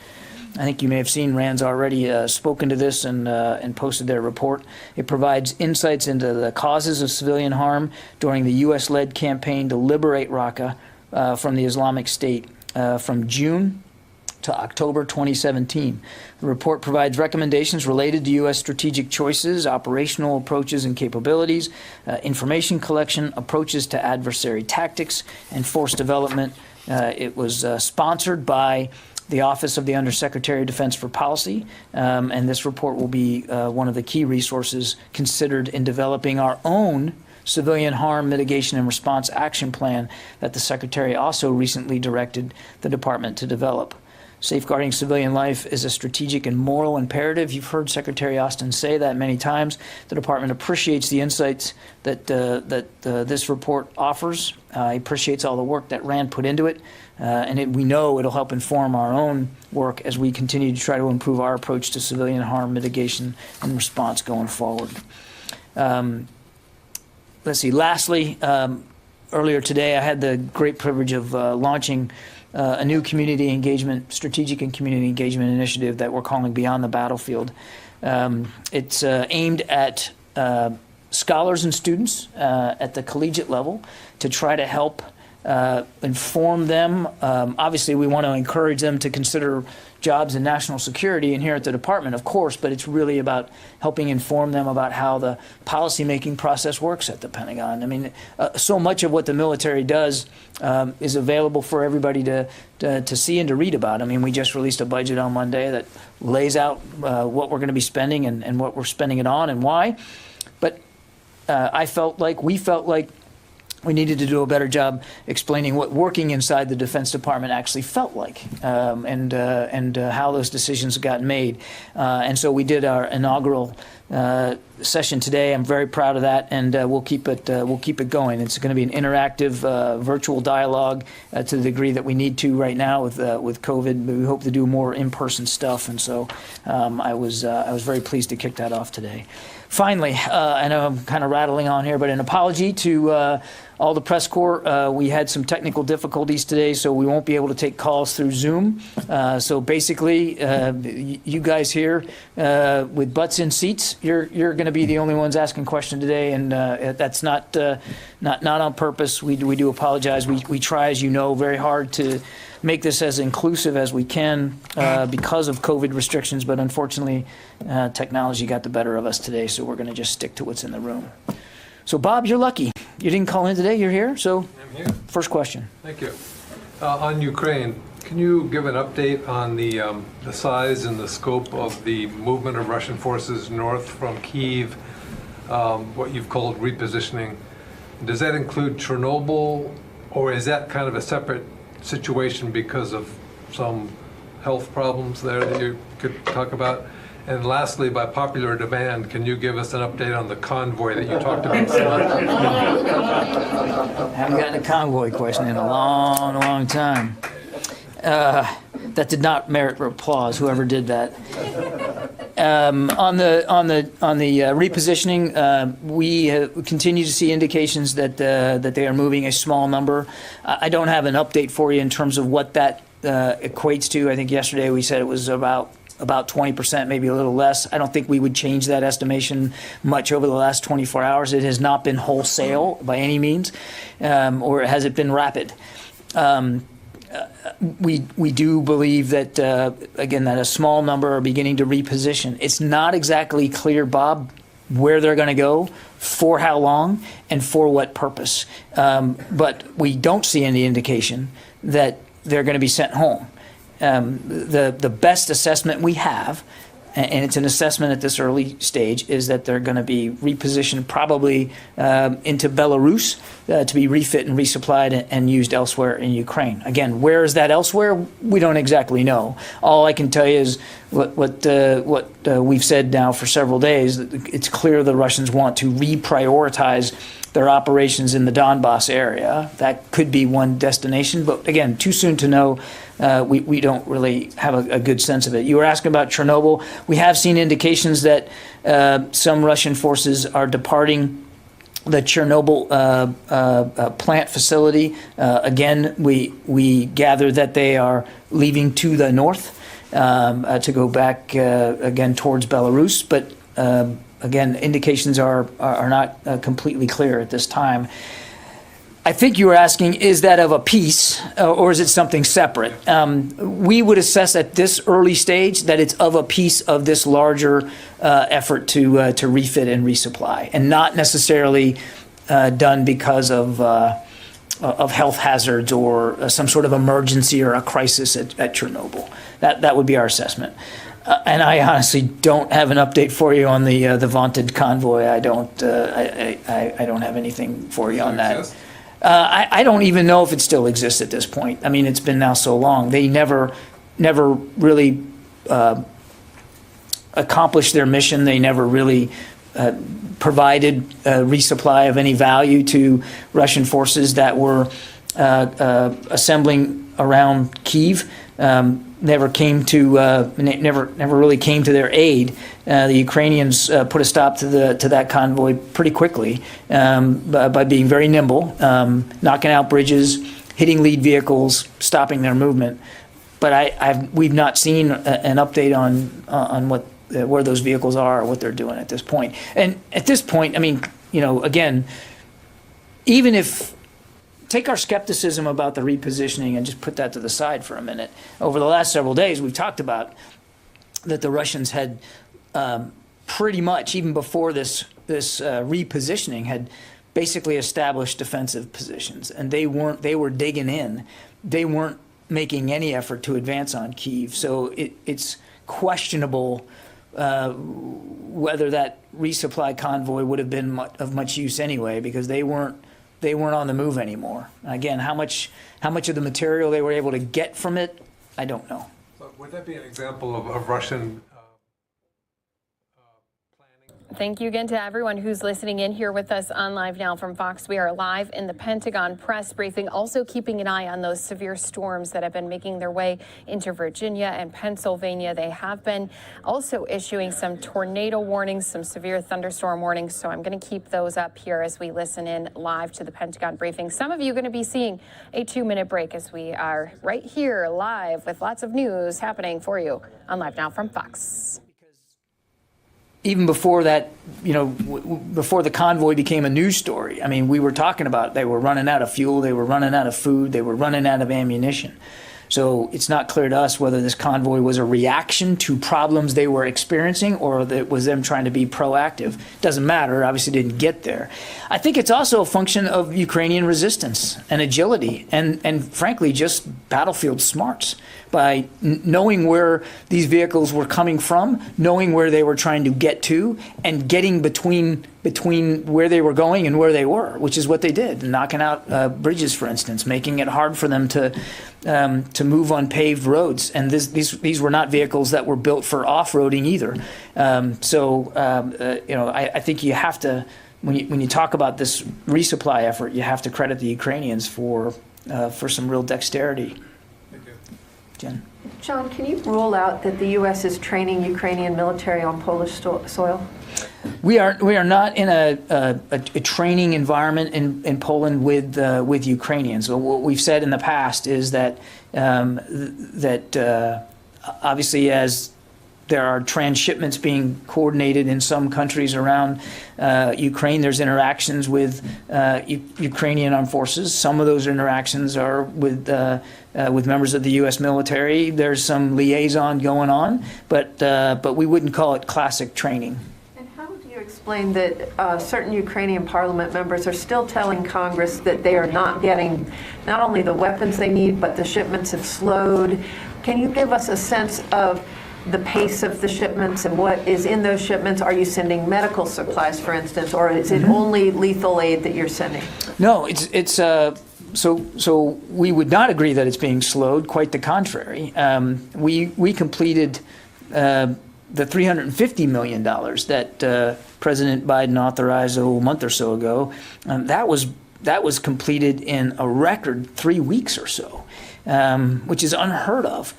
I think you may have seen RAND's already spoken to this and posted their report. It provides insights into the causes of civilian harm during the U.S.-led campaign to liberate Raqqa from the Islamic State from June to October 2017. The report provides recommendations related to U.S. strategic choices, operational approaches and capabilities, information collection, approaches to adversary tactics, and force development. It was sponsored by the Office of the Undersecretary of Defense for Policy, and this report will be one of the key resources considered in developing our own Civilian Harm Mitigation and Response Action Plan that the Secretary also recently directed the Department to develop. Safeguarding civilian life is a strategic and moral imperative. You've heard Secretary Austin say that many times. The Department appreciates the insights that this report offers. He appreciates all the work that RAND put into it, and we know it'll help inform our own work as we continue to try to improve our approach to civilian harm mitigation and response going forward. Let's see. Lastly, earlier today, I had the great privilege of launching a new community engagement, strategic and community engagement initiative that we're calling Beyond the Battlefield. It's aimed at scholars and students at the collegiate level to try to help inform them. Obviously, we want to encourage them to consider jobs in national security and here at the department, of course, but it's really about helping inform them about how the policymaking process works at the Pentagon. I mean, so much of what the military does is available for everybody to see and to read about. I mean, we just released a budget on Monday that lays out what we're going to be spending and what we're spending it on and why. But we felt like we needed to do a better job explaining what working inside the Defense Department actually felt like, and how those decisions got made. And so we did our inaugural session today. I'm very proud of that, and we'll keep it going. It's going to be an interactive virtual dialogue to the degree that we need to right now with COVID. But we hope to do more in-person stuff, and so I was very pleased to kick that off today. Finally, I know I'm kind of rattling on here, but an apology to all the press corps. We had some technical difficulties today, so we won't be able to take calls through Zoom. So basically, you guys here with butts in seats, you're going to be the only ones asking questions today, and that's not on purpose. We do apologize. We try, as you know, very hard to make this as inclusive as we can because of COVID restrictions, but unfortunately, technology got the better of us today, so we're going to just stick to what's in the room. So, Bob, you're lucky. You didn't call in today. You're here. So, I'm here. First question. Thank you. On Ukraine, can you give an update on the size and the scope of the movement of Russian forces north from Kyiv, what you've called repositioning? Does that include Chernobyl, or is that kind of a separate situation because of some health problems there that you could talk about? And lastly, by popular demand, can you give us an update on the convoy that you talked about so much? I haven't gotten a convoy question in a long, long time. That did not merit applause, whoever did that. On the repositioning, we continue to see indications that they are moving a small number. I don't have an update for you in terms of what that equates to. I think yesterday we said it was about 20%, maybe a little less. I don't think we would change that estimation much over the last 24 hours. It has not been wholesale by any means, or has it been rapid? We do believe that, again, that a small number are beginning to reposition. It's not exactly clear, Bob, where they're going to go, for how long, and for what purpose. But we don't see any indication that they're going to be sent home. The best assessment we have, and it's an assessment at this early stage, is that they're going to be repositioned probably into Belarus to be refit and resupplied and used elsewhere in Ukraine. Again, where is that elsewhere? We don't exactly know. All I can tell you is what we've said now for several days. It's clear the Russians want to reprioritize their operations in the Donbass area. That could be one destination, but again, too soon to know. We don't really have a good sense of it. You were asking about Chernobyl. We have seen indications that some Russian forces are departing the Chernobyl plant facility. Again, we gather that they are leaving to the north to go back again towards Belarus, but again, indications are not completely clear at this time. I think you were asking, is that of a piece or is it something separate? We would assess at this early stage that it's of a piece of this larger effort to refit and resupply, and not necessarily done because of health hazards or some sort of emergency or a crisis at Chernobyl. That would be our assessment. And I honestly don't have an update for you on the vaunted convoy. I don't have anything for you on that. I don't even know if it still exists at this point. I mean, it's been now so long. They never really accomplished their mission. They never really provided a resupply of any value to Russian forces that were assembling around Kyiv. Never really came to their aid. The Ukrainians put a stop to that convoy pretty quickly by being very nimble, knocking out bridges, hitting lead vehicles, stopping their movement. But we've not seen an update on where those vehicles are or what they're doing at this point. And at this point, I mean, again, even if take our skepticism about the repositioning and just put that to the side for a minute. Over the last several days, we've talked about that the Russians had pretty much, even before this repositioning, had basically established defensive positions, and they were digging in. They weren't making any effort to advance on Kyiv. So it's questionable whether that resupply convoy would have been of much use anyway, because they weren't on the move anymore. Again, how much of the material they were able to get from it, I don't know. So would that be an example of Russian Thank you again to everyone who's listening in here with us on Live Now from Fox. We are live in the Pentagon press briefing, also keeping an eye on those severe storms that have been making their way into Virginia and Pennsylvania. They have been also issuing some tornado warnings, some severe thunderstorm warnings. So I'm going to keep those up here as we listen in live to the Pentagon briefing. Some of you are going to be seeing a 2-minute break as we are right here live with lots of news happening for you on Live Now from Fox. Even before that, before the convoy became a news story, I mean, we were talking about they were running out of fuel, they were running out of food, they were running out of ammunition. So it's not clear to us whether this convoy was a reaction to problems they were experiencing or that it was them trying to be proactive. Doesn't matter, obviously didn't get there. I think it's also a function of Ukrainian resistance and agility and frankly, just battlefield smarts. By knowing where these vehicles were coming from, knowing where they were trying to get to, and getting between where they were going and where they were, which is what they did, knocking out bridges, for instance, making it hard for them to move on paved roads. And these were not vehicles that were built for off-roading either. I think you have to, when you talk about this resupply effort, you have to credit the Ukrainians for some real dexterity. Jen. John, can you rule out that the U.S. is training Ukrainian military on Polish soil? We are not in a training environment in Poland with Ukrainians. So what we've said in the past is that obviously as there are transshipments being coordinated in some countries around Ukraine, there's interactions with Ukrainian armed forces. Some of those interactions are with members of the U.S. military. There's some liaison going on, but we wouldn't call it classic training. And how do you explain that certain Ukrainian parliament members are still telling Congress that they are not getting not only the weapons they need, but the shipments have slowed? Can you give us a sense of the pace of the shipments and what is in those shipments? Are you sending medical supplies, for instance, or is it only lethal aid that you're sending? No, so we would not agree that it's being slowed. Quite the contrary. We completed the $350 million that President Biden authorized a month or so ago. That was completed in a record 3 weeks or so, which is unheard of.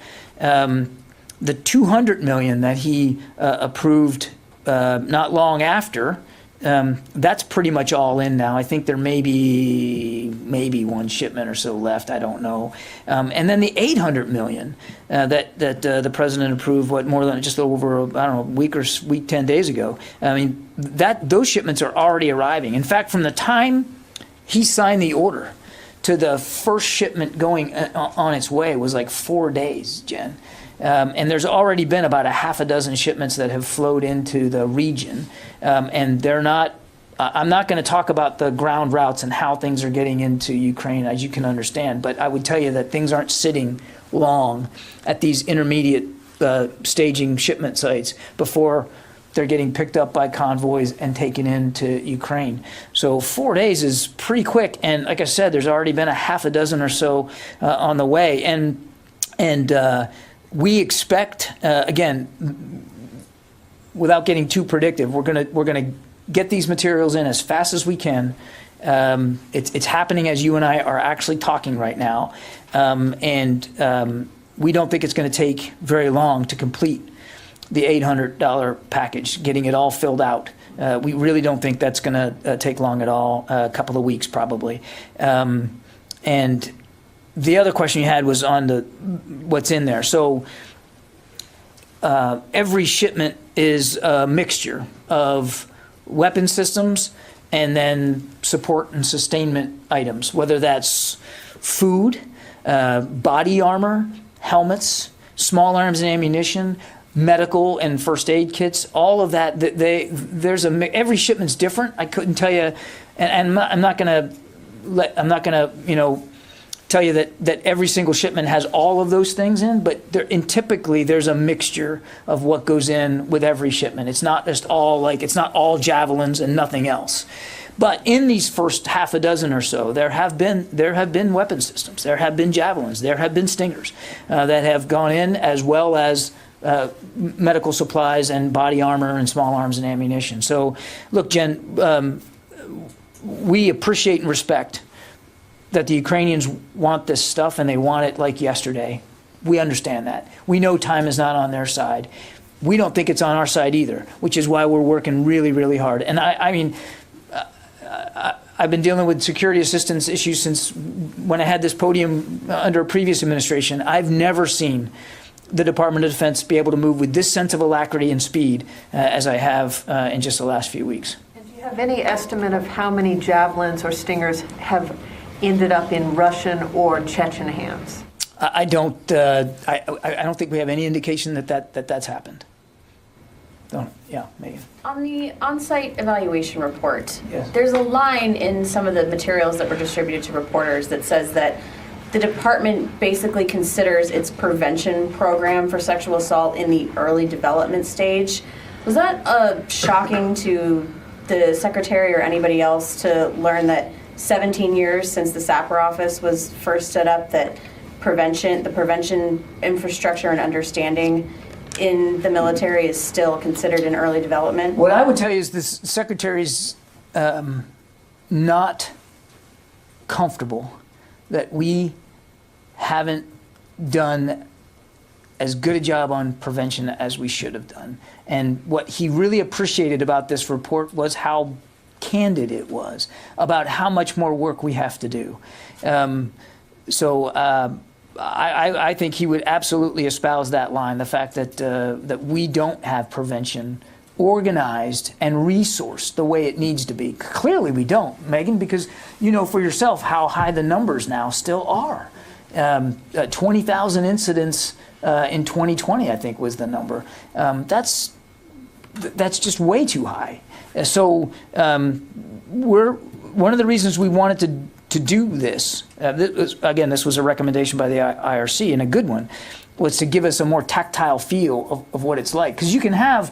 The $200 million that he approved not long after, that's pretty much all in now. I think there may be one shipment or so left. I don't know. And then the $800 million that the president approved, more than just over a week 10 days ago. I mean, those shipments are already arriving. In fact, from the time he signed the order to the first shipment going on its way was like 4 days, Jen. And there's already been about a half a dozen shipments that have flowed into the region. And they're not, I'm not going to talk about the ground routes and how things are getting into Ukraine, as you can understand, but I would tell you that things aren't sitting long at these intermediate staging shipment sites before they're getting picked up by convoys and taken into Ukraine. So 4 days is pretty quick. And like I said, there's already been a half a dozen or so on the way. And we expect, again, without getting too predictive, we're gonna get these materials in as fast as we can. It's happening as you and I are actually talking right now, and we don't think it's going to take very long to complete the $800 package, getting it all filled out. We really don't think that's going to take long at all. A couple of weeks probably, and. The other question you had was on what's in there. So every shipment is a mixture of weapon systems and then support and sustainment items, whether that's food, body armor, helmets, small arms and ammunition, medical and first aid kits, all of that. Every shipment's different. I couldn't tell you, and I'm not going to tell you that every single shipment has all of those things in, but typically there's a mixture of what goes in with every shipment. It's not just it's not all javelins and nothing else. But in these first half a dozen or so, there have been weapon systems, there have been javelins, there have been stingers that have gone in, as well as medical supplies and body armor and small arms and ammunition. So, look, Jen, we appreciate and respect that the Ukrainians want this stuff and they want it like yesterday. We understand that. We know time is not on their side. We don't think it's on our side either, which is why we're working really, really hard. And I've been dealing with security assistance issues since when I had this podium under a previous administration. I've never seen the Department of Defense be able to move with this sense of alacrity and speed as I have in just the last few weeks. And do you have any estimate of how many javelins or stingers have ended up in Russian or Chechen hands? I don't think we have any indication that's happened. Yeah, Megan. On the on-site evaluation report, Yes. There's a line in some of the materials that were distributed to reporters that says that the department basically considers its prevention program for sexual assault in the early development stage. Was that shocking to the secretary or anybody else to learn that 17 years since the SAPR office was first set up, that the prevention infrastructure and understanding in the military is still considered in early development? What I would tell you is this secretary's not comfortable that we haven't done as good a job on prevention as we should have done. And what he really appreciated about this report was how candid it was about how much more work we have to do. I think he would absolutely espouse that line, the fact that we don't have prevention organized and resourced the way it needs to be. Clearly we don't, Megan, because you know for yourself how high the numbers now still are. 20,000 incidents in 2020, I think, was the number. That's just way too high. So one of the reasons we wanted to do this, this was a recommendation by the IRC, and a good one, was to give us a more tactile feel of what it's like. Because you can have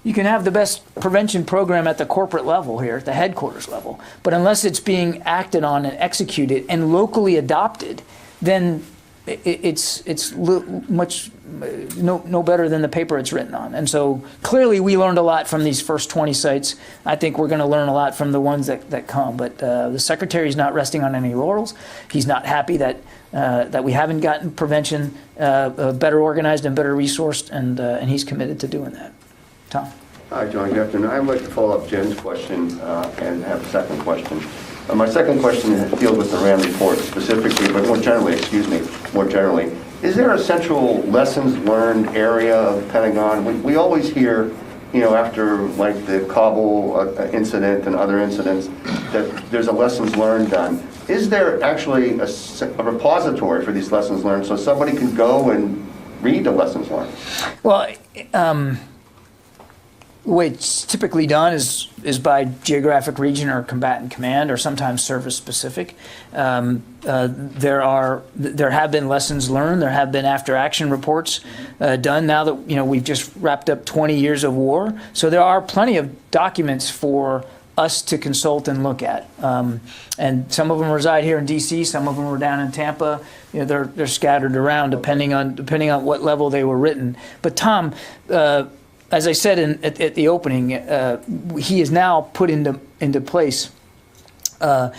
the best prevention program at the corporate level here, at the headquarters level, but unless it's being acted on and executed and locally adopted, then it's no better than the paper it's written on. And so clearly we learned a lot from these first 20 sites. I think we're going to learn a lot from the ones that come. But the secretary's not resting on any laurels. He's not happy that we haven't gotten prevention better organized and better resourced, and he's committed to doing that. Tom. Hi, John. Good afternoon. I'd like to follow up Jen's question and have a second question. My second question deals with the RAND report specifically, but more generally, is there a central lessons learned area of the Pentagon? We always hear, after like the Kabul incident and other incidents, that there's a lessons learned done. Is there actually a repository for these lessons learned so somebody can go and read the lessons learned? Well, the way it's typically done is by geographic region or combatant command, or sometimes service specific. There have been lessons learned. There have been after action reports done now that we've just wrapped up 20 years of war. So there are plenty of documents for us to consult and look at. And some of them reside here in D.C. Some of them were down in Tampa. They're scattered around depending on what level they were written. But Tom, as I said at the opening, he has now put into place a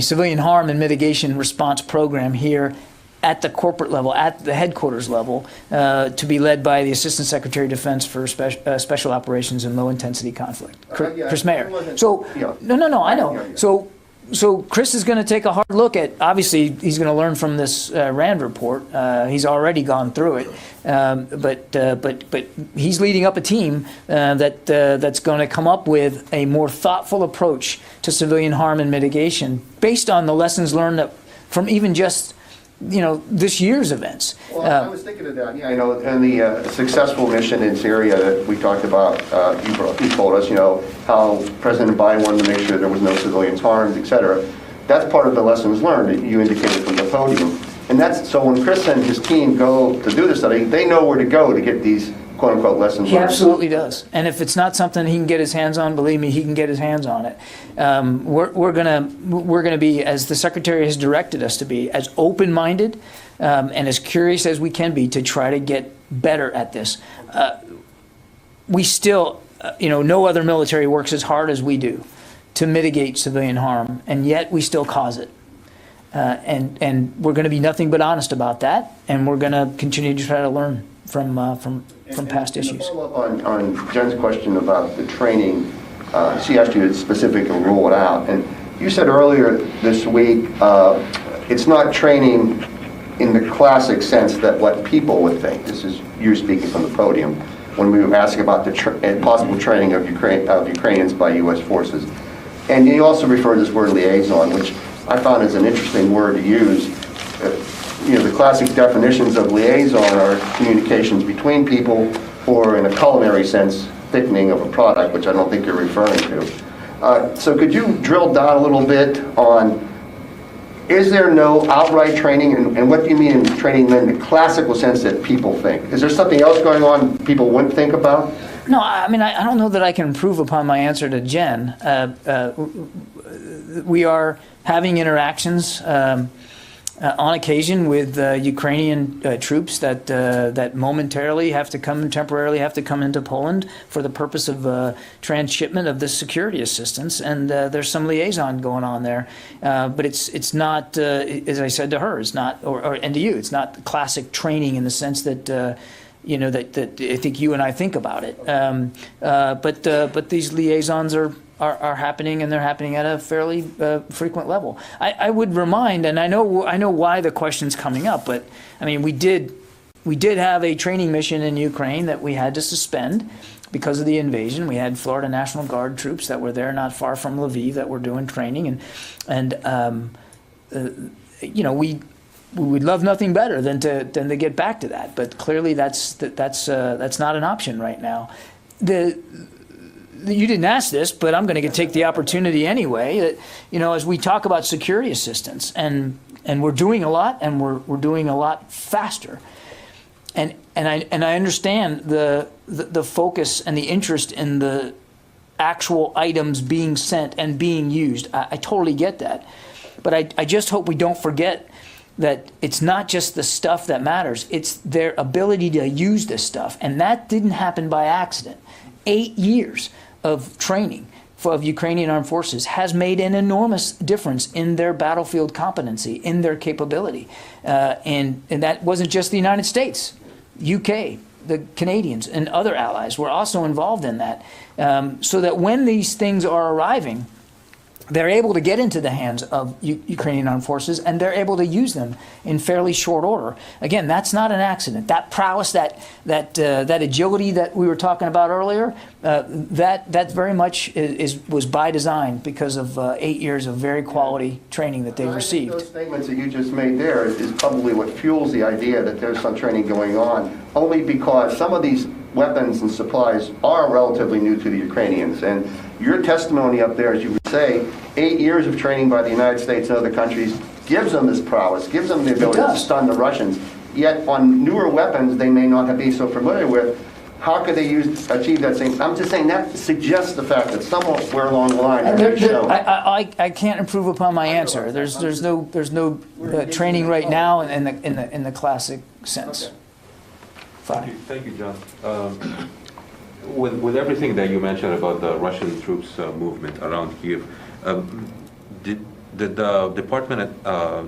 civilian harm and mitigation response program here at the corporate level, at the headquarters level, to be led by the Assistant Secretary of Defense for Special Operations and Low Intensity Conflict, Chris Mayer. So, no, I know. So So Chris is going to take a hard look at, obviously he's going to learn from this RAND report. He's already gone through it, but he's leading up a team that's going to come up with a more thoughtful approach to civilian harm and mitigation based on the lessons learned from even just this year's events. Well, I was thinking of that. Yeah, and the successful mission in Syria that we talked about. You told us, how President Biden wanted to make sure there was no civilians harmed, et cetera. That's part of the lessons learned that you indicated from the podium. And that's so when Chris and his team go to do the study, they know where to go to get these quote-unquote lessons learned. He absolutely does. And if it's not something he can get his hands on, believe me, he can get his hands on it. We're gonna be, as the Secretary has directed us to be, as open-minded and as curious as we can be to try to get better at this. We still, no other military works as hard as we do to mitigate civilian harm, and yet we still cause it. And we're going to be nothing but honest about that, and we're going to continue to try to learn from past issues. To follow up on Jen's question about the training, she asked you to specifically rule it out, and you said earlier this week it's not training in the classic sense that what people would think. This is you speaking from the podium when we were asking about the possible training of Ukrainians by U.S. forces. And you also referred to this word liaison, which I found is an interesting word to use. The classic definitions of liaison are communications between people, or in a culinary sense, thickening of a product, which I don't think you're referring to. So could you drill down a little bit on, is there no outright training, and what do you mean in training in the classical sense that people think? Is there something else going on people wouldn't think about? No, I mean, I don't know that I can improve upon my answer to Jen. We are having interactions on occasion with Ukrainian troops that momentarily temporarily have to come into Poland for the purpose of transshipment of this security assistance, and there's some liaison going on there. But it's not, as I said to her, it's not, and to you, it's not classic training in the sense that that I think you and I think about it. But these liaisons are happening, and they're happening at a fairly frequent level. I would remind, and I know why the question's coming up, but I mean we did have a training mission in Ukraine that we had to suspend because of the invasion. We had Florida National Guard troops that were there not far from Lviv that were doing training, and we would love nothing better than to get back to that, but clearly that's not an option right now. You didn't ask this, but I'm going to take the opportunity anyway. That as we talk about security assistance, and we're doing a lot, and we're doing a lot faster, and I understand the focus and the interest in the actual items being sent and being used. I totally get that, but I just hope we don't forget that it's not just the stuff that matters, it's their ability to use this stuff. And that didn't happen by accident. 8 years of training of Ukrainian armed forces has made an enormous difference in their battlefield competency, in their capability. And that wasn't just the United States. UK, the Canadians, and other allies were also involved in that. So that when these things are arriving, they're able to get into the hands of Ukrainian armed forces, and they're able to use them in fairly short order. Again, that's not an accident. That prowess, that agility that we were talking about earlier, that very much was by design because of 8 years of very quality training that they've received. Those statements that you just made there is probably what fuels the idea that there's some training going on, only because some of these weapons and supplies are relatively new to the Ukrainians. And your testimony up there, as you would say, 8 years of training by the United States and other countries gives them this prowess, gives them the ability to stun the Russians. Yet on newer weapons they may not be so familiar with. How could they achieve that same? I'm just saying that suggests the fact that somewhere along the line I can't improve upon my answer. There's no training right now in the classic sense. Okay. Thank you, John. With everything that you mentioned about the Russian troops movement around Kyiv, did the department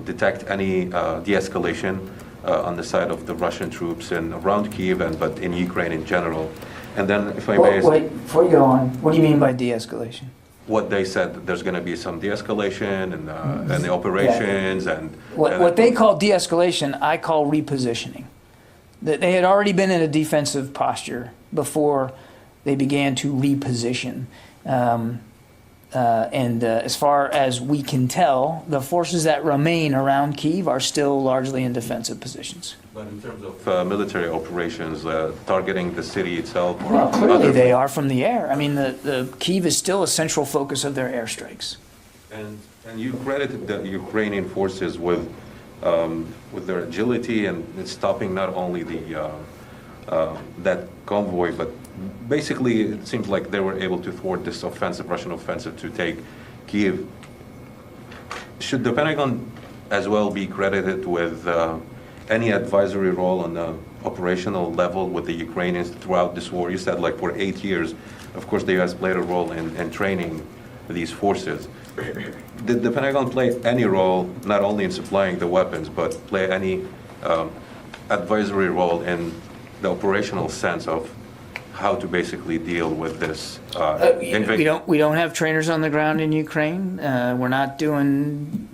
detect any de-escalation on the side of the Russian troops and around Kyiv, but in Ukraine in general? And then, if I may, wait, before you go on, what do you mean by de-escalation? what they said, there's going to be some de-escalation and the operations and... What they call de-escalation, I call repositioning. That they had already been in a defensive posture before they began to reposition. As far as we can tell, the forces that remain around Kyiv are still largely in defensive positions. But in terms of military operations, targeting the city itself? Well, clearly they are from the air. I mean, the Kyiv is still a central focus of their airstrikes. And you credited the Ukrainian forces with their agility and stopping not only that convoy, but basically it seems like they were able to thwart this Russian offensive to take Kyiv. Should the Pentagon as well be credited with any advisory role on the operational level with the Ukrainians throughout this war? You said like for 8 years, of course the U.S. played a role in training these forces. Did the Pentagon play any role, not only in supplying the weapons, but play any advisory role in the operational sense of how to basically deal with this invasion? We don't have trainers on the ground in Ukraine. We're not doing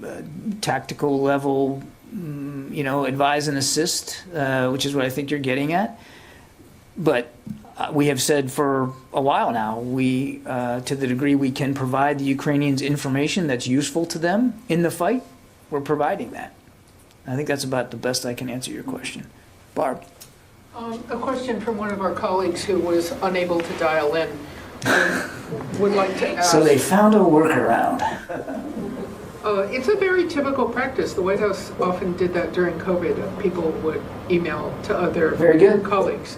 tactical level, advise and assist, which is what I think you're getting at. But we have said for a while now, to the degree we can provide the Ukrainians information that's useful to them in the fight, we're providing that. I think that's about the best I can answer your question. Barb. A question from one of our colleagues who was unable to dial in. Would like to ask. So they found a workaround. It's a very typical practice. The White House often did that during COVID. People would email to other colleagues.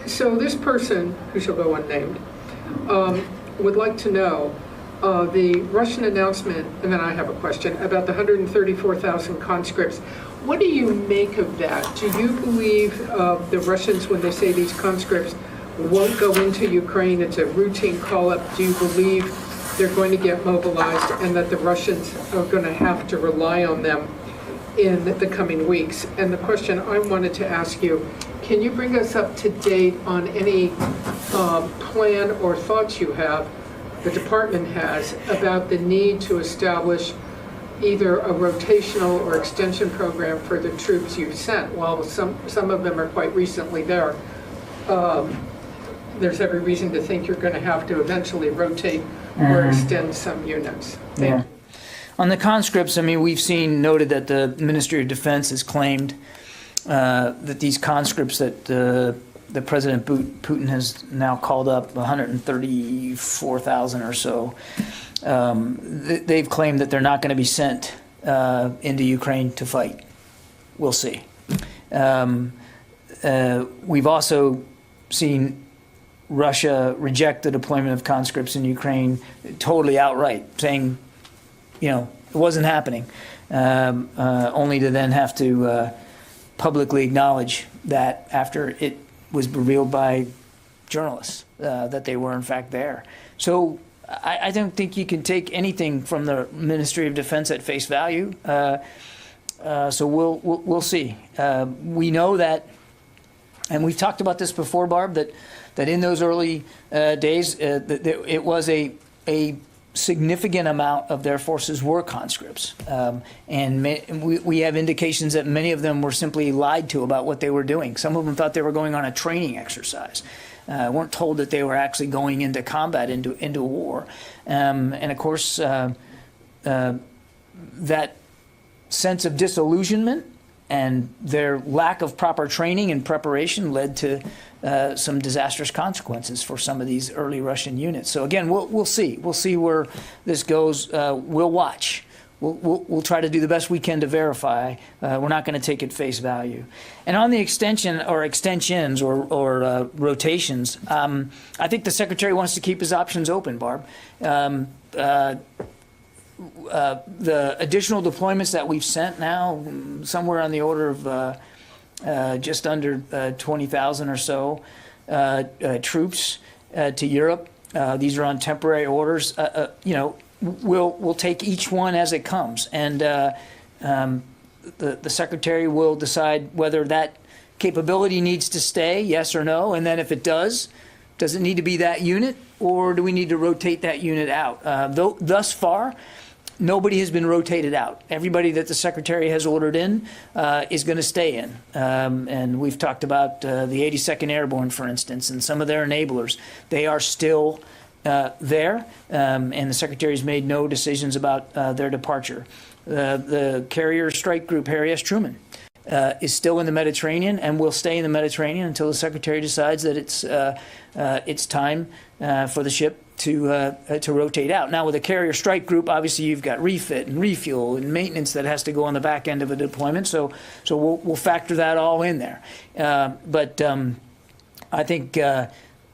So this person, who shall go unnamed, would like to know the Russian announcement, and then I have a question, about the 134,000 conscripts. What do you make of that? Do you believe the Russians, when they say these conscripts won't go into Ukraine, it's a routine call-up, do you believe they're going to get mobilized and that the Russians are going to have to rely on them in the coming weeks? And the question I wanted to ask you, can you bring us up to date on any plan or thoughts you have, the department has, about the need to establish either a rotational or extension program for the troops you've sent? While some of them are quite recently there, there's every reason to think you're going to have to eventually rotate or extend some units. Yeah. On the conscripts, I mean, we've seen noted that the Ministry of Defense has claimed that these conscripts that the President Putin has now called up, 134,000 or so, they've claimed that they're not going to be sent into Ukraine to fight. We'll see. We've also seen Russia reject the deployment of conscripts in Ukraine totally outright, saying, it wasn't happening, only to then have to publicly acknowledge that after it was revealed by journalists that they were in fact there. So I don't think you can take anything from the Ministry of Defense at face value. So we'll see. We know that, and we've talked about this before, Barb, that in those early days, it was a significant amount of their forces were conscripts. And we have indications that many of them were simply lied to about what they were doing. Some of them thought they were going on a training exercise. Weren't told that they were actually going into combat, into war. And of course, that sense of disillusionment and their lack of proper training and preparation led to some disastrous consequences for some of these early Russian units. So again, we'll see. We'll see where this goes. We'll watch. We'll try to do the best we can to verify. We're not going to take it face value. And on the extension or extensions or rotations, I think the Secretary wants to keep his options open, Barb. The additional deployments that we've sent now, somewhere on the order of just under 20,000 or so troops to Europe. These are on temporary orders. We'll take each one as it comes, and the Secretary will decide whether that capability needs to stay, yes or no, and then if it does, Does it need to be that unit, or do we need to rotate that unit out? Thus far, nobody has been rotated out. Everybody that the Secretary has ordered in is going to stay in. And we've talked about the 82nd Airborne, for instance, and some of their enablers. They are still there, and the Secretary's made no decisions about their departure. The Carrier Strike Group, Harry S. Truman, is still in the Mediterranean and will stay in the Mediterranean until the Secretary decides that it's time for the ship to rotate out. Now, with a Carrier Strike Group, obviously you've got refit and refuel and maintenance that has to go on the back end of a deployment. So we'll factor that all in there. But I think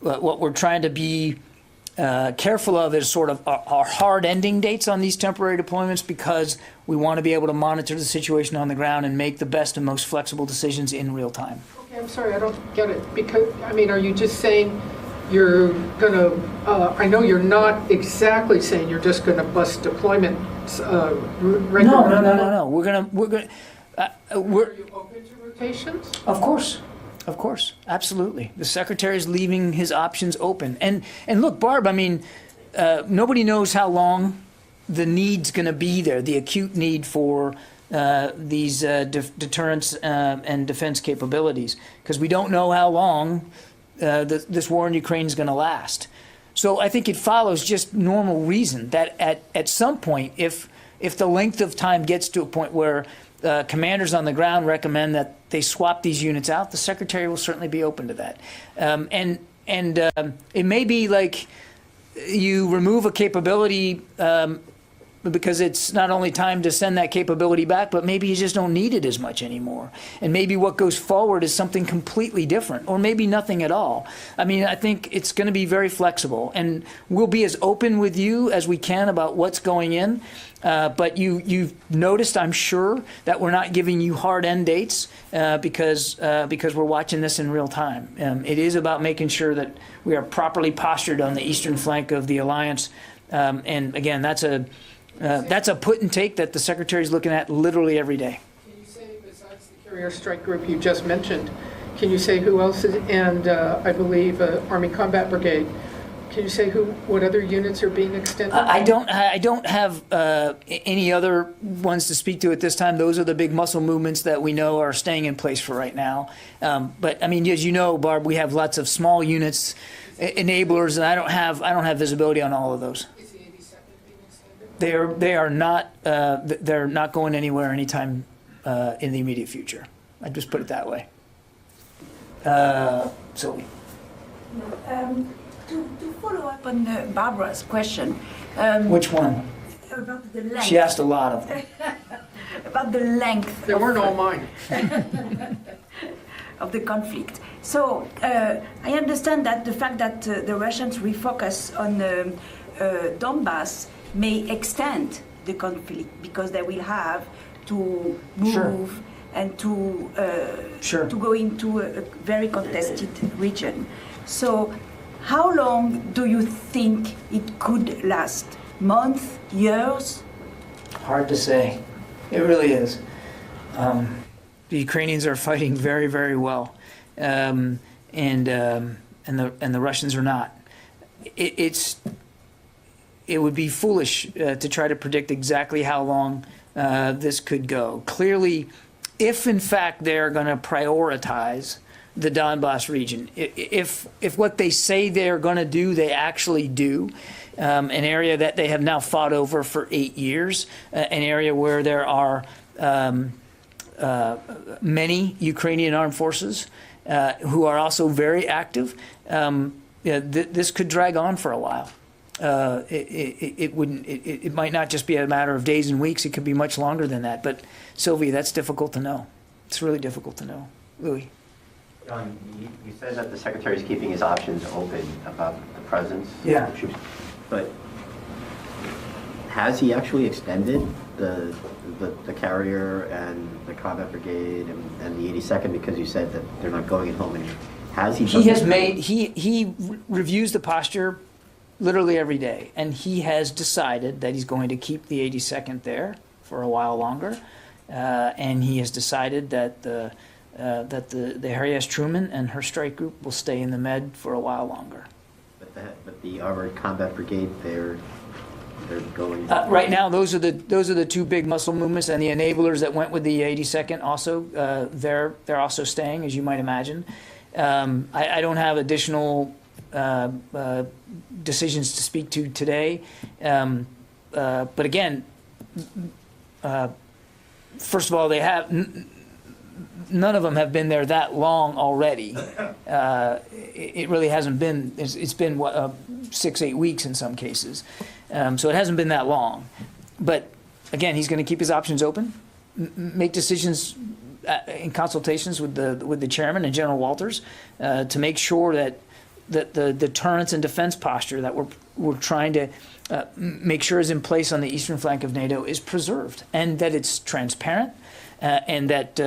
what we're trying to be careful of is sort of our hard ending dates on these temporary deployments, because we want to be able to monitor the situation on the ground and make the best and most flexible decisions in real time. Okay, I'm sorry, I don't get it. Because, I mean, are you just saying you're going to, I know you're not exactly saying you're just going to bust deployment regularly. No. We're going to, are you open to rotations? Of course, absolutely. The Secretary is leaving his options open. And look, Barb, I mean, nobody knows how long the need's going to be there, the acute need for these deterrence and defense capabilities, because we don't know how long this war in Ukraine is going to last. So I think it follows just normal reason that at some point, if the length of time gets to a point where commanders on the ground recommend that they swap these units out, the Secretary will certainly be open to that. And it may be like you remove a capability because it's not only time to send that capability back, but maybe you just don't need it as much anymore. And maybe what goes forward is something completely different, or maybe nothing at all. I mean, I think it's going to be very flexible, and we'll be as open with you as we can about what's going in. But you've noticed, I'm sure, that we're not giving you hard end dates because we're watching this in real time. It is about making sure that we are properly postured on the eastern flank of the alliance. And again, that's a put and take that the Secretary is looking at literally every day. Can you say, besides the Carrier Strike Group you just mentioned, can you say who else is, and I believe Army Combat Brigade, can you say what other units are being extended? I don't have any other ones to speak to at this time. Those are the big muscle movements that we know are staying in place for right now. But I mean, as you know, Barb, we have lots of small units, enablers, and I don't have visibility on all of those. Is the 82nd being extended? They're not going anywhere anytime in the immediate future. I'd just put it that way. Sylvie. To follow up on Barbara's question. Which one? About the length. She asked a lot of them. About the length. They weren't all mine. Of the conflict. So I understand that the fact that the Russians refocus on Donbass may extend the conflict, because they will have to move and to go into a very contested region. So how long do you think it could last? Months, years? Hard to say. It really is. The Ukrainians are fighting very, very well, and the Russians are not. It would be foolish to try to predict exactly how long this could go. Clearly, if in fact they're going to prioritize the Donbass region, if what they say they're going to do, they actually do, an area that they have now fought over for 8 years, an area where there are many Ukrainian armed forces who are also very active, this could drag on for a while. It might not just be a matter of days and weeks. It could be much longer than that. But Sylvie, that's difficult to know. It's really difficult to know. Louis. You said that the Secretary is keeping his options open about the presence Yeah. of troops, but has he actually extended the carrier and the combat brigade and the 82nd, because you said that they're not going at home anymore? Has he? He reviews the posture literally every day, and he has decided that he's going to keep the 82nd there for a while longer, and he has decided that the Harry S. Truman and her strike group will stay in the Med for a while longer. But the Armored Combat Brigade, they're going. Right now, those are the two big muscle movements, and the enablers that went with the 82nd also. They're also staying, as you might imagine. I don't have additional decisions to speak to today, but again, first of all, they have. None of them have been there that long already. It really hasn't been. It's been 6-8 weeks in some cases, so it hasn't been that long. But again, he's going to keep his options open, make decisions in consultations with the chairman and General Walters to make sure that the deterrence and defense posture that we're trying to make sure is in place on the eastern flank of NATO is preserved, and that it's transparent. And that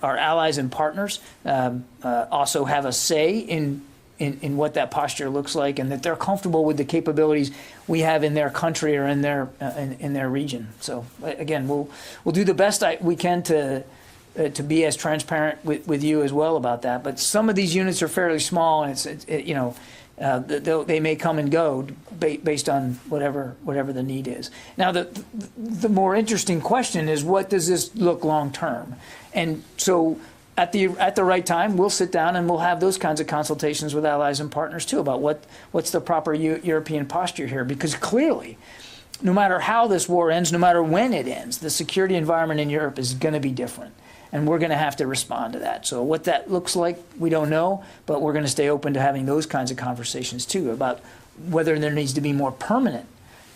our allies and partners also have a say in what that posture looks like, and that they're comfortable with the capabilities we have in their country or in their region. So again, we'll do the best we can to be as transparent with you as well about that. But some of these units are fairly small, and they may come and go based on whatever the need is. Now, the more interesting question is, what does this look long term? And so at the right time, we'll sit down and we'll have those kinds of consultations with allies and partners too about what's the proper European posture here. Because clearly, no matter how this war ends, no matter when it ends, the security environment in Europe is going to be different. And we're going to have to respond to that. So what that looks like, we don't know, but we're going to stay open to having those kinds of conversations too about whether there needs to be more permanent,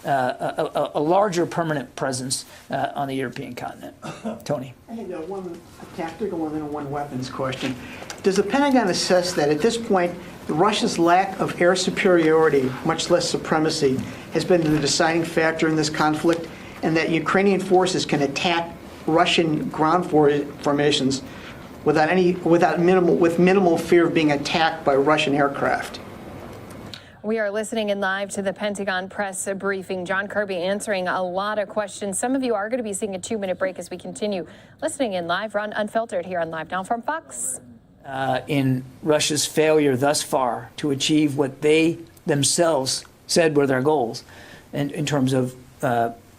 a larger permanent presence on the European continent. Tony. I had one tactical and then one weapons question. Does the Pentagon assess that at this point, Russia's lack of air superiority, much less supremacy, has been the deciding factor in this conflict, and that Ukrainian forces can attack Russian ground formations with minimal fear of being attacked by Russian aircraft? We are listening in live to the Pentagon press briefing. John Kirby answering a lot of questions. Some of you are going to be seeing a 2-minute break as we continue listening in live. We're on Unfiltered here on Live Now from Fox. In Russia's failure thus far to achieve what they themselves said were their goals, and in terms of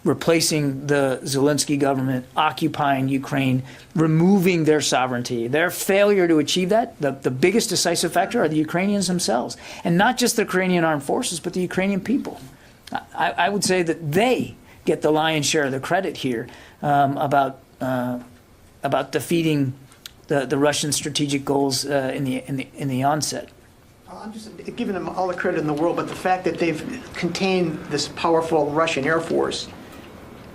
replacing the Zelensky government, occupying Ukraine, removing their sovereignty. Their failure to achieve that, the biggest decisive factor are the Ukrainians themselves. And not just the Ukrainian armed forces, but the Ukrainian people. I would say that they get the lion's share of the credit here about defeating the Russian strategic goals in the onset. I'm just giving them all the credit in the world, but the fact that they've contained this powerful Russian Air Force,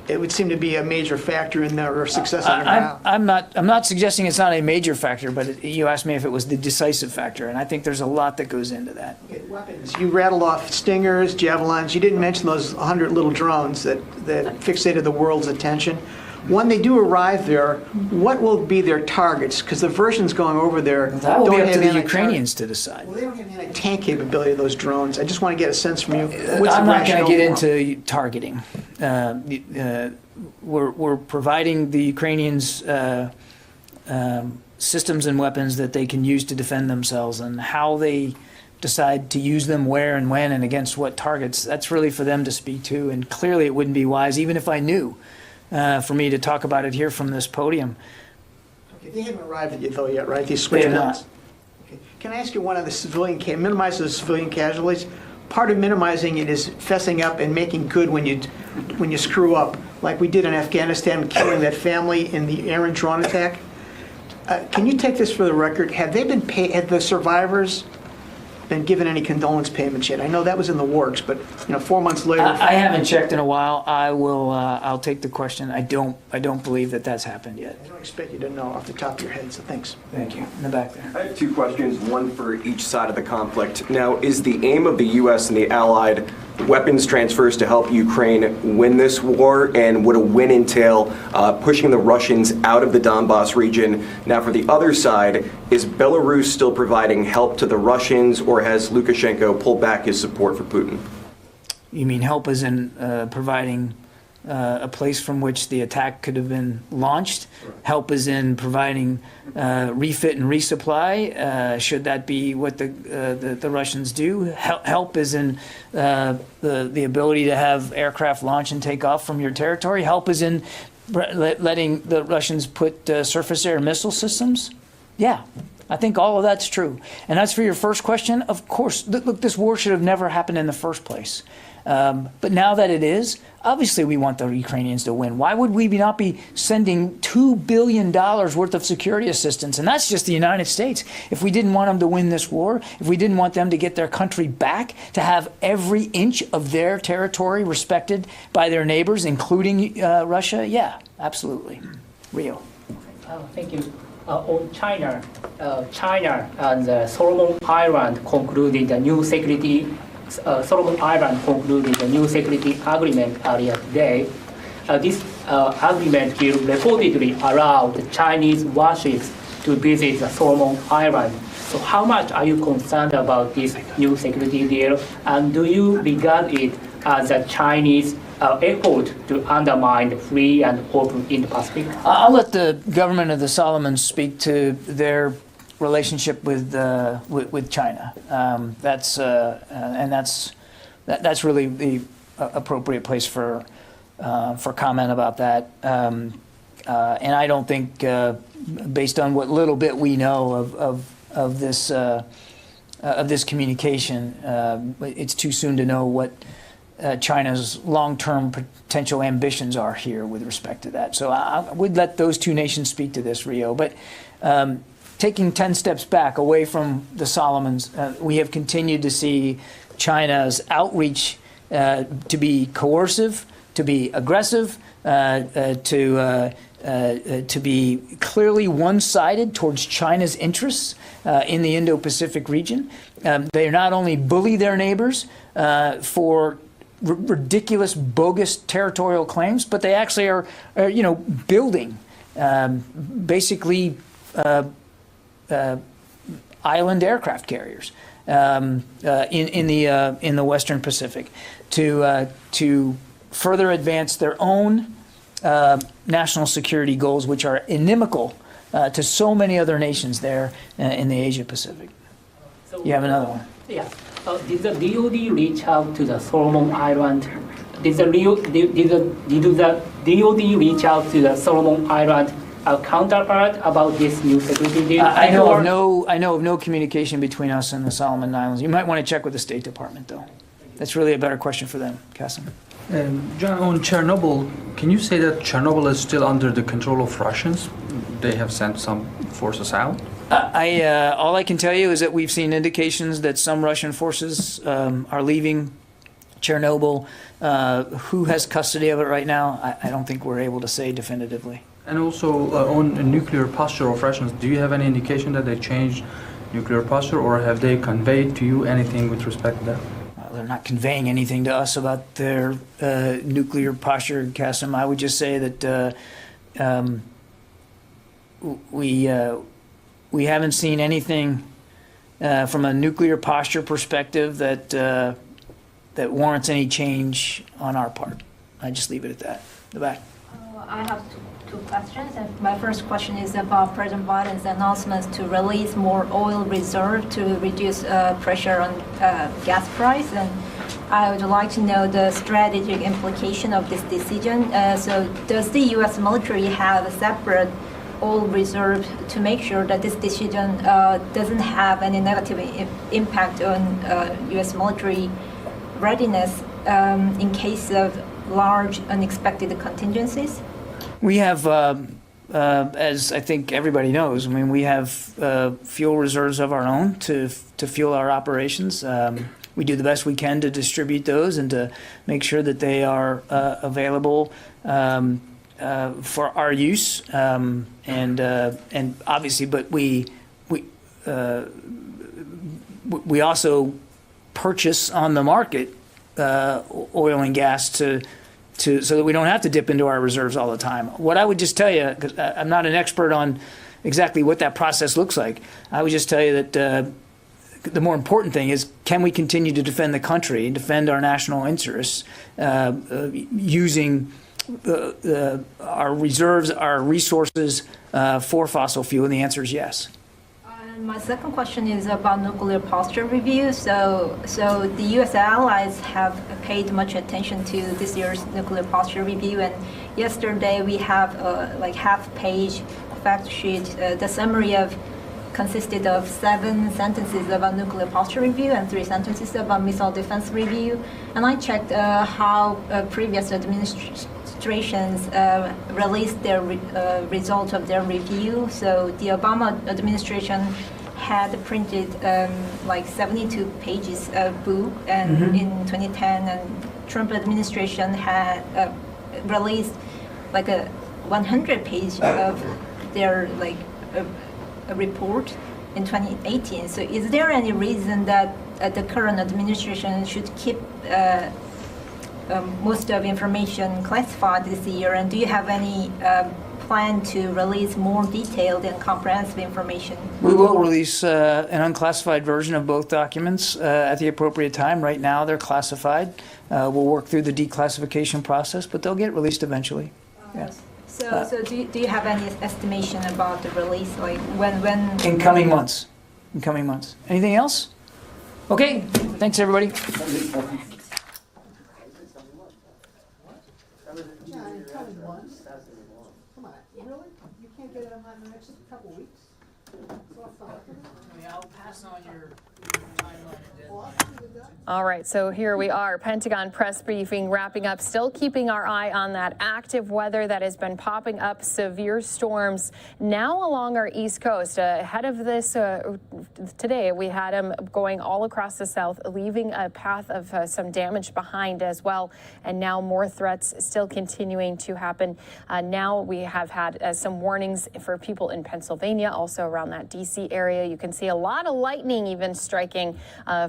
it would seem to be a major factor in their success on the ground. I'm not suggesting it's not a major factor, but you asked me if it was the decisive factor, and I think there's a lot that goes into that. Okay, weapons. You rattled off Stingers, Javelins. You didn't mention those 100 little drones that fixated the world's attention. When they do arrive there, what will be their targets? Because the versions going over there that will be up to the Ukrainians to decide. Well, they don't have any tank capability of those drones. I just want to get a sense from you. I'm not going to get into targeting. We're providing the Ukrainians systems and weapons that they can use to defend themselves, and how they decide to use them, where and when, and against what targets, that's really for them to speak to. And clearly it wouldn't be wise, even if I knew, for me to talk about it here from this podium. Okay, they haven't arrived yet, right? These Swedish ones. Okay. Can I ask you one on the minimize the civilian casualties? Part of minimizing it is fessing up and making good when you screw up, like we did in Afghanistan, killing that family in the Arian drone attack. Can you take this for the record? Have they been paid? Have the survivors been given any condolence payments yet? I know that was in the works, but 4 months later. I haven't checked in a while. I will. I'll take the question. I don't believe that that's happened yet. I don't expect you to know off the top of your head. So thanks. Thank you. In the back there. I have 2 questions, one for each side of the conflict. Now, is the aim of the U.S. and the Allied weapons transfers to help Ukraine win this war, and would a win entail pushing the Russians out of the Donbass region? Now, for the other side, is Belarus still providing help to the Russians, or has Lukashenko pulled back his support for Putin? You mean help as in providing a place from which the attack could have been launched. Help is in providing refit and resupply, should that be what the Russians do. Help is in the ability to have aircraft launch and take off from your territory. Help is in letting the Russians put surface air missile systems. Yeah, I think all of that's true. And as for your first question, of course, look, this war should have never happened in the first place. But now that it is, obviously we want the Ukrainians to win. Why would we not be sending $2 billion worth of security assistance? And that's just the United States. If we didn't want them to win this war, if we didn't want them to get their country back, to have every inch of their territory respected by their neighbors, including Russia, yeah, absolutely. Rio. Thank you. On China, China and the Solomon Islands concluded a new security. Solomon Islands concluded a new security agreement earlier today. This agreement will reportedly allow the Chinese warships to visit the Solomon Islands. So, how much are you concerned about this new security deal, and do you regard it as a Chinese effort to undermine the free and open Indo-Pacific? I'll let the government of the Solomons speak to their relationship with China. That's really the appropriate place for comment about that. And I don't think, based on what little bit we know of this communication, it's too soon to know what China's long-term potential ambitions are here with respect to that. So I would let those two nations speak to this, Rio. But taking 10 steps back away from the Solomons, we have continued to see China's outreach to be coercive, to be aggressive, to be clearly one-sided towards China's interests in the Indo-Pacific region. They not only bully their neighbors for ridiculous, bogus territorial claims, but they actually are building basically island aircraft carriers in the Western Pacific to further advance their own national security goals, which are inimical to so many other nations there in the Asia Pacific. You have another one. Yeah. Did the DoD reach out to the Solomon Island? Did the DoD reach out to the Solomon Island counterpart about this new security deal? I know of no communication between us and the Solomon Islands. You might want to check with the State Department, though. That's really a better question for them, Kasim. John, on Chernobyl, can you say that Chernobyl is still under the control of Russians? They have sent some forces out? All I can tell you is that we've seen indications that some Russian forces are leaving Chernobyl. Who has custody of it right now? I don't think we're able to say definitively. And also on a nuclear posture of Russians, do you have any indication that they changed nuclear posture, or have they conveyed to you anything with respect to that? They're not conveying anything to us about their nuclear posture, Kasim. I would just say that we haven't seen anything from a nuclear posture perspective that warrants any change on our part. I just leave it at that. The back. I have two questions. And my first question is about President Biden's announcement to release more oil reserve to reduce pressure on gas price. And I would like to know the strategic implication of this decision. So does the U.S. military have a separate oil reserve to make sure that this decision doesn't have any negative impact on U.S. military readiness in case of large unexpected contingencies? We have, as I think everybody knows, I mean, we have fuel reserves of our own to fuel our operations. We do the best we can to distribute those and to make sure that they are available for our use. And obviously, but we also purchase on the market oil and gas so that we don't have to dip into our reserves all the time. What I would just tell you, because I'm not an expert on exactly what that process looks like, I would just tell you that the more important thing is, can we continue to defend the country and defend our national interests using our reserves, our resources for fossil fuel? And the answer is yes. My second question is about nuclear posture review. So the U.S. allies have paid much attention to this year's nuclear posture review, and yesterday we have like half-page fact sheet. The summary consisted of 7 sentences about nuclear posture review and 3 sentences about missile defense review. And I checked how previous administrations released their result of their review. So the Obama administration had printed like 72 pages of book and in 2010, and Trump administration had released like a 100 page of their like a report in 2018. So is there any reason that the current administration should keep most of information classified this year? And do you have any plan to release more detailed and comprehensive information? We will release an unclassified version of both documents at the appropriate time. Right now they're classified. We'll work through the declassification process, but they'll get released eventually. Yes. So do you have any estimation about the release, like when? In coming months. In coming months. Anything else? Okay. Thanks, everybody. I'll pass on your All right, so here we are, Pentagon press briefing wrapping up, still keeping our eye on that active weather that has been popping up, severe storms now along our East Coast. Ahead of this, today we had them going all across the South, leaving a path of some damage behind as well. And now more threats still continuing to happen. Now we have had some warnings for people in Pennsylvania, also around that D.C. area. You can see a lot of lightning even striking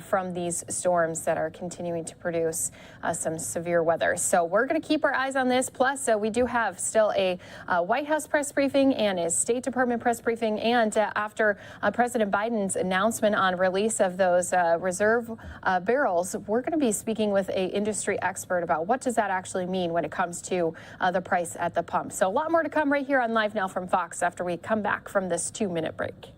from these storms that are continuing to produce some severe weather. So we're going to keep our eyes on this. Plus, we do have still a White House press briefing and a State Department press briefing. And after President Biden's announcement on release of those reserve barrels, we're going to be speaking with an industry expert about what does that actually mean when it comes to the price at the pump. So a lot more to come right here on Live Now from Fox after we come back from this 2-minute break.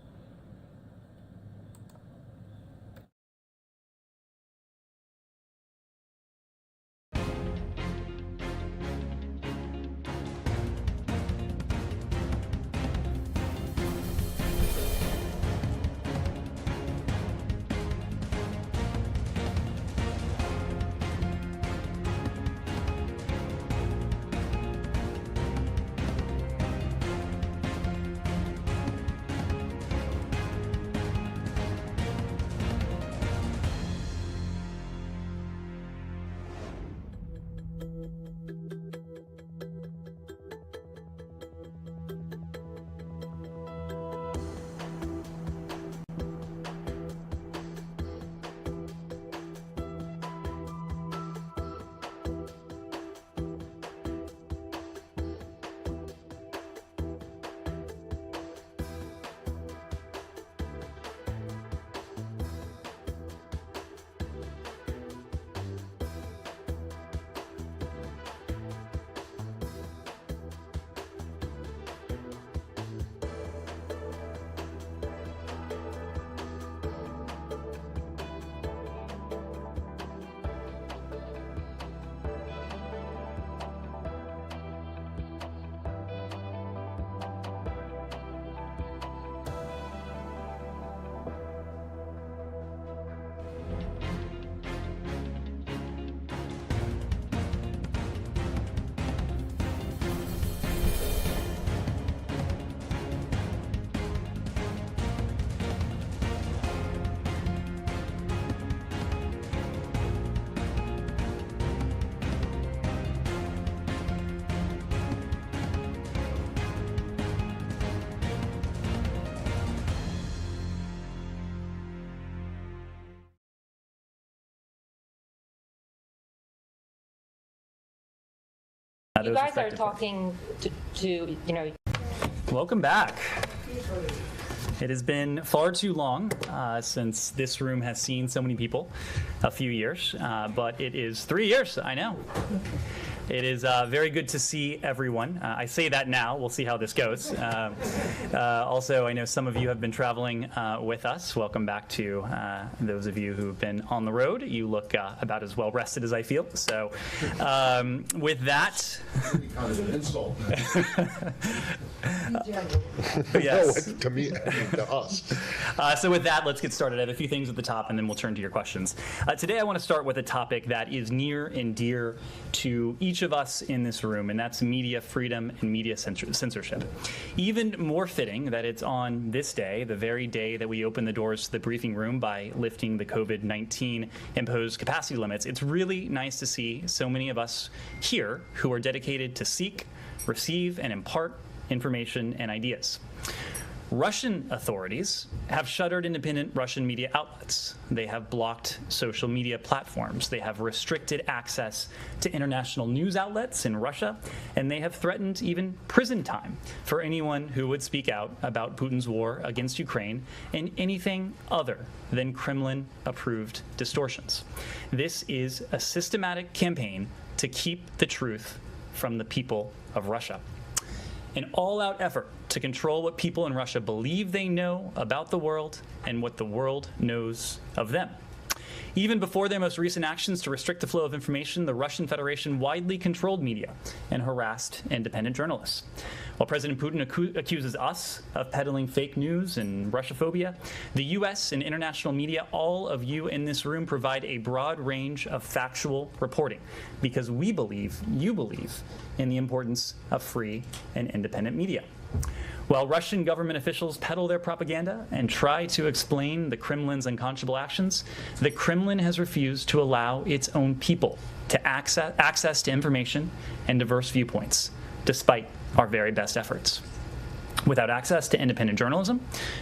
You guys are talking to Welcome back. It has been far too long since this room has seen so many people, a few years, but it is 3 years, I know. It is very good to see everyone. I say that now. We'll see how this goes. Also, I know some of you have been traveling with us. Welcome back to those of you who've been on the road. You look about as well rested as I feel. So with that... kind of an insult. Yes. No, to me, to us. So with that, let's get started. I have a few things at the top, and then we'll turn to your questions. Today, I want to start with a topic that is near and dear to each of us in this room, and that's media freedom and media censorship. Even more fitting that it's on this day, the very day that we open the doors to the briefing room by lifting the COVID-19 imposed capacity limits. It's really nice to see so many of us here who are dedicated to seek, receive, and impart information and ideas. Russian authorities have shuttered independent Russian media outlets. They have blocked social media platforms. They have restricted access to international news outlets in Russia, and they have threatened even prison time for anyone who would speak out about Putin's war against Ukraine and anything other than Kremlin-approved distortions. This is a systematic campaign to keep the truth from the people of Russia. An all-out effort to control what people in Russia believe they know about the world and what the world knows of them. Even before their most recent actions to restrict the flow of information, the Russian Federation widely controlled media and harassed independent journalists. While President Putin accuses us of peddling fake news and Russophobia, the U.S. and international media, all of you in this room, provide a broad range of factual reporting because we believe, you believe, in the importance of free and independent media. While Russian government officials peddle their propaganda and try to explain the Kremlin's unconscionable actions, the Kremlin has refused to allow its own people to access to information and diverse viewpoints, despite our very best efforts. Without access to independent journalism,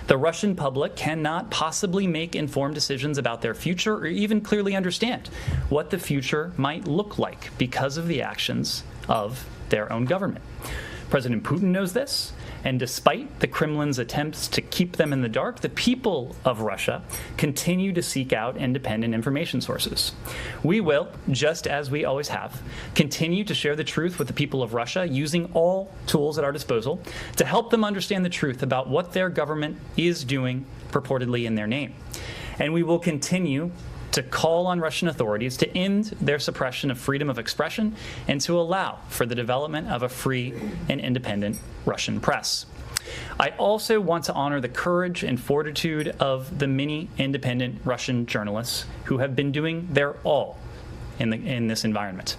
the Russian public cannot possibly make informed decisions about their future or even clearly understand what the future might look like because of the actions of their own government. President Putin knows this, and despite the Kremlin's attempts to keep them in the dark, the people of Russia continue to seek out independent information sources. We will, just as we always have, continue to share the truth with the people of Russia using all tools at our disposal to help them understand the truth about what their government is doing purportedly in their name. And we will continue to call on Russian authorities to end their suppression of freedom of expression and to allow for the development of a free and independent Russian press. I also want to honor the courage and fortitude of the many independent Russian journalists who have been doing their all in this environment.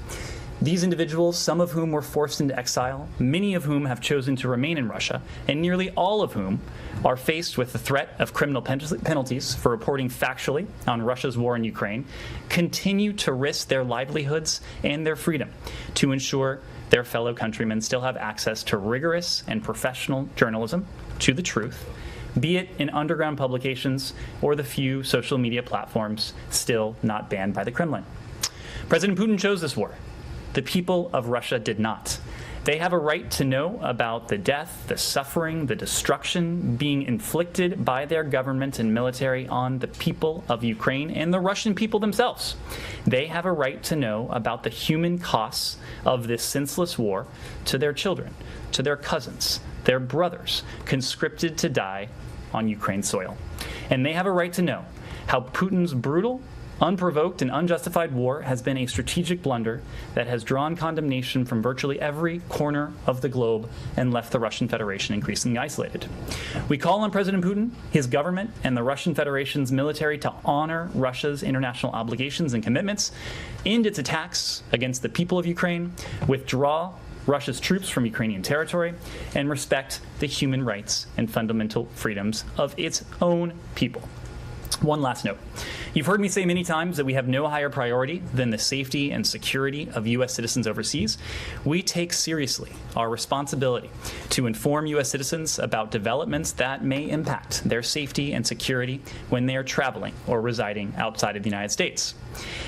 These individuals, some of whom were forced into exile, many of whom have chosen to remain in Russia, and nearly all of whom are faced with the threat of criminal penalties for reporting factually on Russia's war in Ukraine, continue to risk their livelihoods and their freedom to ensure their fellow countrymen still have access to rigorous and professional journalism, to the truth, be it in underground publications or the few social media platforms still not banned by the Kremlin. President Putin chose this war. The people of Russia did not. They have a right to know about the death, the suffering, the destruction being inflicted by their government and military on the people of Ukraine and the Russian people themselves. They have a right to know about the human costs of this senseless war to their children, to their cousins, their brothers, conscripted to die on Ukraine's soil. And they have a right to know how Putin's brutal, unprovoked and unjustified war has been a strategic blunder that has drawn condemnation from virtually every corner of the globe and left the Russian Federation increasingly isolated. We call on President Putin, his government, and the Russian Federation's military to honor Russia's international obligations and commitments, end its attacks against the people of Ukraine, withdraw Russia's troops from Ukrainian territory, and respect the human rights and fundamental freedoms of its own people. One last note. You've heard me say many times that we have no higher priority than the safety and security of U.S. citizens overseas. We take seriously our responsibility to inform U.S. citizens about developments that may impact their safety and security when they are traveling or residing outside of the United States.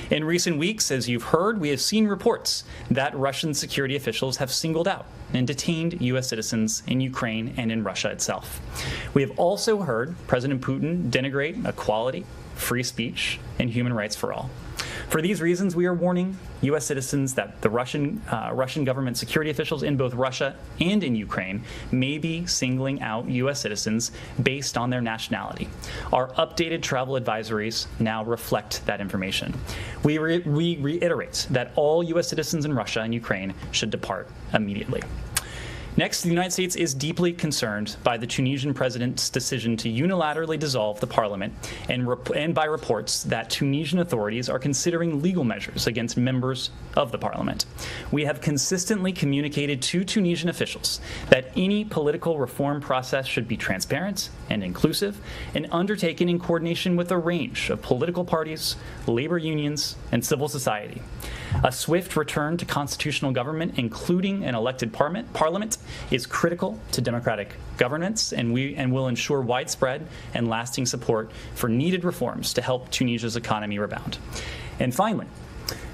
In recent weeks, as you've heard, we have seen reports that Russian security officials have singled out and detained U.S. citizens in Ukraine and in Russia itself. We have also heard President Putin denigrate equality, free speech, and human rights for all. For these reasons, we are warning U.S. citizens that the Russian government security officials in both Russia and in Ukraine may be singling out U.S. citizens based on their nationality. Our updated travel advisories now reflect that information. We reiterate that all U.S. citizens in Russia and Ukraine should depart immediately. Next, the United States is deeply concerned by the Tunisian president's decision to unilaterally dissolve the parliament and by reports that Tunisian authorities are considering legal measures against members of the parliament. We have consistently communicated to Tunisian officials that any political reform process should be transparent and inclusive and undertaken in coordination with a range of political parties, labor unions, and civil society. A swift return to constitutional government, including an elected parliament, is critical to democratic governance and will ensure widespread and lasting support for needed reforms to help Tunisia's economy rebound. And finally,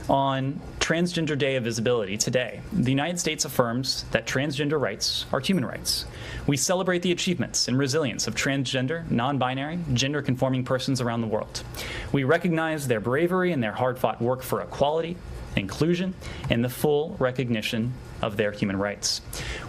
on Transgender Day of Visibility today, the United States affirms that transgender rights are human rights. We celebrate the achievements and resilience of transgender, non-binary, gender-conforming persons around the world. We recognize their bravery and their hard-fought work for equality, inclusion, and the full recognition of their human rights.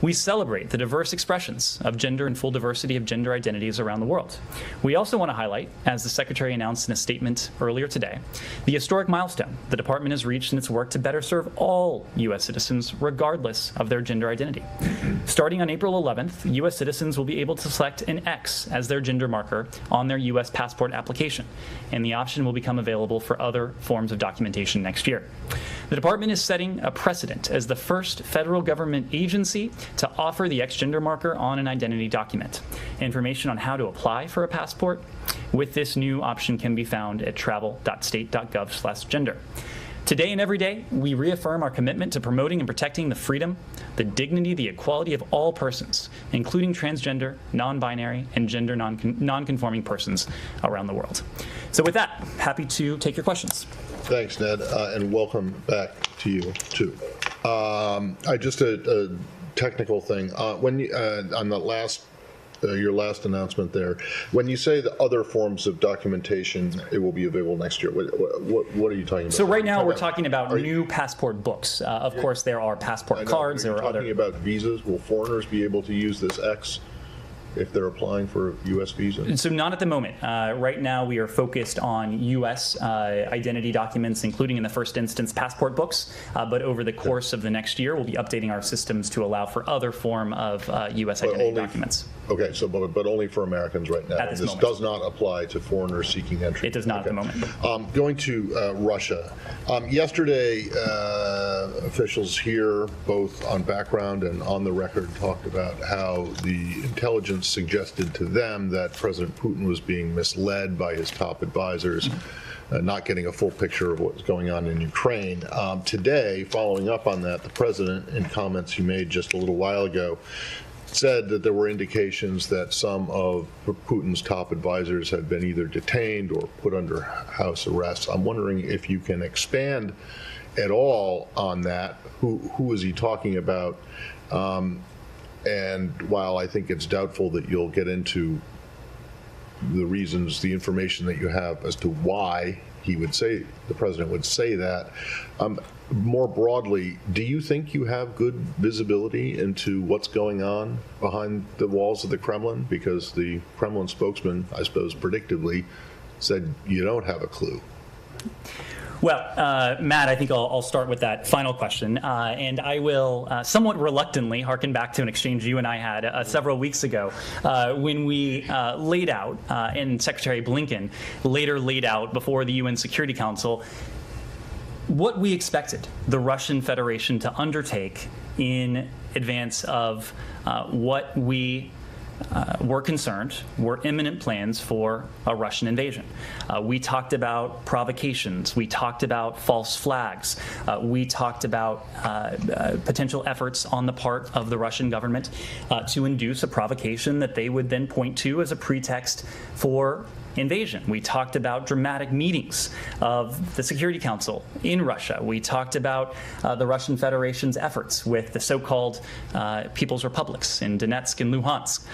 We celebrate the diverse expressions of gender and full diversity of gender identities around the world. We also want to highlight, as the Secretary announced in a statement earlier today, the historic milestone the Department has reached in its work to better serve all U.S. citizens regardless of their gender identity. Starting on April 11th, U.S. citizens will be able to select an X as their gender marker on their U.S. passport application, and the option will become available for other forms of documentation next year. The Department is setting a precedent as the first federal government agency to offer the X gender marker on an identity document. Information on how to apply for a passport with this new option can be found at travel.state.gov/gender. Today and every day, we reaffirm our commitment to promoting and protecting the freedom, the dignity, the equality of all persons, including transgender, non-binary, and gender non-conforming persons around the world. So with that, happy to take your questions. Thanks, Ned, and welcome back to you, too. Just a technical thing. When you, on the last, your last announcement there, when you say the other forms of documentation, it will be available next year. What are you talking about? So right now we're talking about new passport books. Of course, there are passport cards. There are other. Talking about visas. Will foreigners be able to use this X if they're applying for a U.S. visa? So not at the moment. Right now we are focused on U.S. Identity documents, including in the first instance passport books. But over the course of the next year, we'll be updating our systems to allow for other form of U.S. identity documents. Okay, so but only for Americans right now. At this moment. Does not apply to foreigners seeking entry. It does not at the moment. Going to Russia. Yesterday, officials here, both on background and on the record, talked about how the intelligence suggested to them that President Putin was being misled by his top advisors, not getting a full picture of what was going on in Ukraine. Today, following up on that, the president, in comments he made just a little while ago, said that there were indications that some of Putin's top advisors had been either detained or put under house arrest. I'm wondering if you can expand at all on that. Who is he talking about? And while I think it's doubtful that you'll get into the reasons, the information that you have as to why he would say, the president would say that, more broadly, do you think you have good visibility into what's going on behind the walls of the Kremlin? Because the Kremlin spokesman, I suppose predictably, said you don't have a clue. Well, Matt, I think I'll start with that final question, and I will somewhat reluctantly harken back to an exchange you and I had several weeks ago when we laid out, and Secretary Blinken later laid out before the UN Security Council, what we expected the Russian Federation to undertake in advance of what we were concerned were imminent plans for a Russian invasion. We talked about provocations. We talked about false flags. We talked about potential efforts on the part of the Russian government to induce a provocation that they would then point to as a pretext for invasion. We talked about dramatic meetings of the Security Council in Russia. We talked about the Russian Federation's efforts with the so-called People's Republics in Donetsk and Luhansk.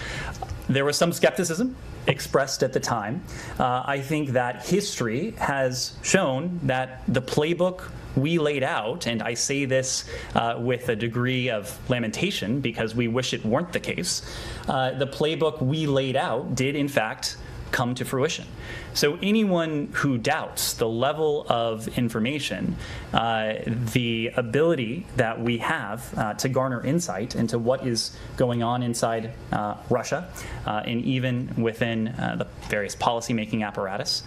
There was some skepticism expressed at the time. I think that history has shown that the playbook we laid out, and I say this with a degree of lamentation because we wish it weren't the case, the playbook we laid out did in fact come to fruition. So anyone who doubts the level of information, the ability that we have to garner insight into what is going on inside Russia, and even within the various policymaking apparatuses,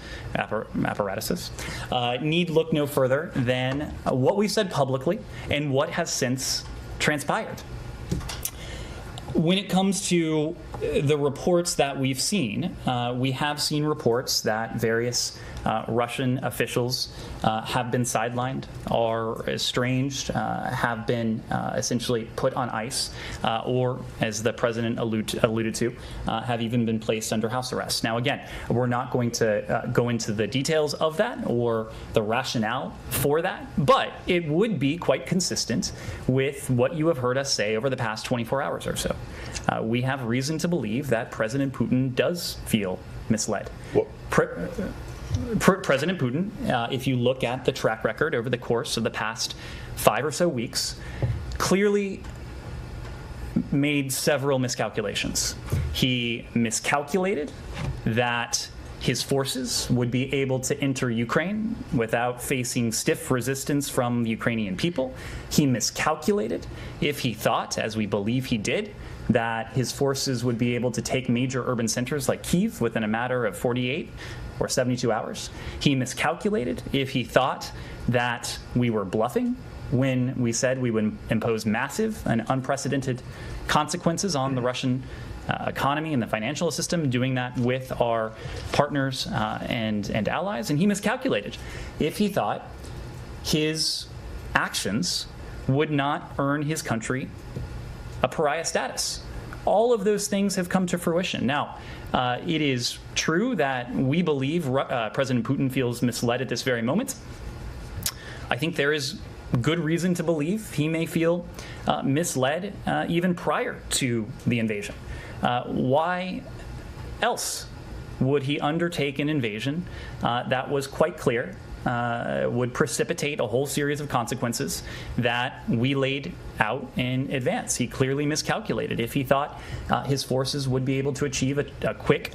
need look no further than what we said publicly and what has since transpired. When it comes to the reports that we've seen, we have seen reports that various Russian officials have been sidelined, are estranged, have been essentially put on ice, or, as the president alluded to, have even been placed under house arrest. Now, again, we're not going to go into the details of that or the rationale for that, but it would be quite consistent with what you have heard us say over the past 24 hours or so. We have reason to believe that President Putin does feel misled. President Putin, if you look at the track record over the course of the past 5 or so weeks, clearly made several miscalculations. He miscalculated that his forces would be able to enter Ukraine without facing stiff resistance from the Ukrainian people. He miscalculated if he thought, as we believe he did, that his forces would be able to take major urban centers like Kyiv within a matter of 48 or 72 hours. He miscalculated if he thought that we were bluffing when we said we would impose massive and unprecedented consequences on the Russian economy and the financial system, doing that with our partners and allies. And he miscalculated if he thought his actions would not earn his country a pariah status. All of those things have come to fruition. Now, it is true that we believe President Putin feels misled at this very moment. I think there is good reason to believe he may feel misled even prior to the invasion. Why else would he undertake an invasion that was quite clear would precipitate a whole series of consequences that we laid out in advance? He clearly miscalculated if he thought his forces would be able to achieve a quick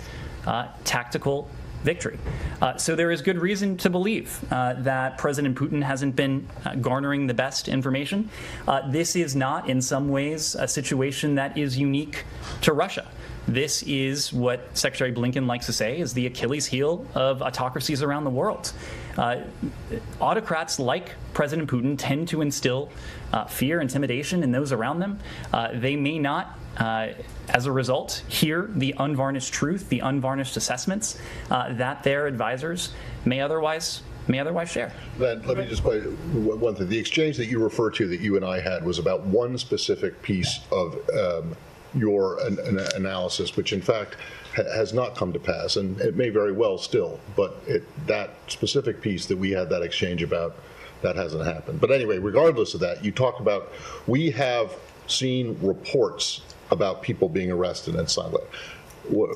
tactical victory. So there is good reason to believe that President Putin hasn't been garnering the best information. This is not, in some ways, a situation that is unique to Russia. This is what Secretary Blinken likes to say is the Achilles heel of autocracies around the world. Autocrats like President Putin tend to instill fear, intimidation in those around them. They may not, as a result, hear the unvarnished truth, the unvarnished assessments that their advisors may otherwise share. Then let me just play one thing. The exchange that you refer to that you and I had was about one specific piece of your analysis, which in fact has not come to pass, and it may very well still, but that specific piece that we had that exchange about, that hasn't happened. But anyway, regardless of that, you talk about, we have seen reports about people being arrested and silent.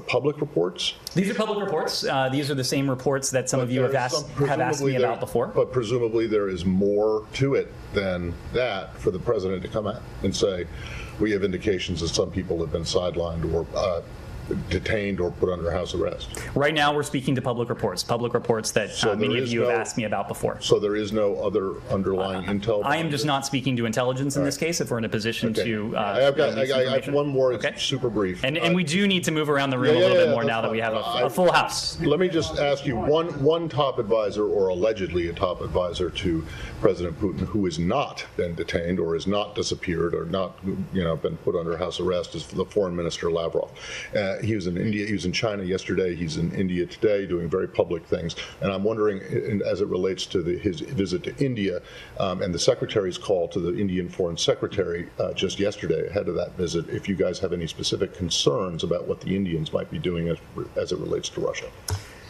Public reports? These are public reports. These are the same reports that some of you have asked me about before. But presumably there is more to it than that for the president to come out and say, we have indications that some people have been sidelined or detained or put under house arrest. Right now we're speaking to public reports that many of you have asked me about before. So there is no other underlying intel? I am just not speaking to intelligence in this case, if we're in a position to I have one more, it's super brief. And we do need to move around the room a little bit more now that we have a full house. Let me just ask you, one top advisor, or allegedly a top advisor to President Putin, who has not been detained or has not disappeared or not been put under house arrest, is the Foreign Minister Lavrov. He was in India, he was in China yesterday, he's in India today doing very public things. And I'm wondering, as it relates to his visit to India and the Secretary's call to the Indian Foreign Secretary just yesterday ahead of that visit, if you guys have any specific concerns about what the Indians might be doing as it relates to Russia.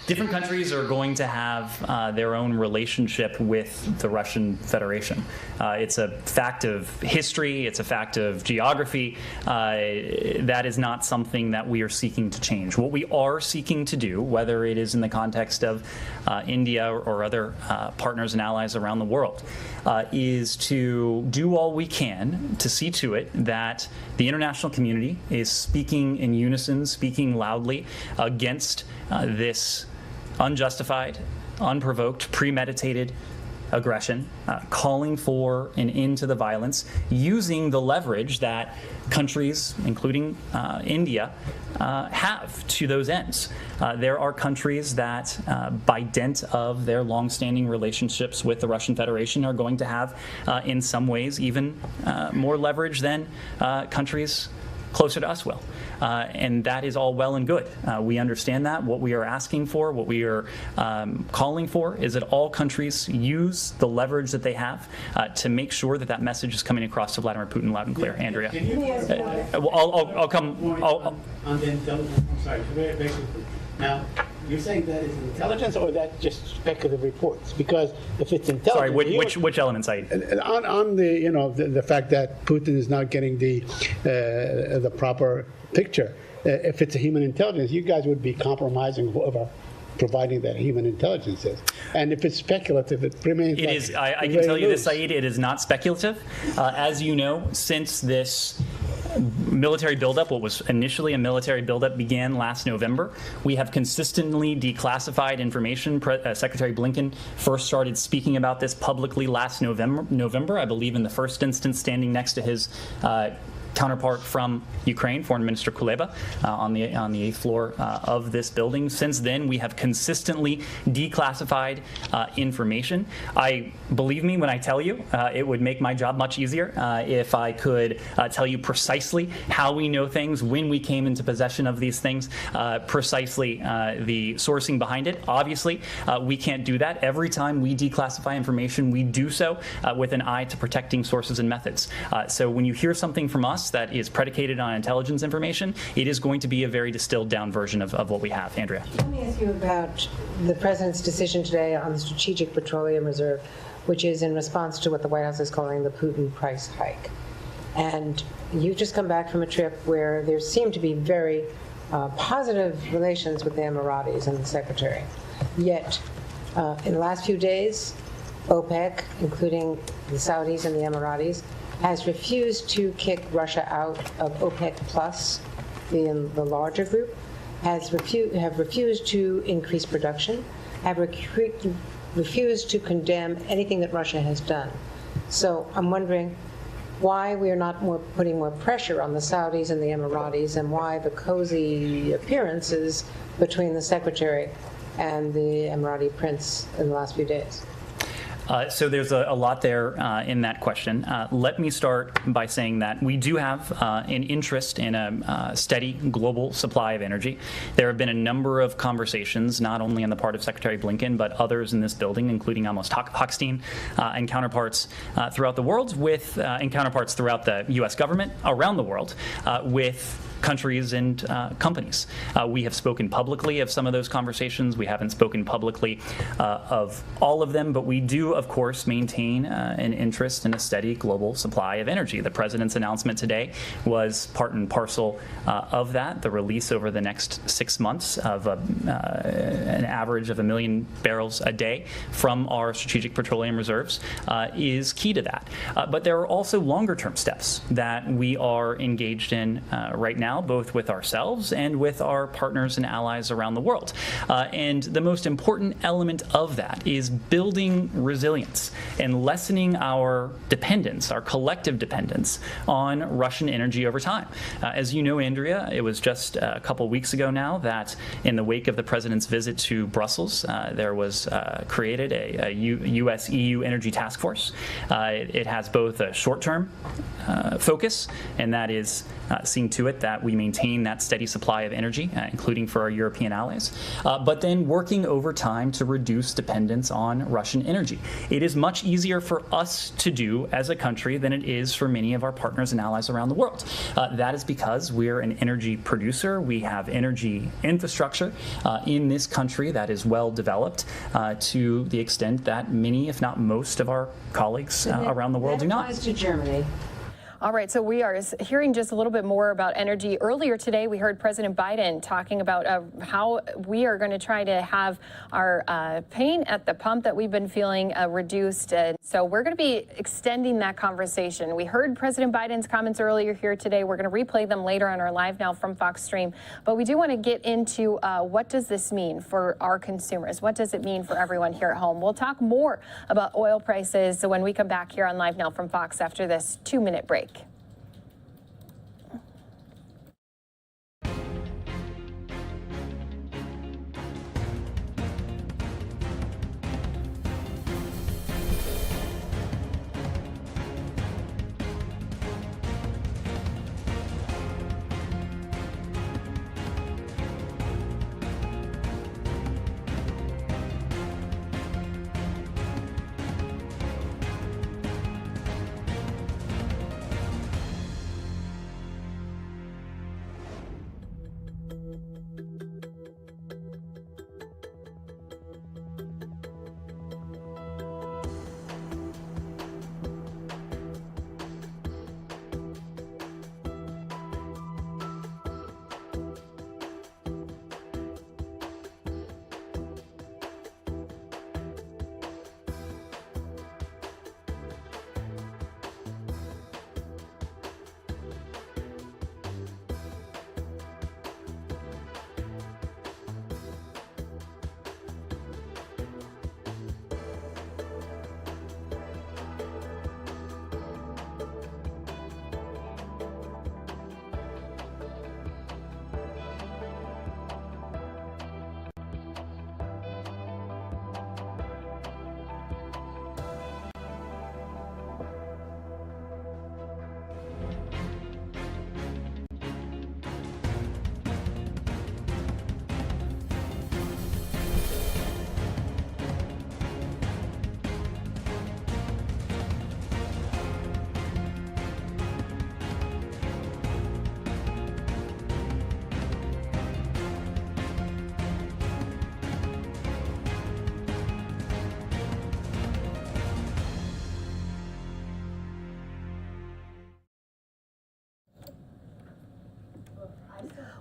different countries are going to have their own relationship with the Russian Federation. It's a fact of history, it's a fact of geography. That is not something that we are seeking to change. What we are seeking to do, whether it is in the context of India or other partners and allies around the world, is to do all we can to see to it that the international community is speaking in unison, speaking loudly against this unjustified, unprovoked, premeditated aggression, calling for an end to the violence, using the leverage that countries, including India, have to those ends. There are countries that, by dint of their longstanding relationships with the Russian Federation, are going to have, in some ways, even more leverage than countries closer to us will. And that is all well and good. We understand that. What we are asking for, what we are calling for, is that all countries use the leverage that they have to make sure that that message is coming across to Vladimir Putin loud and clear. Andrea. I'll come. On the intelligence, I'm sorry, very quickly. Now, you're saying that is intelligence or that just speculative reports? Because if it's intelligence... Sorry, which element, Saeed? On the, the fact that Putin is not getting the proper picture. If it's a human intelligence, you guys would be compromising whoever providing that human intelligence is. And if it's speculative, it remains... It is. I can tell you this, Saeed, it is not speculative. As you know, since this military buildup, what was initially a military buildup, began last November, we have consistently declassified information. Secretary Blinken first started speaking about this publicly last November, I believe in the first instance standing next to his counterpart from Ukraine, Foreign Minister Kuleba, on the 8th floor of this building. Since then, we have consistently declassified information. Believe me when I tell you, it would make my job much easier if I could tell you precisely how we know things, when we came into possession of these things, precisely the sourcing behind it. Obviously, we can't do that. Every time we declassify information, we do so with an eye to protecting sources and methods. So when you hear something from us that is predicated on intelligence information, it is going to be a very distilled down version of what we have. Andrea. Let me ask you about the President's decision today on the Strategic Petroleum Reserve, which is in response to what the White House is calling the Putin price hike. And you've just come back from a trip where there seemed to be very positive relations with the Emiratis and the Secretary. Yet, in the last few days, OPEC, including the Saudis and the Emiratis, has refused to kick Russia out of OPEC Plus, the larger group, have refused to increase production, have refused to condemn anything that Russia has done. So I'm wondering why we are not putting more pressure on the Saudis and the Emiratis, and why the cozy appearances between the Secretary and the Emirati Prince in the last few days. So there's a lot there in that question. Let me start by saying that we do have an interest in a steady global supply of energy. There have been a number of conversations, not only on the part of Secretary Blinken, but others in this building, including Amos Hochstein and counterparts throughout the world, and counterparts throughout the U.S. government around the world, with countries and companies. We have spoken publicly of some of those conversations. We haven't spoken publicly of all of them, but we do, of course, maintain an interest in a steady global supply of energy. The President's announcement today was part and parcel of that. The release over the next 6 months of an average of 1 million barrels a day from our strategic petroleum reserves is key to that. But there are also longer-term steps that we are engaged in right now, both with ourselves and with our partners and allies around the world. And the most important element of that is building resilience and lessening our dependence, our collective dependence on Russian energy over time. As you know, Andrea, it was just a couple weeks ago now that in the wake of the President's visit to Brussels, there was created a U.S.-EU energy task force. It has both a short-term focus, and that is seeing to it that we maintain that steady supply of energy, including for our European allies, but then working over time to reduce dependence on Russian energy. it is much easier for us to do as a country than it is for many of our partners and allies around the world. That is because we're an energy producer. We have energy infrastructure in this country that is well developed to the extent that many, if not most, of our colleagues around the world do not. To Germany. All right, so we are hearing just a little bit more about energy. Earlier today, we heard President Biden talking about how we are going to try to have our pain at the pump that we've been feeling reduced. So we're going to be extending that conversation. We heard President Biden's comments earlier here today. We're going to replay them later on our Live Now from Fox stream. But we do want to get into what does this mean for our consumers? What does it mean for everyone here at home? We'll talk more about oil prices when we come back here on Live Now from Fox after this 2-minute break.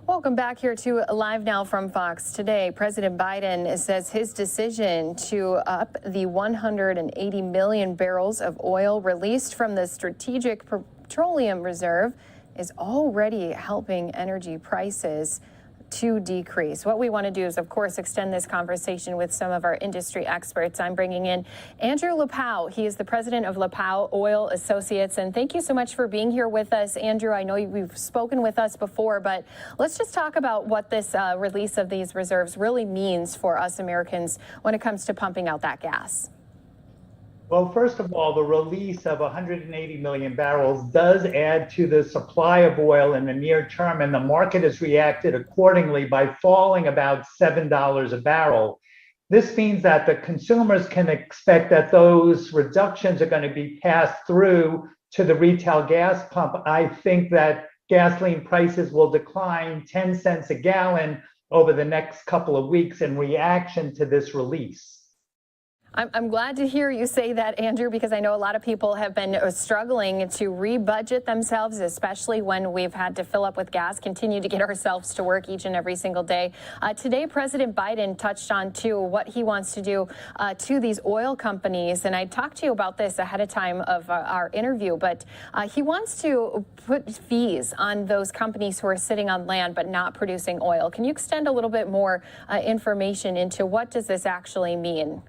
Welcome back here to Live Now from Fox. Today, President Biden says his decision to up the 180 million barrels of oil released from the Strategic Petroleum Reserve is already helping energy prices to decrease. What we want to do is, of course, extend this conversation with some of our industry experts. I'm bringing in Andrew Lepau. He is the president of Lepau Oil Associates. And thank you so much for being here with us, Andrew. I know you've spoken with us before, but let's just talk about what this release of these reserves really means for us Americans when it comes to pumping out that gas. Well, first of all, the release of 180 million barrels does add to the supply of oil in the near term, and the market has reacted accordingly by falling about $7 a barrel. This means that the consumers can expect that those reductions are going to be passed through to the retail gas pump. I think that gasoline prices will decline 10 cents a gallon over the next couple of weeks in reaction to this release. I'm glad to hear you say that, Andrew, because I know a lot of people have been struggling to rebudget themselves, especially when we've had to fill up with gas, continue to get ourselves to work each and every single day. Today, President Biden touched on, too, what he wants to do to these oil companies. And I talked to you about this ahead of time of our interview, but he wants to put fees on those companies who are sitting on land but not producing oil. Can you extend a little bit more information into what does this actually mean?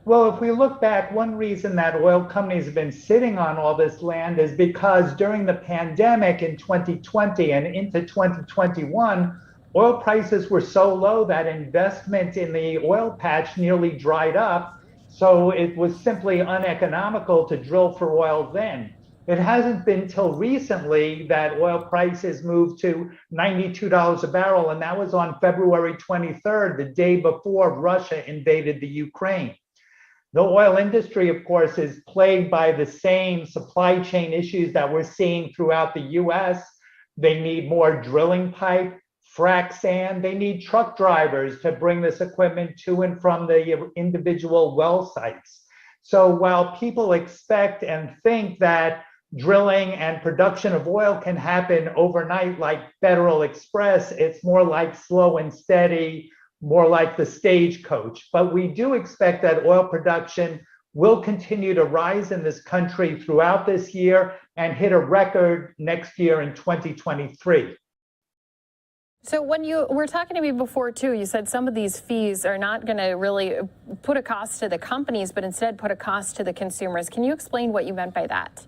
Well, if we look back, one reason that oil companies have been sitting on all this land is because during the pandemic in 2020 and into 2021, oil prices were so low that investment in the oil patch nearly dried up. So it was simply uneconomical to drill for oil then. It hasn't been till recently that oil prices moved to $92 a barrel, and that was on February 23rd, the day before Russia invaded the Ukraine. The oil industry, of course, is plagued by the same supply chain issues that we're seeing throughout the U.S. They need more drilling pipe, frac sand. They need truck drivers to bring this equipment to and from the individual well sites. So while people expect and think that drilling and production of oil can happen overnight like Federal Express, it's more like slow and steady, more like the stagecoach. But we do expect that oil production will continue to rise in this country throughout this year and hit a record next year in 2023. So when you were talking to me before too, you said some of these fees are not going to really put a cost to the companies, but instead put a cost to the consumers. Can you explain what you meant by that?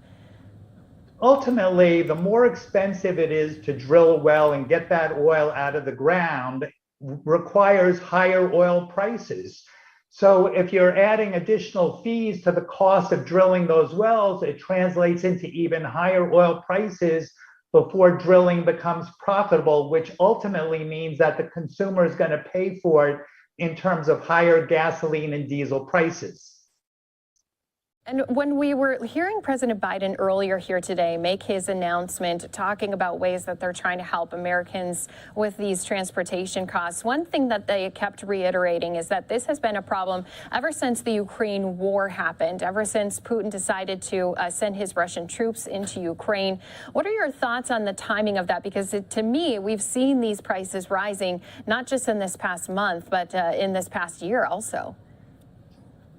Ultimately, the more expensive it is to drill a well and get that oil out of the ground requires higher oil prices. So if you're adding additional fees to the cost of drilling those wells, it translates into even higher oil prices before drilling becomes profitable, which ultimately means that the consumer is going to pay for it in terms of higher gasoline and diesel prices. And when we were hearing President Biden earlier here today make his announcement talking about ways that they're trying to help Americans with these transportation costs, one thing that they kept reiterating is that this has been a problem ever since the Ukraine war happened, ever since Putin decided to send his Russian troops into Ukraine. What are your thoughts on the timing of that? Because to me, we've seen these prices rising, not just in this past month, but in this past year also.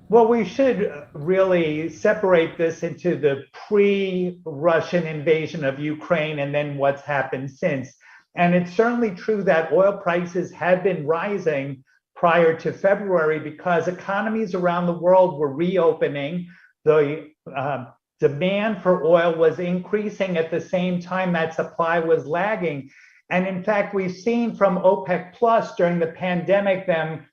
Well, we should really separate this into the pre-Russian invasion of Ukraine and then what's happened since. And it's certainly true that oil prices had been rising prior to February because economies around the world were reopening. The demand for oil was increasing at the same time that supply was lagging. And in fact, we've seen from OPEC Plus during the pandemic them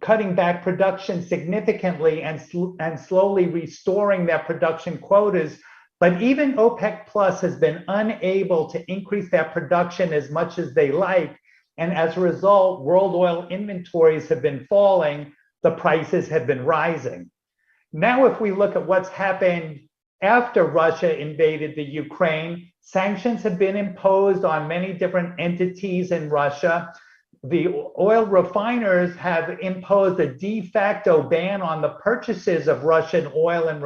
cutting back production significantly and slowly restoring their production quotas. But even OPEC Plus has been unable to increase their production as much as they like. And as a result, world oil inventories have been falling. The prices have been rising. Now, if we look at what's happened after Russia invaded the Ukraine, sanctions have been imposed on many different entities in Russia. The oil refiners have imposed a de facto ban on the purchases of Russian oil and